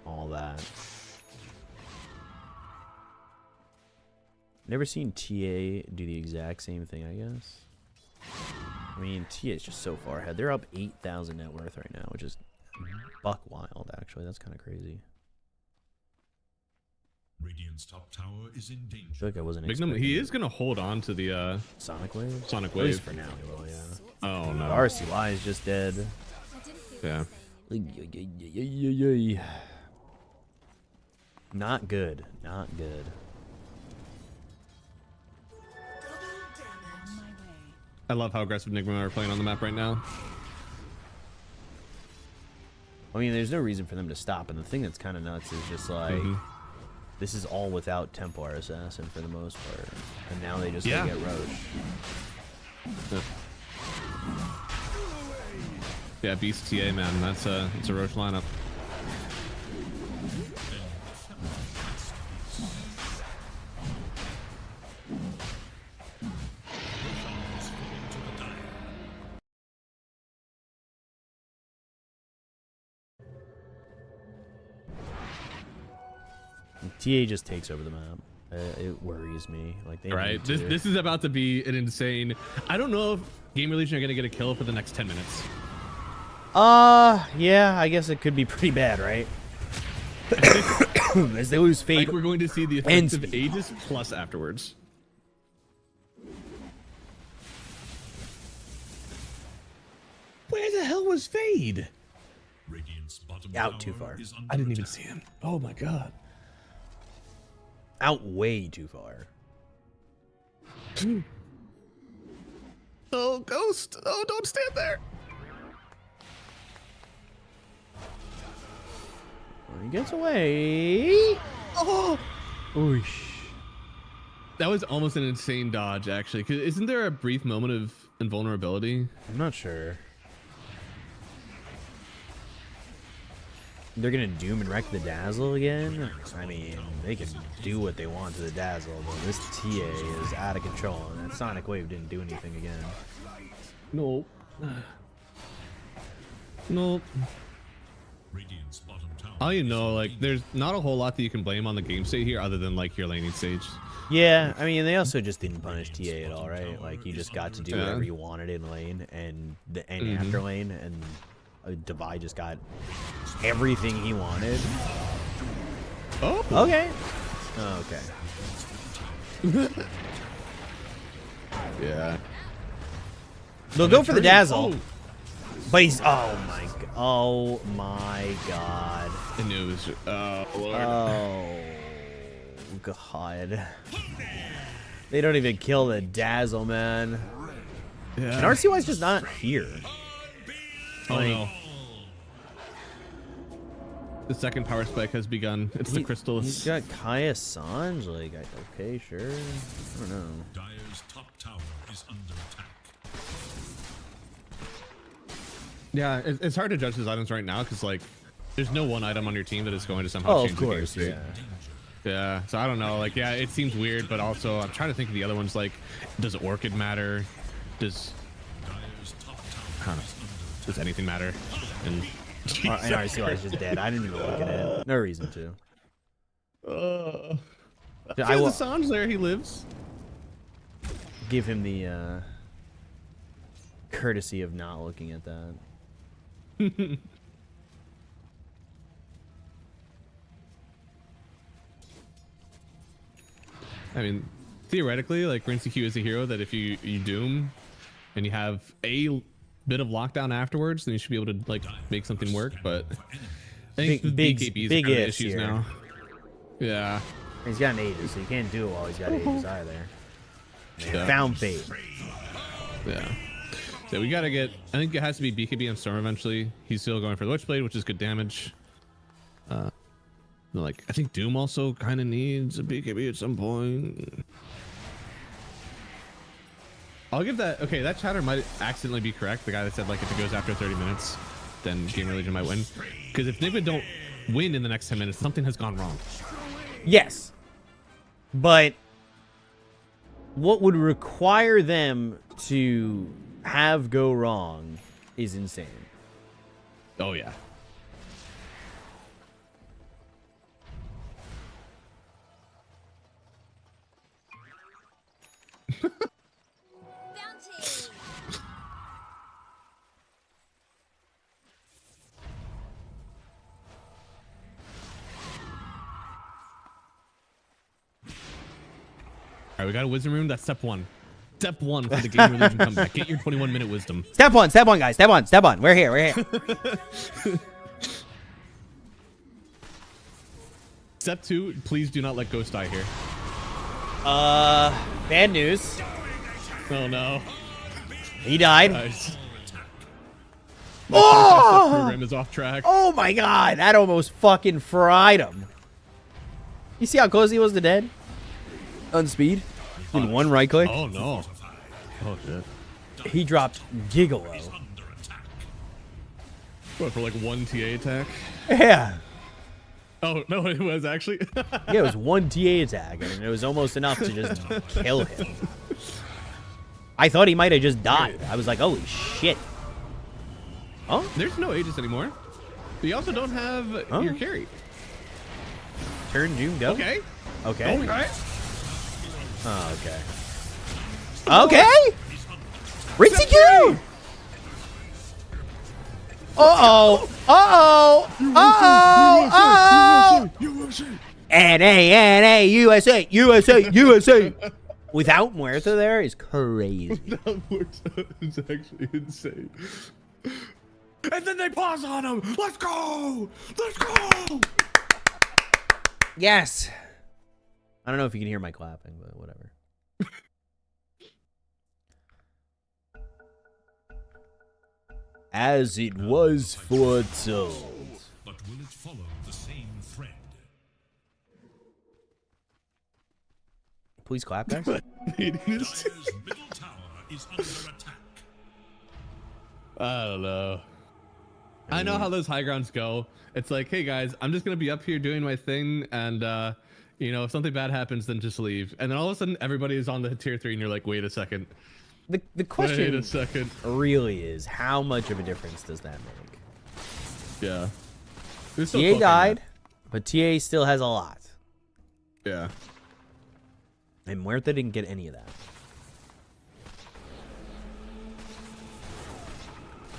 all that. Never seen TA do the exact same thing, I guess. I mean, TA is just so far ahead. They're up 8,000 net worth right now, which is buck wild, actually. That's kind of crazy. Radiant's top tower is in danger. I feel like I wasn't Bignum, he is going to hold on to the Sonic Wave? Sonic At Wave. least for now, he will, yeah. Oh, no. RCY is just dead. Yeah. Not good. Not good. I love how aggressive Nigma are playing on the map right now. I mean, there's no reason for them to stop, and the thing that's kind of nuts is just like This is all without Templar Assassin for the most part. And now they just gotta get Roche. Yeah, Beast TA, man. It's a Roche lineup. TA just takes over the map. It worries me. Like they right. This is about to be an insane. I don't know if Gamer Legion are gonna get a kill for the next 10 minutes. Yeah. I guess it could be pretty bad, right? As they lose Fade. Like we're going to see the effects of Aegis plus afterwards. Where the hell was Fade? Radiant's bottom Out too tower far. is under I didn't even attack. see him. Oh my god. Out way too far. Oh, Ghost! Oh, don't stand there! He gets away. Oh! Oosh. That was almost an insane dodge, actually. 'Cause isn't there a brief moment of invulnerability? I'm not sure. They're gonna Doom and wreck the Dazzle again? I mean, they can do what they want to the Dazzle, but this TA is out of control, and that Sonic Wave didn't do anything again. No. No. Radiant's bottom tower. All you know, like, there's not a whole lot that you can blame on the game state here other than, like, your laning stage. Yeah, I mean, they also just didn't punish TA at all, right? Like, you just got to do whatever you wanted in lane and after lane, and Divide just got everything he wanted. Oh! Okay. Okay. Yeah. They'll go for the Dazzle. But he's... Oh, my God. I knew it was... Oh, Lord. Oh, God. They don't even kill the Dazzle, man. Yeah. And RCY's just not here. Oh, no. The second power spike has begun. It's the crystals. He's got Kaya Sanj. Like, okay, sure. I don't know. Dire's top tower is under attack. Yeah, it's hard to judge his items right now because, like, there's no one item on your team that is going to somehow change the game state. Yeah, so I don't know. Like, yeah, it seems weird, but also I'm trying to think of the other ones. Like, does Orchid matter? Does... I don't know. Does anything matter? And RCY is just dead. I didn't even look at it. No reason to. I will. Assange there. He lives. Give him the courtesy of not looking at that. I mean, theoretically, like Rinse Q is a hero that if you doom and you have a bit of lockdown afterwards, then you should be able to like make something work. But I think big issues here. now. Yeah. He's got an Aegis, so you can't do it while he's got Aegis either. Yeah. Found Fate. Yeah. So we gotta get. I think it has to be BKB on Storm eventually. He's still going for the Witchblade, which is good damage. Like I think Doom also kind of needs a BKB at some point. I'll give that. Okay, that chatter might accidentally be correct. The guy that said like if it goes after 30 minutes, then Gamer Legion might win. Because if Nigma don't win in the next 10 minutes, something has gone wrong. Yes, but what would require them to have go wrong is insane. Oh yeah. All right, we got a wisdom room. That's step one. Step one for the Gamer Legion comeback. Get your 21-minute wisdom. Step one, guys. Step one. We're here. Step two, please do not let Ghost die here. Bad news. Oh no. He died. Nice. Oh! Program is off track. Oh my god, that almost fucking fried him. You see how close he was to dead? On speed? In one right click? Oh no. Oh shit. He dropped Gigolo. What, for like one TA attack? Yeah. Oh no, it was actually. Yeah, it was one TA attack, and it was almost enough to just kill him. I thought he might have just died. I was like, holy shit. Oh? There's no Aegis anymore. But you also don't have your carry. Turn, June, go. Okay. Okay. Okay. Oh, okay. Okay! Ritzy Q! Uh-oh! Uh-oh! Uh-oh! Uh-oh! N-A, USA, USA, USA! Without Muerta there is crazy. Without Muerta is actually insane. And then they pause on him! Let's go! Let's go! Yes! I don't know if you can hear my clapping, but whatever. As it was foretold. But will it follow the same thread? Please clap, guys. Dyer's middle tower is under attack. I don't know. I know how those high grounds go. It's like, hey guys, I'm just gonna be up here doing my thing, and you know, if something bad happens, then just leave. And then all of a sudden, everybody is on the tier 3, and you're like, wait a second. The question Wait a second. really is, how much of a difference does that make? Yeah. TA died, but TA still has a lot. Yeah. And Muerta didn't get any of that.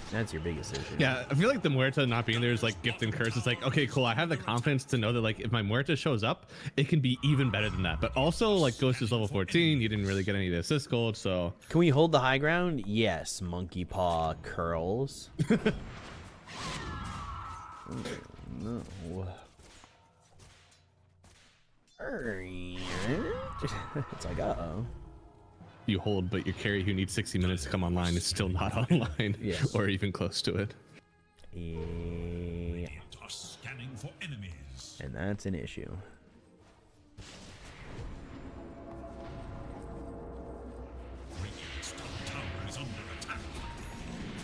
That's your biggest issue. Yeah, I feel like the Muerta not being there is like gift and curse. It's like, okay, cool. I have the confidence to know that like if my Muerta shows up, it can be even better than that. But also like Ghost is level 14. You didn't really get any of the assist gold, so. Can we hold the high ground? Yes, Monkey Paw curls. No. It's like, uh-oh. You hold, but your carry who needs 60 minutes to come online is still not online, yes. Or even close to it. Yeah. Are scanning for enemies. And that's an issue. Radiant's top tower is under attack.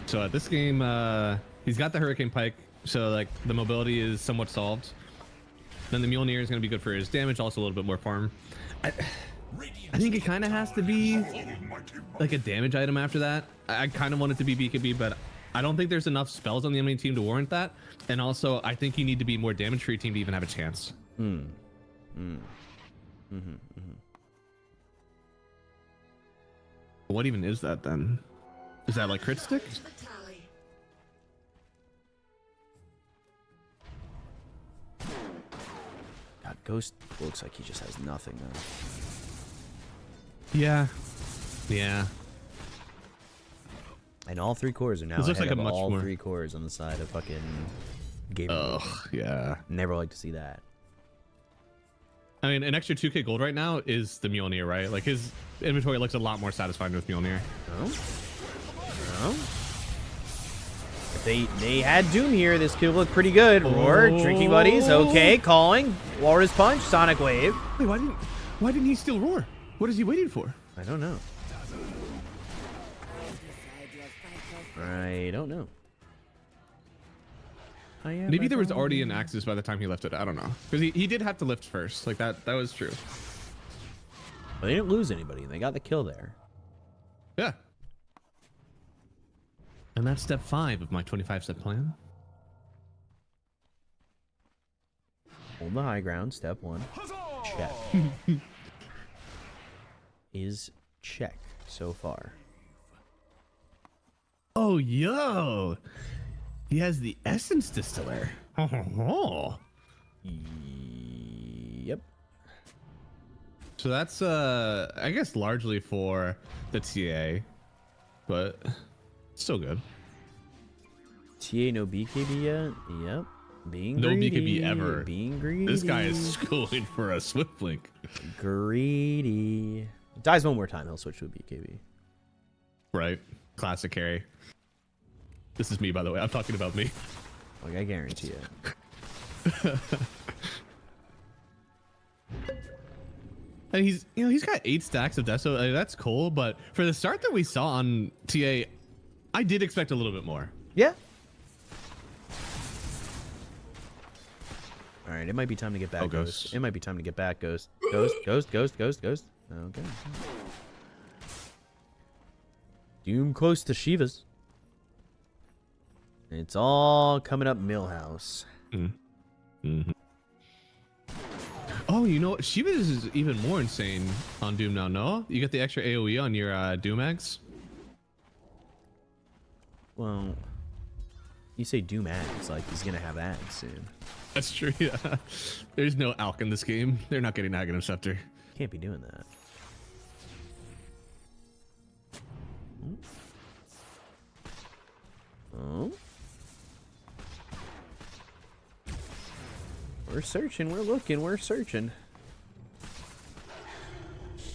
So at this game, he's got the Hurricane Pike, so like the mobility is somewhat solved. Then the Mjolnir is going to be good for his damage, also a little bit more farm. I think it kind of has to be like a damage item after that. I kind of want it to be BKB, but I don't think there's enough spells on the enemy team to warrant that. And also, I think you need to be more damage for your team to even have a chance. What even is that then? Is that like crit stick? God, Ghost looks like he just has nothing though. Yeah. Yeah. And all 3 cores are now This looks ahead like a of much all more- 3 cores on the side of fucking game. Oh, yeah. Never like to see that. I mean, an extra 2k gold right now is the Mjolnir, right? Like his inventory looks a lot more satisfying with Mjolnir. Oh? If they had Doom here, this could look pretty good. Roar, drinking buddies, okay, calling, Walrus Punch, Sonic Wave. Wait, why didn't he steal Roar? What is he waiting for? I don't know. I don't know. Maybe there was already an Axis by the time he lifted. I don't know, because he did have to lift first. Like that was true. But they didn't lose anybody. They got the kill there. Yeah. And that's step 5 of my 25-step plan. Hold the high ground. Step 1. Check. Is check so far. Oh, yo. He has the Essence Distiller. Yep. So that's, I guess, largely for the TA, but still good. TA no BKB yet? Yep. Being No greedy. BKB ever. Being greedy. This guy is schooling for a Swift Blink. Greedy. Dies one more time, he'll switch to a BKB. Right. Classic carry. This is me, by the way. I'm talking about me. Like, I guarantee it. And he's got 8 stacks of death, so that's cool. But for the start that we saw on TA, I did expect a little bit more. Yeah. All right, it might be time to get back, Ghost. It might be time to get back, Ghost. Ghost. Okay. Doom close to Shiva's. It's all coming up Millhouse. Oh, you know what? Shiva's is even more insane on Doom now, no? You get the extra AoE on your Doom eggs? Well, you say Doom ads, like he's gonna have ads soon. That's true, yeah. There's no Alk in this game. They're not getting Aghanim Scepter. Can't be doing that. Oh. We're searching, we're looking, we're searching.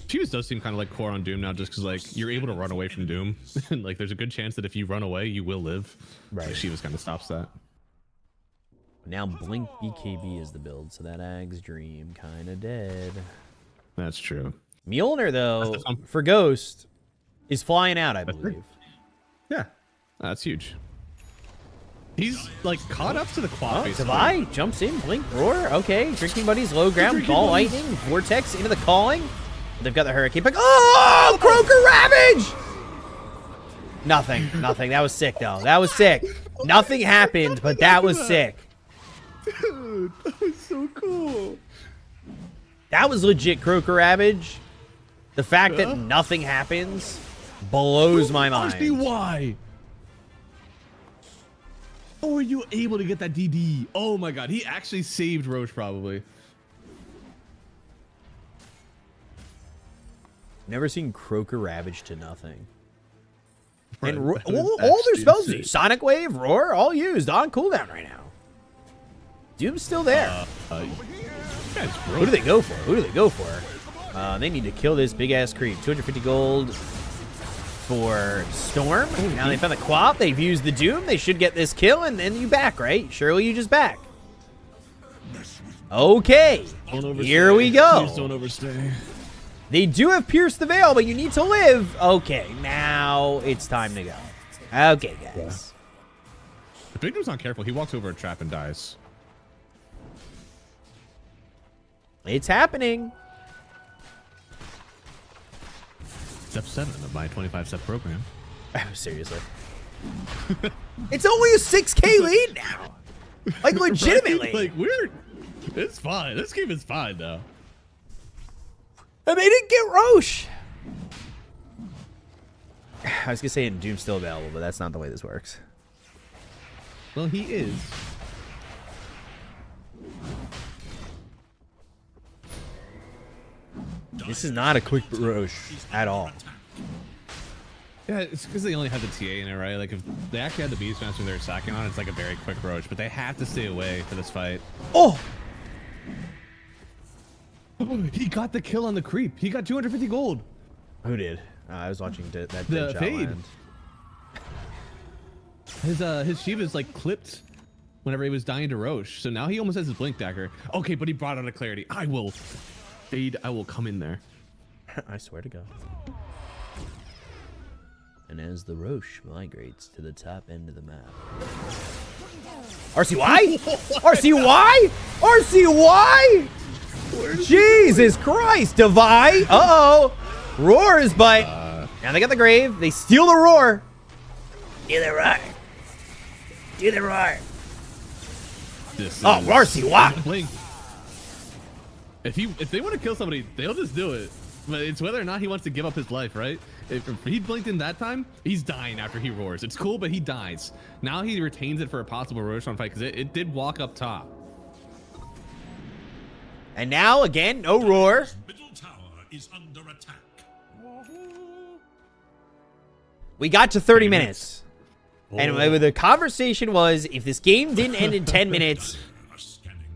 Chivas does seem kind of like core on Doom now, just because like you're able to run away from Doom, and like there's a good chance that if you run away, you will live. Right. So Chivas kind of stops that. Now Blink BKB is the build, so that Ag's Dream kind of dead. That's true. Mjolnir though, for Ghost, is flying out, I believe. Yeah, that's huge. He's like caught up to the quad. Oh, Savai jumps in, Blink, Roar. Okay, Drinking Buddies, low ground, Ball Lightning, Vortex into the Calling. They've got the Hurricane Pack. Oh, Croaker Ravage! Nothing. That was sick, though. That was sick. Nothing happened, but that was sick. Dude, that was so cool. That was legit Croaker Ravage. The fact that nothing happens blows my mind. Why? How were you able to get that DD? Oh my god, he actually saved Roche probably. Never seen Croaker Ravage to nothing. Right, And all their spells do. Sonic Wave, Roar, all used on cooldown right now. Doom's still there. Who do they go for? They need to kill this big-ass creep. 250 gold for Storm. Now they found the Quap. They've used the Doom. They should get this kill, and then you back, right? Surely you just back. Okay. Here we go. Please don't overstay. They do have Pierce the Veil, but you need to live. Okay, now it's time to go. Okay, guys. If Big Doom's not careful, he walks over a trap and dies. It's happening. Step 7 of my 25-step program. Oh, seriously. It's only a 6K lead now. Like, legitimately. Right? Like, it's fine. This game is fine now. And they didn't get Roche. I was going to say Doom's still available, but that's not the way this works. Well, he is. This is not a quick Roche at all. Yeah, it's because they only have the TA in it, right? Like, if they actually had the Beastmaster they're sacking on, it's like a very quick Roche, but they have to stay away for this fight. Oh! He got the kill on the creep. He got 250 gold. Who did? I was watching that the fade. Land. His Shiva's like clipped whenever he was dying to Roche. So now he almost has his Blink Dagger. Okay, but he brought out a Clarity. I will fade. I will come in there. I swear to God. And as the Roche migrates to the top end of the map. RCY? RCY? RCY? Jesus Christ, Devi. Uh-oh. Roars, but now they got the Grave. They steal the Roar. Do the roar. Do the roar. Oh, RCY. If they want to kill somebody, they'll just do it. But it's whether or not he wants to give up his life, right? If he blinked in that time, he's dying after he roars. It's cool, but he dies. Now he retains it for a possible Roshan fight because it did walk up top. And now, again, no Roar. Middle tower is under attack. We got to 30 minutes. And the conversation was, if this game didn't end in 10 minutes,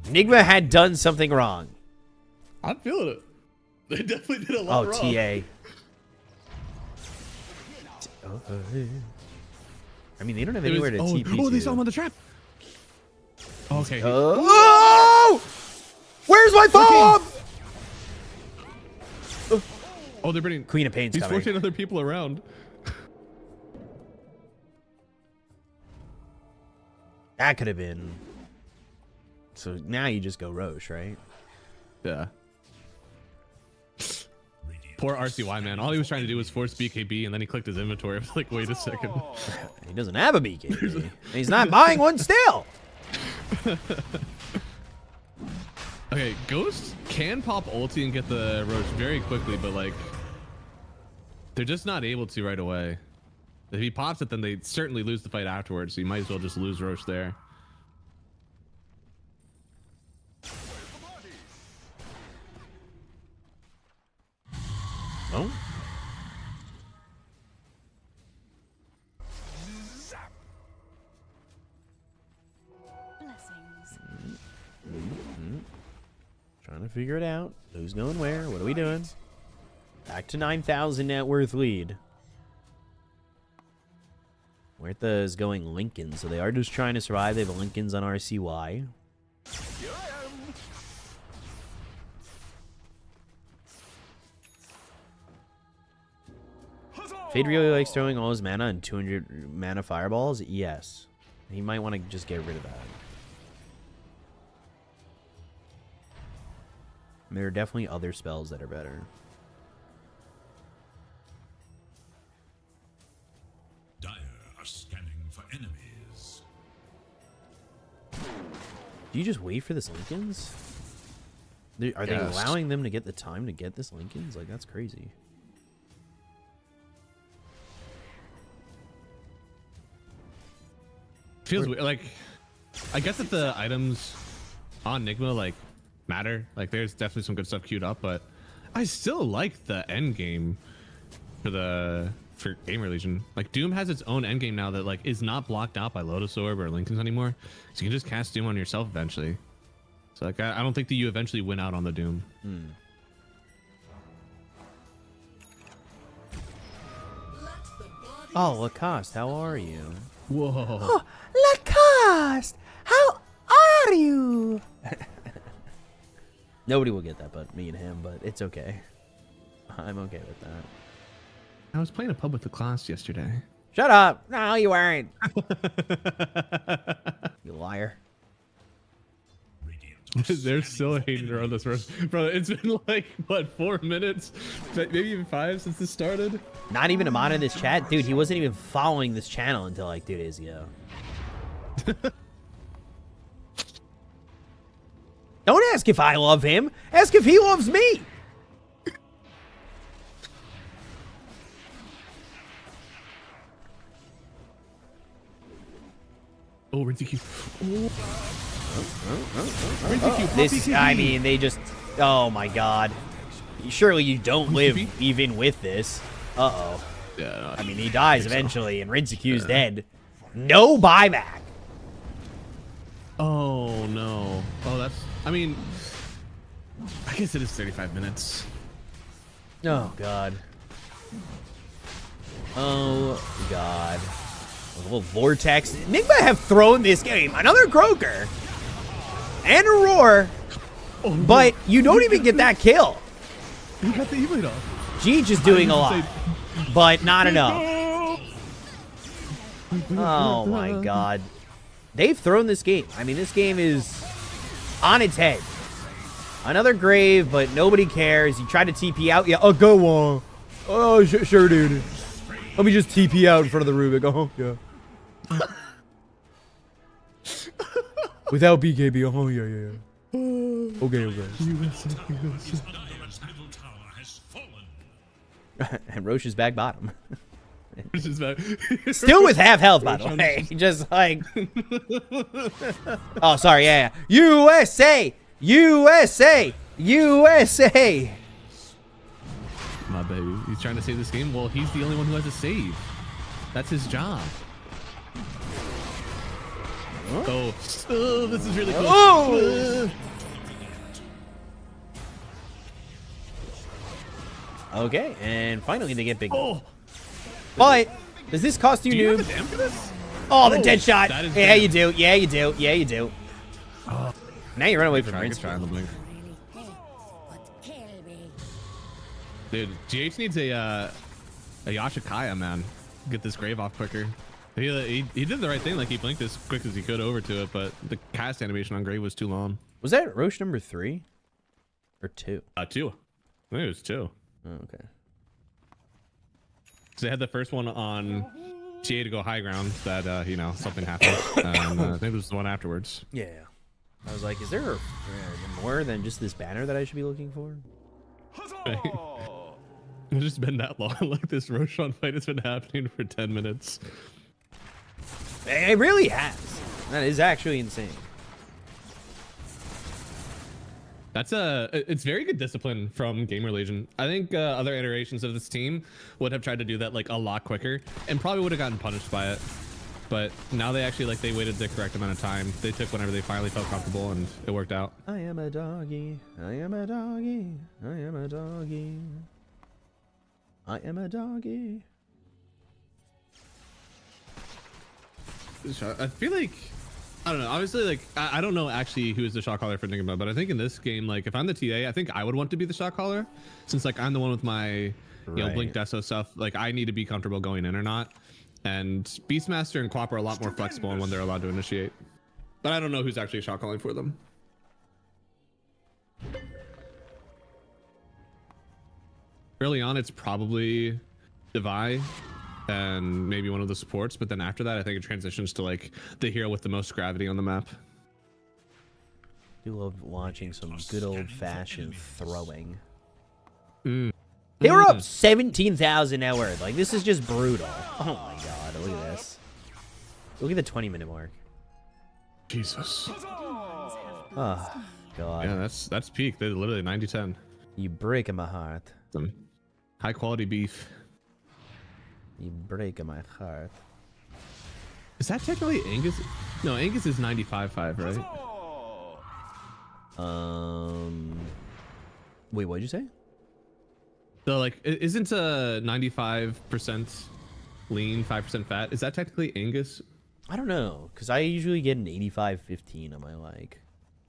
Nigma had done something wrong. I'm feeling it. They definitely did a lot wrong. TA. I mean, they don't have anywhere to TP. Oh, they saw him on the trap. Okay. Oh! Where's my phone? Oh, they're bringing Queen of Pain's He's coming. forcing other people around. That could have been. So now you just go Roche, right? Yeah. Poor RCY, man. All he was trying to do was force BKB, and then he clicked his inventory. I was like, wait a second. He doesn't have a BKB. And he's not buying one still. Okay, Ghost can pop ulti and get the Roche very quickly, but like, they're just not able to right away. If he pops it, then they certainly lose the fight afterwards. So you might as well just lose Roche there. Oh. Blessings. Trying to figure it out. Who's going where? What are we doing? Back to 9,000 net worth lead. Huerta is going Lincoln, so they are just trying to survive. They have Lincolns on RCY. Fade really likes throwing all his mana and 200 mana fireballs. Yes. He might want to just get rid of that. There are definitely other spells that are better. Dire are scanning for enemies. Do you just wait for this Lincolns? Are they Yes. allowing them to get the time to get this Lincolns? Like, that's crazy. Feels weird. Like, I guess that the items on Nigma like matter. Like, there's definitely some good stuff queued up, but I still like the end game for Gamer Legion. Like, Doom has its own end game now that like is not blocked out by Lotus Orb or Lincolns anymore. So you can just cast Doom on yourself eventually. So like, I don't think that you eventually win out on the Doom. Oh, Lacoste, how are you? Whoa. Lacoste, how are you? Nobody will get that but me and him, but it's okay. I'm okay with that. I was playing a pub with the class yesterday. Shut up. No, you weren't. You liar. They're still hating her on this road. Bro, it's been like, what, 4 minutes? Maybe even 5 since this started? Not even a mod in this chat? Dude, he wasn't even following this channel until like 2 days ago. Don't ask if I love him. Ask if he loves me. Oh, Rinty This, I mean, they just, oh my god. Surely you don't live even with this. Uh-oh. Yeah, I mean, he dies eventually, and Rinsecu's dead. No buyback. Oh, no. Oh, that's, I mean, I guess it is 35 minutes. Oh, God. Oh, God. A little Vortex. Nigma have thrown this game. Another Croaker. And a Roar. Oh, no. But you don't even get that kill. You got the E-Blade off. Geej is doing a lot. But not enough. Oh, my God. They've thrown this game. I mean, this game is on its head. Another grave, but nobody cares. You try to TP out. Yeah, oh, go on. Oh, sure, dude. Let me just TP out in front of the Rubik. Oh, yeah. Without BKB. Oh, yeah, yeah. Okay, okay. Dire's middle tower has fallen. And Roche is back bottom. Still Still with half health, by the way. Just like... Oh, sorry, yeah. USA! USA! USA! My baby. He's trying to save this game. Well, he's the only one who has a save. That's his job. Huh? Oh, this is really close. Oh! Okay, and finally they get big. Oh! But does this cost you Do you noob? have a dam for this? Oh, the dead shot. that is Yeah, bad. you do. Yeah, you do. Yeah, you do. Oh. Now you run away from Try Rinse. on the blink. Dude, GH needs a Yashikaya, man. Get this grave off quicker. He did the right thing, like he blinked as quick as he could over to it, but the cast animation on grave was too long. Was that Roche number 3 or 2? 2. I think it was 2. Oh, okay. So they had the first one on TA to go high ground that you know, something happened. And I think it was the one afterwards. Yeah. I was like, is there more than just this banner that I should be looking for? It's just been that long. Like this Roshan fight has been happening for 10 minutes. It really has. That is actually insane. It's very good discipline from Gamer Legion. I think other iterations of this team would have tried to do that like a lot quicker and probably would have gotten punished by it. But now they actually they waited the correct amount of time. They took whenever they finally felt comfortable, and it worked out. I am a doggy. I am a doggy. I am a doggy. I am a doggy. I feel like, I don't know. Obviously, like I don't know actually who is the shot caller for Enigma, but I think in this game, like if I'm the TA, I think I would want to be the shot caller, since like I'm the one with my you know blink deso stuff. Like I need to be comfortable going in or not. And Beastmaster and Quap are a lot more flexible on when they're allowed to initiate. But I don't know who's actually shot calling for them. Early on, it's probably Devi and maybe one of the supports. But then after that, I think it transitions to like the hero with the most gravity on the map. Do love watching some good old-fashioned throwing. Mm. They were up 17,000 net worth. Like, this is just brutal. Oh my god, look at this. Look at the 20-minute mark. Jesus. Oh, god. Yeah, that's peak. They're literally 90-10. You break my heart. Some high quality beef. You break my heart. Is that technically Angus? No, Angus is 95.5, right? Wait, what'd you say? So like, isn't 95% lean, 5% fat? Is that technically Angus? I don't know, because I usually get an 85-15 on my like.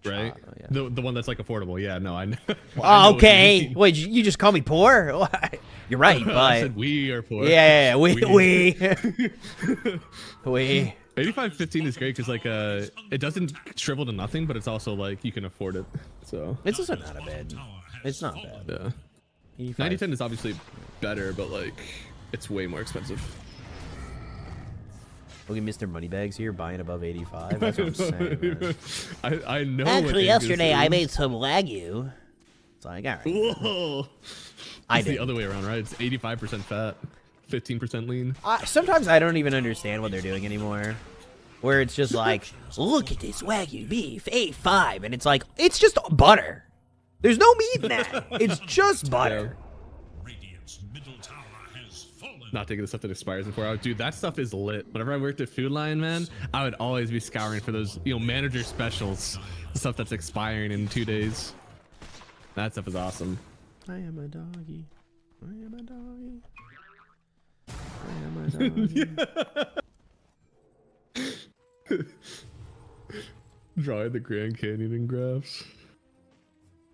Right? Oh, yeah. The one that's like affordable. Yeah, no, I know. Oh, okay. Wait, you just call me poor? You're right, but I said we are poor. Yeah, we. 85-15 is great because like it doesn't shrivel to nothing, but it's also like you can afford it. So it's also not a bad. It's not bad. Yeah. 90-10 is obviously better, but like it's way more expensive. Look at Mr. Moneybags here buying above 85. That's what I'm saying. Man. I know. Actually, yesterday I made some Wagyu. It's like, all right. Whoa. It's the other way around, right? It's 85% fat, 15% lean. Sometimes I don't even understand what they're doing anymore. Where it's just like, look at this Wagyu beef, A5, and it's like, it's just butter. There's no meat in that. It's just butter. Not taking the stuff that expires in 4 hours. Dude, that stuff is lit. Whenever I worked at Food Lion, man, I would always be scouring for those, you know, manager specials. The stuff that's expiring in 2 days. That stuff is awesome. I am a doggy. I am a doggy. I am a doggy. Drawing the Grand Canyon in graphs.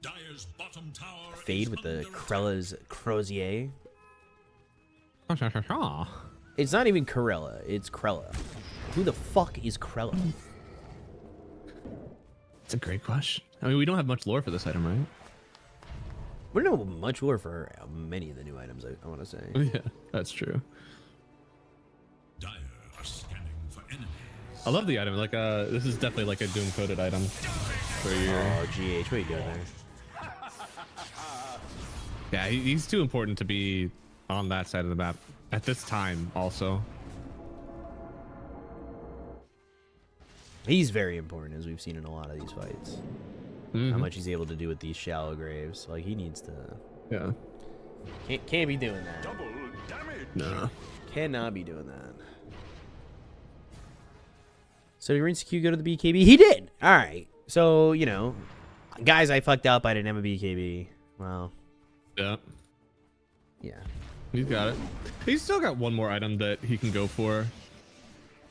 Dyer's bottom tower Fade with the Krella's Crozier. It's not even Corella, it's Krella. Who the fuck is Krella? It's a great question. I mean, we don't have much lore for this item, right? We don't know much lore for many of the new items, I want to say. Yeah, that's true. Dyer are scanning for enemies. I love the item. Like, this is definitely like a Doom coded item for your. Oh, GH, what are you doing there? Yeah, he's too important to be on that side of the map at this time. Also, he's very important, as we've seen in a lot of these fights. Mm-hmm. How much he's able to do with these shallow graves. Like, he needs to. Yeah. Can't be doing that. Double damage. No. Cannot be doing that. So did Rinse Q go to the BKB? He did. All right. So, you know, guys, I fucked up. I didn't have a BKB. Well. Yeah. Yeah. He's got it. He's still got one more item that he can go for.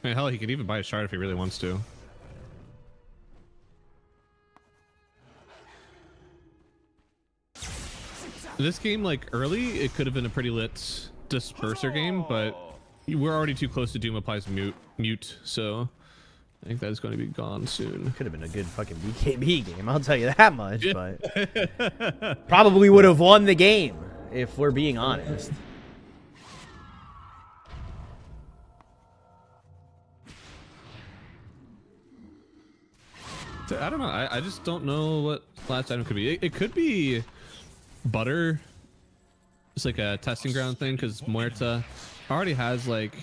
I mean, hell, he could even buy a shard if he really wants to. This game, like early, it could have been a pretty lit disperser game, but we're already too close to Doom applies mute, so I think that is going to be gone soon. Could have been a good fucking BKB game, I'll tell you that much, but probably would have won the game if we're being honest. I don't know. I just don't know what last item could be. It could be butter. It's like a testing ground thing because Muerta already has like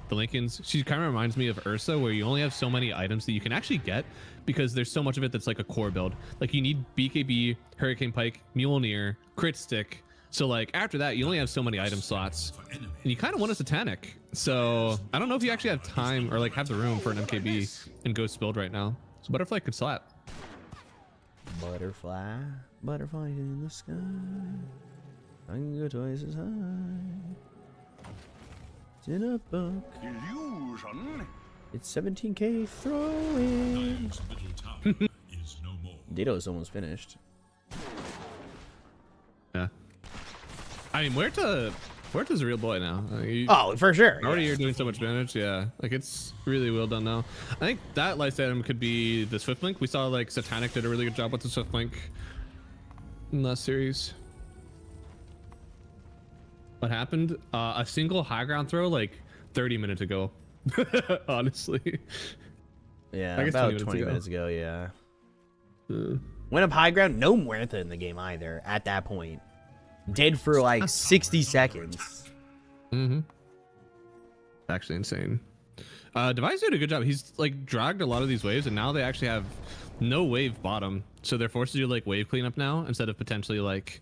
the Lincolns. She kind of reminds me of Ursa, where you only have so many items that you can actually get because there's so much of it that's like a core build. Like you need BKB, Hurricane Pike, Mjolnir, Crit Stick. So like after that, you only have so many item slots, and you kind of want a Satanic. So I don't know if you actually have time or like have the room for an MKB and Ghost build right now. So Butterfly could slap. Butterfly, butterfly in the sky. I can go twice as high. It's in a book. Illusion. It's 17k throwing. Dire's middle tower is no more. Dato's almost finished. Yeah. I mean, Muerta's a real boy now. Oh, for sure. Already you're doing so much damage. Yeah. Like it's really well done now. I think that last item could be the Swift Link. We saw like Satanic did a really good job with the Swift Link in last series. What happened? A single high ground throw like 30 minutes ago. Honestly. Yeah, I guess about 20 minutes ago, yeah. Uh, Went up high ground, no Muerta in the game either at that point. Dead for like 60 seconds. Mm-hmm. Actually insane. Device did a good job. He's like dragged a lot of these waves, and now they actually have no wave bottom. So they're forced to do like wave cleanup now instead of potentially like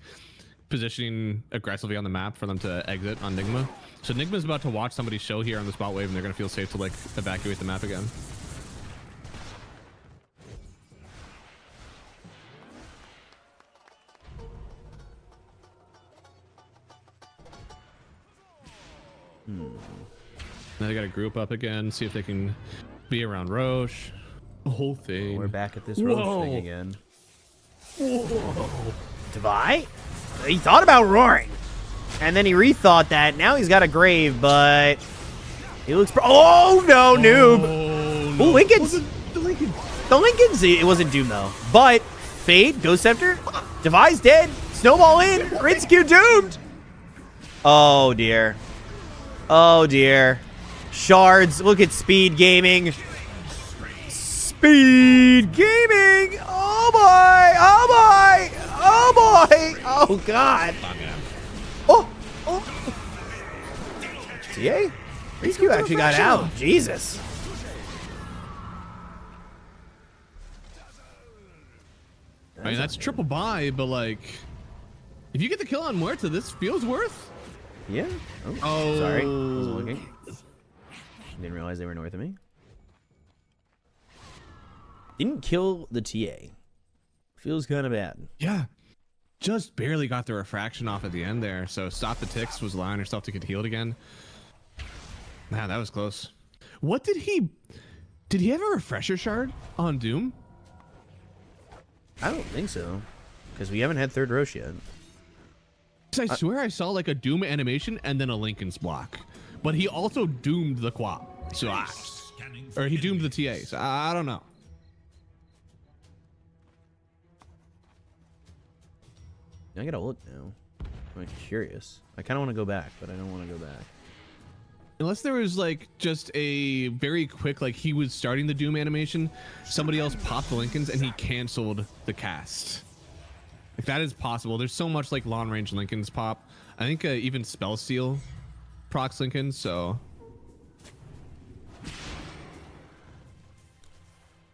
positioning aggressively on the map for them to exit on Nigma. So Nigma's about to watch somebody show here on the spot wave, and they're gonna feel safe to like evacuate the map again. Now they gotta group up again, see if they can be around Roche. The whole thing. We're back at this Roche thing again. Whoa. Devi? He thought about roaring. And then he rethought that. Now he's got a grave, but he looks oh no, noob. Oh, no. Ooh, Lincoln's. The Lincoln. The Lincoln's, it wasn't Doom though. But Fade, Ghost Scepter, Devi's dead. Snowball in. Rinskyu doomed. Oh dear. Oh dear. Shards, look at Speed Gaming. Speed Gaming. Oh boy. Oh boy. Oh boy. Oh god. Oh. Oh. TA? Rinskyu actually got out. Jesus. I mean, that's triple buy, but like, if you get the kill on Muerta, this feels worth. Yeah. Oh. Sorry. Wasn't looking. Didn't realize they were north of me. Didn't kill the TA. Feels kind of bad. Yeah. Just barely got the refraction off at the end there. So stop the ticks, was allowing herself to get healed again. Man, that was close. What did he have a refresher shard on Doom? I don't think so. Because we haven't had third Roche yet. I swear I saw like a Doom animation and then a Lincoln's block. But he also doomed the Quap. So or he doomed the TA. So I don't know. I gotta look now. I'm curious. I kind of want to go back, but I don't want to go back. Unless there was like just a very quick, like he was starting the Doom animation, somebody else popped the Lincolns and he canceled the cast. Like that is possible. There's so much like long range Lincolns pop. I think even Spell Steal procs Lincolns, so.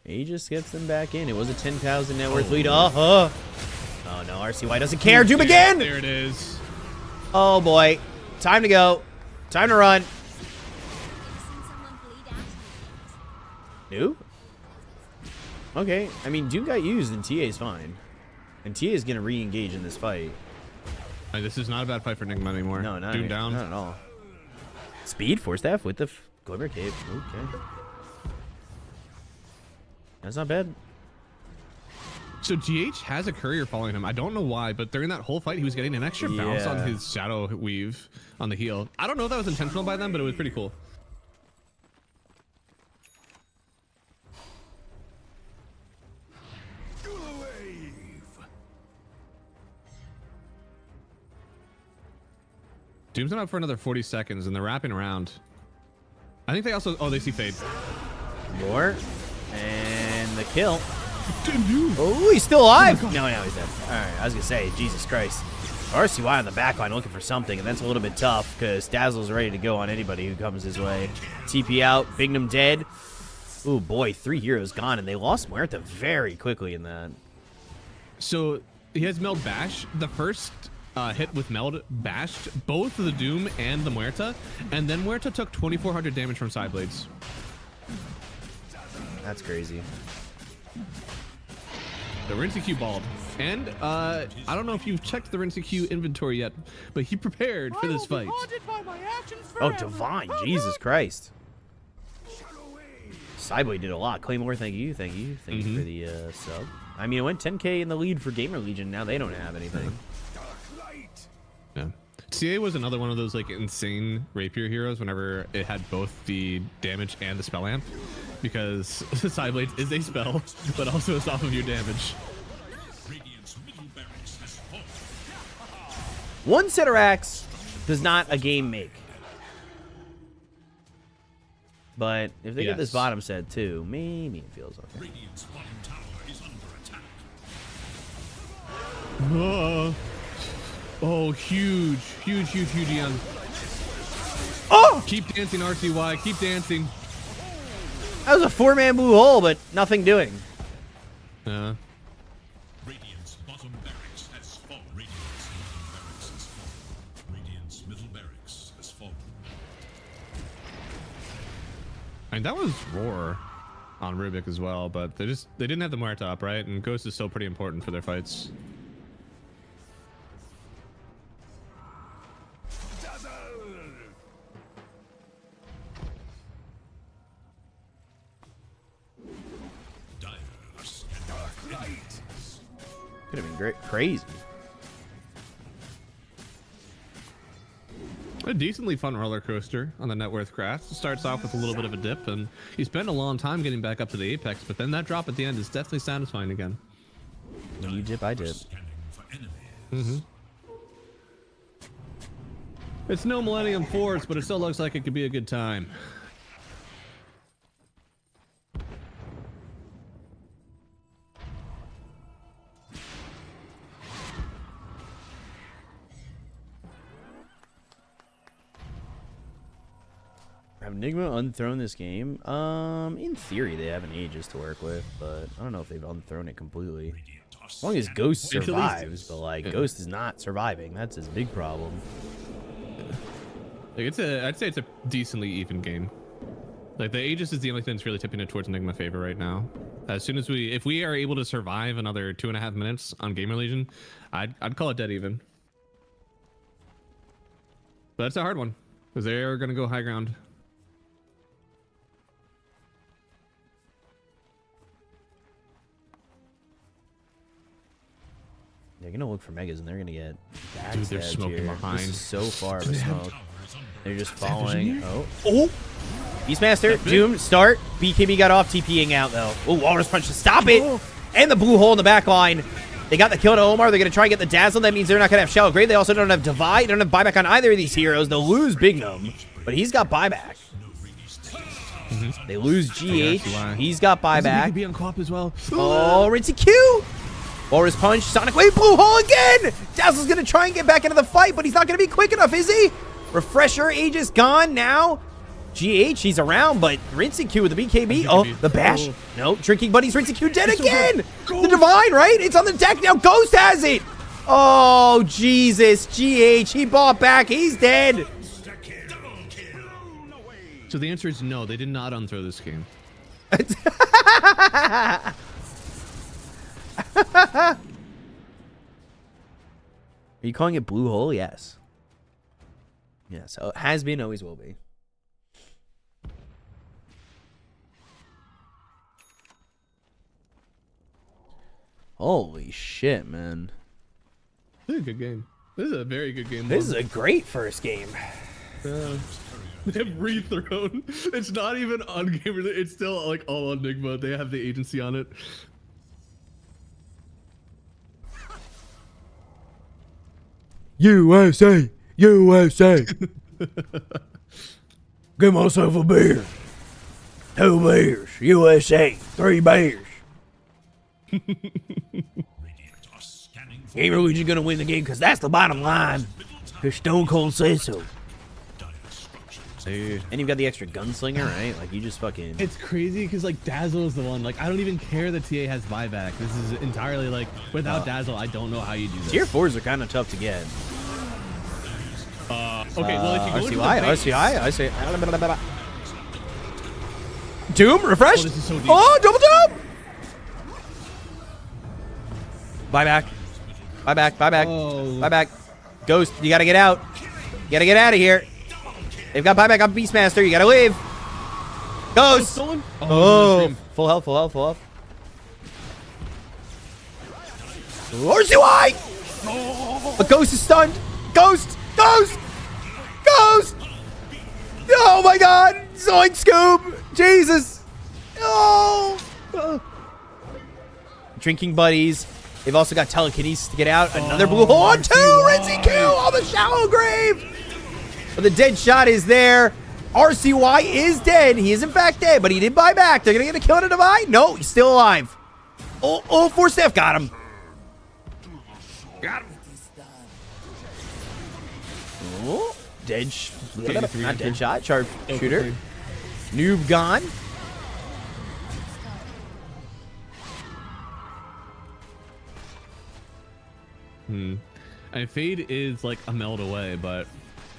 He just gets them back in. It was a 10,000 net worth lead. Oh no, RCY doesn't care. Doom again! There it is. Oh boy. Time to go. Time to run. New? Okay. I mean, Doom got used and TA's fine. And TA is going to re-engage in this fight. This is not a bad fight for Nigma anymore. No, not Doom down. Not at all. Speed, Force Staff with the Glimmer Cape. Okay. That's not bad. So GH has a courier following him. I don't know why, but during that whole fight, he was getting an extra bounce on his Shadow Weave on the heel. I don't know if that was intentional by them, but it was pretty cool. Doom's not up for another 40 seconds, and they're wrapping around. I think they also... Oh, they see Fade. More. And the kill. Oh, he's still alive. No, he's dead. All right, I was going to say, Jesus Christ. RCY on the back line looking for something, and that's a little bit tough because Dazzle's ready to go on anybody who comes his way. TP out. Bignum dead. Oh, boy. 3 heroes gone, and they lost Muerta very quickly in that. So he has Meld Bash. The first... hit with Meld bashed both the Doom and the Muerta, and then Muerta took 2,400 damage from side blades. That's crazy. The Rinsey balled. And I don't know if you've checked the Rinsey inventory yet, but he prepared for this fight. Oh, Divine. Jesus Christ. Sideblade did a lot. Claymore, thank you. Thank you for the sub. I mean, it went 10k in the lead for Gamer Legion. Now they don't have anything. Yeah. CA was another one of those like insane rapier heroes whenever it had both the damage and the spell amp, because Sideblade is a spell, but also it's off of your damage. One Ceterax does not a game make. But if they get this bottom set too, maybe it feels okay. Radiant's bottom tower is under attack. Oh, huge Young. Oh! Keep dancing, RCY. Keep dancing. That was a 4-man blue hole, but nothing doing. Radiant's bottom barracks has fallen. Radiant's middle barracks has fallen. I mean, that was Roar on Rubik as well, but they didn't have the Muerta up, right? And Ghost is still pretty important for their fights. Could have been great, crazy. A decently fun roller coaster on the Net Worth Craft. It starts off with a little bit of a dip, and you spend a long time getting back up to the apex, but then that drop at the end is definitely satisfying again. When you dip, I dip. It's no Millennium Force, but it still looks like it could be a good time. Have Enigma unthrown this game? In theory, they have an Aegis to work with, but I don't know if they've unthrown it completely. As long as Ghost survives, but like Ghost is not surviving. That's his big problem. Like I'd say it's a decently even game. Like the Aegis is the only thing that's really tipping it towards Enigma favor right now. As soon as if we are able to survive another 2.5 minutes on Gamer Legion, I'd call it dead even. But that's a hard one because they are going to go high ground. They're gonna look for megas and they're gonna get Dude, they're smoking here. behind. This is so far of a smoke. They're just following. Oh! Beastmaster, Doom, start. BKB got off, TPing out though. Oh, Walrus Punch to stop it! And the blue hole in the back line. They got the kill to Omar. They're gonna try and get the Dazzle. That means they're not gonna have Shallow Grave. They also don't have Divide. They don't have buyback on either of these heroes. They'll lose Bignum, but he's got buyback. They lose GH. He's got buyback. Be on co-op as well. Oh, Rincy Q! Walrus Punch, Sonic Wave, blue hole again! Dazzle's gonna try and get back into the fight, but he's not gonna be quick enough, is he? Refresher, Aegis gone now. GH, he's around, but Rincy Q with the BKB. Oh, the bash. No, Drinking Buddies, Rincy Q dead again! The Divine, right? It's on the deck now. Ghost has it! Oh, Jesus. GH, he bought back. He's dead. So the answer is no, they did not unthrow this game. Are you calling it blue hole? Yes. Yes. So it has been, always will be. Holy shit, man. This is a good game. This is a very good game. This is a great first game. They have rethrown. It's not even on gamer. It's still like all on Enigma. They have the agency on it. USA! USA! Give myself a beer. 2 beers. USA. 3 beers. Gamer Legion's gonna win the game because that's the bottom line. Because Stone Cold says so. Dude. And you've got the extra gunslinger, right? Like you just fucking. It's crazy because like Dazzle is the one. Like I don't even care that TA has buyback. This is entirely like without Dazzle, I don't know how you do this. Tier 4s are kind of tough to get. Okay, well if you go RCI, I say. Doom, refresh. Oh, this is so deep. Oh, double jump. Buyback. Oh. Buyback. Ghost, you gotta get out. You gotta get out of here. They've got buyback on Beastmaster. You gotta leave. Ghost. Oh, full health. RCY. But Ghost is stunned. Ghost. Oh my God. Zoink scoop. Jesus. Oh. Drinking buddies. They've also got telekinesis to get out. Another blue hole on 2. Rinzy Q on the shallow grave. But the dead shot is there. RCY is dead. He is in fact dead, but he did buy back. They're going to get a kill on a divide? No, he's still alive. Oh, 4 staff got him. Oh, not dead shot. Sharpshooter. Noob gone. And Fade is like a meld away, but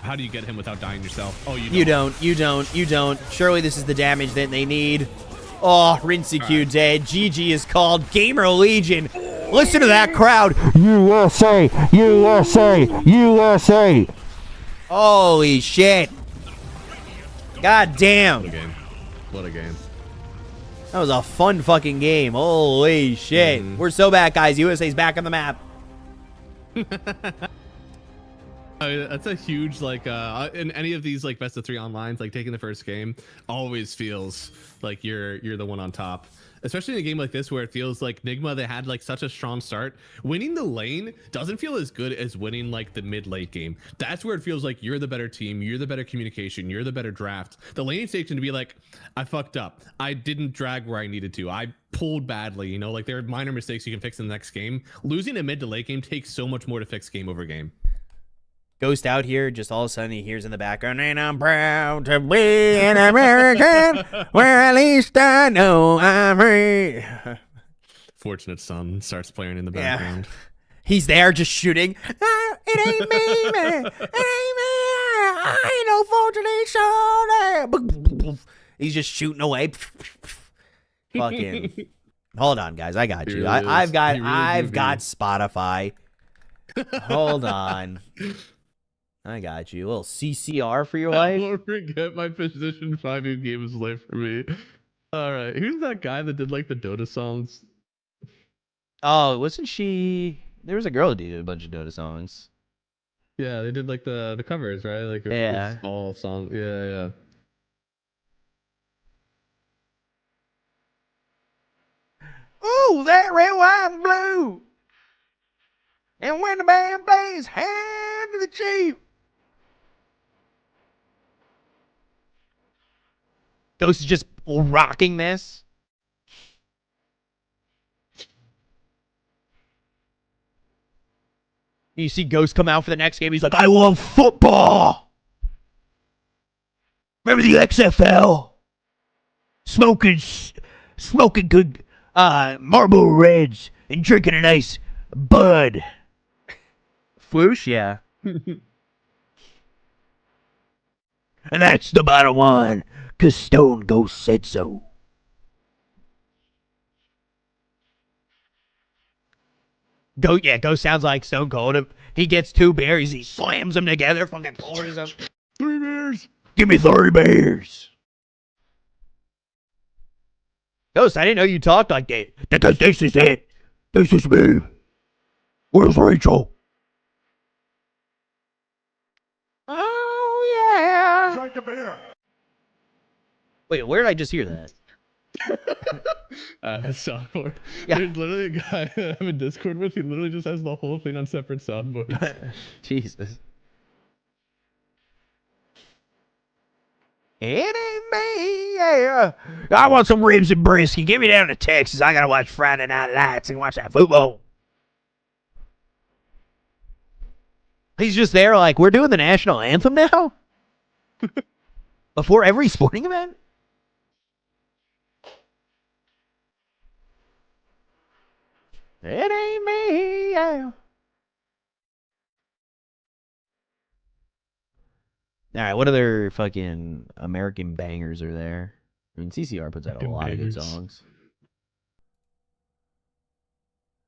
how do you get him without dying yourself? Oh, You don't. Surely this is the damage that they need. Oh, Rinseq dead. GG is called. Gamer Legion. Listen to that crowd. USA. Holy shit. God damn. What a game. That was a fun fucking game. Holy shit. We're so back, guys. USA's back on the map. I mean, that's a huge like in any of these like best of 3 onlines, like taking the first game always feels like you're the one on top, especially in a game like this where it feels like Nigma, they had like such a strong start. Winning the lane doesn't feel as good as winning like the mid-late game. That's where it feels like you're the better team, you're the better communication, you're the better draft. The laning station to be like, I fucked up, I didn't drag where I needed to, I pulled badly, you know, like there are minor mistakes you can fix in the next game. Losing a mid to late game takes so much more to fix game over game. Ghost out here, just all of a sudden he hears in the background, and I'm proud to be an American, where at least I know I'm free. Fortunate Son starts playing in the background. He's there just shooting. It ain't me, man. It ain't me. I ain't no Fortunate Son. He's just shooting away. Fucking. Hold on, guys. I got you. I've got Spotify. Hold on. I got you. A little CCR for your life. I won't forget my position 5 in games life for me. All right, who's that guy that did like the Dota songs? Oh, wasn't she? There was a girl who did a bunch of Dota songs. Yeah, they did like the covers, right? Like yeah, all songs. Yeah. Ooh, that red, white, and blue. And when the band plays, hand to the chief. Ghost is just rocking this. You see Ghost come out for the next game. He's like, I love football. Remember the XFL? Smoking good Marlboro Reds and drinking a nice Bud. Floosh, yeah. And that's the bottom line, because Stone Ghost said so. Ghost sounds like Stone Cold. He gets 2 beers, he slams them together, fucking pours them. 3 beers! Give me 3 beers! Ghost, I didn't know you talked like that. Because this is it. This is me. Where's Rachel? Oh, yeah. Drink a beer. Wait, where did I just hear that? Soundboard. Yeah. There's literally a guy that I'm in Discord with. He literally just has the whole thing on separate soundboards. Jesus. It ain't me, yeah. I want some ribs and brisket. Get me down to Texas. I gotta watch Friday Night Lights and watch that football. He's just there like, we're doing the national anthem now? Before every sporting event? It ain't me, yeah. Alright, what other fucking American bangers are there? I mean, CCR puts out a lot of good songs.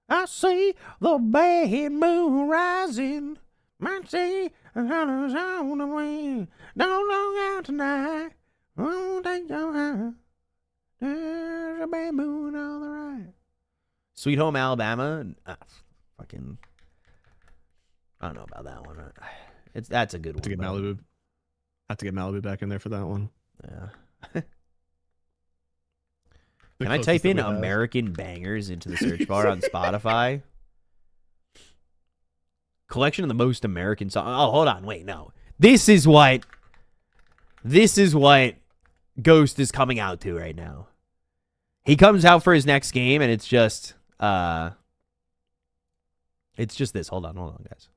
I see the bad moon rising. Might see the colors on the wind. Don't look out tonight. Won't take your hand. There's a bad moon on the right. Sweet Home Alabama. Fucking. I don't know about that one. That's a good one. To get Malibu. Have to get Malibu back in there for that one. Yeah. Can I type in American bangers into the search bar on Spotify? Collection of the most American songs. Oh, hold on. Wait, no. This is what Ghost is coming out to right now. He comes out for his next game, and it's just this. Hold on, guys.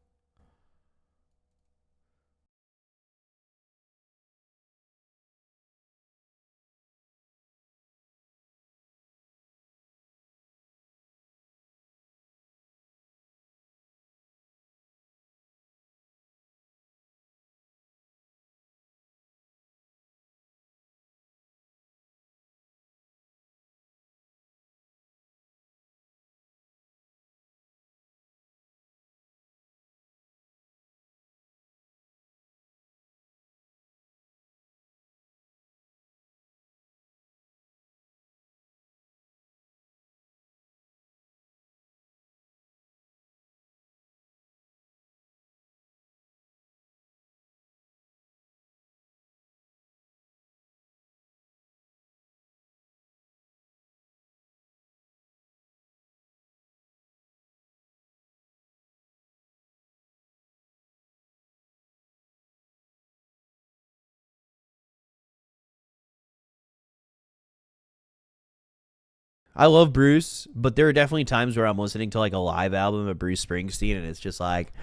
I love Bruce, but there are definitely times where I'm listening to like a live album of Bruce Springsteen, and it's just like,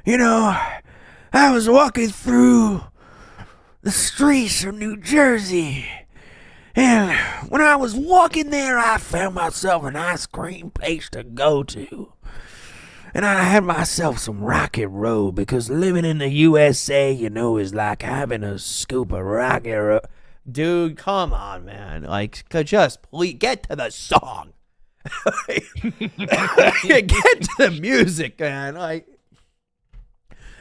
I was walking through the streets of New Jersey, and when I was walking there, I found myself an ice cream place to go to. And I had myself some Rocket Road, because living in the USA, is like having a scoop of Rocket Road. Dude, come on, man. Like, just please get to the song. Get to the music, man. Like,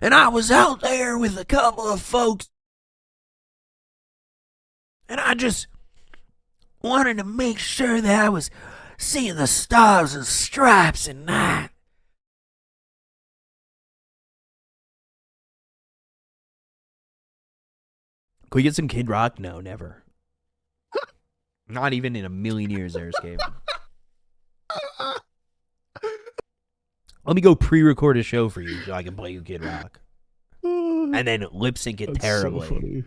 and I was out there with a couple of folks, and I just wanted to make sure that I was seeing the stars and stripes at night. Can we get some Kid Rock? No, never. Not even in a million years, Airscape. Let me go pre-record a show for you so I can play you Kid Rock. And then lip sync it terribly. So funny.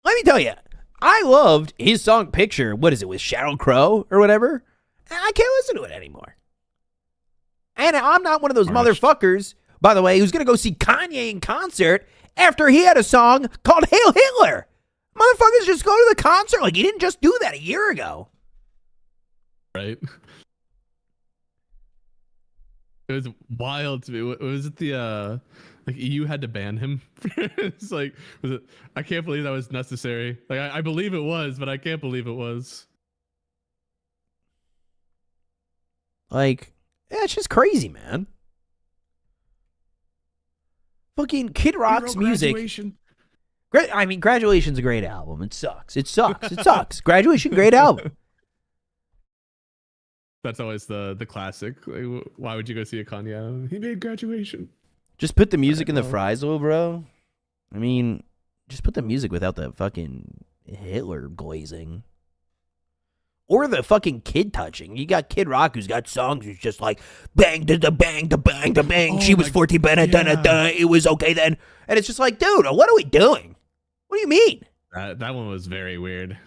Let me tell you, I loved his song Picture. What is it, with Sheryl Crow or whatever? I can't listen to it anymore. And I'm not one of those motherfuckers, by the way, who's going to go see Kanye in concert after he had a song called Hail Hitler. Motherfuckers just go to the concert like he didn't just do that a year ago. Right? It was wild to me. Was it the like EU had to ban him? It's like, was it? I can't believe that was necessary. Like I believe it was, but I can't believe it was. Like, yeah, it's just crazy, man. Fucking Kid Rock's music. I mean, Graduation's a great album. It sucks. It sucks. It sucks. Graduation, great album. That's always the classic. Like, why would you go see a Kanye? He made Graduation. Just put the music in the Friesel, bro. I mean, just put the music without the fucking Hitler glazing. Or the fucking kid touching. You got Kid Rock who's got songs who's just like bang da da bang da bang da bang. Oh she was 14, da da da. It was okay then. And it's just like, dude, what are we doing? What do you mean? That one was very weird.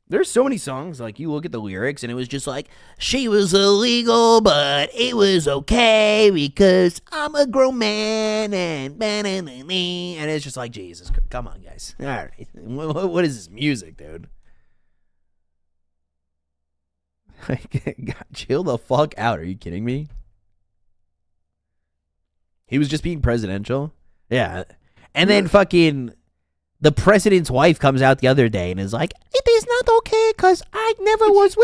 There's so many songs, like, you look at the lyrics, and it was just like, she was illegal, but it was okay, because I'm a grown man, and it's just like, Jesus, come on, guys. All right. What is this music, dude? God, chill the fuck out. Are you kidding me? He was just being presidential? Yeah. And then fucking... the president's wife comes out the other day and is like, it is not okay because I was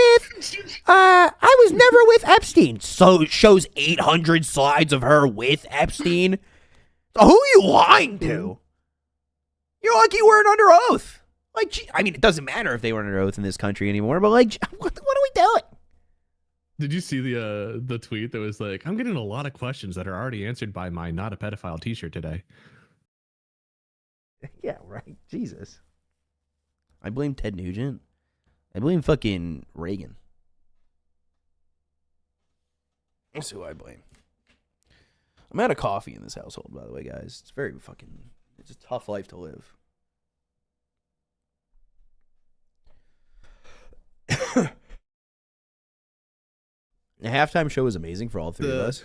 never with Epstein. So it shows 800 slides of her with Epstein. So who are you lying to? You're like, you weren't under oath. Like, I mean, it doesn't matter if they weren't under oath in this country anymore, but like, what are we doing? Did you see the tweet that was like, I'm getting a lot of questions that are already answered by my Not a Pedophile t-shirt today. Yeah, right. Jesus. I blame Ted Nugent. I blame fucking Reagan. That's who I blame. I'm out of coffee in this household, by the way, guys. It's it's a tough life to live. The halftime show was amazing for all three of us.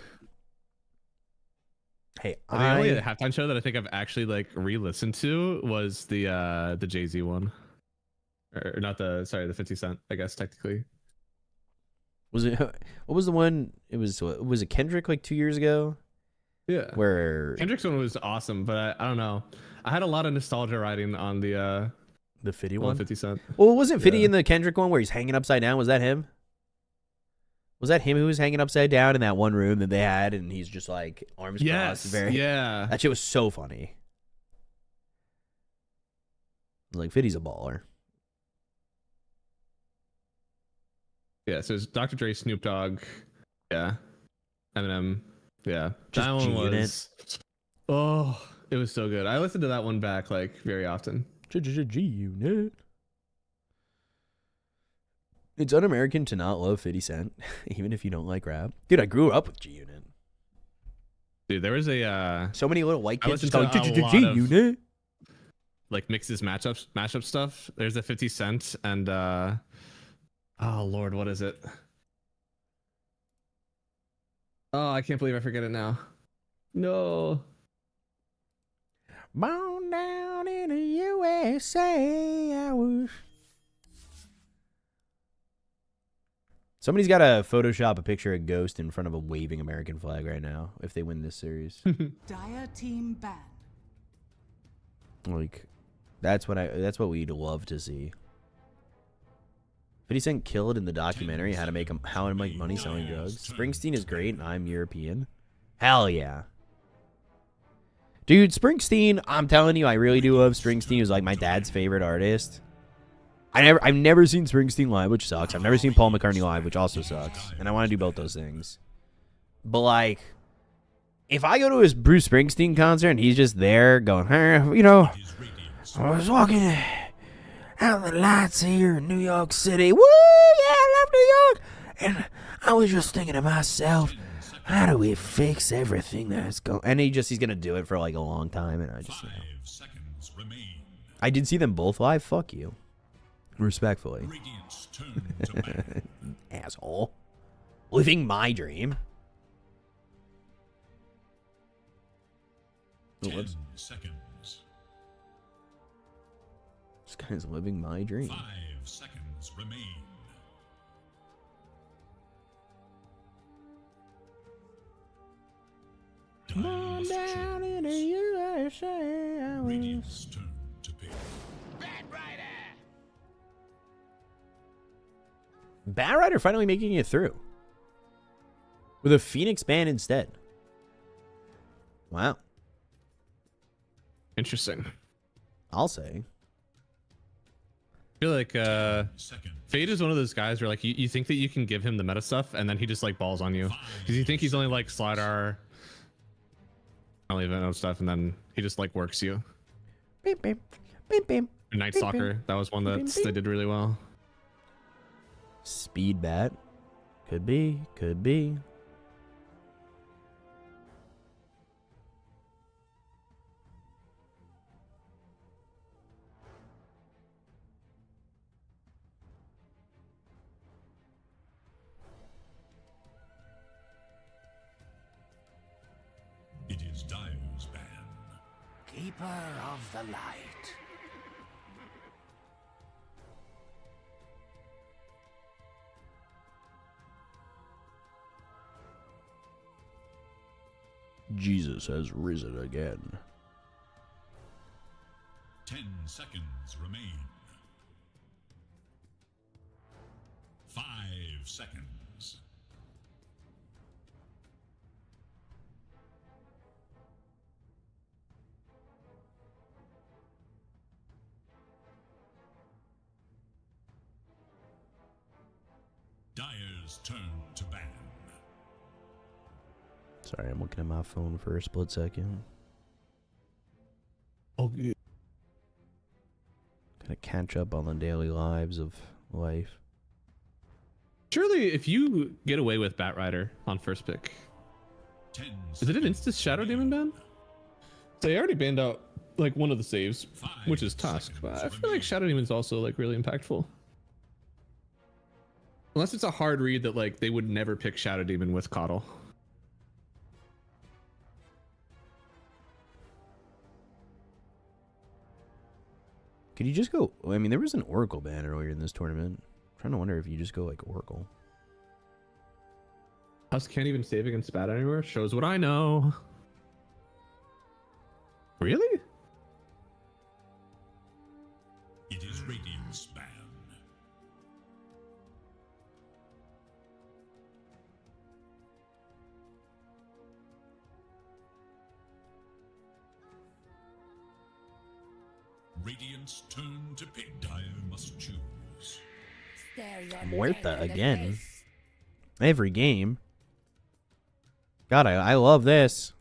Hey, the only halftime show that I think I've actually like re-listened to was the Jay-Z one, or not the 50 Cent, I guess technically. Was it? What was the one? It was it Kendrick like 2 years ago? Yeah, where Kendrick's one was awesome, but I don't know. I had a lot of nostalgia riding on the 50 one. 50 Cent. Well, wasn't 50 in the Kendrick one where he's hanging upside down? Was that him? Was that him who was hanging upside down in that one room that they had, and he's just like arms crossed? Yeah. That shit was so funny. Like 50's a baller. Yeah, so it's Dr. Dre, Snoop Dogg, yeah, Eminem, yeah. Just that one G-Unit. was, oh, it was so good. I listened to that one back like very often. G-Unit. It's un-American to not love 50 Cent, even if you don't like rap. Dude, I grew up with G-Unit. Dude, there was a so many little white kids just going going G-Unit. Like mixes mashup stuff. There's a 50 Cent and oh Lord, what is it? Oh, I can't believe I forget it now. No. Born down in the USA, I was. Somebody's got to Photoshop a picture of Ghost in front of a waving American flag right now if they win this series. Dire team ban. Like, that's what we'd love to see. 50 Cent killed in the documentary How to Make Money Selling Drugs. Springsteen is great and I'm European. Hell yeah. Dude, Springsteen, I'm telling you, I really do love Springsteen. He was like my dad's favorite artist. I've never seen Springsteen live, which sucks. I've never seen Paul McCartney live, which also sucks. And I want to do both those things. But like, if I go to a Bruce Springsteen concert and he's just there going, hey, you know, I was walking out the lights here in New York City. Woo, yeah, I love New York. And I was just thinking to myself, how do we fix everything that's going? And he's gonna do it for like a long time. And I just, you know. I did see them both live. Fuck you. Respectfully. Asshole. Living my dream. 10 seconds. This guy's living my dream. 5 seconds remain. Born down in the USA, I was. Radiant's turn to pick. Bat Rider finally making it through. With a Phoenix ban instead. Wow. Interesting. I'll say. feel like Fade is one of those guys where like you think that you can give him the meta stuff and then he just like balls on you because you think he's only like slide R, only event stuff, and then he just like works you. Beep, beep, beep, beep. Night Stalker, that was one that they did really well. Speed bat. Could be. Could be. It is Dire's ban. Keeper of the light. Jesus has risen again. 10 seconds remain. 5 seconds. Dire's turn to ban. Sorry, I'm looking at my phone for a split second. Oh, yeah. Gotta catch up on the daily lives of life. Surely, if you get away with Batrider on first pick, is it an instant Shadow Demon ban? They already banned out like one of the saves, which is Tusk, but I feel like Shadow Demon's also like really impactful. Unless it's a hard read that like they would never pick Shadow Demon with Coddle. Could you just go? I mean, there was an Oracle ban earlier in this tournament. I'm trying to wonder if you just go like Oracle. Tusk can't even save against Spat anywhere. Shows what I know. Really? It is Radiant's ban. Radiant's turn to pick. Dire must choose. Muerta again. Every game. God, I love this.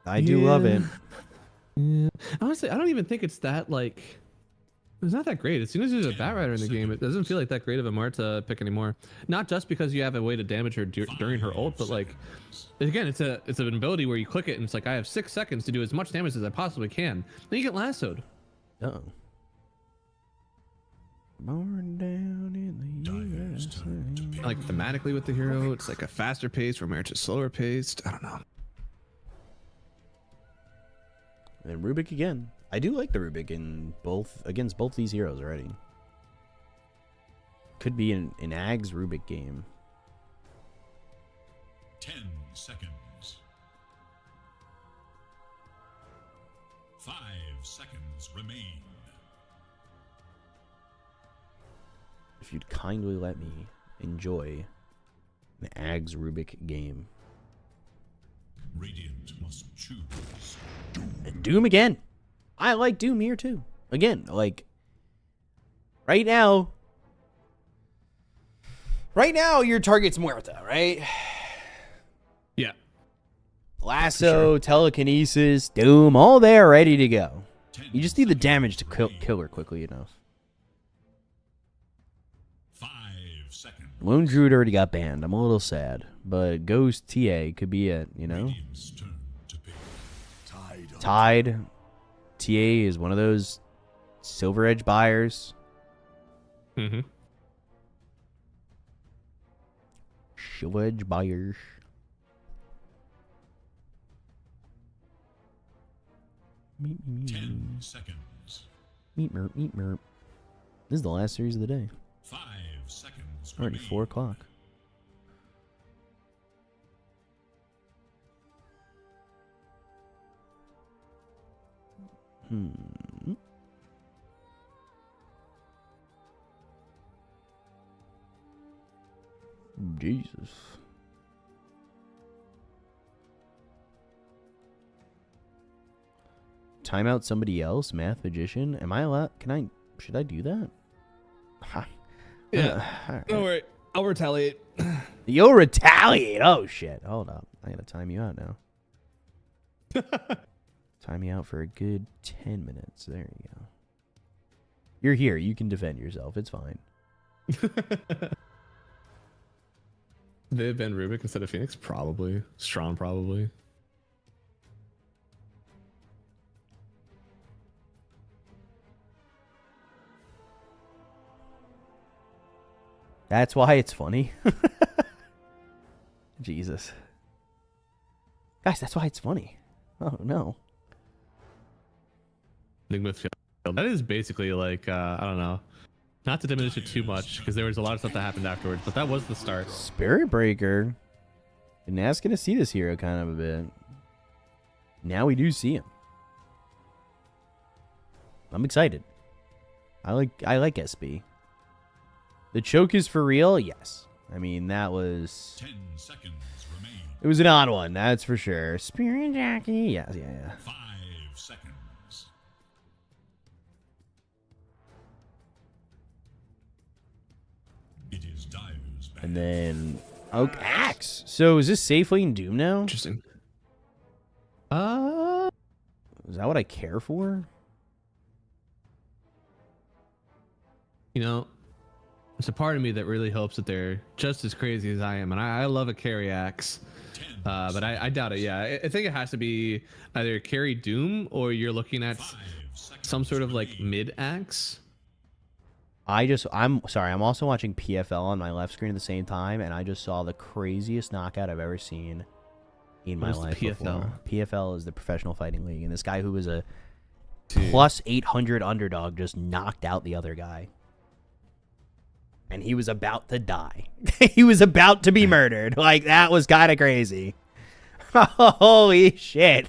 I do love it. Yeah. Honestly, I don't even think it's that like. It's not that great. As soon as there's a Batrider in the game, it doesn't feel like that great of a Marta pick anymore. Not just because you have a way to damage her during her ult, but like, again, it's an ability where you click it and it's like I have 6 seconds to do as much damage as I possibly can. Then you get lassoed. Oh. Born down in the USA. Like thematically with the hero, it's like a faster pace where Merchant's slower paced. I don't know. And Rubik again. I do like the Rubik in against both these heroes already. Could be an Ags Rubik game. 10 seconds. 5 seconds remain. If you'd kindly let me enjoy an Ags Rubik game. Radiant must choose. And Doom again. I like Doom here too. Again, like right now your target's Muerta, right? Yeah. Lasso, telekinesis, Doom, all there ready to go. You just need the damage to kill her quickly enough. 5 seconds. Lone Druid already got banned. I'm a little sad. But Ghost TA could be it, you know? Radiant's turn to pick. Tide. TA is one of those Silver Edge buyers. Mm-hmm. Silver Edge buyers. Meep, meep, 10 seconds. meep, merp, meep, merp. This is the last series of the day. 5 seconds. Already remain. 4 o'clock. Jesus. time out somebody else, Math Magician. Am I allowed? Should I do that? Yeah. Don't worry. I'll retaliate. You'll retaliate. Oh, shit. Hold up. I gotta time you out now. Time you out for a good 10 minutes. There you go. You're here. You can defend yourself. It's fine. They have been Rubik instead of Phoenix? Probably. Strong, probably. That's why it's funny. Jesus. Guys, that's why it's funny. Oh, no. That is basically like, I don't know. Not to diminish it too much, because there was a lot of stuff that happened afterwards, but that was the start. Spirit Breaker. Been asking to see this hero kind of a bit. Now we do see him. I'm excited. I like SB. The choke is for real? Yes. I mean, that was... 10 seconds remain. It was an odd one, that's for sure. Spirit Jackie? Yeah. 5 seconds. It is Dyer's back. And then... Oh, Axe! So is this safe lane Doom now? Interesting. Is that what I care for? You know, it's a part of me that really hopes that they're just as crazy as I am, and I love a carry axe, but I doubt it. Yeah, I think it has to be either carry Doom or you're looking at some sort of like mid axe. I'm sorry, I'm also watching PFL on my left screen at the same time, and I just saw the craziest knockout I've ever seen in my life. PFL? PFL is the Professional Fighting League, and this guy who was a plus 800 underdog just knocked out the other guy. And he was about to die. He was about to be murdered. Like, that was kind of crazy. Holy shit.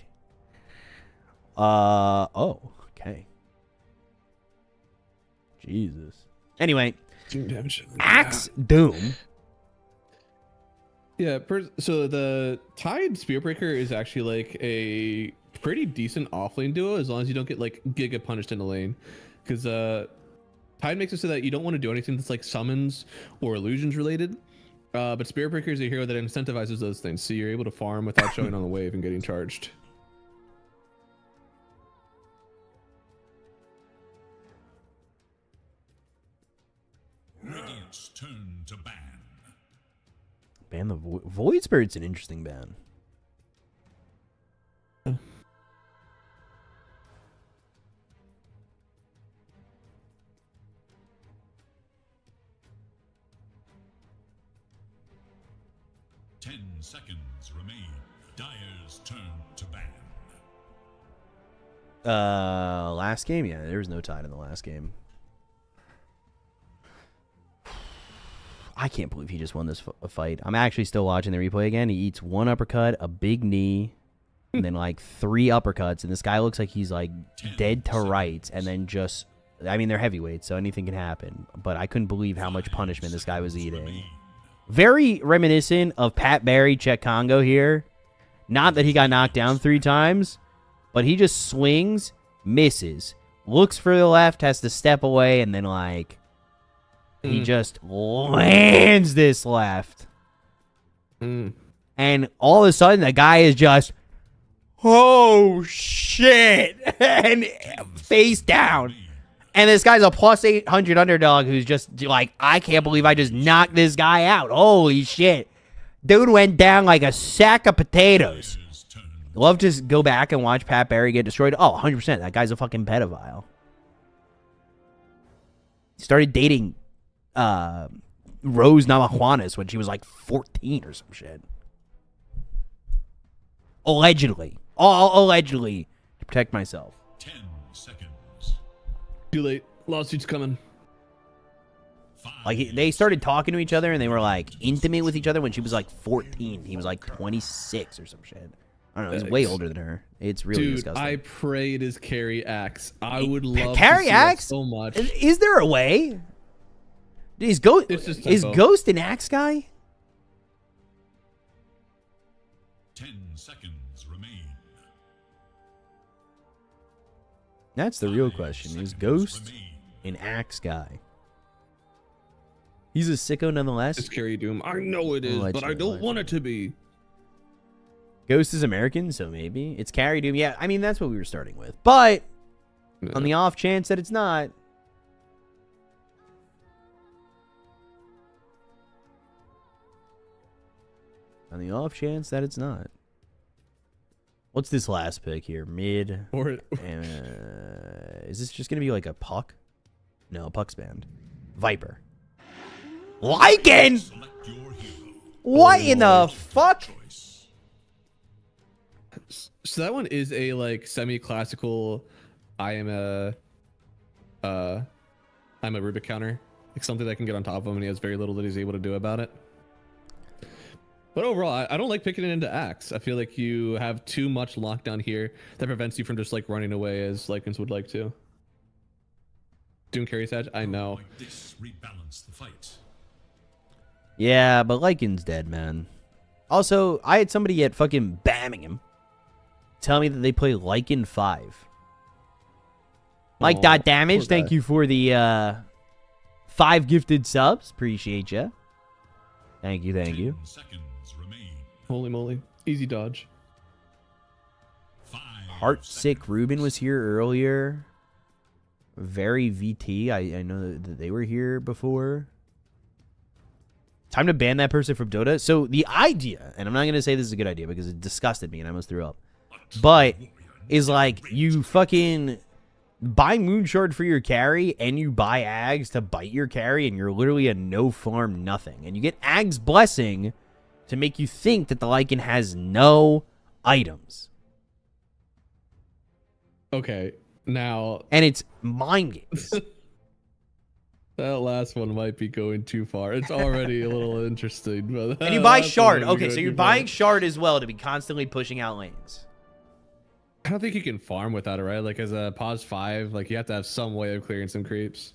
Oh, okay. Jesus. Anyway, Axe Doom. Yeah, so the Tide Spearbreaker is actually like a pretty decent offlane duo as long as you don't get like giga punished in the lane. Because Tide makes it so that you don't want to do anything that's like summons or illusions related. But Spearbreaker is a hero that incentivizes those things, so you're able to farm without showing on the wave and getting charged. Radiant's turn to ban. Ban the Void Spirit's an interesting ban. Seconds remain. Dyer's turn to ban. Last game? Yeah, there was no Tide in the last game. I can't believe he just won this fight. I'm actually still watching the replay again. He eats one uppercut, a big knee, and then like 3 uppercuts, and this guy looks like he's like dead to rights, and then just... I mean, they're heavyweights, so anything can happen, but I couldn't believe how much punishment this guy was eating. Very reminiscent of Pat Barry, Czech Congo here. Not that he got knocked down 3 times, but he just swings, misses, looks for the left, has to step away, and then, like, he just lands this left. And all of a sudden, the guy is just, oh, shit, and face down. And this guy's a plus 800 underdog who's just like, I can't believe I just knocked this guy out. Holy shit. Dude went down like a sack of potatoes. Love to go back and watch Pat Barry get destroyed. Oh, 100%. That guy's a fucking pedophile. He started dating Rose Namajuanas when she was like 14 or some shit. Allegedly. All allegedly. To protect myself. 10 seconds. Too late. Lawsuit's coming. Like, they started talking to each other, and they were, like, intimate with each other when she was, like, 14. He was, like, 26 or some shit. I don't know. He's way older than her. It's really disgusting. I pray it is Carry Axe. I would love Carry to see Axe that so much. Is there a way? Is Ghost an Axe guy? 10 seconds remain. That's the real question. Is Ghost an Axe guy? He's a sicko nonetheless. It's Carry Doom. I know it is, but I don't want it to be. Ghost is American, so maybe. It's Carry Doom. Yeah, I mean, that's what we were starting with. But on the off chance that it's not. On the off chance that it's not. What's this last pick here? Mid. Is this just going to be like a Puck? No, Puck's banned. Viper. Lycan! What in the fuck? So that one is a like semi-classical. I'm a Rubik counter, like something that can get on top of him, and he has very little that he's able to do about it. But overall, I don't like picking it into Axe. I feel like you have too much lockdown here that prevents you from just like running away as Lycans would like to. Doom carries edge. I know. Like this, rebalance the fight. Yeah, but Lycan's dead, man. Also, I had somebody at fucking Birmingham tell me that they play Lycan 5. Like dot damage. Thank you for the 5 gifted subs. Appreciate you. Thank you, thank you. 10 seconds remain. Holy moly. Easy dodge. 5 Heartsick Ruben was here earlier. Very VT. I know that they were here before. Time to ban that person from Dota. So the idea, and I'm not going to say this is a good idea because it disgusted me and I almost threw up. But is like you fucking buy Moonshard for your carry and you buy Ags to bite your carry and you're literally a no farm nothing. And you get Ags Blessing to make you think that the Lycan has no items. Okay, now... And it's mind games. That last one might be going too far. It's already a little interesting. But and you buy Shard. Okay, so you're buying Shard as well to be constantly pushing out lanes. I don't think you can farm without it, right? Like as a pause 5, like you have to have some way of clearing some creeps.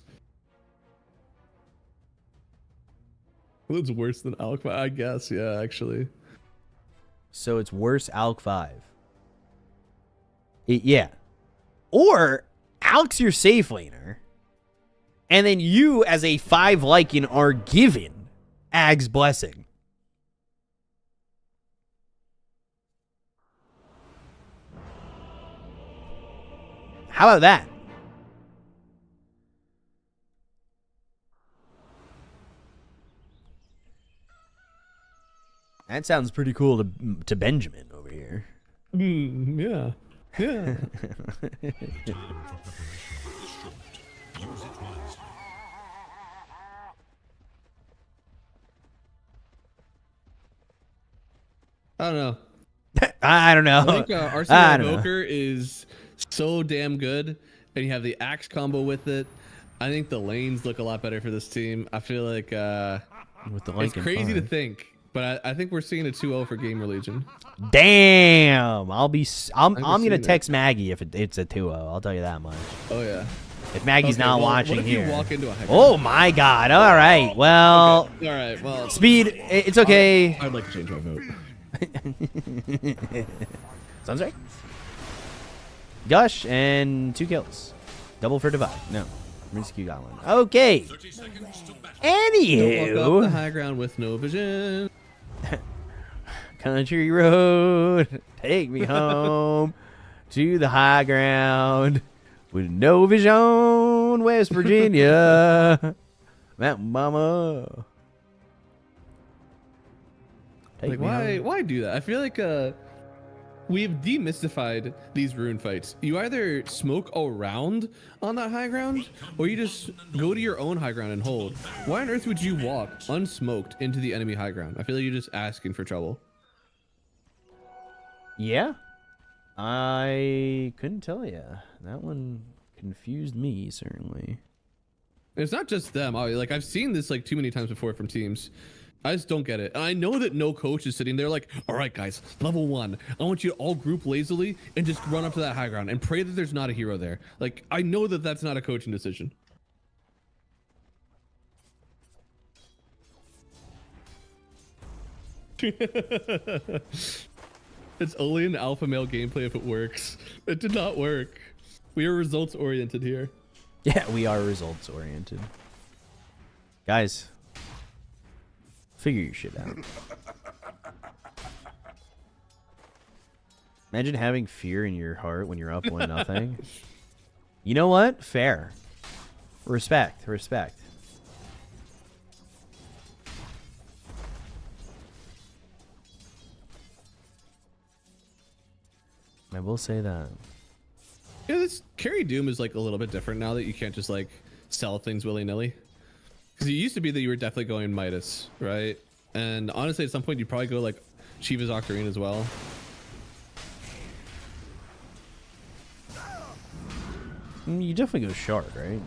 Well, it's worse than Alk 5, I guess. Yeah, actually. So it's worse Alk 5. Yeah. Or Alk's your safe laner. And then you, as a 5 Lycan, are given Ag's Blessing. How about that? That sounds pretty cool to Benjamin over here. Yeah. Yeah. I don't know. I don't know. I think Arsenal Evoker is so damn good, and you have the Axe combo with it. I think the lanes look a lot better for this team. I feel like with the it's crazy to think, but I think we're seeing a 2-0 for Gamer Legion. Damn, I'm gonna text Maggie if it's a 2-0. I'll tell you that much. Oh yeah. If Maggie's not watching what if here. You walk into a oh my God! All right, well. Okay. All right, well. Speed, it's okay. I'd like to change my vote. Sounds right. Gush and 2 kills. Double for Divide. No. Risky got one. Okay. Anywho. Don't walk up the high ground with no vision. Country road. Take me home to the high ground with no vision. West Virginia. Mountain Mama. Like why do that? I feel like we've demystified these rune fights. You either smoke around on that high ground or you just go to your own high ground and hold. Why on earth would you walk unsmoked into the enemy high ground? I feel like you're just asking for trouble. Yeah. I couldn't tell you. That one confused me, certainly. It's not just them. Like I've seen this like too many times before from teams. I just don't get it. And I know that no coach is sitting there like, all right, guys, level 1. I want you to all group lazily and just run up to that high ground and pray that there's not a hero there. Like, I know that that's not a coaching decision. It's only an alpha male gameplay if it works. It did not work. We are results oriented here. Yeah, we are results oriented. Guys, figure your shit out. Imagine having fear in your heart when you're up 1-0. You know what? Fair. Respect. Respect. I will say that. Yeah, this carry Doom is like a little bit different now that you can't just like sell things willy-nilly. Because it used to be that you were definitely going Midas, right? And honestly, at some point, you'd probably go like Shiva's Octarine as well. You definitely go Shard, right?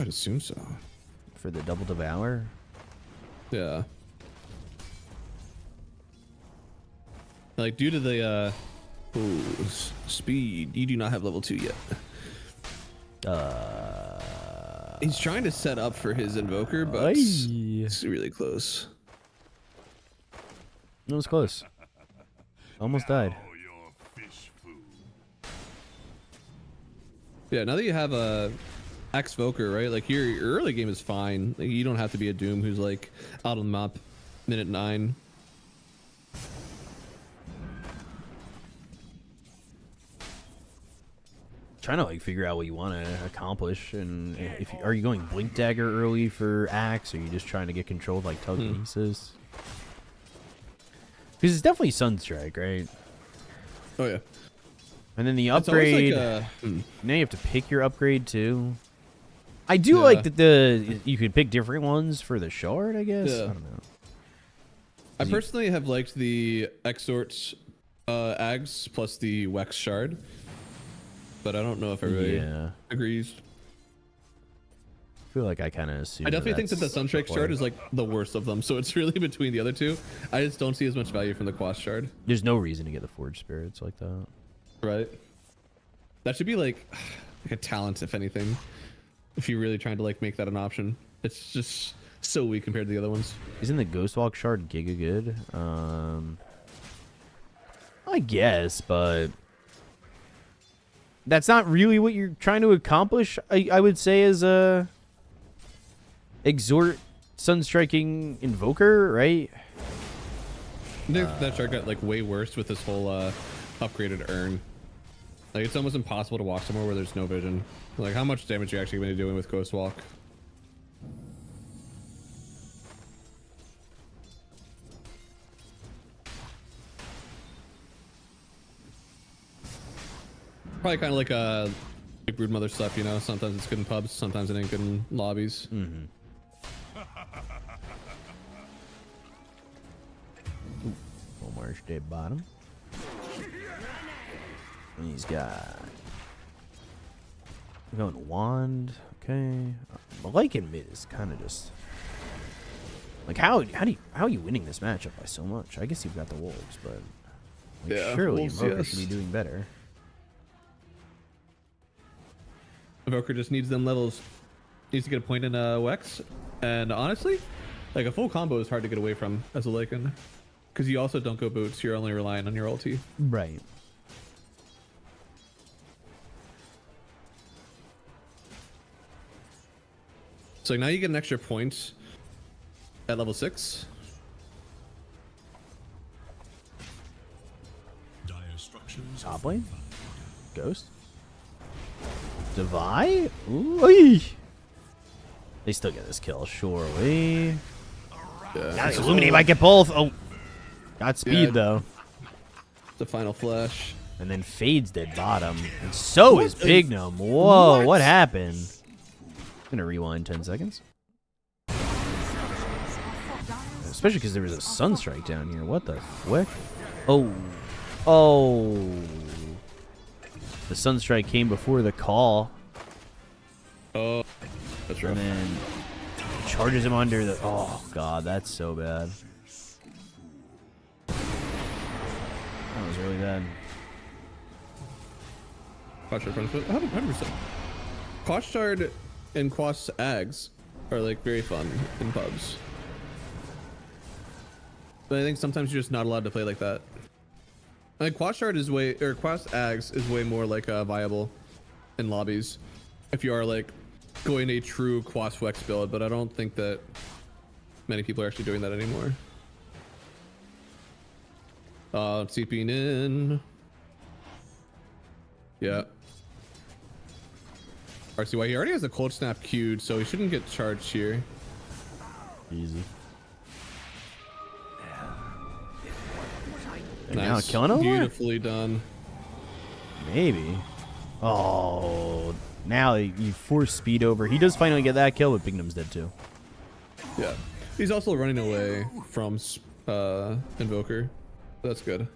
I'd assume so. For the double devour? Yeah. Like due to the speed, you do not have level 2 yet. He's trying to set up for his invoker, but it's really close. It was close. Almost died. Yeah, now that you have a X-Voker, right? Like your early game is fine. Like, you don't have to be a Doom who's like out on the map minute 9. Trying to like figure out what you want to accomplish, and if are you going Blink Dagger early for Axe, or are you just trying to get control of like telekinesis? Because it's definitely Sunstrike, right? Oh yeah. And then the upgrade. Like now you have to pick your upgrade too. I do like that you could pick different ones for the Shard, I guess. Yeah. I don't know. I personally have liked the Exort Ags plus the Wex Shard, but I don't know if everybody agrees. I feel like I kind of assume. I definitely think that the Sunstrike Shard is like the worst of them, so it's really between the other two. I just don't see as much value from the Quas Shard. There's no reason to get the Forge Spirits like that. Right. That should be like a talent, if anything. If you're really trying to like make that an option, it's just so weak compared to the other ones. Isn't the Ghostwalk Shard giga good? I guess, but that's not really what you're trying to accomplish. I would say as a Exort Sunstriking Invoker, right? That shard got like way worse with this whole upgraded urn. Like it's almost impossible to walk somewhere where there's no vision. Like how much damage are you actually going to be doing with Ghost Walk? Probably kind of like like Broodmother stuff, you know. Sometimes it's good in pubs, sometimes it ain't good in lobbies. Mm-hmm. Omar dead bottom. And he's got going wand. Okay, Malaikan mid is kind of just like how are you winning this matchup by so much? I guess you've got the wolves, but like, surely Invoker should be doing better. Invoker just needs them levels. Needs to get a point in Wex, and honestly, like a full combo is hard to get away from as a Lycan, because you also don't go boots. You're only relying on your ulti. Right. So now you get an extra point at level 6. Top lane? Ghost? Divide? Ooh. They still get this kill, surely. Now Illuminate might get both. Oh. Got speed, though. The final flash. And then Fade's dead bottom. And so is Bignum. Whoa, what happened? I'm gonna rewind 10 seconds. Especially because there was a Sunstrike down here. What the frick? Oh. Oh. The Sunstrike came before the call. Oh. That's right. And then charges him under the... Oh, God. That's so bad. That was really bad. Quas Shard 100%. Quas Shard and Quas Ags are like very fun in pubs. But I think sometimes you're just not allowed to play like that. Like Quas Shard is way, or Quas Ags is way more like viable in lobbies if you are like going a true Quas Flex build, but I don't think that many people are actually doing that anymore. TPing in. Yeah. RCY, he already has a cold snap queued, so he shouldn't get charged here. Easy. Nice. Now killing over? Beautifully done. Maybe. Oh, now you force speed over. He does finally get that kill, but Bignom's dead too. Yeah. He's also running away from Invoker. That's good.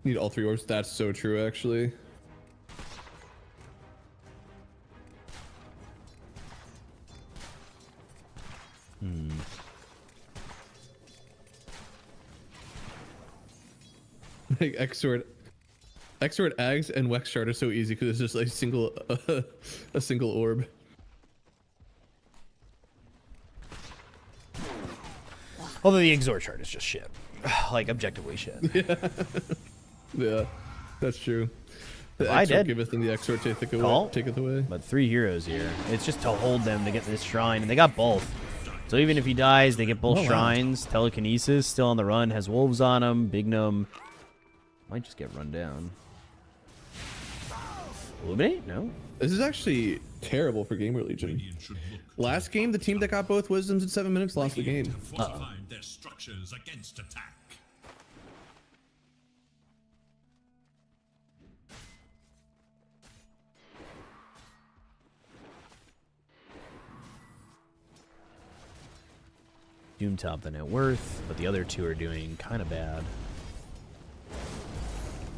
Need all 3 orbs. That's so true, actually. Like X-Sword Ags and Wex Shard are so easy because it's just a single orb. Although the Exort chart is just shit. Like, objectively shit. Yeah, that's true. The I Exort did. giveth and the Exort taketh away. But 3 heroes here. It's just to hold them to get this shrine, and they got both. So even if he dies, they get both shrines. Telekinesis, still on the run, has wolves on him. Bignum might just get run down. Illuminate? No. This is actually terrible for Gamer Legion. Last game, the team that got both wisdoms in 7 minutes lost the game. Fortified their structures against attack. Doom top the net worth, but the other 2 are doing kind of bad.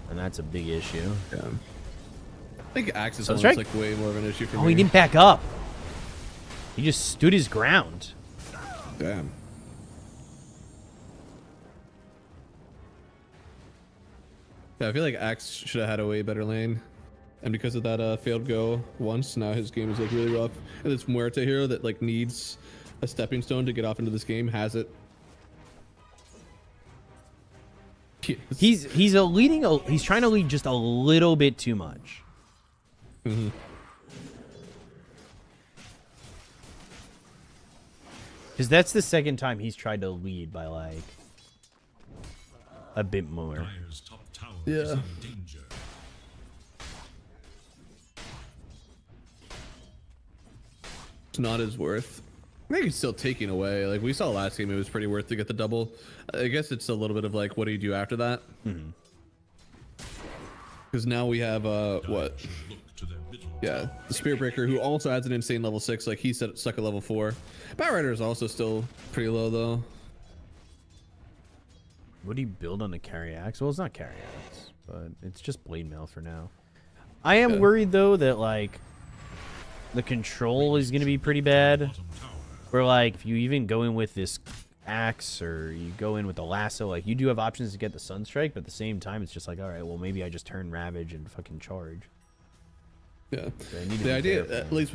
And that's a big issue. Yeah. I think Axe is Sunstrike? like way more of an issue for me. Oh, he didn't back up. He just stood his ground. Damn. Yeah, I feel like Axe should have had a way better lane. And because of that failed go once, now his game is like really rough. And this Muerte hero that like needs a stepping stone to get off into this game has it. Yes. He's trying to lead just a little bit too much. Mm-hmm. Because that's the second time he's tried to lead by like a bit more. Dire's top tower is in danger. It's not his worth. I think he's still taking away. Like we saw last game, it was pretty worth to get the double. I guess it's a little bit of like, what do you do after that? Because now we have what? Yeah, the Spirit Breaker, who also adds an insane level 6. Like he's stuck at level 4. Batrider is also still pretty low though. What do you build on the carry axe? Well, it's not carry axe, but it's just blade mail for now. I am worried though that like the control is going to be pretty bad. Where like if you even go in with this axe or you go in with the lasso, like you do have options to get the Sunstrike, but at the same time it's just like, all right, well maybe I just turn Ravage and fucking charge. Yeah, the idea, at least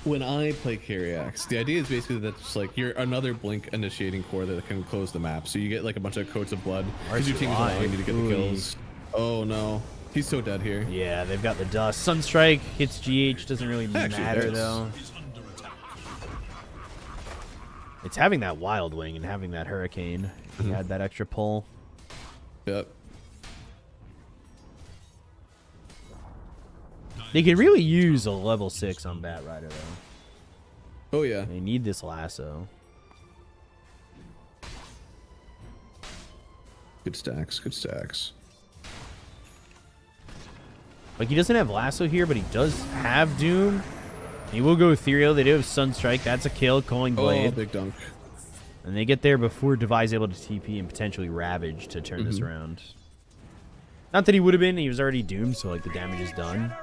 when I play carry axe, the idea is basically that it's like you're another blink initiating core that can close the map, so you get like a bunch of coats of blood because your team is allowing you to get the kills. Oh no, he's so dead here. Yeah, they've got the dust. Sunstrike hits GH, doesn't really matter though. It's having that Wild Wing and having that Hurricane. He had that extra pull. Yep. They could really use a level 6 on Batrider though. Oh yeah. They need this lasso. Good stacks, good stacks. Like he doesn't have lasso here, but he does have Doom. He will go Ethereal. They do have Sunstrike. That's a kill. Calling Blade. Oh, big dunk. And they get there before Devi's able to TP and potentially Ravage to turn this around. Not that he would have been. He was already doomed, so like the damage is done.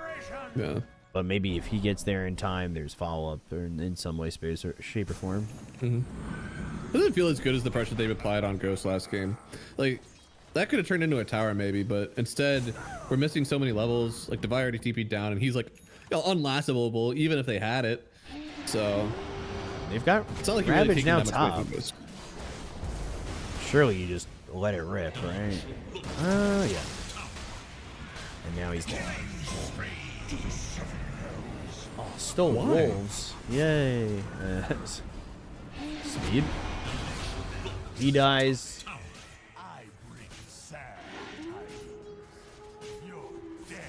Yeah. But maybe if he gets there in time, there's follow-up in some way, shape, or form. Doesn't feel as good as the pressure they've applied on Ghost last game. Like, that could have turned into a tower maybe, but instead, we're missing so many levels. Like, Devi already TP'd down, and he's like, unlastable even if they had it. So they've got it's not like Ravage really now that much top. away from this. Surely you just let it rip, right? Yeah. And now he's dead. Oh, still wolves. Yay. Speed. He dies.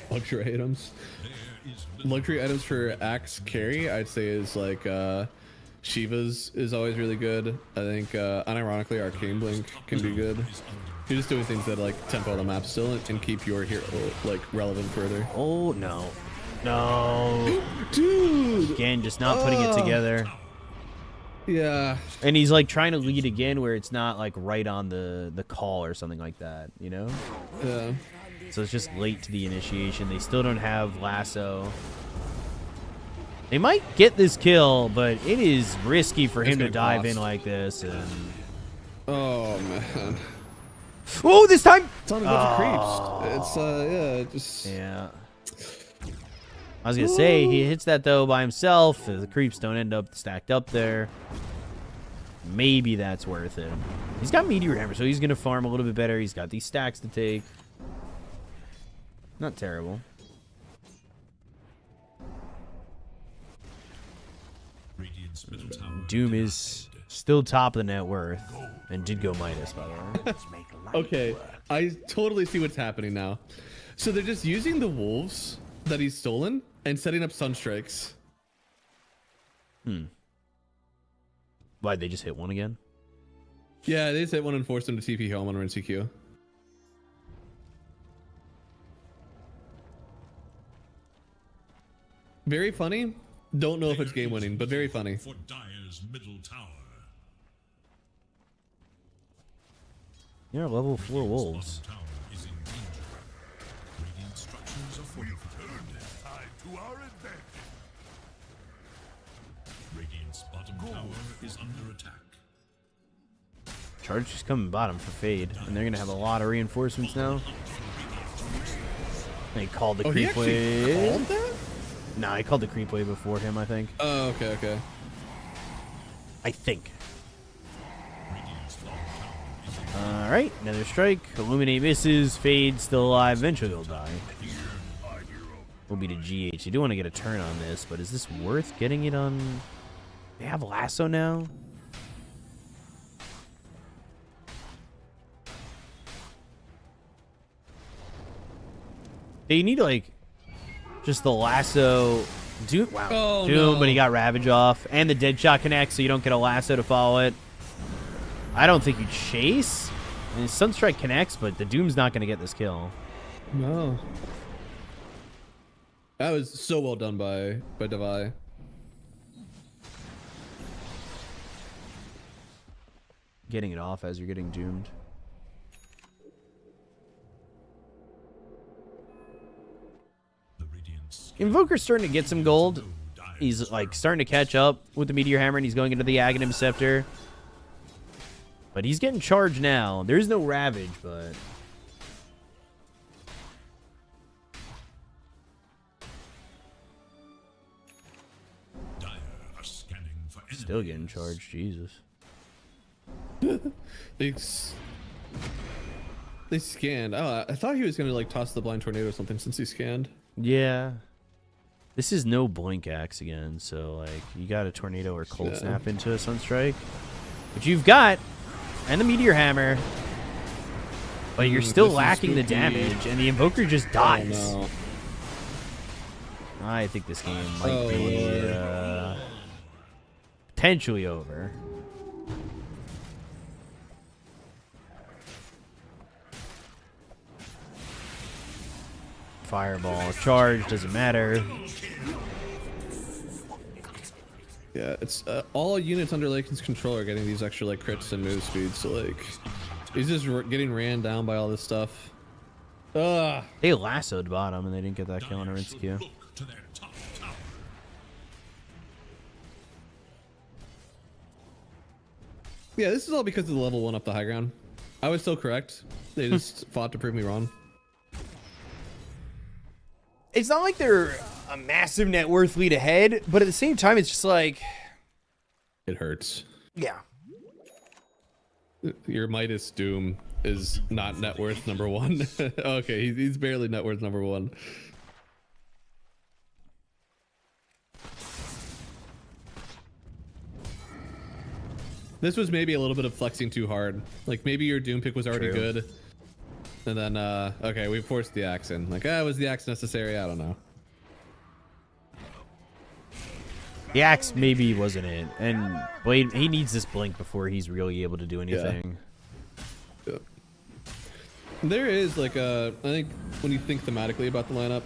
Luxury items. Luxury items for Axe carry, I'd say is like Shiva's is always really good. I think unironically Arcane Blink can be good. You're just doing things that like tempo the map still and keep your hero like relevant further. Oh no. No. Dude! Again, just not putting it together. Yeah. And he's like trying to lead again where it's not like right on the call or something like that, you know? Yeah. So it's just late to the initiation. They still don't have lasso. They might get this kill, but it is risky for him to dive in like this. And... Oh man. Oh, this time! It's on a bunch of creeps. It's yeah, just yeah. I was gonna say he hits that though by himself. The creeps don't end up stacked up there. Maybe that's worth it. He's got Meteor Hammer, so he's gonna farm a little bit better. He's got these stacks to take. Not terrible. Doom is still top of the net worth and did go minus, by the way. Okay, I totally see what's happening now. So they're just using the wolves that he's stolen and setting up sunstrikes. Why'd they just hit one again? Yeah, they just hit one and forced him to TP home on run CQ. Very funny. Don't know if it's game winning, but very funny. For Dire's middle tower. Yeah, level 4 wolves. Tower is in danger. Radiant structures are fortified. To our advantage. Radiant's bottom tower is under attack. Charge is coming bottom for Fade, and they're gonna have a lot of reinforcements now. They called the creep wave. Called that? Nah, I called the creep wave before him, I think. Oh, okay, okay. I think. Alright, another strike. Illuminate misses. Fade still alive. Eventually he'll die. Will be to GH. You do want to get a turn on this, but is this worth getting it on? They have lasso now? They need like just the lasso. Doom, wow. Oh, Doom, no. but he got Ravage off. And the dead shot connects, so you don't get a lasso to follow it. I don't think you chase. I mean, Sunstrike connects, but the Doom's not going to get this kill. No. That was so well done by Devi. Getting it off as you're getting doomed. Invoker's starting to get some gold. He's like starting to catch up with the Meteor Hammer, and he's going into the Aghanim Scepter. But he's getting charged now. There's no Ravage, but... Still getting charged, Jesus. They scanned. Oh, I thought he was gonna like toss the blind tornado or something since he scanned. Yeah. This is no Blink Axe again, so like you got a tornado or cold snap into a Sunstrike. Which you've got, and the Meteor Hammer. But you're still lacking the damage, and the Invoker just dies. Oh, no. I think this game might be potentially over. Fireball, charge, doesn't matter. Yeah, it's all units under Laken's control are getting these extra like crits and move speeds. So like, he's just getting ran down by all this stuff. Ugh. They lassoed bottom and they didn't get that kill on a rinse queue. Yeah, this is all because of the level 1 up the high ground. I was still correct. They just fought to prove me wrong. It's not like they're a massive net worth lead ahead, but at the same time, it's just like... It hurts. Yeah. your Midas Doom is not net worth number 1. Okay, he's barely net worth number 1. This was maybe a little bit of flexing too hard. Like maybe your Doom pick was already good. And then, okay, we forced the axe in. Like, was the axe necessary? I don't know. The axe maybe wasn't it. And Blade, he needs this blink before he's really able to do anything. Yeah. There is like I think when you think thematically about the lineup,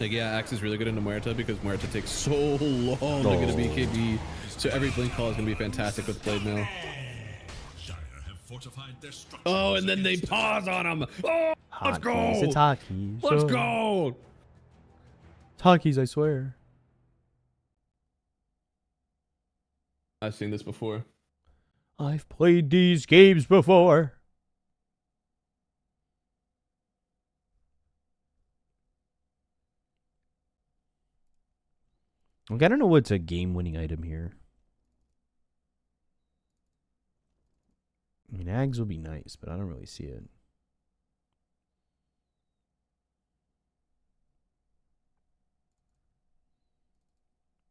like yeah, axe is really good into Muerta because Muerta takes so long to get a BKB. So every blink call is gonna be fantastic with Blade Mail. Oh, and then they pause on him. Oh, let's go! It's hotkeys. Let's go! It's hotkeys, I swear. I've seen this before. I've played these games before. Like, I don't know what's a game-winning item here. I mean, Ags will be nice, but I don't really see it.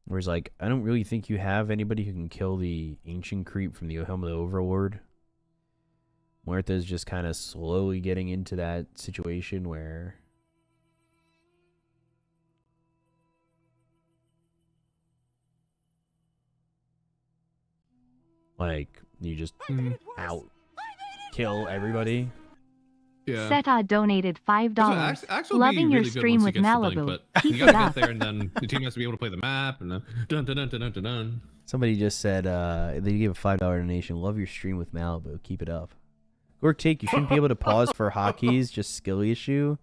Whereas, like, I don't really think you have anybody who can kill the Ancient Creep from the Helm of the Overlord. Muerta's just kind of slowly getting into that situation where... like, you just out kill everybody. Yeah. Seta donated $5. Loving your stream with Malibu. Keep you it gotta up. get there, and then the team has to be able to play the map, and then dun dun dun dun dun dun. Dun. Somebody just said they gave a $5 donation. Love your stream with Malibu. Keep it up. Gork Take, you shouldn't be able to pause for hotkeys. Just skill issue.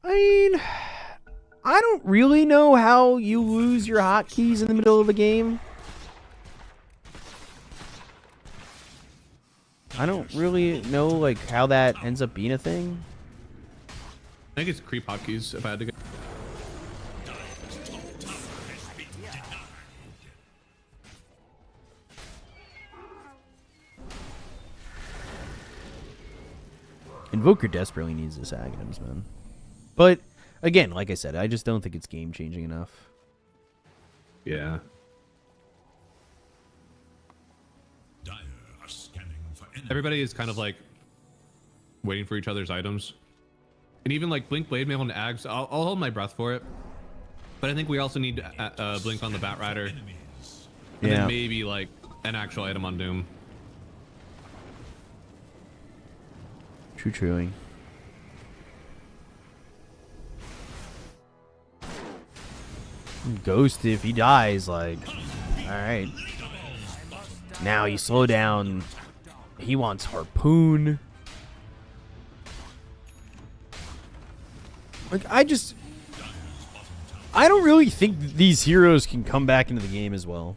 I mean, I don't really know how you lose your hotkeys in the middle of a game. I don't really know like how that ends up being a thing. I think it's creep hotkeys if I had to go. Invoker desperately needs this Aghanims, man. But again, like I said, I just don't think it's game changing enough. Yeah. Everybody is kind of like waiting for each other's items, and even like Blink, Blade Mail, and Ags. I'll hold my breath for it, but I think we also need Blink on the Bat Rider, and then maybe like an actual item on Doom. Truing. Ghost, if he dies, like, all right. Now you slow down. He wants Harpoon. Like, I don't really think these heroes can come back into the game as well.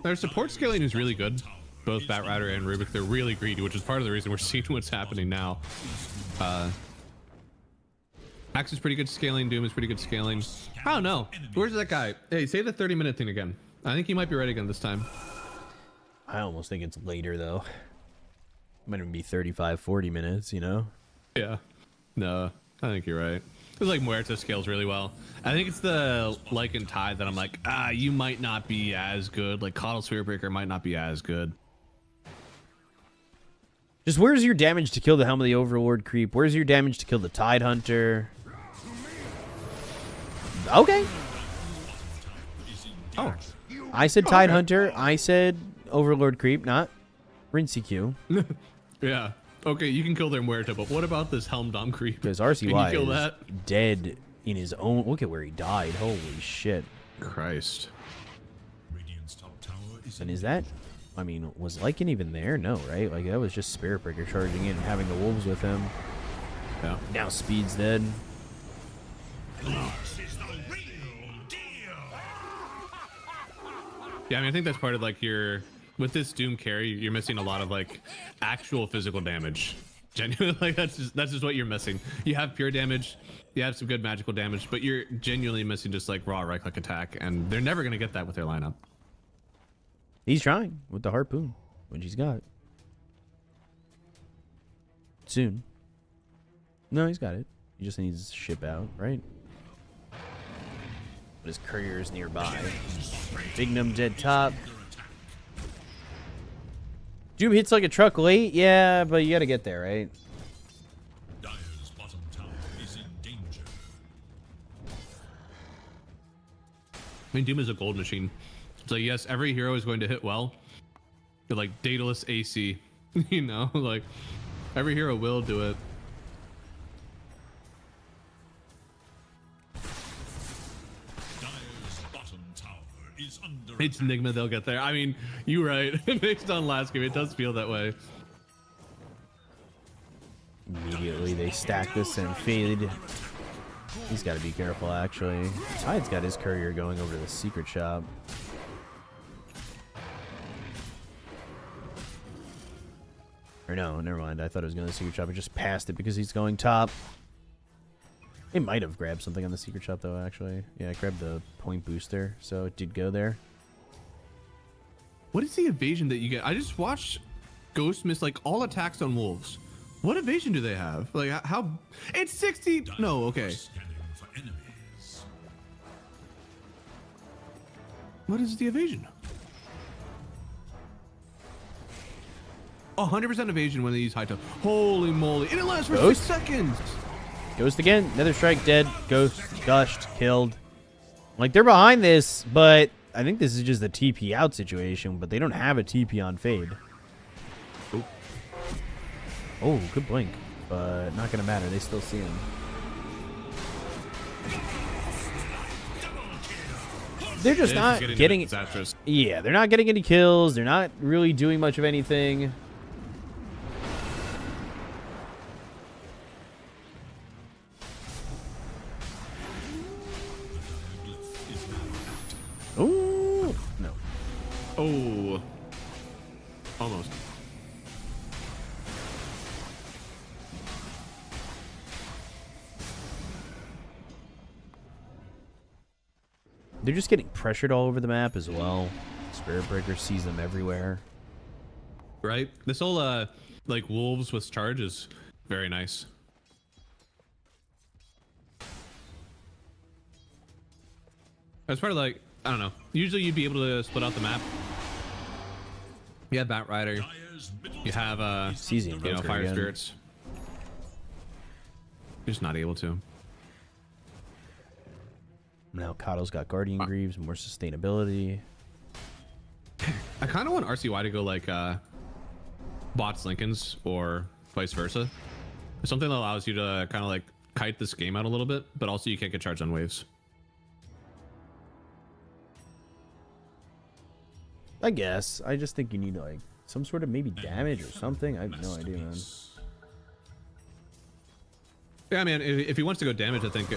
Their support scaling is really good. Both Bat Rider and Rubik, they're really greedy, which is part of the reason we're seeing what's happening now. Axe is pretty good scaling. Doom is pretty good scaling. I don't know. Where's that guy? Hey, say the 30-minute thing again. I think he might be right again this time. I almost think it's later, though. Might even be 35, 40 minutes, you know? Yeah. No, I think you're right. It's like Muerta scales really well. I think it's the Lycan Tide that I'm like, you might not be as good. Like Coddle Spherebreaker might not be as good. Just where's your damage to kill the Helm of the Overlord creep? Where's your damage to kill the Tide Hunter? Okay. Oh. I said Tide Hunter. I said Overlord creep, not Rincey Q. Yeah. Okay, you can kill their Muerta, but what about this Helm Dom creep? Because RCY can you kill is that? dead in his own... Look at where he died. Holy shit. Christ. And is that... I mean, was Lycan even there? No, right? Like, that was just Spirit Breaker charging in and having the wolves with him. Yeah. Now Speed's dead. Yeah, I mean, I think that's part of like your with this Doom carry, you're missing a lot of like actual physical damage. Genuinely, like that's just what you're missing. You have pure damage, you have some good magical damage, but you're genuinely missing just like raw right click attack, and they're never gonna get that with their lineup. He's trying with the harpoon, which he's got. Soon. No, he's got it. He just needs to ship out, right? But his courier is nearby. Dignum dead top. Doom hits like a truck late, yeah, but you gotta get there, right? Dire's bottom tower is in danger. I mean, Doom is a gold machine. So yes, every hero is going to hit well, but like Daedalus AC, you know, like every hero will do it. Dire's bottom tower is under It's Enigma, they'll get there. I mean, you're right. Based on last game, it does feel that way. Immediately they stack this and fade. He's got to be careful, actually. Tide's got his courier going over to the secret shop. Or no, never mind. I thought it was going to the secret shop. I just passed it because he's going top. It might have grabbed something on the secret shop, though, actually. Yeah, it grabbed the point booster, so it did go there. What is the evasion that you get? I just watched Ghost miss like all attacks on wolves. What evasion do they have? Like how? It's 60. No, okay. scanning for enemies. What is the evasion? 100% evasion when they use high toe. Holy moly! And it lasts for 6 seconds. Ghost again. Nether strike dead. Ghost gushed. Killed. Like, they're behind this, but I think this is just a TP out situation, but they don't have a TP on fade. Ooh. Oh, good blink. But not going to matter. They still see him. They're just not getting... Yeah, they're not getting any kills. They're not really doing much of anything. Oh no! Oh, almost. They're just getting pressured all over the map as well. Spirit Breaker sees them everywhere. Right. This whole like wolves with charge is very nice. As part of like, I don't know. Usually you'd be able to split out the map. You have Bat Rider. You have Cesium, you know, Fire again. Spirits. You're just not able to. Now Kato's got Guardian Greaves, more sustainability. I kind of want RCY to go like bots Lincolns or vice versa. Something that allows you to kind of like kite this game out a little bit, but also you can't get charged on waves. I guess. I just think you need like some sort of maybe damage or something. I have no idea, man. Yeah, man. If he wants to go damage, I think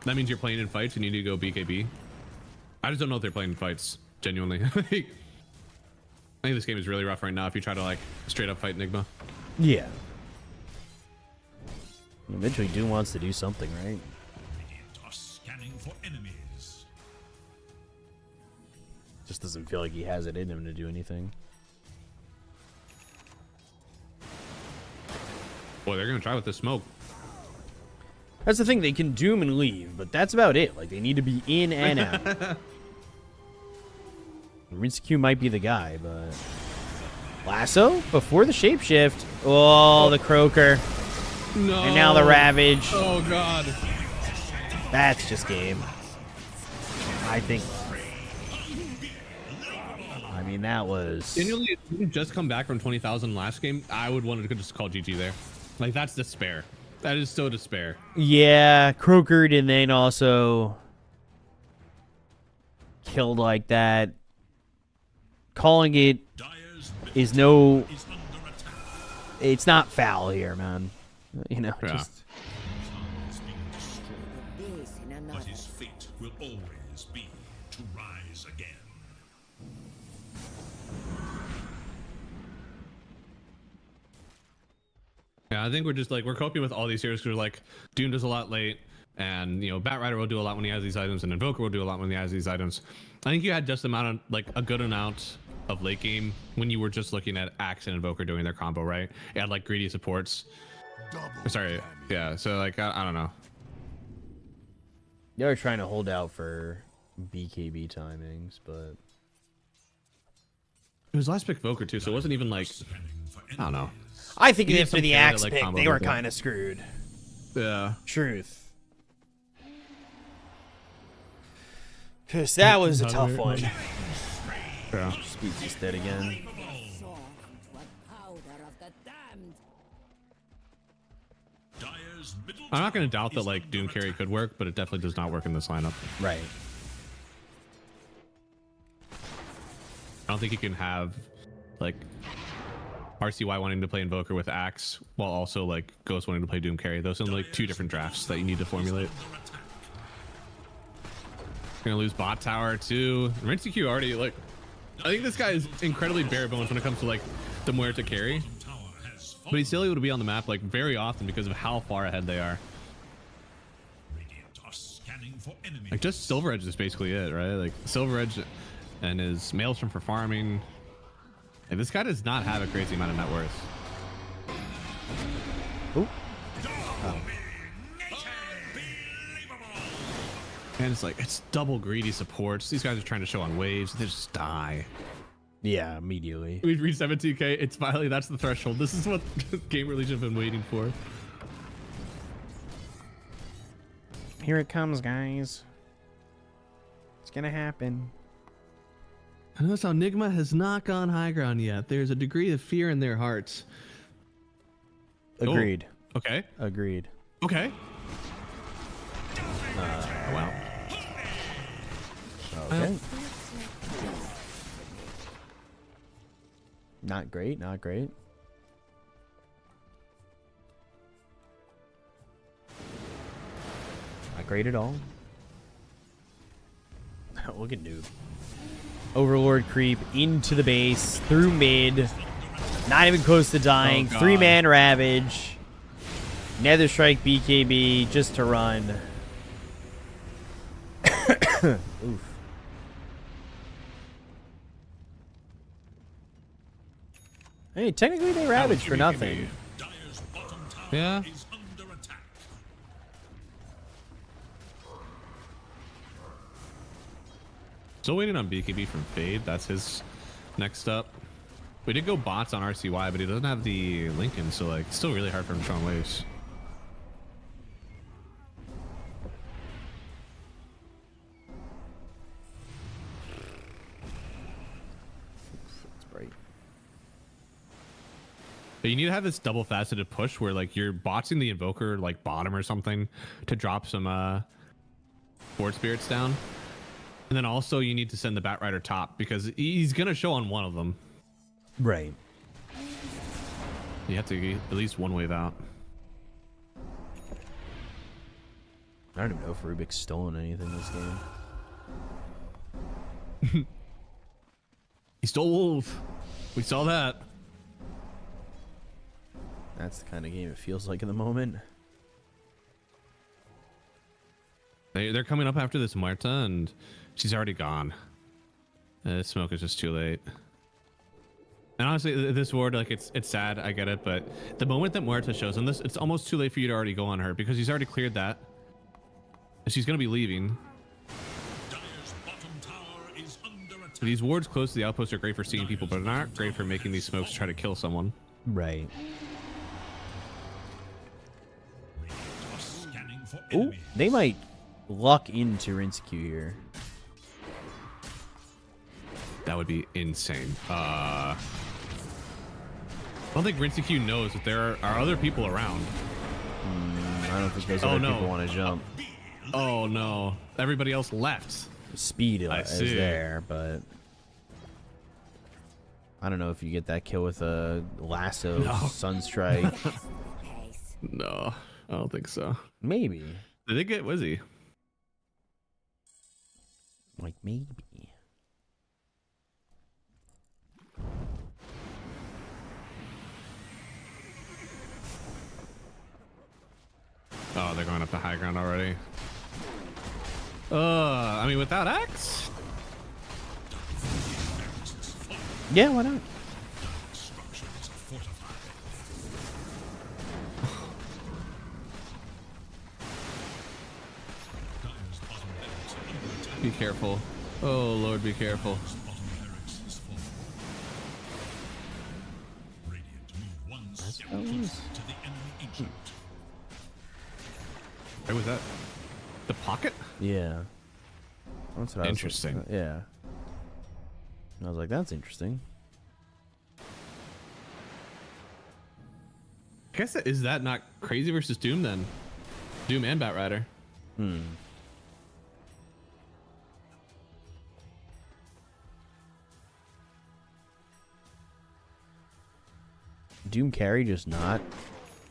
that means you're playing in fights and you need to go BKB. I just don't know if they're playing in fights. Genuinely, I think this game is really rough right now. If you try to like straight up fight Enigma. Yeah. Eventually, Doom wants to do something, right? Radiant are scanning for enemies. Just doesn't feel like he has it in him to do anything. Boy, they're gonna try with the smoke. That's the thing. They can Doom and leave, but that's about it. Like, they need to be in and out. Rinseq might be the guy, but... Lasso? Before the shapeshift. Oh, the Croaker. No. And now the Ravage. Oh, God. That's just game. I think... I mean, that was... Genuinely, if you just come back from 20,000 last game, I would want to just call GG there. Like, that's despair. That is so despair. Yeah, Croakered and then also... killed like that. Calling it is no... It's not foul here, man. You know, yeah. just... But his fate will always be to rise again. Yeah, I think we're coping with all these heroes because like Doom does a lot late, and Bat Rider will do a lot when he has these items, and Invoker will do a lot when he has these items. I think you had just a good amount of late game when you were just looking at Axe and Invoker doing their combo, right? You had like greedy supports. Sorry, yeah. So like I don't know. They were trying to hold out for BKB timings, but it was last pick Invoker too, so it wasn't even like I don't know. I think after the Axe pick, they were kind of screwed. Yeah. Truth. Because that was a tough one. Yeah. Speed's just dead again. I'm not going to doubt that like Doom carry could work, but it definitely does not work in this lineup. Right. I don't think you can have like RCY wanting to play Invoker with Axe while also like Ghost wanting to play Doom carry. Those are like two different drafts that you need to formulate. Gonna lose bot tower too. RinceQ already like. I think this guy is incredibly bare bones when it comes to like the Muerta carry, but he's still able to be on the map like very often because of how far ahead they are. Like just Silver Edge is basically it, right? Like Silver Edge and his Maelstrom for farming. Like, this guy does not have a crazy amount of net worth. Ooh. Oh. And it's like, it's double greedy supports. These guys are trying to show on waves. They just die. Yeah, immediately. We've reached 17k. It's finally, that's the threshold. This is what Gamer Legion have been waiting for. Here it comes, guys. It's gonna happen. I notice how Nigma has not gone high ground yet. There's a degree of fear in their hearts. Agreed. Oh, okay. Agreed. Okay. Wow. Okay. Not great, not great. Not great at all. Look at Noob. Overlord creep into the base, through mid. Not even close to dying. 3-man Ravage. Nether Strike BKB just to run. Oof. Hey, technically they Ravage for nothing. Yeah. Still waiting on BKB from Fade. That's his next up. We did go bots on RCY, but he doesn't have the Lincoln, so like, it's still really hard for him to strong waves. But you need to have this double faceted push where like you're boxing the Invoker like bottom or something to drop some Board Spirits down. And then also you need to send the Bat Rider top because he's gonna show on one of them. Right. You have to get at least one wave out. I don't even know if Rubik's stolen anything this game. He stole Wolf. We saw that. That's the kind of game it feels like in the moment. They're coming up after this Muerta, and she's already gone. Smoke is just too late. And honestly, this ward, like, it's sad. I get it, but the moment that Muerta shows on this, it's almost too late for you to already go on her because he's already cleared that. And she's gonna be leaving. These wards close to the outpost are great for seeing people, but not great for making these smokes try to kill someone. Right. Oh, they might luck into RinceQ here. That would be insane. I don't think RinceQ knows that there are other people around. I don't think those other people want to jump. Oh no! Everybody else left. Speed is there, but I don't know if you get that kill with a lasso, Sunstrike. No, I don't think so. Maybe. Did they get Wizzy? Like maybe. Oh, they're going up the high ground already. I mean, without Axe? Yeah, why not? Be careful. Oh, Lord, be careful. Where was that? The pocket? Yeah. That's what interesting. Yeah. I was like, that's interesting. I guess is that not crazy versus Doom then? Doom and Batrider. Doom carry just not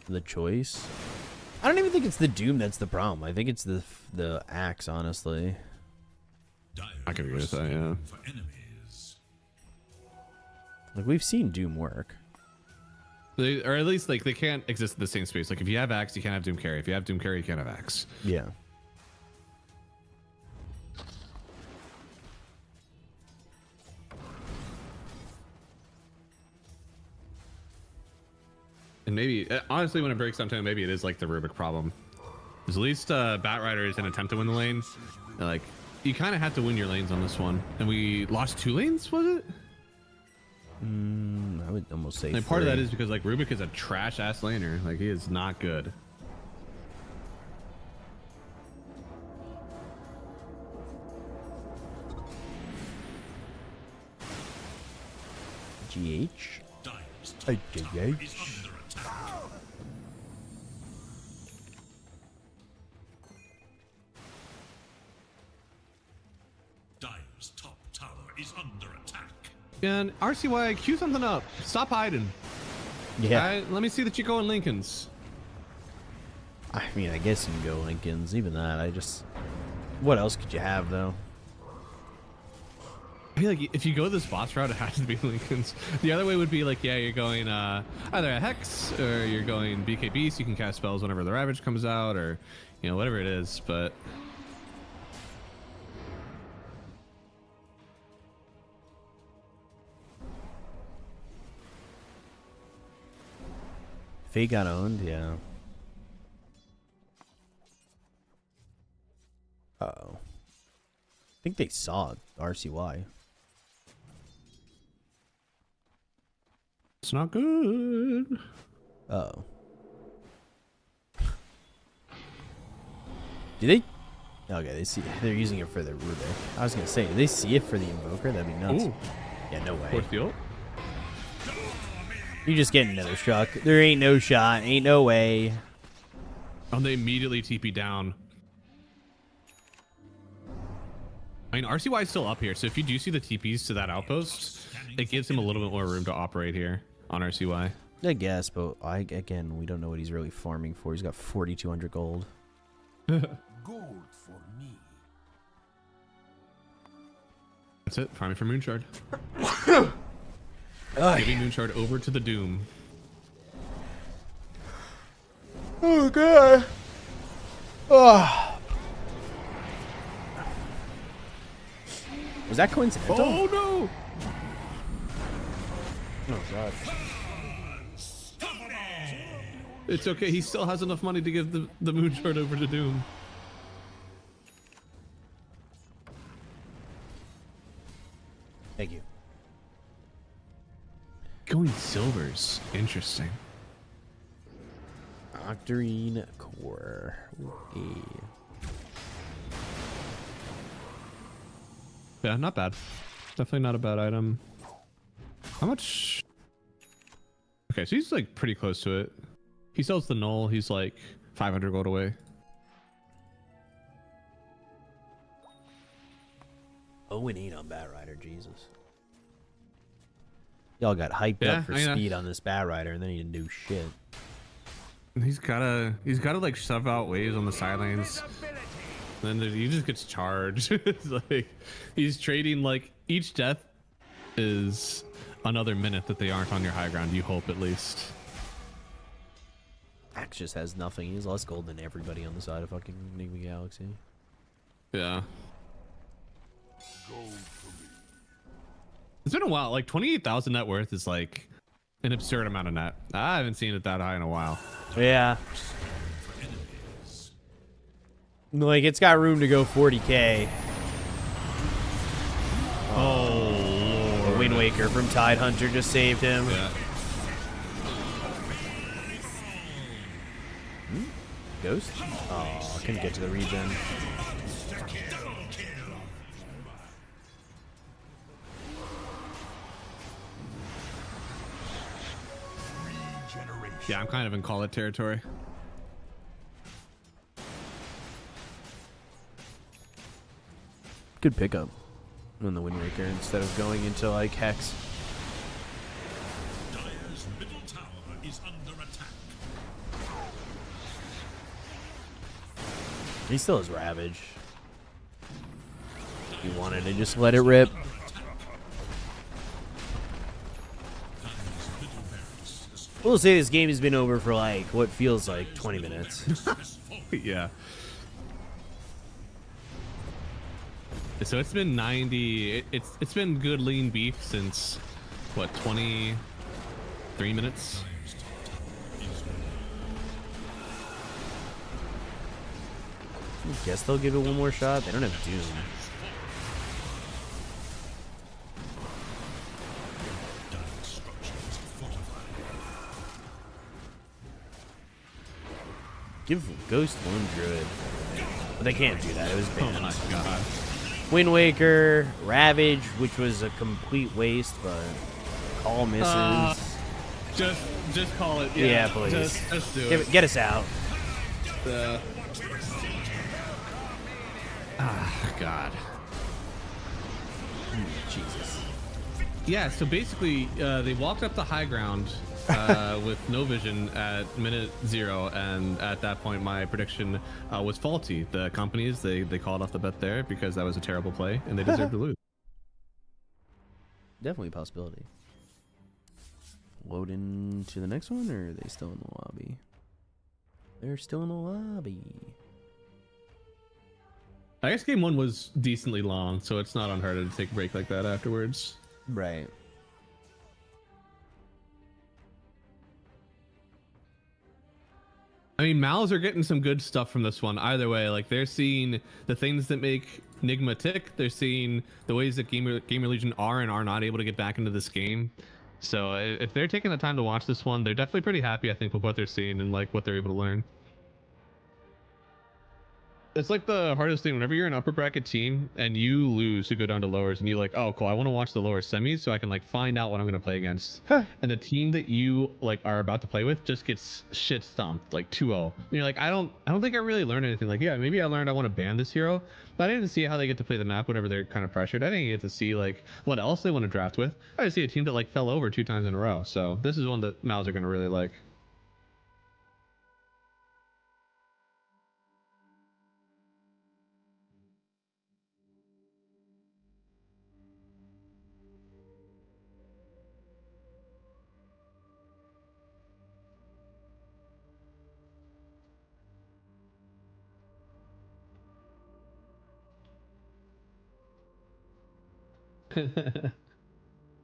the choice. I don't even think it's the Doom that's the problem. I think it's the Axe, honestly. I could agree with that, yeah. Like, we've seen Doom work. Or at least, like, they can't exist in the same space. Like, if you have Axe, you can't have Doom carry. If you have Doom carry, you can't have Axe. Yeah. And maybe, honestly, when it breaks down to it, maybe it is like the Rubik problem. Because at least Batrider is an attempt to win the lane. And, like, you kind of have to win your lanes on this one. And we lost 2 lanes, was it? I would almost say. And part of that is because, like, Rubik is a trash ass laner. Like, he is not good. GH. GH. Dire's top tower is under attack. And RCY, cue something up. Stop hiding. Yeah. Right, let me see that you go in Lincoln's. I mean, I guess you can go Lincoln's. Even that, I just. What else could you have, though? I feel like if you go this boss route, it has to be Lincoln's. The other way would be like, yeah, you're going either a Hex or you're going BKB, so you can cast spells whenever the Ravage comes out, or, you know, whatever it is, but. Fate got owned, yeah. Uh-oh. I think they saw RCY. It's not good. Uh-oh. Do they? Okay, they see. They're using it for the Rubik. I was gonna say, do they see it for the Invoker? That'd be nuts. Ooh. Yeah, no way. Fourth field. You just get another shot. There ain't no shot. Ain't no way. Oh, they immediately TP down. I mean, RCY is still up here, so if you do see the TPs to that outpost, it gives him a little bit more room to operate here on RCY. I guess, but again, we don't know what he's really farming for. He's got 4,200 gold. Gold for me. That's it. Farming for Moonshard. Giving Moonshard over to the Doom. Oh god. Oh. Was that coincidental? Oh no! Oh god. It's okay. He still has enough money to give the Moonshard over to Doom. Thank you. Going silvers. Interesting. Octarine Core. Okay. Yeah, not bad. Definitely not a bad item. How much? Okay, so he's like pretty close to it. He sells the null. He's like 500 gold away. Oh, and 8 on Batrider, Jesus. Y'all got hyped up for speed on this Batrider, and then he didn't do shit. He's gotta like shove out waves on the side lanes. Then he just gets charged. It's like he's trading, like, each death is another minute that they aren't on your high ground. You hope, at least. Axe just has nothing. He's less gold than everybody on the side of fucking Enigma Galaxy. Yeah. It's been a while. Like 28,000 net worth is like an absurd amount of net. I haven't seen it that high in a while. Yeah. Like, it's got room to go 40k. Oh, Lord. The Wind Waker from Tidehunter just saved him. Yeah. Ghost? Oh, couldn't get to the regen. Yeah, I'm kind of in call it territory. Good pickup on the Wind Waker instead of going into like Hex. Dire's middle tower is under attack. He still has Ravage. He wanted to just let it rip. We'll say this game has been over for like what feels like 20 minutes. Yeah. So it's been 90. It's been good lean beef since what 23 minutes. I guess they'll give it one more shot. They don't have Doom. Give Ghost one Druid. But they can't do that. It was banned. Oh my god. Wind Waker, Ravage, which was a complete waste, but call misses. Just call it. Yeah, please. Just do it. Get us out. God. Jesus. Yeah, so basically, they walked up the high ground with no vision at minute 0, and at that point, my prediction was faulty. The companies, they called off the bet there because that was a terrible play, and they deserved to lose. Definitely a possibility. Load into the next one, or are they still in the lobby? They're still in the lobby. I guess game 1 was decently long, so it's not unheard of to take a break like that afterwards. Right. I mean, Mouz are getting some good stuff from this one. Either way, like they're seeing the things that make Nigma tick. They're seeing the ways that Gamer Legion are and are not able to get back into this game. So if they're taking the time to watch this one, they're definitely pretty happy, I think, with what they're seeing and like what they're able to learn. It's like the hardest thing whenever you're an upper bracket team and you lose to go down to lowers and you're like, oh cool, I want to watch the lower semis so I can like find out what I'm going to play against. And the team that you like are about to play with just gets shit stomped like 2-0. And you're like, I don't think I really learned anything. Like, yeah, maybe I learned I want to ban this hero, but I didn't see how they get to play the map whenever they're kind of pressured. I didn't get to see like what else they want to draft with. I just see a team that like fell over 2 times in a row. So this is one that Mouz are going to really like.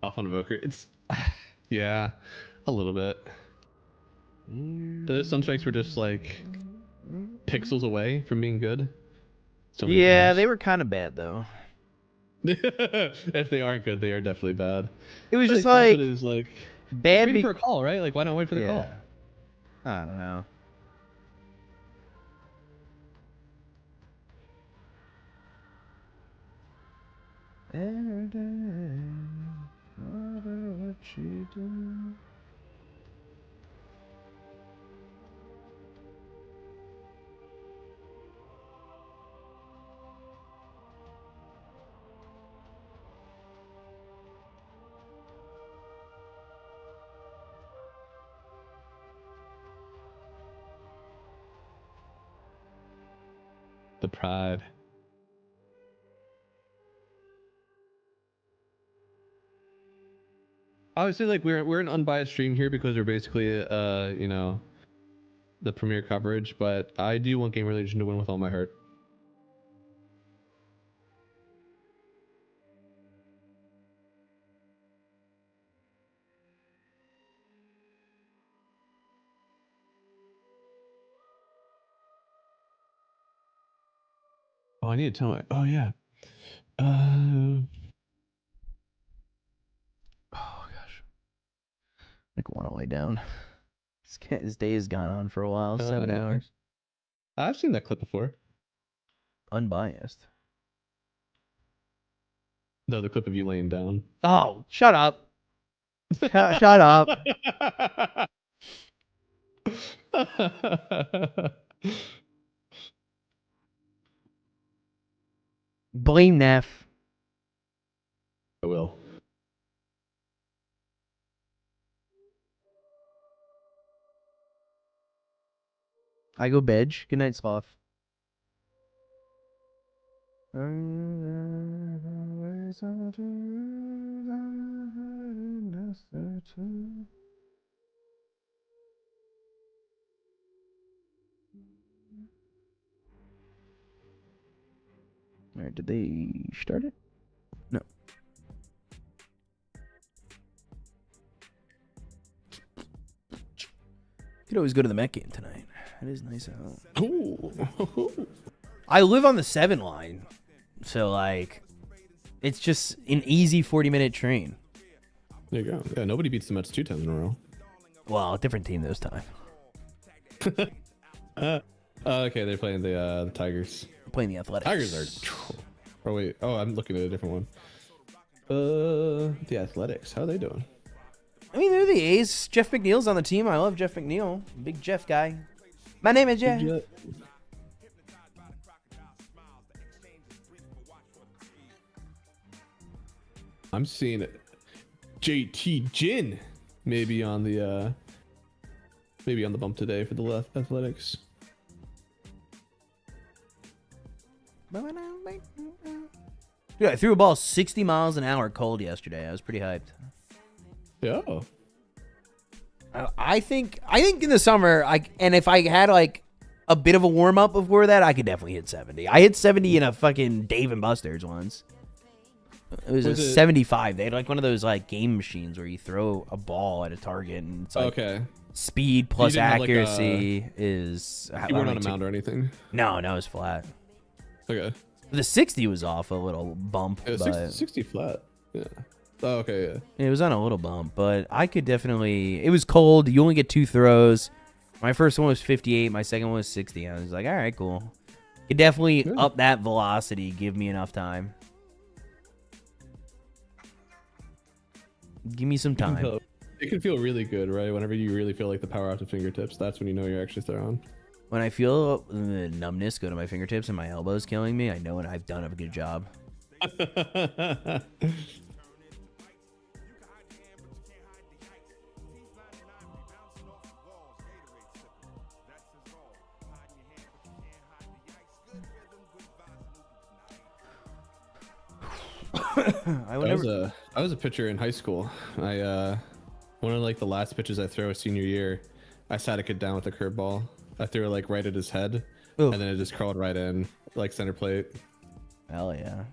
Off on Evoker. It's yeah, a little bit. The Sunstrikes were just like pixels away from being good. So Yeah, times. they were kind of bad though. If they aren't good, they are definitely bad. It was just like it is like bad. Waiting for a call, right? Like, why not wait for the call? I don't know. Every day, what you do. The pride. Obviously, like we're an unbiased stream here because we're basically you know, the premier coverage, but I do want Gamer Legion to win with all my heart. Oh, I need to tell my. Oh yeah. Oh gosh. Like want to lay down. This day has gone on for a while. 7 hours. I've seen that clip before. Unbiased. No, the clip of you laying down. Oh, shut up. Shut up. Blame Neff. I will. I go bed. Good night, Sloth. Alright, did they start it? No. Could always go to the Met game tonight. It is nice out. Ooh. I live on the 7 line, so like, it's just an easy 40-minute train. There you go. Yeah, nobody beats the Mets 2 times in a row. Well, different team this time. Okay, they're playing the Tigers. Playing the Athletics. Tigers are. Oh wait. Oh, I'm looking at a different one. The Athletics. How are they doing? I mean, they're the A's. Jeff McNeil's on the team. I love Jeff McNeil. Big Jeff guy. My name is Jeff. I'm seeing JT Jin maybe on the bump today for the Athletics. Dude, I threw a ball 60 miles an hour cold yesterday. I was pretty hyped. Yeah. I think in the summer, and if I had like a bit of a warm up before that, I could definitely hit 70. I hit 70 in a fucking Dave and Buster's once. It was a 75. They had like one of those like game machines where you throw a ball at a target and it's like speed plus accuracy is. You weren't on a mound or anything? No, it was flat. Okay. The 60 was off a little bump. Yeah, but 60 flat. Yeah. Oh, okay, yeah. It was on a little bump, but I could definitely. It was cold. You only get 2 throws. My first one was 58. My second one was 60. I was like, all right, cool. Could definitely up that velocity. Give me enough time. Give me some time. It can feel really good, right? Whenever you really feel like the power off the fingertips, that's when you know you're actually throwing. When I feel the numbness go to my fingertips and my elbows killing me, I know when I've done a good job. I was a pitcher in high school. One of like the last pitches I throw senior year, I sat a kid down with a curveball. I threw it like right at his head, and then it just crawled right in, like center plate. Hell yeah.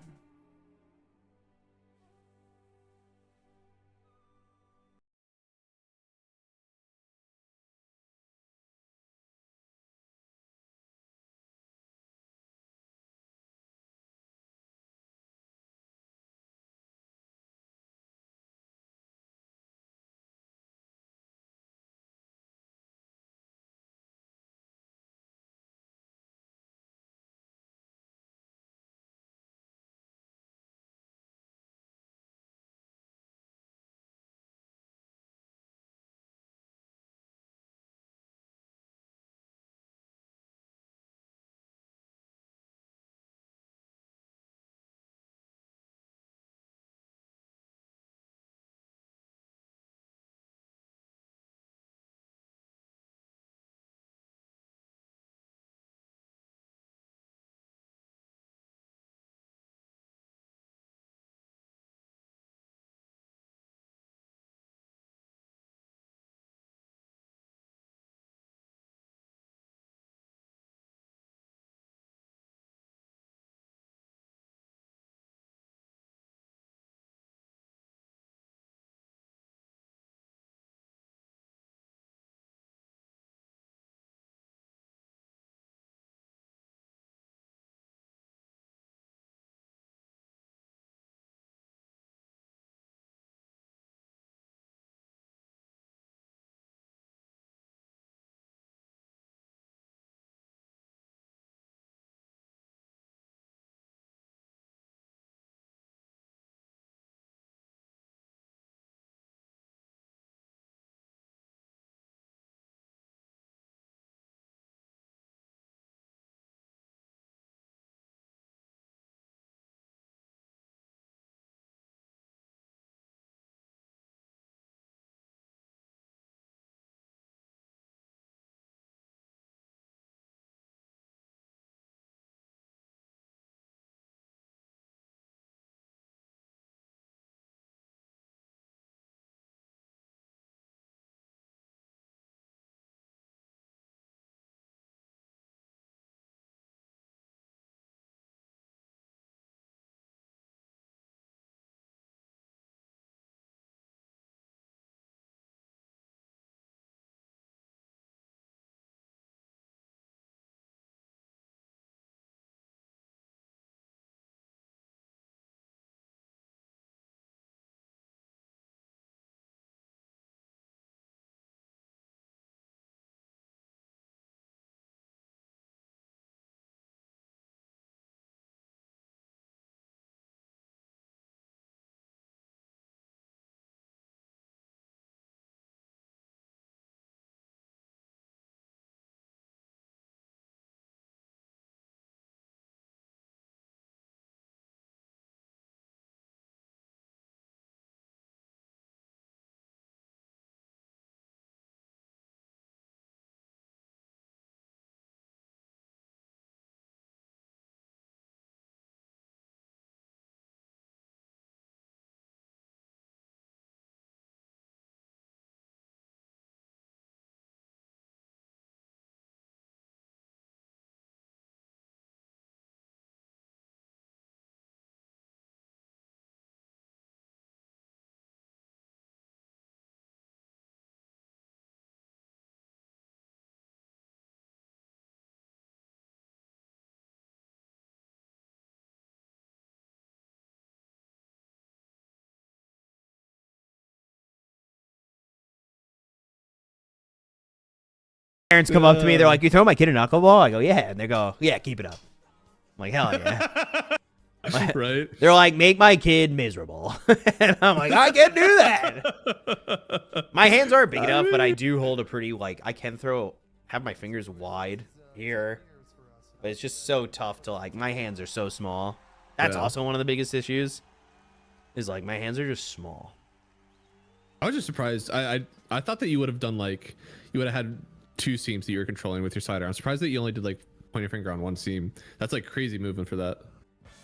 Parents come up to me, they're like, "You throw my kid a knuckleball?" I go, "Yeah," and they go, "Yeah, keep it up." I'm like, "Hell yeah!" Right? They're like, "Make my kid miserable," and I'm like, "I can't do that." My hands aren't big enough, but I do hold a pretty I can have my fingers wide here, but it's just so tough to my hands are so small. That's also one of the biggest issues. Is my hands are just small. I was just surprised. I thought that you would have done you would have had 2 seams that you were controlling with your sidearm. I'm surprised that you only did point your finger on 1 seam. That's crazy movement for that.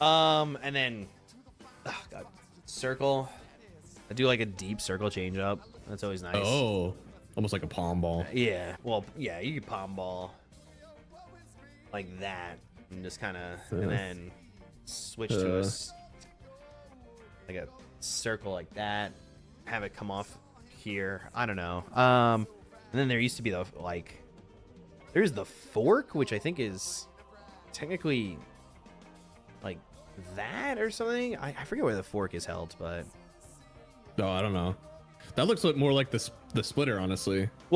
And then, oh god, circle. I do a deep circle change up. That's always nice. Oh, almost like a palm ball. Yeah. Well, yeah, you can palm ball like that, and just kind of, and then switch to a circle like that. Have it come off here. I don't know. And then there used to be there's the fork, which I think is technically that or something. I forget where the fork is held, but no, I don't know. That looks more like the splitter, honestly. Well,